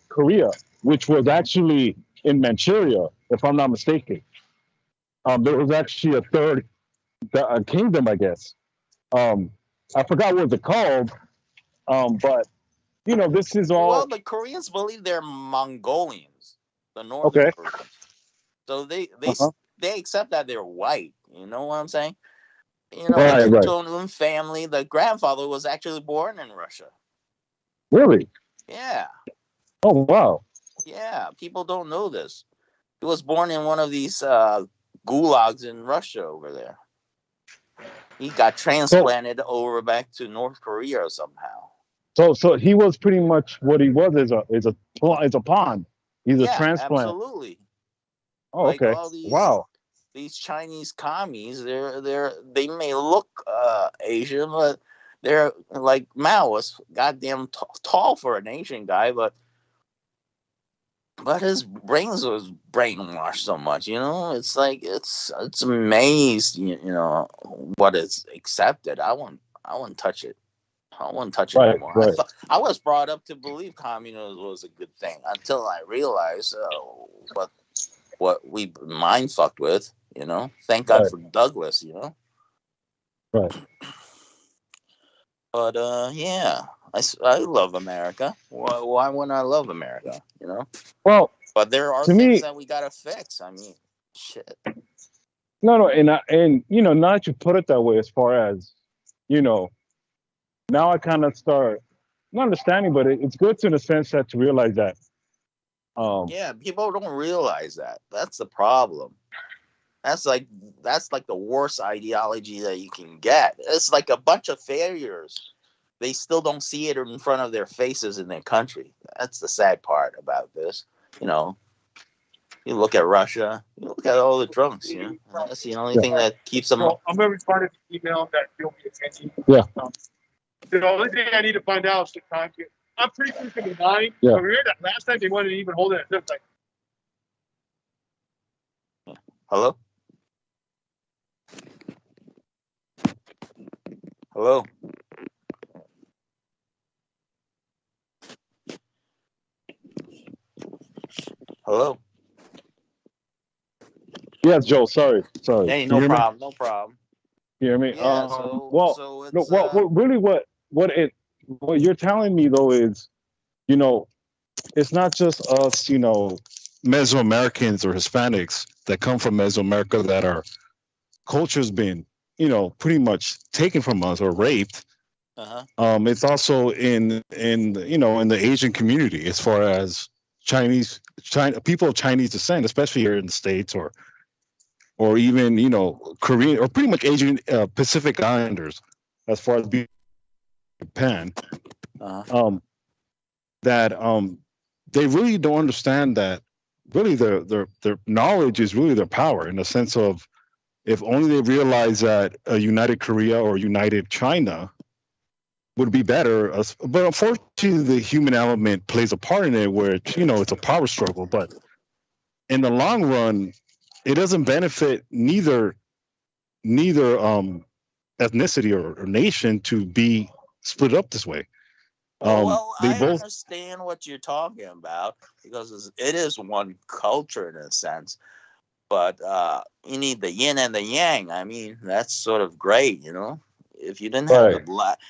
Korea, which was actually in Manchuria, if I'm not mistaken. There was actually a third kingdom, I guess. I forgot what it's called, but this is all. Well, the Koreans believe they're Mongolians, the Northern Koreans. So they accept that they're white. You know what I'm saying? The Kim Jong-un family, the grandfather was actually born in Russia. Really? Yeah. Oh, wow. Yeah, people don't know this. He was born in one of these gulags in Russia over there. He got So, transplanted over back to North Korea somehow. so he was pretty much what he was is a pawn. He's a Yeah, transplant. absolutely. Oh, Like okay. all Wow. these Chinese commies, they may look Asian, but they're like Mao was goddamn tall for an Asian guy, but his brains was brainwashed so much, you know. It's like it's amazed, you know, what is accepted. I wouldn't touch it. I wouldn't touch it no Right, more. right, I was brought up to believe communism was a good thing until I realized what we mind fucked with, you know. Thank God right, for Douglas, you know. right. But yeah, I love America. Why wouldn't I love America, you know? Well, But there are to things me, that we gotta fix. I mean, shit. no, and you know, now that you put it that way, as far as, you know, now I kind of start not understanding, but it's good to, in a sense, that to realize that. Yeah, people don't realize that. That's the problem. That's like the worst ideology that you can get. It's like a bunch of failures. They still don't see it in front of their faces in their country. That's the sad part about this. You know, you look at Russia, you look at all the drunks, you know. That's the only Yeah, thing that keeps them. So I'm going to respond to the email that you'll be attending. yeah, The only thing I need to find out is the time. I'm pretty sure it's going to be 9. yeah. But remember that last time they wanted to even hold it at this time. Hello? Hello? Hello? Yes, Joe. Sorry. Hey, Can no you hear me? problem, no problem. You hear me? Yeah, Well, so no. it's What you're telling me though is, you know, it's not just us, you know, Mesoamericans or Hispanics that come from Mesoamerica that our culture's been, you know, pretty much taken from us or raped. It's also in you know, in the Asian community, as far as China people of Chinese descent, especially here in the States, or even, you know, Korean, or pretty much Asian, Pacific Islanders, as far as Japan, that they really don't understand that really their knowledge is really their power, in the sense of, if only they realize that a united Korea or united China would be better. But unfortunately, the human element plays a part in it, where it's, you know, it's a power struggle. But in the long run, it doesn't benefit neither ethnicity or nation to be split up this way. Well, They I both understand what you're talking about, because it is one culture in a sense. But you need the yin and the yang. I mean, that's sort of great, you know. If you didn't have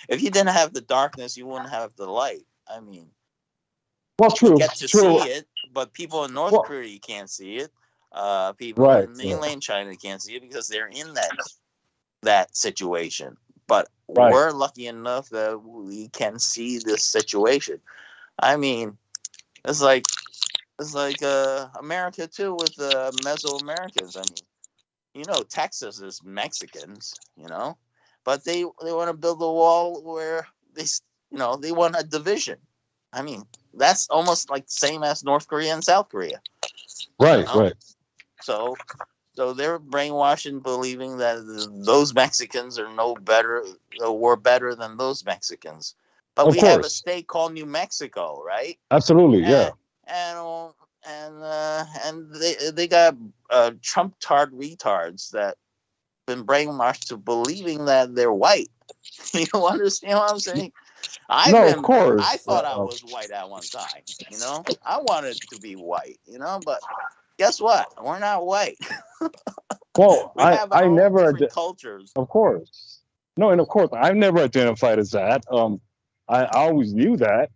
if you didn't have the darkness, you wouldn't have the light. I mean, well, you get to true. see it, but people in North Korea can't see it. People in mainland China can't see it because they're in that situation. But we're lucky enough that we can see this situation. I mean, it's like America too, with Mesoamericans. I mean, you know, Texas is Mexicans, you know, but they want to build a wall where they want a division. I mean, that's almost like the same as North Korea and South Korea. Right, you know? right. So they're brainwashed in believing that those Mexicans are no better, or better than those Mexicans. But we have a state called New Mexico, right? Absolutely, yeah. And they got Trump tard retards that been brainwashed to believing that they're white. You understand what I'm saying? I thought I was white at one time. You know, I wanted to be white. You know, but guess what? We're not white. Well, I never different cultures. Of course, no, and of course, I've never identified as that. I always knew that,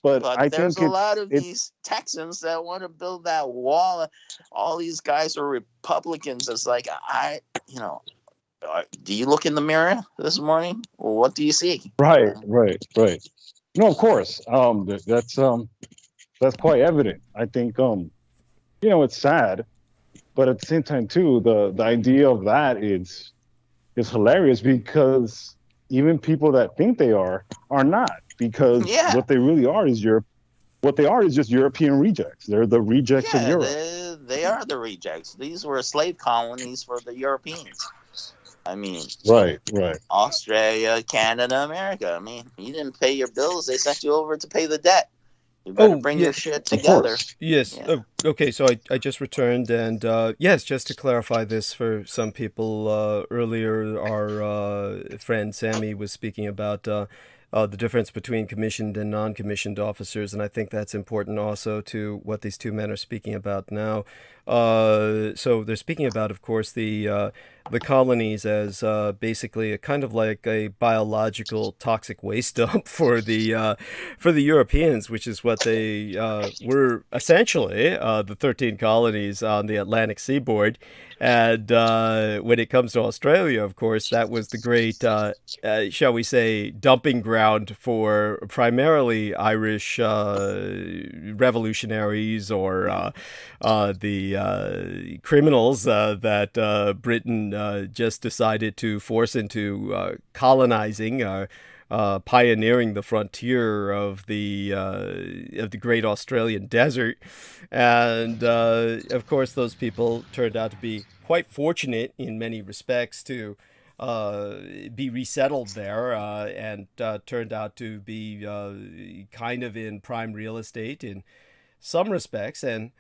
but I there's think a lot of these Texans that want to build that wall. All these guys are Republicans. It's like do you look in the mirror this morning? Well, what do you see? Right. No, of course. That's quite evident. I think you know, it's sad, but at the same time too, the idea of that is, is hilarious because even people that think they are not, because what they really are is just European rejects. They're the rejects of Europe. They are the rejects. These were slave colonies for the Europeans. I mean, right. Australia, Canada, America. I mean, you didn't pay your bills; they sent you over to pay the debt. You better bring your shit together. Yes. Yeah. Oh, okay, so I just returned, and yes, just to clarify this for some people, earlier our friend Sammy was speaking about the difference between commissioned and non-commissioned officers, and I think that's important also to what these two men are speaking about now. So they're speaking about, of course, the colonies as basically a kind of like a biological toxic waste dump for the Europeans, which is what they were essentially, the 13 colonies on the Atlantic seaboard. And when it comes to Australia, of course, that was the great, shall we say, dumping ground for primarily Irish revolutionaries or the criminals that Britain just decided to force into colonizing, pioneering the frontier of the great Australian desert. And of course, those people turned out to be quite fortunate in many respects to be resettled there, and turned out to be kind of in prime real estate in some respects. And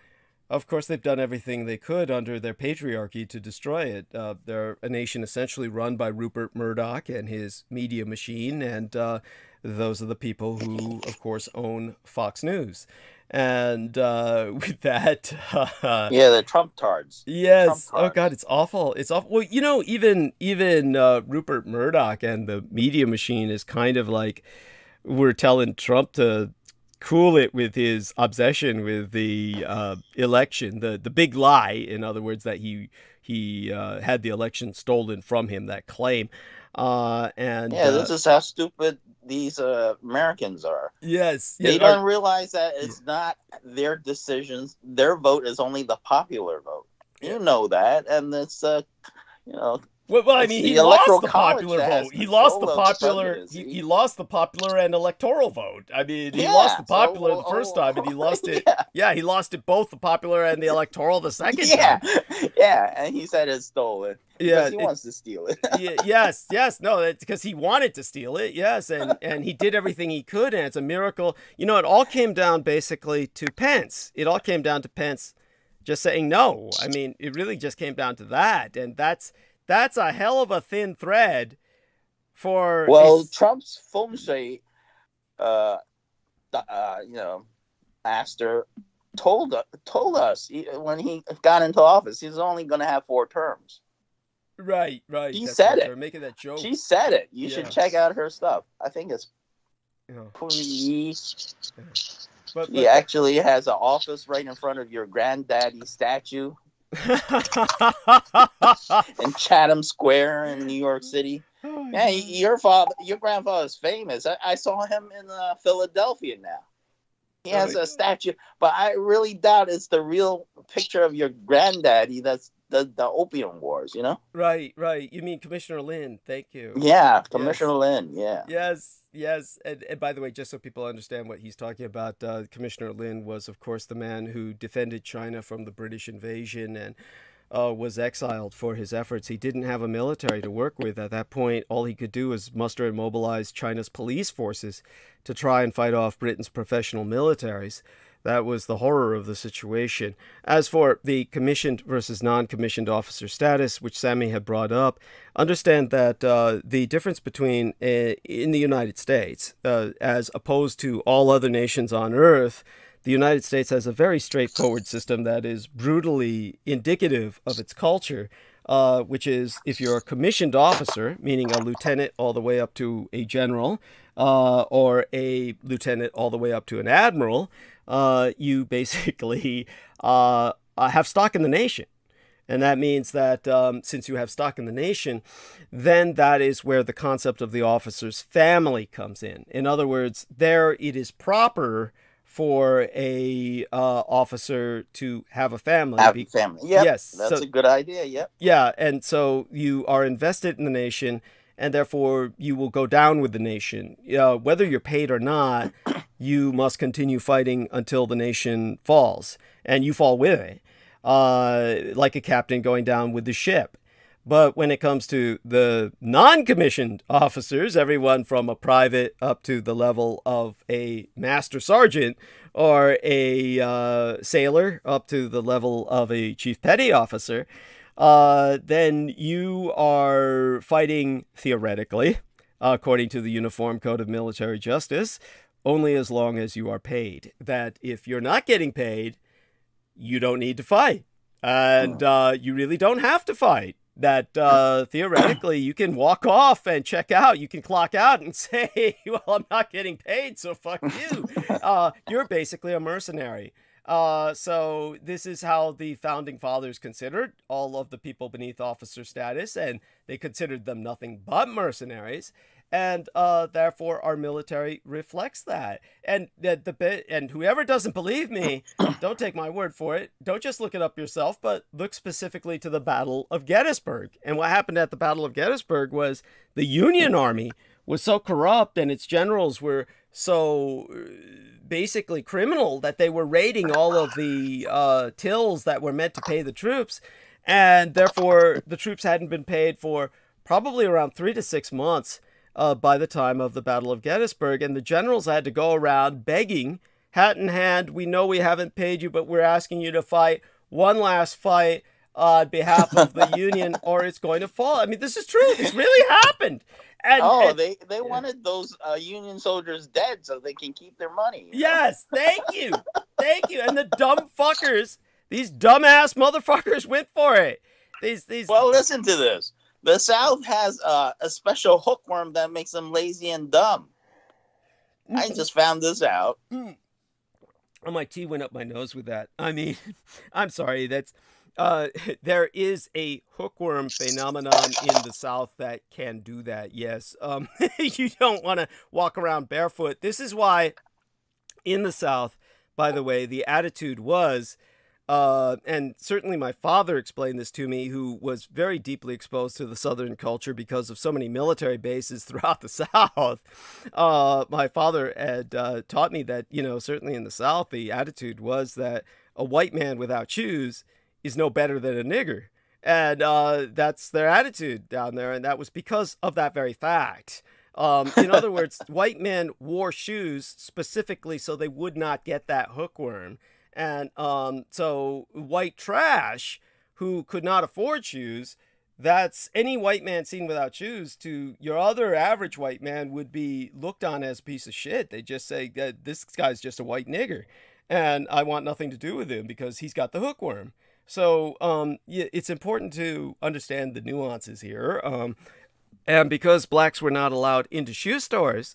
of course, they've done everything they could under their patriarchy to destroy it. They're a nation essentially run by Rupert Murdoch and his media machine, and those are the people who, of course, own Fox News. And with that, the Trump tards. Yes. Oh God, it's awful. It's awful. Well, you know, even Rupert Murdoch and the media machine is kind of like we're telling Trump to cool it with his obsession with the election, the big lie, in other words, that he had the election stolen from him, that claim. And this is how stupid these Americans are. Yes. They don't realize that it's not their decisions. Their vote is only the popular vote. You know that. And it's, Well, I mean, he lost the popular vote. He lost the popular. He lost the popular and electoral vote. I mean, he lost the popular the first time, and he lost it. Yeah, he lost it both the popular and the electoral the second time. Yeah, and he said it's stolen. Yeah, he wants to steal it. Yes, no, it's because he wanted to steal it. Yes, and he did everything he could, and it's a miracle. You know, it all came down basically to Pence. It all came down to Pence just saying no. I mean, it really just came down to that, and that's a hell of a thin thread for... Trump's Fumshay, master told us when he got into office, he's only going to have 4 terms. Right. He said it. They're making that joke. She said it. You should check out her stuff. I think it's... But he actually has an office right in front of your granddaddy statue. In Chatham Square in New York City. Your grandfather is famous. I saw him in Philadelphia now. He has a statue, but I really doubt it's the real picture of your granddaddy. That's the Opium Wars, you know? Right. You mean Commissioner Lin? Thank you. Yeah, Commissioner Lin. Yeah. Yes. And by the way, just so people understand what he's talking about, Commissioner Lin was, of course, the man who defended China from the British invasion and was exiled for his efforts. He didn't have a military to work with at that point. All he could do was muster and mobilize China's police forces to try and fight off Britain's professional militaries. That was the horror of the situation. As for the commissioned versus non-commissioned officer status, which Sammy had brought up, understand that the difference between in the United States, as opposed to all other nations on Earth, the United States has a very straightforward system that is brutally indicative of its culture, which is if you're a commissioned officer, meaning a lieutenant all the way up to a general, or a lieutenant all the way up to an admiral, you basically have stock in the nation. And that means that since you have stock in the nation, then that is where the concept of the officer's family comes in. In other words, there it is proper for a officer to have a family. Have a family. Yep. Yes. That's a good idea. Yep. Yeah. And so you are invested in the nation, and therefore you will go down with the nation. Whether you're paid or not, you must continue fighting until the nation falls, and you fall with it, like a captain going down with the ship. But when it comes to the non-commissioned officers, everyone from a private up to the level of a master sergeant, or a sailor up to the level of a chief petty officer, then you are fighting, theoretically, according to the Uniform Code of Military Justice, only as long as you are paid. That if you're not getting paid, you don't need to fight. And you really don't have to fight. That theoretically you can walk off and check out. You can clock out and say, well, I'm not getting paid, so fuck you. You're basically a mercenary. So this is how the founding fathers considered all of the people beneath officer status, and they considered them nothing but mercenaries. And therefore our military reflects that. And and whoever doesn't believe me, don't take my word for it. Don't just look it up yourself, but look specifically to the Battle of Gettysburg. And what happened at the Battle of Gettysburg was the Union Army was so corrupt, and its generals were so basically criminal, that they were raiding all of the tills that were meant to pay the troops. And therefore the troops hadn't been paid for probably around 3 to 6 months. By the time of the Battle of Gettysburg, and the generals had to go around begging, hat in hand, we know we haven't paid you, but we're asking you to fight one last fight on behalf of the Union, or it's going to fall. I mean, this is true. This really happened. And they wanted those Union soldiers dead so they can keep their money. Yes, thank you. Thank you. And the dumb fuckers, these dumbass motherfuckers went for it. Well, listen to this. The South has a special hookworm that makes them lazy and dumb. I just found this out. Oh, my tea went up my nose with that. I mean, I'm sorry. That's there is a hookworm phenomenon in the South that can do that. Yes. You don't want to walk around barefoot. This is why in the South, by the way, the attitude was, and certainly my father explained this to me, who was very deeply exposed to the Southern culture because of so many military bases throughout the South. My father had taught me that, certainly in the South, the attitude was that a white man without shoes is no better than a nigger. And that's their attitude down there. And that was because of that very fact. In other words, white men wore shoes specifically so they would not get that hookworm. And so white trash who could not afford shoes, that's any white man seen without shoes to your other average white man would be looked on as a piece of shit. They just say, this guy's just a white nigger and I want nothing to do with him because he's got the hookworm. So it's important to understand the nuances here. And because blacks were not allowed into shoe stores,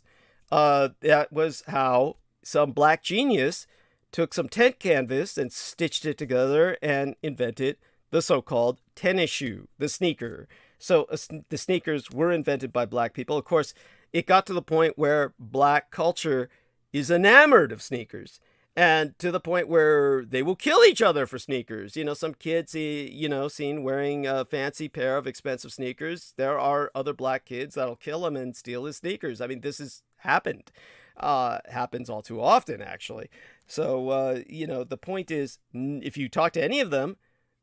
that was how some black genius took some tent canvas and stitched it together and invented the so-called tennis shoe, the sneaker. So the sneakers were invented by black people. Of course, it got to the point where black culture is enamored of sneakers, and to the point where they will kill each other for sneakers. Some kids, seen wearing a fancy pair of expensive sneakers. There are other black kids that'll kill him and steal his sneakers. I mean, this has happened. Happens all too often, actually. So, the point is, if you talk to any of them,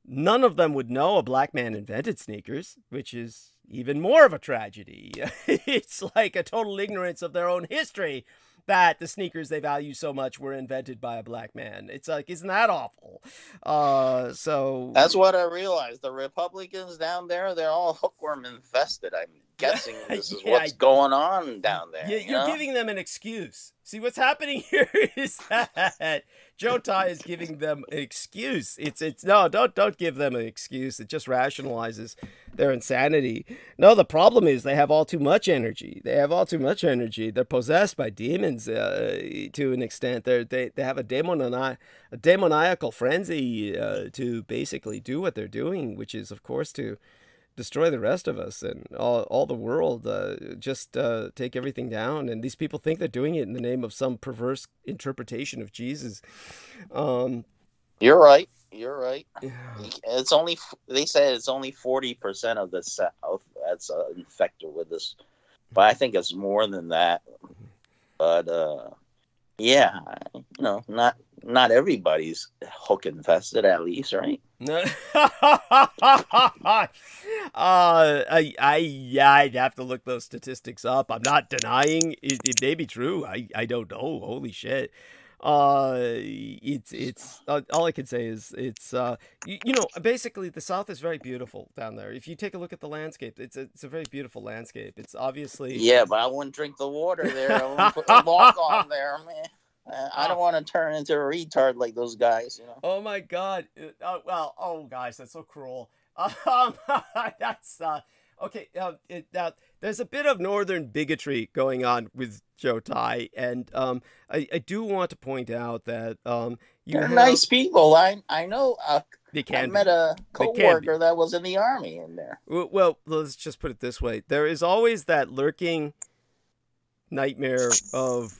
none of them would know a black man invented sneakers, which is even more of a tragedy. It's like a total ignorance of their own history that the sneakers they value so much were invented by a black man. It's like, isn't that awful? So that's what I realized. The Republicans down there, they're all hookworm infested. I'm guessing this is what's going on down there. You're giving them an excuse. See, what's happening here is that Joe Tai is giving them an excuse. No, don't give them an excuse. It just rationalizes their insanity. No, the problem is they have all too much energy. They're possessed by demons to an extent. They have a demoniacal frenzy to basically do what they're doing, which is, of course, to destroy the rest of us and all the world, just take everything down. And these people think they're doing it in the name of some perverse interpretation of Jesus. You're right. You're right. Yeah. It's only, they said it's only 40% of the South that's infected with this, but I think it's more than that. But yeah, you know, not everybody's hook infested, at least, right? I'd have to look those statistics up. I'm not denying it may be true. I don't know. Holy shit. It's all I can say is it's you know, basically the South is very beautiful down there. If you take a look at the landscape, it's a very beautiful landscape. It's obviously, yeah, but I wouldn't drink the water there. I wouldn't put a lock on there, man. I don't want to turn into a retard like those guys, you know. Oh my God. Well, oh guys, that's so cruel. That's okay. There's a bit of northern bigotry going on with Joe Tai, and I do want to point out that they're nice people. I know. They can I met a coworker that was in the army in there. Well, let's just put it this way: there is always that lurking nightmare of,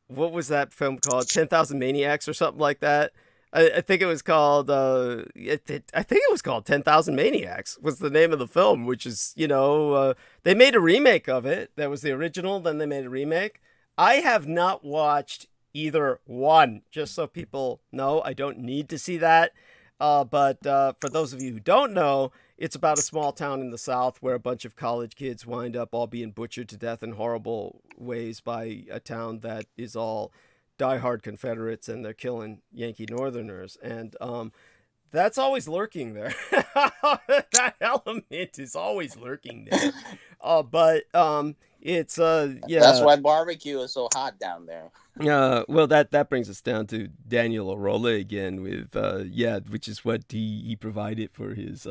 what was that film called? 10,000 Maniacs or something like that. I think it was called. I think it was called 10,000 Maniacs. Was the name of the film, which is, you know, they made a remake of it. That was the original. Then they made a remake. I have not watched either one. Just so people know, I don't need to see that. But for those of you who don't know, it's about a small town in the South where a bunch of college kids wind up all being butchered to death in horrible ways by a town that is all diehard Confederates, and they're killing Yankee Northerners. And that's always lurking there. That element is always lurking there. But it's yeah. That's why barbecue is so hot down there. Well, that brings us down to Daniel Arola again with which is what he provided for his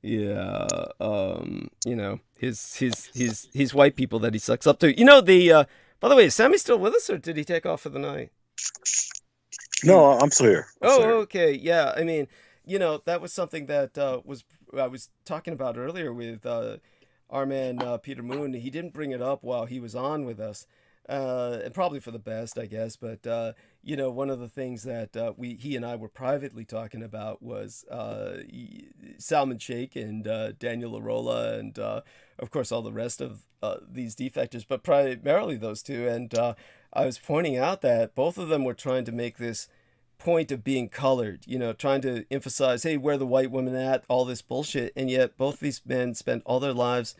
you know, his white people that he sucks up to. You know, the by the way, is Sammy still with us, or did he take off for the night? No, I'm still here. Okay. Yeah. I mean, you know, that was something that I was talking about earlier with our man Peter Moon. He didn't bring it up while he was on with us, and probably for the best, I guess. But you know, one of the things that he and I were privately talking about was Salman Sheikh and Daniel Arola, and of course all the rest of these defectors, but primarily those two. And I was pointing out that both of them were trying to make this point of being colored, you know, trying to emphasize, hey, where the white women at, all this bullshit. And yet both these men spent all their lives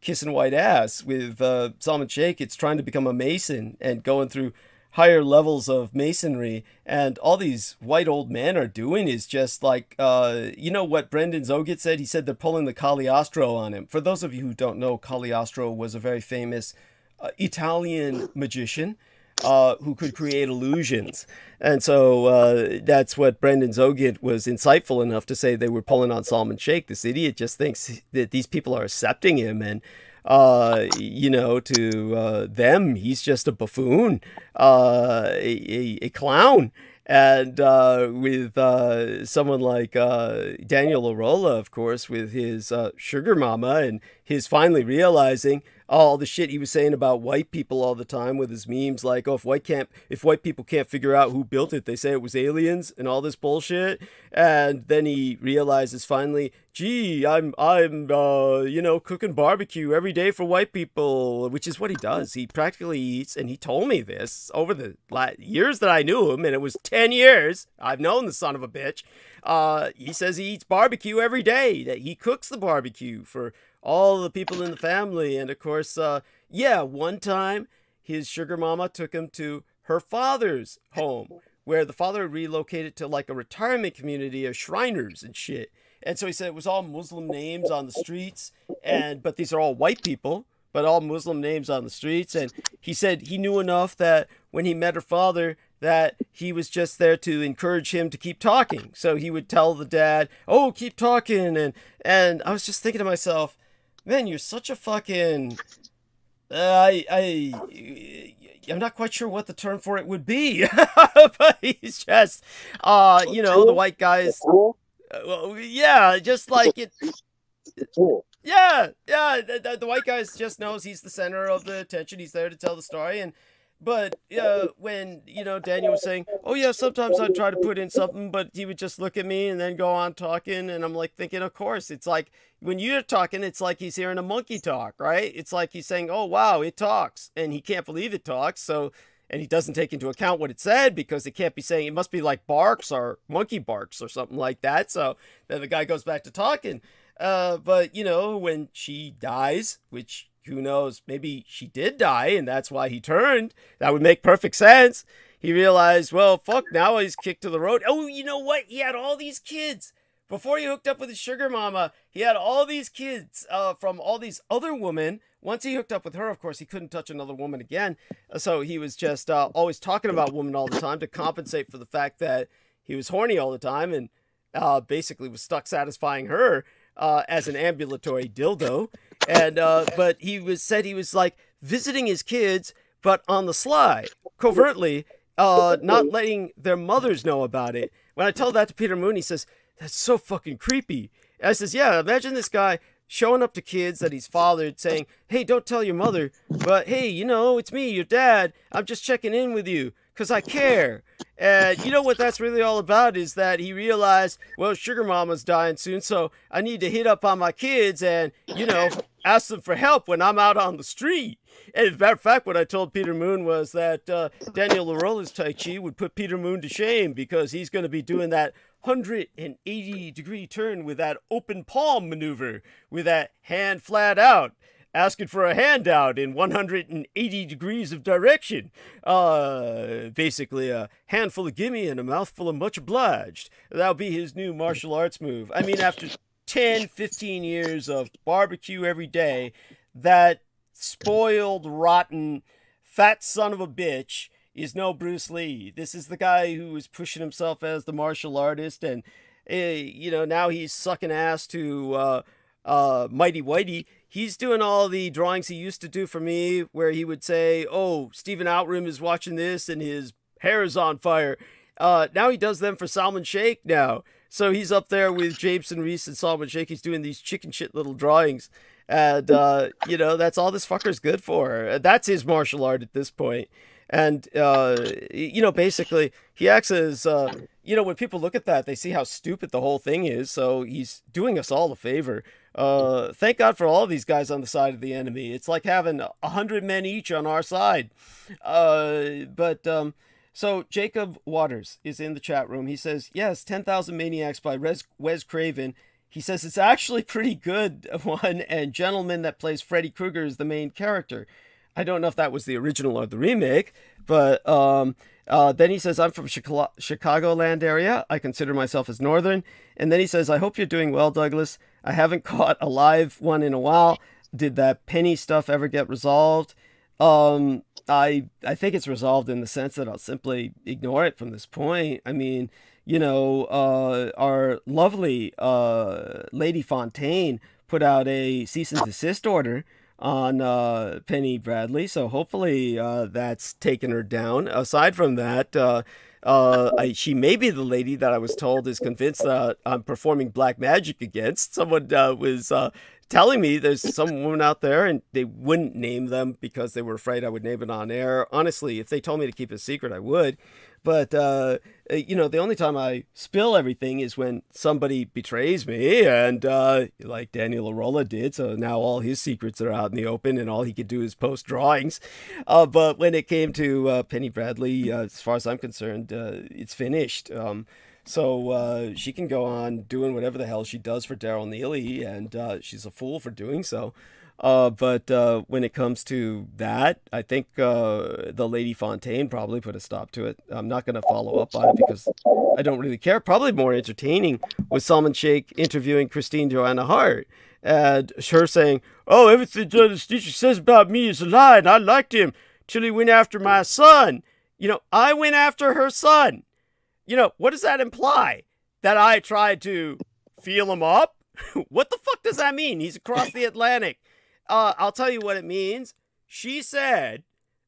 kissing white ass. With Salman Sheikh, it's trying to become a Mason and going through higher levels of Masonry, and all these white old men are doing is just like, you know what Brendan Zogit said? He said they're pulling the Cagliostro on him. For those of you who don't know, Cagliostro was a very famous Italian magician who could create illusions. And so that's what Brendan Zogit was insightful enough to say they were pulling on Salman Sheikh. This idiot just thinks that these people are accepting him, and you know, to them, he's just a buffoon, a clown. And with someone like Daniel Arola, of course, with his sugar mama, and his finally realizing all the shit he was saying about white people all the time with his memes, like, oh, if white people can't figure out who built it, they say it was aliens, and all this bullshit. And then he realizes finally, gee, I'm you know, cooking barbecue every day for white people, which is what he does. He practically eats, and he told me this over the years that I knew him, and it was 10 years I've known the son of a bitch. He says he eats barbecue every day, that he cooks the barbecue for all the people in the family. And of course, one time his sugar mama took him to her father's home, where the father relocated to like a retirement community of Shriners and shit. And so he said it was all Muslim names on the streets, but these are all white people, but all Muslim names on the streets. And he said he knew enough that when he met her father, that he was just there to encourage him to keep talking. So he would tell the dad, oh, keep talking. And I was just thinking to myself, man, you're such a fucking... I'm not quite sure what the term for it would be, but he's just, you know, the white guys. Well, yeah, just like it. Yeah, the white guy just knows he's the center of the attention. He's there to tell the story, but when Daniel was saying, "Oh yeah, sometimes I'd try to put in something, but he would just look at me and then go on talking," and I'm like thinking, of course, it's like when you're talking, it's like he's hearing a monkey talk, right? It's like he's saying, "Oh wow, it talks," and he can't believe it talks, so. And he doesn't take into account what it said because it can't be saying, it must be like barks or monkey barks or something like that. So then the guy goes back to talking. But when she dies, which who knows, maybe she did die and that's why he turned. That would make perfect sense. He realized, well, fuck, now he's kicked to the road. Oh, you know what? He had all these kids. Before he hooked up with his sugar mama, he had all these kids from all these other women. Once he hooked up with her, of course, he couldn't touch another woman again. So he was just always talking about women all the time to compensate for the fact that he was horny all the time and basically was stuck satisfying her as an ambulatory dildo. And but said he was like visiting his kids, but on the sly, covertly, not letting their mothers know about it. When I told that to Peter Moon, he says, "That's so fucking creepy." And I says, "Yeah, imagine this guy showing up to kids that he's fathered saying, 'Hey, don't tell your mother, but hey, it's me, your dad. I'm just checking in with you because I care.'" And you know what that's really all about is that he realized, well, sugar mama's dying soon, so I need to hit up on my kids and, ask them for help when I'm out on the street. And as a matter of fact, what I told Peter Moon was that Daniel Larola's Tai Chi would put Peter Moon to shame because he's going to be doing that 180-degree turn with that open palm maneuver, with that hand flat out, asking for a handout in 180 degrees of direction. Basically a handful of gimme and a mouthful of much obliged. That'll be his new martial arts move. I mean, after 10, 15 years of barbecue every day, that spoiled, rotten, fat son of a bitch is no Bruce Lee. This is the guy who was pushing himself as the martial artist, and now he's sucking ass to Mighty Whitey. He's doing all the drawings he used to do for me, where he would say, "Oh, Stephen Outram is watching this, and his hair is on fire." Now he does them for Salman Sheikh now. So he's up there with Jameson Reese and Salman Sheikh. He's doing these chicken shit little drawings. And, that's all this fucker's good for. That's his martial art at this point. And, basically, he acts as, when people look at that, they see how stupid the whole thing is. So he's doing us all a favor. Thank God for all of these guys on the side of the enemy. It's like having 100 men each on our side. So Jacob Waters is in the chat room. He says, yes, 10,000 Maniacs by Wes Craven. He says it's actually pretty good one, and Gentleman that plays Freddy Krueger is the main character. I don't know if that was the original or the remake, but then he says, I'm from Chicagoland area. I consider myself as Northern. And then he says, I hope you're doing well, Douglas. I haven't caught a live one in a while. Did that Penny stuff ever get resolved? I think it's resolved in the sense that I'll simply ignore it from this point. I mean, our lovely Lady Fontaine put out a cease and desist order on Penny Bradley, so hopefully that's taken her down. Aside from that, she may be the lady that I was told is convinced that I'm performing black magic against. Someone was telling me there's some woman out there, and they wouldn't name them because they were afraid I would name it on air. Honestly, if they told me to keep it a secret, I would. But, the only time I spill everything is when somebody betrays me, and like Daniel Arola did, so now all his secrets are out in the open, and all he could do is post drawings. But when it came to Penny Bradley, as far as I'm concerned, it's finished. So she can go on doing whatever the hell she does for Daryl Neely, and she's a fool for doing so. But when it comes to that, I think the Lady Fontaine probably put a stop to it. I'm not going to follow up on it because I don't really care. Probably more entertaining was Salman Sheikh interviewing Christine Joanna Hart, and her saying, "Oh, everything Judge Dietrich says about me is a lie, and I liked him till he went after my son." I went after her son. What does that imply? That I tried to feel him up? What the fuck does that mean? He's across the Atlantic. I'll tell you what it means. She said,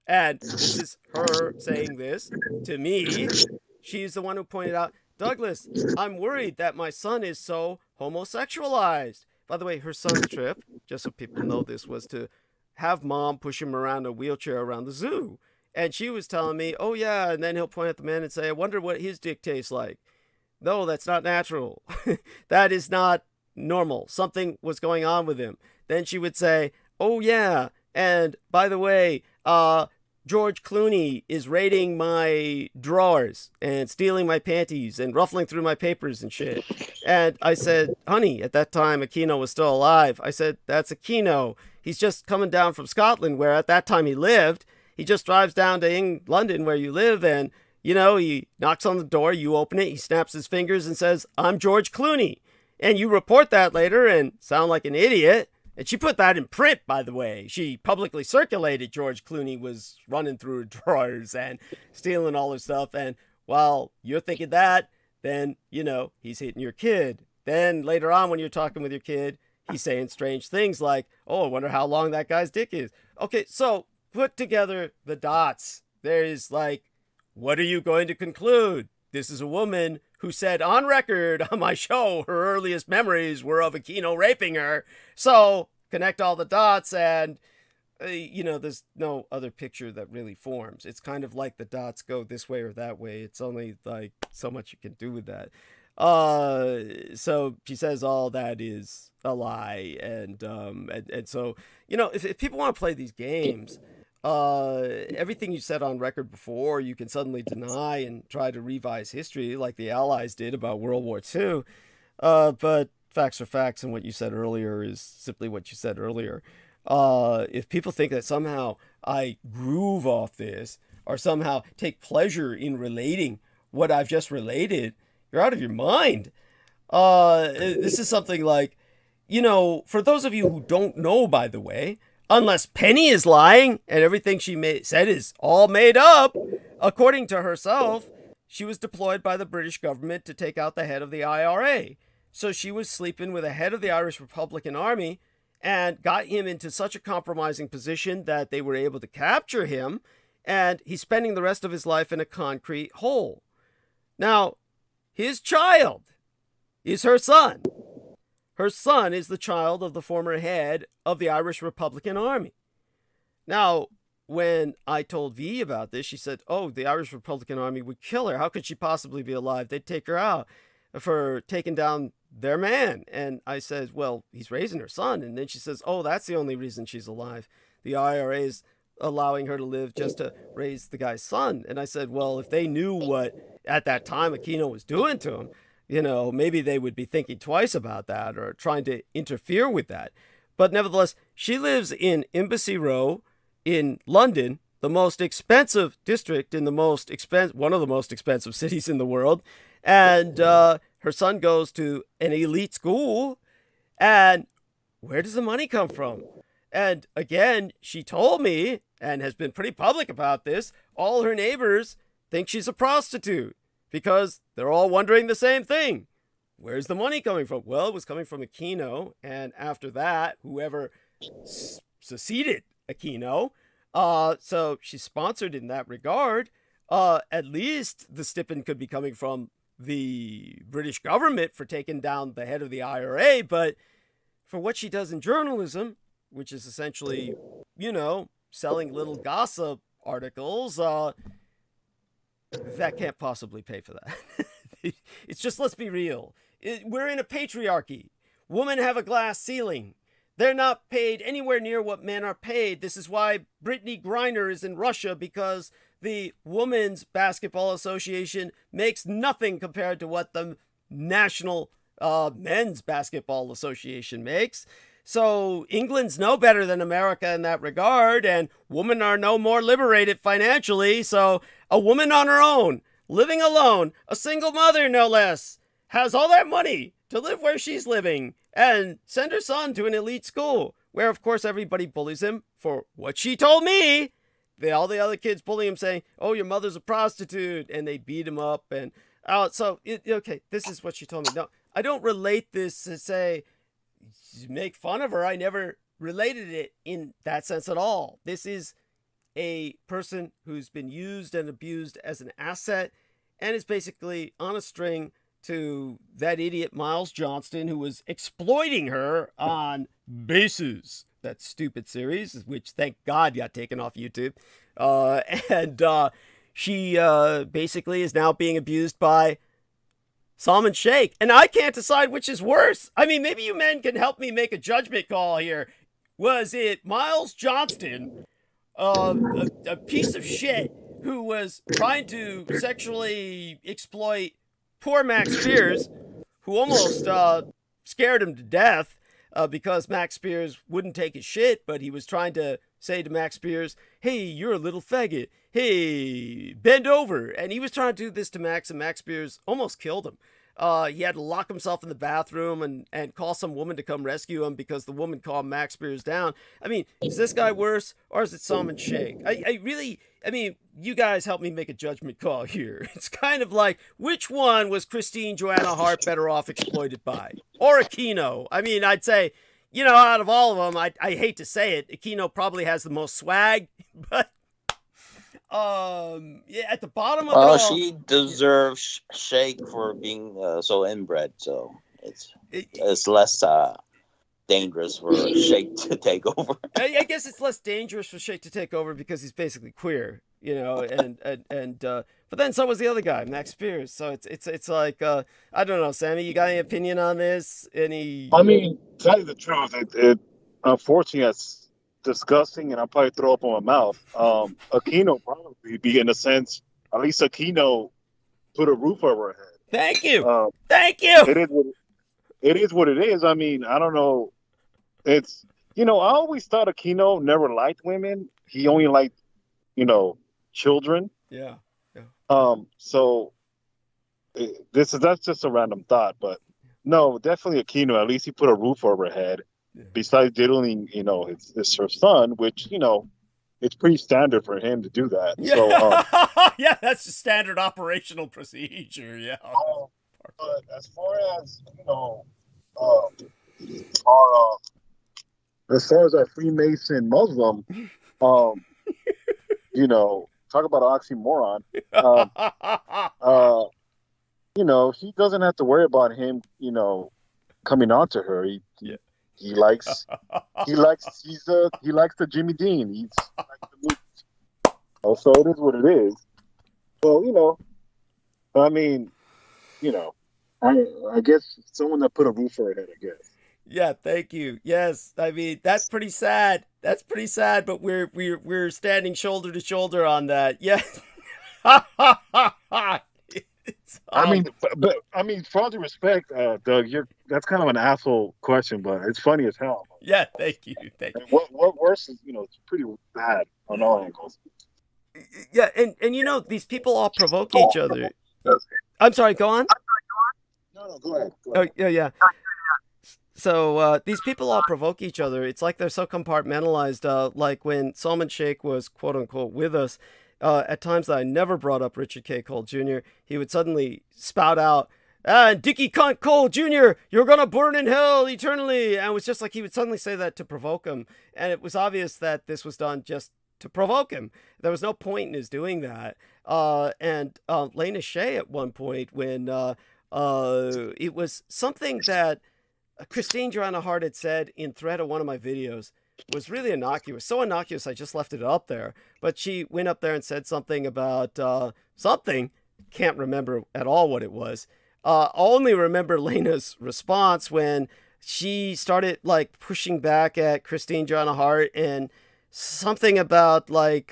and this is her saying this to me, she's the one who pointed out, Douglas, I'm worried that my son is so homosexualized. By the way, her son's trip, just so people know this, was to have mom push him around a wheelchair around the zoo. And she was telling me, oh yeah, and then he'll point at the man and say, I wonder what his dick tastes like. No, that's not natural. That is not normal. Something was going on with him. Then she would say, oh yeah, and by the way, George Clooney is raiding my drawers and stealing my panties and ruffling through my papers and shit. And I said, honey, at that time, Aquino was still alive. I said, that's Aquino. He's just coming down from Scotland, where at that time he lived. He just drives down to London, where you live, and, you know, he knocks on the door, you open it, he snaps his fingers and says, I'm George Clooney. And you report that later and sound like an idiot. And she put that in print, by the way. She publicly circulated George Clooney was running through her drawers and stealing all her stuff. And while you're thinking that, then, you know, he's hitting your kid. Then later on, when you're talking with your kid, he's saying strange things like, oh, I wonder how long that guy's dick is. Okay, so put together the dots. There's like, what are you going to conclude? This is a woman who said on record on my show her earliest memories were of Aquino raping her. So connect all the dots and, you know, there's no other picture that really forms. It's kind of like the dots go this way or that way. It's only like so much you can do with that. So she says all that is a lie. And so, you know, if people want to play these games, everything you said on record before, you can suddenly deny and try to revise history like the Allies did about World War II. But facts are facts, and what you said earlier is simply what you said earlier. If people think that somehow I groove off this or somehow take pleasure in relating what I've just related, you're out of your mind. This is something like, you know, for those of you who don't know, by the way, unless Penny is lying and everything she said is all made up, according to herself, she was deployed by the British government to take out the head of the IRA. So she was sleeping with the head of the Irish Republican Army and got him into such a compromising position that they were able to capture him, and he's spending the rest of his life in a concrete hole. Now, his child is her son. Her son is the child of the former head of the Irish Republican Army. Now, when I told V about this, she said, oh, the Irish Republican Army would kill her. How could she possibly be alive? They'd take her out for taking down their man. And I said, well, he's raising her son. And then she says, oh, that's the only reason she's alive. The IRA is allowing her to live just to raise the guy's son. And I said, well, if they knew what at that time Aquino was doing to him, you know, maybe they would be thinking twice about that or trying to interfere with that. But nevertheless, she lives in Embassy Row in London, the most expensive district in the one of the most expensive cities in the world. And her son goes to an elite school. And where does the money come from? And again, she told me, and has been pretty public about this, all her neighbors think she's a prostitute, because they're all wondering the same thing. Where's the money coming from? Well, it was coming from Aquino, and after that, whoever succeeded Aquino, so she's sponsored in that regard. At least the stipend could be coming from the British government for taking down the head of the IRA, but for what she does in journalism, which is essentially, you know, selling little gossip articles, that can't possibly pay for that. It's just, let's be real. We're in a patriarchy. Women have a glass ceiling. They're not paid anywhere near what men are paid. This is why Brittany Griner is in Russia, because the Women's Basketball Association makes nothing compared to what the National Men's Basketball Association makes. So England's no better than America in that regard, and women are no more liberated financially. So a woman on her own, living alone, a single mother no less, has all that money to live where she's living and send her son to an elite school, where of course everybody bullies him for what she told me. All the other kids bully him, saying, oh, your mother's a prostitute, and they beat him up. And okay, this is what she told me. No, I don't relate this to say, make fun of her. I never related it in that sense at all. This is a person who's been used and abused as an asset and is basically on a string to that idiot Miles Johnston, who was exploiting her on Bases, that stupid series, which thank God got taken off YouTube. And she basically is now being abused by Salman Sheikh. And I can't decide which is worse. I mean, maybe you men can help me make a judgment call here. Was it Miles Johnston, a piece of shit who was trying to sexually exploit poor Max Spears, who almost scared him to death because Max Spears wouldn't take his shit, but he was trying to say to Max Spears, hey, you're a little faggot. Hey, bend over. And he was trying to do this to Max, and Max Spears almost killed him. He had to lock himself in the bathroom and call some woman to come rescue him because the woman calmed Max Spears down. I mean, is this guy worse, or is it Salman Sheikh? I mean, you guys help me make a judgment call here. It's kind of like, which one was Christine Joanna Hart better off exploited by? Or Aquino? I mean, I'd say, you know, out of all of them, I hate to say it, Aquino probably has the most swag, but yeah, at the bottom of it all, she deserves Sheikh for being so inbred, so it's less dangerous for Sheikh to take over. I guess it's less dangerous for Sheikh to take over because he's basically queer, you know, and but then so was the other guy, Max Spears. So it's like I don't know, Sammy, you got any opinion on this? Any? I mean, to tell you the truth, it unfortunately it's disgusting, and I'll probably throw up on my mouth. Aquino probably be, in a sense, at least Aquino put a roof over her head. Thank you. Thank you. It is what it is. I mean, I don't know. It's, you know, I always thought Aquino never liked women. He only liked, you know, children. Yeah. So that's just a random thought, but no, definitely Aquino. At least he put a roof over her head. Yeah. Besides diddling, you know, it's her son, which, you know, it's pretty standard for him to do that. Yeah, so, yeah, that's a standard operational procedure. Yeah. But as far as, you know, as far as our Freemason Muslim, you know, talk about an oxymoron. You know, he doesn't have to worry about him, you know, coming on to her. He likes the Jimmy Dean. He's like the movies. So it is what it is. So, you know, I mean, you know, I guess someone that put a roof over her head, I guess. Yeah, thank you. Yes, I mean, that's pretty sad. That's pretty sad, but we're standing shoulder to shoulder on that. Yeah. I mean, but I mean, for all due respect, Doug, that's kind of an asshole question, but it's funny as hell. Yeah, thank you. Thank you. What worse is, you know, it's pretty bad on all angles. Yeah, and you know, these people all provoke each other. I'm sorry, go on. No, go ahead. Oh, yeah. So these people all provoke each other. It's like they're so compartmentalized. Like when Salman Sheikh was quote unquote with us, at times that I never brought up Richard K. Cole Jr., he would suddenly spout out, Dickie Cunt Cole Jr., you're going to burn in hell eternally. And it was just like he would suddenly say that to provoke him. And it was obvious that this was done just to provoke him. There was no point in his doing that. And Lena Shea at one point, when it was something that Christine Joanna Hart had said in thread of one of my videos, was really innocuous. So innocuous, I just left it up there. But she went up there and said something about something. Can't remember at all what it was. I only remember Lena's response when she started like pushing back at Christine Joanna Hart, and something about like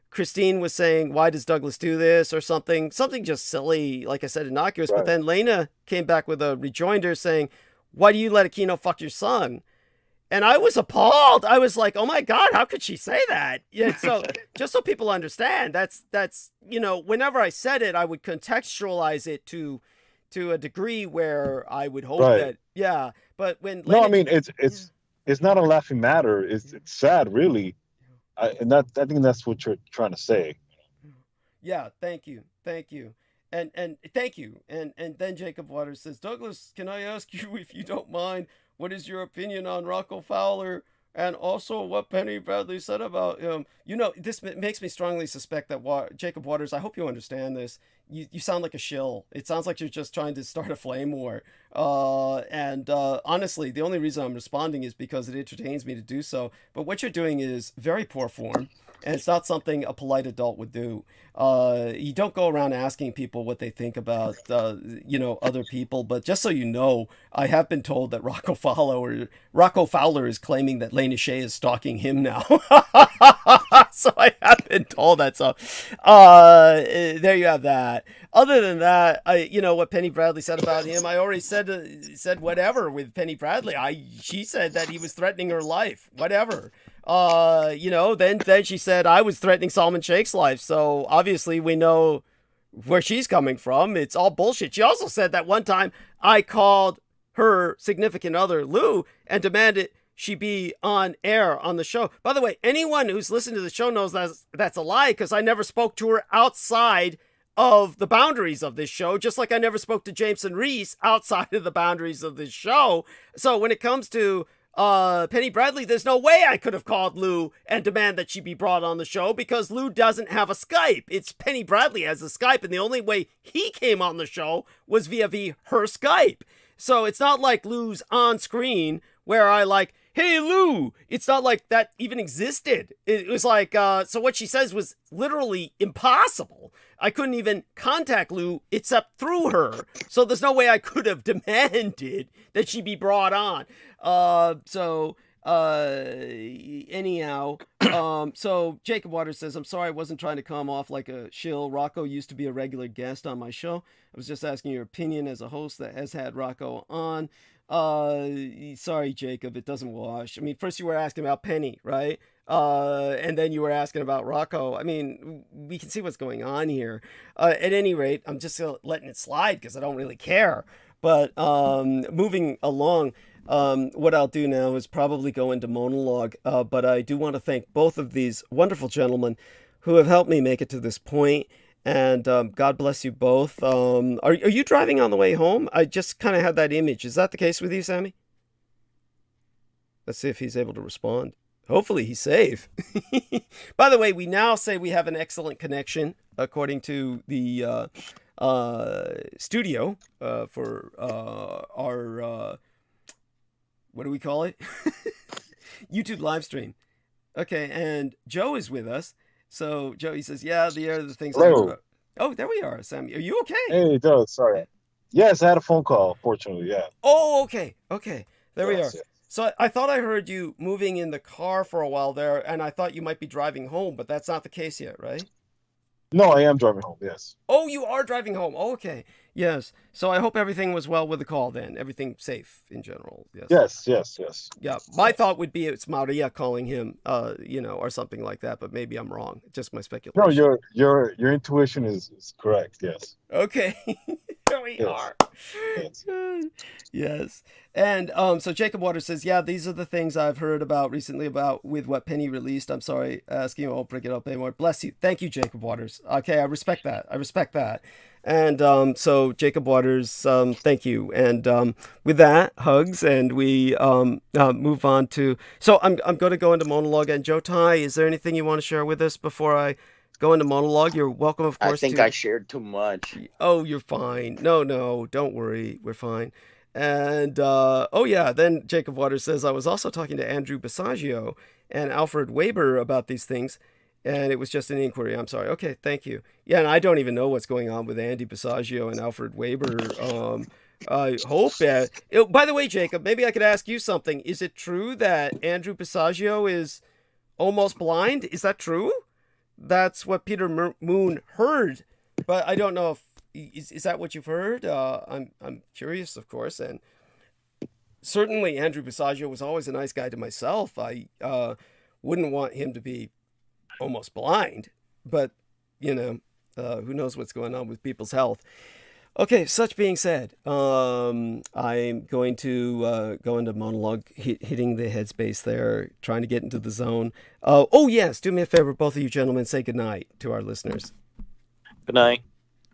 Christine was saying, why does Douglas do this, or something just silly, like I said, innocuous. Right. But then Lena came back with a rejoinder saying, why do you let Aquino fuck your son? And I was appalled. I was like, oh my God, how could she say that? Yeah. So just so people understand, that's, you know, whenever I said it, I would contextualize it to a degree where I would hope that, yeah. But when Lena, no, I mean, it's not a laughing matter. It's sad, really. I think that's what you're trying to say. Yeah. Thank you. And thank you. And then Jacob Waters says, Douglas, can I ask you, if you don't mind, what is your opinion on Rocco Fowler And also what Penny Bradley said about him. This makes me strongly suspect that Jacob Waters, I hope you understand this. You sound like a shill. It sounds like you're just trying to start a flame war. Honestly, the only reason I'm responding is because it entertains me to do so. But what you're doing is very poor form. And it's not something a polite adult would do. You don't go around asking people what they think about, other people. But just so you know, I have been told that Rocco Fowler is claiming that Lena Shea is stalking him now. So I have been told that. So there you have that. Other than that, what Penny Bradley said about him, I already said whatever with Penny Bradley. She said that he was threatening her life. Whatever. Then she said I was threatening Salman Sheikh's life. So obviously we know where she's coming from. It's all bullshit. She also said that one time I called her significant other, Lou, and demanded she be on air on the show. By the way, anyone who's listened to the show knows that's a lie, because I never spoke to her outside of the boundaries of this show, just like I never spoke to Jameson Reese outside of the boundaries of this show. So when it comes to Penny Bradley, there's no way I could have called Lou and demand that she be brought on the show, because Lou doesn't have a Skype. It's Penny Bradley has a Skype, and the only way he came on the show was via her Skype. So it's not like Lou's on screen where I like, hey Lou, it's not like that even existed. It was like, so what she says was literally impossible. I couldn't even contact Lou except through her. So there's no way I could have demanded that she be brought on. Anyhow, so Jacob Waters says, I'm sorry, I wasn't trying to come off like a shill. Rocco used to be a regular guest on my show. I was just asking your opinion as a host that has had Rocco on. Sorry, Jacob, it doesn't wash. I mean, first you were asking about Penny, right? And then you were asking about Rocco. I mean, we can see what's going on here. At any rate, I'm just letting it slide because I don't really care. But moving along, what I'll do now is probably go into monologue. But I do want to thank both of these wonderful gentlemen who have helped me make it to this point. And God bless you both. Are you driving on the way home? I just kind of had that image. Is that the case with you, Sammy? Let's see if he's able to respond. Hopefully he's safe. By the way, we now say we have an excellent connection, according to the studio for our, what do we call it? YouTube live stream. Okay, and Joe is with us. So Joey says, yeah, the other things. Hello. Oh, there we are, Sammy. Are you okay? Hey, Doug, sorry. Yes, I had a phone call, fortunately, yeah. Oh, okay. There we are. Yes. So I thought I heard you moving in the car for a while there, and I thought you might be driving home, but that's not the case yet, right? No, I am driving home, yes. Oh, you are driving home. Oh, okay. Yes. So I hope everything was well with the call then. Everything safe in general. Yes. Yes. Yeah. My thought would be it's Maria calling him, or something like that, but maybe I'm wrong. Just my speculation. No, your intuition is correct, yes. Okay. Here we are. Yes. And so Jacob Waters says, yeah, these are the things I've heard about recently with what Penny released. I'm sorry, asking you, I'll bring it up anymore. Bless you. Thank you, Jacob Waters. Okay, I respect that. And so Jacob Waters, thank you. And with that, hugs, and we move on to. So I'm going to go into monologue. And Joe Tai, is there anything you want to share with us before I go into monologue? You're welcome, of course. I think I shared too much. Oh, you're fine. No, don't worry. We're fine. And, then Jacob Waters says, I was also talking to Andrew Basaggio and Alfred Weber about these things, and it was just an inquiry. I'm sorry. Okay, thank you. Yeah, and I don't even know what's going on with Andy Basaggio and Alfred Weber. I hope that... by the way, Jacob, maybe I could ask you something. Is it true that Andrew Basaggio is almost blind? Is that true? That's what Peter Moon heard, but I don't know if is that what you've heard? I'm curious, of course, and certainly Andrew Basaggio was always a nice guy to myself. I wouldn't want him to be almost blind, but who knows what's going on with people's health. Okay, such being said, I'm going to go into monologue, hitting the headspace there, trying to get into the zone. Yes, do me a favor, both of you gentlemen, say goodnight to our listeners. Good night.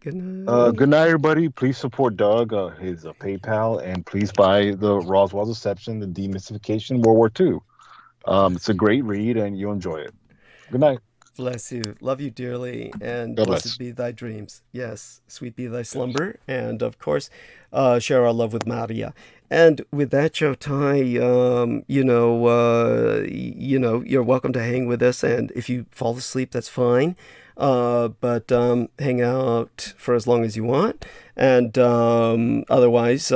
Good night. Good night, everybody. Please support Doug, his PayPal, and please buy the Roswell Deception, the Demystification, World War II. It's a great read, and you'll enjoy it. Good night. Bless you. Love you dearly, and God blessed bless. be thy dreams. Yes, sweet be thy slumber, and of course, share our love with Maria. And with that, Joe Tai, you're welcome to hang with us, and if you fall asleep, that's fine. But hang out for as long as you want, and otherwise,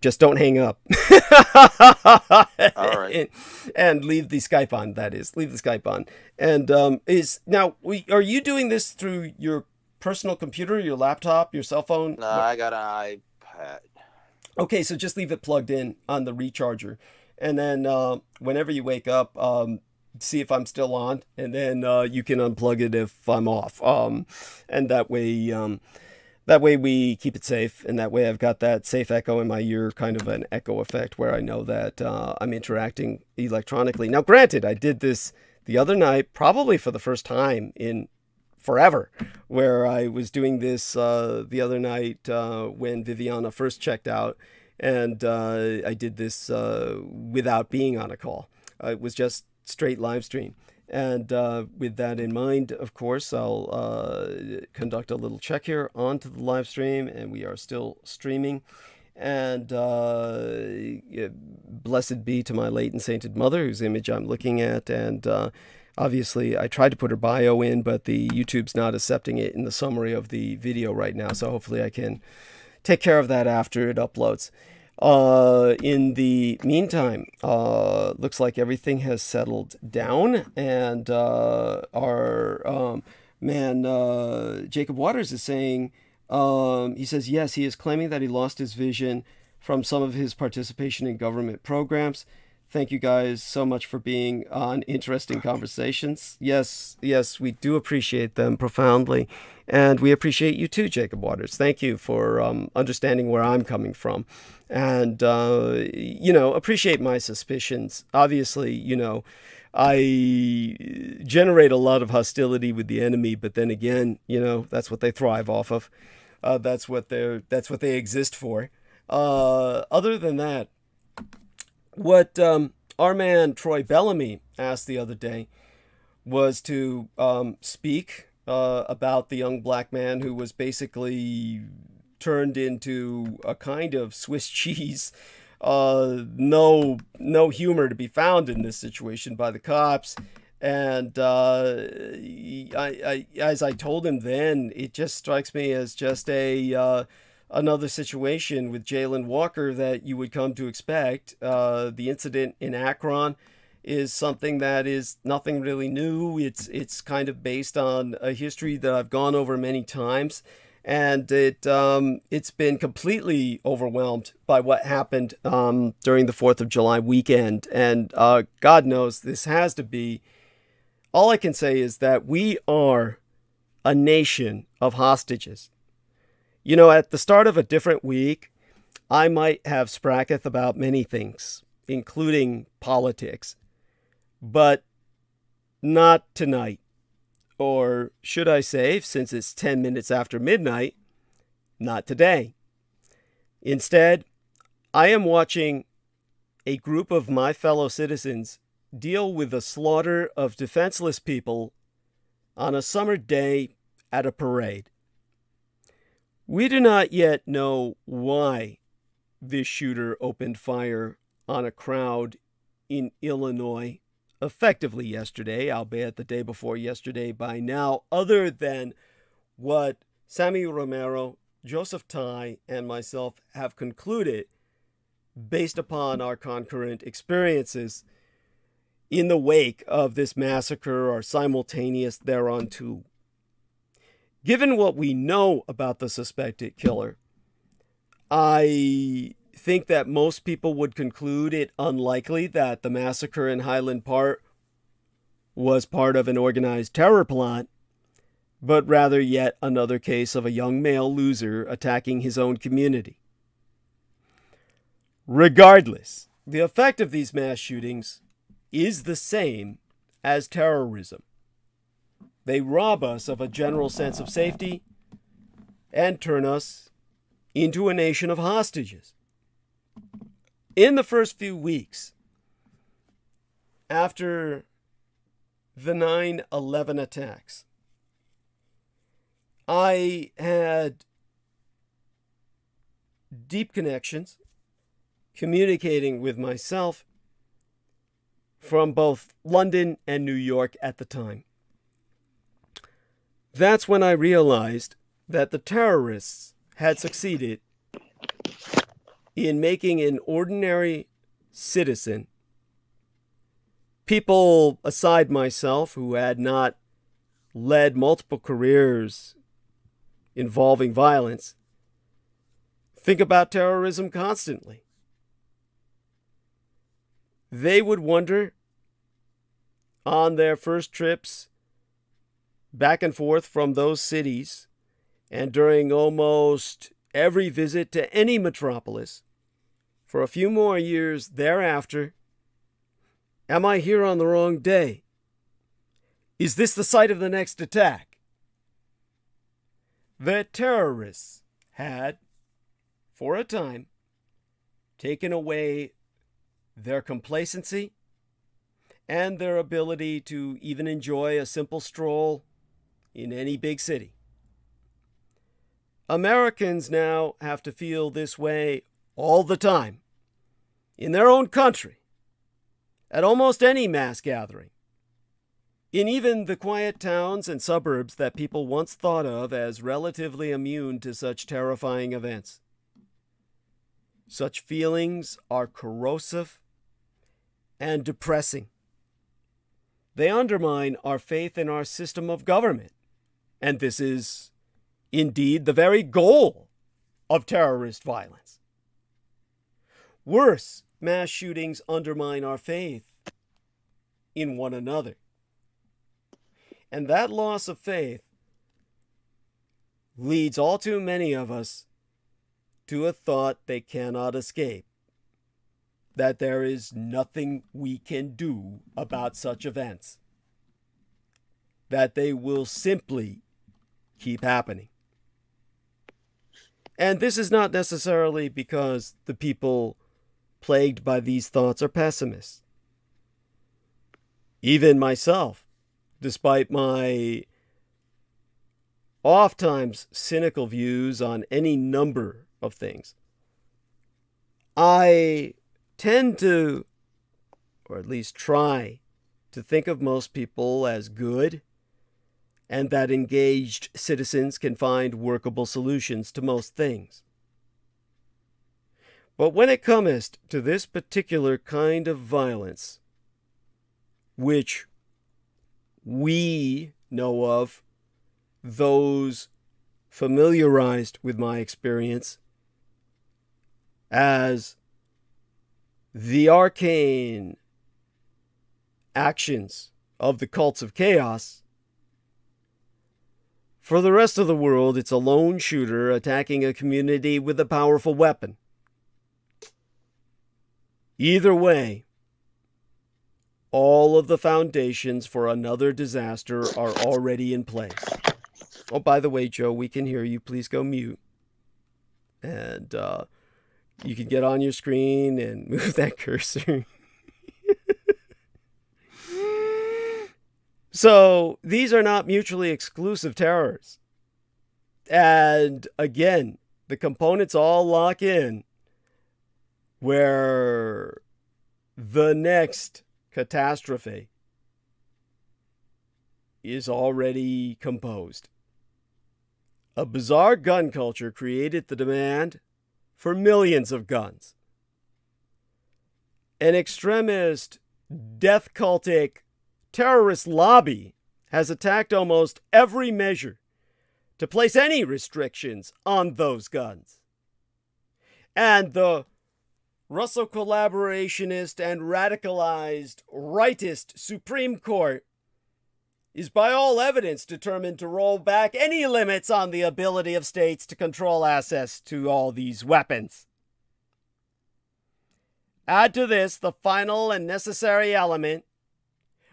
just don't hang up. All right. And leave the Skype on. That is, leave the Skype on. And are you doing this through your personal computer, your laptop, your cell phone? No, I got an iPad. Okay, so just leave it plugged in on the recharger, and then whenever you wake up, see if I'm still on, and then you can unplug it if I'm off. And that way we keep it safe, and that way I've got that safe echo in my ear, kind of an echo effect where I know that I'm interacting electronically. Now, granted, I did this the other night, probably for the first time in forever, where I was doing this the other night when Viviana first checked out, and I did this without being on a call. It was just straight live stream. And with that in mind, of course, I'll conduct a little check here onto the live stream, and we are still streaming. And blessed be to my late and sainted mother, whose image I'm looking at. And obviously, I tried to put her bio in, but the YouTube's not accepting it in the summary of the video right now. So hopefully I can take care of that after it uploads. In the meantime, looks like everything has settled down, and our man Jacob Waters is saying, he says, yes, he is claiming that he lost his vision from some of his participation in government programs. Thank you guys so much for being on interesting conversations. Yes, we do appreciate them profoundly. And we appreciate you too, Jacob Waters. Thank you for understanding where I'm coming from. And, appreciate my suspicions. Obviously, I generate a lot of hostility with the enemy, but then again, that's what they thrive off of. That's what they exist for. Other than that, what our man Troy Bellamy asked the other day was to speak about the young black man who was basically turned into a kind of Swiss cheese. No humor to be found in this situation by the cops. And as I told him then, it just strikes me as just another situation with Jalen Walker that you would come to expect. The incident in Akron is something that is nothing really new. It's kind of based on a history that I've gone over many times, and it's been completely overwhelmed by what happened during the 4th of July weekend. And God knows this has to be. All I can say is that we are a nation of hostages. At the start of a different week, I might have spracketh about many things, including politics, but not tonight. Or should I say, since it's 10 minutes after midnight, not today. Instead, I am watching a group of my fellow citizens deal with the slaughter of defenseless people on a summer day at a parade. We do not yet know why this shooter opened fire on a crowd in Illinois effectively yesterday, albeit the day before yesterday by now, other than what Sammy Romero, Joseph Tai, and myself have concluded based upon our concurrent experiences in the wake of this massacre or simultaneous thereunto. Given what we know about the suspected killer, I think that most people would conclude it unlikely that the massacre in Highland Park was part of an organized terror plot, but rather yet another case of a young male loser attacking his own community. Regardless, the effect of these mass shootings is the same as terrorism. They rob us of a general sense of safety and turn us into a nation of hostages. In the first few weeks, after the 9/11 attacks, I had deep connections communicating with myself from both London and New York at the time. That's when I realized that the terrorists had succeeded in making an ordinary citizen, people aside myself who had not led multiple careers involving violence, think about terrorism constantly. They would wonder on their first trips back and forth from those cities, and during almost every visit to any metropolis for a few more years thereafter, am I here on the wrong day? Is this the site of the next attack? The terrorists had, for a time, taken away their complacency and their ability to even enjoy a simple stroll in any big city. Americans now have to feel this way all the time, in their own country, at almost any mass gathering, in even the quiet towns and suburbs that people once thought of as relatively immune to such terrifying events. Such feelings are corrosive and depressing. They undermine our faith in our system of government, and this is indeed the very goal of terrorist violence. Worse, mass shootings undermine our faith in one another. And that loss of faith leads all too many of us to a thought they cannot escape, that there is nothing we can do about such events, that they will simply keep happening. And this is not necessarily because the people plagued by these thoughts are pessimists. Even myself, despite my oftentimes cynical views on any number of things, I tend to, or at least try, to think of most people as good, and that engaged citizens can find workable solutions to most things. But when it cometh to this particular kind of violence, which we know of, those familiarized with my experience, as the arcane actions of the cults of chaos, for the rest of the world, it's a lone shooter attacking a community with a powerful weapon. Either way, all of the foundations for another disaster are already in place. Oh, by the way, Joe, we can hear you. Please go mute. And you can get on your screen and move that cursor. So these are not mutually exclusive terrors. And again, the components all lock in where the next catastrophe is already composed. A bizarre gun culture created the demand for millions of guns. An extremist, death cultic, terrorist lobby has attacked almost every measure to place any restrictions on those guns. And the Russo collaborationist and radicalized rightist Supreme Court is by all evidence determined to roll back any limits on the ability of states to control access to all these weapons. Add to this the final and necessary element,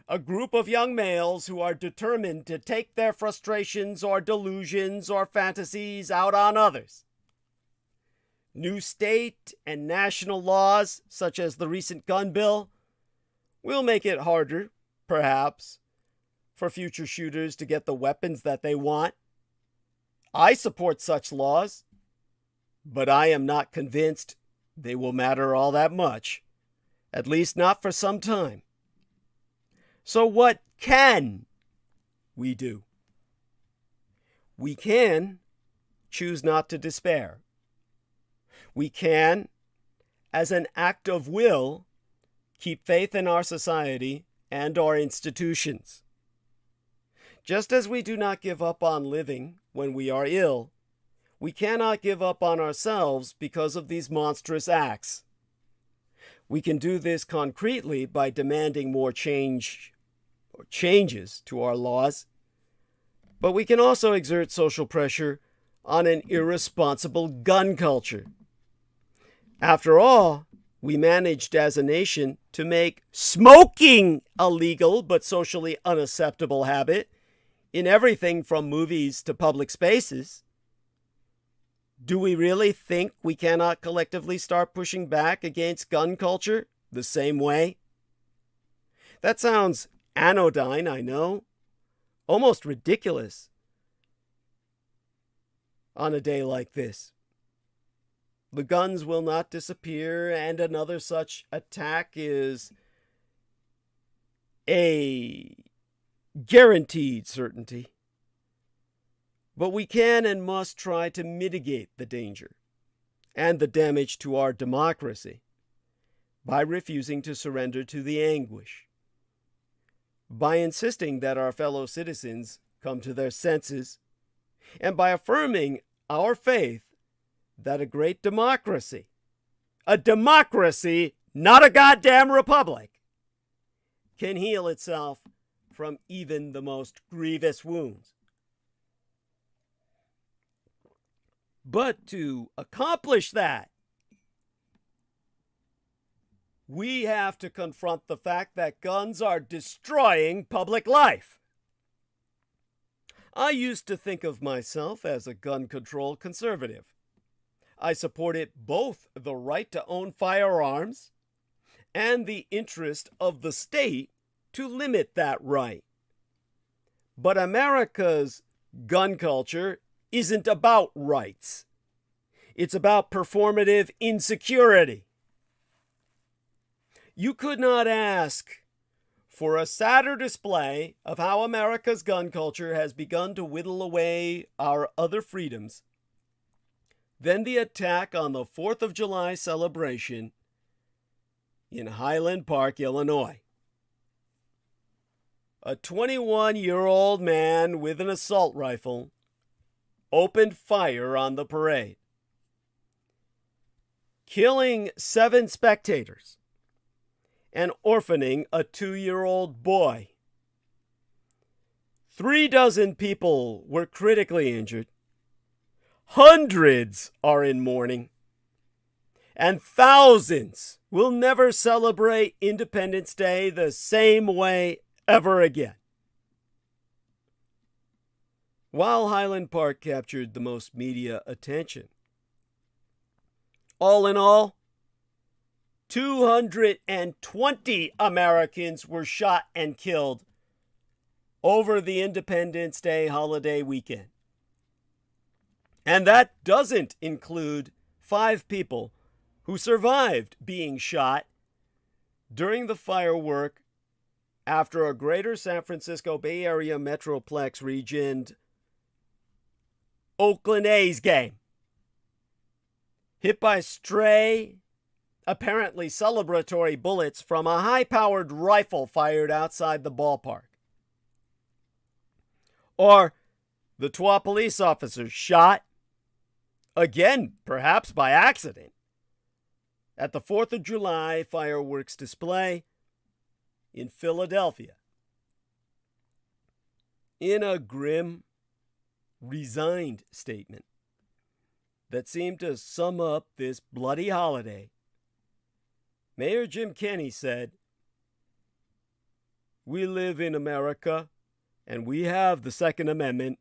a group of young males who are determined to take their frustrations or delusions or fantasies out on others. New state and national laws, such as the recent gun bill, We'll make it harder, perhaps, for future shooters to get the weapons that they want. I support such laws, but I am not convinced they will matter all that much, at least not for some time. So what can we do? We can choose not to despair. We can, as an act of will, keep faith in our society and our institutions. Just as we do not give up on living when we are ill, we cannot give up on ourselves because of these monstrous acts. We can do this concretely by demanding more changes to our laws, but we can also exert social pressure on an irresponsible gun culture. After all, we managed as a nation to make smoking a legal but socially unacceptable habit in everything from movies to public spaces. Do we really think we cannot collectively start pushing back against gun culture the same way? That sounds anodyne, I know, almost ridiculous on a day like this. The guns will not disappear, and another such attack is a guaranteed certainty. But we can and must try to mitigate the danger and the damage to our democracy by refusing to surrender to the anguish, by insisting that our fellow citizens come to their senses, and by affirming our faith that a great democracy, a democracy, not a goddamn republic, can heal itself from even the most grievous wounds. But to accomplish that, we have to confront the fact that guns are destroying public life. I used to think of myself as a gun control conservative. I supported both the right to own firearms and the interest of the state to limit that right. But America's gun culture isn't about rights. It's about performative insecurity. You could not ask for a sadder display of how America's gun culture has begun to whittle away our other freedoms than the attack on the 4th of July celebration in Highland Park, Illinois. A 21-year-old man with an assault rifle opened fire on the parade, killing 7 spectators and orphaning a 2-year-old boy. 36 people were critically injured. Hundreds are in mourning. And thousands will never celebrate Independence Day the same way ever again. While Highland Park captured the most media attention, all in all, 220 Americans were shot and killed over the Independence Day holiday weekend. And that doesn't include 5 people who survived being shot during the firework after a greater San Francisco Bay Area Metroplex region Oakland A's game. Hit by stray, apparently celebratory bullets from a high-powered rifle fired outside the ballpark. Or the 2 police officers shot, again perhaps by accident, at the 4th of July fireworks display in Philadelphia. In a grim, resigned statement that seemed to sum up this bloody holiday, Mayor Jim Kenney said, "We live in America, and we have the Second Amendment,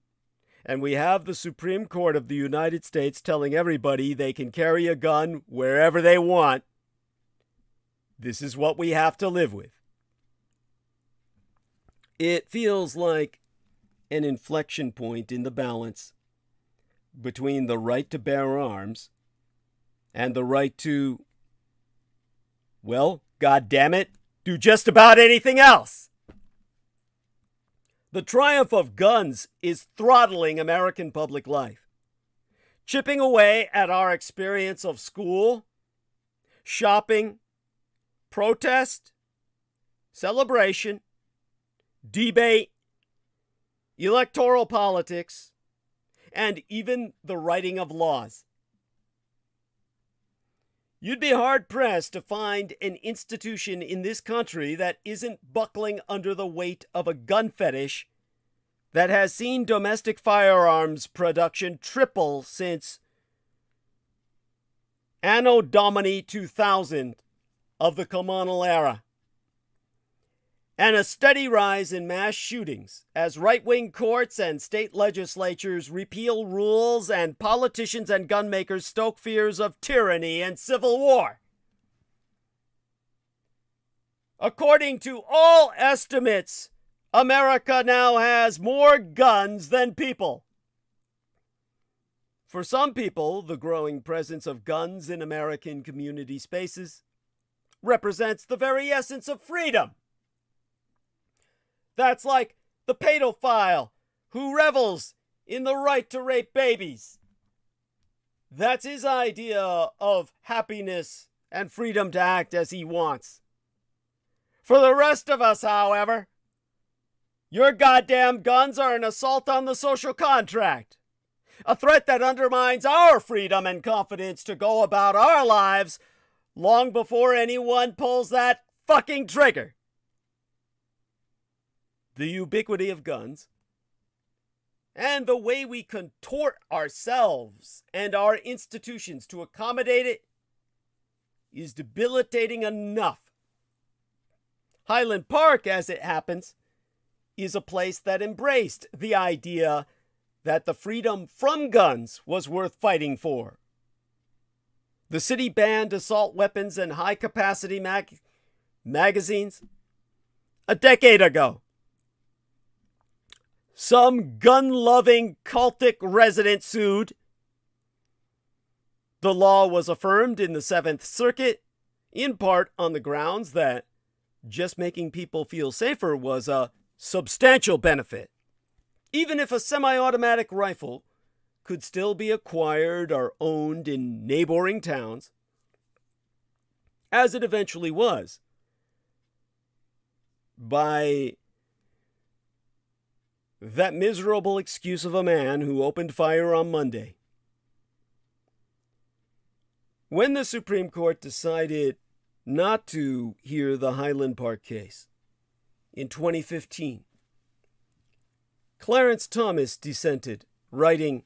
and we have the Supreme Court of the United States telling everybody they can carry a gun wherever they want. This is what we have to live with. It feels like an inflection point in the balance between the right to bear arms and the right to, well, God damn it, do just about anything else. The triumph of guns is throttling American public life, chipping away at our experience of school, shopping, protest, celebration, debate, electoral politics, and even the writing of laws. You'd be hard-pressed to find an institution in this country that isn't buckling under the weight of a gun fetish that has seen domestic firearms production triple since Anno Domini 2000 of the Commonal era, and a steady rise in mass shootings as right-wing courts and state legislatures repeal rules and politicians and gunmakers stoke fears of tyranny and civil war. According to all estimates, America now has more guns than people. For some people, the growing presence of guns in American community spaces represents the very essence of freedom. That's like the pedophile who revels in the right to rape babies. That's his idea of happiness and freedom to act as he wants. For the rest of us, however, your goddamn guns are an assault on the social contract, a threat that undermines our freedom and confidence to go about our lives long before anyone pulls that fucking trigger. The ubiquity of guns, and the way we contort ourselves and our institutions to accommodate it, is debilitating enough. Highland Park, as it happens, is a place that embraced the idea that the freedom from guns was worth fighting for. The city banned assault weapons and high-capacity magazines a decade ago. Some gun-loving cultic resident sued. The law was affirmed in the Seventh Circuit, in part on the grounds that just making people feel safer was a substantial benefit, even if a semi-automatic rifle could still be acquired or owned in neighboring towns, as it eventually was, by that miserable excuse of a man who opened fire on Monday. When the Supreme Court decided not to hear the Highland Park case in 2015, Clarence Thomas dissented, writing,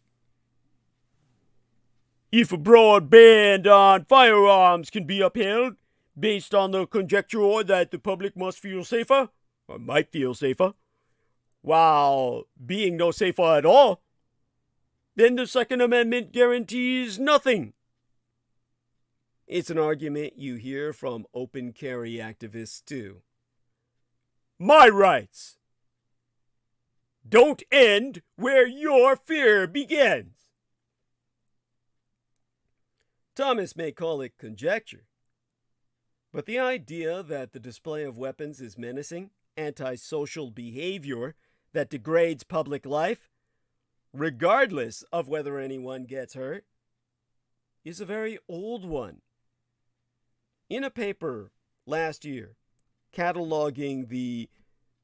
"If a broad ban on firearms can be upheld based on the conjecture that the public must feel safer, or might feel safer, while being no safer at all, then the Second Amendment guarantees nothing." It's an argument you hear from open carry activists too. My rights don't end where your fear begins. Thomas may call it conjecture, but the idea that the display of weapons is menacing, antisocial behavior that degrades public life, regardless of whether anyone gets hurt, is a very old one. In a paper last year, cataloging the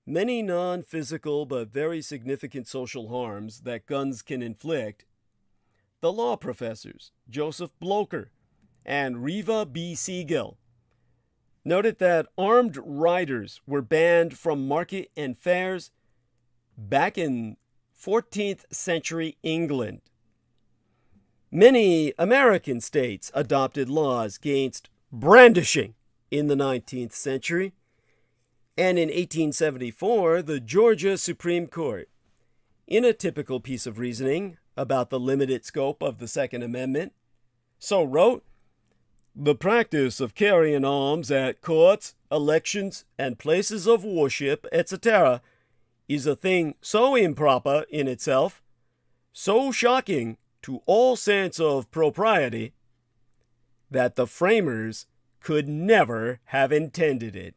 many non-physical but very significant social harms that guns can inflict, the law professors Joseph Blocher and Riva B. Siegel noted that armed riders were banned from market and fairs back in 14th century England. Many American states adopted laws against brandishing in the 19th century, and in 1874, the Georgia Supreme Court, in a typical piece of reasoning about the limited scope of the Second Amendment, so wrote, "The practice of carrying arms at courts, elections, and places of worship, etc., is a thing so improper in itself, so shocking to all sense of propriety, that the framers could never have intended it.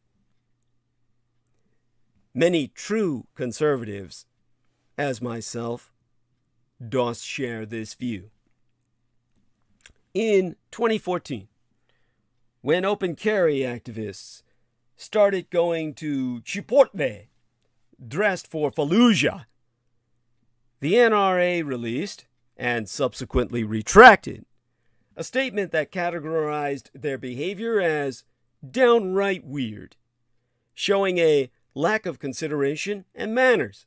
Many true conservatives, as myself, does share this view. In 2014, when open carry activists started going to Chipotle dressed for Fallujah, the NRA released, and subsequently retracted, a statement that categorized their behavior as downright weird, showing a lack of consideration and manners.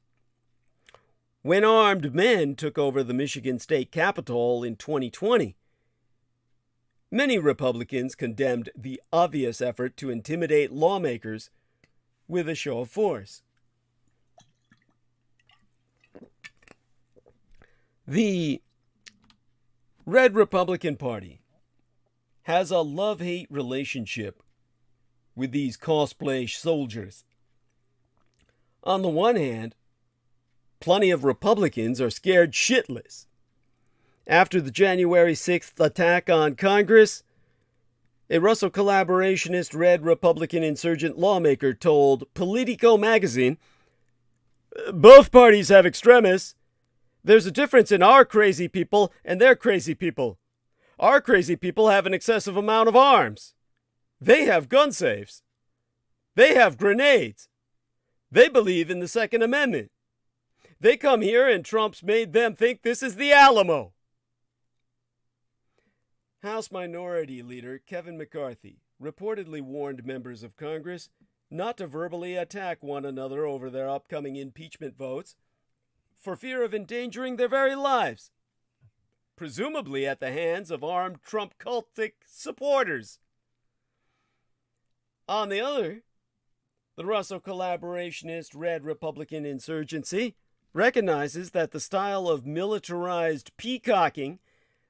When armed men took over the Michigan State Capitol in 2020, many Republicans condemned the obvious effort to intimidate lawmakers with a show of force. The Red Republican Party has a love-hate relationship with these cosplay soldiers. On the one hand, plenty of Republicans are scared shitless. After the January 6th attack on Congress, a Russell collaborationist Red Republican insurgent lawmaker told Politico magazine, "Both parties have extremists. There's a difference in our crazy people and their crazy people. Our crazy people have an excessive amount of arms. They have gun safes. They have grenades. They believe in the Second Amendment. They come here and Trump's made them think this is the Alamo." House Minority Leader Kevin McCarthy reportedly warned members of Congress not to verbally attack one another over their upcoming impeachment votes for fear of endangering their very lives, presumably at the hands of armed Trump cultic supporters. On the other, the Russell collaborationist Red Republican insurgency recognizes that the style of militarized peacocking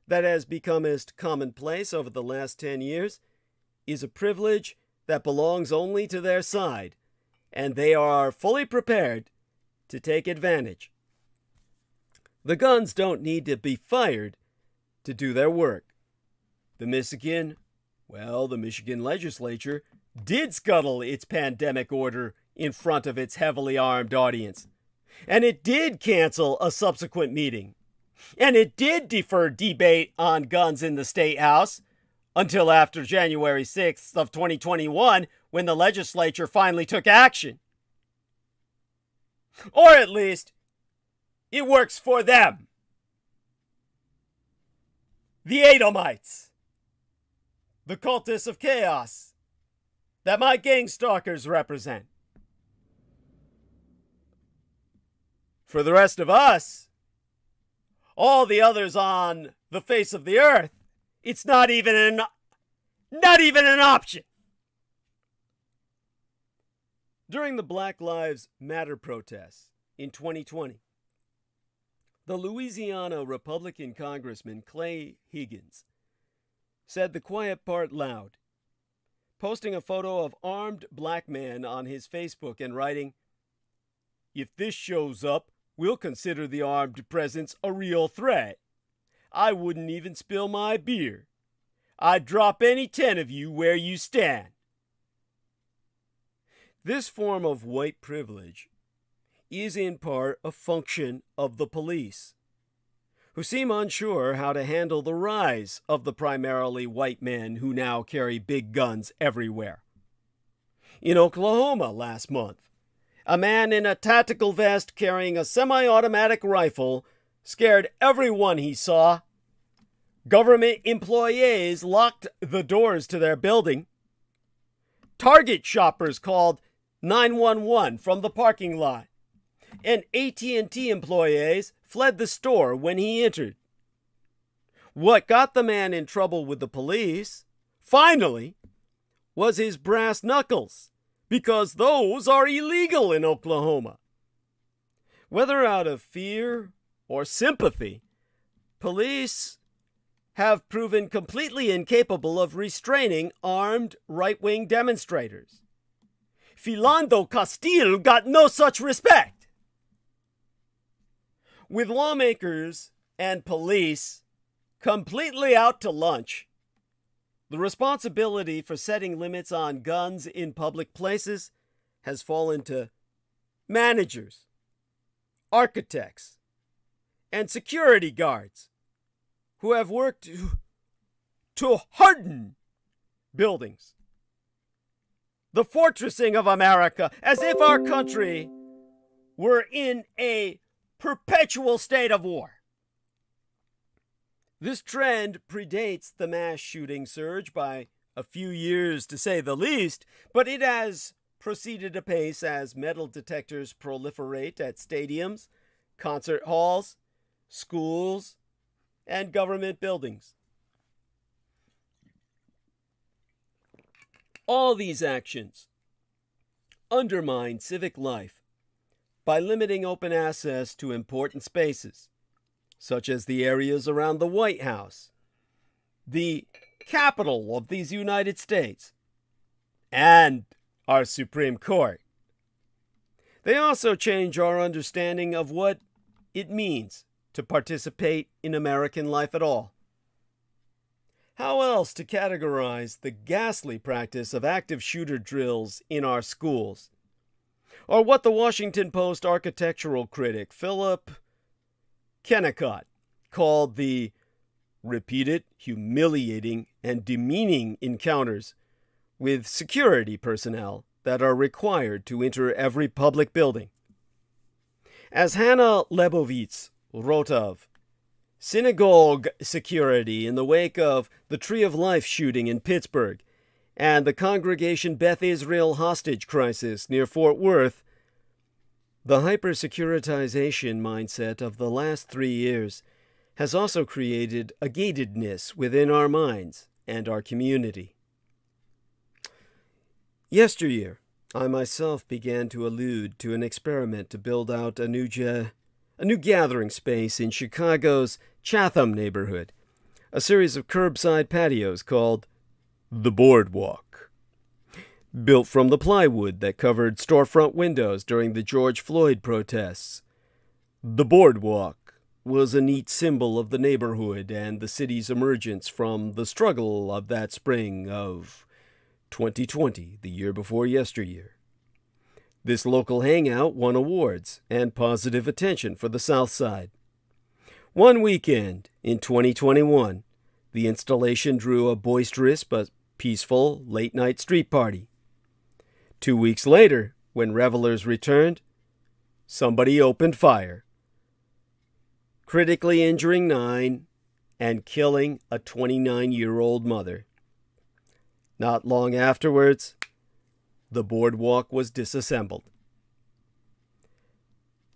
that has become as commonplace over the last 10 years is a privilege that belongs only to their side, and they are fully prepared to take advantage. The guns don't need to be fired to do their work. The Michigan legislature did scuttle its pandemic order in front of its heavily armed audience. And it did cancel a subsequent meeting. And it did defer debate on guns in the State House until after January 6th of 2021, when the legislature finally took action. Or at least, it works for them. The Edomites. The cultists of chaos that my gang stalkers represent. For the rest of us, all the others on the face of the earth, it's not even an option. During the Black Lives Matter protests in 2020, the Louisiana Republican Congressman Clay Higgins said the quiet part loud, posting a photo of armed black men on his Facebook and writing, "If this shows up, we'll consider the armed presence a real threat. I wouldn't even spill my beer. I'd drop any 10 of you where you stand." This form of white privilege is in part a function of the police, who seem unsure how to handle the rise of the primarily white men who now carry big guns everywhere. In Oklahoma last month, a man in a tactical vest carrying a semi-automatic rifle scared everyone he saw. Government employees locked the doors to their building. Target shoppers called 911 from the parking lot. And AT&T employees fled the store when he entered. What got the man in trouble with the police, finally, was his brass knuckles, because those are illegal in Oklahoma. Whether out of fear or sympathy, police have proven completely incapable of restraining armed right-wing demonstrators. Philando Castile got no such respect. With lawmakers and police completely out to lunch, the responsibility for setting limits on guns in public places has fallen to managers, architects, and security guards who have worked to harden buildings. The fortressing of America, as if our country were in a perpetual state of war. This trend predates the mass shooting surge by a few years, to say the least, but it has proceeded apace as metal detectors proliferate at stadiums, concert halls, schools, and government buildings. All these actions undermine civic life by limiting open access to important spaces, such as the areas around the White House, the capital of these United States, and our Supreme Court. They also change our understanding of what it means to participate in American life at all. How else to categorize the ghastly practice of active shooter drills in our schools? Or what the Washington Post architectural critic Philip Kennicott called the repeated, humiliating, and demeaning encounters with security personnel that are required to enter every public building. As Hannah Lebovitz wrote of synagogue security in the wake of the Tree of Life shooting in Pittsburgh and the Congregation Beth Israel hostage crisis near Fort Worth, the hyper-securitization mindset of the last 3 years has also created a gatedness within our minds and our community. Yesteryear, I myself began to allude to an experiment to build out a new gathering space in Chicago's Chatham neighborhood, a series of curbside patios called the Boardwalk. Built from the plywood that covered storefront windows during the George Floyd protests, the Boardwalk was a neat symbol of the neighborhood and the city's emergence from the struggle of that spring of 2020, the year before yesteryear. This local hangout won awards and positive attention for the South Side. One weekend in 2021, the installation drew a boisterous but peaceful late-night street party. 2 weeks later, when revelers returned, somebody opened fire, critically injuring 9 and killing a 29-year-old mother. Not long afterwards, the boardwalk was disassembled.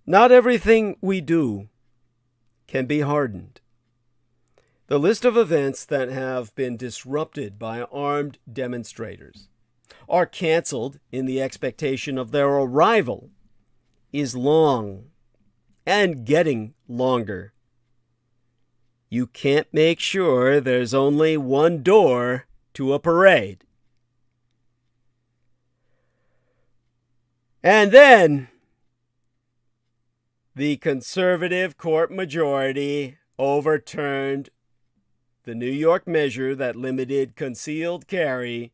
Not everything we do can be hardened. The list of events that have been disrupted by armed demonstrators or canceled in the expectation of their arrival is long and getting longer. You can't make sure there's only one door to a parade. And then the conservative court majority overturned the New York measure that limited concealed carry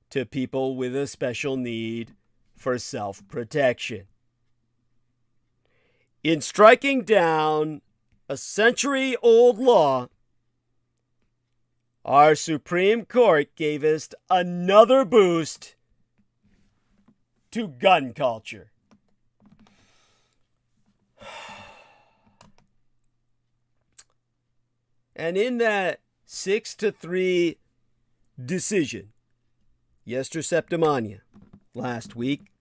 to people with a special need for self-protection. In striking down a century-old law, our Supreme Court gave us another boost to gun culture. And in that 6-3 decision, yesterday last week,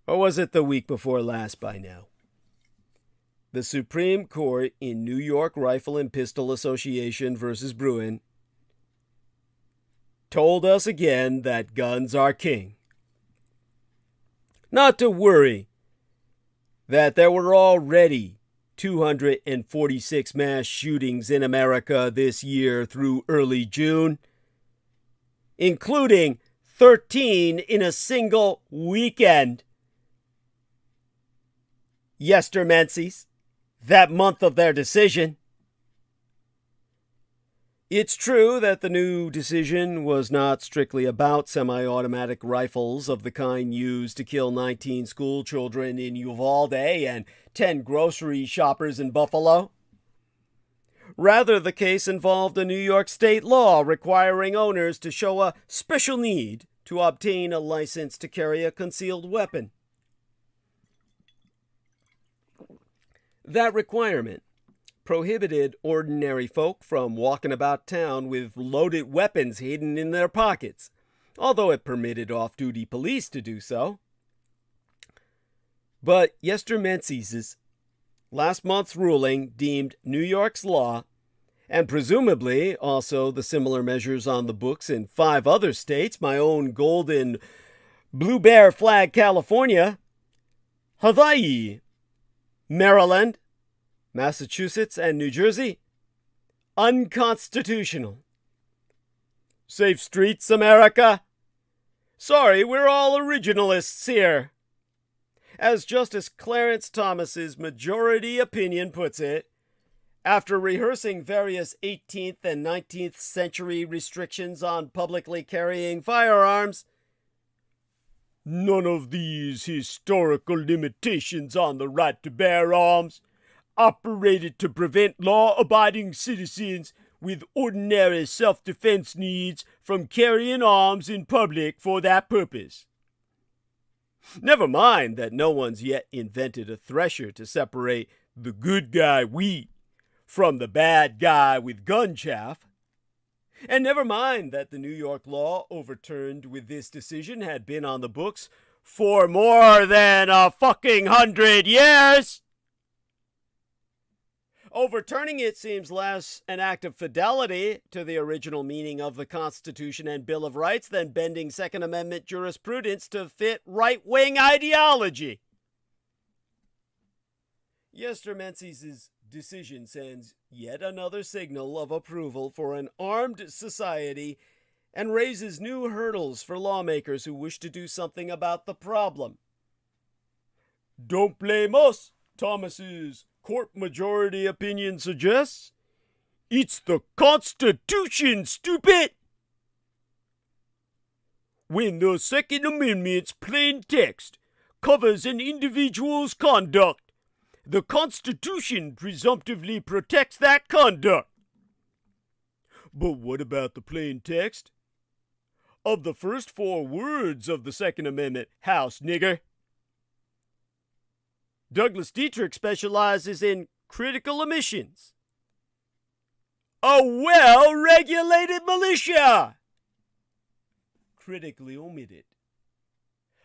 or was it the week before last by now? The Supreme Court in New York Rifle and Pistol Association versus Bruin told us again that guns are king. Not to worry that there were already 246 mass shootings in America this year through early June, including 13 in a single weekend. Yester Menses, that month of their decision. It's true that the new decision was not strictly about semi-automatic rifles of the kind used to kill 19 school children in Uvalde and 10 grocery shoppers in Buffalo. Rather, the case involved a New York state law requiring owners to show a special need to obtain a license to carry a concealed weapon. That requirement prohibited ordinary folk from walking about town with loaded weapons hidden in their pockets, although it permitted off-duty police to do so. But Yester Menses' last month's ruling deemed New York's law, and presumably also the similar measures on the books in 5 other states, my own golden blue bear flag California, Hawaii, Maryland, Massachusetts, and New Jersey, unconstitutional. Safe streets, America? Sorry, we're all originalists here. As Justice Clarence Thomas's majority opinion puts it, after rehearsing various 18th and 19th century restrictions on publicly carrying firearms, none of these historical limitations on the right to bear arms operated to prevent law-abiding citizens with ordinary self-defense needs from carrying arms in public for that purpose. Never mind that no one's yet invented a thresher to separate the good guy wheat from the bad guy with gun chaff. And never mind that the New York law overturned with this decision had been on the books for more than 100 years. Overturning it seems less an act of fidelity to the original meaning of the Constitution and Bill of Rights than bending Second Amendment jurisprudence to fit right-wing ideology. Yester Menses' decision sends yet another signal of approval for an armed society and raises new hurdles for lawmakers who wish to do something about the problem. Don't blame us, Thomas's court majority opinion suggests. It's the Constitution, stupid! When the Second Amendment's plain text covers an individual's conduct, the Constitution presumptively protects that conduct. But what about the plain text of the first 4 words of the Second Amendment, House nigger? Douglas Dietrich specializes in critical omissions. A well-regulated militia! Critically omitted.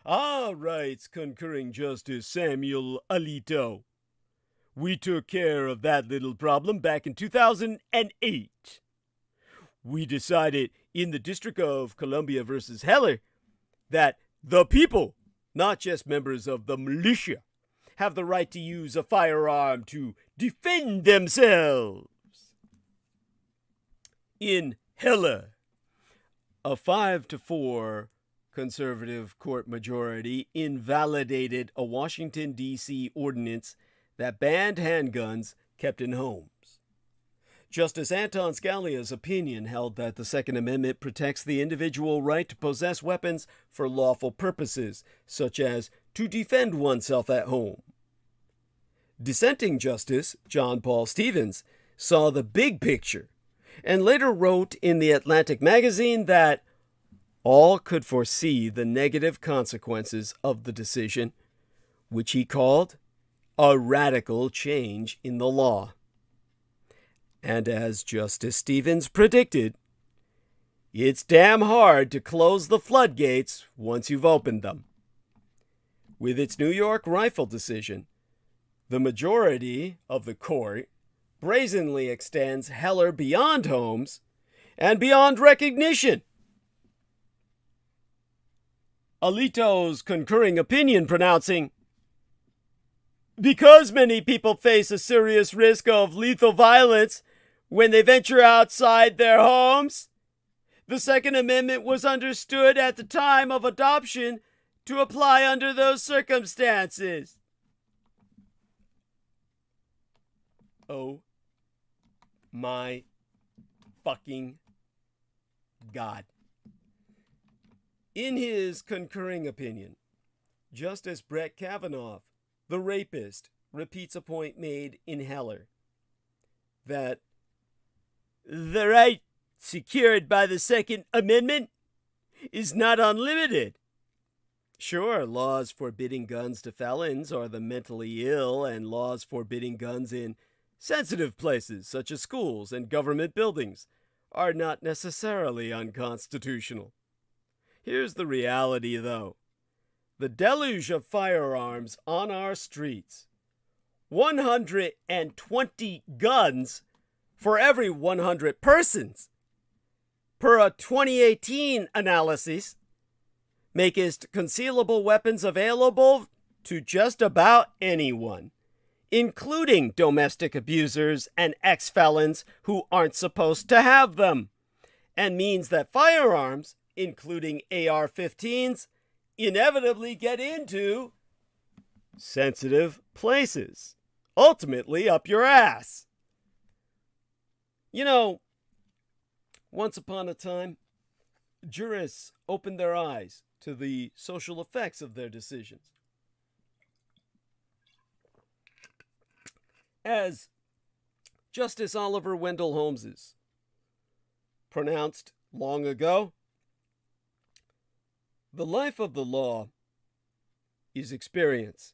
Writes concurring Justice Samuel Alito. We took care of that little problem back in 2008. We decided in the District of Columbia versus Heller that the people, not just members of the militia, have the right to use a firearm to defend themselves. In Heller, a 5-4 conservative court majority invalidated a Washington, D.C. ordinance that banned handguns kept in homes. Justice Anton Scalia's opinion held that the Second Amendment protects the individual right to possess weapons for lawful purposes, such as to defend oneself at home. Dissenting Justice John Paul Stevens saw the big picture and later wrote in the Atlantic magazine that all could foresee the negative consequences of the decision, which he called a radical change in the law. And as Justice Stevens predicted, it's damn hard to close the floodgates once you've opened them. With its New York rifle decision, the majority of the court brazenly extends Heller beyond homes and beyond recognition. Alito's concurring opinion pronouncing, because many people face a serious risk of lethal violence when they venture outside their homes, the Second Amendment was understood at the time of adoption to apply under those circumstances. Oh my fucking God. In his concurring opinion, Justice Brett Kavanaugh, the rapist, repeats a point made in Heller that the right secured by the Second Amendment is not unlimited. Sure, laws forbidding guns to felons or the mentally ill and laws forbidding guns in sensitive places such as schools and government buildings are not necessarily unconstitutional. Here's the reality, though. The deluge of firearms on our streets, 120 guns for every 100 persons, per a 2018 analysis, makest concealable weapons available to just about anyone, including domestic abusers and ex-felons who aren't supposed to have them, and means that firearms, including AR-15s, inevitably get into sensitive places, ultimately up your ass. You know, once upon a time, jurists opened their eyes to the social effects of their decisions. As Justice Oliver Wendell Holmes's pronounced long ago, the life of the law is experience.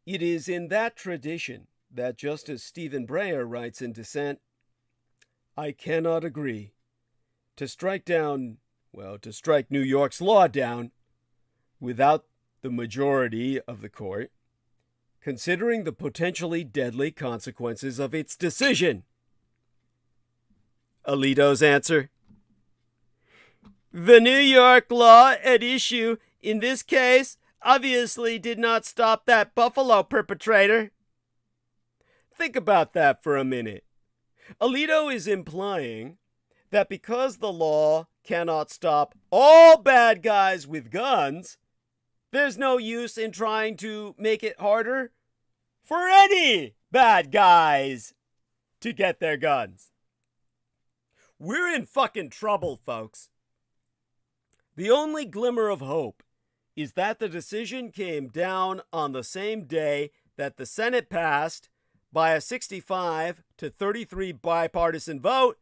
It is in that tradition that Justice Stephen Breyer writes in dissent, I cannot agree to strike New York's law down without the majority of the court considering the potentially deadly consequences of its decision. Alito's answer: the New York law at issue in this case obviously did not stop that Buffalo perpetrator. Think about that for a minute. Alito is implying that because the law cannot stop all bad guys with guns, there's no use in trying to make it harder for any bad guys to get their guns. We're in fucking trouble, folks. The only glimmer of hope is that the decision came down on the same day that the Senate passed, by a 65-33 bipartisan vote,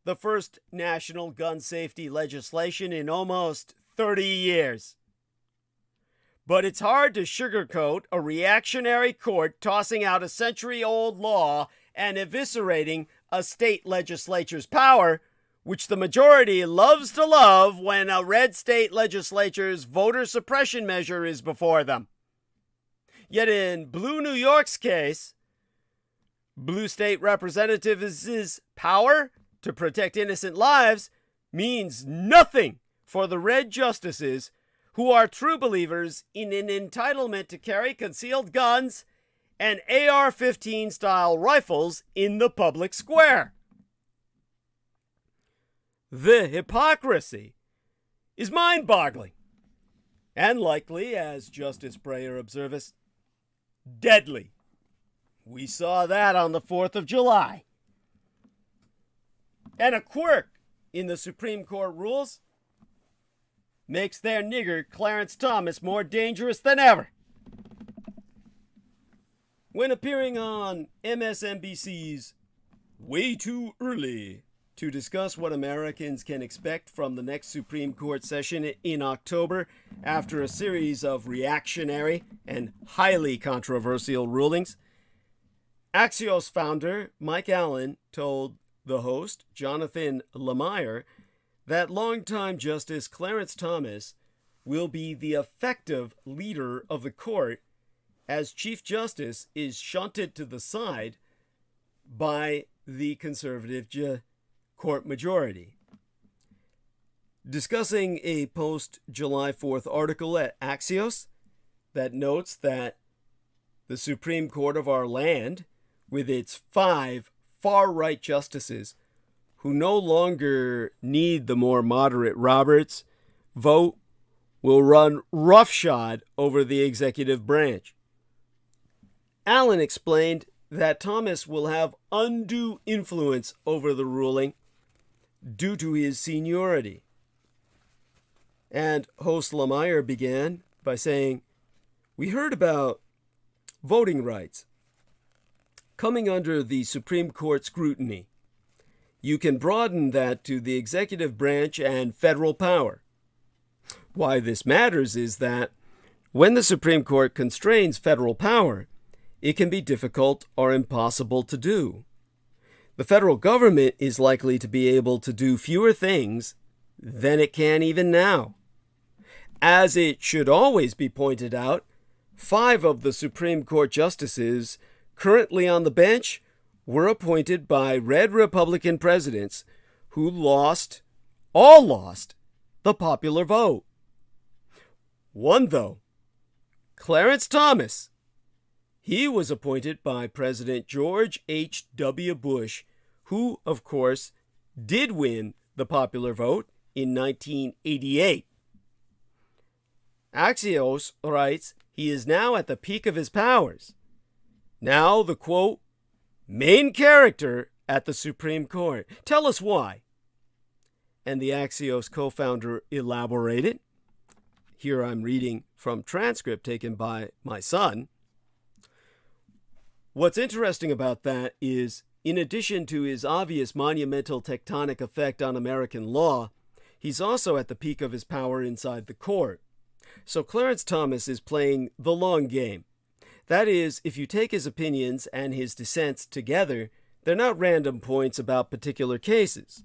the first national gun safety legislation in almost 30 years. But it's hard to sugarcoat a reactionary court tossing out a century-old law and eviscerating a state legislature's power, which the majority loves to love when a red state legislature's voter suppression measure is before them. Yet in Blue New York's case, Blue state representatives' power to protect innocent lives means nothing for the red justices who are true believers in an entitlement to carry concealed guns and AR-15 style rifles in the public square. The hypocrisy is mind-boggling and likely, as Justice Breyer observeth, deadly. We saw that on the 4th of July. And a quirk in the Supreme Court rules makes their nigger Clarence Thomas more dangerous than ever. When appearing on MSNBC's Way Too Early to discuss what Americans can expect from the next Supreme Court session in October after a series of reactionary and highly controversial rulings, Axios founder Mike Allen told the host, Jonathan Lemire, that longtime Justice Clarence Thomas will be the effective leader of the court as Chief Justice is shunted to the side by the conservative court majority. Discussing a post-July 4th article at Axios that notes that the Supreme Court of our land, with its 5 far-right justices who no longer need the more moderate Roberts vote, will run roughshod over the executive branch. Allen explained that Thomas will have undue influence over the ruling due to his seniority. And host Lemire began by saying, "We heard about voting rights coming under the Supreme Court scrutiny. You can broaden that to the executive branch and federal power. Why this matters is that when the Supreme Court constrains federal power, it can be difficult or impossible to do. The federal government is likely to be able to do fewer things than it can even now. As it should always be pointed out, 5 of the Supreme Court justices currently on the bench were appointed by red Republican presidents who all lost, the popular vote. One, though, Clarence Thomas, he was appointed by President George H.W. Bush, who, of course, did win the popular vote in 1988. Axios writes he is now at the peak of his powers. Now the, quote, main character at the Supreme Court. Tell us why." And the Axios co-founder elaborated. Here I'm reading from transcript taken by my son. "What's interesting about that is, in addition to his obvious monumental tectonic effect on American law, he's also at the peak of his power inside the court. So Clarence Thomas is playing the long game. That is, if you take his opinions and his dissents together, they're not random points about particular cases.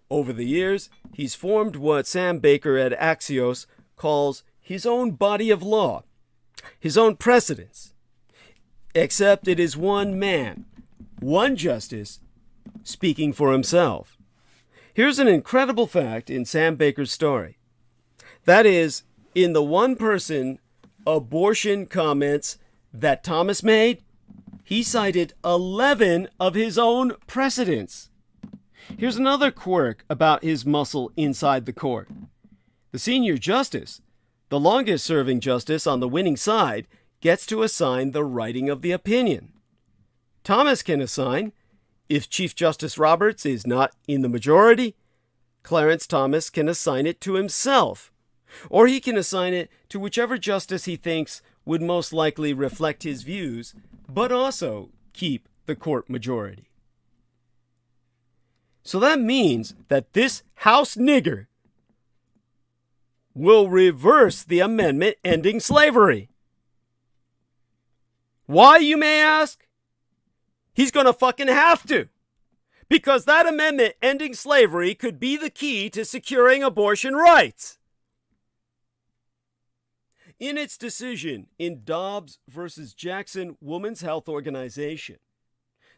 Over the years, he's formed what Sam Baker at Axios calls his own body of law, his own precedents. Except it is one man, one justice, speaking for himself. Here's an incredible fact in Sam Baker's story. That is, in the one-person abortion comments that Thomas made, he cited 11 of his own precedents. Here's another quirk about his muscle inside the court. The senior justice, the longest-serving justice on the winning side, gets to assign the writing of the opinion. Thomas can assign, if Chief Justice Roberts is not in the majority, Clarence Thomas can assign it to himself, or he can assign it to whichever justice he thinks would most likely reflect his views, but also keep the court majority. So that means that this House nigger will reverse the amendment ending slavery. Why, you may ask? He's going to fucking have to. Because that amendment ending slavery could be the key to securing abortion rights. In its decision in Dobbs versus Jackson Women's Health Organization,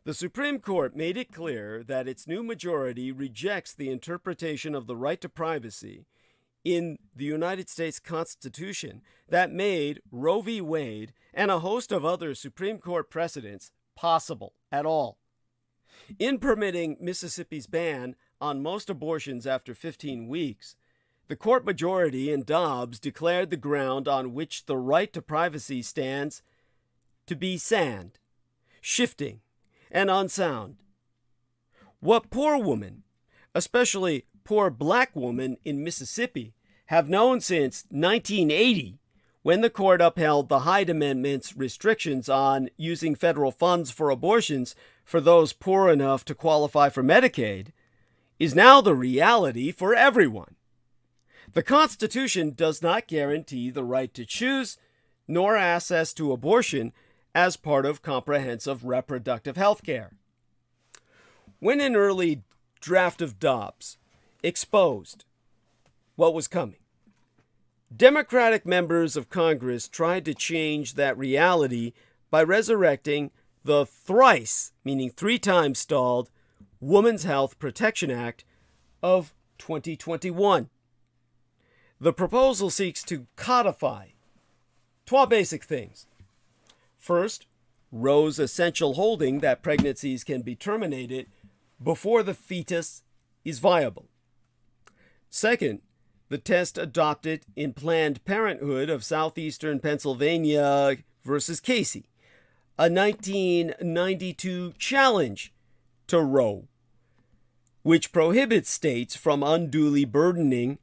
the Supreme Court made it clear that its new majority rejects the interpretation of the right to privacy in the United States Constitution that made Roe v. Wade and a host of other Supreme Court precedents possible at all. In permitting Mississippi's ban on most abortions after 15 weeks, the court majority in Dobbs declared the ground on which the right to privacy stands to be sand, shifting, and unsound. What poor women, especially poor black women in Mississippi, have known since 1980, when the court upheld the Hyde Amendment's restrictions on using federal funds for abortions for those poor enough to qualify for Medicaid, is now the reality for everyone. The Constitution does not guarantee the right to choose nor access to abortion as part of comprehensive reproductive health care. When an early draft of Dobbs exposed what was coming, Democratic members of Congress tried to change that reality by resurrecting the thrice, meaning 3 times stalled, Women's Health Protection Act of 2021. The proposal seeks to codify 12 basic things. First, Roe's essential holding that pregnancies can be terminated before the fetus is viable. Second, the test adopted in Planned Parenthood of Southeastern Pennsylvania versus Casey, a 1992 challenge to Roe, which prohibits states from unduly burdening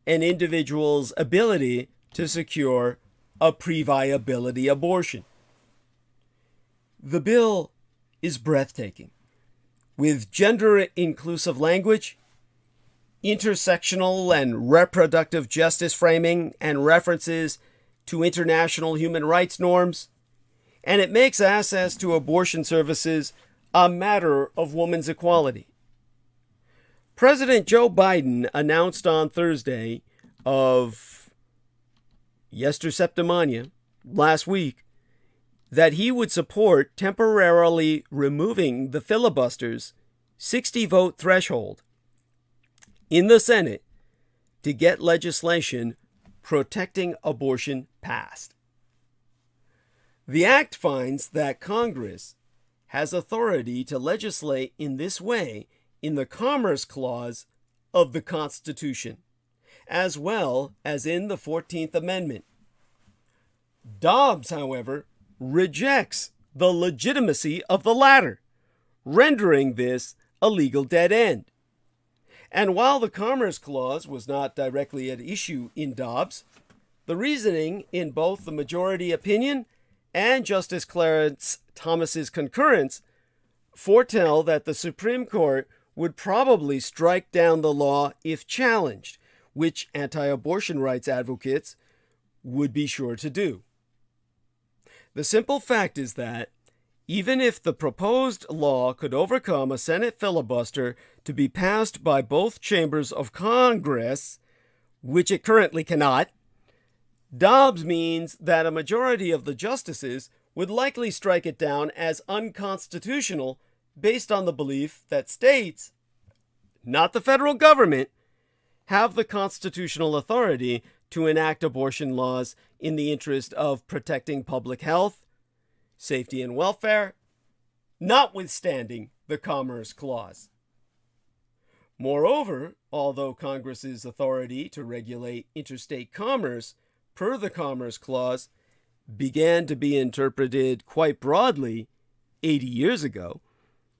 an individual's ability to secure a pre-viability abortion. The bill is breathtaking, with gender-inclusive language, intersectional and reproductive justice framing, and references to international human rights norms, and it makes access to abortion services a matter of women's equality. President Joe Biden announced on Thursday of SÜJÜN, last week, that he would support temporarily removing the filibuster's 60-vote threshold in the Senate to get legislation protecting abortion passed. The act finds that Congress has authority to legislate in this way in the Commerce Clause of the Constitution, as well as in the 14th Amendment. Dobbs, however, rejects the legitimacy of the latter, rendering this a legal dead end. And while the Commerce Clause was not directly at issue in Dobbs, the reasoning in both the majority opinion and Justice Clarence Thomas's concurrence foretell that the Supreme Court would probably strike down the law if challenged, which anti-abortion rights advocates would be sure to do. The simple fact is that even if the proposed law could overcome a Senate filibuster to be passed by both chambers of Congress, which it currently cannot, Dobbs means that a majority of the justices would likely strike it down as unconstitutional based on the belief that states, not the federal government, have the constitutional authority to enact abortion laws in the interest of protecting public health, safety, and welfare, notwithstanding the Commerce Clause. Moreover, although Congress's authority to regulate interstate commerce per the Commerce Clause began to be interpreted quite broadly 80 years ago,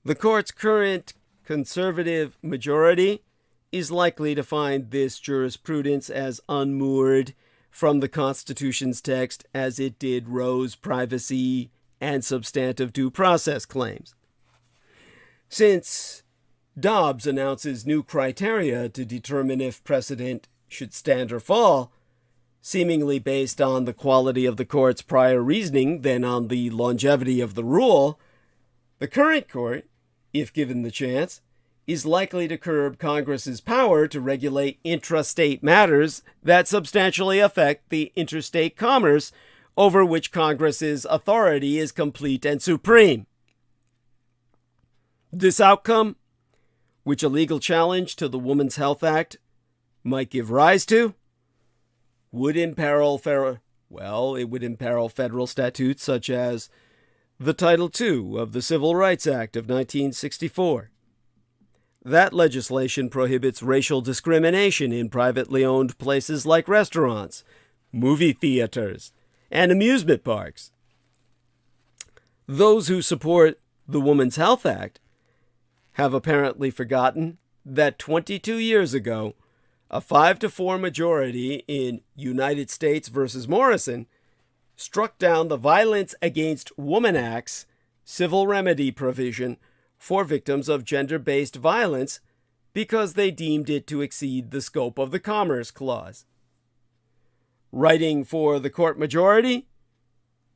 the court's current conservative majority is likely to find this jurisprudence as unmoored from the Constitution's text as it did Roe's privacy and substantive due process claims. Since Dobbs announces new criteria to determine if precedent should stand or fall, seemingly based on the quality of the court's prior reasoning than on the longevity of the rule, the current court, if given the chance, is likely to curb Congress's power to regulate intrastate matters that substantially affect the interstate commerce over which Congress's authority is complete and supreme. This outcome, which a legal challenge to the Women's Health Act might give rise to, would imperil federal statutes such as the Title II of the Civil Rights Act of 1964. That legislation prohibits racial discrimination in privately owned places like restaurants, movie theaters, and amusement parks. Those who support the Women's Health Act have apparently forgotten that 22 years ago, a 5-4 majority in United States versus Morrison struck down the Violence Against Women Act's civil remedy provision for victims of gender-based violence because they deemed it to exceed the scope of the Commerce Clause. Writing for the court majority,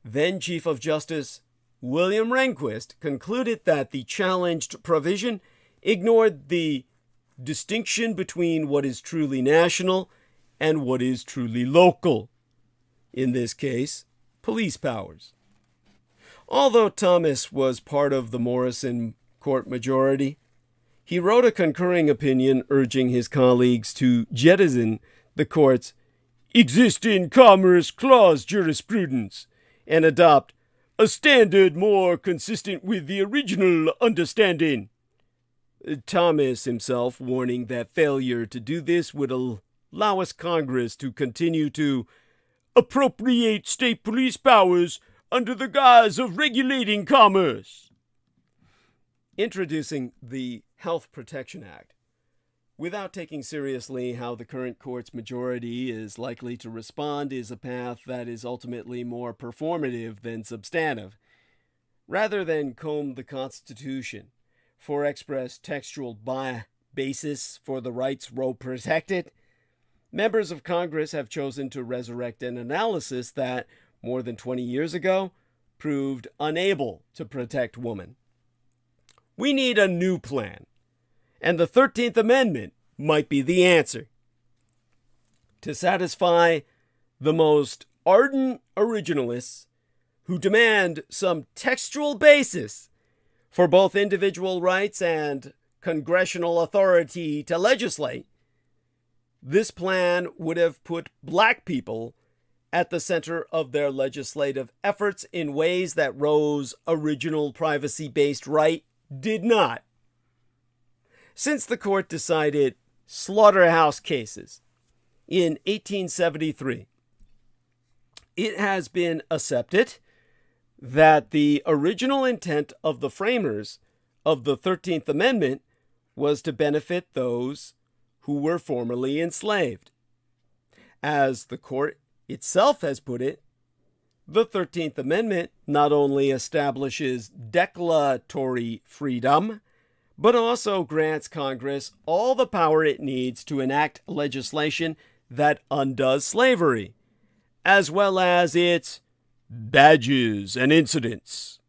then Chief of Justice William Rehnquist concluded that the challenged provision ignored the distinction between what is truly national and what is truly local. In this case, police powers. Although Thomas was part of the Morrison court majority, he wrote a concurring opinion urging his colleagues to jettison the court's existing Commerce Clause jurisprudence and adopt a standard more consistent with the original understanding. Thomas himself warning that failure to do this would allow us Congress to continue to appropriate state police powers under the guise of regulating commerce. Introducing the Health Protection Act, without taking seriously how the current court's majority is likely to respond, is a path that is ultimately more performative than substantive. Rather than comb the Constitution for express textual basis for the rights Roe protected, members of Congress have chosen to resurrect an analysis that, more than 20 years ago, proved unable to protect women. We need a new plan, and the 13th Amendment might be the answer. To satisfy the most ardent originalists who demand some textual basis for both individual rights and congressional authority to legislate, this plan would have put black people at the center of their legislative efforts in ways that Roe's original privacy-based right did not. Since the court decided slaughterhouse cases in 1873, it has been accepted that the original intent of the framers of the 13th Amendment was to benefit those who were formerly enslaved. As the court itself has put it, the 13th Amendment not only establishes declaratory freedom, but also grants Congress all the power it needs to enact legislation that undoes slavery, as well as its badges and incidents.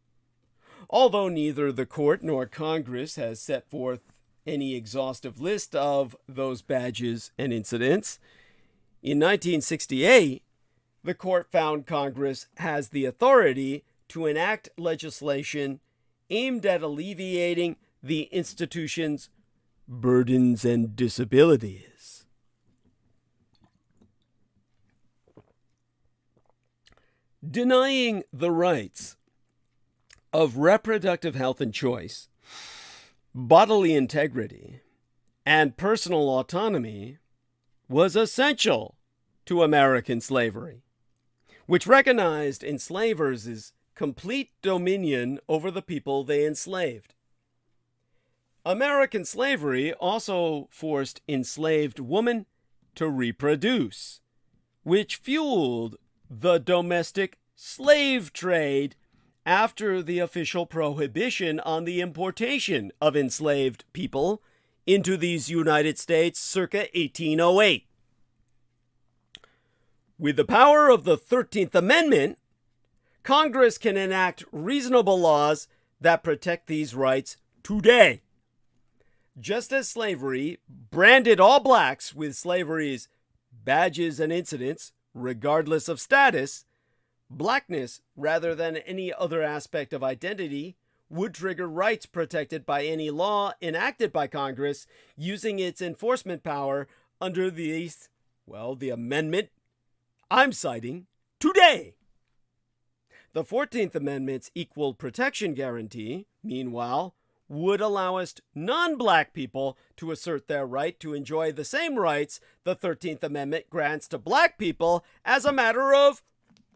Although neither the court nor Congress has set forth any exhaustive list of those badges and incidents, in 1968, the court found Congress has the authority to enact legislation aimed at alleviating the institution's burdens and disabilities. Denying the rights of reproductive health and choice, bodily integrity, and personal autonomy was essential to American slavery, which recognized enslavers' complete dominion over the people they enslaved. American slavery also forced enslaved women to reproduce, which fueled the domestic slave trade after the official prohibition on the importation of enslaved people into these United States circa 1808. With the power of the 13th Amendment, Congress can enact reasonable laws that protect these rights today. Just as slavery branded all blacks with slavery's badges and incidents, regardless of status, blackness, rather than any other aspect of identity, would trigger rights protected by any law enacted by Congress using its enforcement power under the amendment I'm citing today. The 14th Amendment's Equal Protection Guarantee, meanwhile, would allow us non-black people to assert their right to enjoy the same rights the 13th Amendment grants to black people as a matter of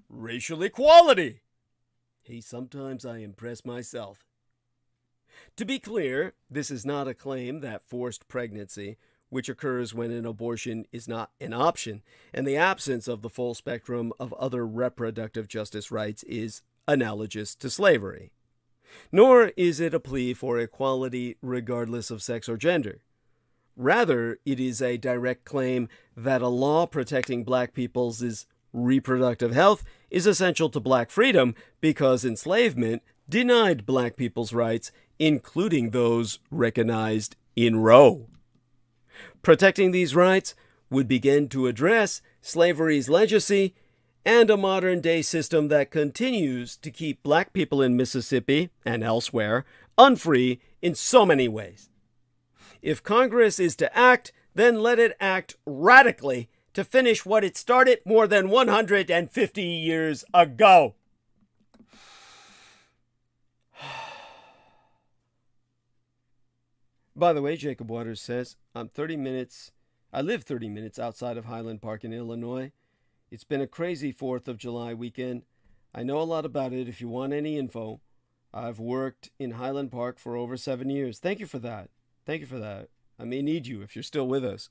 racial equality. Hey, sometimes I impress myself. To be clear, this is not a claim that forced pregnancy, which occurs when an abortion is not an option, and the absence of the full spectrum of other reproductive justice rights is analogous to slavery. Nor is it a plea for equality regardless of sex or gender. Rather, it is a direct claim that a law protecting black people's reproductive health is essential to black freedom because enslavement denied black people's rights, including those recognized in Roe. Protecting these rights would begin to address slavery's legacy and a modern-day system that continues to keep black people in Mississippi and elsewhere unfree in so many ways. If Congress is to act, then let it act radically to finish what it started more than 150 years ago. By the way, Jacob Waters says, I live 30 minutes outside of Highland Park in Illinois. It's been a crazy 4th of July weekend. I know a lot about it if you want any info. I've worked in Highland Park for over 7 years. Thank you for that. Thank you for that. I may need you if you're still with us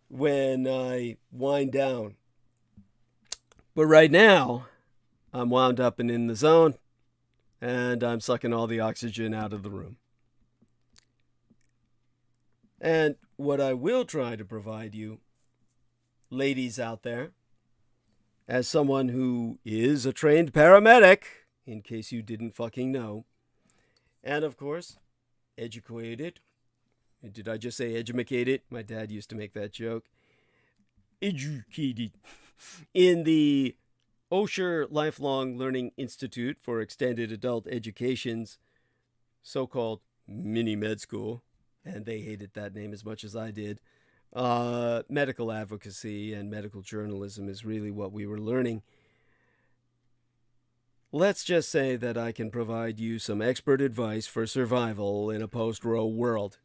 when I wind down. But right now, I'm wound up and in the zone, and I'm sucking all the oxygen out of the room. And what I will try to provide you, ladies out there, as someone who is a trained paramedic, in case you didn't fucking know, and of course, educated. Did I just say educated? My dad used to make that joke. Educated in the Osher Lifelong Learning Institute for Extended Adult Education's so-called mini med school, and they hated that name as much as I did. Medical advocacy and medical journalism is really what we were learning. Let's just say that I can provide you some expert advice for survival in a post-Roe world,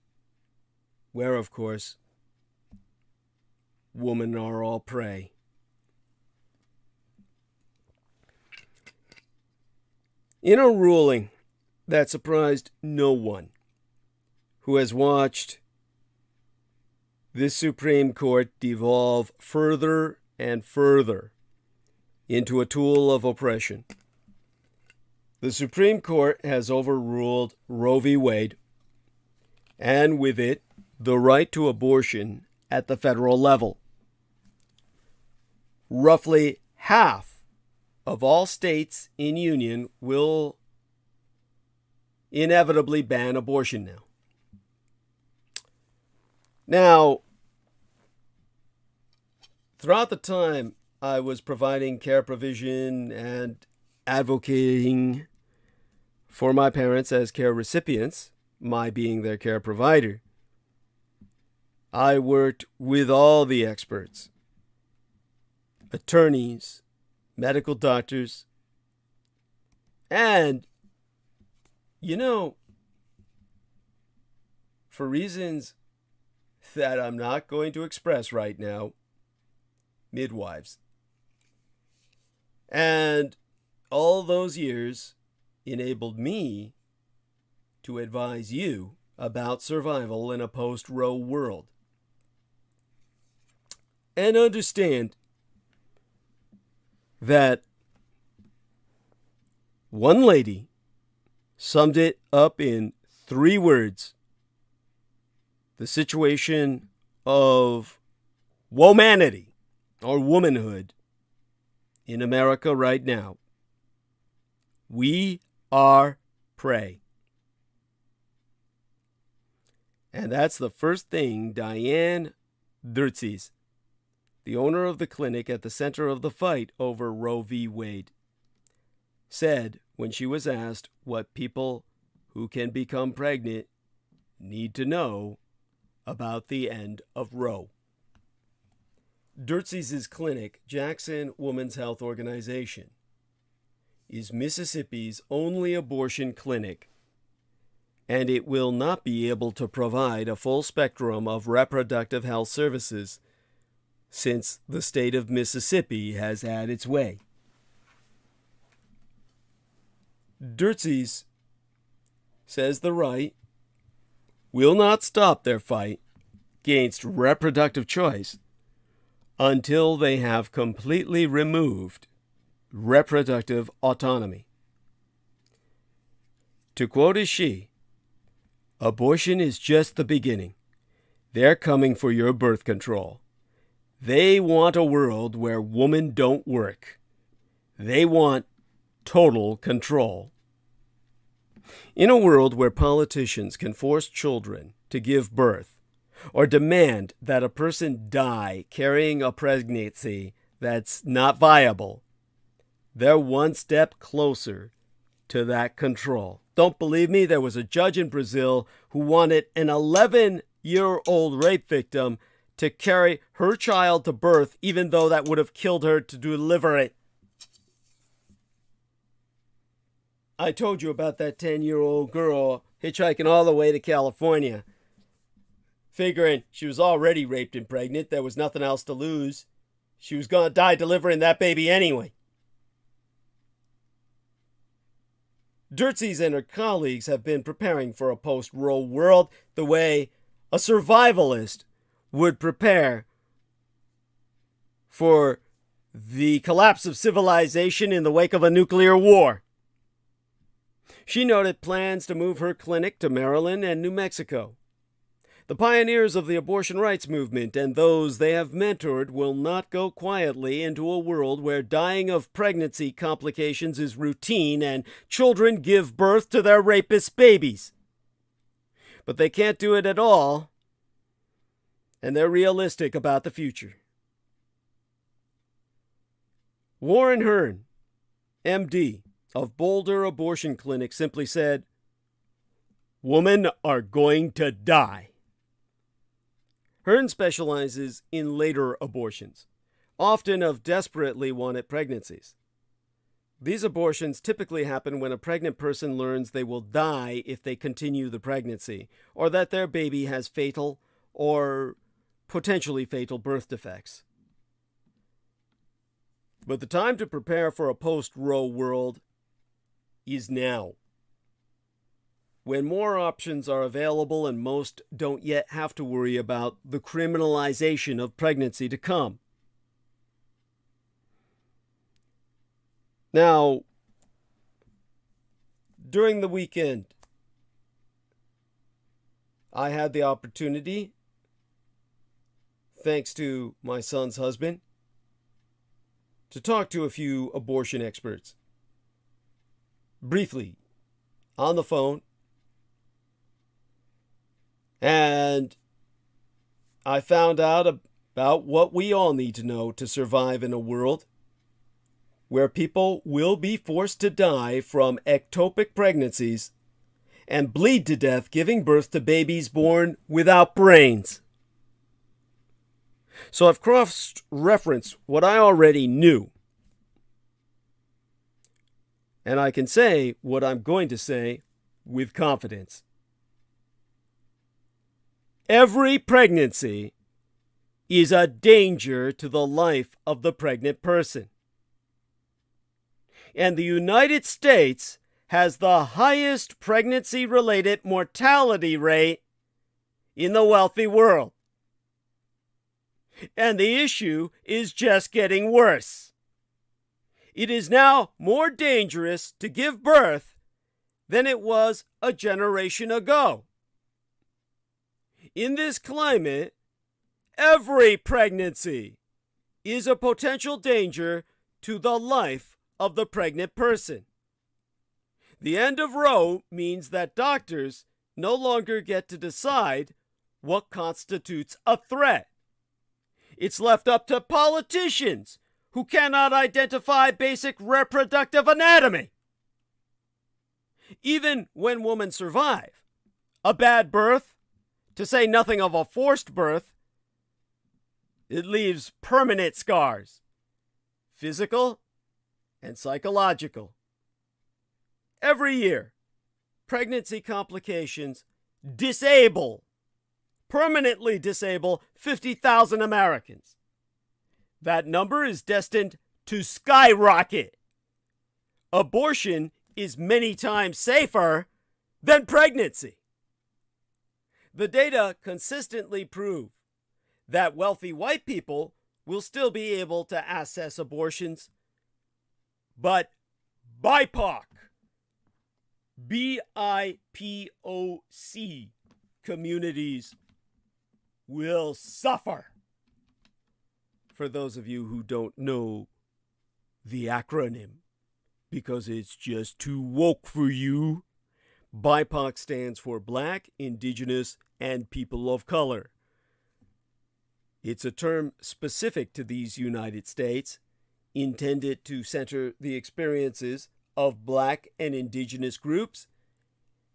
where, of course, women are all prey. In a ruling that surprised no one who has watched this Supreme Court devolve further and further into a tool of oppression, the Supreme Court has overruled Roe v. Wade, and with it, the right to abortion at the federal level. Roughly half of all states in union will inevitably ban abortion now. Now, throughout the time I was providing care provision and advocating for my parents as care recipients, my being their care provider, I worked with all the experts, attorneys, medical doctors, and, for reasons that I'm not going to express right now, midwives. And all those years enabled me to advise you about survival in a post-Roe world. And understand that one lady summed it up in 3 words: the situation of womanity or womanhood in America right now. We are prey. And that's the first thing Diane Dirtzis, the owner of the clinic at the center of the fight over Roe v. Wade, said when she was asked what people who can become pregnant need to know about the end of Roe. Dirtzis' clinic, Jackson Women's Health Organization, is Mississippi's only abortion clinic, and it will not be able to provide a full spectrum of reproductive health services since the state of Mississippi has had its way. Dirtzis says the right will not stop their fight against reproductive choice until they have completely removed reproductive autonomy. To quote as she, "Abortion is just the beginning. They're coming for your birth control. They want a world where women don't work. They want total control. In a world where politicians can force children to give birth or demand that a person die carrying a pregnancy that's not viable, they're one step closer to that control. Don't believe me? There was a judge in Brazil who wanted an 11-year-old rape victim to carry her child to birth, even though that would have killed her to deliver it. I told you about that 10-year-old girl hitchhiking all the way to California, figuring she was already raped and pregnant. There was nothing else to lose. She was going to die delivering that baby anyway. Dirtzies and her colleagues have been preparing for a post-Roe world the way a survivalist would prepare for the collapse of civilization in the wake of a nuclear war. She noted plans to move her clinic to Maryland and New Mexico. The pioneers of the abortion rights movement and those they have mentored will not go quietly into a world where dying of pregnancy complications is routine and children give birth to their rapist babies. But they can't do it at all, and they're realistic about the future. Warren Hearn, MD, of Boulder Abortion Clinic simply said, "Women are going to die." Hearn specializes in later abortions, often of desperately wanted pregnancies. These abortions typically happen when a pregnant person learns they will die if they continue the pregnancy, or that their baby has fatal or potentially fatal birth defects. But the time to prepare for a post-Roe world is now, when more options are available and most don't yet have to worry about the criminalization of pregnancy to come. Now, during the weekend, I had the opportunity, thanks to my son's husband, to talk to a few abortion experts. Briefly, on the phone. And I found out about what we all need to know to survive in a world where people will be forced to die from ectopic pregnancies and bleed to death giving birth to babies born without brains. So I've cross-referenced what I already knew. And I can say what I'm going to say with confidence. Every pregnancy is a danger to the life of the pregnant person. And the United States has the highest pregnancy-related mortality rate in the wealthy world. And the issue is just getting worse. It is now more dangerous to give birth than it was a generation ago. In this climate, every pregnancy is a potential danger to the life of the pregnant person. The end of Roe means that doctors no longer get to decide what constitutes a threat. It's left up to politicians who cannot identify basic reproductive anatomy. Even when women survive a bad birth, to say nothing of a forced birth, it leaves permanent scars, physical and psychological. Every year, pregnancy complications permanently disable 50,000 Americans. That number is destined to skyrocket. Abortion is many times safer than pregnancy. The data consistently prove that wealthy white people will still be able to access abortions, but BIPOC, B-I-P-O-C communities will suffer. For those of you who don't know the acronym, because it's just too woke for you, BIPOC stands for Black, Indigenous, and People of Color. It's a term specific to these United States, intended to center the experiences of Black and Indigenous groups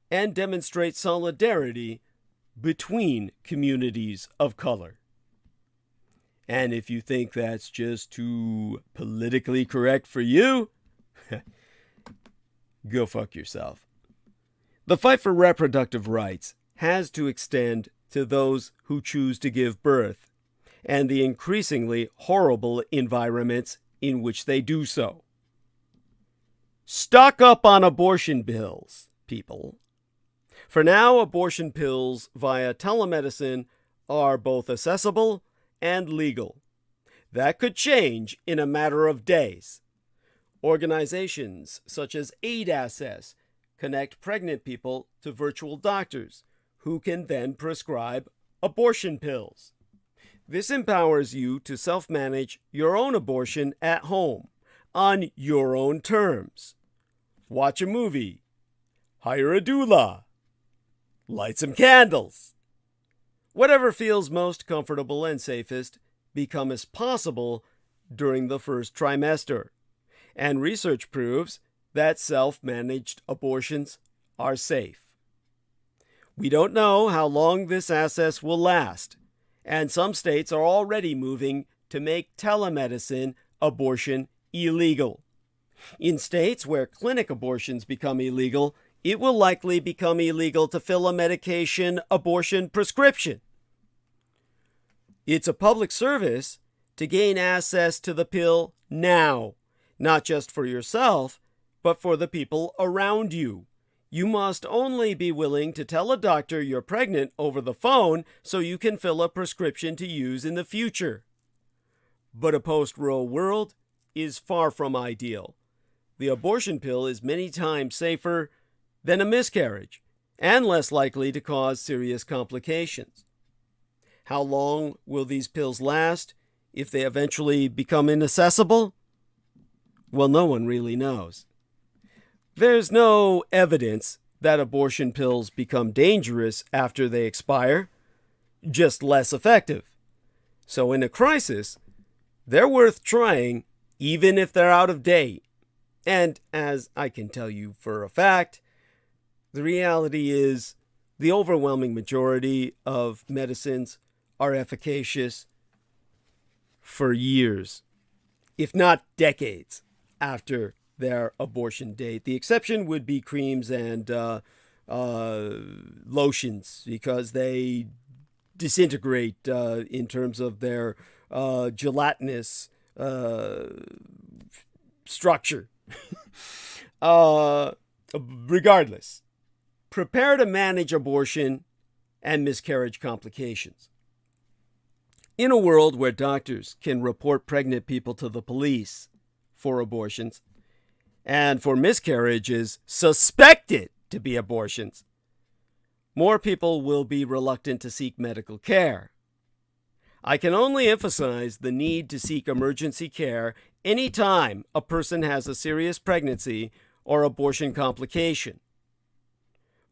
and demonstrate solidarity between communities of color. And if you think that's just too politically correct for you, go fuck yourself. The fight for reproductive rights has to extend to those who choose to give birth and the increasingly horrible environments in which they do so. Stock up on abortion pills, people. For now, abortion pills via telemedicine are both accessible and legal. That could change in a matter of days. Organizations such as ATROCITY connect pregnant people to virtual doctors who can then prescribe abortion pills. This empowers you to self-manage your own abortion at home on your own terms. Watch a movie, hire a doula, light some candles. Whatever feels most comfortable and safest becomes possible during the first trimester. And research proves that self-managed abortions are safe. We don't know how long this access will last, and some states are already moving to make telemedicine abortion illegal. In states where clinic abortions become illegal, it will likely become illegal to fill a medication abortion prescription. It's a public service to gain access to the pill now, not just for yourself, but for the people around you. You must only be willing to tell a doctor you're pregnant over the phone so you can fill a prescription to use in the future. But a post-Roe world is far from ideal. The abortion pill is many times safer than a miscarriage and less likely to cause serious complications. How long will these pills last if they eventually become inaccessible? Well, no one really knows. There's no evidence that abortion pills become dangerous after they expire, just less effective. So in a crisis, they're worth trying even if they're out of date. And as I can tell you for a fact, the reality is the overwhelming majority of medicines are efficacious for years, if not decades, after their abortion date. The exception would be creams and lotions, because they disintegrate in terms of their gelatinous structure. Regardless, prepare to manage abortion and miscarriage complications. In a world where doctors can report pregnant people to the police for abortions, and for miscarriages suspected to be abortions, more people will be reluctant to seek medical care. I can only emphasize the need to seek emergency care anytime a person has a serious pregnancy or abortion complication.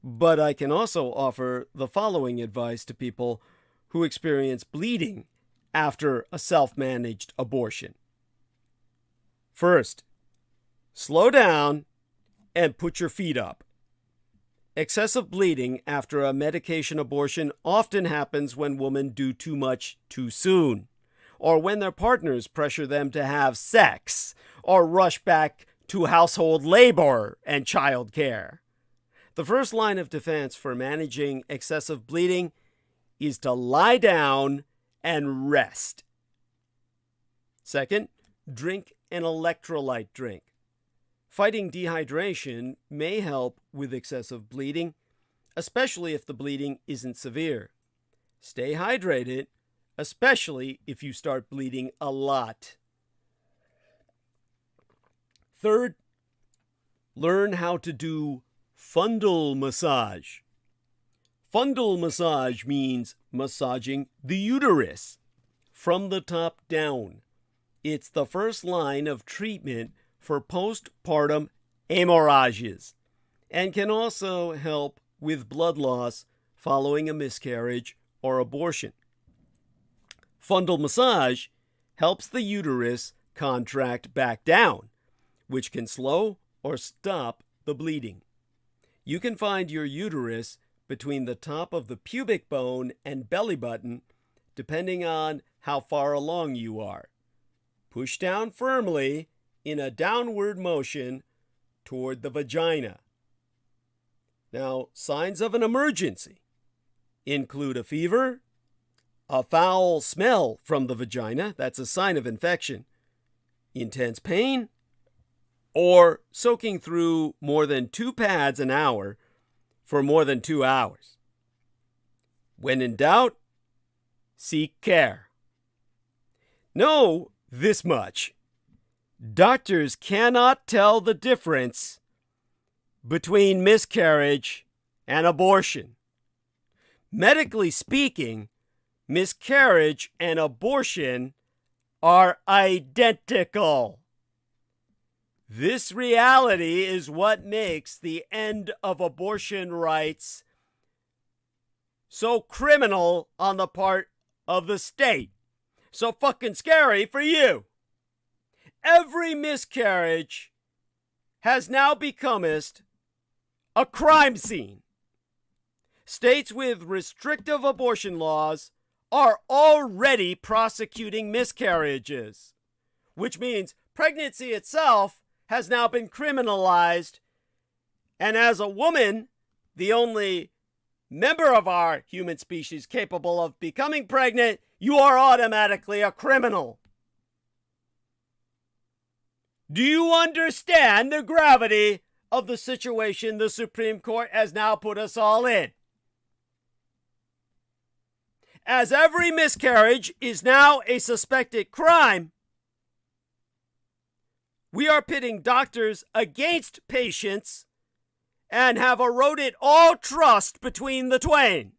But I can also offer the following advice to people who experience bleeding after a self-managed abortion. First, slow down and put your feet up. Excessive bleeding after a medication abortion often happens when women do too much too soon, or when their partners pressure them to have sex, or rush back to household labor and child care. The first line of defense for managing excessive bleeding is to lie down and rest. Second, drink an electrolyte drink. Fighting dehydration may help with excessive bleeding, especially if the bleeding isn't severe. Stay hydrated, especially if you start bleeding a lot. Third, learn how to do fundal massage. Fundal massage means massaging the uterus from the top down. It's the first line of treatment for postpartum hemorrhages and can also help with blood loss following a miscarriage or abortion. Fundal massage helps the uterus contract back down, which can slow or stop the bleeding. You can find your uterus between the top of the pubic bone and belly button, depending on how far along you are. Push down firmly in a downward motion toward the vagina. Now, signs of an emergency include a fever, a foul smell from the vagina, that's a sign of infection, intense pain, or soaking through more than 2 pads an hour for more than 2 hours. When in doubt, seek care. Know this much. Doctors cannot tell the difference between miscarriage and abortion. Medically speaking, miscarriage and abortion are identical. This reality is what makes the end of abortion rights so criminal on the part of the state. So fucking scary for you. Every miscarriage has now become a crime scene. States with restrictive abortion laws are already prosecuting miscarriages, which means pregnancy itself has now been criminalized. And as a woman, the only member of our human species capable of becoming pregnant, you are automatically a criminal. Do you understand the gravity of the situation the Supreme Court has now put us all in? As every miscarriage is now a suspected crime, we are pitting doctors against patients and have eroded all trust between the twain.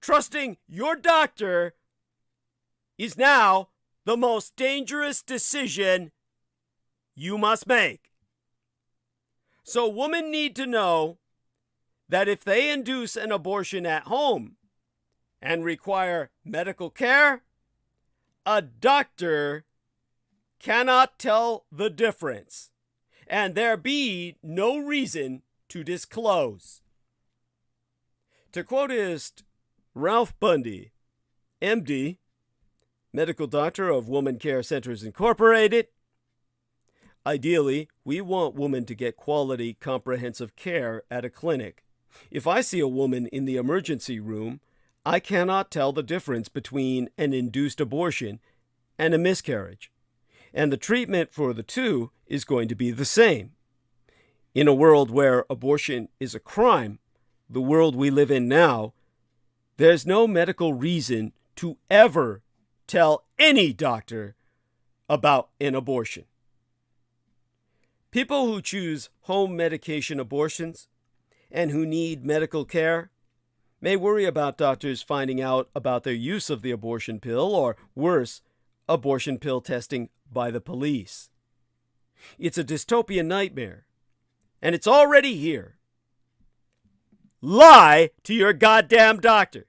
Trusting your doctor is now the most dangerous decision you must make. So women need to know that if they induce an abortion at home and require medical care, a doctor cannot tell the difference, and there be no reason to disclose. To quoteist Ralph Bundy, MD, medical doctor of Woman Care Centers Incorporated, ideally, we want women to get quality, comprehensive care at a clinic. If I see a woman in the emergency room, I cannot tell the difference between an induced abortion and a miscarriage. And the treatment for the two is going to be the same. In a world where abortion is a crime, the world we live in now, there's no medical reason to ever tell any doctor about an abortion. People who choose home medication abortions and who need medical care may worry about doctors finding out about their use of the abortion pill, or worse, abortion pill testing by the police. It's a dystopian nightmare, and it's already here. Lie to your goddamn doctor,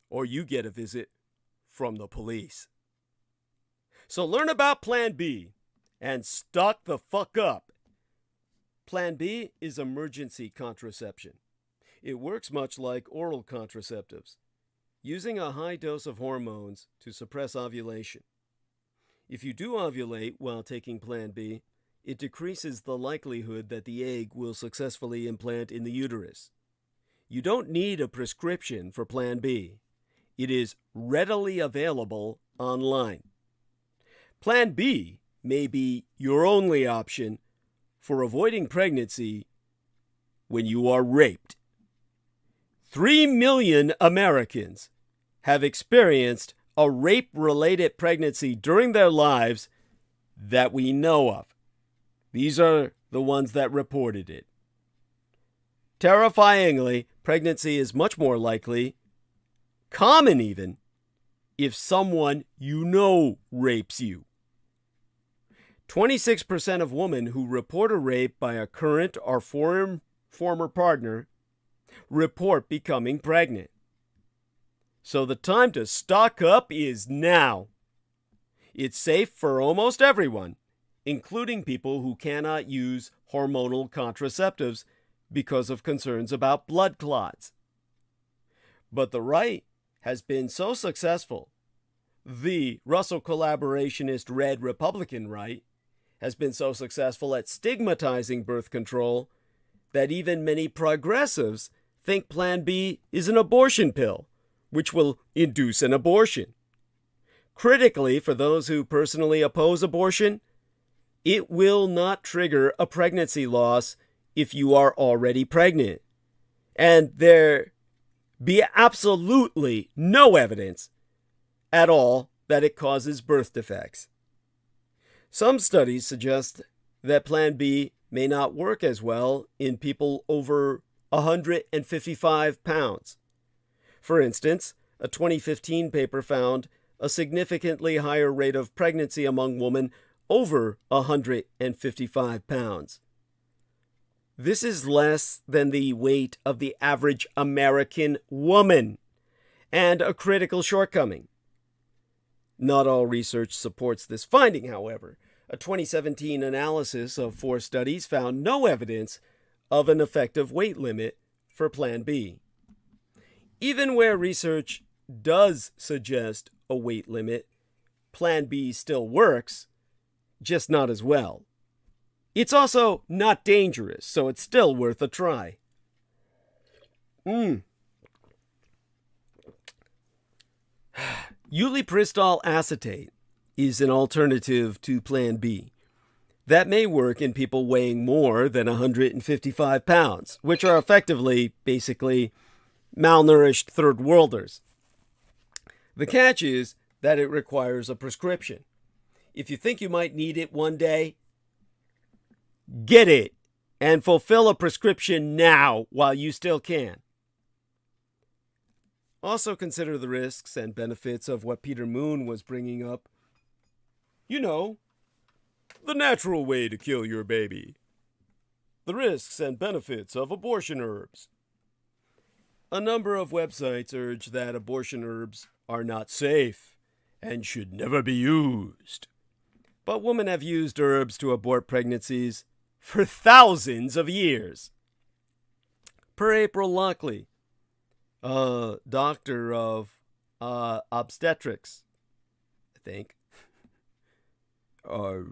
or you get a visit from the police. So learn about Plan B and stock the fuck up. Plan B is emergency contraception. It works much like oral contraceptives, using a high dose of hormones to suppress ovulation. If you do ovulate while taking Plan B, it decreases the likelihood that the egg will successfully implant in the uterus. You don't need a prescription for Plan B. It is readily available online. Plan B may be your only option for avoiding pregnancy when you are raped. 3 million Americans have experienced a rape-related pregnancy during their lives that we know of. These are the ones that reported it. Terrifyingly, pregnancy is much more likely, common even, if someone you know rapes you. 26% of women who report a rape by a current or former partner report becoming pregnant. So the time to stock up is now. It's safe for almost everyone, including people who cannot use hormonal contraceptives because of concerns about blood clots. But the right has been so successful, the Russell collaborationist Red Republican right has been so successful at stigmatizing birth control that even many progressives think Plan B is an abortion pill, which will induce an abortion. Critically, for those who personally oppose abortion, it will not trigger a pregnancy loss if you are already pregnant. And there be absolutely no evidence at all that it causes birth defects. Some studies suggest that Plan B may not work as well in people over 155 pounds. For instance, a 2015 paper found a significantly higher rate of pregnancy among women over 155 pounds. This is less than the weight of the average American woman, and a critical shortcoming. Not all research supports this finding, however. A 2017 analysis of 4 studies found no evidence of an effective weight limit for Plan B. Even where research does suggest a weight limit, Plan B still works, just not as well. It's also not dangerous, so it's still worth a try. Ulipristal acetate is an alternative to Plan B. That may work in people weighing more than 155 pounds, which are effectively, basically, malnourished third worlders. The catch is that it requires a prescription. If you think you might need it one day, get it and fulfill a prescription now while you still can. Also consider the risks and benefits of what Peter Moon was bringing up. You know, the natural way to kill your baby. The risks and benefits of abortion herbs. A number of websites urge that abortion herbs are not safe and should never be used. But women have used herbs to abort pregnancies for thousands of years. Per April Lockley, a doctor of obstetrics, I think. I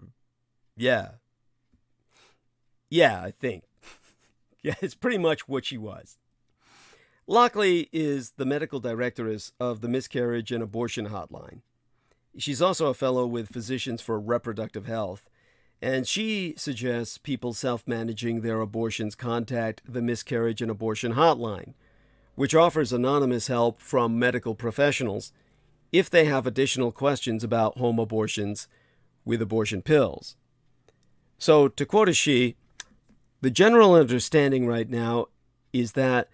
think. Yeah, it's pretty much what she was. Lockley is the medical directoress of the Miscarriage and Abortion Hotline. She's also a fellow with Physicians for Reproductive Health, and she suggests people self-managing their abortions contact the Miscarriage and Abortion Hotline, which offers anonymous help from medical professionals if they have additional questions about home abortions with abortion pills. So, to quote she, the general understanding right now is that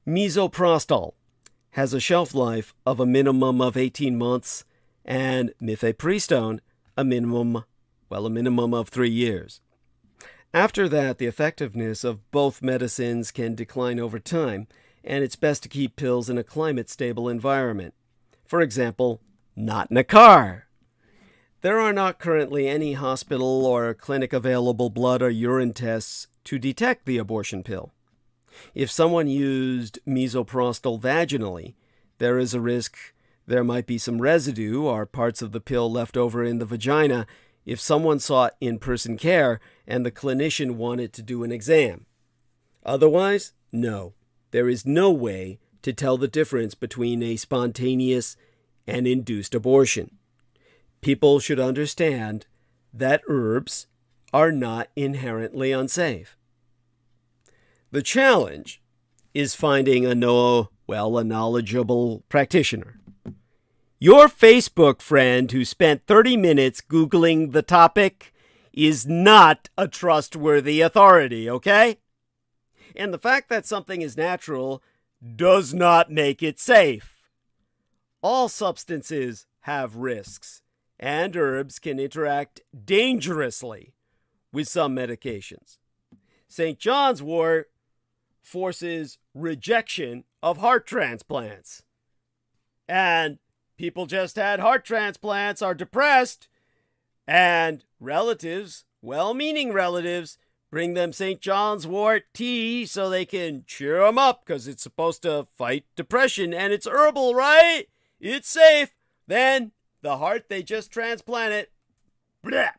misoprostol has a shelf life of a minimum of 18 months and mifepristone a minimum of 3 years. After that, the effectiveness of both medicines can decline over time, and it's best to keep pills in a climate-stable environment. For example, not in a car. There are not currently any hospital or clinic-available blood or urine tests to detect the abortion pill. If someone used misoprostol vaginally, there is a risk there might be some residue or parts of the pill left over in the vagina if someone sought in-person care and the clinician wanted to do an exam. Otherwise, no. There is no way to tell the difference between a spontaneous and induced abortion. People should understand that herbs are not inherently unsafe. The challenge is finding a knowledgeable practitioner. Your Facebook friend who spent 30 minutes Googling the topic is not a trustworthy authority, okay? And the fact that something is natural does not make it safe. All substances have risks, and herbs can interact dangerously with some medications. St. John's wort forces rejection of heart transplants. And people just had heart transplants are depressed, and relatives, well-meaning relatives, bring them St. John's wort tea so they can cheer them up because it's supposed to fight depression, and it's herbal, right? It's safe. Then the heart they just transplanted, blap,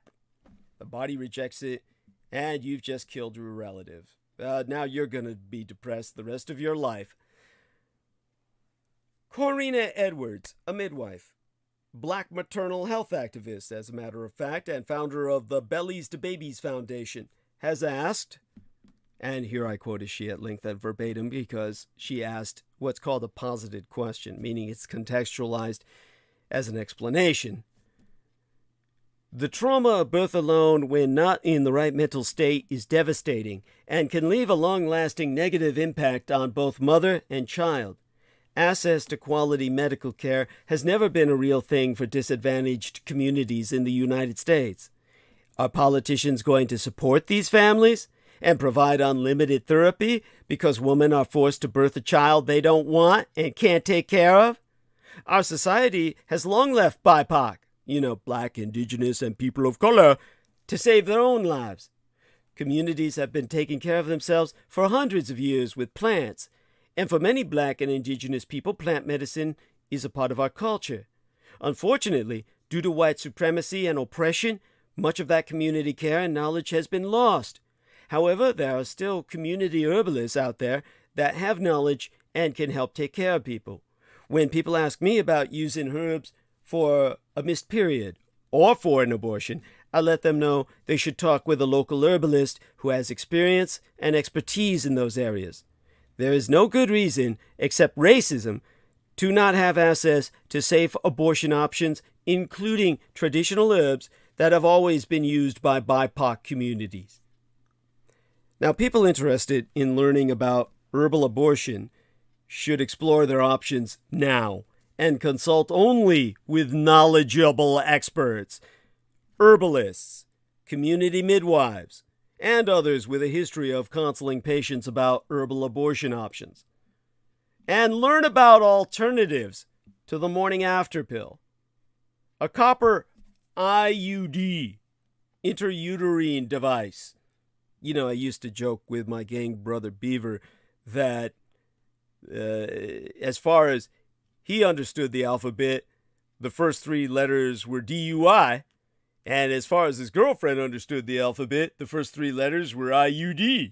the body rejects it, and you've just killed your relative. Now you're going to be depressed the rest of your life. Corina Edwards, a midwife. black maternal health activist, as a matter of fact, and founder of the Bellies to Babies Foundation, has asked, and here I quote she at length and verbatim because she asked what's called a posited question, meaning it's contextualized as an explanation. The trauma of birth alone, when not in the right mental state, is devastating and can leave a long-lasting negative impact on both mother and child. Access to quality medical care has never been a real thing for disadvantaged communities in the United States. Are politicians going to support these families and provide unlimited therapy because women are forced to birth a child they don't want and can't take care of? Our society has long left BIPOC, black, indigenous, and people of color, to save their own lives. Communities have been taking care of themselves for hundreds of years with plants, and for many black and indigenous people, plant medicine is a part of our culture. Unfortunately, due to white supremacy and oppression, much of that community care and knowledge has been lost. However, there are still community herbalists out there that have knowledge and can help take care of people. When people ask me about using herbs for a missed period or for an abortion, I let them know they should talk with a local herbalist who has experience and expertise in those areas. There is no good reason, except racism, to not have access to safe abortion options, including traditional herbs that have always been used by BIPOC communities. Now, people interested in learning about herbal abortion should explore their options now and consult only with knowledgeable experts, herbalists, community midwives, and others with a history of counseling patients about herbal abortion options. And learn about alternatives to the morning after pill. A copper IUD, intrauterine device. I used to joke with my gang brother Beaver that as far as he understood the alphabet, the first 3 letters were DUI. And as far as his girlfriend understood the alphabet, the first 3 letters were IUD.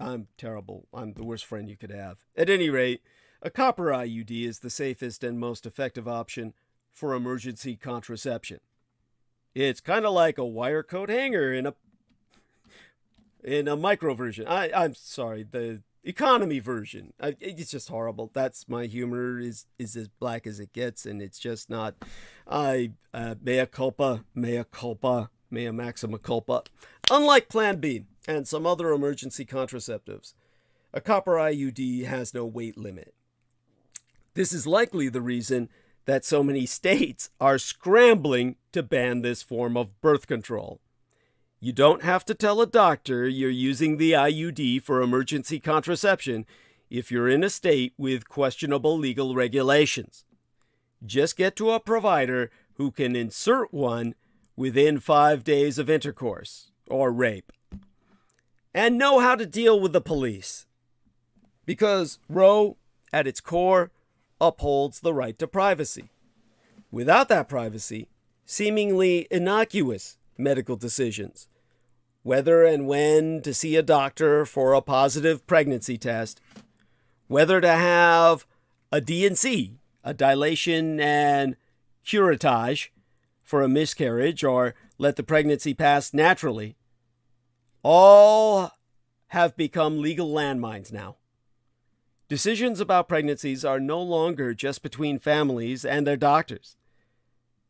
I'm terrible. I'm the worst friend you could have. At any rate, a copper IUD is the safest and most effective option for emergency contraception. It's kind of like a wire coat hanger in a micro version. I'm sorry, the economy version. It's just horrible. That's my humor is as black as it gets, and it's just not. Mea culpa, mea maxima culpa. Unlike Plan B and some other emergency contraceptives, a copper IUD has no weight limit. This is likely the reason that so many states are scrambling to ban this form of birth control. You don't have to tell a doctor you're using the IUD for emergency contraception if you're in a state with questionable legal regulations. Just get to a provider who can insert one within 5 days of intercourse or rape. And know how to deal with the police. Because Roe, at its core, upholds the right to privacy. Without that privacy, seemingly innocuous medical decisions, whether and when to see a doctor for a positive pregnancy test, whether to have a D&C, a dilation and curettage, for a miscarriage or let the pregnancy pass naturally, all have become legal landmines now. Decisions about pregnancies are no longer just between families and their doctors.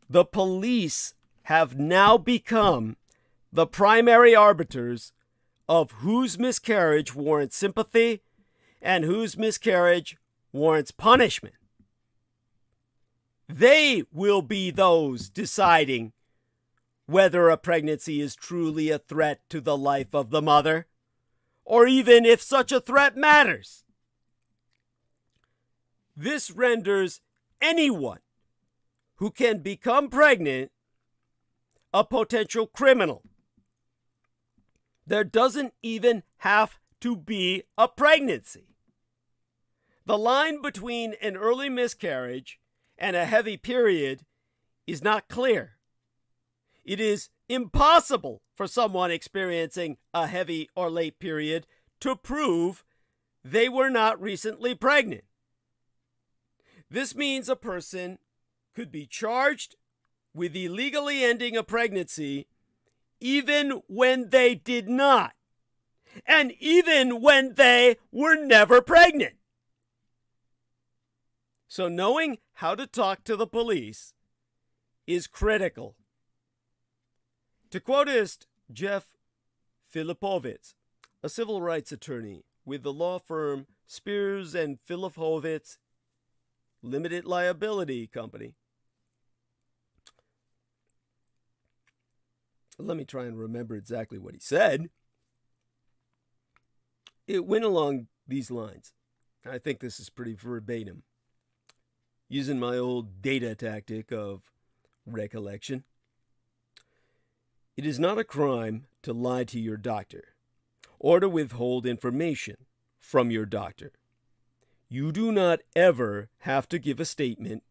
The police have now become the primary arbiters of whose miscarriage warrants sympathy and whose miscarriage warrants punishment. They will be those deciding whether a pregnancy is truly a threat to the life of the mother, or even if such a threat matters. This renders anyone who can become pregnant a potential criminal. There doesn't even have to be a pregnancy. The line between an early miscarriage and a heavy period is not clear. It is impossible for someone experiencing a heavy or late period to prove they were not recently pregnant. This means a person could be charged with illegally ending a pregnancy even when they did not, and even when they were never pregnant. So knowing how to talk to the police is critical. To quotist Jeff Filipovitz, a civil rights attorney with the law firm Spears and Filipovitz Limited Liability Company. Let me try and remember exactly what he said. It went along these lines. I think this is pretty verbatim, using my old data tactic of recollection. It is not a crime to lie to your doctor or to withhold information from your doctor. You do not ever have to give a statement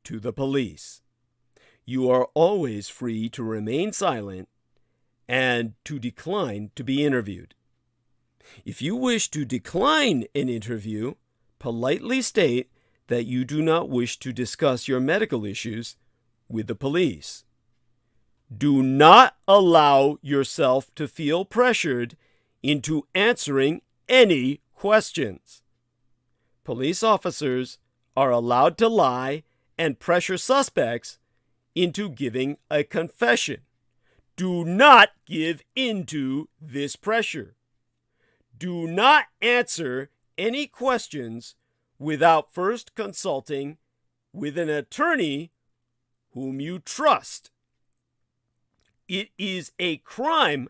to the police. You are always free to remain silent and to decline to be interviewed. If you wish to decline an interview, politely state that you do not wish to discuss your medical issues with the police. Do not allow yourself to feel pressured into answering any questions. Police officers are allowed to lie and pressure suspects into giving a confession. Do not give into this pressure. Do not answer any questions without first consulting with an attorney whom you trust. It is a crime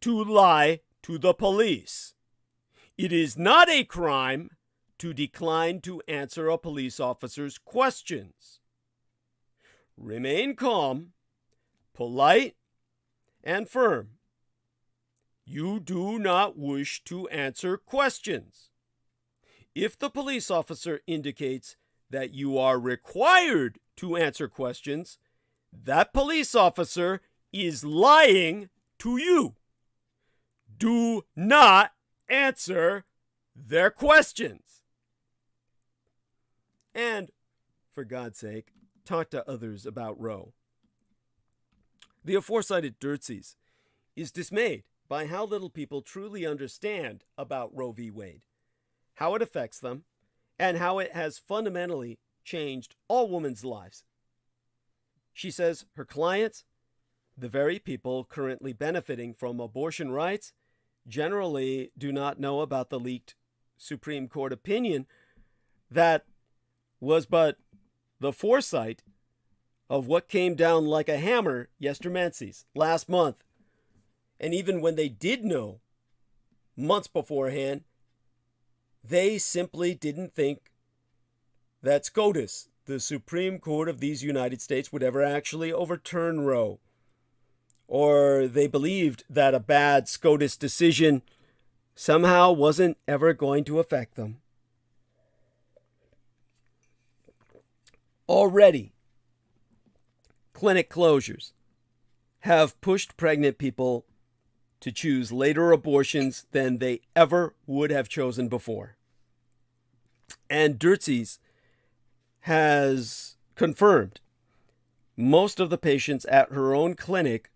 to lie to the police. It is not a crime to decline to answer a police officer's questions. Remain calm, polite, and firm. You do not wish to answer questions. If the police officer indicates that you are required to answer questions, that police officer is lying to you. Do not answer their questions. And, for God's sake, talk to others about Roe. The aforecited Dirtsies is dismayed by how little people truly understand about Roe v. Wade, how it affects them, and how it has fundamentally changed all women's lives. She says her clients, the very people currently benefiting from abortion rights, generally do not know about the leaked Supreme Court opinion that was but the foresight of what came down like a hammer Mēnsis last month. And even when they did know months beforehand, they simply didn't think that SCOTUS, the Supreme Court of these United States, would ever actually overturn Roe. Or they believed that a bad SCOTUS decision somehow wasn't ever going to affect them. Already, clinic closures have pushed pregnant people to choose later abortions than they ever would have chosen before. And Dirtsies has confirmed most of the patients at her own clinic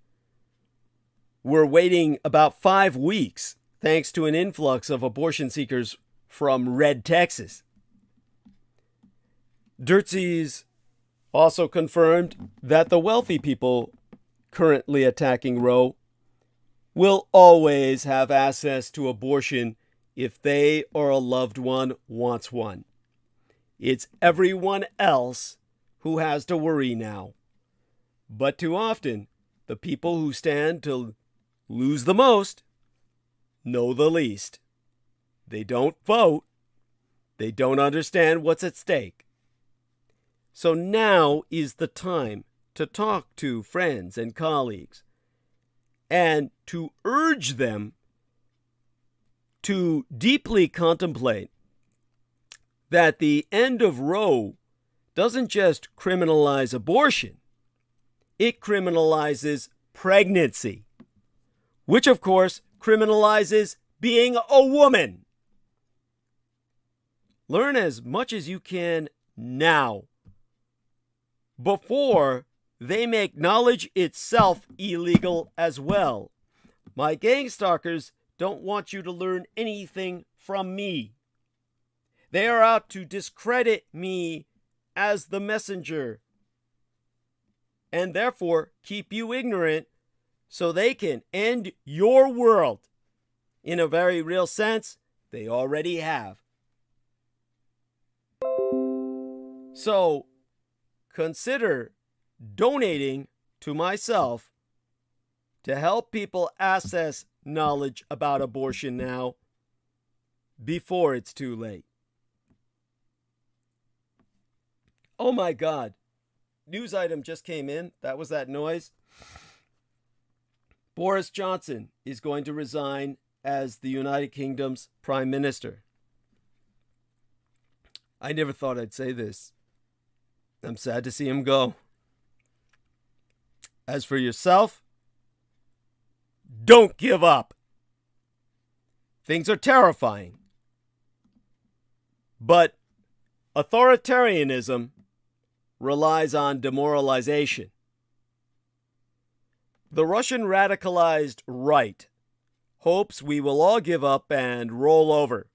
were waiting about 5 weeks thanks to an influx of abortion seekers from Red Texas. Dirtsies also confirmed that the wealthy people currently attacking Roe will always have access to abortion if they or a loved one wants one. It's everyone else who has to worry now. But too often, the people who stand to lose the most know the least. They don't vote. They don't understand what's at stake. So now is the time to talk to friends and colleagues and to urge them to deeply contemplate that the end of Roe doesn't just criminalize abortion, it criminalizes pregnancy, which of course criminalizes being a woman. Learn as much as you can now before they make knowledge itself illegal as well. My gang stalkers don't want you to learn anything from me. They are out to discredit me as the messenger, and therefore keep you ignorant so they can end your world. In a very real sense, they already have. So, consider donating to myself to help people access knowledge about abortion now before it's too late. Oh my God. News item just came in. That was that noise. Boris Johnson is going to resign as the United Kingdom's Prime Minister. I never thought I'd say this. I'm sad to see him go. As for yourself, don't give up. Things are terrifying. But authoritarianism relies on demoralization. The Russian radicalized right hopes we will all give up and roll over,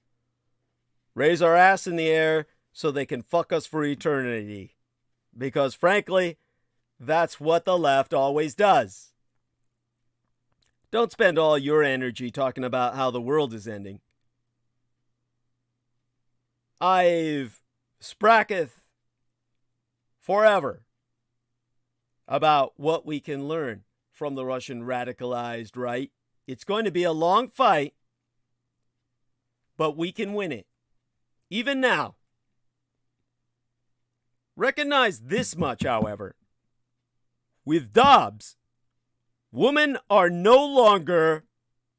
raise our ass in the air so they can fuck us for eternity. Because frankly, that's what the left always does. Don't spend all your energy talking about how the world is ending. I've spracketh forever about what we can learn from the Russian radicalized right. It's going to be a long fight, but we can win it. Even now. Recognize this much, however. With Dobbs, women are no longer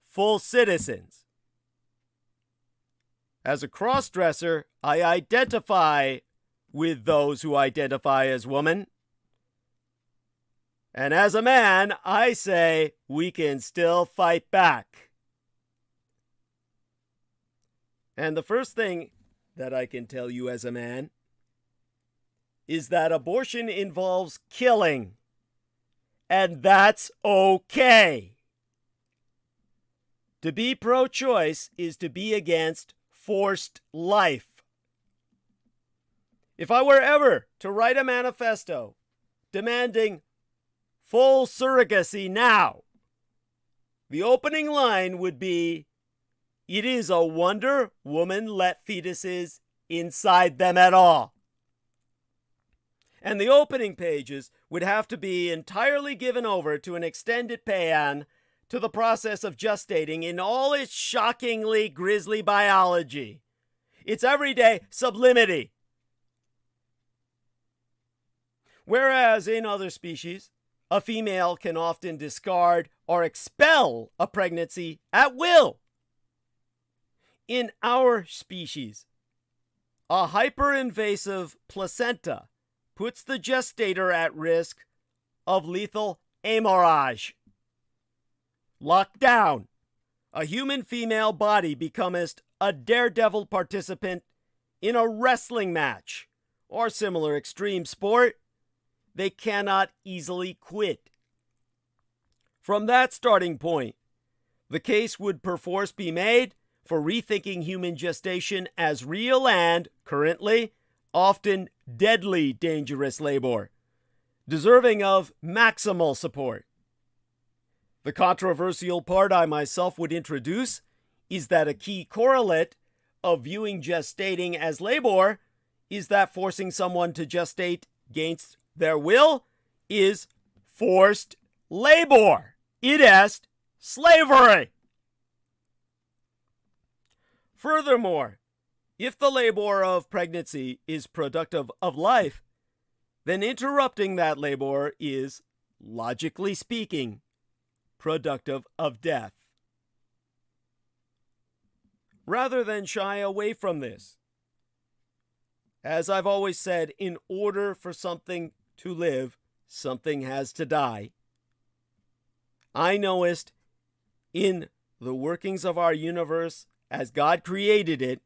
full citizens. As a cross-dresser, I identify with those who identify as women. And as a man, I say we can still fight back. And the first thing that I can tell you as a man is that abortion involves killing. And that's okay. To be pro-choice is to be against forced life. If I were ever to write a manifesto demanding full surrogacy now, the opening line would be, "It is a wonder women let fetuses inside them at all." And the opening pages would have to be entirely given over to an extended paean to the process of gestating in all its shockingly grisly biology, its everyday sublimity. Whereas in other species, a female can often discard or expel a pregnancy at will. In our species, a hyperinvasive placenta puts the gestator at risk of lethal hemorrhage. Locked down, a human female body becomest a daredevil participant in a wrestling match or similar extreme sport. They cannot easily quit. From that starting point, the case would perforce be made for rethinking human gestation as real and, currently, often deadly dangerous labor, deserving of maximal support. The controversial part I myself would introduce is that a key correlate of viewing gestating as labor is that forcing someone to gestate against their will is forced labor. It is slavery. Furthermore, if the labor of pregnancy is productive of life, then interrupting that labor is, logically speaking, productive of death. Rather than shy away from this, as I've always said, in order for something to live, something has to die. I knowest in the workings of our universe as God created it,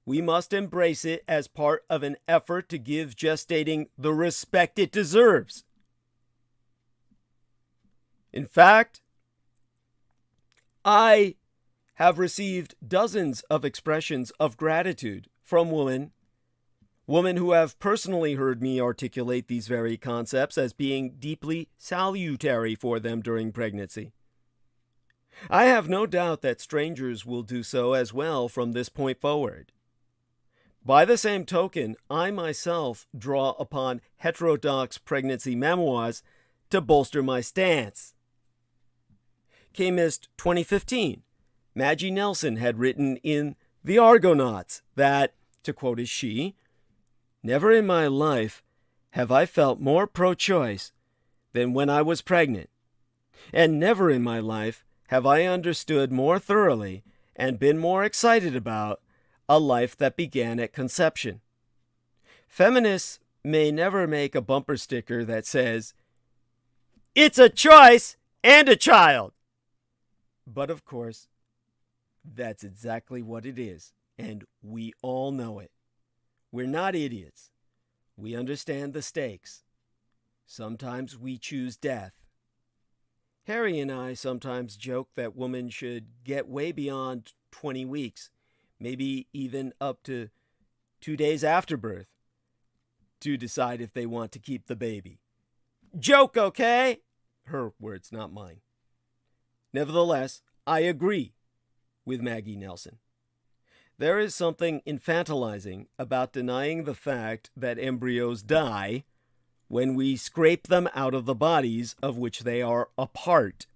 we must embrace it as part of an effort to give gestating the respect it deserves. In fact, I have received dozens of expressions of gratitude from women who have personally heard me articulate these very concepts as being deeply salutary for them during pregnancy. I have no doubt that strangers will do so as well from this point forward. By the same token, I myself draw upon heterodox pregnancy memoirs to bolster my stance. Chemist 2015, Maggie Nelson had written in The Argonauts that, to quote as she, "Never in my life have I felt more pro-choice than when I was pregnant, and never in my life have I understood more thoroughly and been more excited about a life that began at conception." Feminists may never make a bumper sticker that says, "It's a choice and a child." But of course, that's exactly what it is, and we all know it. We're not idiots. We understand the stakes. Sometimes we choose death. Harry and I sometimes joke that women should get way beyond 20 weeks, maybe even up to 2 days after birth, to decide if they want to keep the baby. Joke, okay? Her words, not mine. Nevertheless, I agree with Maggie Nelson. There is something infantilizing about denying the fact that embryos die when we scrape them out of the bodies of which they are a part.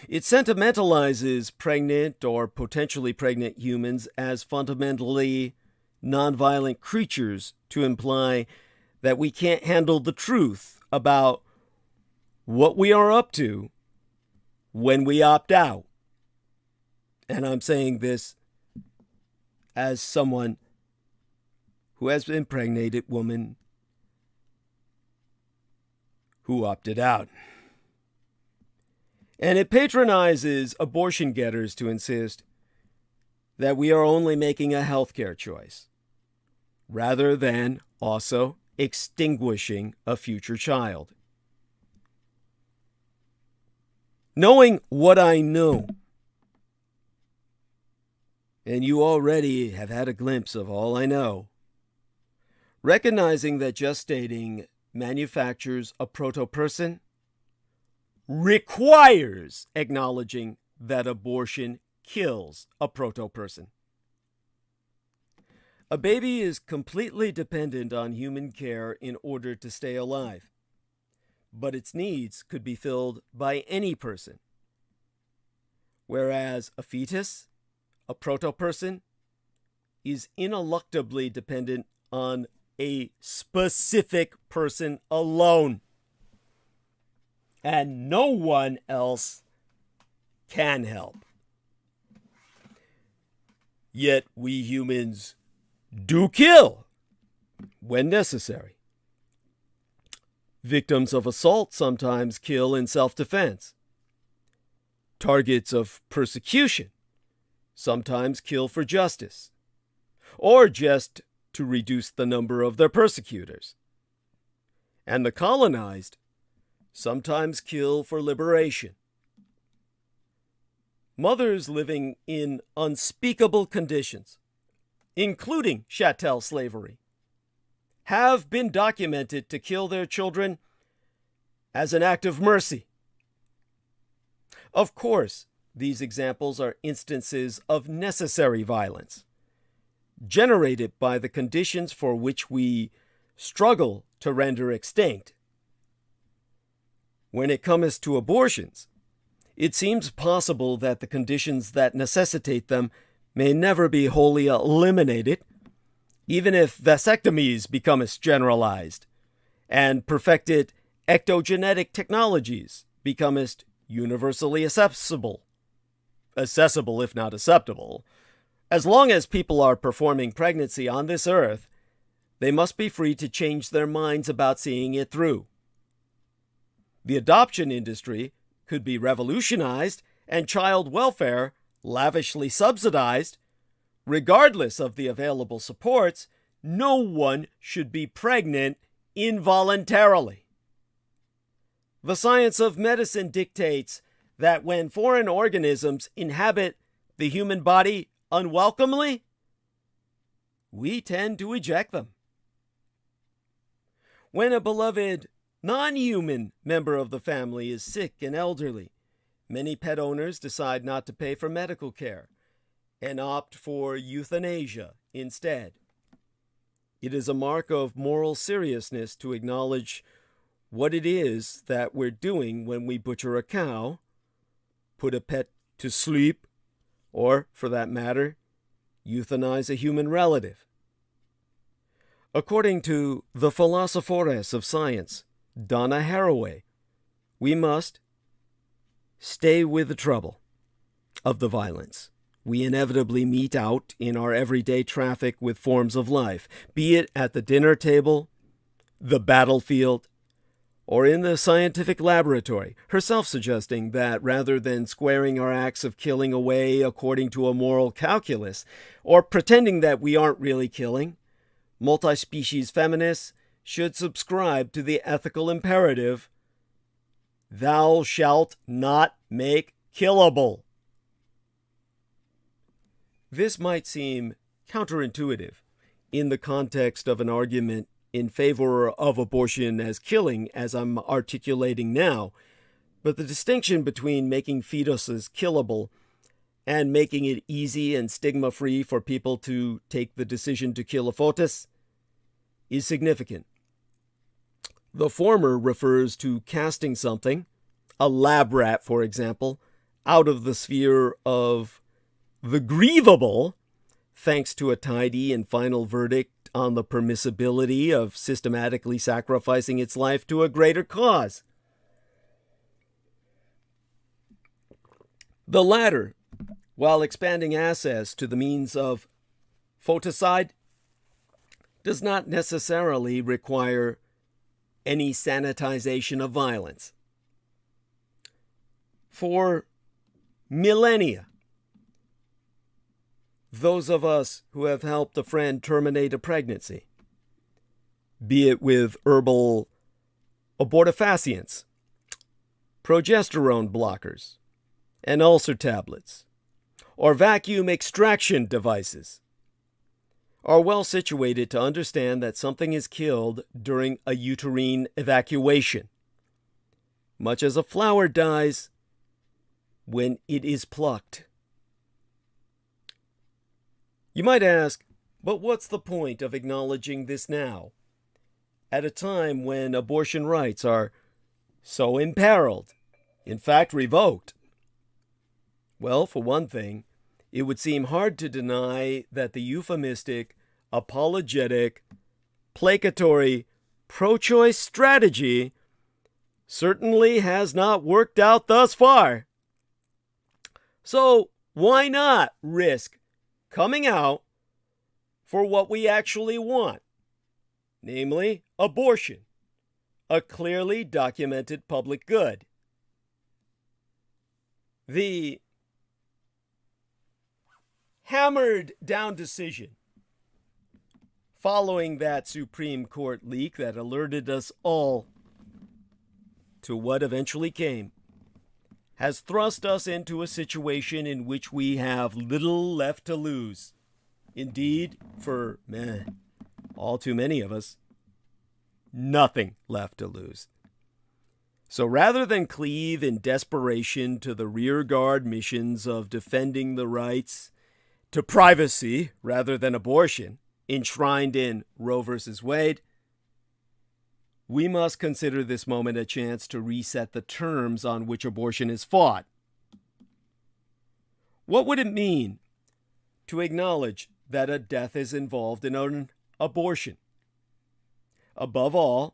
It sentimentalizes pregnant or potentially pregnant humans as fundamentally nonviolent creatures to imply that we can't handle the truth about what we are up to when we opt out. And I'm saying this as someone who has an impregnated woman who opted out. And it patronizes abortion getters to insist that we are only making a healthcare choice, rather than also extinguishing a future child. Knowing what I know, and you already have had a glimpse of all I know, recognizing that gestating manufactures a proto-person requires acknowledging that abortion kills a proto-person. A baby is completely dependent on human care in order to stay alive, but its needs could be filled by any person, whereas a fetus, a proto-person, is ineluctably dependent on a specific person alone, and no one else can help. Yet we humans do kill when necessary. Victims of assault sometimes kill in self-defense. Targets of persecution sometimes kill for justice, or just to reduce the number of their persecutors. And the colonized sometimes kill for liberation. Mothers living in unspeakable conditions, including chattel slavery, have been documented to kill their children as an act of mercy. Of course, these examples are instances of necessary violence, generated by the conditions for which we struggle to render extinct. When it comes to abortions, it seems possible that the conditions that necessitate them may never be wholly eliminated, even if vasectomies become generalized, and perfected ectogenetic technologies become universally accessible if not acceptable. As long as people are performing pregnancy on this earth, they must be free to change their minds about seeing it through. The adoption industry could be revolutionized and child welfare lavishly subsidized, Regardless of the available supports, no one should be pregnant involuntarily. The science of medicine dictates that when foreign organisms inhabit the human body unwelcomely, we tend to eject them. When a beloved non-human member of the family is sick and elderly, many pet owners decide not to pay for medical care and opt for euthanasia instead. It is a mark of moral seriousness to acknowledge what it is that we're doing when we butcher a cow, put a pet to sleep, or, for that matter, euthanize a human relative. According to the Philosophores of Science, Donna Haraway, we must stay with the trouble of the violence we inevitably meet out in our everyday traffic with forms of life, be it at the dinner table, the battlefield, or in the scientific laboratory, herself suggesting that rather than squaring our acts of killing away according to a moral calculus, or pretending that we aren't really killing, multi-species feminists should subscribe to the ethical imperative, "Thou shalt not make killable." This might seem counterintuitive in the context of an argument in favor of abortion as killing, as I'm articulating now, but the distinction between making fetuses killable and making it easy and stigma-free for people to take the decision to kill a fetus is significant. The former refers to casting something, a lab rat, for example, out of the sphere of the grievable, thanks to a tidy and final verdict on the permissibility of systematically sacrificing its life to a greater cause. The latter, while expanding access to the means of foeticide, does not necessarily require any sanitization of violence. For millennia, those of us who have helped a friend terminate a pregnancy, be it with herbal abortifacients, progesterone blockers, and ulcer tablets, or vacuum extraction devices, are well situated to understand that something is killed during a uterine evacuation, much as a flower dies when it is plucked. You might ask, but what's the point of acknowledging this now, at a time when abortion rights are so imperiled, in fact revoked? Well, for one thing, it would seem hard to deny that the euphemistic, apologetic, placatory, pro-choice strategy certainly has not worked out thus far. So why not risk coming out for what we actually want, namely abortion, a clearly documented public good? The hammered down decision following that Supreme Court leak that alerted us all to what eventually came has thrust us into a situation in which we have little left to lose. Indeed, for all too many of us, nothing left to lose. So rather than cleave in desperation to the rearguard missions of defending the rights to privacy rather than abortion, enshrined in Roe v. Wade, we must consider this moment a chance to reset the terms on which abortion is fought. What would it mean to acknowledge that a death is involved in an abortion? Above all,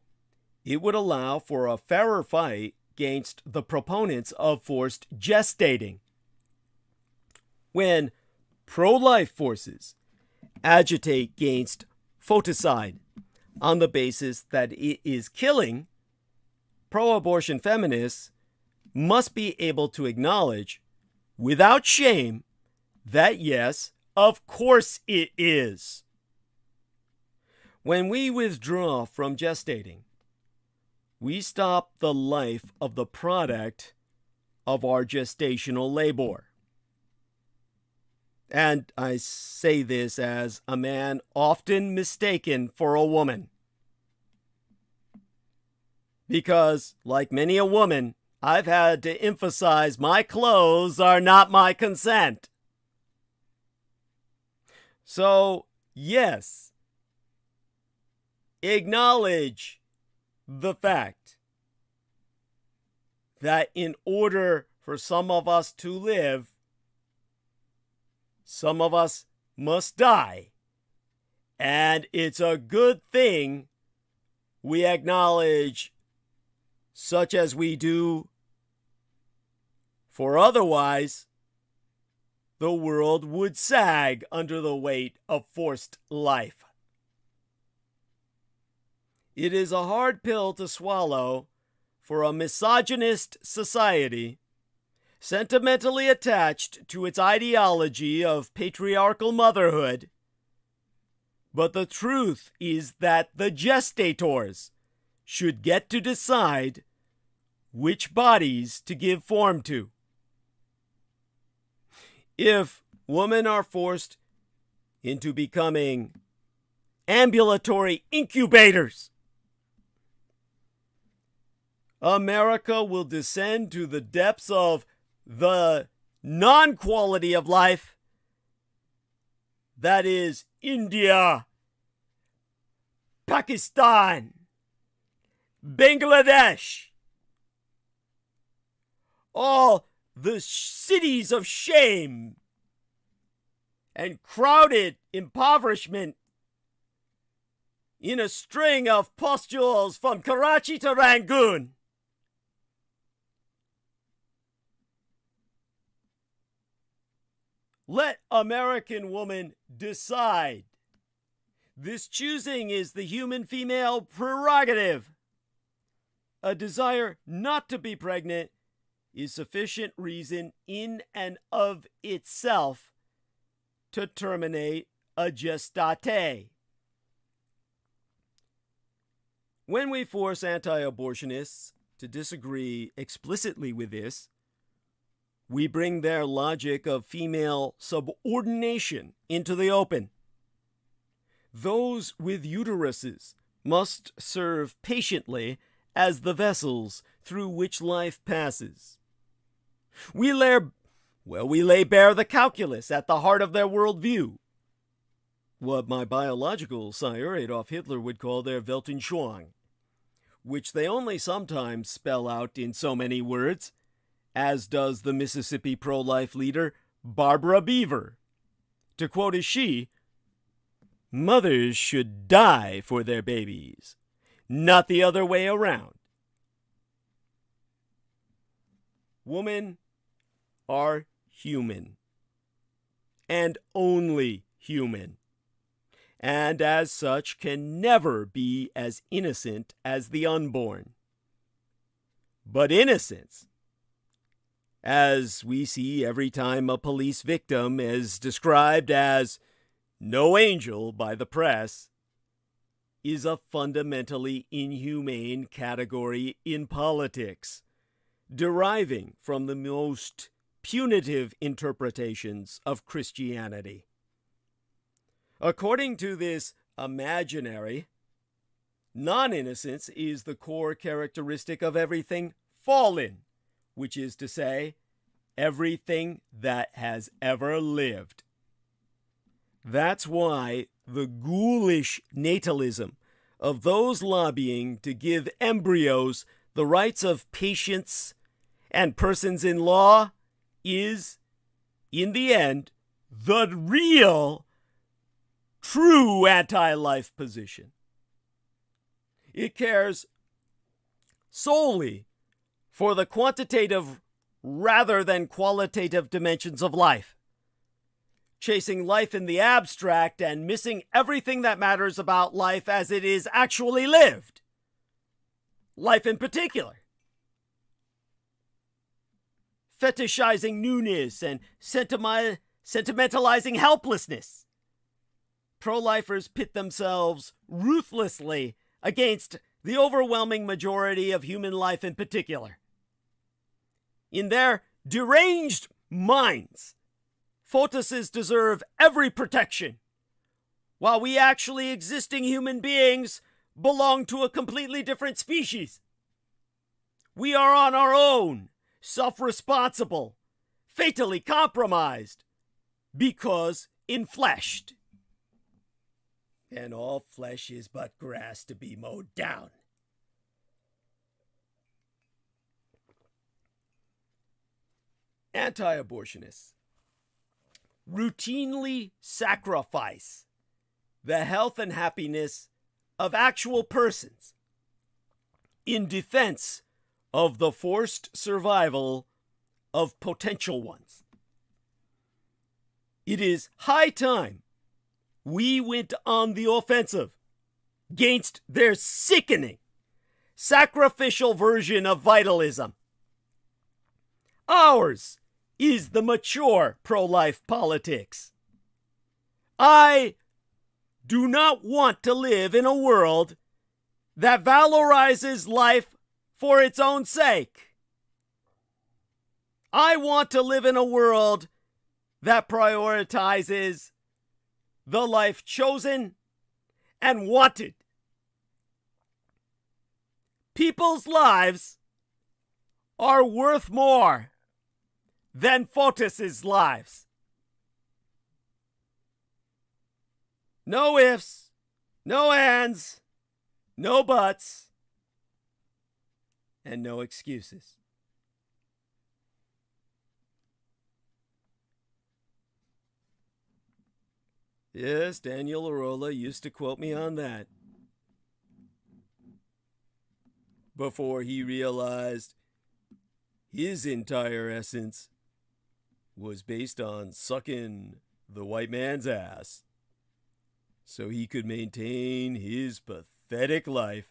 it would allow for a fairer fight against the proponents of forced gestating. When pro-life forces agitate against foeticide on the basis that it is killing, pro-abortion feminists must be able to acknowledge, without shame, that yes, Of course it is. When we withdraw from gestating, we stop the life of the product of our gestational labor. And I say this as a man often mistaken for a woman. Because, like many a woman, I've had to emphasize my clothes are not my consent. So, yes, acknowledge the fact that in order for some of us to live, some of us must die. And it's a good thing we acknowledge such as we do, for otherwise the world would sag under the weight of forced life. It is a hard pill to swallow for a misogynist society sentimentally attached to its ideology of patriarchal motherhood, but the truth is that the gestators should get to decide which bodies to give form to. If women are forced into becoming ambulatory incubators, America will descend to the depths of the non-quality of life that is India, Pakistan, Bangladesh, all the cities of shame and crowded impoverishment in a string of pustules from Karachi to Rangoon. Let American woman decide. This choosing is the human female prerogative. A desire not to be pregnant is sufficient reason in and of itself to terminate a gestate. When we force anti-abortionists to disagree explicitly with this, we bring their logic of female subordination into the open. Those with uteruses must serve patiently as the vessels through which life passes. We lay bare the calculus at the heart of their worldview, what my biological sire Adolf Hitler would call their Weltanschauung, which they only sometimes spell out in so many words, as does the Mississippi pro-life leader Barbara Beaver. To quote as she, mothers should die for their babies, not the other way around. Women are human, and only human, and as such can never be as innocent as the unborn. But innocence, as we see every time a police victim is described as no angel by the press, is a fundamentally inhumane category in politics, deriving from the most punitive interpretations of Christianity. According to this imaginary, non-innocence is the core characteristic of everything fallen, which is to say, everything that has ever lived. That's why the ghoulish natalism of those lobbying to give embryos the rights of patients and persons in law is, in the end, the real, true anti-life position. It cares solely for the quantitative rather than qualitative dimensions of life, chasing life in the abstract and missing everything that matters about life as it is actually lived. Life in particular. Fetishizing newness and sentimentalizing helplessness. Pro-lifers pit themselves ruthlessly against the overwhelming majority of human life in particular. In their deranged minds, foetuses deserve every protection, while we actually existing human beings belong to a completely different species. We are on our own, self-responsible, fatally compromised, because enfleshed. And all flesh is but grass to be mowed down. Anti-abortionists routinely sacrifice the health and happiness of actual persons in defense of the forced survival of potential ones. It is high time we went on the offensive against their sickening, sacrificial version of vitalism. Ours is the mature pro-life politics. I do not want to live in a world that valorizes life for its own sake. I want to live in a world that prioritizes the life chosen and wanted. People's lives are worth more than foetuses' lives. No ifs, no ands, no buts, and no excuses. Yes, Daniel Arola used to quote me on that before he realized his entire essence was based on sucking the white man's ass so he could maintain his pathetic life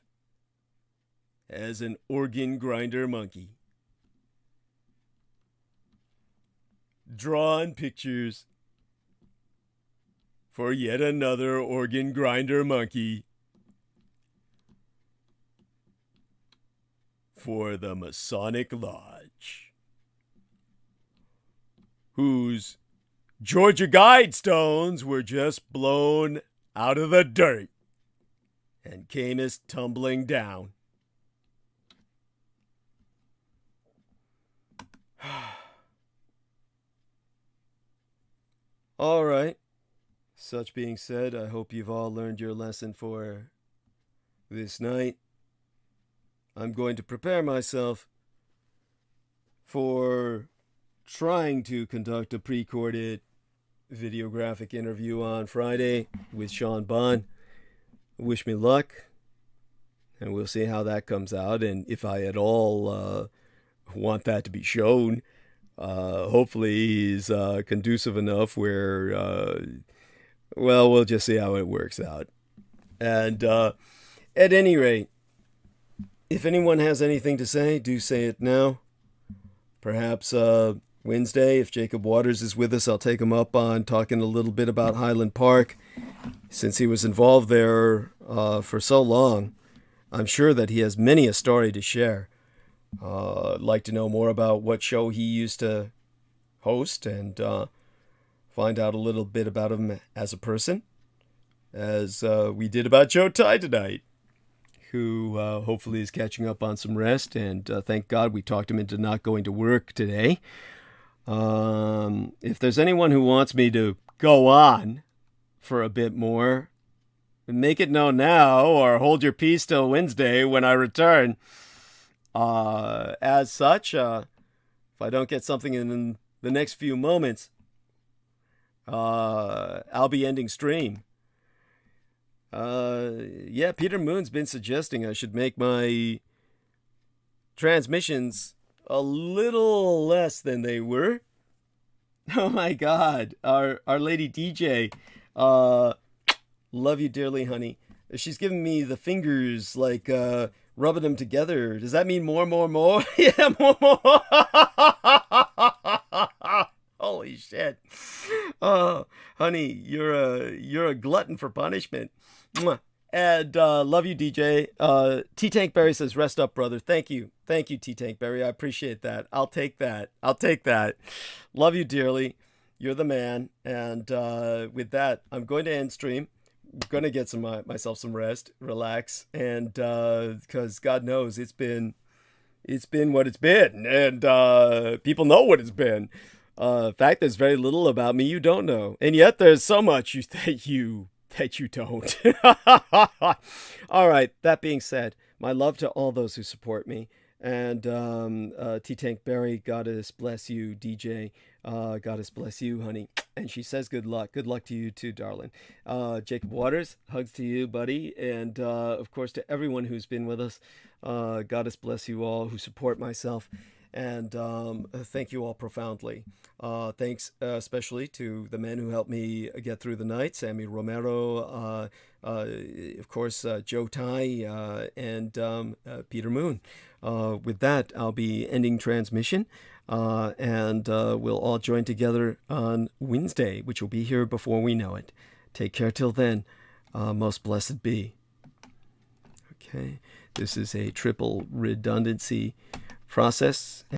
as an organ grinder monkey. Drawn pictures for yet another organ grinder monkey for the Masonic Lodge, whose Georgia Guidestones were just blown out of the dirt and came as tumbling down. All right. Such being said, I hope you've all learned your lesson for this night. I'm going to prepare myself for trying to conduct a pre-recorded videographic interview on Friday with Sean Bond. Wish me luck, and we'll see how that comes out, and if I at all want that to be shown. Hopefully he's conducive enough where, well, we'll just see how it works out. And at any rate, if anyone has anything to say, do say it now. Perhaps Wednesday, if Jacob Waters is with us, I'll take him up on talking a little bit about Highland Park. Since he was involved there for so long, I'm sure that he has many a story to share. I'd like to know more about what show he used to host and find out a little bit about him as a person, as we did about Joe Ty tonight, who hopefully is catching up on some rest, and thank God we talked him into not going to work today. If there's anyone who wants me to go on for a bit more, make it known now, or hold your peace till Wednesday when I return. As such, if I don't get something in the next few moments, I'll be ending stream. Yeah, Peter Moon's been suggesting I should make my transmissions a little less than they were. Oh my God, our lady DJ, love you dearly, honey. She's giving me the fingers, like rubbing them together. Does that mean more? Yeah, more. Holy shit. Oh, honey, you're a glutton for punishment. Mwah. And love you, DJ. T Tank Berry says, "Rest up, brother." Thank you, T Tank Berry. I appreciate that. I'll take that. Love you dearly. You're the man. And with that, I'm going to end stream. I'm going to get myself some rest, relax, and because God knows it's been what it's been, and people know what it's been. In fact, there's very little about me you don't know, and yet there's so much that you don't. All right, that being said, my love to all those who support me, and T Tank Berry, Goddess bless you. DJ, Goddess bless you, honey. And she says good luck to you too, darling. Jacob Waters, hugs to you, buddy, and of course to everyone who's been with us. Goddess bless you all who support myself, and thank you all profoundly. Thanks especially to the men who helped me get through the night, Sammy Romero, of course, Joe Tai, and Peter Moon. With that, I'll be ending transmission, and we'll all join together on Wednesday, which will be here before we know it. Take care till then. Most blessed be. Okay, this is a triple redundancy process.